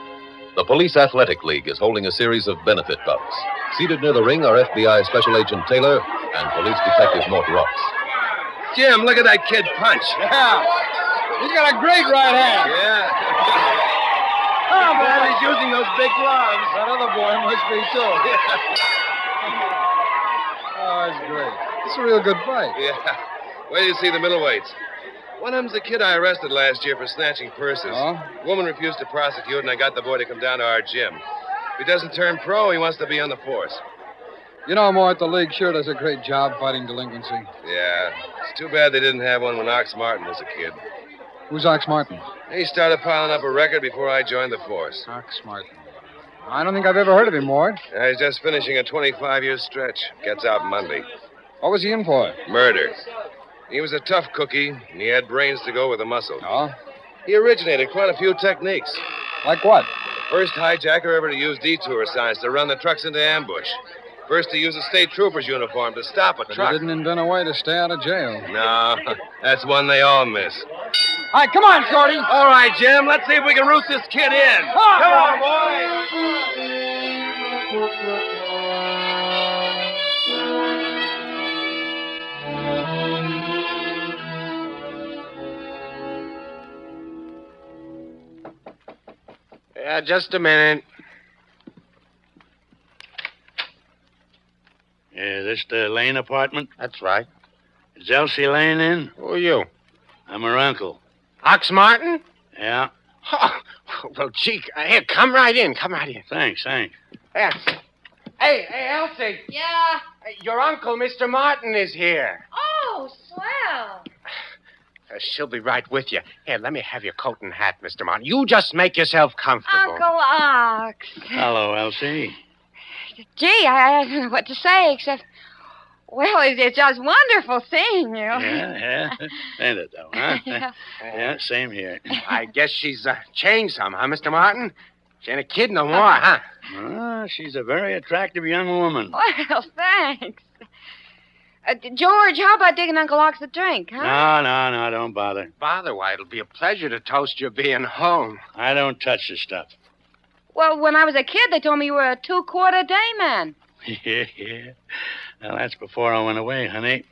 the Police Athletic League is holding a series of benefit bouts. Seated near the ring are FBI Special Agent Taylor and Police Detective Mort Ross. Jim, look at that kid punch. Yeah. He's got a great right hand. Yeah. Oh, man, he's using those big gloves. That other boy must be, too. Oh, it's great. It's a real good fight. Yeah. Where do you see the middleweights? One of them's the kid I arrested last year for snatching purses. Oh? Woman refused to prosecute, and I got the boy to come down to our gym. If he doesn't turn pro, he wants to be on the force. You know, Mort, the league sure does a great job fighting delinquency. Yeah. It's too bad they didn't have one when Ox Martin was a kid. Who's Ox Martin? He started piling up a record before I joined the force. Ox Martin. I don't think I've ever heard of him, Mort. Yeah, he's just finishing a 25-year stretch. Gets out Monday. What was he in for? Murder. He was a tough cookie, and he had brains to go with the muscle. Oh? He originated quite a few techniques. Like what? First hijacker ever to use detour signs to run the trucks into ambush. First to use a state trooper's uniform to stop a But truck. he didn't invent a way to stay out of jail. No, that's one they all miss. All right, come on, Shorty. All right, Jim, let's see if we can root this kid in. Come on, boy. Yeah, just a minute. Yeah, this the Lane apartment? That's right. Is Elsie Lane in? Who are you? I'm her uncle. Ox Martin? Yeah. Oh, well, gee, here, come right in. Come right in. Thanks. Yes. Hey, Elsie. Yeah? Your uncle, Mr. Martin, is here. Oh, swell. She'll be right with you. Here, let me have your coat and hat, Mr. Martin. You just make yourself comfortable. Uncle Ox. Hello, Elsie. Gee, I don't know what to say except, well, it's just wonderful seeing you. Yeah. Ain't it, though, huh? Yeah. Yeah, same here. I guess she's changed some, huh, Mr. Martin? She ain't a kid no more, huh? Oh, she's a very attractive young woman. Well, thanks. George, how about digging Uncle Ox a drink, huh? No, don't bother. Bother, why, it'll be a pleasure to toast your being home. I don't touch the stuff. Well, when I was a kid, they told me you were a 2-quarter day man. Yeah. Well, that's before I went away, honey.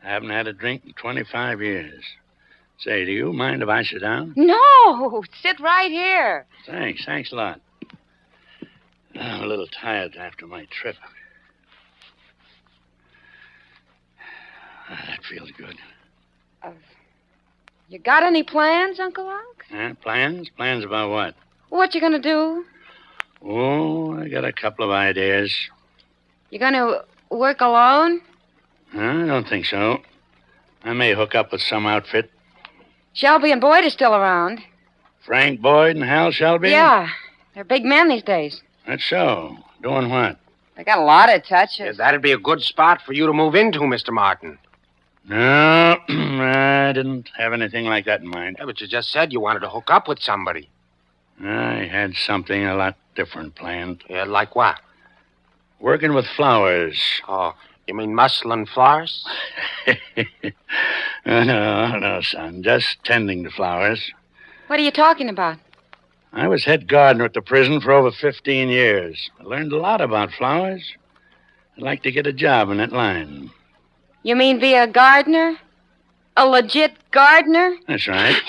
I haven't had a drink in 25 years. Say, do you mind if I sit down? No, sit right here. Thanks a lot. I'm a little tired after my trip. That feels good. You got any plans, Uncle Ox? Plans? Plans about what? What you gonna do? Oh, I got a couple of ideas. You gonna work alone? I don't think so. I may hook up with some outfit. Shelby and Boyd are still around. Frank Boyd and Hal Shelby? Yeah, they're big men these days. That's so. Doing what? They got a lot of touches. Yeah, that'd be a good spot for you to move into, Mr. Martin. No, I didn't have anything like that in mind. Yeah, but you just said you wanted to hook up with somebody. I had something a lot different planned. Yeah, like what? Working with flowers. Oh, you mean muslin flowers? No, son. Just tending the flowers. What are you talking about? I was head gardener at the prison for over 15 years. I learned a lot about flowers. I'd like to get a job in that line. You mean be a gardener? A legit gardener? That's right.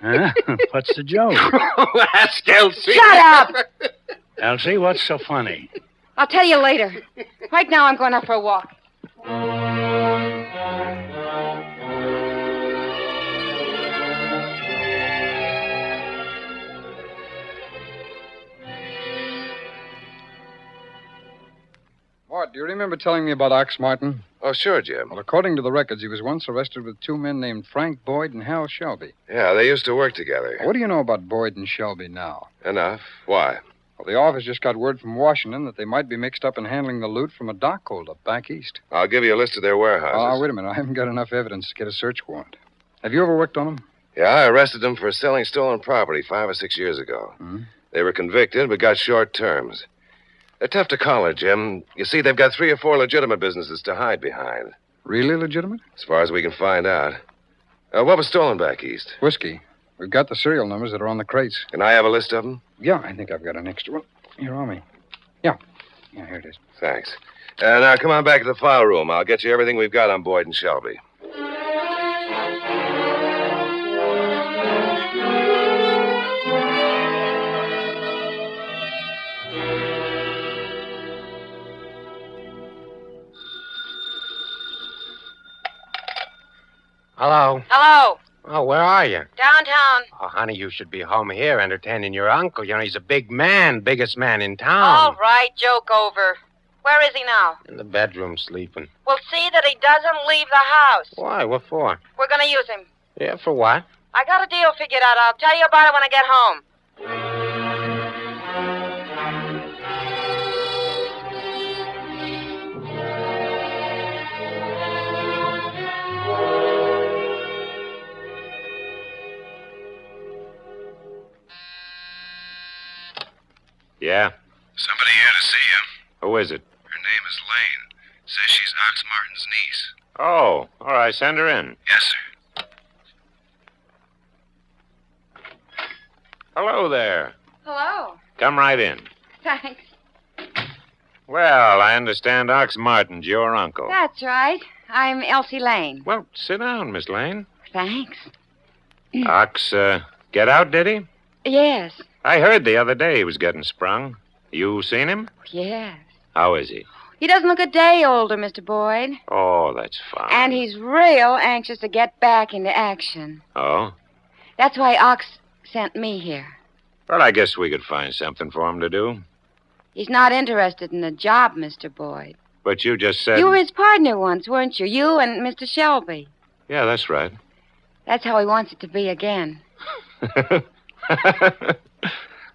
Huh? What's the joke? Ask Elsie. Shut up! Elsie, what's so funny? I'll tell you later. Right now I'm going out for a walk. Mort, do you remember telling me about Ox Martin? Oh, sure, Jim. Well, according to the records, he was once arrested with two men named Frank Boyd and Hal Shelby. Yeah, they used to work together. What do you know about Boyd and Shelby now? Enough. Why? Well, the office just got word from Washington that they might be mixed up in handling the loot from a dock holdup back east. I'll give you a list of their warehouses. Oh, wait a minute. I haven't got enough evidence to get a search warrant. Have you ever worked on them? Yeah, I arrested them for selling stolen property 5 or 6 years ago. They were convicted, but got short terms. They're tough to collar, Jim. You see, they've got 3 or 4 legitimate businesses to hide behind. Really legitimate? As far as we can find out. What was stolen back east? Whiskey. We've got the serial numbers that are on the crates. Can I have a list of them? Yeah, I think I've got an extra one. Here on me. Yeah, here it is. Thanks. Now, come on back to the file room. I'll get you everything we've got on Boyd and Shelby. Hello. Hello. Oh, where are you? Downtown. Oh, honey, you should be home here entertaining your uncle. You know, he's a big man, biggest man in town. All right, joke over. Where is he now? In the bedroom sleeping. We'll see that he doesn't leave the house. Why? What for? We're going to use him. Yeah, for what? I got a deal figured out. I'll tell you about it when I get home. Yeah? Somebody here to see you. Who is it? Her name is Lane. Says she's Ox Martin's niece. Oh, all right, send her in. Yes, sir. Hello there. Hello. Come right in. Thanks. Well, I understand Ox Martin's your uncle. That's right. I'm Elsie Lane. Well, sit down, Miss Lane. Thanks. Ox, get out, did he? Yes. I heard the other day he was getting sprung. You seen him? Yes. How is he? He doesn't look a day older, Mr. Boyd. Oh, that's fine. And he's real anxious to get back into action. Oh? That's why Ox sent me here. Well, I guess we could find something for him to do. He's not interested in a job, Mr. Boyd. But you just said... You were his partner once, weren't you? You and Mr. Shelby. Yeah, that's right. That's how he wants it to be again.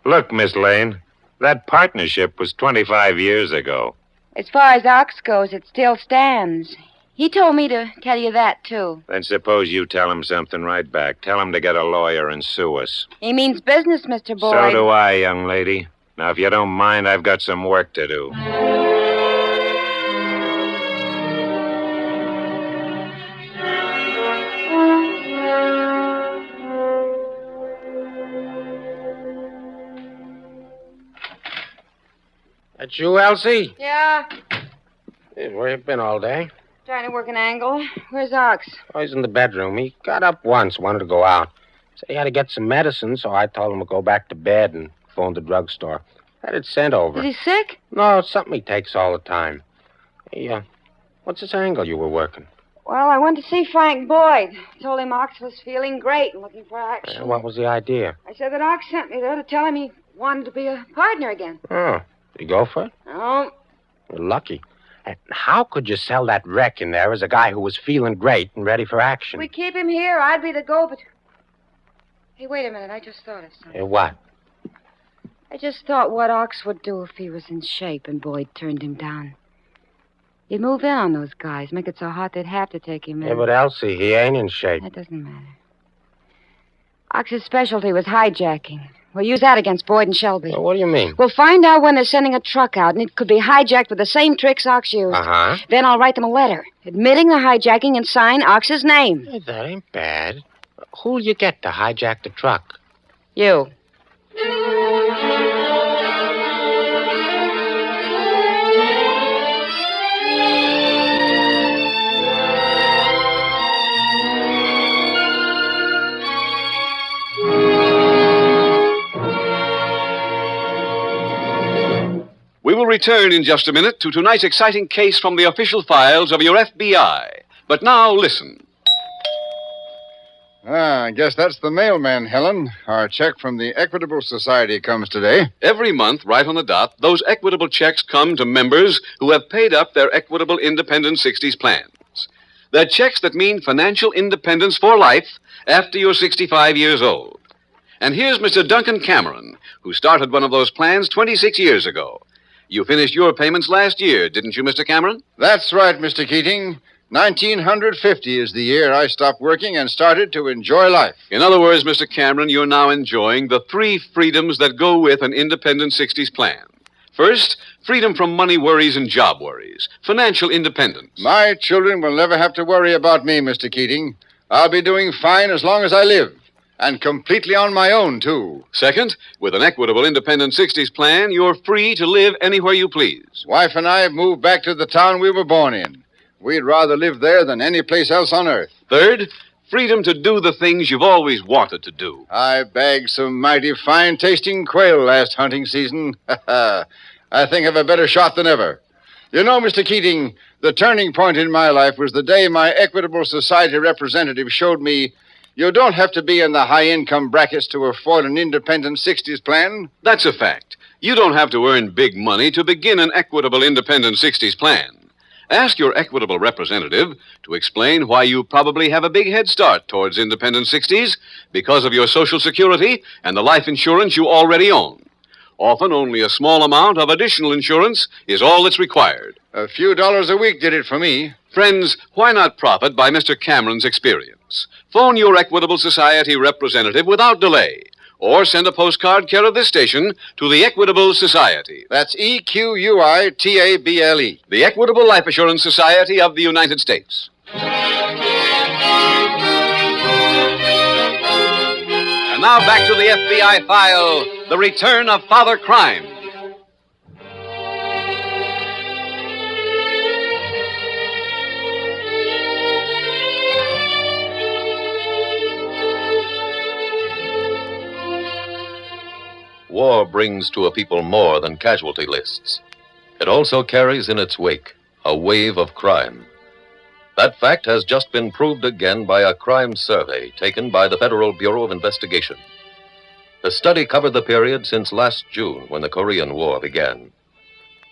Look, Miss Lane, that partnership was 25 years ago. As far as Ox goes, it still stands. He told me to tell you that, too. Then suppose you tell him something right back. Tell him to get a lawyer and sue us. He means business, Mr. Boyd. So do I, young lady. Now, if you don't mind, I've got some work to do. That's you, Elsie? Yeah, Hey, where you been all day? trying to work an angle. Where's Ox? Oh, he's in the bedroom. He got up once, wanted to go out. Said he had to get some medicine, so I told him to go back to bed and phoned the drugstore. Had it sent over. Is he sick? No, it's something he takes all the time. Hey, what's this angle you were working? Well, I went to see Frank Boyd. Told him Ox was feeling great and looking for action. What was the idea? I said that Ox sent me there to tell him he wanted to be a partner again. Oh, did you go for it? Oh, You're lucky. And how could you sell that wreck in there as a guy who was feeling great and ready for action? we keep him here. I'd be the go-between. Hey, wait a minute. I just thought of something. Hey, what? I just thought what Ox would do if he was in shape and Boyd turned him down. He'd move in on those guys, make it so hot they'd have to take him in. Yeah, but Elsie, he ain't in shape. That doesn't matter. Ox's specialty was hijacking. We'll use that against Boyd and Shelby. Well, what do you mean? We'll find out when they're sending a truck out, and it could be hijacked with the same tricks Ox used. Uh-huh. Then I'll write them a letter, admitting the hijacking and sign Ox's name. Hey, that ain't bad. Who'll you get to hijack the truck? You. We will return in just a minute to tonight's exciting case from the official files of your FBI. But now, listen. I guess that's the mailman, Helen. Our check from the Equitable Society comes today. Every month, right on the dot, those equitable checks come to members who have paid up their Equitable Independent 60s plans. They're checks that mean financial independence for life after you're 65 years old. And here's Mr. Duncan Cameron, who started one of those plans 26 years ago. You finished your payments last year, didn't you, Mr. Cameron? That's right, Mr. Keating. 1950 is the year I stopped working and started to enjoy life. In other words, Mr. Cameron, you're now enjoying the 3 freedoms that go with an independent 60s plan. First, freedom from money worries and job worries. Financial independence. My children will never have to worry about me, Mr. Keating. I'll be doing fine as long as I live. And completely on my own, too. Second, with an equitable independent 60s plan, you're free to live anywhere you please. Wife and I have moved back to the town we were born in. We'd rather live there than any place else on earth. Third, freedom to do the things you've always wanted to do. I bagged some mighty fine-tasting quail last hunting season. I think I've a better shot than ever. You know, Mr. Keating, the turning point in my life was the day my Equitable Society representative showed me you don't have to be in the high-income brackets to afford an independent 60s plan. That's a fact. You don't have to earn big money to begin an equitable independent 60s plan. Ask your Equitable representative to explain why you probably have a big head start towards independent 60s because of your Social Security and the life insurance you already own. Often only a small amount of additional insurance is all that's required. A few dollars a week did it for me. Friends, why not profit by Mr. Cameron's experience? Phone your Equitable Society representative without delay, or send a postcard care of this station to the Equitable Society. That's EQUITABLE. The Equitable Life Assurance Society of the United States. And now back to the FBI file, The Return of Father Crime. War brings to a people more than casualty lists. It also carries in its wake a wave of crime. That fact has just been proved again by a crime survey taken by the Federal Bureau of Investigation. The study covered the period since last June, when the Korean War began.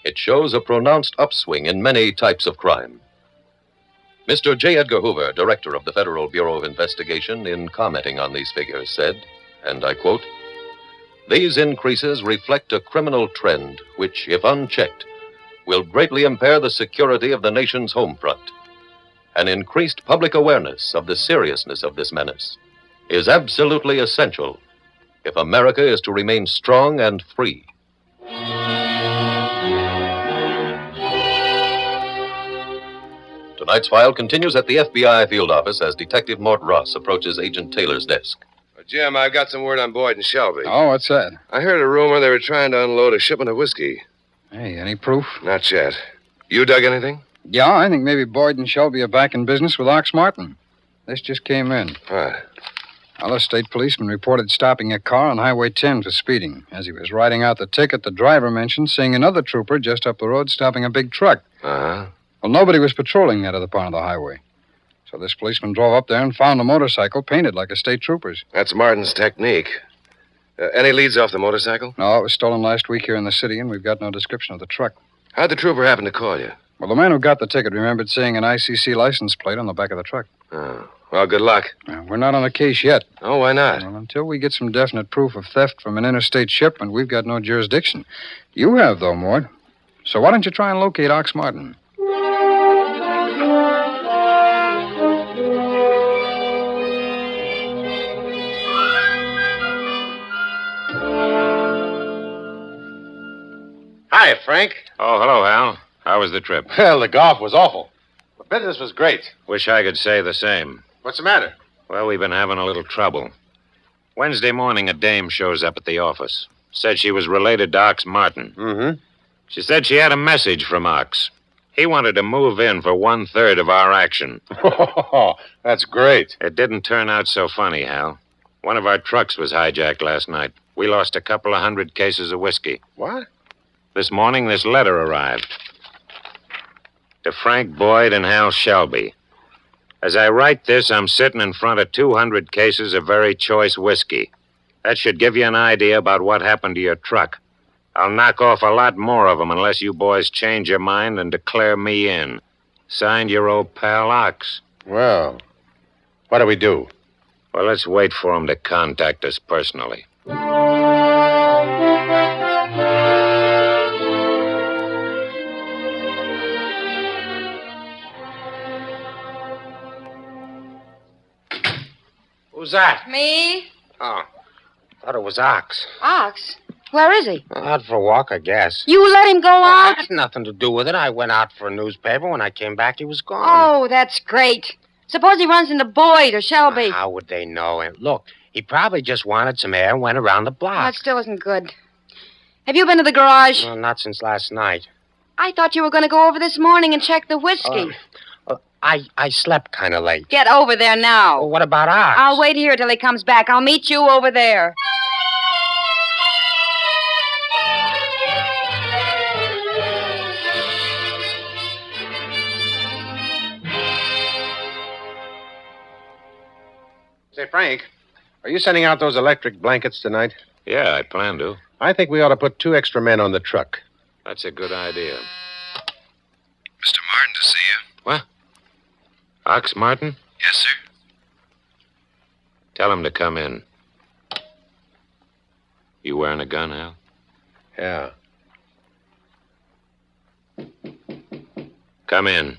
It shows a pronounced upswing in many types of crime. Mr. J. Edgar Hoover, director of the Federal Bureau of Investigation, in commenting on these figures, said, and I quote, "These increases reflect a criminal trend which, if unchecked, will greatly impair the security of the nation's home front. An increased public awareness of the seriousness of this menace is absolutely essential if America is to remain strong and free." Tonight's file continues at the FBI field office as Detective Mort Ross approaches Agent Taylor's desk. Jim, I've got some word on Boyd and Shelby. Oh, what's that? I heard a rumor they were trying to unload a shipment of whiskey. Hey, any proof? Not yet. You dug anything? Yeah, I think maybe Boyd and Shelby are back in business with Ox Martin. This just came in. What? Well, a state policeman reported stopping a car on Highway 10 for speeding. As he was writing out the ticket, the driver mentioned seeing another trooper just up the road stopping a big truck. Uh-huh. Well, nobody was patrolling that other part of the highway. So this policeman drove up there and found a motorcycle painted like a state trooper's. That's Martin's technique. Any leads off the motorcycle? No, it was stolen last week here in the city, and we've got no description of the truck. How'd the trooper happen to call you? Well, the man who got the ticket remembered seeing an ICC license plate on the back of the truck. Oh. Well, good luck. We're not on the case yet. Oh, why not? Well, until we get some definite proof of theft from an interstate shipment, we've got no jurisdiction. You have, though, Mort. So why don't you try and locate Ox Martin? Hi, Frank. Oh, hello, Hal. How was the trip? Well, the golf was awful. The business was great. Wish I could say the same. What's the matter? Well, we've been having a little trouble. Wednesday morning, a dame shows up at the office. Said she was related to Ox Martin. Mm-hmm. She said she had a message from Ox. He wanted to move in for 1/3 of our action. Oh, that's great. It didn't turn out so funny, Hal. One of our trucks was hijacked last night. We lost a couple of 100 cases of whiskey. What? This morning, this letter arrived. To Frank Boyd and Hal Shelby. As I write this, I'm sitting in front of 200 cases of very choice whiskey. That should give you an idea about what happened to your truck. I'll knock off a lot more of them unless you boys change your mind and declare me in. Signed, your old pal Ox. Well, what do we do? Well, let's wait for him to contact us personally. Who's that? Me? Oh, thought it was Ox. Ox? Where is he? Out for a walk, I guess. You let him go out? It had nothing to do with it. I went out for a newspaper. When I came back, he was gone. Oh, that's great. Suppose he runs into Boyd or Shelby. How would they know? And look, he probably just wanted some air and went around the block. That still isn't good. Have you been to the garage? Well, not since last night. I thought you were going to go over this morning and check the whiskey. I slept kind of late. Get over there now. Well, what about Ox? I'll wait here till he comes back. I'll meet you over there. Say, Frank, are you sending out those electric blankets tonight? Yeah, I plan to. I think we ought to put 2 extra men on the truck. That's a good idea. Mr. Martin to see you. What? Ox Martin? Yes, sir. Tell him to come in. You wearing a gun, Al? Yeah. Come in.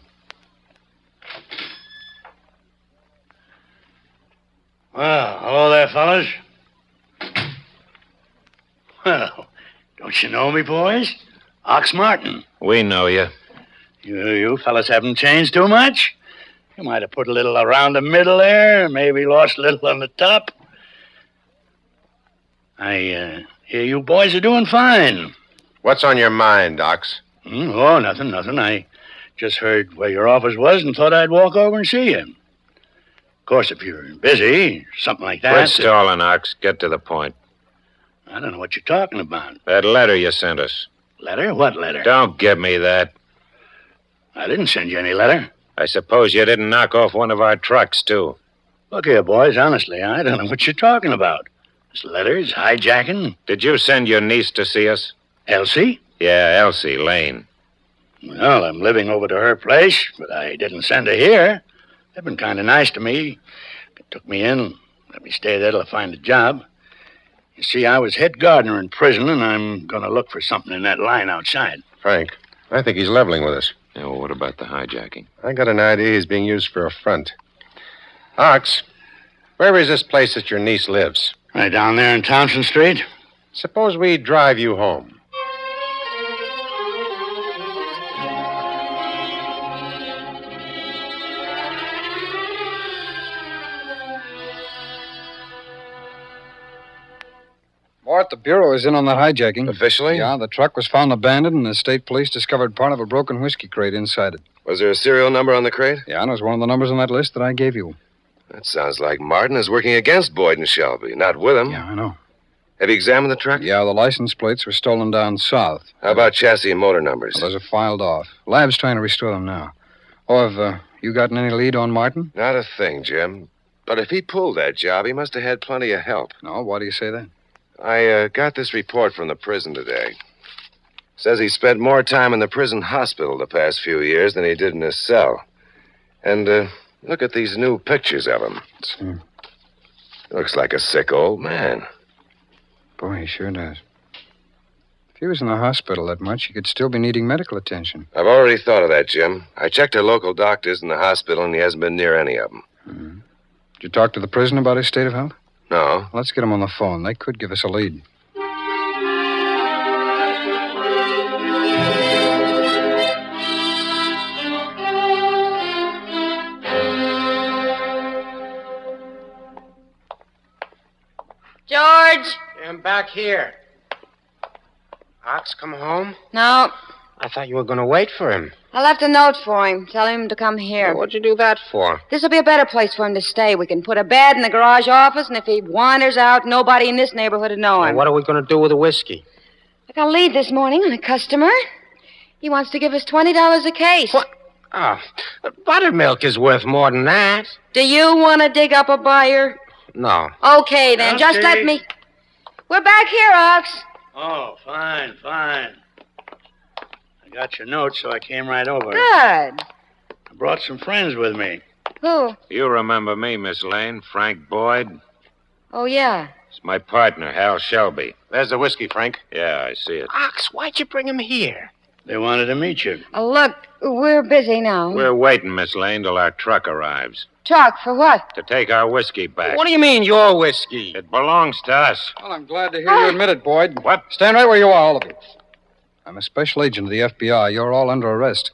Well, hello there, fellas. Well, don't you know me, boys? Ox Martin. We know you. You fellas haven't changed too much. You might have put a little around the middle there, maybe lost a little on the top. I hear you boys are doing fine. What's on your mind, Ox? Oh, nothing. I just heard where your office was and thought I'd walk over and see you. Of course, if you're busy, something like that. Quit stalling, Ox. Get to the point. I don't know what you're talking about. That letter you sent us. Letter? What letter? Don't give me that. I didn't send you any letter. I suppose you didn't knock off one of our trucks, too. Look here, boys, honestly, I don't know what you're talking about. This letter's hijacking. Did you send your niece to see us? Elsie? Yeah, Elsie Lane. Well, I'm living over to her place, but I didn't send her here. They've been kind of nice to me. They took me in, let me stay there till I find a job. You see, I was head gardener in prison, and I'm going to look for something in that line outside. Frank, I think he's leveling with us. Yeah, well, what about the hijacking? I got an idea he's being used for a front. Ox, where is this place that your niece lives? Right down there in Townsend Street. Suppose we drive you home. Mort, the Bureau is in on that hijacking. Officially? Yeah, the truck was found abandoned, and the state police discovered part of a broken whiskey crate inside it. Was there a serial number on the crate? Yeah, and it was one of the numbers on that list that I gave you. That sounds like Martin is working against Boyd and Shelby, not with them. Yeah, I know. Have you examined the truck? Yeah, the license plates were stolen down south. How about chassis and motor numbers? Well, those are filed off. Lab's trying to restore them now. Oh, have you gotten any lead on Martin? Not a thing, Jim. But if he pulled that job, he must have had plenty of help. No, why do you say that? I got this report from the prison today. Says he spent more time in the prison hospital the past few years than he did in his cell. And look at these new pictures of him. Looks like a sick old man. Boy, he sure does. If he was in the hospital that much, he could still be needing medical attention. I've already thought of that, Jim. I checked our local doctors in the hospital, and he hasn't been near any of them. Mm-hmm. Did you talk to the prison about his state of health? No. Let's get him on the phone. They could give us a lead. George? I'm back here. Ox come home? No. I thought you were going to wait for him. I left a note for him, telling him to come here. Well, what'd you do that for? This'll be a better place for him to stay. We can put a bed in the garage office, and if he wanders out, nobody in this neighborhood would know him. Well, what are we going to do with the whiskey? I got a lead this morning on a customer. He wants to give us $20 a case. What? Oh, buttermilk is worth more than that. Do you want to dig up a buyer? No. Okay, then. Just let me... We're back here, Ox. Oh, fine. I got your note, so I came right over. Good. I brought some friends with me. Who? You remember me, Miss Lane, Frank Boyd. Oh, yeah. It's my partner, Hal Shelby. There's the whiskey, Frank. Yeah, I see it. Ox, why'd you bring him here? They wanted to meet you. Look, we're busy now. We're waiting, Miss Lane, till our truck arrives. Truck for what? To take our whiskey back. What do you mean, your whiskey? It belongs to us. Well, I'm glad to hear you admit it, Boyd. What? Stand right where you are, all of you. I'm a special agent of the FBI. You're all under arrest.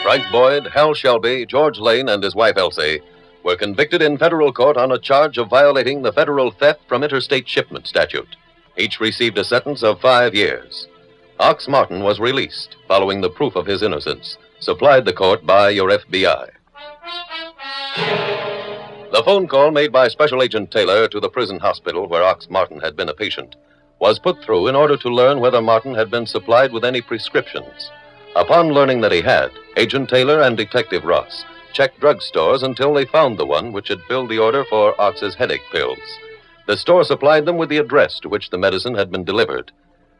Frank Boyd, Hal Shelby, George Lane, and his wife Elsie were convicted in federal court on a charge of violating the federal theft from interstate shipment statute. Each received a sentence of 5 years. Ox Martin was released following the proof of his innocence, supplied the court by your FBI. The phone call made by Special Agent Taylor to the prison hospital where Ox Martin had been a patient was put through in order to learn whether Martin had been supplied with any prescriptions. Upon learning that he had, Agent Taylor and Detective Ross checked drugstores until they found the one which had filled the order for Ox's headache pills. The store supplied them with the address to which the medicine had been delivered.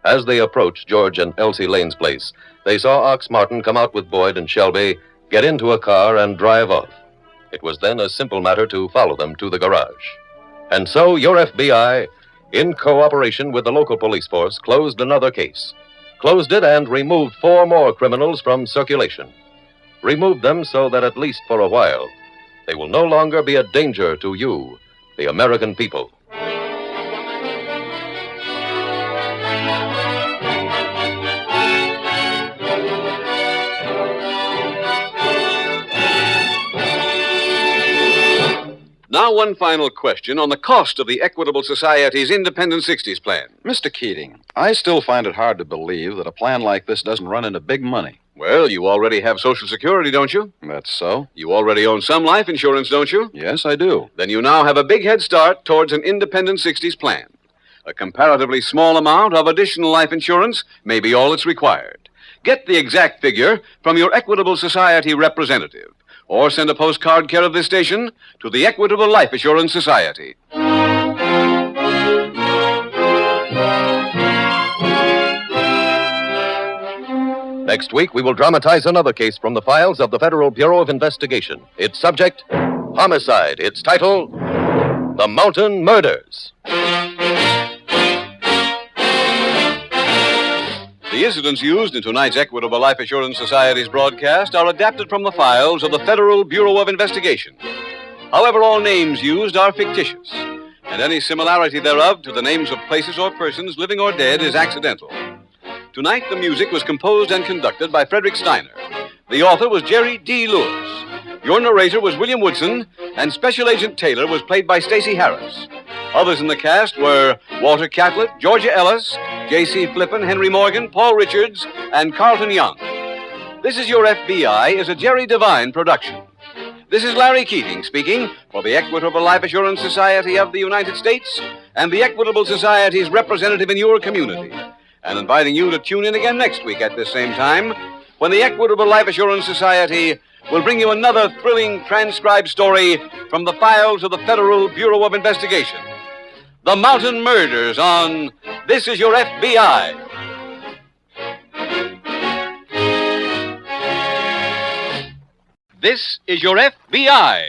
As they approached George and Elsie Lane's place, they saw Ox Martin come out with Boyd and Shelby, get into a car, and drive off. It was then a simple matter to follow them to the garage. And so your FBI, in cooperation with the local police force, closed another case. Closed it and removed 4 more criminals from circulation. Removed them so that at least for a while, they will no longer be a danger to you, the American people. Now, one final question on the cost of the Equitable Society's Independent 60s plan. Mr. Keating, I still find it hard to believe that a plan like this doesn't run into big money. Well, you already have Social Security, don't you? That's so. You already own some life insurance, don't you? Yes, I do. Then you now have a big head start towards an Independent 60s plan. A comparatively small amount of additional life insurance may be all that's required. Get the exact figure from your Equitable Society representative, or send a postcard care of this station to the Equitable Life Assurance Society. Next week, we will dramatize another case from the files of the Federal Bureau of Investigation. Its subject, homicide. Its title, The Mountain Murders. The incidents used in tonight's Equitable Life Assurance Society's broadcast are adapted from the files of the Federal Bureau of Investigation. However, all names used are fictitious, and any similarity thereof to the names of places or persons, living or dead, is accidental. Tonight, the music was composed and conducted by Frederick Steiner. The author was Jerry D. Lewis. Your narrator was William Woodson, and Special Agent Taylor was played by Stacey Harris. Others in the cast were Walter Catlett, Georgia Ellis, J.C. Flippen, Henry Morgan, Paul Richards, and Carlton Young. This Is Your FBI is a Jerry Devine production. This is Larry Keating speaking for the Equitable Life Assurance Society of the United States and the Equitable Society's representative in your community, and inviting you to tune in again next week at this same time when the Equitable Life Assurance Society will bring you another thrilling transcribed story from the files of the Federal Bureau of Investigation. The Mountain Murders on This Is Your FBI. This is your FBI.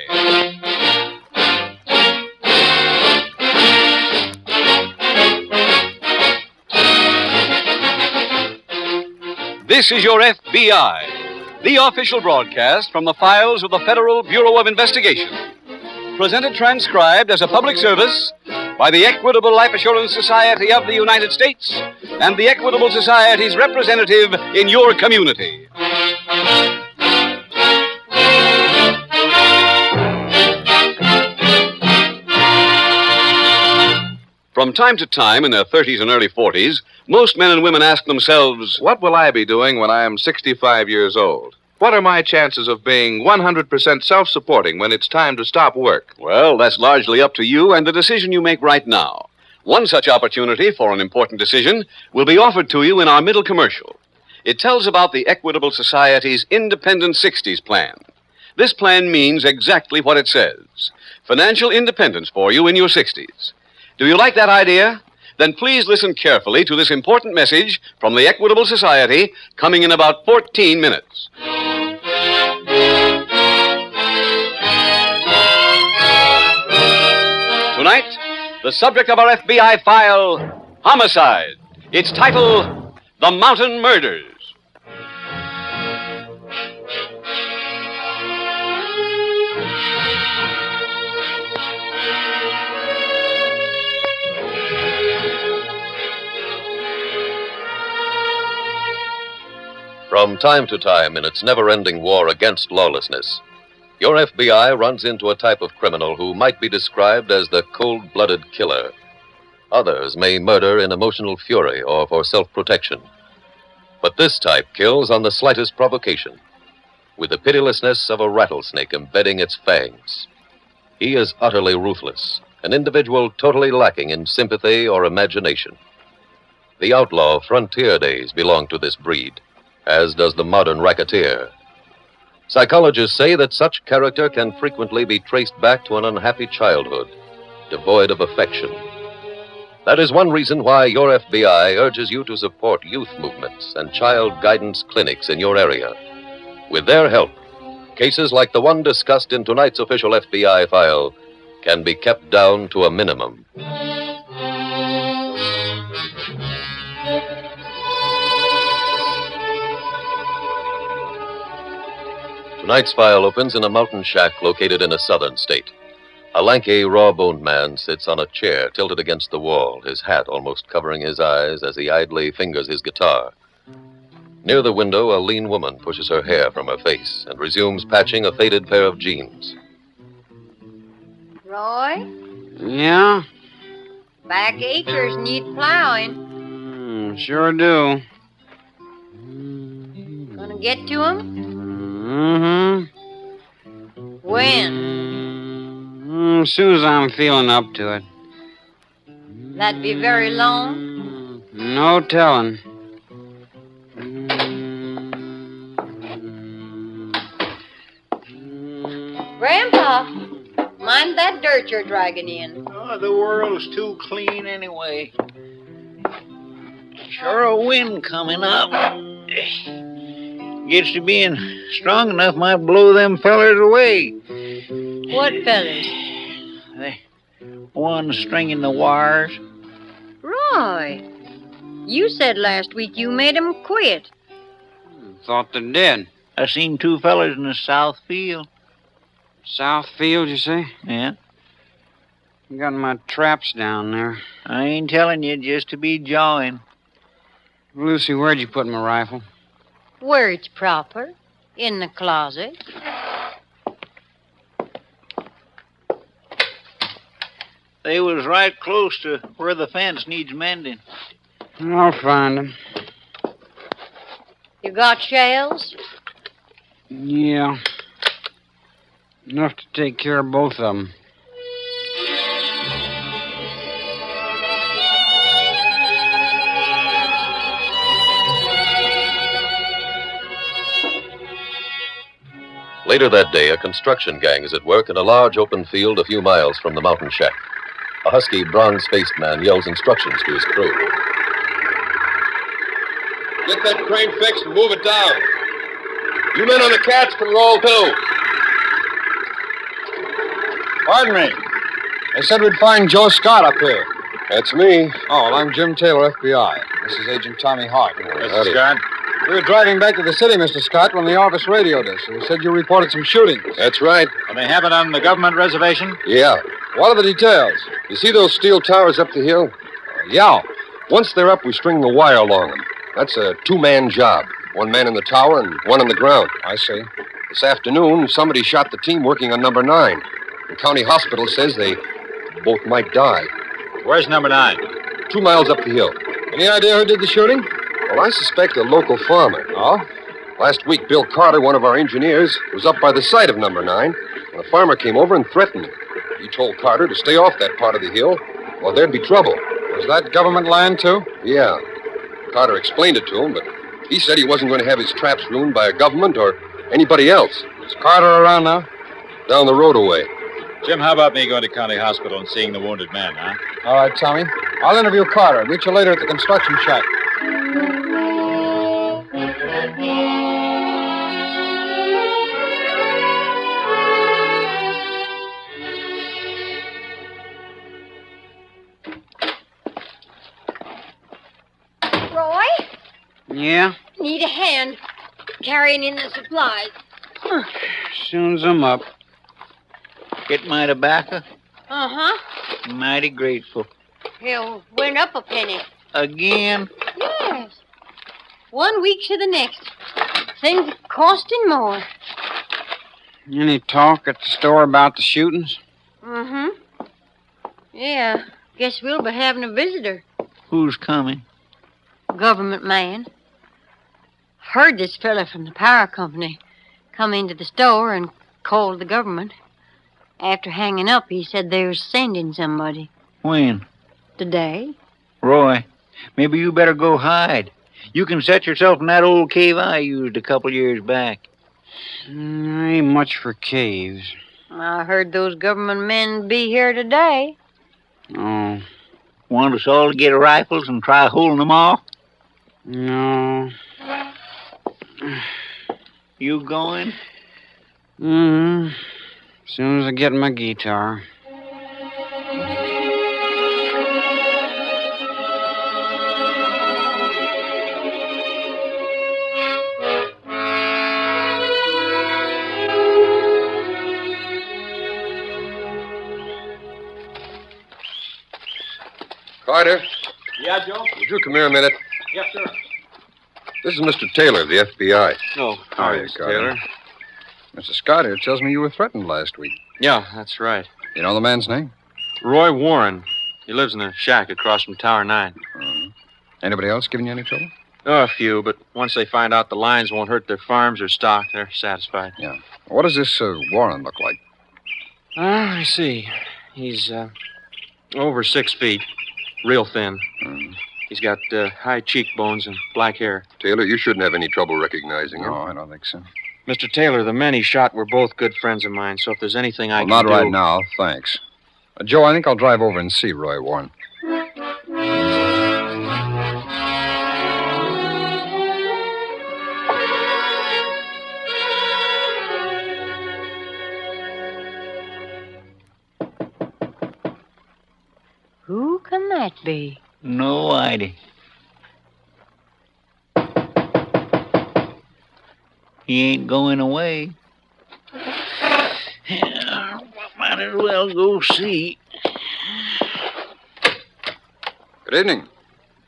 This is your FBI, the official broadcast from the files of the Federal Bureau of Investigation. Presented transcribed as a public service by the Equitable Life Assurance Society of the United States and the Equitable Society's representative in your community. From time to time in their 30s and early 40s, most men and women ask themselves, what will I be doing when I am 65 years old? What are my chances of being 100% self-supporting when it's time to stop work? Well, that's largely up to you and the decision you make right now. One such opportunity for an important decision will be offered to you in our middle commercial. It tells about the Equitable Society's Independent 60s plan. This plan means exactly what it says. Financial independence for you in your 60s. Do you like that idea? then please listen carefully to this important message from the Equitable Society coming in about 14 minutes. Tonight, the subject of our FBI file, homicide. Its title, The Mountain Murders. From time to time, in its never-ending war against lawlessness, your FBI runs into a type of criminal who might be described as the cold-blooded killer. Others may murder in emotional fury or for self-protection. But this type kills on the slightest provocation, with the pitilessness of a rattlesnake embedding its fangs. He is utterly ruthless, an individual totally lacking in sympathy or imagination. The outlaw frontier days belong to this breed, as does the modern racketeer. Psychologists say that such character can frequently be traced back to an unhappy childhood, devoid of affection. That is one reason why your FBI urges you to support youth movements and child guidance clinics in your area. With their help, cases like the one discussed in tonight's official FBI file can be kept down to a minimum. Tonight's file opens in a mountain shack located in a southern state. A lanky, raw-boned man sits on a chair tilted against the wall, his hat almost covering his eyes as he idly fingers his guitar. Near the window, a lean woman pushes her hair from her face and resumes patching a faded pair of jeans. Roy, Yeah? back acres need plowing. Sure do. Gonna get to 'em? When? As soon as I'm feeling up to it. That be very long? No telling. Grandpa, mind that dirt you're dragging in. Oh, the world's too clean anyway. Sure a wind coming up. Gets to being strong enough, might blow them fellers away. What fellers? The one stringing the wires. Roy, you said last week you made 'em quit. Thought they did. I seen two fellers in the south field. South field, you say? Yeah. Got my traps down there. I ain't telling you just to be jawing. Lucy, where'd you put my rifle? Where it's proper. In the closet. They was right close to where the fence needs mending. I'll find them. You got shells? Yeah. Enough to take care of both of them. Later that day, a construction gang is at work in a large open field a few miles from the mountain shack. A husky, bronze-faced man yells instructions to his crew. Get that crane fixed and move it down. You men on the cats can roll too. Pardon me. They said we'd find Joe Scott up here. That's me. Oh, well, I'm Jim Taylor, FBI. This is Agent Tommy Hart. Mr. Scott. We were driving back to the city, Mr. Scott, when the office radioed us. They said you reported some shootings. That's right. And they have it on the government reservation? Yeah. What are the details? You see those steel towers up the hill? Yeah. Once they're up, we string the wire along them. That's a two-man job. One man in the tower and one on the ground. I see. This afternoon, somebody shot the team working on number 9. The county hospital says they both might die. Where's number 9? 2 miles up the hill. Any idea who did the shooting? Well, I suspect a local farmer. Oh? Last week, Bill Carter, one of our engineers, was up by the site of number 9, and the farmer came over and threatened him. He told Carter to stay off that part of the hill, or there'd be trouble. Was that government land, too? Yeah. Carter explained it to him, but he said he wasn't going to have his traps ruined by a government or anybody else. Is Carter around now? Down the road away. Jim, how about me going to county hospital and seeing the wounded man, huh? All right, Tommy. I'll interview Carter. Meet you later at the construction shack. Roy, Yeah? need a hand carrying in the supplies. Soon as I'm up. Get my tobacco? Uh-huh. Mighty grateful. Hell, went up a penny. Again? Yes. 1 week to the next. Things costing more. Any talk at the store about the shootings? Mm-hmm. Yeah, guess we'll be having a visitor. Who's coming? Government man. Heard this fella from the power company come into the store and called the government. After hanging up, he said they were sending somebody. When? Today. Roy, maybe you better go hide. You can set yourself in that old cave I used a couple years back. Ain't much for caves. I heard those government men be here today. Oh. Want us all to get rifles and try holding them off? No. You going? Mm-hmm. As soon as I get my guitar. Carter, Yeah, Joe? would you come here a minute? Yes, sir. This is Mr. Taylor of the FBI. Oh, How are you, Carter? Mr. Scott here tells me you were threatened last week. Yeah, that's right. You know the man's name? Roy Warren. He lives in a shack across from Tower 9. Anybody else giving you any trouble? Oh, a few, but once they find out the lines won't hurt their farms or stock, they're satisfied. Yeah. What does this Warren look like? I see. He's over 6 feet, real thin. He's got high cheekbones and black hair. Taylor, you shouldn't have any trouble recognizing him. No, I don't think so. Mr. Taylor, the men he shot were both good friends of mine, so if there's anything I can Not do... right now, thanks. Joe, I think I'll drive over and see Roy Warren. Who can that be? No idea. He ain't going away. Yeah, might as well go see. Good evening.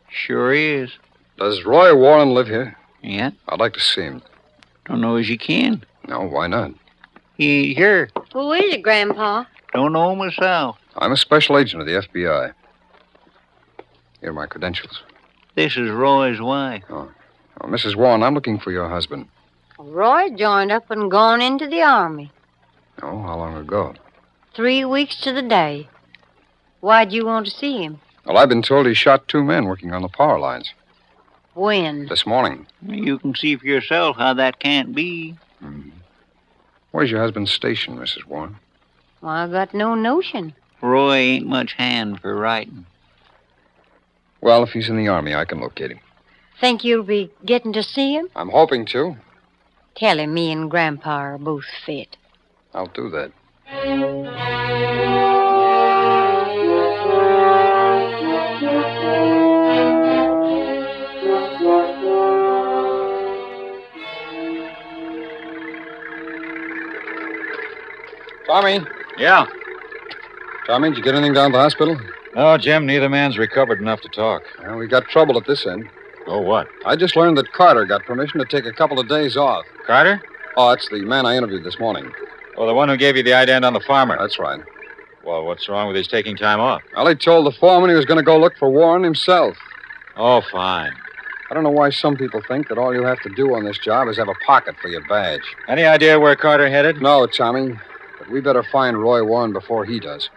Sure is. Does Roy Warren live here? Yeah? I'd like to see him. Don't know as you can. No, why not? He ain't here. Who is it, Grandpa? Don't know myself. I'm a special agent of the FBI. Here are my credentials. This is Roy's wife. Oh, Mrs. Warren, I'm looking for your husband. Roy joined up and gone into the army. Oh, how long ago? 3 weeks to the day. Why'd you want to see him? Well, I've been told he shot 2 men working on the power lines. When? This morning. You can see for yourself how that can't be. Where's your husband stationed, Mrs. Warren? Well, I got no notion. Roy ain't much hand for writing. Well, if he's in the army, I can locate him. Think you'll be getting to see him? I'm hoping to. Tell him me and Grandpa are both fit. I'll do that. Tommy? Yeah? Tommy, did you get anything down at the hospital? No, Jim, neither man's recovered enough to talk. Well, we got trouble at this end. Oh, what? I just learned that Carter got permission to take a couple of days off. Carter? Oh, that's the man I interviewed this morning. Oh, the one who gave you the ident on the farmer. That's right. Well, what's wrong with his taking time off? Well, he told the foreman he was going to go look for Warren himself. Oh, fine. I don't know why some people think that all you have to do on this job is have a pocket for your badge. Any idea where Carter headed? No, Tommy. But we better find Roy Warren before he does.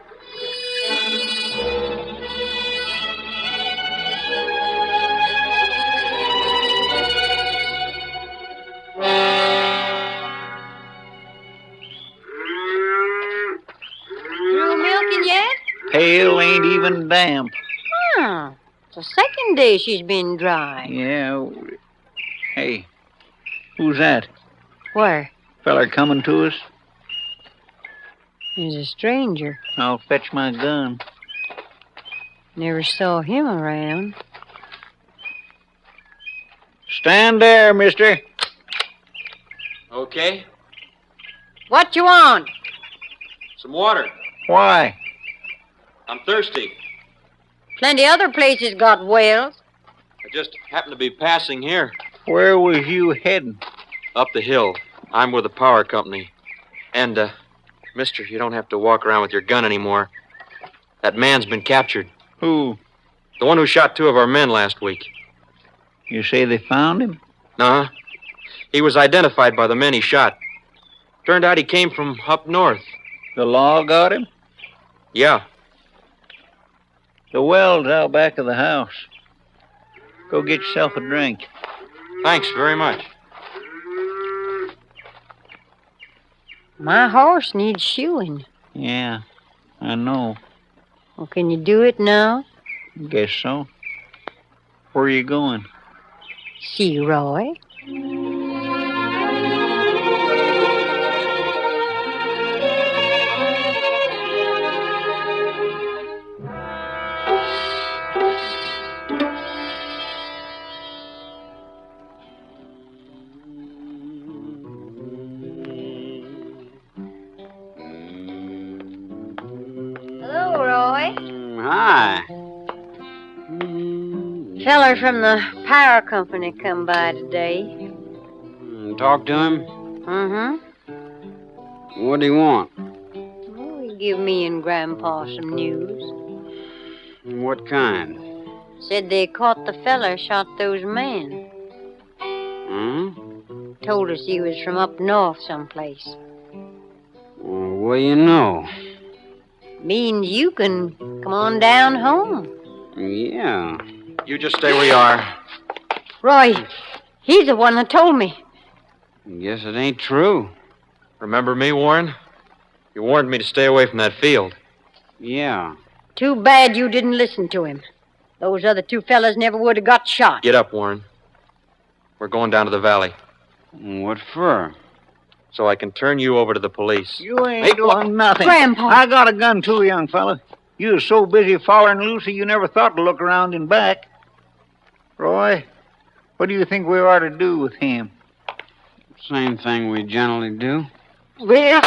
Through milking yet? Pail ain't even damp. Yeah. It's the second day she's been dry. Yeah. Hey, who's that? Where? Feller coming to us? He's a stranger. I'll fetch my gun. Never saw him around. Stand there, mister. Okay. What you want? Some water. Why? I'm thirsty. Plenty other places got wells. I just happened to be passing here. Where was you heading? Up the hill. I'm with the power company. And, mister, you don't have to walk around with your gun anymore. That man's been captured. Who? The one who shot 2 of our men last week. You say they found him? Uh-huh. He was identified by the men he shot. Turned out he came from up north. The law got him? Yeah. The well's out back of the house. Go get yourself a drink. Thanks very much. My horse needs shoeing. Yeah, I know. Well, can you do it now? Guess so. Where are you going? See Roy. Hello, Roy. Hi. Feller from the power company come by today. Talk to him? Mm-hmm. What do you want? Well, he give me and Grandpa some news. What kind? Said they caught the feller shot those men. Told us he was from up north someplace. Well, what do you know? Means you can come on down home. Yeah. You just stay where you are. Roy, he's the one that told me. Guess it ain't true. Remember me, Warren? You warned me to stay away from that field. Yeah. Too bad you didn't listen to him. Those other 2 fellas never would have got shot. Get up, Warren. We're going down to the valley. What for? So I can turn you over to the police. You ain't doing nothing. Grandpa. I got a gun too, young fella. You was so busy following Lucy you never thought to look around and back. Roy, what do you think we ought to do with him? Same thing we generally do. Well,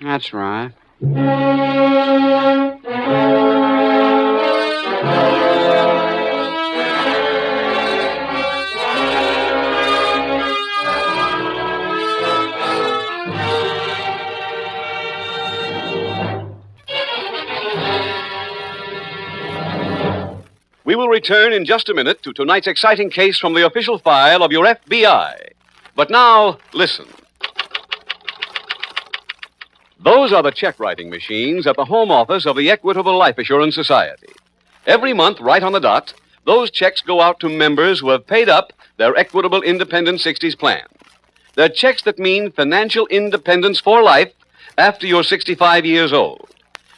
That's right. We will return in just a minute to tonight's exciting case from the official file of your FBI. But now, listen. Those are the check writing machines at the home office of the Equitable Life Assurance Society. Every month, right on the dot, those checks go out to members who have paid up their Equitable Independent 60s plan. They're checks that mean financial independence for life after you're 65 years old.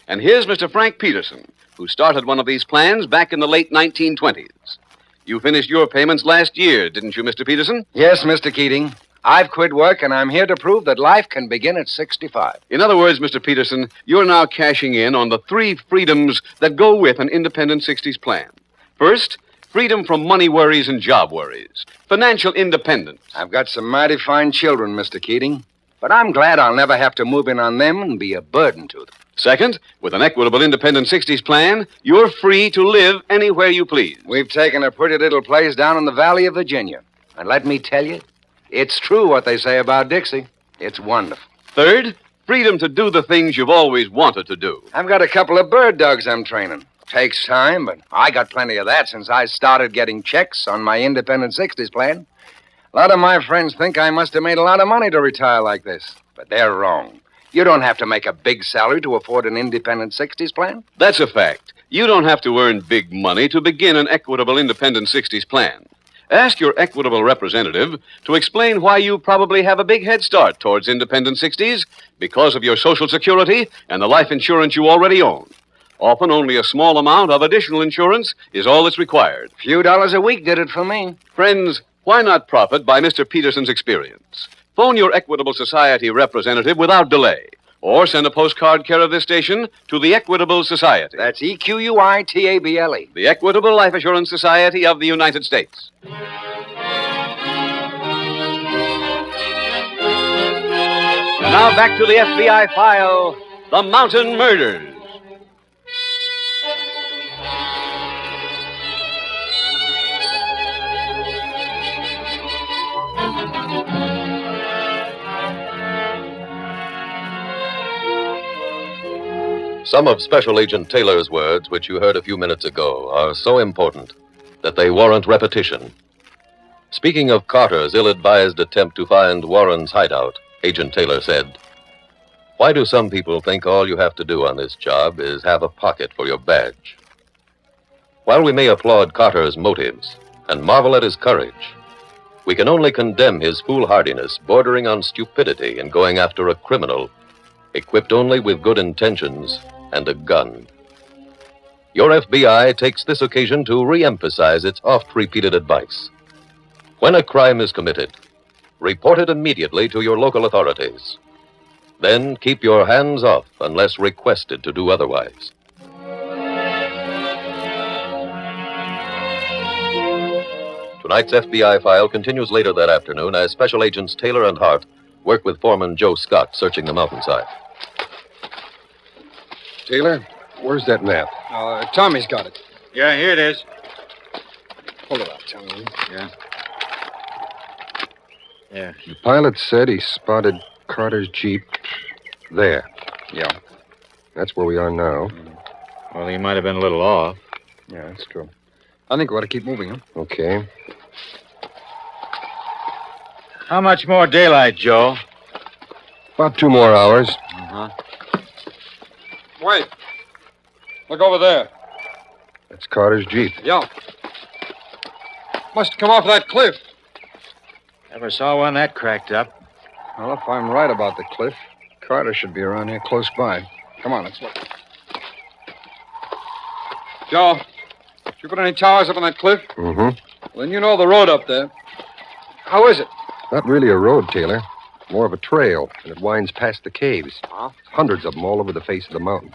And here's Mr. Frank Peterson, who started one of these plans back in the late 1920s. You finished your payments last year, didn't you, Mr. Peterson? Yes, Mr. Keating. I've quit work, and I'm here to prove that life can begin at 65. In other words, Mr. Peterson, you're now cashing in on the 3 freedoms that go with an independent 60s plan. First, freedom from money worries and job worries. Financial independence. I've got some mighty fine children, Mr. Keating, but I'm glad I'll never have to move in on them and be a burden to them. Second, with an Equitable Independent 60s plan, you're free to live anywhere you please. We've taken a pretty little place down in the Valley of Virginia. And let me tell you, it's true what they say about Dixie. It's wonderful. Third, freedom to do the things you've always wanted to do. I've got a couple of bird dogs I'm training. Takes time, but I got plenty of that since I started getting checks on my Independent 60s plan. A lot of my friends think I must have made a lot of money to retire like this, but they're wrong. You don't have to make a big salary to afford an Independent 60s plan. That's a fact. You don't have to earn big money to begin an Equitable Independent 60s plan. Ask your Equitable representative to explain why you probably have a big head start towards Independent 60s because of your Social Security and the life insurance you already own. Often only a small amount of additional insurance is all that's required. A few dollars a week did it for me. Friends, why not profit by Mr. Peterson's experience? Phone your Equitable Society representative without delay. Or send a postcard care of this station to the Equitable Society. That's EQUITABLE. The Equitable Life Assurance Society of the United States. And now back to the FBI file, The Mountain Murders. Some of Special Agent Taylor's words, which you heard a few minutes ago, are so important that they warrant repetition. Speaking of Carter's ill-advised attempt to find Warren's hideout, Agent Taylor said, "Why do some people think all you have to do on this job is have a pocket for your badge?" While we may applaud Carter's motives and marvel at his courage, we can only condemn his foolhardiness bordering on stupidity in going after a criminal equipped only with good intentions and a gun. Your FBI takes this occasion to re-emphasize its oft-repeated advice. When a crime is committed, report it immediately to your local authorities. Then keep your hands off unless requested to do otherwise. Tonight's FBI file continues later that afternoon as Special Agents Taylor and Hart work with Foreman Joe Scott searching the mountainside. Taylor, where's that map? Tommy's got it. Yeah, here it is. Pull it out, Tommy. Yeah. Yeah. The pilot said he spotted Carter's Jeep there. Yeah. That's where we are now. Well, he might have been a little off. Yeah, that's true. I think we ought to keep moving, huh? Okay. How much more daylight, Joe? About 2 more hours. Uh-huh. Wait. Look over there. That's Carter's Jeep. Yeah. Must have come off that cliff. Never saw one that cracked up. Well, if I'm right about the cliff, Carter should be around here close by. Come on, let's look. Joe, did you put any towers up on that cliff? Mm-hmm. Well, then you know the road up there. How is it? Not really a road, Taylor. More of a trail, and it winds past the caves. Huh? Hundreds of them all over the face of the mountain.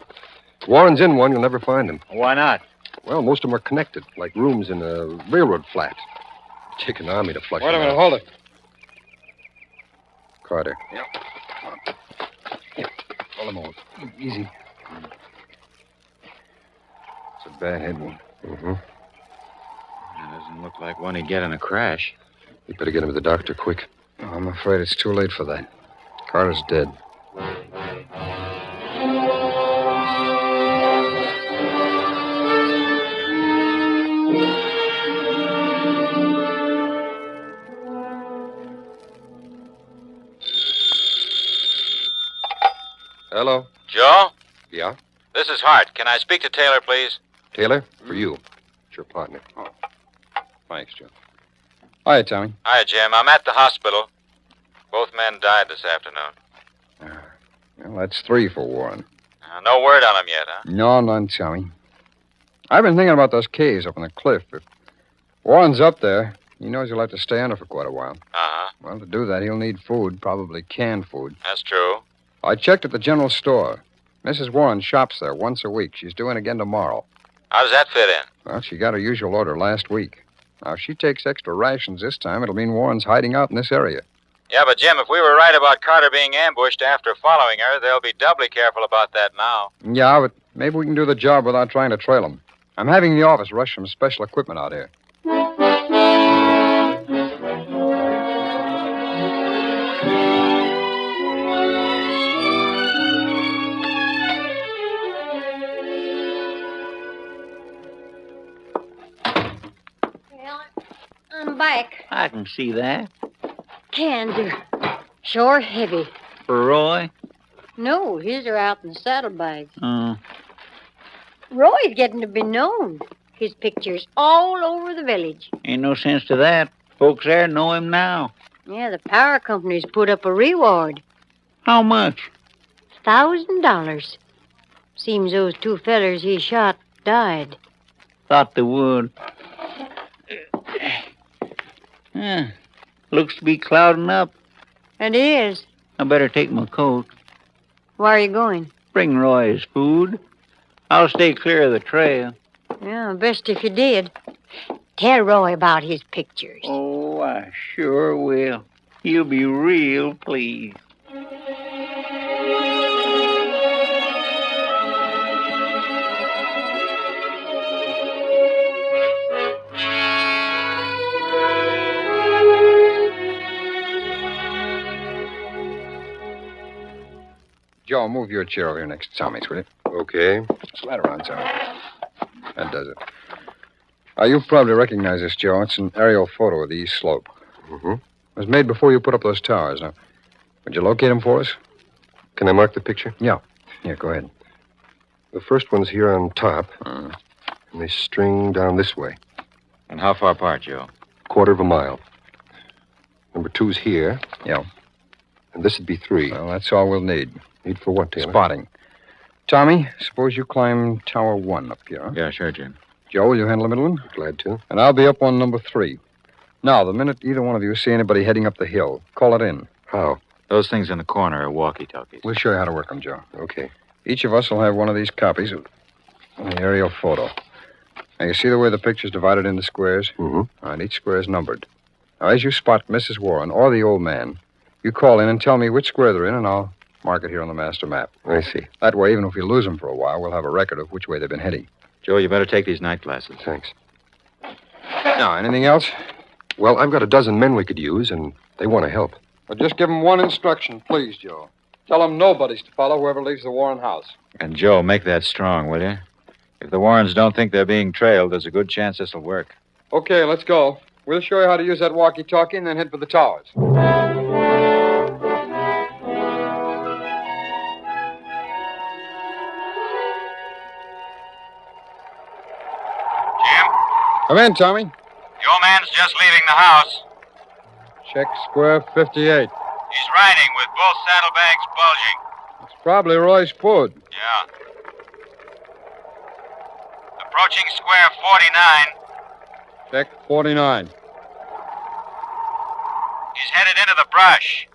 If Warren's in one, you'll never find him. Why not? Well, most of them are connected, like rooms in a railroad flat. Take an army to flush Wait a them minute, out. hold it. Carter. Yeah. Here, pull him over. Easy. It's a bad head wound. Mm-hmm. That doesn't look like one he'd get in a crash. You better get him to the doctor quick. Oh, I'm afraid it's too late for that. Carter's dead. Hello? Joe? Yeah? This is Hart. Can I speak to Taylor, please? Taylor, for you. It's your partner. Oh. Thanks, Joe. Hiya, Tommy. Hi, Jim. I'm at the hospital. Both men died this afternoon. Well, that's 3 for Warren. No word on them yet, huh? No, none, Tommy. I've been thinking about those caves up on the cliff. If Warren's up there, he knows he'll have to stay under for quite a while. Uh-huh. Well, to do that, he'll need food, probably canned food. That's true. I checked at the general store. Mrs. Warren shops there once a week. She's doing again tomorrow. How does that fit in? Well, she got her usual order last week. Now, if she takes extra rations this time, it'll mean Warren's hiding out in this area. Yeah, but Jim, if we were right about Carter being ambushed after following her, they'll be doubly careful about that now. Yeah, but maybe we can do the job without trying to trail him. I'm having the office rush some special equipment out here. I'm back. I can see that. Can do. Sure heavy. For Roy? No, his are out in the saddlebags. Oh. Roy's getting to be known. His picture's all over the village. Ain't no sense to that. Folks there know him now. Yeah, the power company's put up a reward. How much? $1,000. Seems those two fellers he shot died. Thought they would. Looks to be clouding up. It is. I better take my coat. Where are you going? Bring Roy his food. I'll stay clear of the trail. Yeah, best if you did. Tell Roy about his pictures. Oh, I sure will. He'll be real pleased. Joe, move your chair over here next to Tommy's, will you? Okay. Slide around, Tommy. That does it. You probably recognize this, Joe. It's an aerial photo of the east slope. Mm-hmm. It was made before you put up those towers. Now, would you locate them for us? Can I mark the picture? Yeah. Yeah, go ahead. The first one's here on top. And they string down this way. And how far apart, Joe? 1/4 mile. Number 2's here. Yeah. And this would be 3. Well, that's all we'll need. Need for what, Taylor? Spotting. Tommy, suppose you climb Tower 1 up here. Huh? Yeah, sure, Jim. Joe, will you handle the middle one? Glad to. And I'll be up on number 3. Now, the minute either one of you see anybody heading up the hill, call it in. How? Those things in the corner are walkie-talkies. We'll show you how to work them, Joe. Okay. Each of us will have one of these copies of the aerial photo. Now, you see the way the picture's divided into squares? Mm-hmm. All right, each square is numbered. Now, as you spot Mrs. Warren or the old man, you call in and tell me which square they're in, and I'll mark it here on the master map. I see. That way, even if we lose them for a while, we'll have a record of which way they've been heading. Joe, you better take these night glasses. Thanks. Now, anything else? Well, I've got a dozen men we could use, and they want to help. Well, just give them one instruction, please, Joe. Tell them nobody's to follow whoever leaves the Warren house. And, Joe, make that strong, will you? If the Warrens don't think they're being trailed, there's a good chance this'll work. Okay, let's go. We'll show you how to use that walkie-talkie and then head for the towers. Come in, Tommy. Your man's just leaving the house. Check square 58. He's riding with both saddlebags bulging. It's probably Roy's food. Yeah. Approaching square 49. Check 49. He's headed into the brush.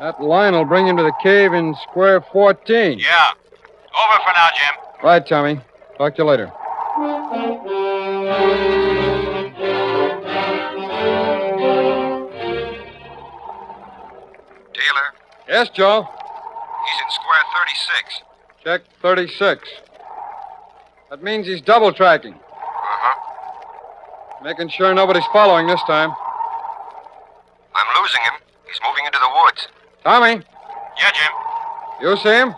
That line will bring him to the cave in square 14. Yeah. Over for now, Jim. Right, Tommy. Talk to you later. Taylor? Yes, Joe? He's in square 36. Check 36. That means he's double tracking. Uh-huh. Making sure nobody's following this time. I'm losing him. He's moving into the woods. Tommy, Yeah, Jim. you see him? No.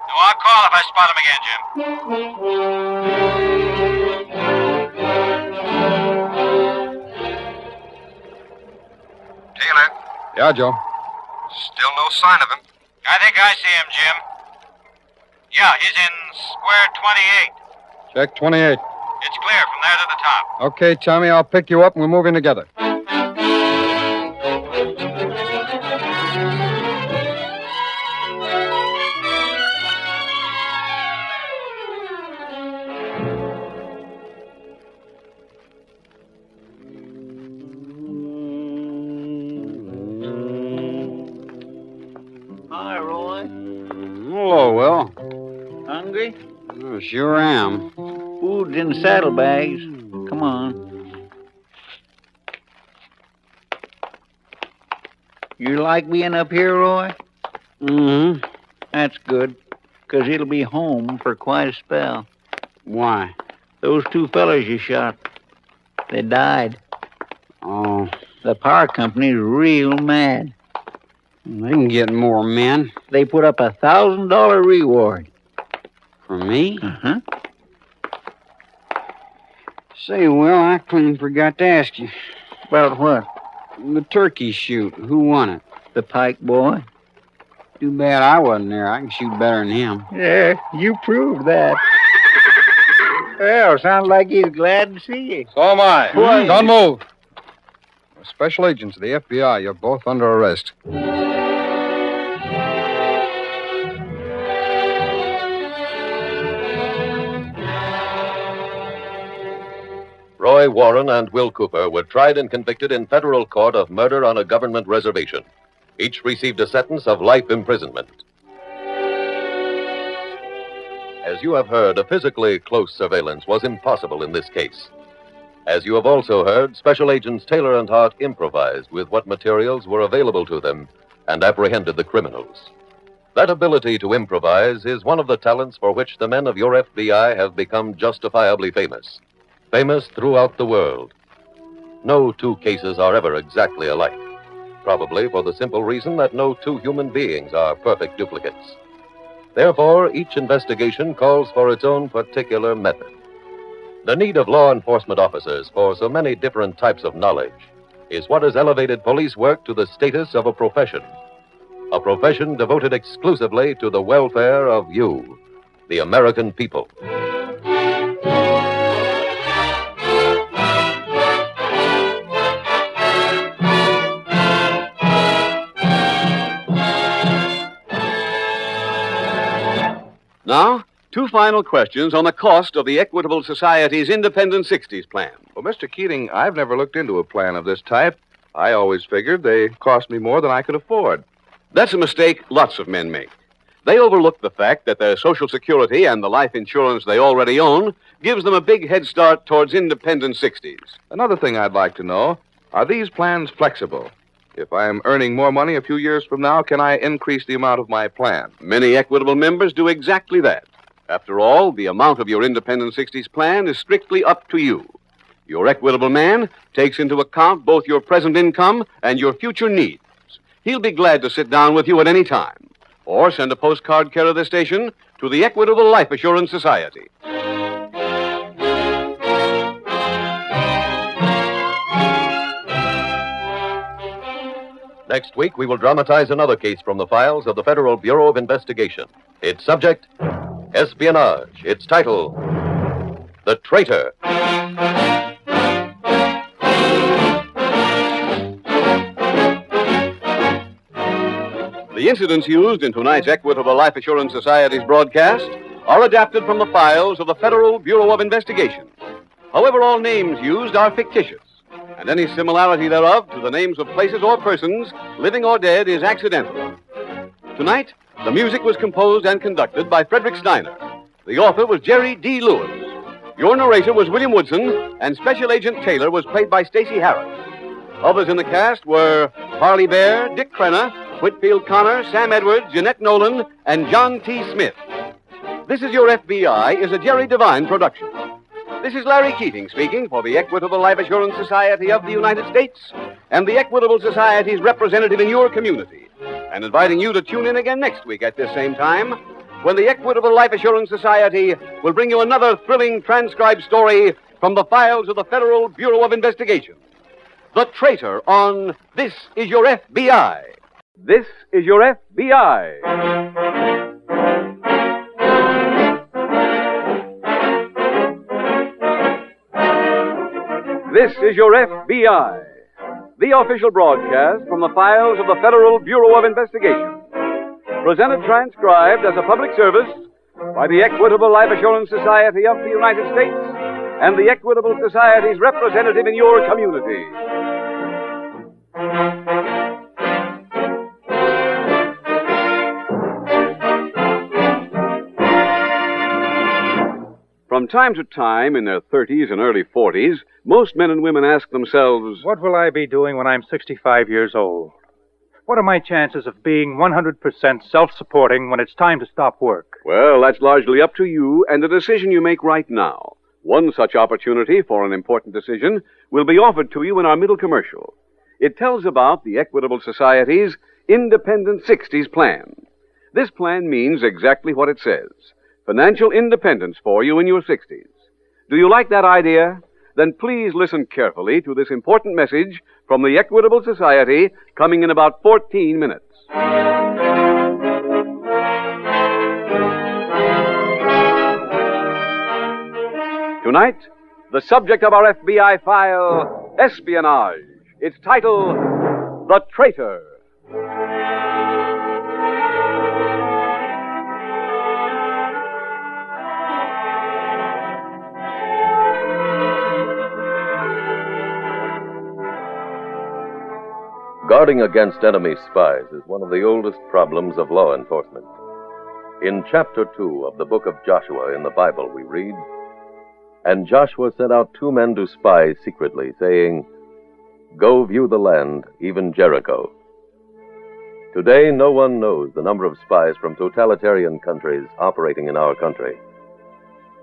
No, I'll call if I spot him again, Jim. Taylor? Yeah, Joe. Still no sign of him. I think I see him, Jim. Yeah, he's in square 28. Check 28. It's clear from there to the top. Okay, Tommy, I'll pick you up and we'll move in together. Hi, Roy. Hello, Will. Hungry? Sure am. Food's in the saddlebags. Come on. You like being up here, Roy? Mm-hmm. That's good, 'cause it'll be home for quite a spell. Why? Those two fellas you shot, they died. Oh. The power company's real mad. They can get more men. They put up $1,000 reward. For me? Uh-huh. Say, Will, I clean forgot to ask you. About what? The turkey shoot. Who won it? The Pike boy. Too bad I wasn't there. I can shoot better than him. Yeah, you proved that. Well, sounds like he's glad to see you. So am I. What? Don't move. We're special agents of the FBI. You're both under arrest. Roy Warren and Will Cooper were tried and convicted in federal court of murder on a government reservation. Each received a sentence of life imprisonment. As you have heard, a physically close surveillance was impossible in this case. As you have also heard, Special Agents Taylor and Hart improvised with what materials were available to them and apprehended the criminals. That ability to improvise is one of the talents for which the men of your FBI have become justifiably famous. Famous throughout the world. No two cases are ever exactly alike. Probably for the simple reason that no two human beings are perfect duplicates. Therefore, each investigation calls for its own particular method. The need of law enforcement officers for so many different types of knowledge is what has elevated police work to the status of a profession devoted exclusively to the welfare of you, the American people. Now, two final questions on the cost of the Equitable Society's Independent 60s plan. Well, Mr. Keating, I've never looked into a plan of this type. I always figured they cost me more than I could afford. That's a mistake lots of men make. They overlook the fact that their Social Security and the life insurance they already own gives them a big head start towards independent 60s. Another thing I'd like to know, are these plans flexible? If I'm earning more money a few years from now, can I increase the amount of my plan? Many Equitable members do exactly that. After all, the amount of your independent 60s plan is strictly up to you. Your Equitable man takes into account both your present income and your future needs. He'll be glad to sit down with you at any time, or send a postcard care of this station to the Equitable Life Assurance Society. Next week, we will dramatize another case from the files of the Federal Bureau of Investigation. Its subject, espionage. Its title, The Traitor. The incidents used in tonight's Equitable Life Assurance Society's broadcast are adapted from the files of the Federal Bureau of Investigation. However, all names used are fictitious, and any similarity thereof to the names of places or persons, living or dead, is accidental. Tonight, the music was composed and conducted by Frederick Steiner. The author was Jerry D. Lewis. Your narrator was William Woodson, and Special Agent Taylor was played by Stacey Harris. Others in the cast were Harley Bear, Dick Crenna, Whitfield Connor, Sam Edwards, Jeanette Nolan, and John T. Smith. This Is Your FBI is a Jerry Devine production. This is Larry Keating speaking for the Equitable Life Assurance Society of the United States and the Equitable Society's representative in your community, and inviting you to tune in again next week at this same time when the Equitable Life Assurance Society will bring you another thrilling transcribed story from the files of the Federal Bureau of Investigation. The Traitor on This Is Your FBI. This is your FBI. This is your FBI, the official broadcast from the files of the Federal Bureau of Investigation. Presented transcribed as a public service by the Equitable Life Assurance Society of the United States and the Equitable Society's representative in your community. From time to time, in their 30s and early 40s, most men and women ask themselves, what will I be doing when I'm 65 years old? What are my chances of being 100% self-supporting when it's time to stop work? Well, that's largely up to you and the decision you make right now. One such opportunity for an important decision will be offered to you in our middle commercial. It tells about the Equitable Society's Independent 60s plan. This plan means exactly what it says. Financial independence for you in your 60s. Do you like that idea? Then please listen carefully to this important message from the Equitable Society coming in about 14 minutes. Tonight, the subject of our FBI file, espionage. Its title, The Traitor. Guarding against enemy spies is one of the oldest problems of law enforcement. In chapter 2 of the book of Joshua in the Bible, we read, "And Joshua sent out 2 men to spy secretly, saying, 'Go view the land, even Jericho.'" Today, no one knows the number of spies from totalitarian countries operating in our country.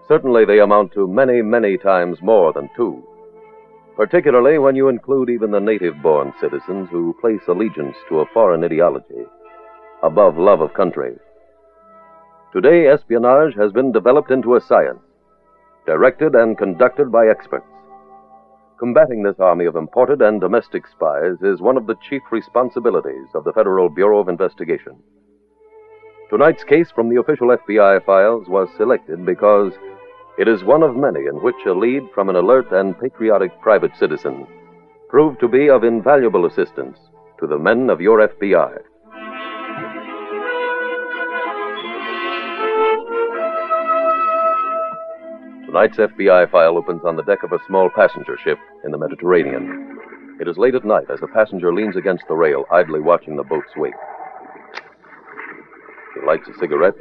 Certainly, they amount to many, many times more than 2. Particularly when you include even the native-born citizens who place allegiance to a foreign ideology above love of country. Today, espionage has been developed into a science, directed and conducted by experts. Combating this army of imported and domestic spies is one of the chief responsibilities of the Federal Bureau of Investigation. Tonight's case from the official FBI files was selected because it is one of many in which a lead from an alert and patriotic private citizen proved to be of invaluable assistance to the men of your FBI. Tonight's FBI file opens on the deck of a small passenger ship in the Mediterranean. It is late at night as a passenger leans against the rail, idly watching the boat's wake. He lights a cigarette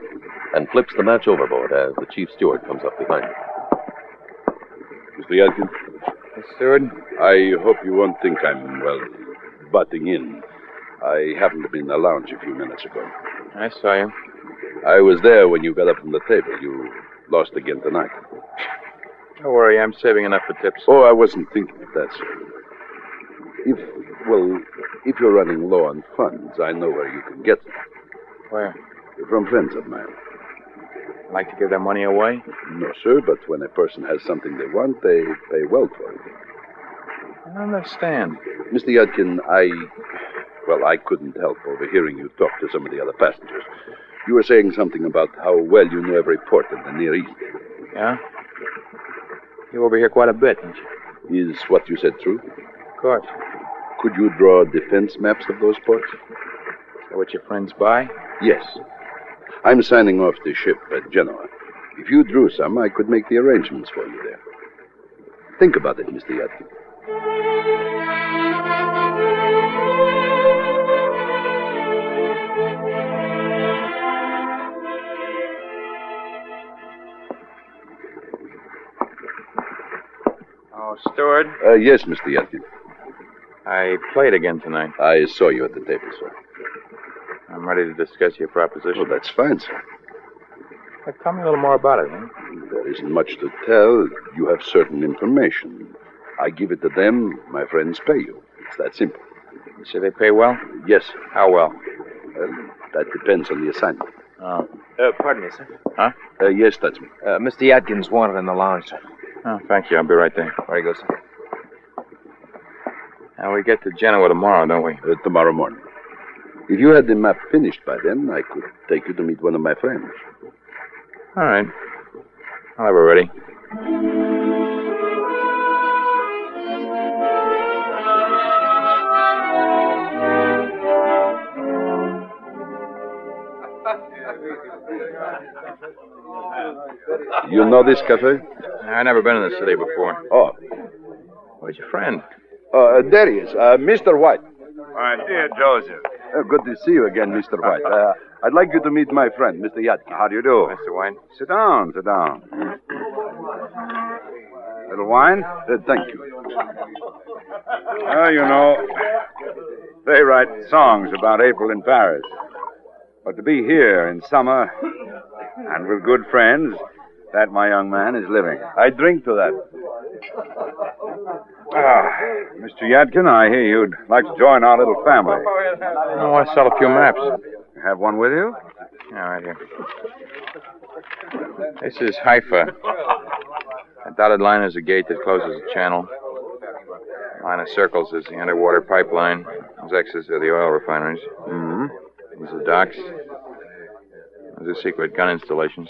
and flips the match overboard as the chief steward comes up behind him. Mr. Yadkin? Yes, steward? I hope you won't think I'm, butting in. I happened to be in the lounge a few minutes ago. I saw you. I was there when you got up from the table. You lost again tonight. Don't worry, I'm saving enough for tips. Oh, I wasn't thinking of that, sir. If you're running low on funds, I know where you can get them. Where? From friends of mine. Like to give their money away? No, sir, but when a person has something they want, they pay well for it. I don't understand. Mr. Yadkin, I couldn't help overhearing you talk to some of the other passengers. You were saying something about how well you know every port in the Near East. Yeah? You overhear quite a bit, don't you? Is what you said true? Of course. Could you draw defense maps of those ports? Is that what your friends buy? Yes. I'm signing off the ship at Genoa. If you drew some, I could make the arrangements for you there. Think about it, Mr. Yadkin. Oh, steward? Yes, Mr. Yadkin. I played again tonight. I saw you at the table, sir. I'm ready to discuss your proposition. Oh, that's fine, sir. Tell me a little more about it, huh? There isn't much to tell. You have certain information. I give it to them. My friends pay you. It's that simple. You say they pay well? Yes. How well? Well, that depends on the assignment. Oh. Pardon me, sir. Huh? Yes, that's me. Mr. Yadkin's wanted in the lounge, sir. Oh, thank you. I'll be right there. Very good, sir. Now, we get to Genoa tomorrow, don't we? Tomorrow morning. If you had the map finished by then, I could take you to meet one of my friends. All right. I'll have it ready. You know this cafe? I've never been in the city before. Oh. Where's your friend? There he is, Mr. White. Dear Joseph. Good to see you again, Mr. White. I'd like you to meet my friend, Mr. Yadkin. How do you do? Mr. White. Sit down, sit down. Little wine? Thank you. You know, they write songs about April in Paris. But to be here in summer and with good friends, that, my young man, is living. I drink to that. Mr. Yadkin, I hear you'd like to join our little family. I want to sell a few maps. You have one with you? Yeah, right here. This is Haifa. A dotted line is a gate that closes the channel. A line of circles is the underwater pipeline. Those X's are the oil refineries. Mm-hmm. These are docks. Those are secret gun installations.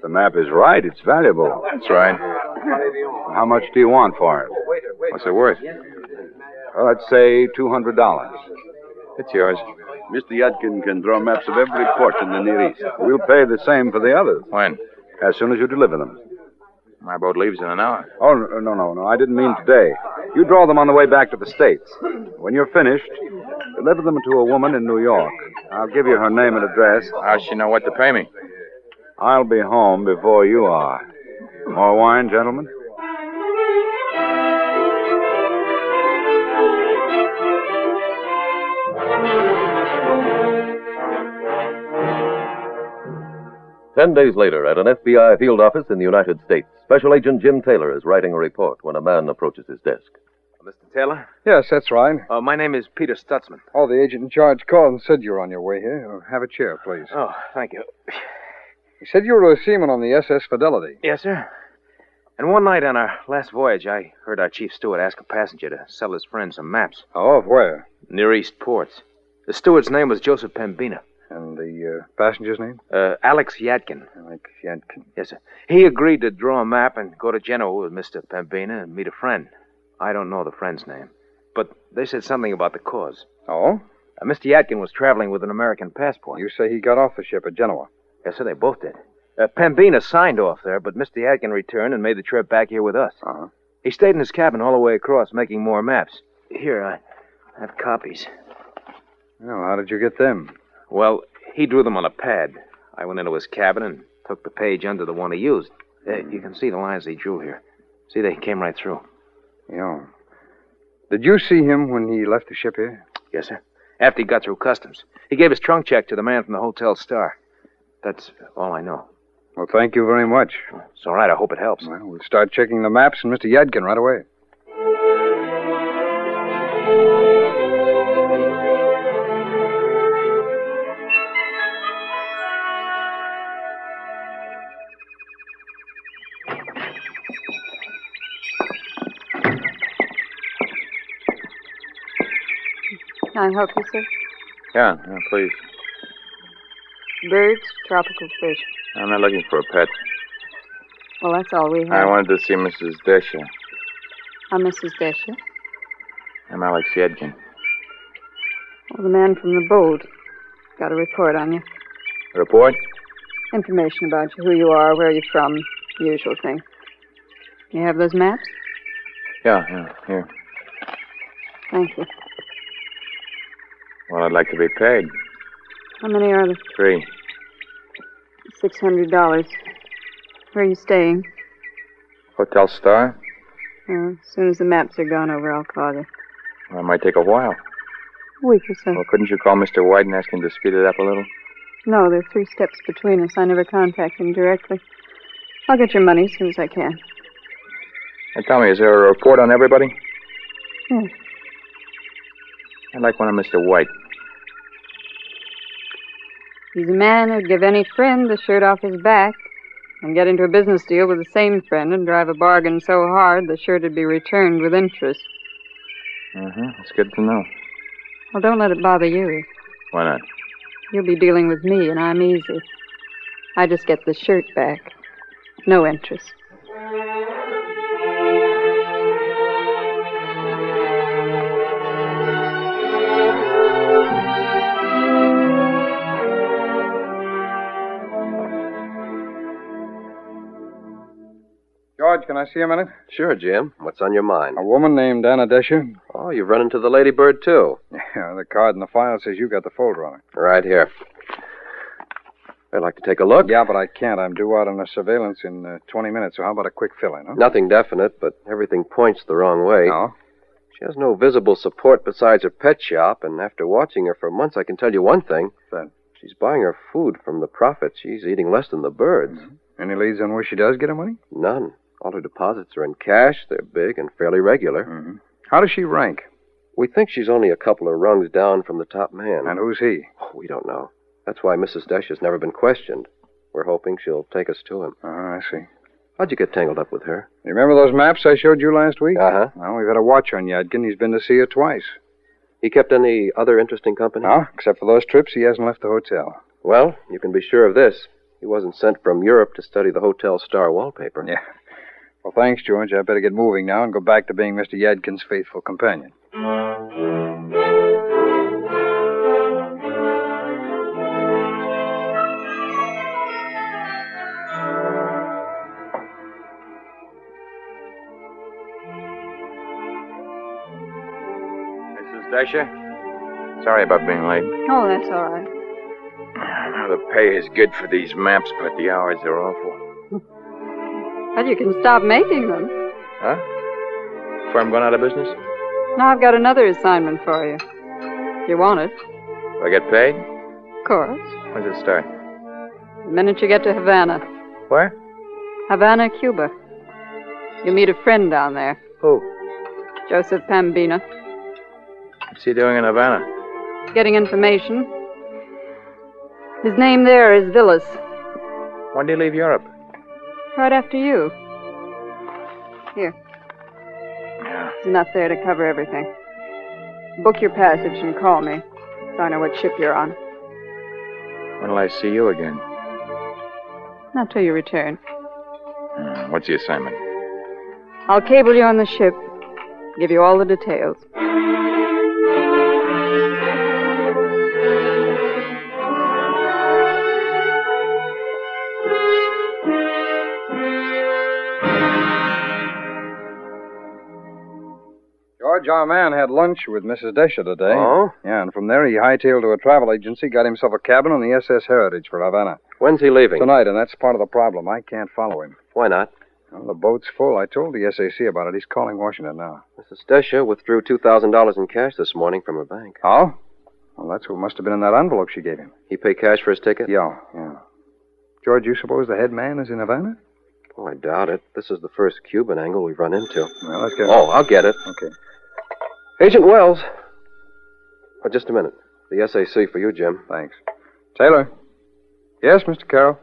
The map is right. It's valuable. That's right. How much do you want for it? What's it worth? Well, let's say $200. It's yours. Mr. Yadkin can draw maps of every port in the Near East. We'll pay the same for the others. When? As soon as you deliver them. My boat leaves in an hour. Oh, no. I didn't mean today. You draw them on the way back to the States. When you're finished, Deliver them to a woman in New York. I'll give you her name and address. How's she know what to pay me? I'll be home before you are. More wine, gentlemen? 10 days later, at an FBI field office in the United States, Special Agent Jim Taylor is writing a report when a man approaches his desk. Mr. Taylor? Yes, that's right. My name is Peter Stutzman. Oh, the agent in charge called and said you were on your way here. Have a chair, please. Oh, thank you. He said you were a seaman on the SS Fidelity. Yes, sir. And one night on our last voyage, I heard our chief steward ask a passenger to sell his friend some maps. Oh, of where? Near East ports. The steward's name was Joseph Pembina. And the passenger's name? Alex Yadkin. Alex Yadkin. Yes, sir. He agreed to draw a map and go to Genoa with Mr. Pembina and meet a friend. I don't know the friend's name, but they said something about the cause. Oh? Mr. Yadkin was traveling with an American passport. You say he got off the ship at Genoa? Yes, sir, they both did. Pembina signed off there, but Mr. Yadkin returned and made the trip back here with us. Uh-huh. He stayed in his cabin all the way across, making more maps. Here, I have copies. Well, how did you get them? Well, he drew them on a pad. I went into his cabin and took the page under the one he used. You can see the lines he drew here. See, they came right through. Yeah. Did you see him when he left the ship here? Yes, sir. After he got through customs. He gave his trunk check to the man from the Hotel Star. That's all I know. Well, thank you very much. It's all right. I hope it helps. Well, we'll start checking the maps and Mr. Yadkin right away. Can I help you, sir? Yeah, please. Birds, tropical fish. I'm not looking for a pet. Well, that's all we have. I wanted to see Mrs. Desha. I'm Mrs. Desha. I'm Alex Yadkin. Well, the man from the boat. Got a report on you. A report? Information about you, who you are, where you're from, the usual thing. You have those maps? Yeah, here. Thank you. Well, I'd like to be paid. How many are there? 3. $600. Where are you staying? Hotel Star? As soon as the maps are gone over, I'll call you. Well, it might take a while. A week or so. Well, couldn't you call Mr. White and ask him to speed it up a little? No, there are 3 steps between us. I never contact him directly. I'll get your money as soon as I can. Hey, tell me, is there a report on everybody? Yes. I'd like one of Mr. White. He's a man who'd give any friend the shirt off his back and get into a business deal with the same friend and drive a bargain so hard the shirt would be returned with interest. That's good to know. Well, don't let it bother you. Why not? You'll be dealing with me, and I'm easy. I just get the shirt back. No interest. George, can I see a minute? Sure, Jim. What's on your mind? A woman named Anna Desha. Oh, you've run into the Ladybird, too. Yeah, the card in the file says you got the folder on it. Right here. I'd like to take a look. Yeah, but I can't. I'm due out on a surveillance in 20 minutes, so how about a quick fill-in, huh? Nothing definite, but everything points the wrong way. Oh? She has no visible support besides her pet shop, and after watching her for months, I can tell you one thing. That? She's buying her food from the profits. She's eating less than the birds. Mm-hmm. Any leads on where she does get her money? None. All her deposits are in cash. They're big and fairly regular. Mm-hmm. How does she rank? We think she's only a couple of rungs down from the top man. And who's he? Oh, we don't know. That's why Mrs. Desh has never been questioned. We're hoping she'll take us to him. I see. How'd you get tangled up with her? You remember those maps I showed you last week? Uh-huh. Well, we've had a watch on Yadkin. He's been to see her twice. He kept any other interesting company? No, except for those trips, he hasn't left the hotel. Well, you can be sure of this. He wasn't sent from Europe to study the Hotel Star wallpaper. Yeah. Well, thanks, George. I better get moving now and go back to being Mr. Yadkin's faithful companion. Mrs. Desha? Sorry about being late. Oh, that's all right. Now, the pay is good for these maps, but the hours are awful. But you can stop making them. Huh? Before I'm going out of business? Now I've got another assignment for you. If you want it. Do I get paid? Of course. When does it start? The minute you get to Havana. Where? Havana, Cuba. You meet a friend down there. Who? Joseph Pambina. What's he doing in Havana? Getting information. His name there is Villas. When do you leave Europe? Right after you. Here. Yeah. There's enough there to cover everything. Book your passage and call me, so I know what ship you're on. When'll I see you again? Not till you return. What's the assignment? I'll cable you on the ship. Give you all the details. George, our man had lunch with Mrs. Desha today. Oh? Yeah, and from there he hightailed to a travel agency, got himself a cabin on the SS Heritage for Havana. When's he leaving? Tonight, and that's part of the problem. I can't follow him. Why not? Well, the boat's full. I told the SAC about it. He's calling Washington now. Mrs. Desha withdrew $2,000 in cash this morning from her bank. Oh? Well, that's what must have been in that envelope she gave him. He pay cash for his ticket? Yeah. George, you suppose the head man is in Havana? Oh, I doubt it. This is the first Cuban angle we've run into. Well, let's get it. Oh, I'll get it. Okay. Agent Wells. Oh, just a minute. The SAC for you, Jim. Thanks. Taylor. Yes, Mr. Carroll.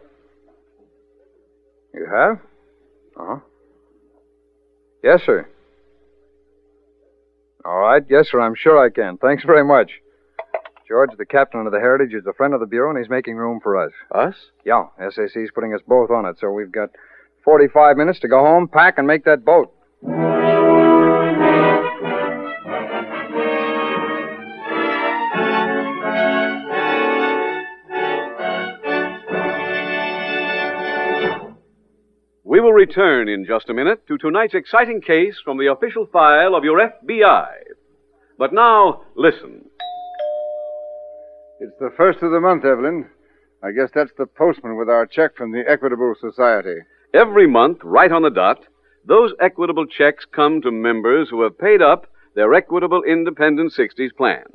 You have? Uh-huh. Yes, sir. All right. Yes, sir. I'm sure I can. Thanks very much. George, the captain of the Heritage, is a friend of the Bureau, and he's making room for us. Us? Yeah. SAC's putting us both on it, so we've got 45 minutes to go home, pack, and make that boat. We will return in just a minute to tonight's exciting case from the official file of your FBI. But now, listen. It's the first of the month, Evelyn. I guess that's the postman with our check from the Equitable Society. Every month, right on the dot, those equitable checks come to members who have paid up their Equitable Independent 60s plan.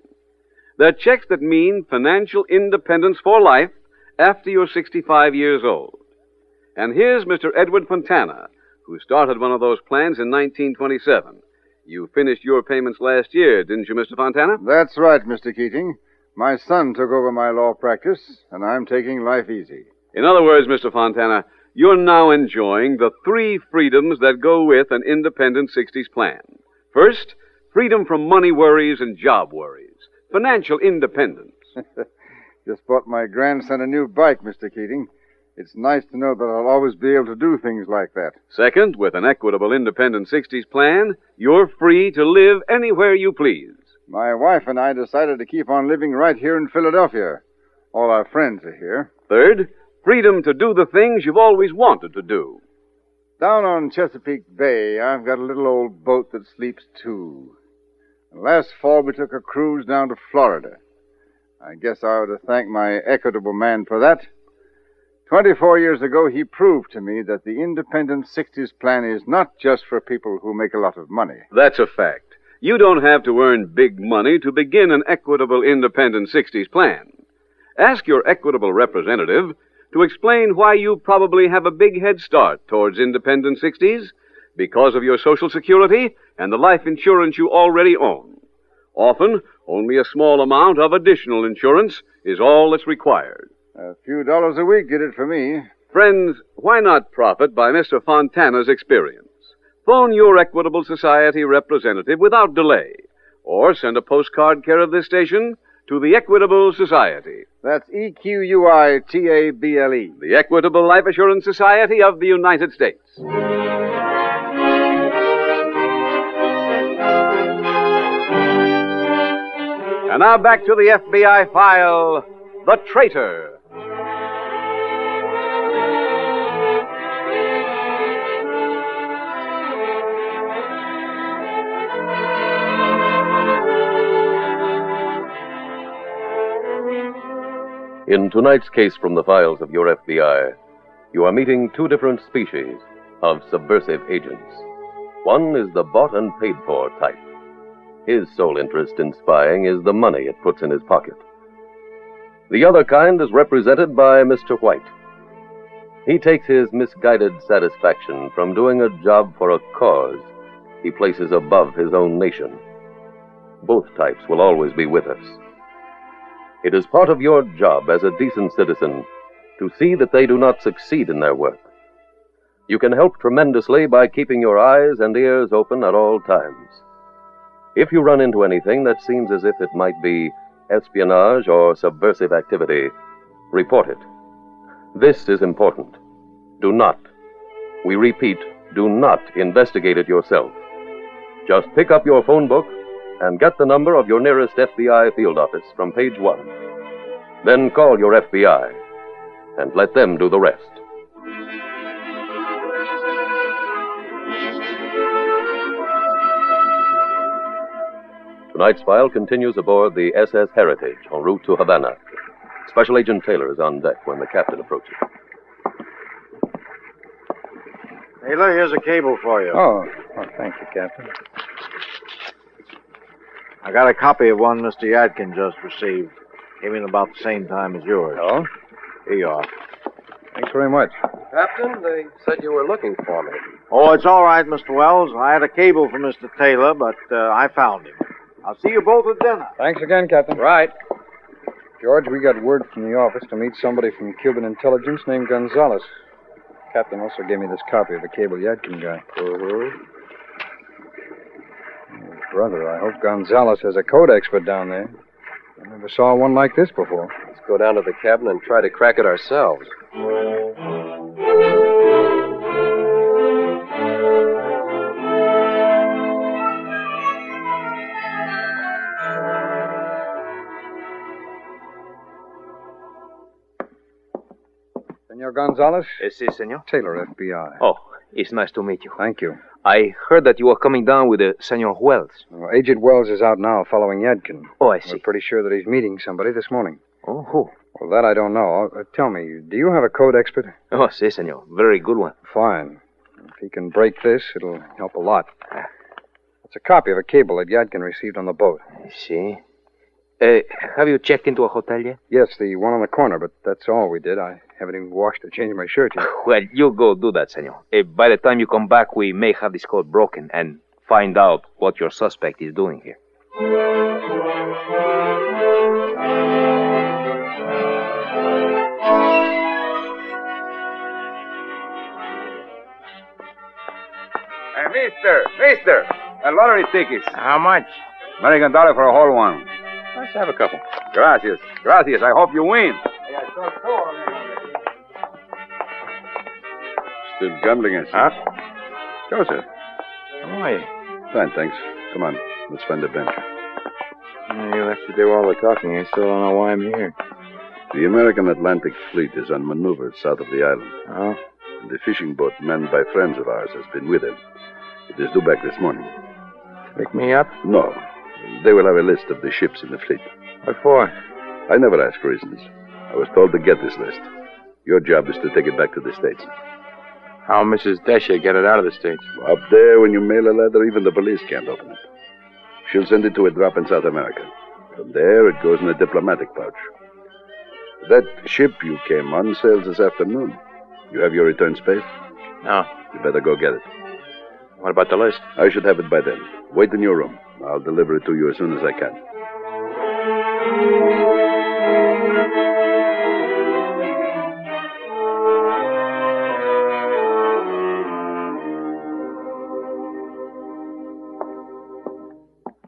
They're checks that mean financial independence for life after you're 65 years old. And here's Mr. Edward Fontana, who started one of those plans in 1927. You finished your payments last year, didn't you, Mr. Fontana? That's right, Mr. Keating. My son took over my law practice, and I'm taking life easy. In other words, Mr. Fontana, you're now enjoying the 3 freedoms that go with an independent 60s plan. First, freedom from money worries and job worries. Financial independence. Just bought my grandson a new bike, Mr. Keating. It's nice to know that I'll always be able to do things like that. Second, with an Equitable Independent 60s plan, you're free to live anywhere you please. My wife and I decided to keep on living right here in Philadelphia. All our friends are here. Third, freedom to do the things you've always wanted to do. Down on Chesapeake Bay, I've got a little old boat that sleeps too. And last fall, we took a cruise down to Florida. I guess I ought to thank my Equitable man for that. 24 years ago, he proved to me that the Independent 60s plan is not just for people who make a lot of money. That's a fact. You don't have to earn big money to begin an Equitable Independent 60s plan. Ask your Equitable representative to explain why you probably have a big head start towards Independent 60s because of your Social Security and the life insurance you already own. Often, only a small amount of additional insurance is all that's required. A few dollars a week did it for me. Friends, why not profit by Mr. Fontana's experience? Phone your Equitable Society representative without delay, or send a postcard care of this station to the Equitable Society. That's EQUITABLE. The Equitable Life Assurance Society of the United States. And now back to the FBI file, The Traitor. In tonight's case from the files of your FBI, you are meeting two different species of subversive agents. One is the bought and paid for type. His sole interest in spying is the money it puts in his pocket. The other kind is represented by Mr. White. He takes his misguided satisfaction from doing a job for a cause he places above his own nation. Both types will always be with us. It is part of your job as a decent citizen to see that they do not succeed in their work. You can help tremendously by keeping your eyes and ears open at all times. If you run into anything that seems as if it might be espionage or subversive activity, report it. This is important. Do not, we repeat, do not investigate it yourself. Just pick up your phone book and get the number of your nearest FBI field office from page 1. Then call your FBI and let them do the rest. Tonight's file continues aboard the SS Heritage en route to Havana. Special Agent Taylor is on deck when the captain approaches. Taylor, here's a cable for you. Oh, thank you, Captain. I got a copy of one Mr. Yadkin just received. Came in about the same time as yours. Oh? Here you are. Thanks very much. Captain, they said you were looking for me. Oh, it's all right, Mr. Wells. I had a cable for Mr. Taylor, but I found him. I'll see you both at dinner. Thanks again, Captain. Right. George, we got word from the office to meet somebody from Cuban intelligence named Gonzalez. Captain also gave me this copy of the cable Yadkin guy. Mm-hmm. Oh, brother, I hope Gonzalez has a code expert down there. I never saw one like this before. Let's go down to the cabin and try to crack it ourselves. Senor Gonzalez? Si, senor. Taylor, FBI. Oh, it's nice to meet you. Thank you. I heard that you were coming down with Senor Wells. Well, Agent Wells is out now following Yadkin. Oh, I see. We're pretty sure that he's meeting somebody this morning. Oh, who? Well, that I don't know. Tell me, do you have a code expert? Oh, si, senor. Very good one. Fine. If he can break this, it'll help a lot. It's a copy of a cable that Yadkin received on the boat. I see. Have you checked into a hotel yet? Yes, the one on the corner, but that's all we did. I haven't even washed or changed my shirt yet. Well, you go do that, senor. By the time you come back, we may have this code broken and find out what your suspect is doing here. Mister, a lottery tickets. How much? $1 for a whole one. Let's have a couple. Gracias. I hope you win. Still gambling, I see. Huh? Joseph. How are you? Fine, thanks. Come on, let's find a bench. You'll have to do all the talking. I still don't know why I'm here. The American Atlantic Fleet is on maneuver south of the island. Oh? And the fishing boat manned by friends of ours has been with them. It is due back this morning. Pick me up? No. They will have a list of the ships in the fleet. What for? I never ask reasons. I was told to get this list. Your job is to take it back to the States. How'll Mrs. Desha get it out of the States? Up there, when you mail a letter, even the police can't open it. She'll send it to a drop in South America. From there, it goes in a diplomatic pouch. That ship you came on sails this afternoon. You have your return space? No. You better go get it. What about the list? I should have it by then. Wait in your room. I'll deliver it to you as soon as I can.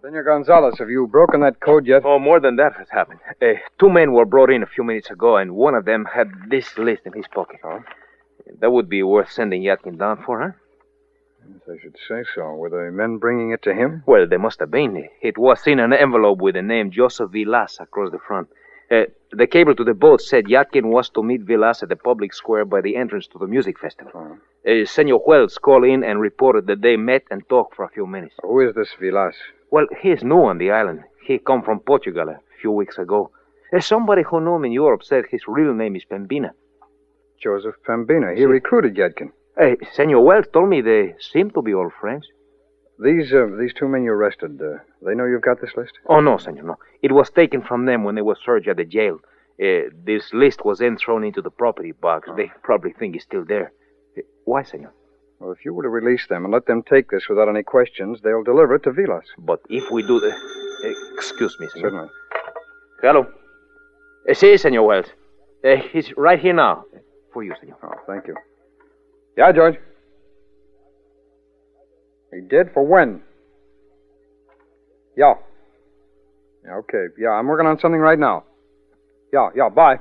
Senor Gonzalez, have you broken that code yet? Oh, more than that has happened. 2 men were brought in a few minutes ago, and one of them had this list in his pocket. Oh? That would be worth sending Yadkin down for, huh? Yes, I should say so. Were the men bringing it to him? Well, they must have been. It was in an envelope with the name Joseph Vilas across the front. The cable to the boat said Yadkin was to meet Vilas at the public square by the entrance to the music festival. Senor Wells called in and reported that they met and talked for a few minutes. Who is this Vilas? Well, he's new on the island. He come from Portugal a few weeks ago. Somebody who knew him in Europe said his real name is Pembina. Joseph Pembina. He recruited Yadkin. Hey, Senor Wells told me they seem to be old friends. These two men you arrested, they know you've got this list? Oh, no, senor, no. It was taken from them when they were searched at the jail. This list was then thrown into the property box. They probably think it's still there. Why, senor? Well, if you were to release them and let them take this without any questions, they'll deliver it to Vilas. But if we do the... excuse me, senor. Certainly. Hello. Si, senor Wells. He's right here now. For you, senor. Oh, thank you. Yeah, George. He did? For when? Yeah. Yeah, okay. Yeah, I'm working on something right now. Yeah, bye.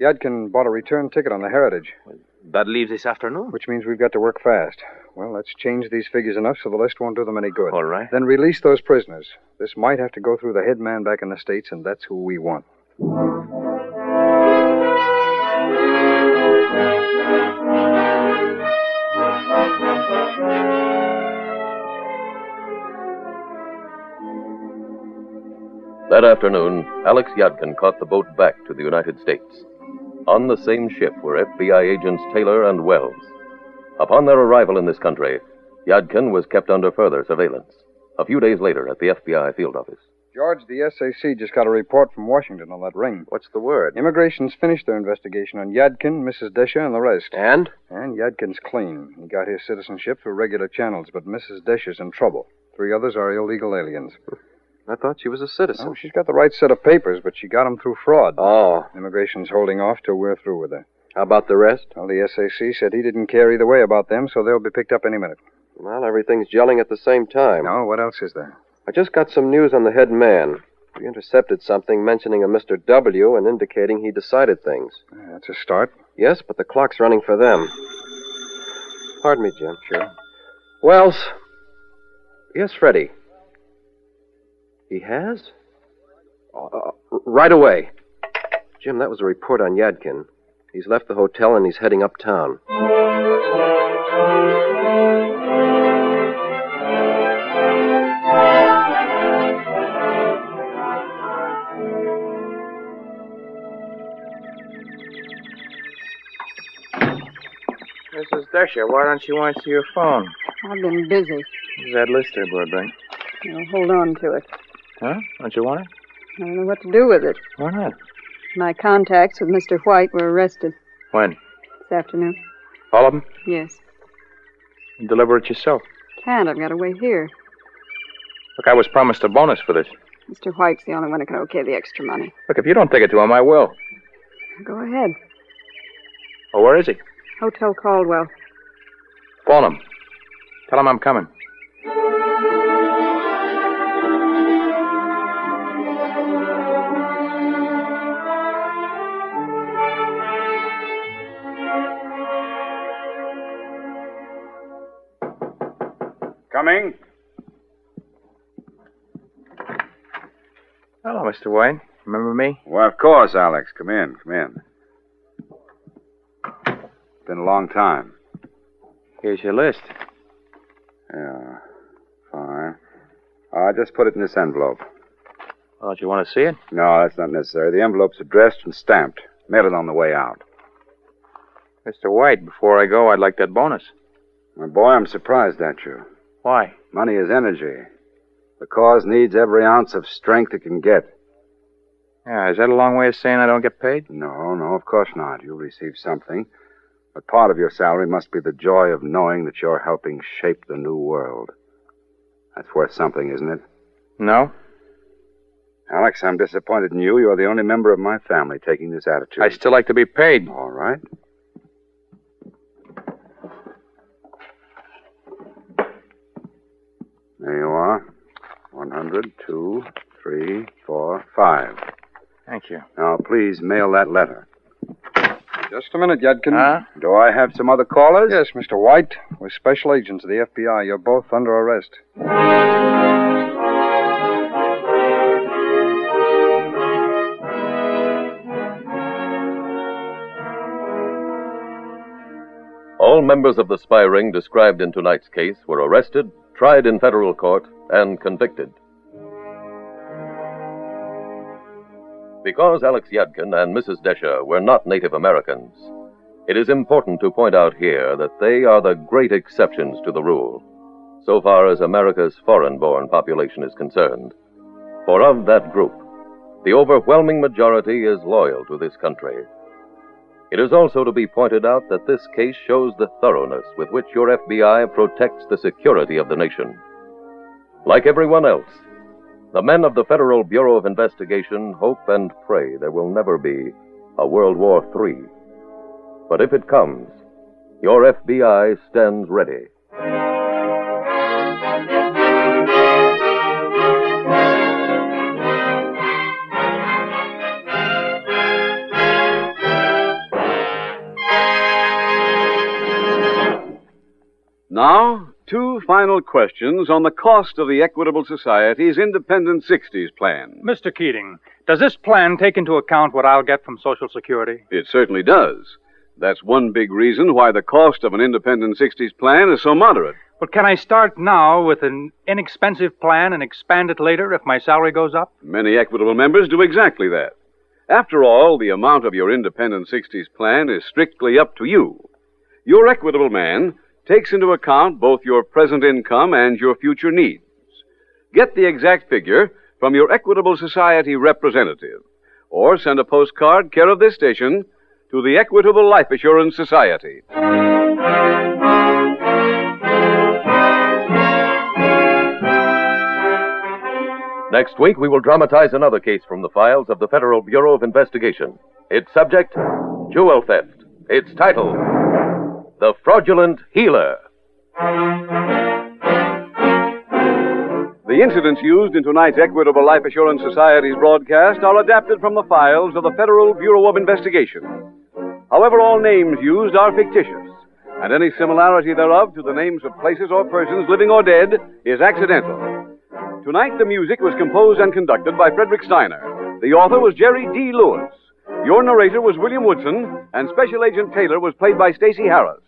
Yadkin bought a return ticket on the Heritage. Well, that leaves this afternoon. Which means we've got to work fast. Well, let's change these figures enough so the list won't do them any good. All right. Then release those prisoners. This might have to go through the head man back in the States, and that's who we want. That afternoon, Alex Yadkin caught the boat back to the United States. On the same ship were FBI agents Taylor and Wells. Upon their arrival in this country, Yadkin was kept under further surveillance. A few days later at the FBI field office. George, the SAC just got a report from Washington on that ring. What's the word? Immigration's finished their investigation on Yadkin, Mrs. Desha, and the rest. And? And Yadkin's clean. He got his citizenship through regular channels, but Mrs. Desha's in trouble. 3 others are illegal aliens. I thought she was a citizen. Oh, she's got the right set of papers, but she got them through fraud. Oh. Immigration's holding off till we're through with her. How about the rest? Well, the SAC said he didn't care either way about them, so they'll be picked up any minute. Well, everything's gelling at the same time. No, what else is there? I just got some news on the head man. We intercepted something mentioning a Mr. W. and indicating he decided things. That's a start. Yes, but the clock's running for them. Pardon me, Jim. Sure. Wells. Yes, Freddie. He has? Right away. Jim, that was a report on Yadkin. He's left the hotel and he's heading uptown. Mrs. Desha, why don't you answer your phone? I've been busy. Who's that list there, Burbank? I'll hold on to it. Huh? Don't you want it? I don't know what to do with it. Why not? My contacts with Mr. White were arrested When? this afternoon. All of them? Yes. You deliver it yourself. Can't. I've got to wait here. Look, I was promised a bonus for this. Mr. White's the only one who can okay the extra money. Look, if you don't take it to him, I will. Go ahead. Oh, where is he? Hotel Caldwell. Phone him. Tell him I'm coming. Coming. Hello, Mr. White. Remember me? Well, of course, Alex. Come in. Been a long time. Here's your list. Yeah, fine. I just put it in this envelope. Oh, do you want to see it? No, that's not necessary. The envelope's addressed and stamped. Mail it on the way out. Mr. White, before I go, I'd like that bonus. My boy, I'm surprised at you. Why? Money is energy. The cause needs every ounce of strength it can get. Yeah, is that a long way of saying I don't get paid? No, of course not. You'll receive something. But part of your salary must be the joy of knowing that you're helping shape the new world. That's worth something, isn't it? No. Alex, I'm disappointed in you. You're the only member of my family taking this attitude. I'd still like to be paid. All right. There you are. 100, 2, 3, 4, 5. Thank you. Now, please mail that letter. Just a minute, Yadkin. Huh? Do I have some other callers? Yes, Mr. White. We're special agents of the FBI. You're both under arrest. All members of the spy ring described in tonight's case were arrested, tried in federal court, and convicted. Because Alex Yudkin and Mrs. Desha were not Native Americans, it is important to point out here that they are the great exceptions to the rule, so far as America's foreign-born population is concerned. For of that group, the overwhelming majority is loyal to this country. It is also to be pointed out that this case shows the thoroughness with which your FBI protects the security of the nation. Like everyone else, the men of the Federal Bureau of Investigation hope and pray there will never be a World War III. But if it comes, your FBI stands ready. Now, two final questions on the cost of the Equitable Society's Independent 60s plan. Mr. Keating, does this plan take into account what I'll get from Social Security? It certainly does. That's one big reason why the cost of an Independent 60s plan is so moderate. But can I start now with an inexpensive plan and expand it later if my salary goes up? Many Equitable members do exactly that. After all, the amount of your Independent 60s plan is strictly up to you. Your Equitable man takes into account both your present income and your future needs. Get the exact figure from your Equitable Society representative, or send a postcard care of this station to the Equitable Life Assurance Society. Next week, we will dramatize another case from the files of the Federal Bureau of Investigation. Its subject, jewel theft. Its title, The Fraudulent Healer. The incidents used in tonight's Equitable Life Assurance Society's broadcast are adapted from the files of the Federal Bureau of Investigation. However, all names used are fictitious, and any similarity thereof to the names of places or persons, living or dead, is accidental. Tonight, the music was composed and conducted by Frederick Steiner. The author was Jerry D. Lewis. Your narrator was William Woodson, and Special Agent Taylor was played by Stacey Harris.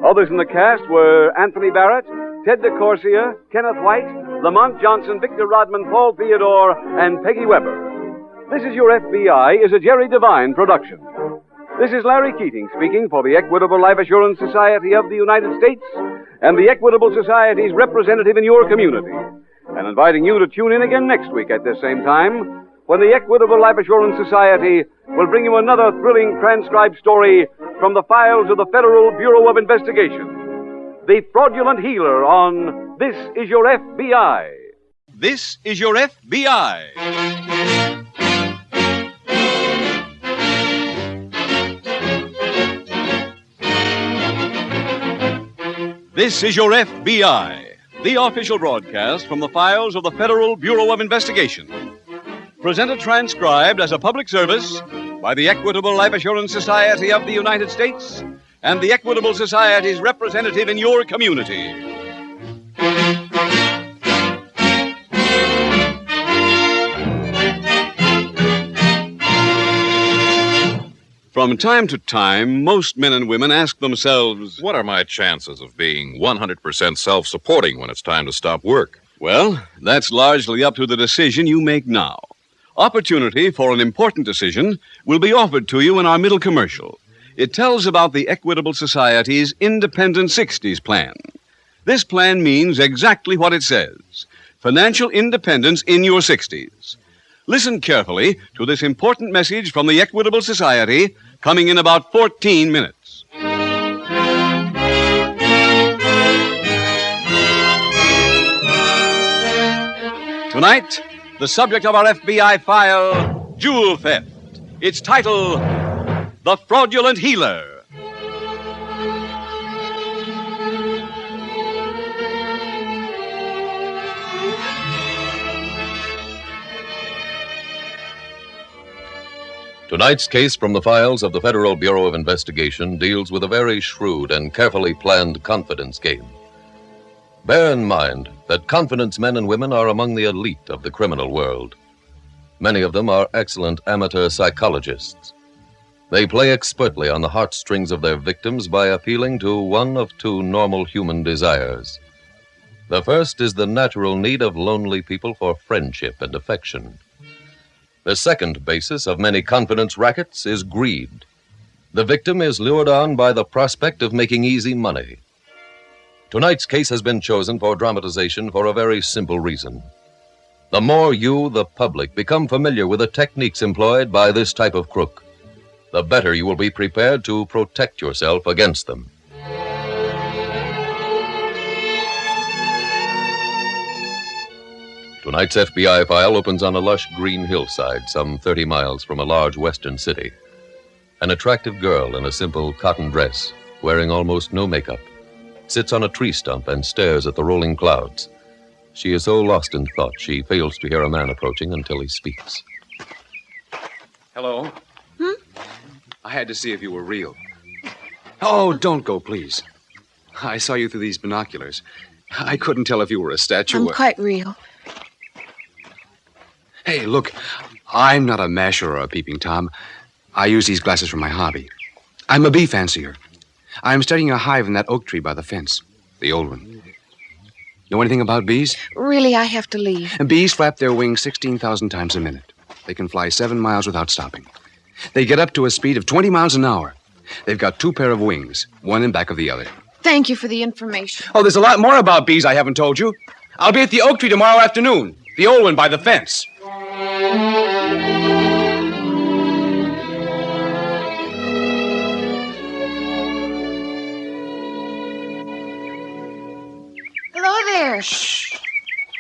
Others in the cast were Anthony Barrett, Ted DeCorsia, Kenneth White, Lamont Johnson, Victor Rodman, Paul Theodore, and Peggy Weber. This Is Your FBI is a Jerry Devine production. This is Larry Keating speaking for the Equitable Life Assurance Society of the United States and the Equitable Society's representative in your community, and inviting you to tune in again next week at this same time, when the Equitable Life Assurance Society will bring you another thrilling transcribed story from the files of the Federal Bureau of Investigation. The Fraudulent Healer on This Is Your FBI. This is Your FBI. This is Your FBI, the official broadcast from the files of the Federal Bureau of Investigation. Presented transcribed as a public service by the Equitable Life Assurance Society of the United States and the Equitable Society's representative in your community. From time to time, most men and women ask themselves, what are my chances of being 100% self-supporting when it's time to stop work? Well, that's largely up to the decision you make now. Opportunity for an important decision will be offered to you in our middle commercial. It tells about the Equitable Society's Independent 60s plan. This plan means exactly what it says: financial independence in your 60s. Listen carefully to this important message from the Equitable Society, coming in about 14 minutes. Tonight, the subject of our FBI file, jewel theft. Its title, The Fraudulent Healer. Tonight's case from the files of the Federal Bureau of Investigation deals with a very shrewd and carefully planned confidence game. Bear in mind that confidence men and women are among the elite of the criminal world. Many of them are excellent amateur psychologists. They play expertly on the heartstrings of their victims by appealing to one of two normal human desires. The first is the natural need of lonely people for friendship and affection. The second basis of many confidence rackets is greed. The victim is lured on by the prospect of making easy money. Tonight's case has been chosen for dramatization for a very simple reason. The more you, the public, become familiar with the techniques employed by this type of crook, the better you will be prepared to protect yourself against them. Tonight's FBI file opens on a lush green hillside some 30 miles from a large western city. An attractive girl in a simple cotton dress, wearing almost no makeup, sits on a tree stump and stares at the rolling clouds. She is so lost in thought she fails to hear a man approaching until he speaks. Hello? I had to see if you were real. Oh, don't go, please. I saw you through these binoculars. I couldn't tell if you were a statue I'm or... quite real. Hey, look, I'm not a masher or a peeping Tom. I use these glasses for my hobby. I'm a bee fancier. I'm studying a hive in that oak tree by the fence, the old one. Know anything about bees? Really, I have to leave. Bees flap their wings 16,000 times a minute. They can fly 7 miles without stopping. They get up to a speed of 20 miles an hour. They've got 2 pair of wings, one in back of the other. Thank you for the information. Oh, there's a lot more about bees I haven't told you. I'll be at the oak tree tomorrow afternoon, the old one by the fence. Hello there. Shh.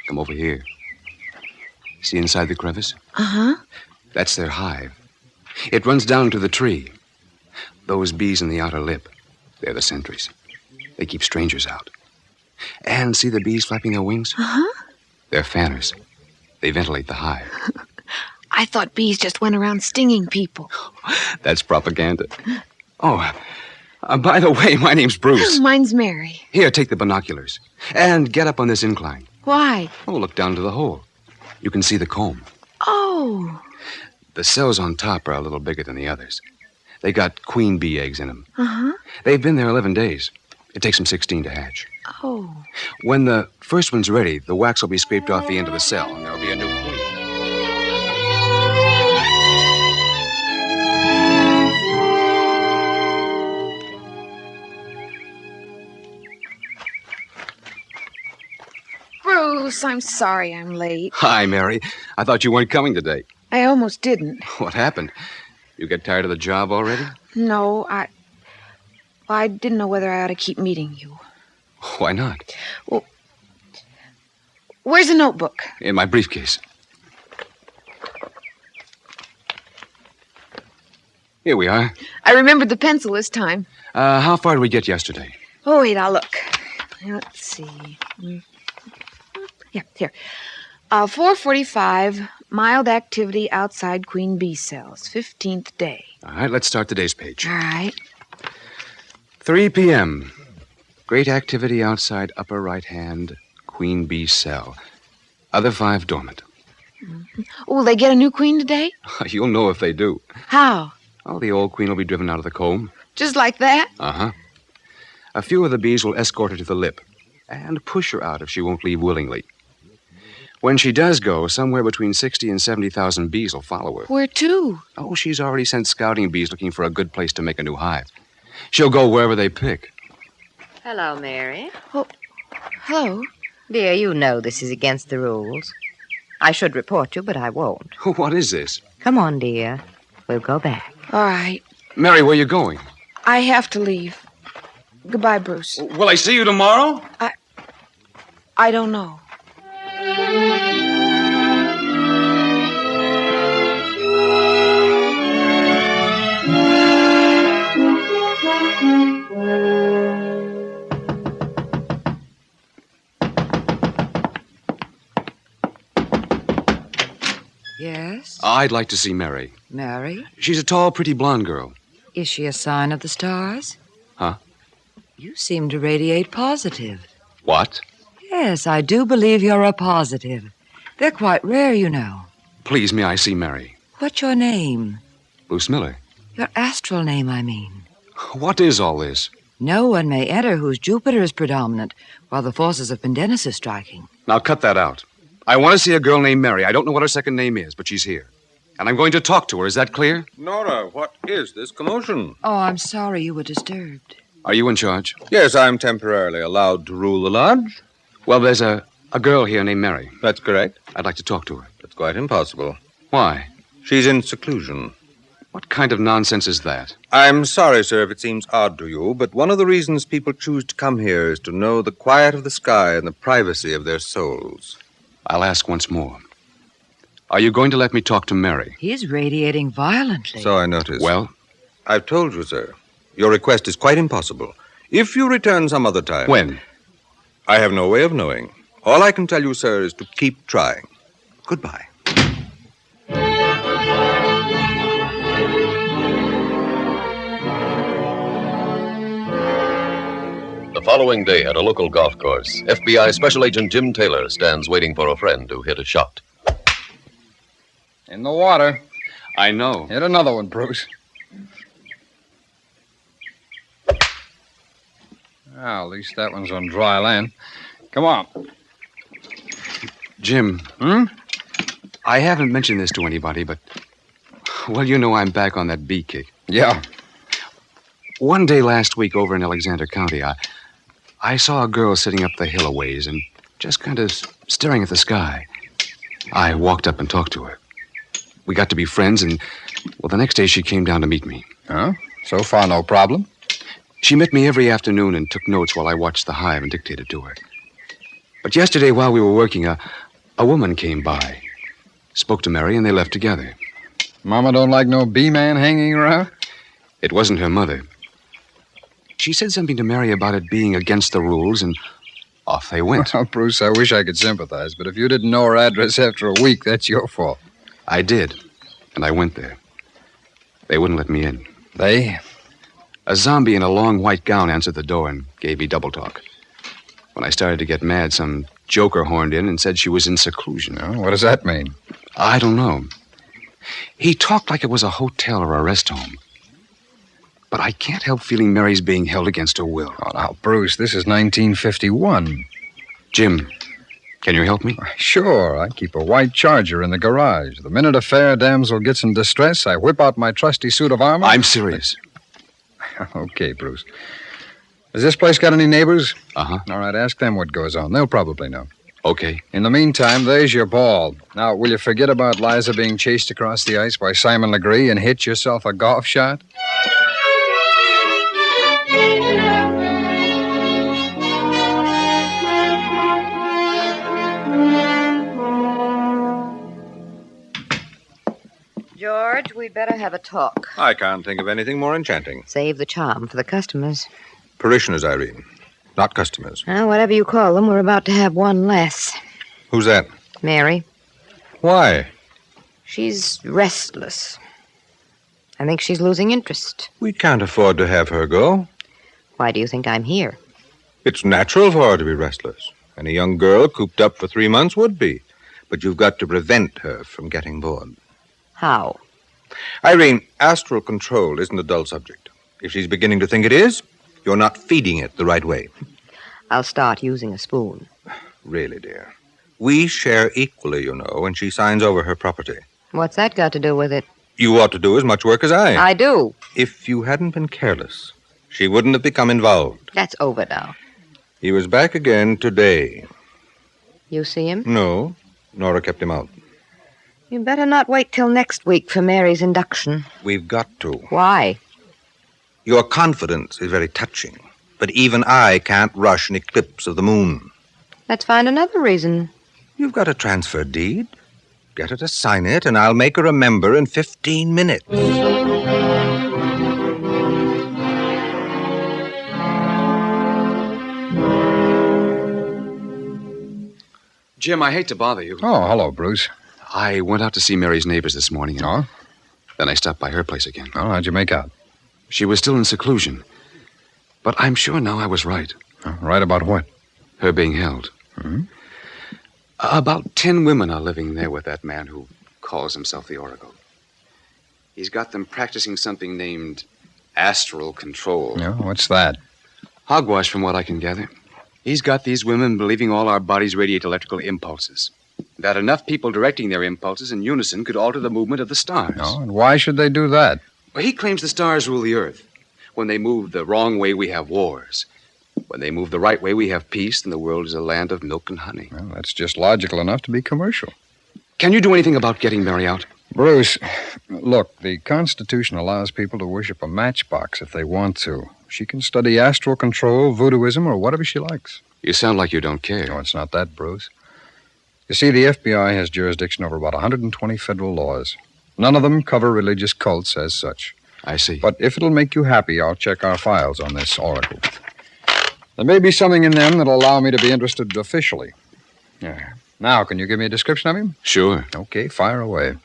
Come over here. See inside the crevice? Uh-huh. That's their hive. It runs down to the tree. Those bees in the outer lip, they're the sentries. They keep strangers out. And see the bees flapping their wings? Uh-huh. They're fanners. They ventilate the hive. I thought bees just went around stinging people. That's propaganda. Oh, by the way, my name's Bruce. Mine's Mary. Here, take the binoculars. And get up on this incline. Why? Oh, look down to the hole. You can see the comb. Oh. The cells on top are a little bigger than the others. They got queen bee eggs in them. Uh-huh. They've been there 11 days. It takes them 16 to hatch. Oh. When the first one's ready, the wax will be scraped off the end of the cell, and there'll be a new queen. Bruce, I'm sorry I'm late. Hi, Mary. I thought you weren't coming today. I almost didn't. What happened? You get tired of the job already? No, I didn't know whether I ought to keep meeting you. Why not? Well, where's the notebook? In my briefcase. Here we are. I remembered the pencil this time. How far did we get yesterday? Oh, wait, I'll look. Let's see. Yeah, here. 4:45, mild activity outside queen bee cells, 15th day. All right, let's start today's page. All right. 3 p.m. Great activity outside upper right hand, queen bee cell. Other 5 dormant. Mm-hmm. Will they get a new queen today? You'll know if they do. How? Oh, the old queen will be driven out of the comb. Just like that? Uh-huh. A few of the bees will escort her to the lip and push her out if she won't leave willingly. When she does go, somewhere between 60 and 70,000 bees will follow her. Where to? Oh, she's already sent scouting bees looking for a good place to make a new hive. She'll go wherever they pick. Hello, Mary. Oh, hello. Dear, you know this is against the rules. I should report you, but I won't. What is this? Come on, dear. We'll go back. All right. Mary, where are you going? I have to leave. Goodbye, Bruce. Will I see you tomorrow? I don't know. Yes? I'd like to see Mary. Mary? She's a tall, pretty blonde girl. Is she a sign of the stars? Huh? You seem to radiate positive. What? Yes, I do believe you're a positive. They're quite rare, you know. Please, may I see Mary? What's your name? Bruce Miller. Your astral name, I mean. What is all this? No one may enter whose Jupiter is predominant, while the forces of Pendennis are striking. Now, cut that out. I want to see a girl named Mary. I don't know what her second name is, but she's here. And I'm going to talk to her. Is that clear? Nora, what is this commotion? Oh, I'm sorry you were disturbed. Are you in charge? Yes, I'm temporarily allowed to rule the lodge. Well, there's a girl here named Mary. That's correct. I'd like to talk to her. That's quite impossible. Why? She's in seclusion. What kind of nonsense is that? I'm sorry, sir, if it seems odd to you, but one of the reasons people choose to come here is to know the quiet of the sky and the privacy of their souls. I'll ask once more. Are you going to let me talk to Mary? He's radiating violently. So I noticed. Well? I've told you, sir. Your request is quite impossible. If you return some other time... When? I have no way of knowing. All I can tell you, sir, is to keep trying. Goodbye. The following day at a local golf course, FBI Special Agent Jim Taylor stands waiting for a friend to hit a shot. In the water. I know. Hit another one, Bruce. Well, at least that one's on dry land. Come on. Jim. I haven't mentioned this to anybody, but... Well, you know I'm back on that bee kick. Yeah. One day last week over in Alexander County, I saw a girl sitting up the hill a ways and just kind of staring at the sky. I walked up and talked to her. We got to be friends, and, well, the next day she came down to meet me. Huh? So far, no problem. She met me every afternoon and took notes while I watched the hive and dictated to her. But yesterday, while we were working, a woman came by, spoke to Mary, and they left together. Mama don't like no bee man hanging around? It wasn't her mother. She said something to Mary about it being against the rules, and off they went. Well, Bruce, I wish I could sympathize, but if you didn't know her address after a week, that's your fault. I did, and I went there. They wouldn't let me in. They? A zombie in a long white gown answered the door and gave me double talk. When I started to get mad, some joker horned in and said she was in seclusion. Oh, what does that mean? I don't know. He talked like it was a hotel or a rest home. But I can't help feeling Mary's being held against her will. Oh, now, Bruce, this is 1951. Jim, can you help me? Sure. I keep a white Charger in the garage. The minute a fair damsel gets in distress, I whip out my trusty suit of armor. I'm serious. Okay, Bruce. Has this place got any neighbors? Uh-huh. All right, ask them what goes on. They'll probably know. Okay. In the meantime, there's your ball. Now, will you forget about Liza being chased across the ice by Simon Legree and hit yourself a golf shot? George, we'd better have a talk. I can't think of anything more enchanting. Save the charm for the customers. Parishioners, Irene, not customers. Well, whatever you call them, we're about to have one less. Who's that? Mary. Why? She's restless. I think she's losing interest. We can't afford to have her go. Why do you think I'm here? It's natural for her to be restless. Any young girl cooped up for 3 months would be. But you've got to prevent her from getting bored. How? Irene, astral control isn't a dull subject. If she's beginning to think it is, you're not feeding it the right way. I'll start using a spoon. Really, dear. We share equally, you know, when she signs over her property. What's that got to do with it? You ought to do as much work as I. I do. If you hadn't been careless, she wouldn't have become involved. That's over now. He was back again today. You see him? No. Nora kept him out. You better not wait till next week for Mary's induction. We've got to. Why? Your confidence is very touching, but even I can't rush an eclipse of the moon. Let's find another reason. You've got a transfer deed. Get her to sign it, and I'll make her a member in 15 minutes. Jim, I hate to bother you. Oh, hello, Bruce. I went out to see Mary's neighbors this morning. Oh? Then I stopped by her place again. Oh, how'd you make out? She was still in seclusion. But I'm sure now I was right. Right about what? Her being held. Hmm? About 10 women are living there with that man who calls himself the Oracle. He's got them practicing something named astral control. Yeah, what's that? Hogwash, from what I can gather. He's got these women believing all our bodies radiate electrical impulses. That enough people directing their impulses in unison could alter the movement of the stars. Oh, and why should they do that? Well, he claims the stars rule the earth. When they move the wrong way, we have wars. When they move the right way, we have peace, and the world is a land of milk and honey. Well, that's just logical enough to be commercial. Can you do anything about getting Mary out? Bruce, look, the Constitution allows people to worship a matchbox if they want to. She can study astral control, voodooism, or whatever she likes. You sound like you don't care. No, it's not that, Bruce. You see, the FBI has jurisdiction over about 120 federal laws. None of them cover religious cults as such. I see. But if it'll make you happy, I'll check our files on this oracle. There may be something in them that'll allow me to be interested officially. Yeah. Now, can you give me a description of him? Sure. Okay, fire away.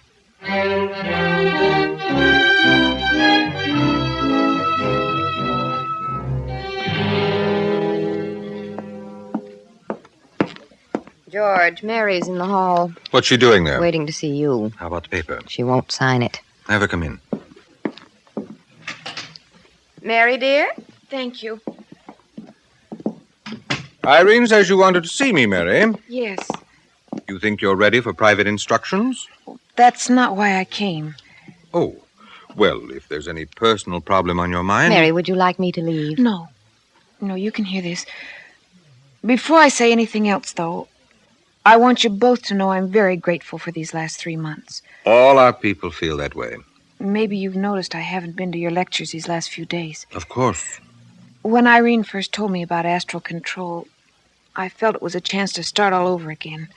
George, Mary's in the hall. What's she doing there? Waiting to see you. How about the paper? She won't sign it. Have her come in. Mary, dear? Thank you. Irene says you wanted to see me, Mary. Yes. You think you're ready for private instructions? That's not why I came. Oh, well, if there's any personal problem on your mind... Mary, would you like me to leave? No. No, you can hear this. Before I say anything else, though, I want you both to know I'm very grateful for these last 3 months. All our people feel that way. Maybe you've noticed I haven't been to your lectures these last few days. Of course. When Irene first told me about astral control, I felt it was a chance to start all over again,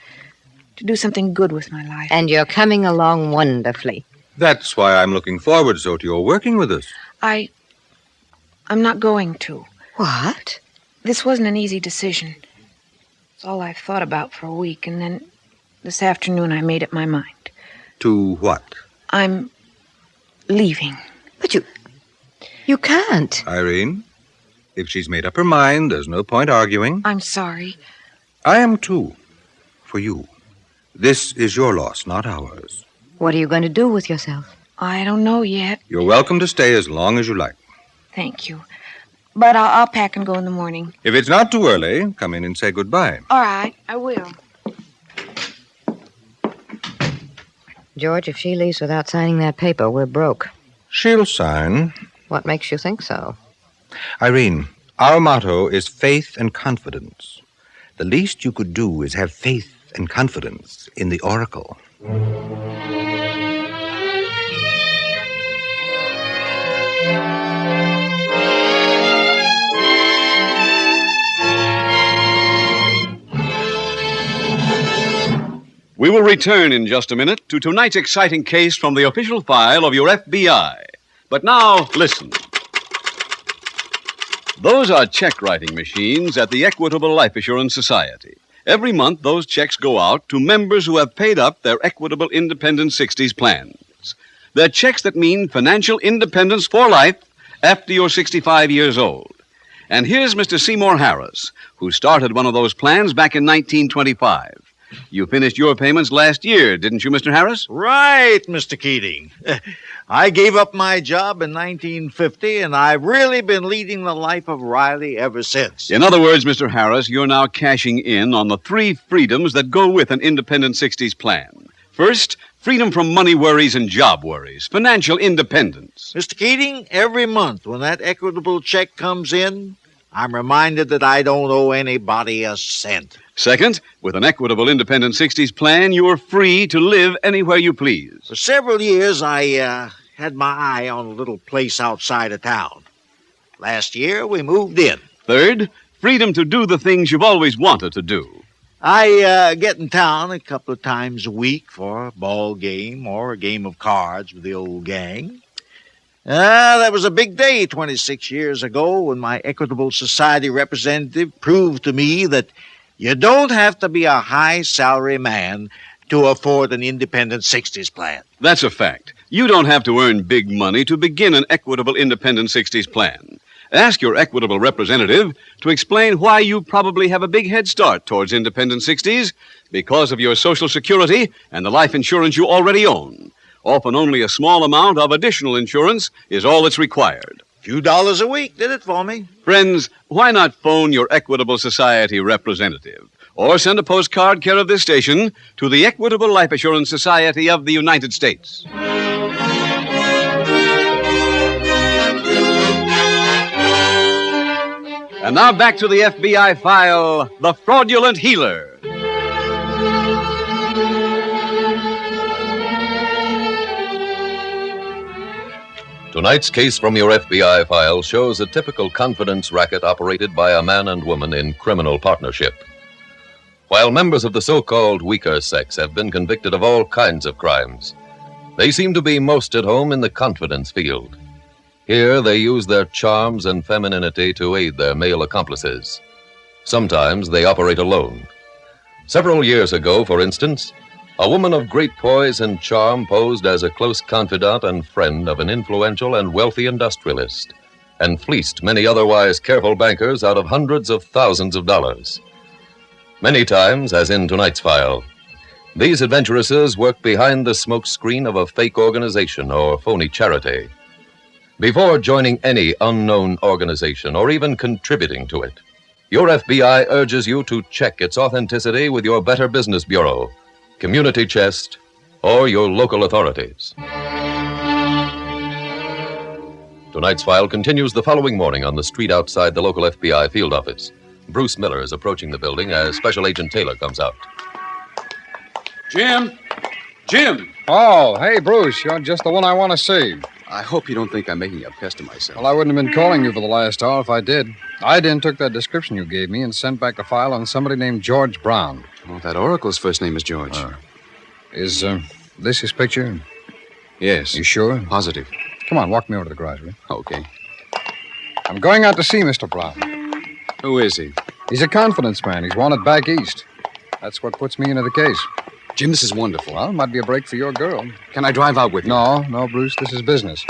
to do something good with my life. And you're coming along wonderfully. That's why I'm looking forward so to your working with us. I'm not going to. What? This wasn't an easy decision. It's all I've thought about for a week, and then this afternoon I made up my mind. To what? I'm leaving. But you can't. Irene, if she's made up her mind, there's no point arguing. I'm sorry. I am too. For you. This is your loss, not ours. What are you going to do with yourself? I don't know yet. You're welcome to stay as long as you like. Thank you. But I'll pack and go in the morning. If it's not too early, come in and say goodbye. All right, I will. George, if she leaves without signing that paper, we're broke. She'll sign. What makes you think so? Irene, our motto is faith and confidence. The least you could do is have faith and confidence in the oracle. We will return in just a minute to tonight's exciting case from the official file of your FBI. But now, listen. Those are check writing machines at the Equitable Life Assurance Society. Every month, those checks go out to members who have paid up their Equitable Independent 60s plans. They're checks that mean financial independence for life after you're 65 years old. And here's Mr. Seymour Harris, who started one of those plans back in 1925. You finished your payments last year, didn't you, Mr. Harris? Right, Mr. Keating. I gave up my job in 1950, and I've really been leading the life of Riley ever since. In other words, Mr. Harris, you're now cashing in on the 3 freedoms that go with an independent 60s plan. First, freedom from money worries and job worries, financial independence. Mr. Keating, every month when that equitable check comes in, I'm reminded that I don't owe anybody a cent. Second, with an Equitable Independent 60s plan, you're free to live anywhere you please. For several years, I had my eye on a little place outside of town. Last year, we moved in. Third, freedom to do the things you've always wanted to do. I get in town a couple of times a week for a ball game or a game of cards with the old gang. That was a big day 26 years ago when my Equitable Society representative proved to me that you don't have to be a high-salary man to afford an independent 60s plan. That's a fact. You don't have to earn big money to begin an Equitable Independent 60s plan. Ask your Equitable representative to explain why you probably have a big head start towards independent 60s because of your Social Security and the life insurance you already own. Often only a small amount of additional insurance is all that's required. Few dollars a week did it for me. Friends, why not phone your Equitable Society representative? or send a postcard care of this station to the Equitable Life Assurance Society of the United States. And now back to the FBI file, The Fraudulent Healer. Tonight's case from your FBI file shows a typical confidence racket operated by a man and woman in criminal partnership. While members of the so-called weaker sex have been convicted of all kinds of crimes, they seem to be most at home in the confidence field. Here they use their charms and femininity to aid their male accomplices. Sometimes they operate alone. Several years ago, for instance, a woman of great poise and charm posed as a close confidant and friend of an influential and wealthy industrialist and fleeced many otherwise careful bankers out of hundreds of thousands of dollars. Many times, as in tonight's file, these adventuresses work behind the smoke screen of a fake organization or phony charity. Before joining any unknown organization or even contributing to it, your FBI urges you to check its authenticity with your Better Business Bureau, community chest, or your local authorities. Tonight's file continues the following morning on the street outside the local FBI field office. Bruce Miller is approaching the building as Special Agent Taylor comes out. Jim! Oh, hey, Bruce, you're just the one I want to see. I hope you don't think I'm making a pest of myself. Well, I wouldn't have been calling you for the last hour if I did. I took that description you gave me and sent back the file on somebody named George Brown. Oh, that oracle's first name is George. Is this his picture? Yes. You sure? Positive. Come on, walk me over to the garage, will you? Okay. I'm going out to see Mr. Brown. Who is he? He's a confidence man. He's wanted back east. That's what puts me into the case. Jim, this is wonderful. Well, it might be a break for your girl. Can I drive out with you? No, Bruce, this is business.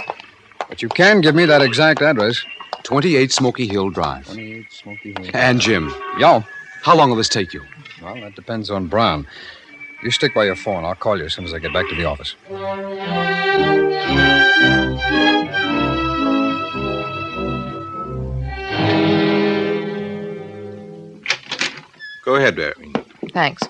But you can give me that exact address. 28 Smoky Hill Drive. 28 Smoky Hill Drive. And Jim. Yo. How long will this take you? Well, that depends on Brown. You stick by your phone. I'll call you as soon as I get back to the office. Go ahead, Mary. Thanks.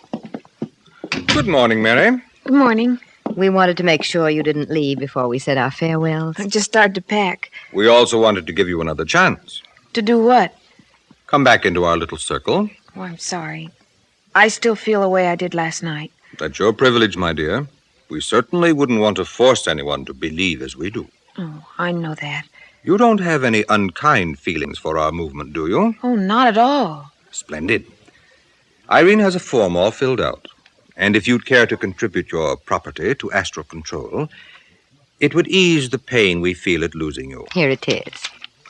Good morning, Mary. Good morning. We wanted to make sure you didn't leave before we said our farewells. I just started to pack. We also wanted to give you another chance. To do what? Come back into our little circle. Oh, I'm sorry. I still feel the way I did last night. That's your privilege, my dear. We certainly wouldn't want to force anyone to believe as we do. Oh, I know that. You don't have any unkind feelings for our movement, do you? Oh, not at all. Splendid. Irene has a form all filled out. And if you'd care to contribute your property to Astral Control, it would ease the pain we feel at losing you. Here it is.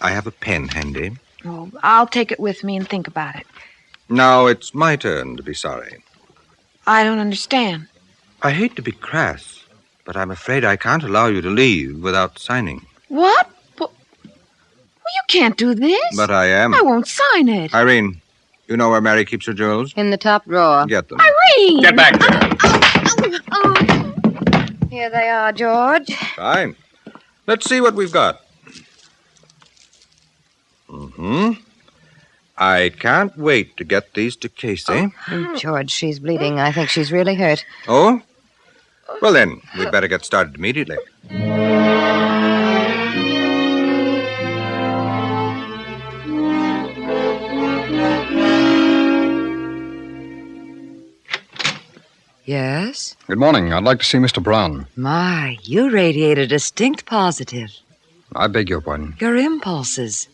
I have a pen handy. Oh, I'll take it with me and think about it. Now it's my turn to be sorry. I don't understand. I hate to be crass, but I'm afraid I can't allow you to leave without signing. What? Well, you can't do this. But I am. I won't sign it. Irene, you know where Mary keeps her jewels? In the top drawer. Get them. Irene! Get back there. Here they are, George. Fine. Let's see what we've got. I can't wait to get these to Casey. Oh, George, she's bleeding. I think she's really hurt. Oh? Well, then, we'd better get started immediately. Yes? Good morning. I'd like to see Mr. Brown. My, you radiate a distinct positive. I beg your pardon. Your impulses.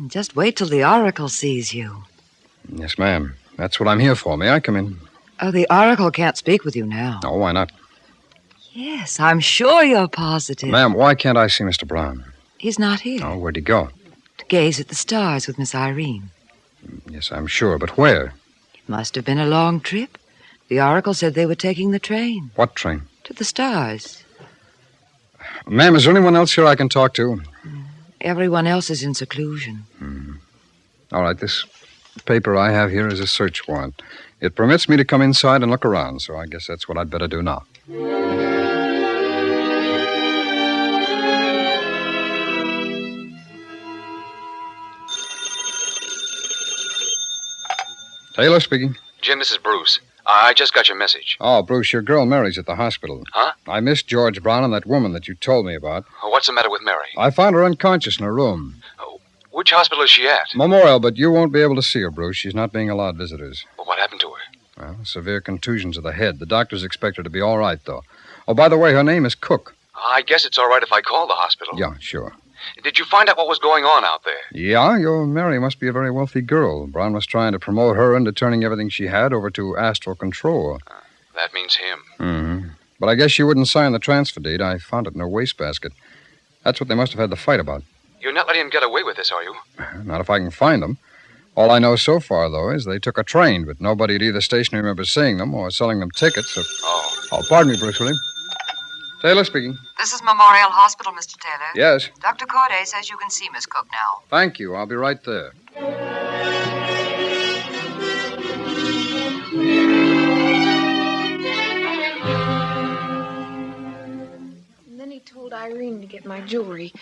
Just wait till the Oracle sees you. Yes, ma'am. That's what I'm here for. May I come in? Oh, the Oracle can't speak with you now. Oh, why not? Yes, I'm sure you're positive. Ma'am, why can't I see Mr. Brown? He's not here. Oh, where'd he go? To gaze at the stars with Miss Irene. Yes, I'm sure, but where? It must have been a long trip. The Oracle said they were taking the train. What train? To the stars. Ma'am, is there anyone else here I can talk to? Everyone else is in seclusion. All right, this paper I have here is a search warrant. It permits me to come inside and look around, so I guess that's what I'd better do now. Taylor speaking. Jim, this is Bruce. I just got your message. Oh, Bruce, your girl Mary's at the hospital. Huh? I missed George Brown and that woman that you told me about. What's the matter with Mary? I found her unconscious in her room. Which hospital is she at? Memorial, but you won't be able to see her, Bruce. She's not being allowed visitors. Well, what happened to her? Well, severe contusions of the head. The doctors expect her to be all right, though. Oh, by the way, her name is Cook. I guess it's all right if I call the hospital. Yeah, sure. Did you find out what was going on out there? Yeah, your Mary must be a very wealthy girl. Brown was trying to promote her into turning everything she had over to astral control. That means him. Mm-hmm. But I guess she wouldn't sign the transfer deed. I found it in her wastebasket. That's what they must have had the fight about. You're not letting him get away with this, are you? Not if I can find them. All I know so far, though, is they took a train, but nobody at either station remembers seeing them or selling them tickets. So... Oh, pardon me, Bruce, will you? Taylor speaking. This is Memorial Hospital, Mr. Taylor. Yes. Dr. Corday says you can see Miss Cook now. Thank you. I'll be right there. And then he told Irene to get my jewelry.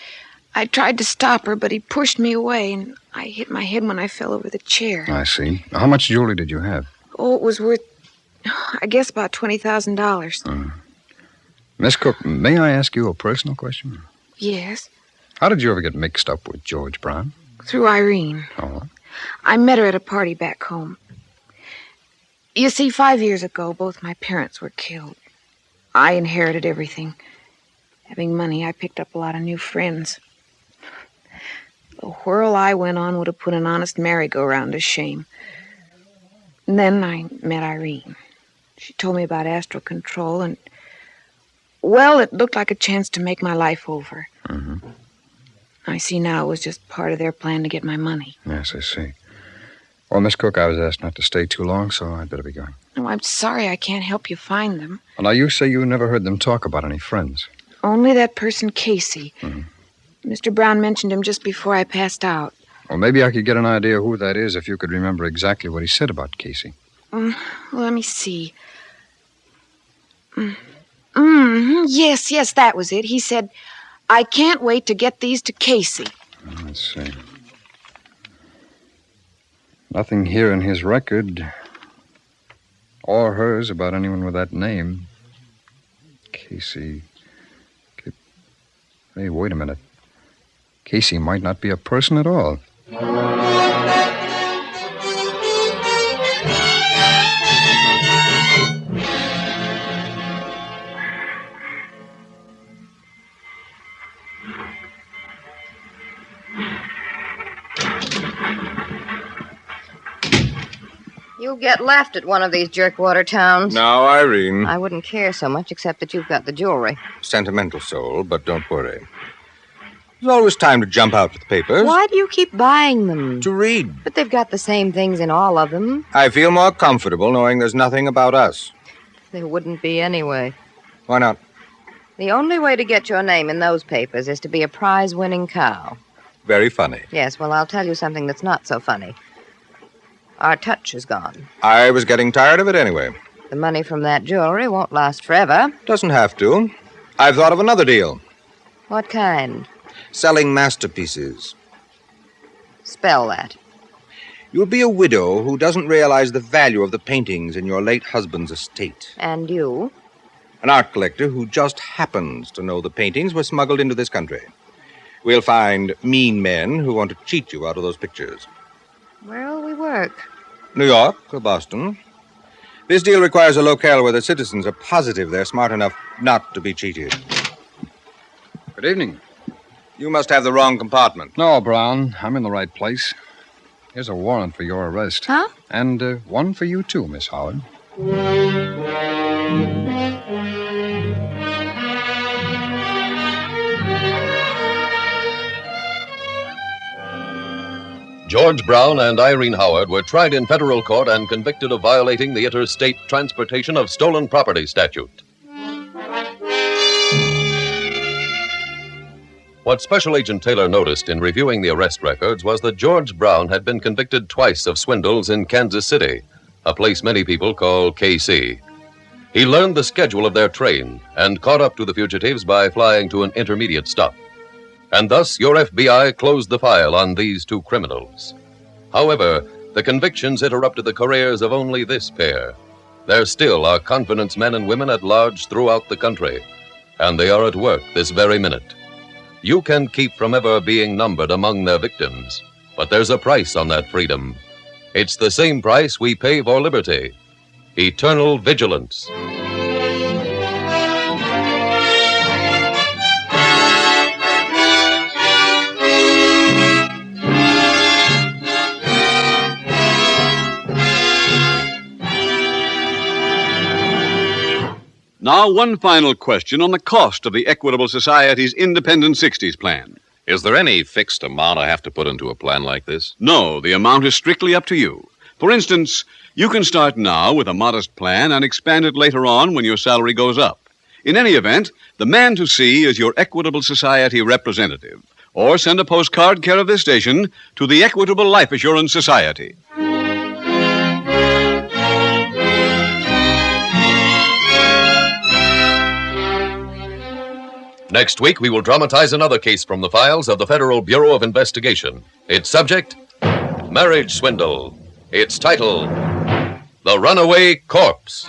I tried to stop her, but he pushed me away, and I hit my head when I fell over the chair. I see. How much jewelry did you have? Oh, it was worth, I guess, about $20,000. Miss Cook, may I ask you a personal question? Yes, How did you ever get mixed up with George Brown? through Irene. Oh. I met her at a party back home. You see, 5 years ago, both my parents were killed. I inherited everything. Having money, I picked up a lot of new friends. The whirl I went on would have put an honest merry-go-round to shame. And then I met Irene. She told me about astral control, and, well, it looked like a chance to make my life over. Mm-hmm. I see now it was just part of their plan to get my money. Yes, I see. Well, Miss Cook, I was asked not to stay too long, so I'd better be going. Oh, I'm sorry I can't help you find them. Well, now, you say you never heard them talk about any friends. Only that person, Casey. Mm-hmm. Mr. Brown mentioned him just before I passed out. Well, maybe I could get an idea who that is if you could remember exactly what he said about Casey. Well, let me see. Yes, that was it. He said, I can't wait to get these to Casey. Let's see. Nothing here in his record or hers about anyone with that name. Casey. Hey, wait a minute. Casey might not be a person at all. You'll get left at one of these jerkwater towns. Now, Irene. I wouldn't care so much, except that you've got the jewelry. Sentimental soul, but don't worry. There's always time to jump out with the papers. Why do you keep buying them? To read. But they've got the same things in all of them. I feel more comfortable knowing there's nothing about us. There wouldn't be anyway. Why not? The only way to get your name in those papers is to be a prize-winning cow. Very funny. Yes, well, I'll tell you something that's not so funny. Our touch is gone. I was getting tired of it anyway. The money from that jewelry won't last forever. Doesn't have to. I've thought of another deal. What kind? Selling masterpieces. Spell that. You'll be a widow who doesn't realize the value of the paintings in your late husband's estate. And you? An art collector who just happens to know the paintings were smuggled into this country. We'll find mean men who want to cheat you out of those pictures. Where'll we work? New York or Boston. This deal requires a locale where the citizens are positive they're smart enough not to be cheated. Good evening. You must have the wrong compartment. No, Brown. I'm in the right place. Here's a warrant for your arrest. Huh? And one for you, too, Miss Howard. George Brown and Irene Howard were tried in federal court and convicted of violating the Interstate Transportation of Stolen Property statute. What Special Agent Taylor noticed in reviewing the arrest records was that George Brown had been convicted twice of swindles in Kansas City, a place many people call KC. He learned the schedule of their train and caught up to the fugitives by flying to an intermediate stop. And thus, your FBI closed the file on these two criminals. However, The convictions interrupted the careers of only this pair. There still are confidence men and women at large throughout the country, and they are at work this very minute. You can keep from ever being numbered among their victims, but there's a price on that freedom. It's the same price we pay for liberty: eternal vigilance. Now, one final question on the cost of the Equitable Society's Independent 60s plan. Is there any fixed amount I have to put into a plan like this? No, the amount is strictly up to you. For instance, you can start now with a modest plan and expand it later on when your salary goes up. In any event, the man to see is your Equitable Society representative, or send a postcard care of this station to the Equitable Life Assurance Society. Next week, we will dramatize another case from the files of the Federal Bureau of Investigation. Its subject, marriage swindle. Its title, The Runaway Corpse.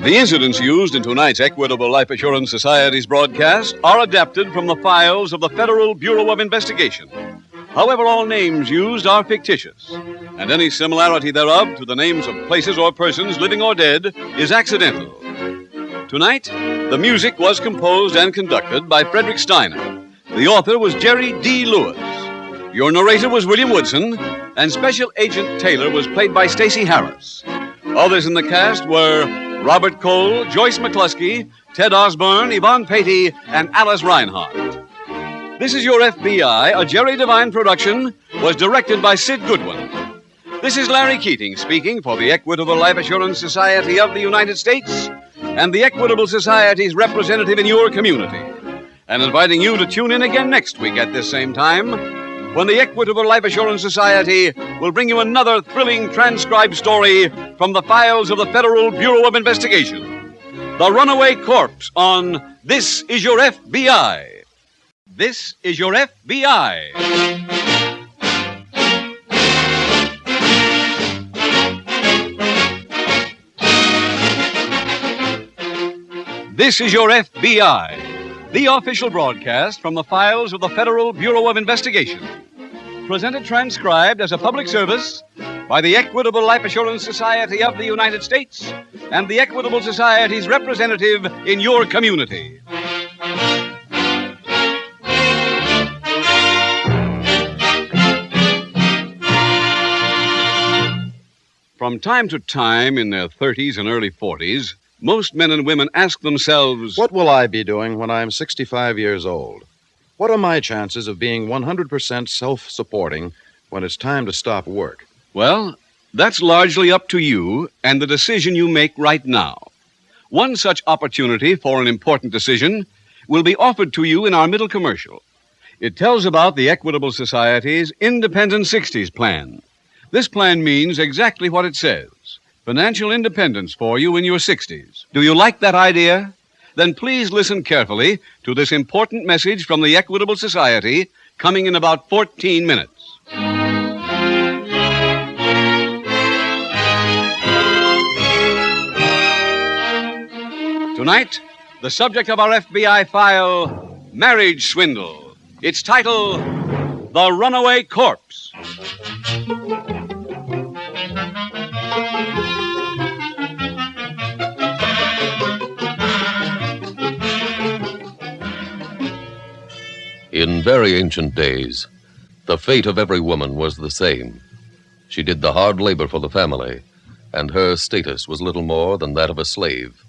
The incidents used in tonight's Equitable Life Assurance Society's broadcast are adapted from the files of the Federal Bureau of Investigation. However, all names used are fictitious, and any similarity thereof to the names of places or persons, living or dead, is accidental. Tonight, the music was composed and conducted by Frederick Steiner. The author was Jerry D. Lewis. Your narrator was William Woodson, and Special Agent Taylor was played by Stacey Harris. Others in the cast were Robert Cole, Joyce McCluskey, Ted Osborne, Yvonne Patey, and Alice Reinhardt. This is Your FBI, a Jerry Devine production, was directed by Sid Goodwin. This is Larry Keating speaking for the Equitable Life Assurance Society of the United States and the Equitable Society's representative in your community, and inviting you to tune in again next week at this same time when the Equitable Life Assurance Society will bring you another thrilling transcribed story from the files of the Federal Bureau of Investigation. The Runaway Corpse on This Is Your FBI. This is Your FBI. This is Your FBI, the official broadcast from the files of the Federal Bureau of Investigation. Presented transcribed as a public service by the Equitable Life Assurance Society of the United States and the Equitable Society's representative in your community. From time to time in their 30s and early 40s, most men and women ask themselves, what will I be doing when I'm 65 years old? What are my chances of being 100% self-supporting when it's time to stop work? Well, that's largely up to you and the decision you make right now. One such opportunity for an important decision will be offered to you in our middle commercial. It tells about the Equitable Society's Independent 60s plan. This plan means exactly what it says: financial independence for you in your 60s. Do you like that idea? Then please listen carefully to this important message from the Equitable Society coming in about 14 minutes. Tonight, the subject of our FBI file, Marriage Swindle. Its title, The Runaway Corpse. In very ancient days, the fate of every woman was the same. She did the hard labor for the family, and her status was little more than that of a slave.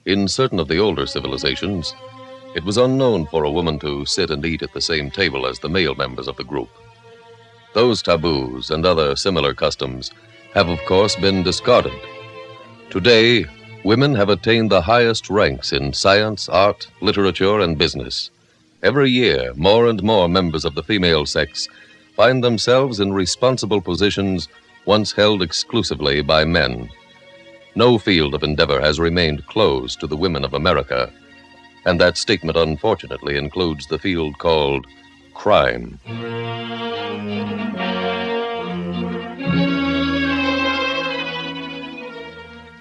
In certain of the older civilizations, it was unknown for a woman to sit and eat at the same table as the male members of the group. Those taboos and other similar customs have, of course, been discarded. Today, women have attained the highest ranks in science, art, literature, and business. Every year, more and more members of the female sex find themselves in responsible positions once held exclusively by men. No field of endeavor has remained closed to the women of America. And that statement, unfortunately, includes the field called crime.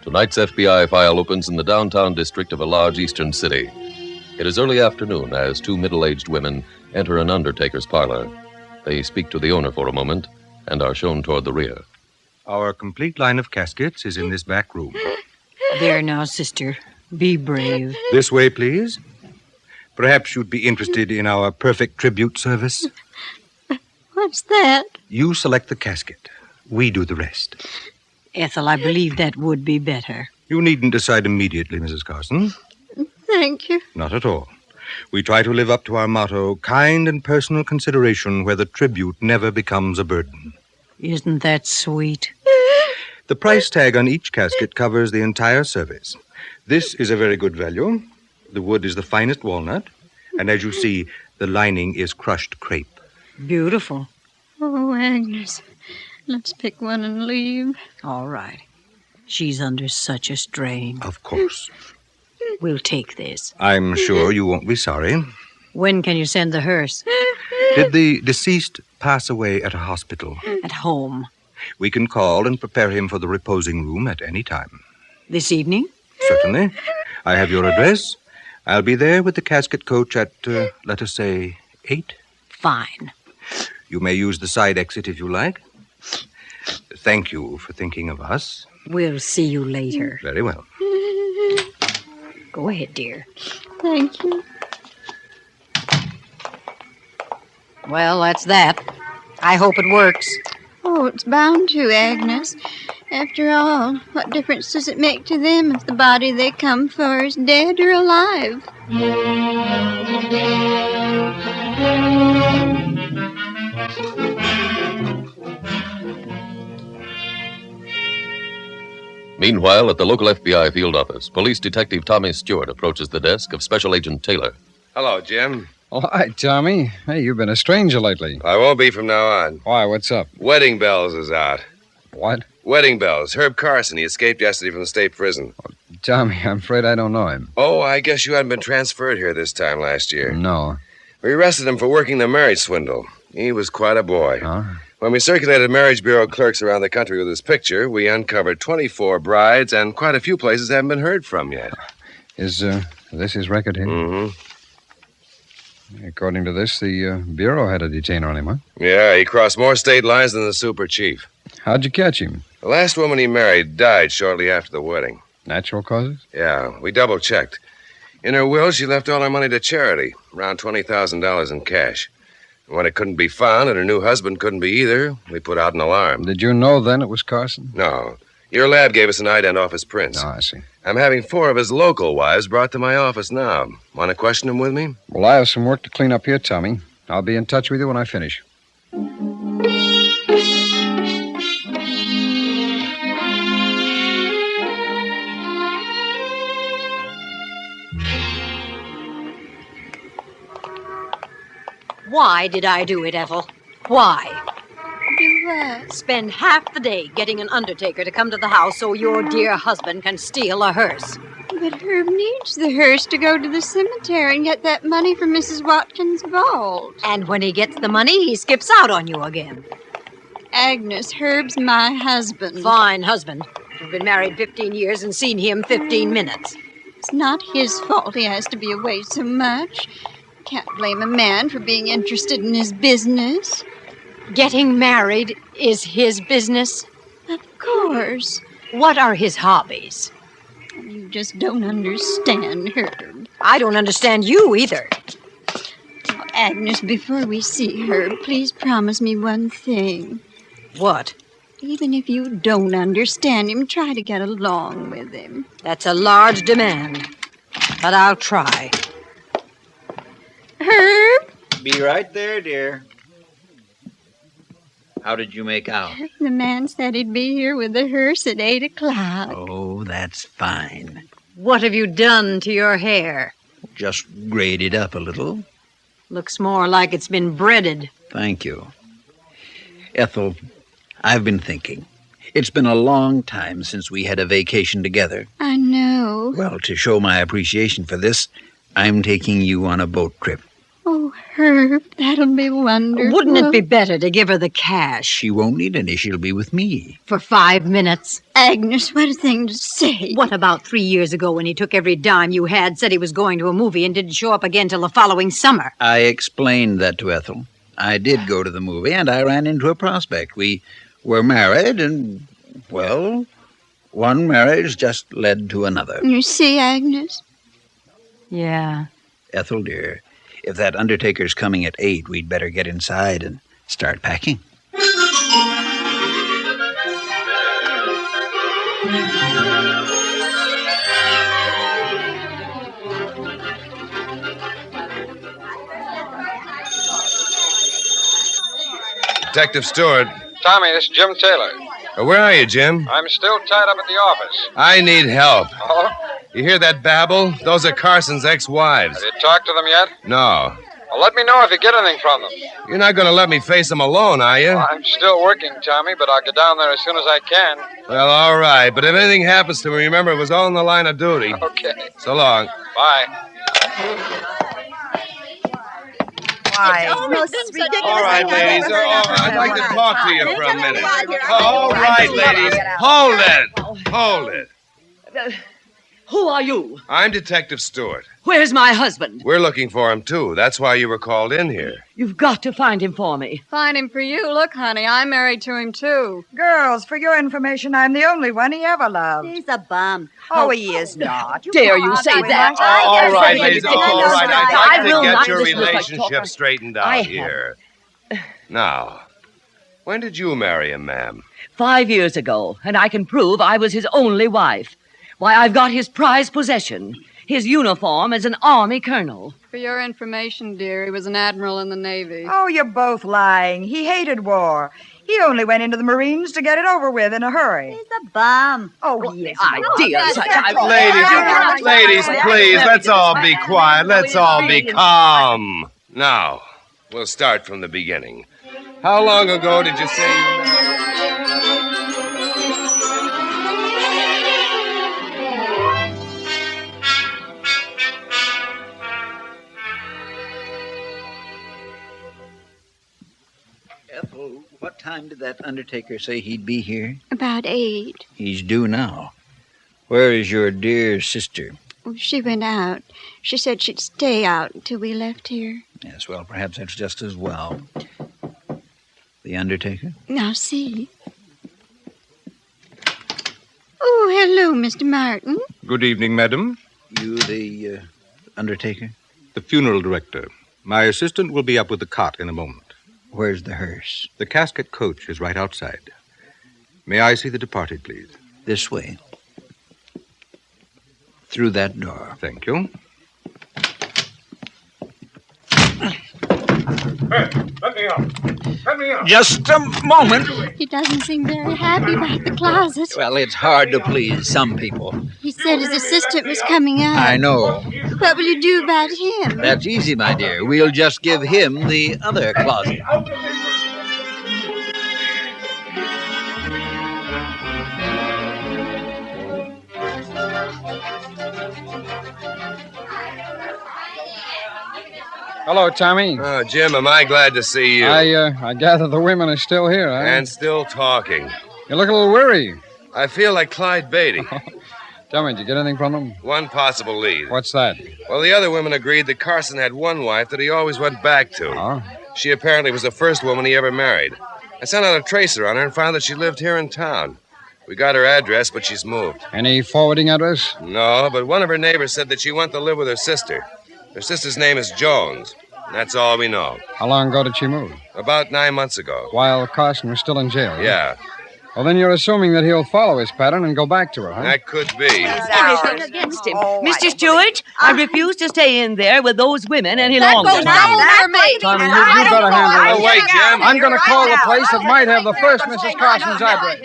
Tonight's FBI file opens in the downtown district of a large eastern city. It is early afternoon as two middle-aged women enter an undertaker's parlor. They speak to the owner for a moment and are shown toward the rear. Our complete line of caskets is in this back room. There now, sister. Be brave. This way, please. Perhaps you'd be interested in our perfect tribute service. What's that? You select the casket. We do the rest. Ethel, I believe that would be better. You needn't decide immediately, Mrs. Carson. Thank you. Not at all. We try to live up to our motto, kind and personal consideration where the tribute never becomes a burden. Isn't that sweet? The price tag on each casket covers the entire service. This is a very good value. The wood is the finest walnut. And as you see, the lining is crushed crepe. Beautiful. Oh, Agnes, let's pick one and leave. All right. She's under such a strain. Of course. We'll take this. I'm sure you won't be sorry. When can you send the hearse? Did the deceased pass away at a hospital? At home. We can call and prepare him for the reposing room at any time. This evening? Certainly. I have your address. I'll be there with the casket coach at, let us say, 8. Fine. You may use the side exit if you like. Thank you for thinking of us. We'll see you later. Very well. Go ahead, dear. Thank you. Well, that's that. I hope it works. Oh, it's bound to, Agnes. After all, what difference does it make to them if the body they come for is dead or alive? Meanwhile, at the local FBI field office, Police Detective Tommy Stewart approaches the desk of Special Agent Taylor. Hello, Jim. Oh, hi, Tommy. Hey, you've been a stranger lately. I won't be from now on. Why, what's up? Wedding Bells is out. What? Wedding Bells. Herb Carson. He escaped yesterday from the state prison. Tommy, I'm afraid I don't know him. Oh, I guess you hadn't been transferred here this time last year. No. We arrested him for working the marriage swindle. He was quite a boy. Huh? When we circulated marriage bureau clerks around the country with his picture, we uncovered 24 brides, and quite a few places haven't been heard from yet. Is this his record here? Mm-hmm. According to this, the Bureau had a detainer on him, huh? Yeah, he crossed more state lines than the super chief. How'd you catch him? The last woman he married died shortly after the wedding. Natural causes? Yeah, we double-checked. In her will, she left all her money to charity, around $20,000 in cash. And when it couldn't be found and her new husband couldn't be either, we put out an alarm. Did you know then it was Carson? No. Your lab gave us an ident off his prints. Oh, I see. I'm having 4 of his local wives brought to my office now. Want to question him with me? Well, I have some work to clean up here, Tommy. I'll be in touch with you when I finish. Why did I do it, Ethel? Why? Do what? Spend half the day getting an undertaker to come to the house so your dear husband can steal a hearse. But Herb needs the hearse to go to the cemetery and get that money from Mrs. Watkins' vault. And when he gets the money, he skips out on you again. Agnes, Herb's my husband. Fine husband. You've been married 15 years and seen him 15 minutes. It's not his fault he has to be away so much. Can't blame a man for being interested in his business. Getting married is his business? Of course. What are his hobbies? You just don't understand, Herb. I don't understand you either. Oh, Agnes, before we see Herb, please promise me one thing. What? Even if you don't understand him, try to get along with him. That's a large demand, but I'll try. Herb? Be right there, dear. How did you make out? The man said he'd be here with the hearse at 8 o'clock. Oh, that's fine. What have you done to your hair? Just grayed it up a little. Looks more like it's been breaded. Thank you. Ethel, I've been thinking. It's been a long time since we had a vacation together. I know. Well, to show my appreciation for this, I'm taking you on a boat trip. Oh, Herb, that'll be wonderful. Wouldn't it be better to give her the cash? She won't need any. She'll be with me. For 5 minutes. Agnes, what a thing to say. What about 3 years ago when he took every dime you had, said he was going to a movie, and didn't show up again till the following summer? I explained that to Ethel. I did go to the movie, and I ran into a prospect. We were married, and, well, one marriage just led to another. You see, Agnes? Yeah. Ethel, dear, if that undertaker's coming at 8, we'd better get inside and start packing. Detective Stewart. Tommy, this is Jim Taylor. Where are you, Jim? I'm still tied up at the office. I need help. Oh? You hear that babble? Those are Carson's ex-wives. Have you talked to them yet? No. Well, let me know if you get anything from them. You're not going to let me face them alone, are you? I'm still working, Tommy, but I'll get down there as soon as I can. Well, all right. But if anything happens to me, remember, it was all in the line of duty. Okay. So long. Bye. Why? All right, ladies. I'd like to talk to you for a minute. All right, ladies. Hold it. Hold it. Who are you? I'm Detective Stewart. Where's my husband? We're looking for him, too. That's why you were called in here. You've got to find him for me. Find him for you? Look, honey, I'm married to him, too. Girls, for your information, I'm the only one he ever loved. He's a bum. Oh, he is not. Dare you say that? All right, ladies. All right. I'd like to get your listen to such relationship talk. straightened I out here. Now, when did you marry him, ma'am? 5 years ago, and I can prove I was his only wife. Why, I've got his prized possession, his uniform as an army colonel. For your information, dear, he was an admiral in the Navy. Oh, you're both lying. He hated war. He only went into the Marines to get it over with in a hurry. He's a bum. Oh, yes. Ideas. Ladies, please, let's all be quiet. Let's all be calm. Now, we'll start from the beginning. How long ago did you say you married? Ethel, what time did that undertaker say he'd be here? About 8. He's due now. Where is your dear sister? Oh, she went out. She said she'd stay out until we left here. Yes, well, perhaps that's just as well. The undertaker? Now, see. Oh, hello, Mr. Martin. Good evening, madam. You the undertaker? The funeral director. My assistant will be up with the cot in a moment. Where's the hearse? The casket coach is right outside. May I see the departed, please? This way. Through that door. Thank you. Hey, let me out. Let me out. Just a moment. He doesn't seem very happy about the closet. Well, it's hard to please some people. He said his assistant was coming out. I know. What will you do about him? That's easy, my dear. We'll just give him the other closet. Hello, Tommy. Oh, Jim, am I glad to see you. I gather the women are still here, huh? And still talking. You look a little weary. I feel like Clyde Beatty. Tell me, did you get anything from them? One possible lead. What's that? Well, the other women agreed that Carson had one wife that he always went back to. Oh? She apparently was the first woman he ever married. I sent out a tracer on her and found that she lived here in town. We got her address, but she's moved. Any forwarding address? No, but one of her neighbors said that she went to live with her sister. Her sister's name is Jones. That's all we know. How long ago did she move? About 9 months ago. While Carson was still in jail, huh? Yeah. Well, then you're assuming that he'll follow his pattern and go back to her, huh? That could be. Anything against him. Mr. Stewart, I refuse to stay in there with those women any longer. Tommy, you better handle it. Oh, wait, Jim. I'm going to call the place that might have the first Mrs. Carson's address.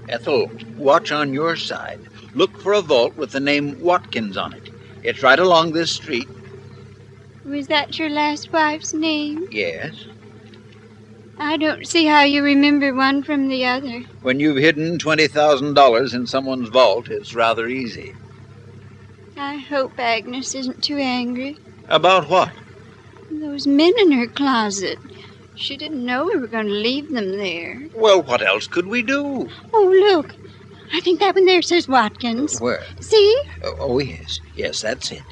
Ethel, watch on your side. Look for a vault with the name Watkins on it. It's right along this street. Was that your last wife's name? Yes. I don't see how you remember one from the other. When you've hidden $20,000 in someone's vault, it's rather easy. I hope Agnes isn't too angry. About what? Those men in her closet. She didn't know we were going to leave them there. Well, what else could we do? Oh, look. I think that one there says Watkins. Where? See? Oh, yes. Yes, that's it.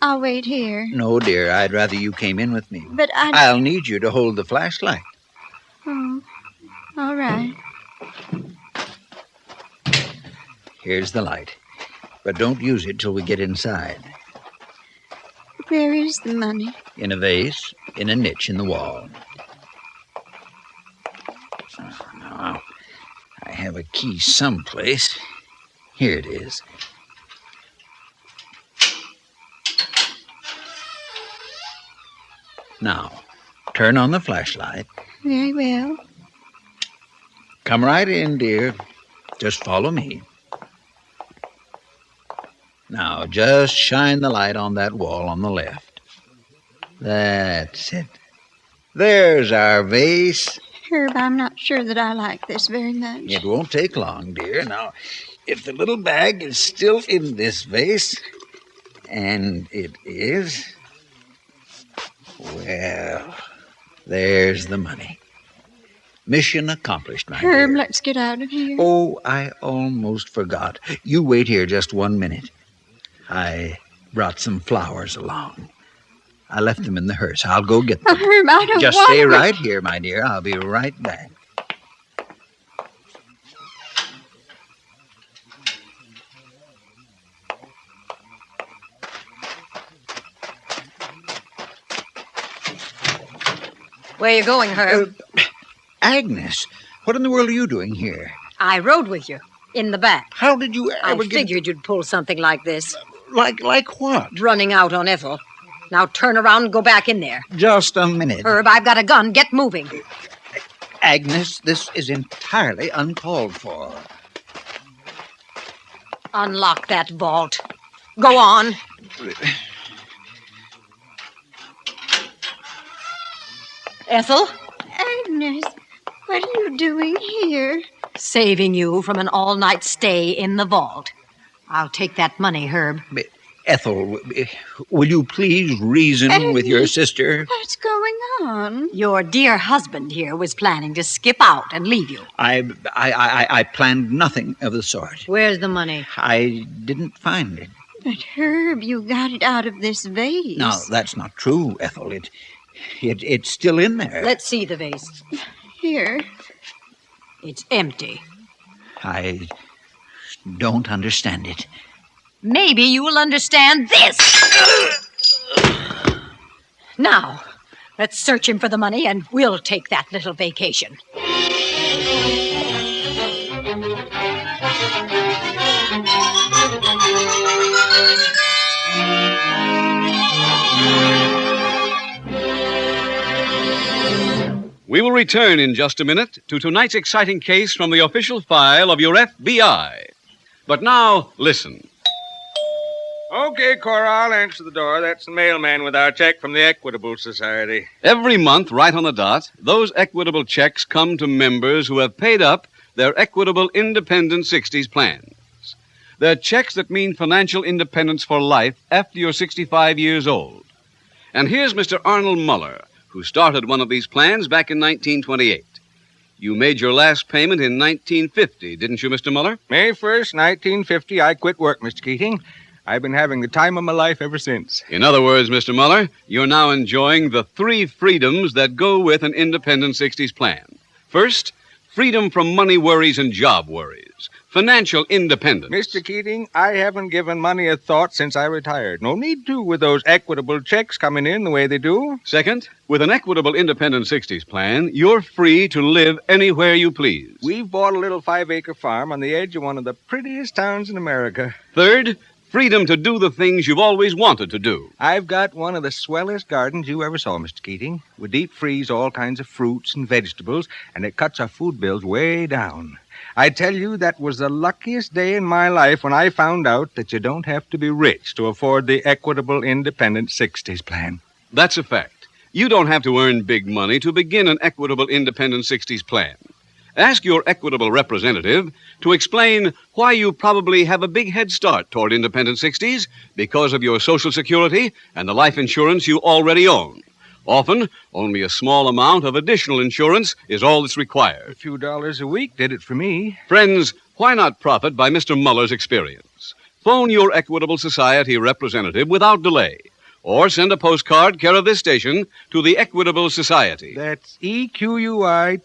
I'll wait here. No, dear, I'd rather you came in with me. But I'll need you to hold the flashlight. Oh, all right. Here's the light. But don't use it till we get inside. Where is the money? In a vase, in a niche in the wall. Now, I have a key someplace. Here it is. Now, turn on the flashlight. Very well. Come right in, dear. Just follow me. Now, just shine the light on that wall on the left. That's it. There's our vase. Herb, I'm not sure that I like this very much. It won't take long, dear. Now, if the little bag is still in this vase, and it is, well, there's the money. Mission accomplished, my Herb, dear. let's get out of here. Oh, I almost forgot. You wait here just 1 minute. I brought some flowers along. I left them in the hearse. I'll go get them. Herb, I don't Just want stay to- right here, my dear. I'll be right back. Where you going, Herb? Agnes, what in the world are you doing here? I rode with you in the back. How did you ever I figured you'd pull something like this. Like what? Running out on Ethel. Now turn around and go back in there. Just a minute. Herb, I've got a gun. Get moving. Agnes, this is entirely uncalled for. Unlock that vault. Go on. Ethel? Agnes, what are you doing here? Saving you from an all-night stay in the vault. I'll take that money, Herb. Ethel, will you please reason with your sister? What's going on? Your dear husband here was planning to skip out and leave you. I planned nothing of the sort. Where's the money? I didn't find it. But Herb, you got it out of this vase. No, that's not true, Ethel. It's still in there. Let's see the vase. Here. It's empty. I don't understand it. Maybe you will understand this. Now, let's search him for the money and we'll take that little vacation. We will return in just a minute to tonight's exciting case from the official file of your FBI. But now, listen. Okay, Cora, I'll answer the door. That's the mailman with our check from the Equitable Society. Every month, right on the dot, those equitable checks come to members who have paid up their Equitable Independent 60s plans. They're checks that mean financial independence for life after you're 65 years old. And here's Mr. Arnold Muller, who started one of these plans back in 1928. You made your last payment in 1950, didn't you, Mr. Muller? May 1st, 1950, I quit work, Mr. Keating. I've been having the time of my life ever since. In other words, Mr. Muller, you're now enjoying the 3 freedoms that go with an independent 60s plan. First, freedom from money worries and job worries. Financial independence. Mr. Keating, I haven't given money a thought since I retired. No need to with those equitable checks coming in the way they do. Second, with an Equitable Independent 60s plan, you're free to live anywhere you please. We've bought a little 5-acre farm on the edge of one of the prettiest towns in America. Third, Freedom to do the things you've always wanted to do. I've got one of the swellest gardens you ever saw, Mr. Keating. We deep freeze all kinds of fruits and vegetables, and it cuts our food bills way down. I tell you, that was the luckiest day in my life when I found out that you don't have to be rich to afford the Equitable Independent 60s plan. That's a fact. You don't have to earn big money to begin an Equitable Independent 60s plan. Ask your Equitable representative to explain why you probably have a big head start toward Independent 60s because of your Social Security and the life insurance you already own. Often, only a small amount of additional insurance is all that's required. A few dollars a week did it for me. Friends, why not profit by Mr. Muller's experience? Phone your Equitable Society representative without delay. Or send a postcard care of this station to the Equitable Society. That's EQUITABLE.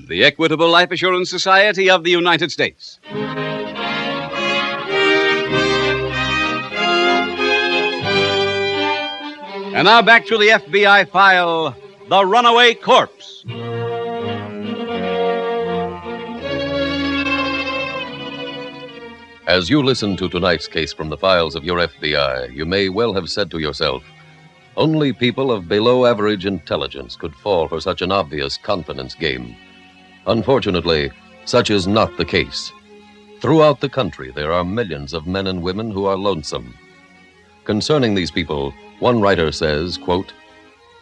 The Equitable Life Assurance Society of the United States. And now back to the FBI file, The Runaway Corpse. As you listen to tonight's case from the files of your FBI, you may well have said to yourself, only people of below average intelligence could fall for such an obvious confidence game. Unfortunately, such is not the case. Throughout the country, there are millions of men and women who are lonesome. Concerning these people, one writer says, quote,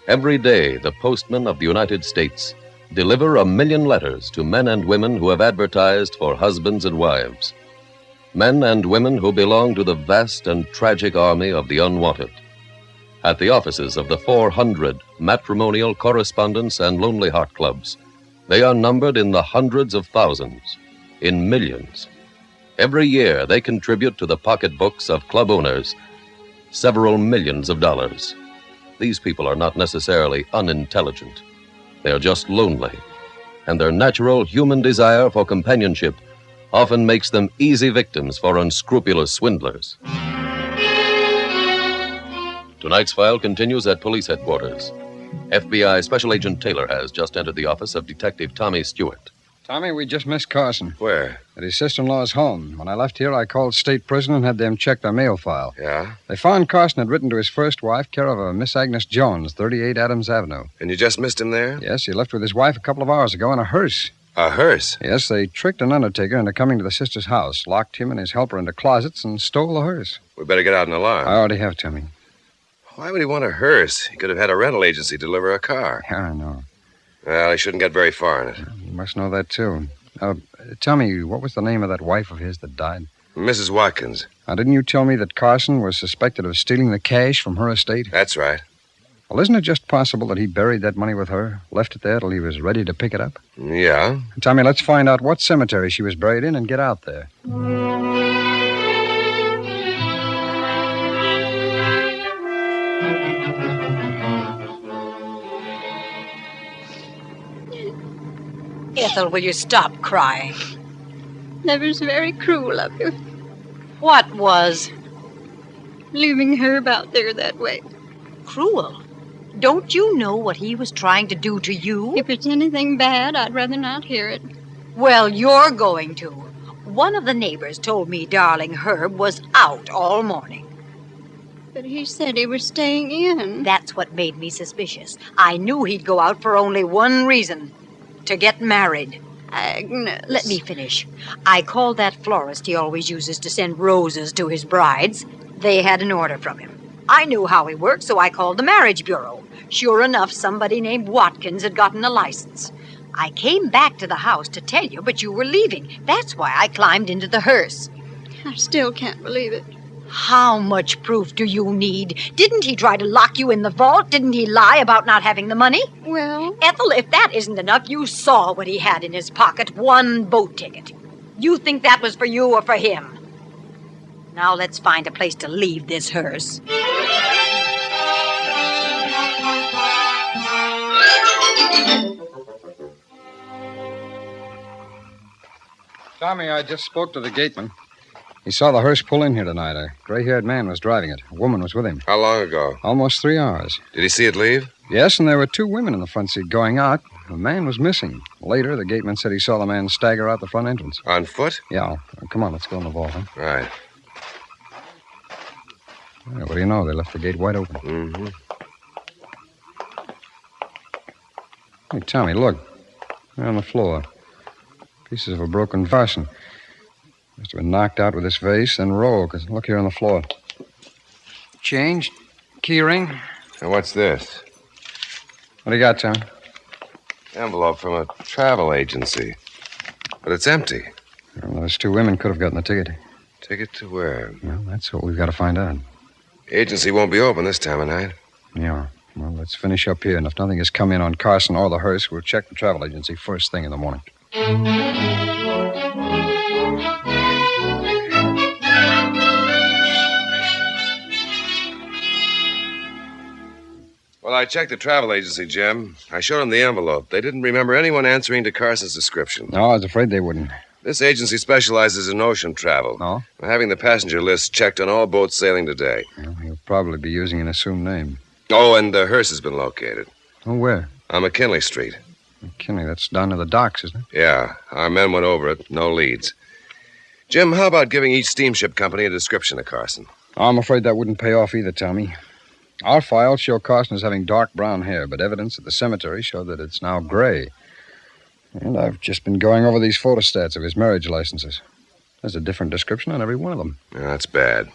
every day the postmen of the United States deliver 1 million letters to men and women who have advertised for husbands and wives. Men and women who belong to the vast and tragic army of the unwanted. At the offices of the 400 matrimonial correspondence and lonely heart clubs, they are numbered in the hundreds of thousands, in millions. Every year they contribute to the pocketbooks of club owners several millions of dollars. These people are not necessarily unintelligent. They are just lonely, and their natural human desire for companionship often makes them easy victims for unscrupulous swindlers. Tonight's file continues at police headquarters. FBI Special Agent Taylor has just entered the office of Detective Tommy Stewart. Tommy, we just missed Carson. Where? At his sister-in-law's home. When I left here, I called state prison and had them check their mail file. Yeah? They found Carson had written to his first wife, care of a Miss Agnes Jones, 38 Adams Avenue. And you just missed him there? Yes, he left with his wife a couple of hours ago in a hearse. A hearse? Yes, they tricked an undertaker into coming to the sister's house, locked him and his helper into closets, and stole the hearse. We better get out an alarm. I already have, Tommy. Why would he want a hearse? He could have had a rental agency deliver a car. Yeah, I know. Well, he shouldn't get very far in it. You must know that, too. Tell me, what was the name of that wife of his that died? Mrs. Watkins. Now, didn't you tell me that Carson was suspected of stealing the cash from her estate? That's right. Well, isn't it just possible that he buried that money with her, left it there till he was ready to pick it up? Yeah. Tommy, let's find out what cemetery she was buried in and get out there. Ethel, will you stop crying? That was very cruel of you, What was leaving Herb out there that way. cruel? Don't you know what he was trying to do to you? If it's anything bad, I'd rather not hear it. Well, you're going to. One of the neighbors told me darling Herb was out all morning. But he said he was staying in. That's what made me suspicious. I knew he'd go out for only one reason. To get married. Agnes. Let me finish. I called that florist he always uses to send roses to his brides. They had an order from him. I knew how he worked, so I called the marriage bureau. Sure enough, somebody named Watkins had gotten a license. I came back to the house to tell you, but you were leaving. That's why I climbed into the hearse. I still can't believe it. How much proof do you need? Didn't he try to lock you in the vault? Didn't he lie about not having the money? Well... Ethel, if that isn't enough, you saw what he had in his pocket. One boat ticket. You think that was for you or for him? Now let's find a place to leave this hearse. Tommy, I just spoke to the gateman. He saw the hearse pull in here tonight. A gray-haired man was driving it. A woman was with him. How long ago? Almost 3 hours. Did he see it leave? Yes, and there were 2 women in the front seat going out. The man was missing. Later, the gateman said he saw the man stagger out the front entrance. On foot? Yeah. Come on, let's go in the vault, huh? Right. Yeah, what do you know? They left the gate wide open. Mm-hmm. Hey, Tommy, look. They're on the floor. Pieces of a broken vase. Must have been knocked out with this vase, then rolled, because look here on the floor. Change. Key ring. And what's this? What do you got, Tom? Envelope from a travel agency. But it's empty. Well, those two women could have gotten the ticket. Ticket to where? Well, that's what we've got to find out. The agency won't be open this time of night. Yeah. Well, let's finish up here, and if nothing has come in on Carson or the hearse, we'll check the travel agency first thing in the morning. Well, I checked the travel agency, Jim. I showed them the envelope. They didn't remember anyone answering to Carson's description. No, I was afraid they wouldn't. This agency specializes in ocean travel. No? I'm having the passenger list checked on all boats sailing today. Well, he'll probably be using an assumed name. Oh, and the hearse has been located. Oh, where? On McKinley Street. McKinley, that's down to the docks, isn't it? Yeah, our men went over it. No leads. Jim, how about giving each steamship company a description of Carson? I'm afraid that wouldn't pay off either, Tommy. Our files show Carson as having dark brown hair, but evidence at the cemetery showed that it's now gray. And I've just been going over these photostats of his marriage licenses. There's a different description on every one of them. Yeah, that's bad.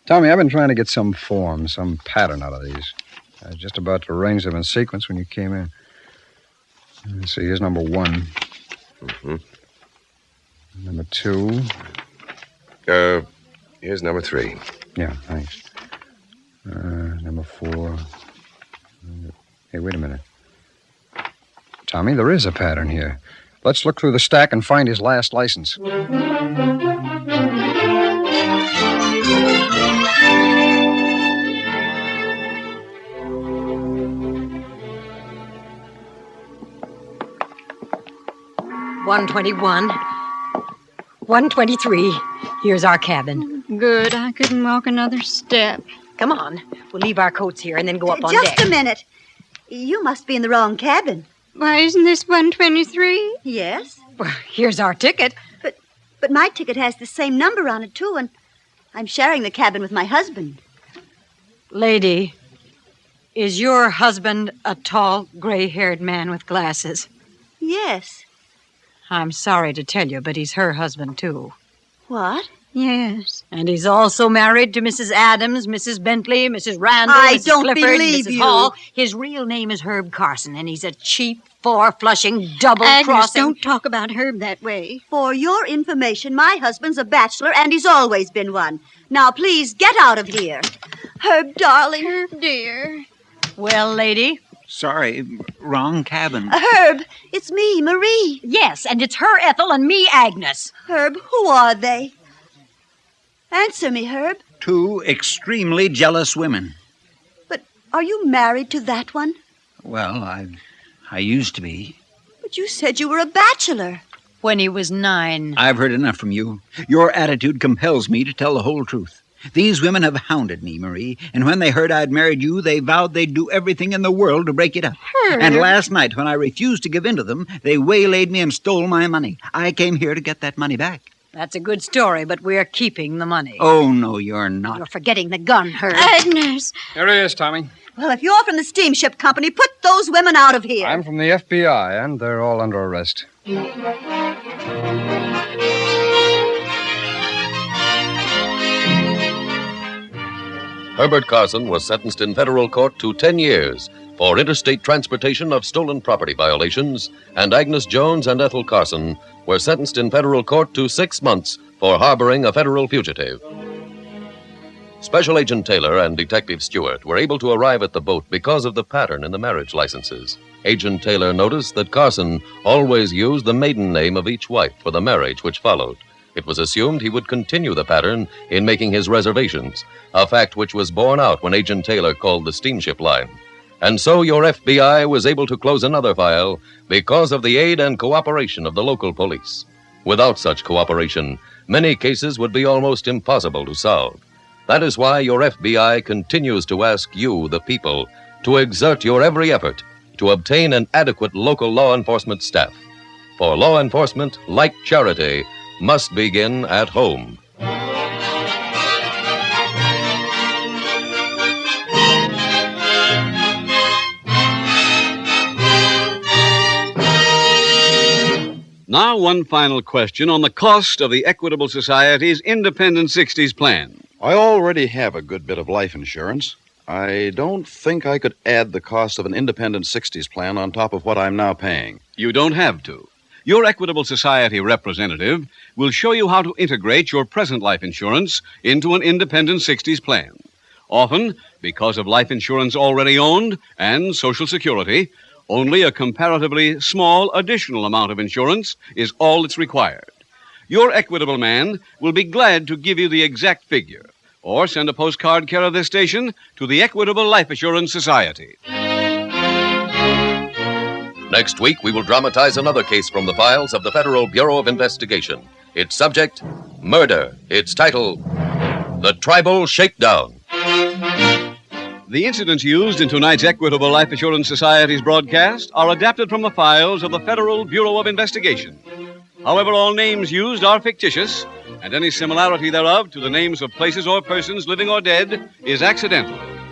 Tommy, I've been trying to get some form, some pattern out of these. I was just about to arrange them in sequence when you came in. Let's see, here's number 1. Mm-hmm. Number 2. Here's number 3. Yeah, thanks. Number 4. Hey, wait a minute. Tommy, there is a pattern here. Let's look through the stack and find his last license. $121. $123. Here's our cabin. Good. I couldn't walk another step. Come on. We'll leave our coats here and then go up on deck. Just a minute. You must be in the wrong cabin. Why, isn't this 123? Yes. Well, here's our ticket. But my ticket has the same number on it, too, and I'm sharing the cabin with my husband. Lady, is your husband a tall, gray-haired man with glasses? Yes. I'm sorry to tell you, but he's her husband, too. What? Yes. And he's also married to Mrs. Adams, Mrs. Bentley, Mrs. Randall, I Mrs. don't Clifford, believe Mrs. you. Hall. His real name is Herb Carson, and he's a cheap, four-flushing, double-crossing... Agnes, don't talk about Herb that way. For your information, my husband's a bachelor, and he's always been one. Now, please, get out of here. Herb, darling. Herb, dear. Well, lady? Sorry, wrong cabin. Herb, it's me, Marie. Yes, and it's her, Ethel, and me, Agnes. Herb, who are they? Answer me, Herb. 2 extremely jealous women. But are you married to that one? Well, I used to be. But you said you were a bachelor. When he was 9. I've heard enough from you. Your attitude compels me to tell the whole truth. These women have hounded me, Marie, and when they heard I'd married you, they vowed they'd do everything in the world to break it up. Herb. And last night, when I refused to give in to them, they waylaid me and stole my money. I came here to get that money back. That's a good story, but we're keeping the money. Oh, no, you're not. You're forgetting the gun, Herb. Agnes. Here he is, Tommy. Well, if you're from the steamship company, put those women out of here. I'm from the FBI, and they're all under arrest. Herbert Carson was sentenced in federal court to 10 years for interstate transportation of stolen property violations, and Agnes Jones and Ethel Carson were sentenced in federal court to 6 months for harboring a federal fugitive. Special Agent Taylor and Detective Stewart were able to arrive at the boat because of the pattern in the marriage licenses. Agent Taylor noticed that Carson always used the maiden name of each wife for the marriage which followed. It was assumed he would continue the pattern in making his reservations, a fact which was borne out when Agent Taylor called the steamship line. And so your FBI was able to close another file because of the aid and cooperation of the local police. Without such cooperation, many cases would be almost impossible to solve. That is why your FBI continues to ask you, the people, to exert your every effort to obtain an adequate local law enforcement staff. For law enforcement, like charity, must begin at home. Now, one final question on the cost of the Equitable Society's Independent 60s plan. I already have a good bit of life insurance. I don't think I could add the cost of an Independent 60s plan on top of what I'm now paying. You don't have to. Your Equitable Society representative will show you how to integrate your present life insurance into an Independent 60s plan. Often, because of life insurance already owned and Social Security, only a comparatively small additional amount of insurance is all that's required. Your Equitable man will be glad to give you the exact figure, or send a postcard care of this station to the Equitable Life Assurance Society. Next week, we will dramatize another case from the files of the Federal Bureau of Investigation. Its subject, murder. Its title, The Tribal Shakedown. The incidents used in tonight's Equitable Life Assurance Society's broadcast are adapted from the files of the Federal Bureau of Investigation. However, all names used are fictitious, and any similarity thereof to the names of places or persons living or dead is accidental.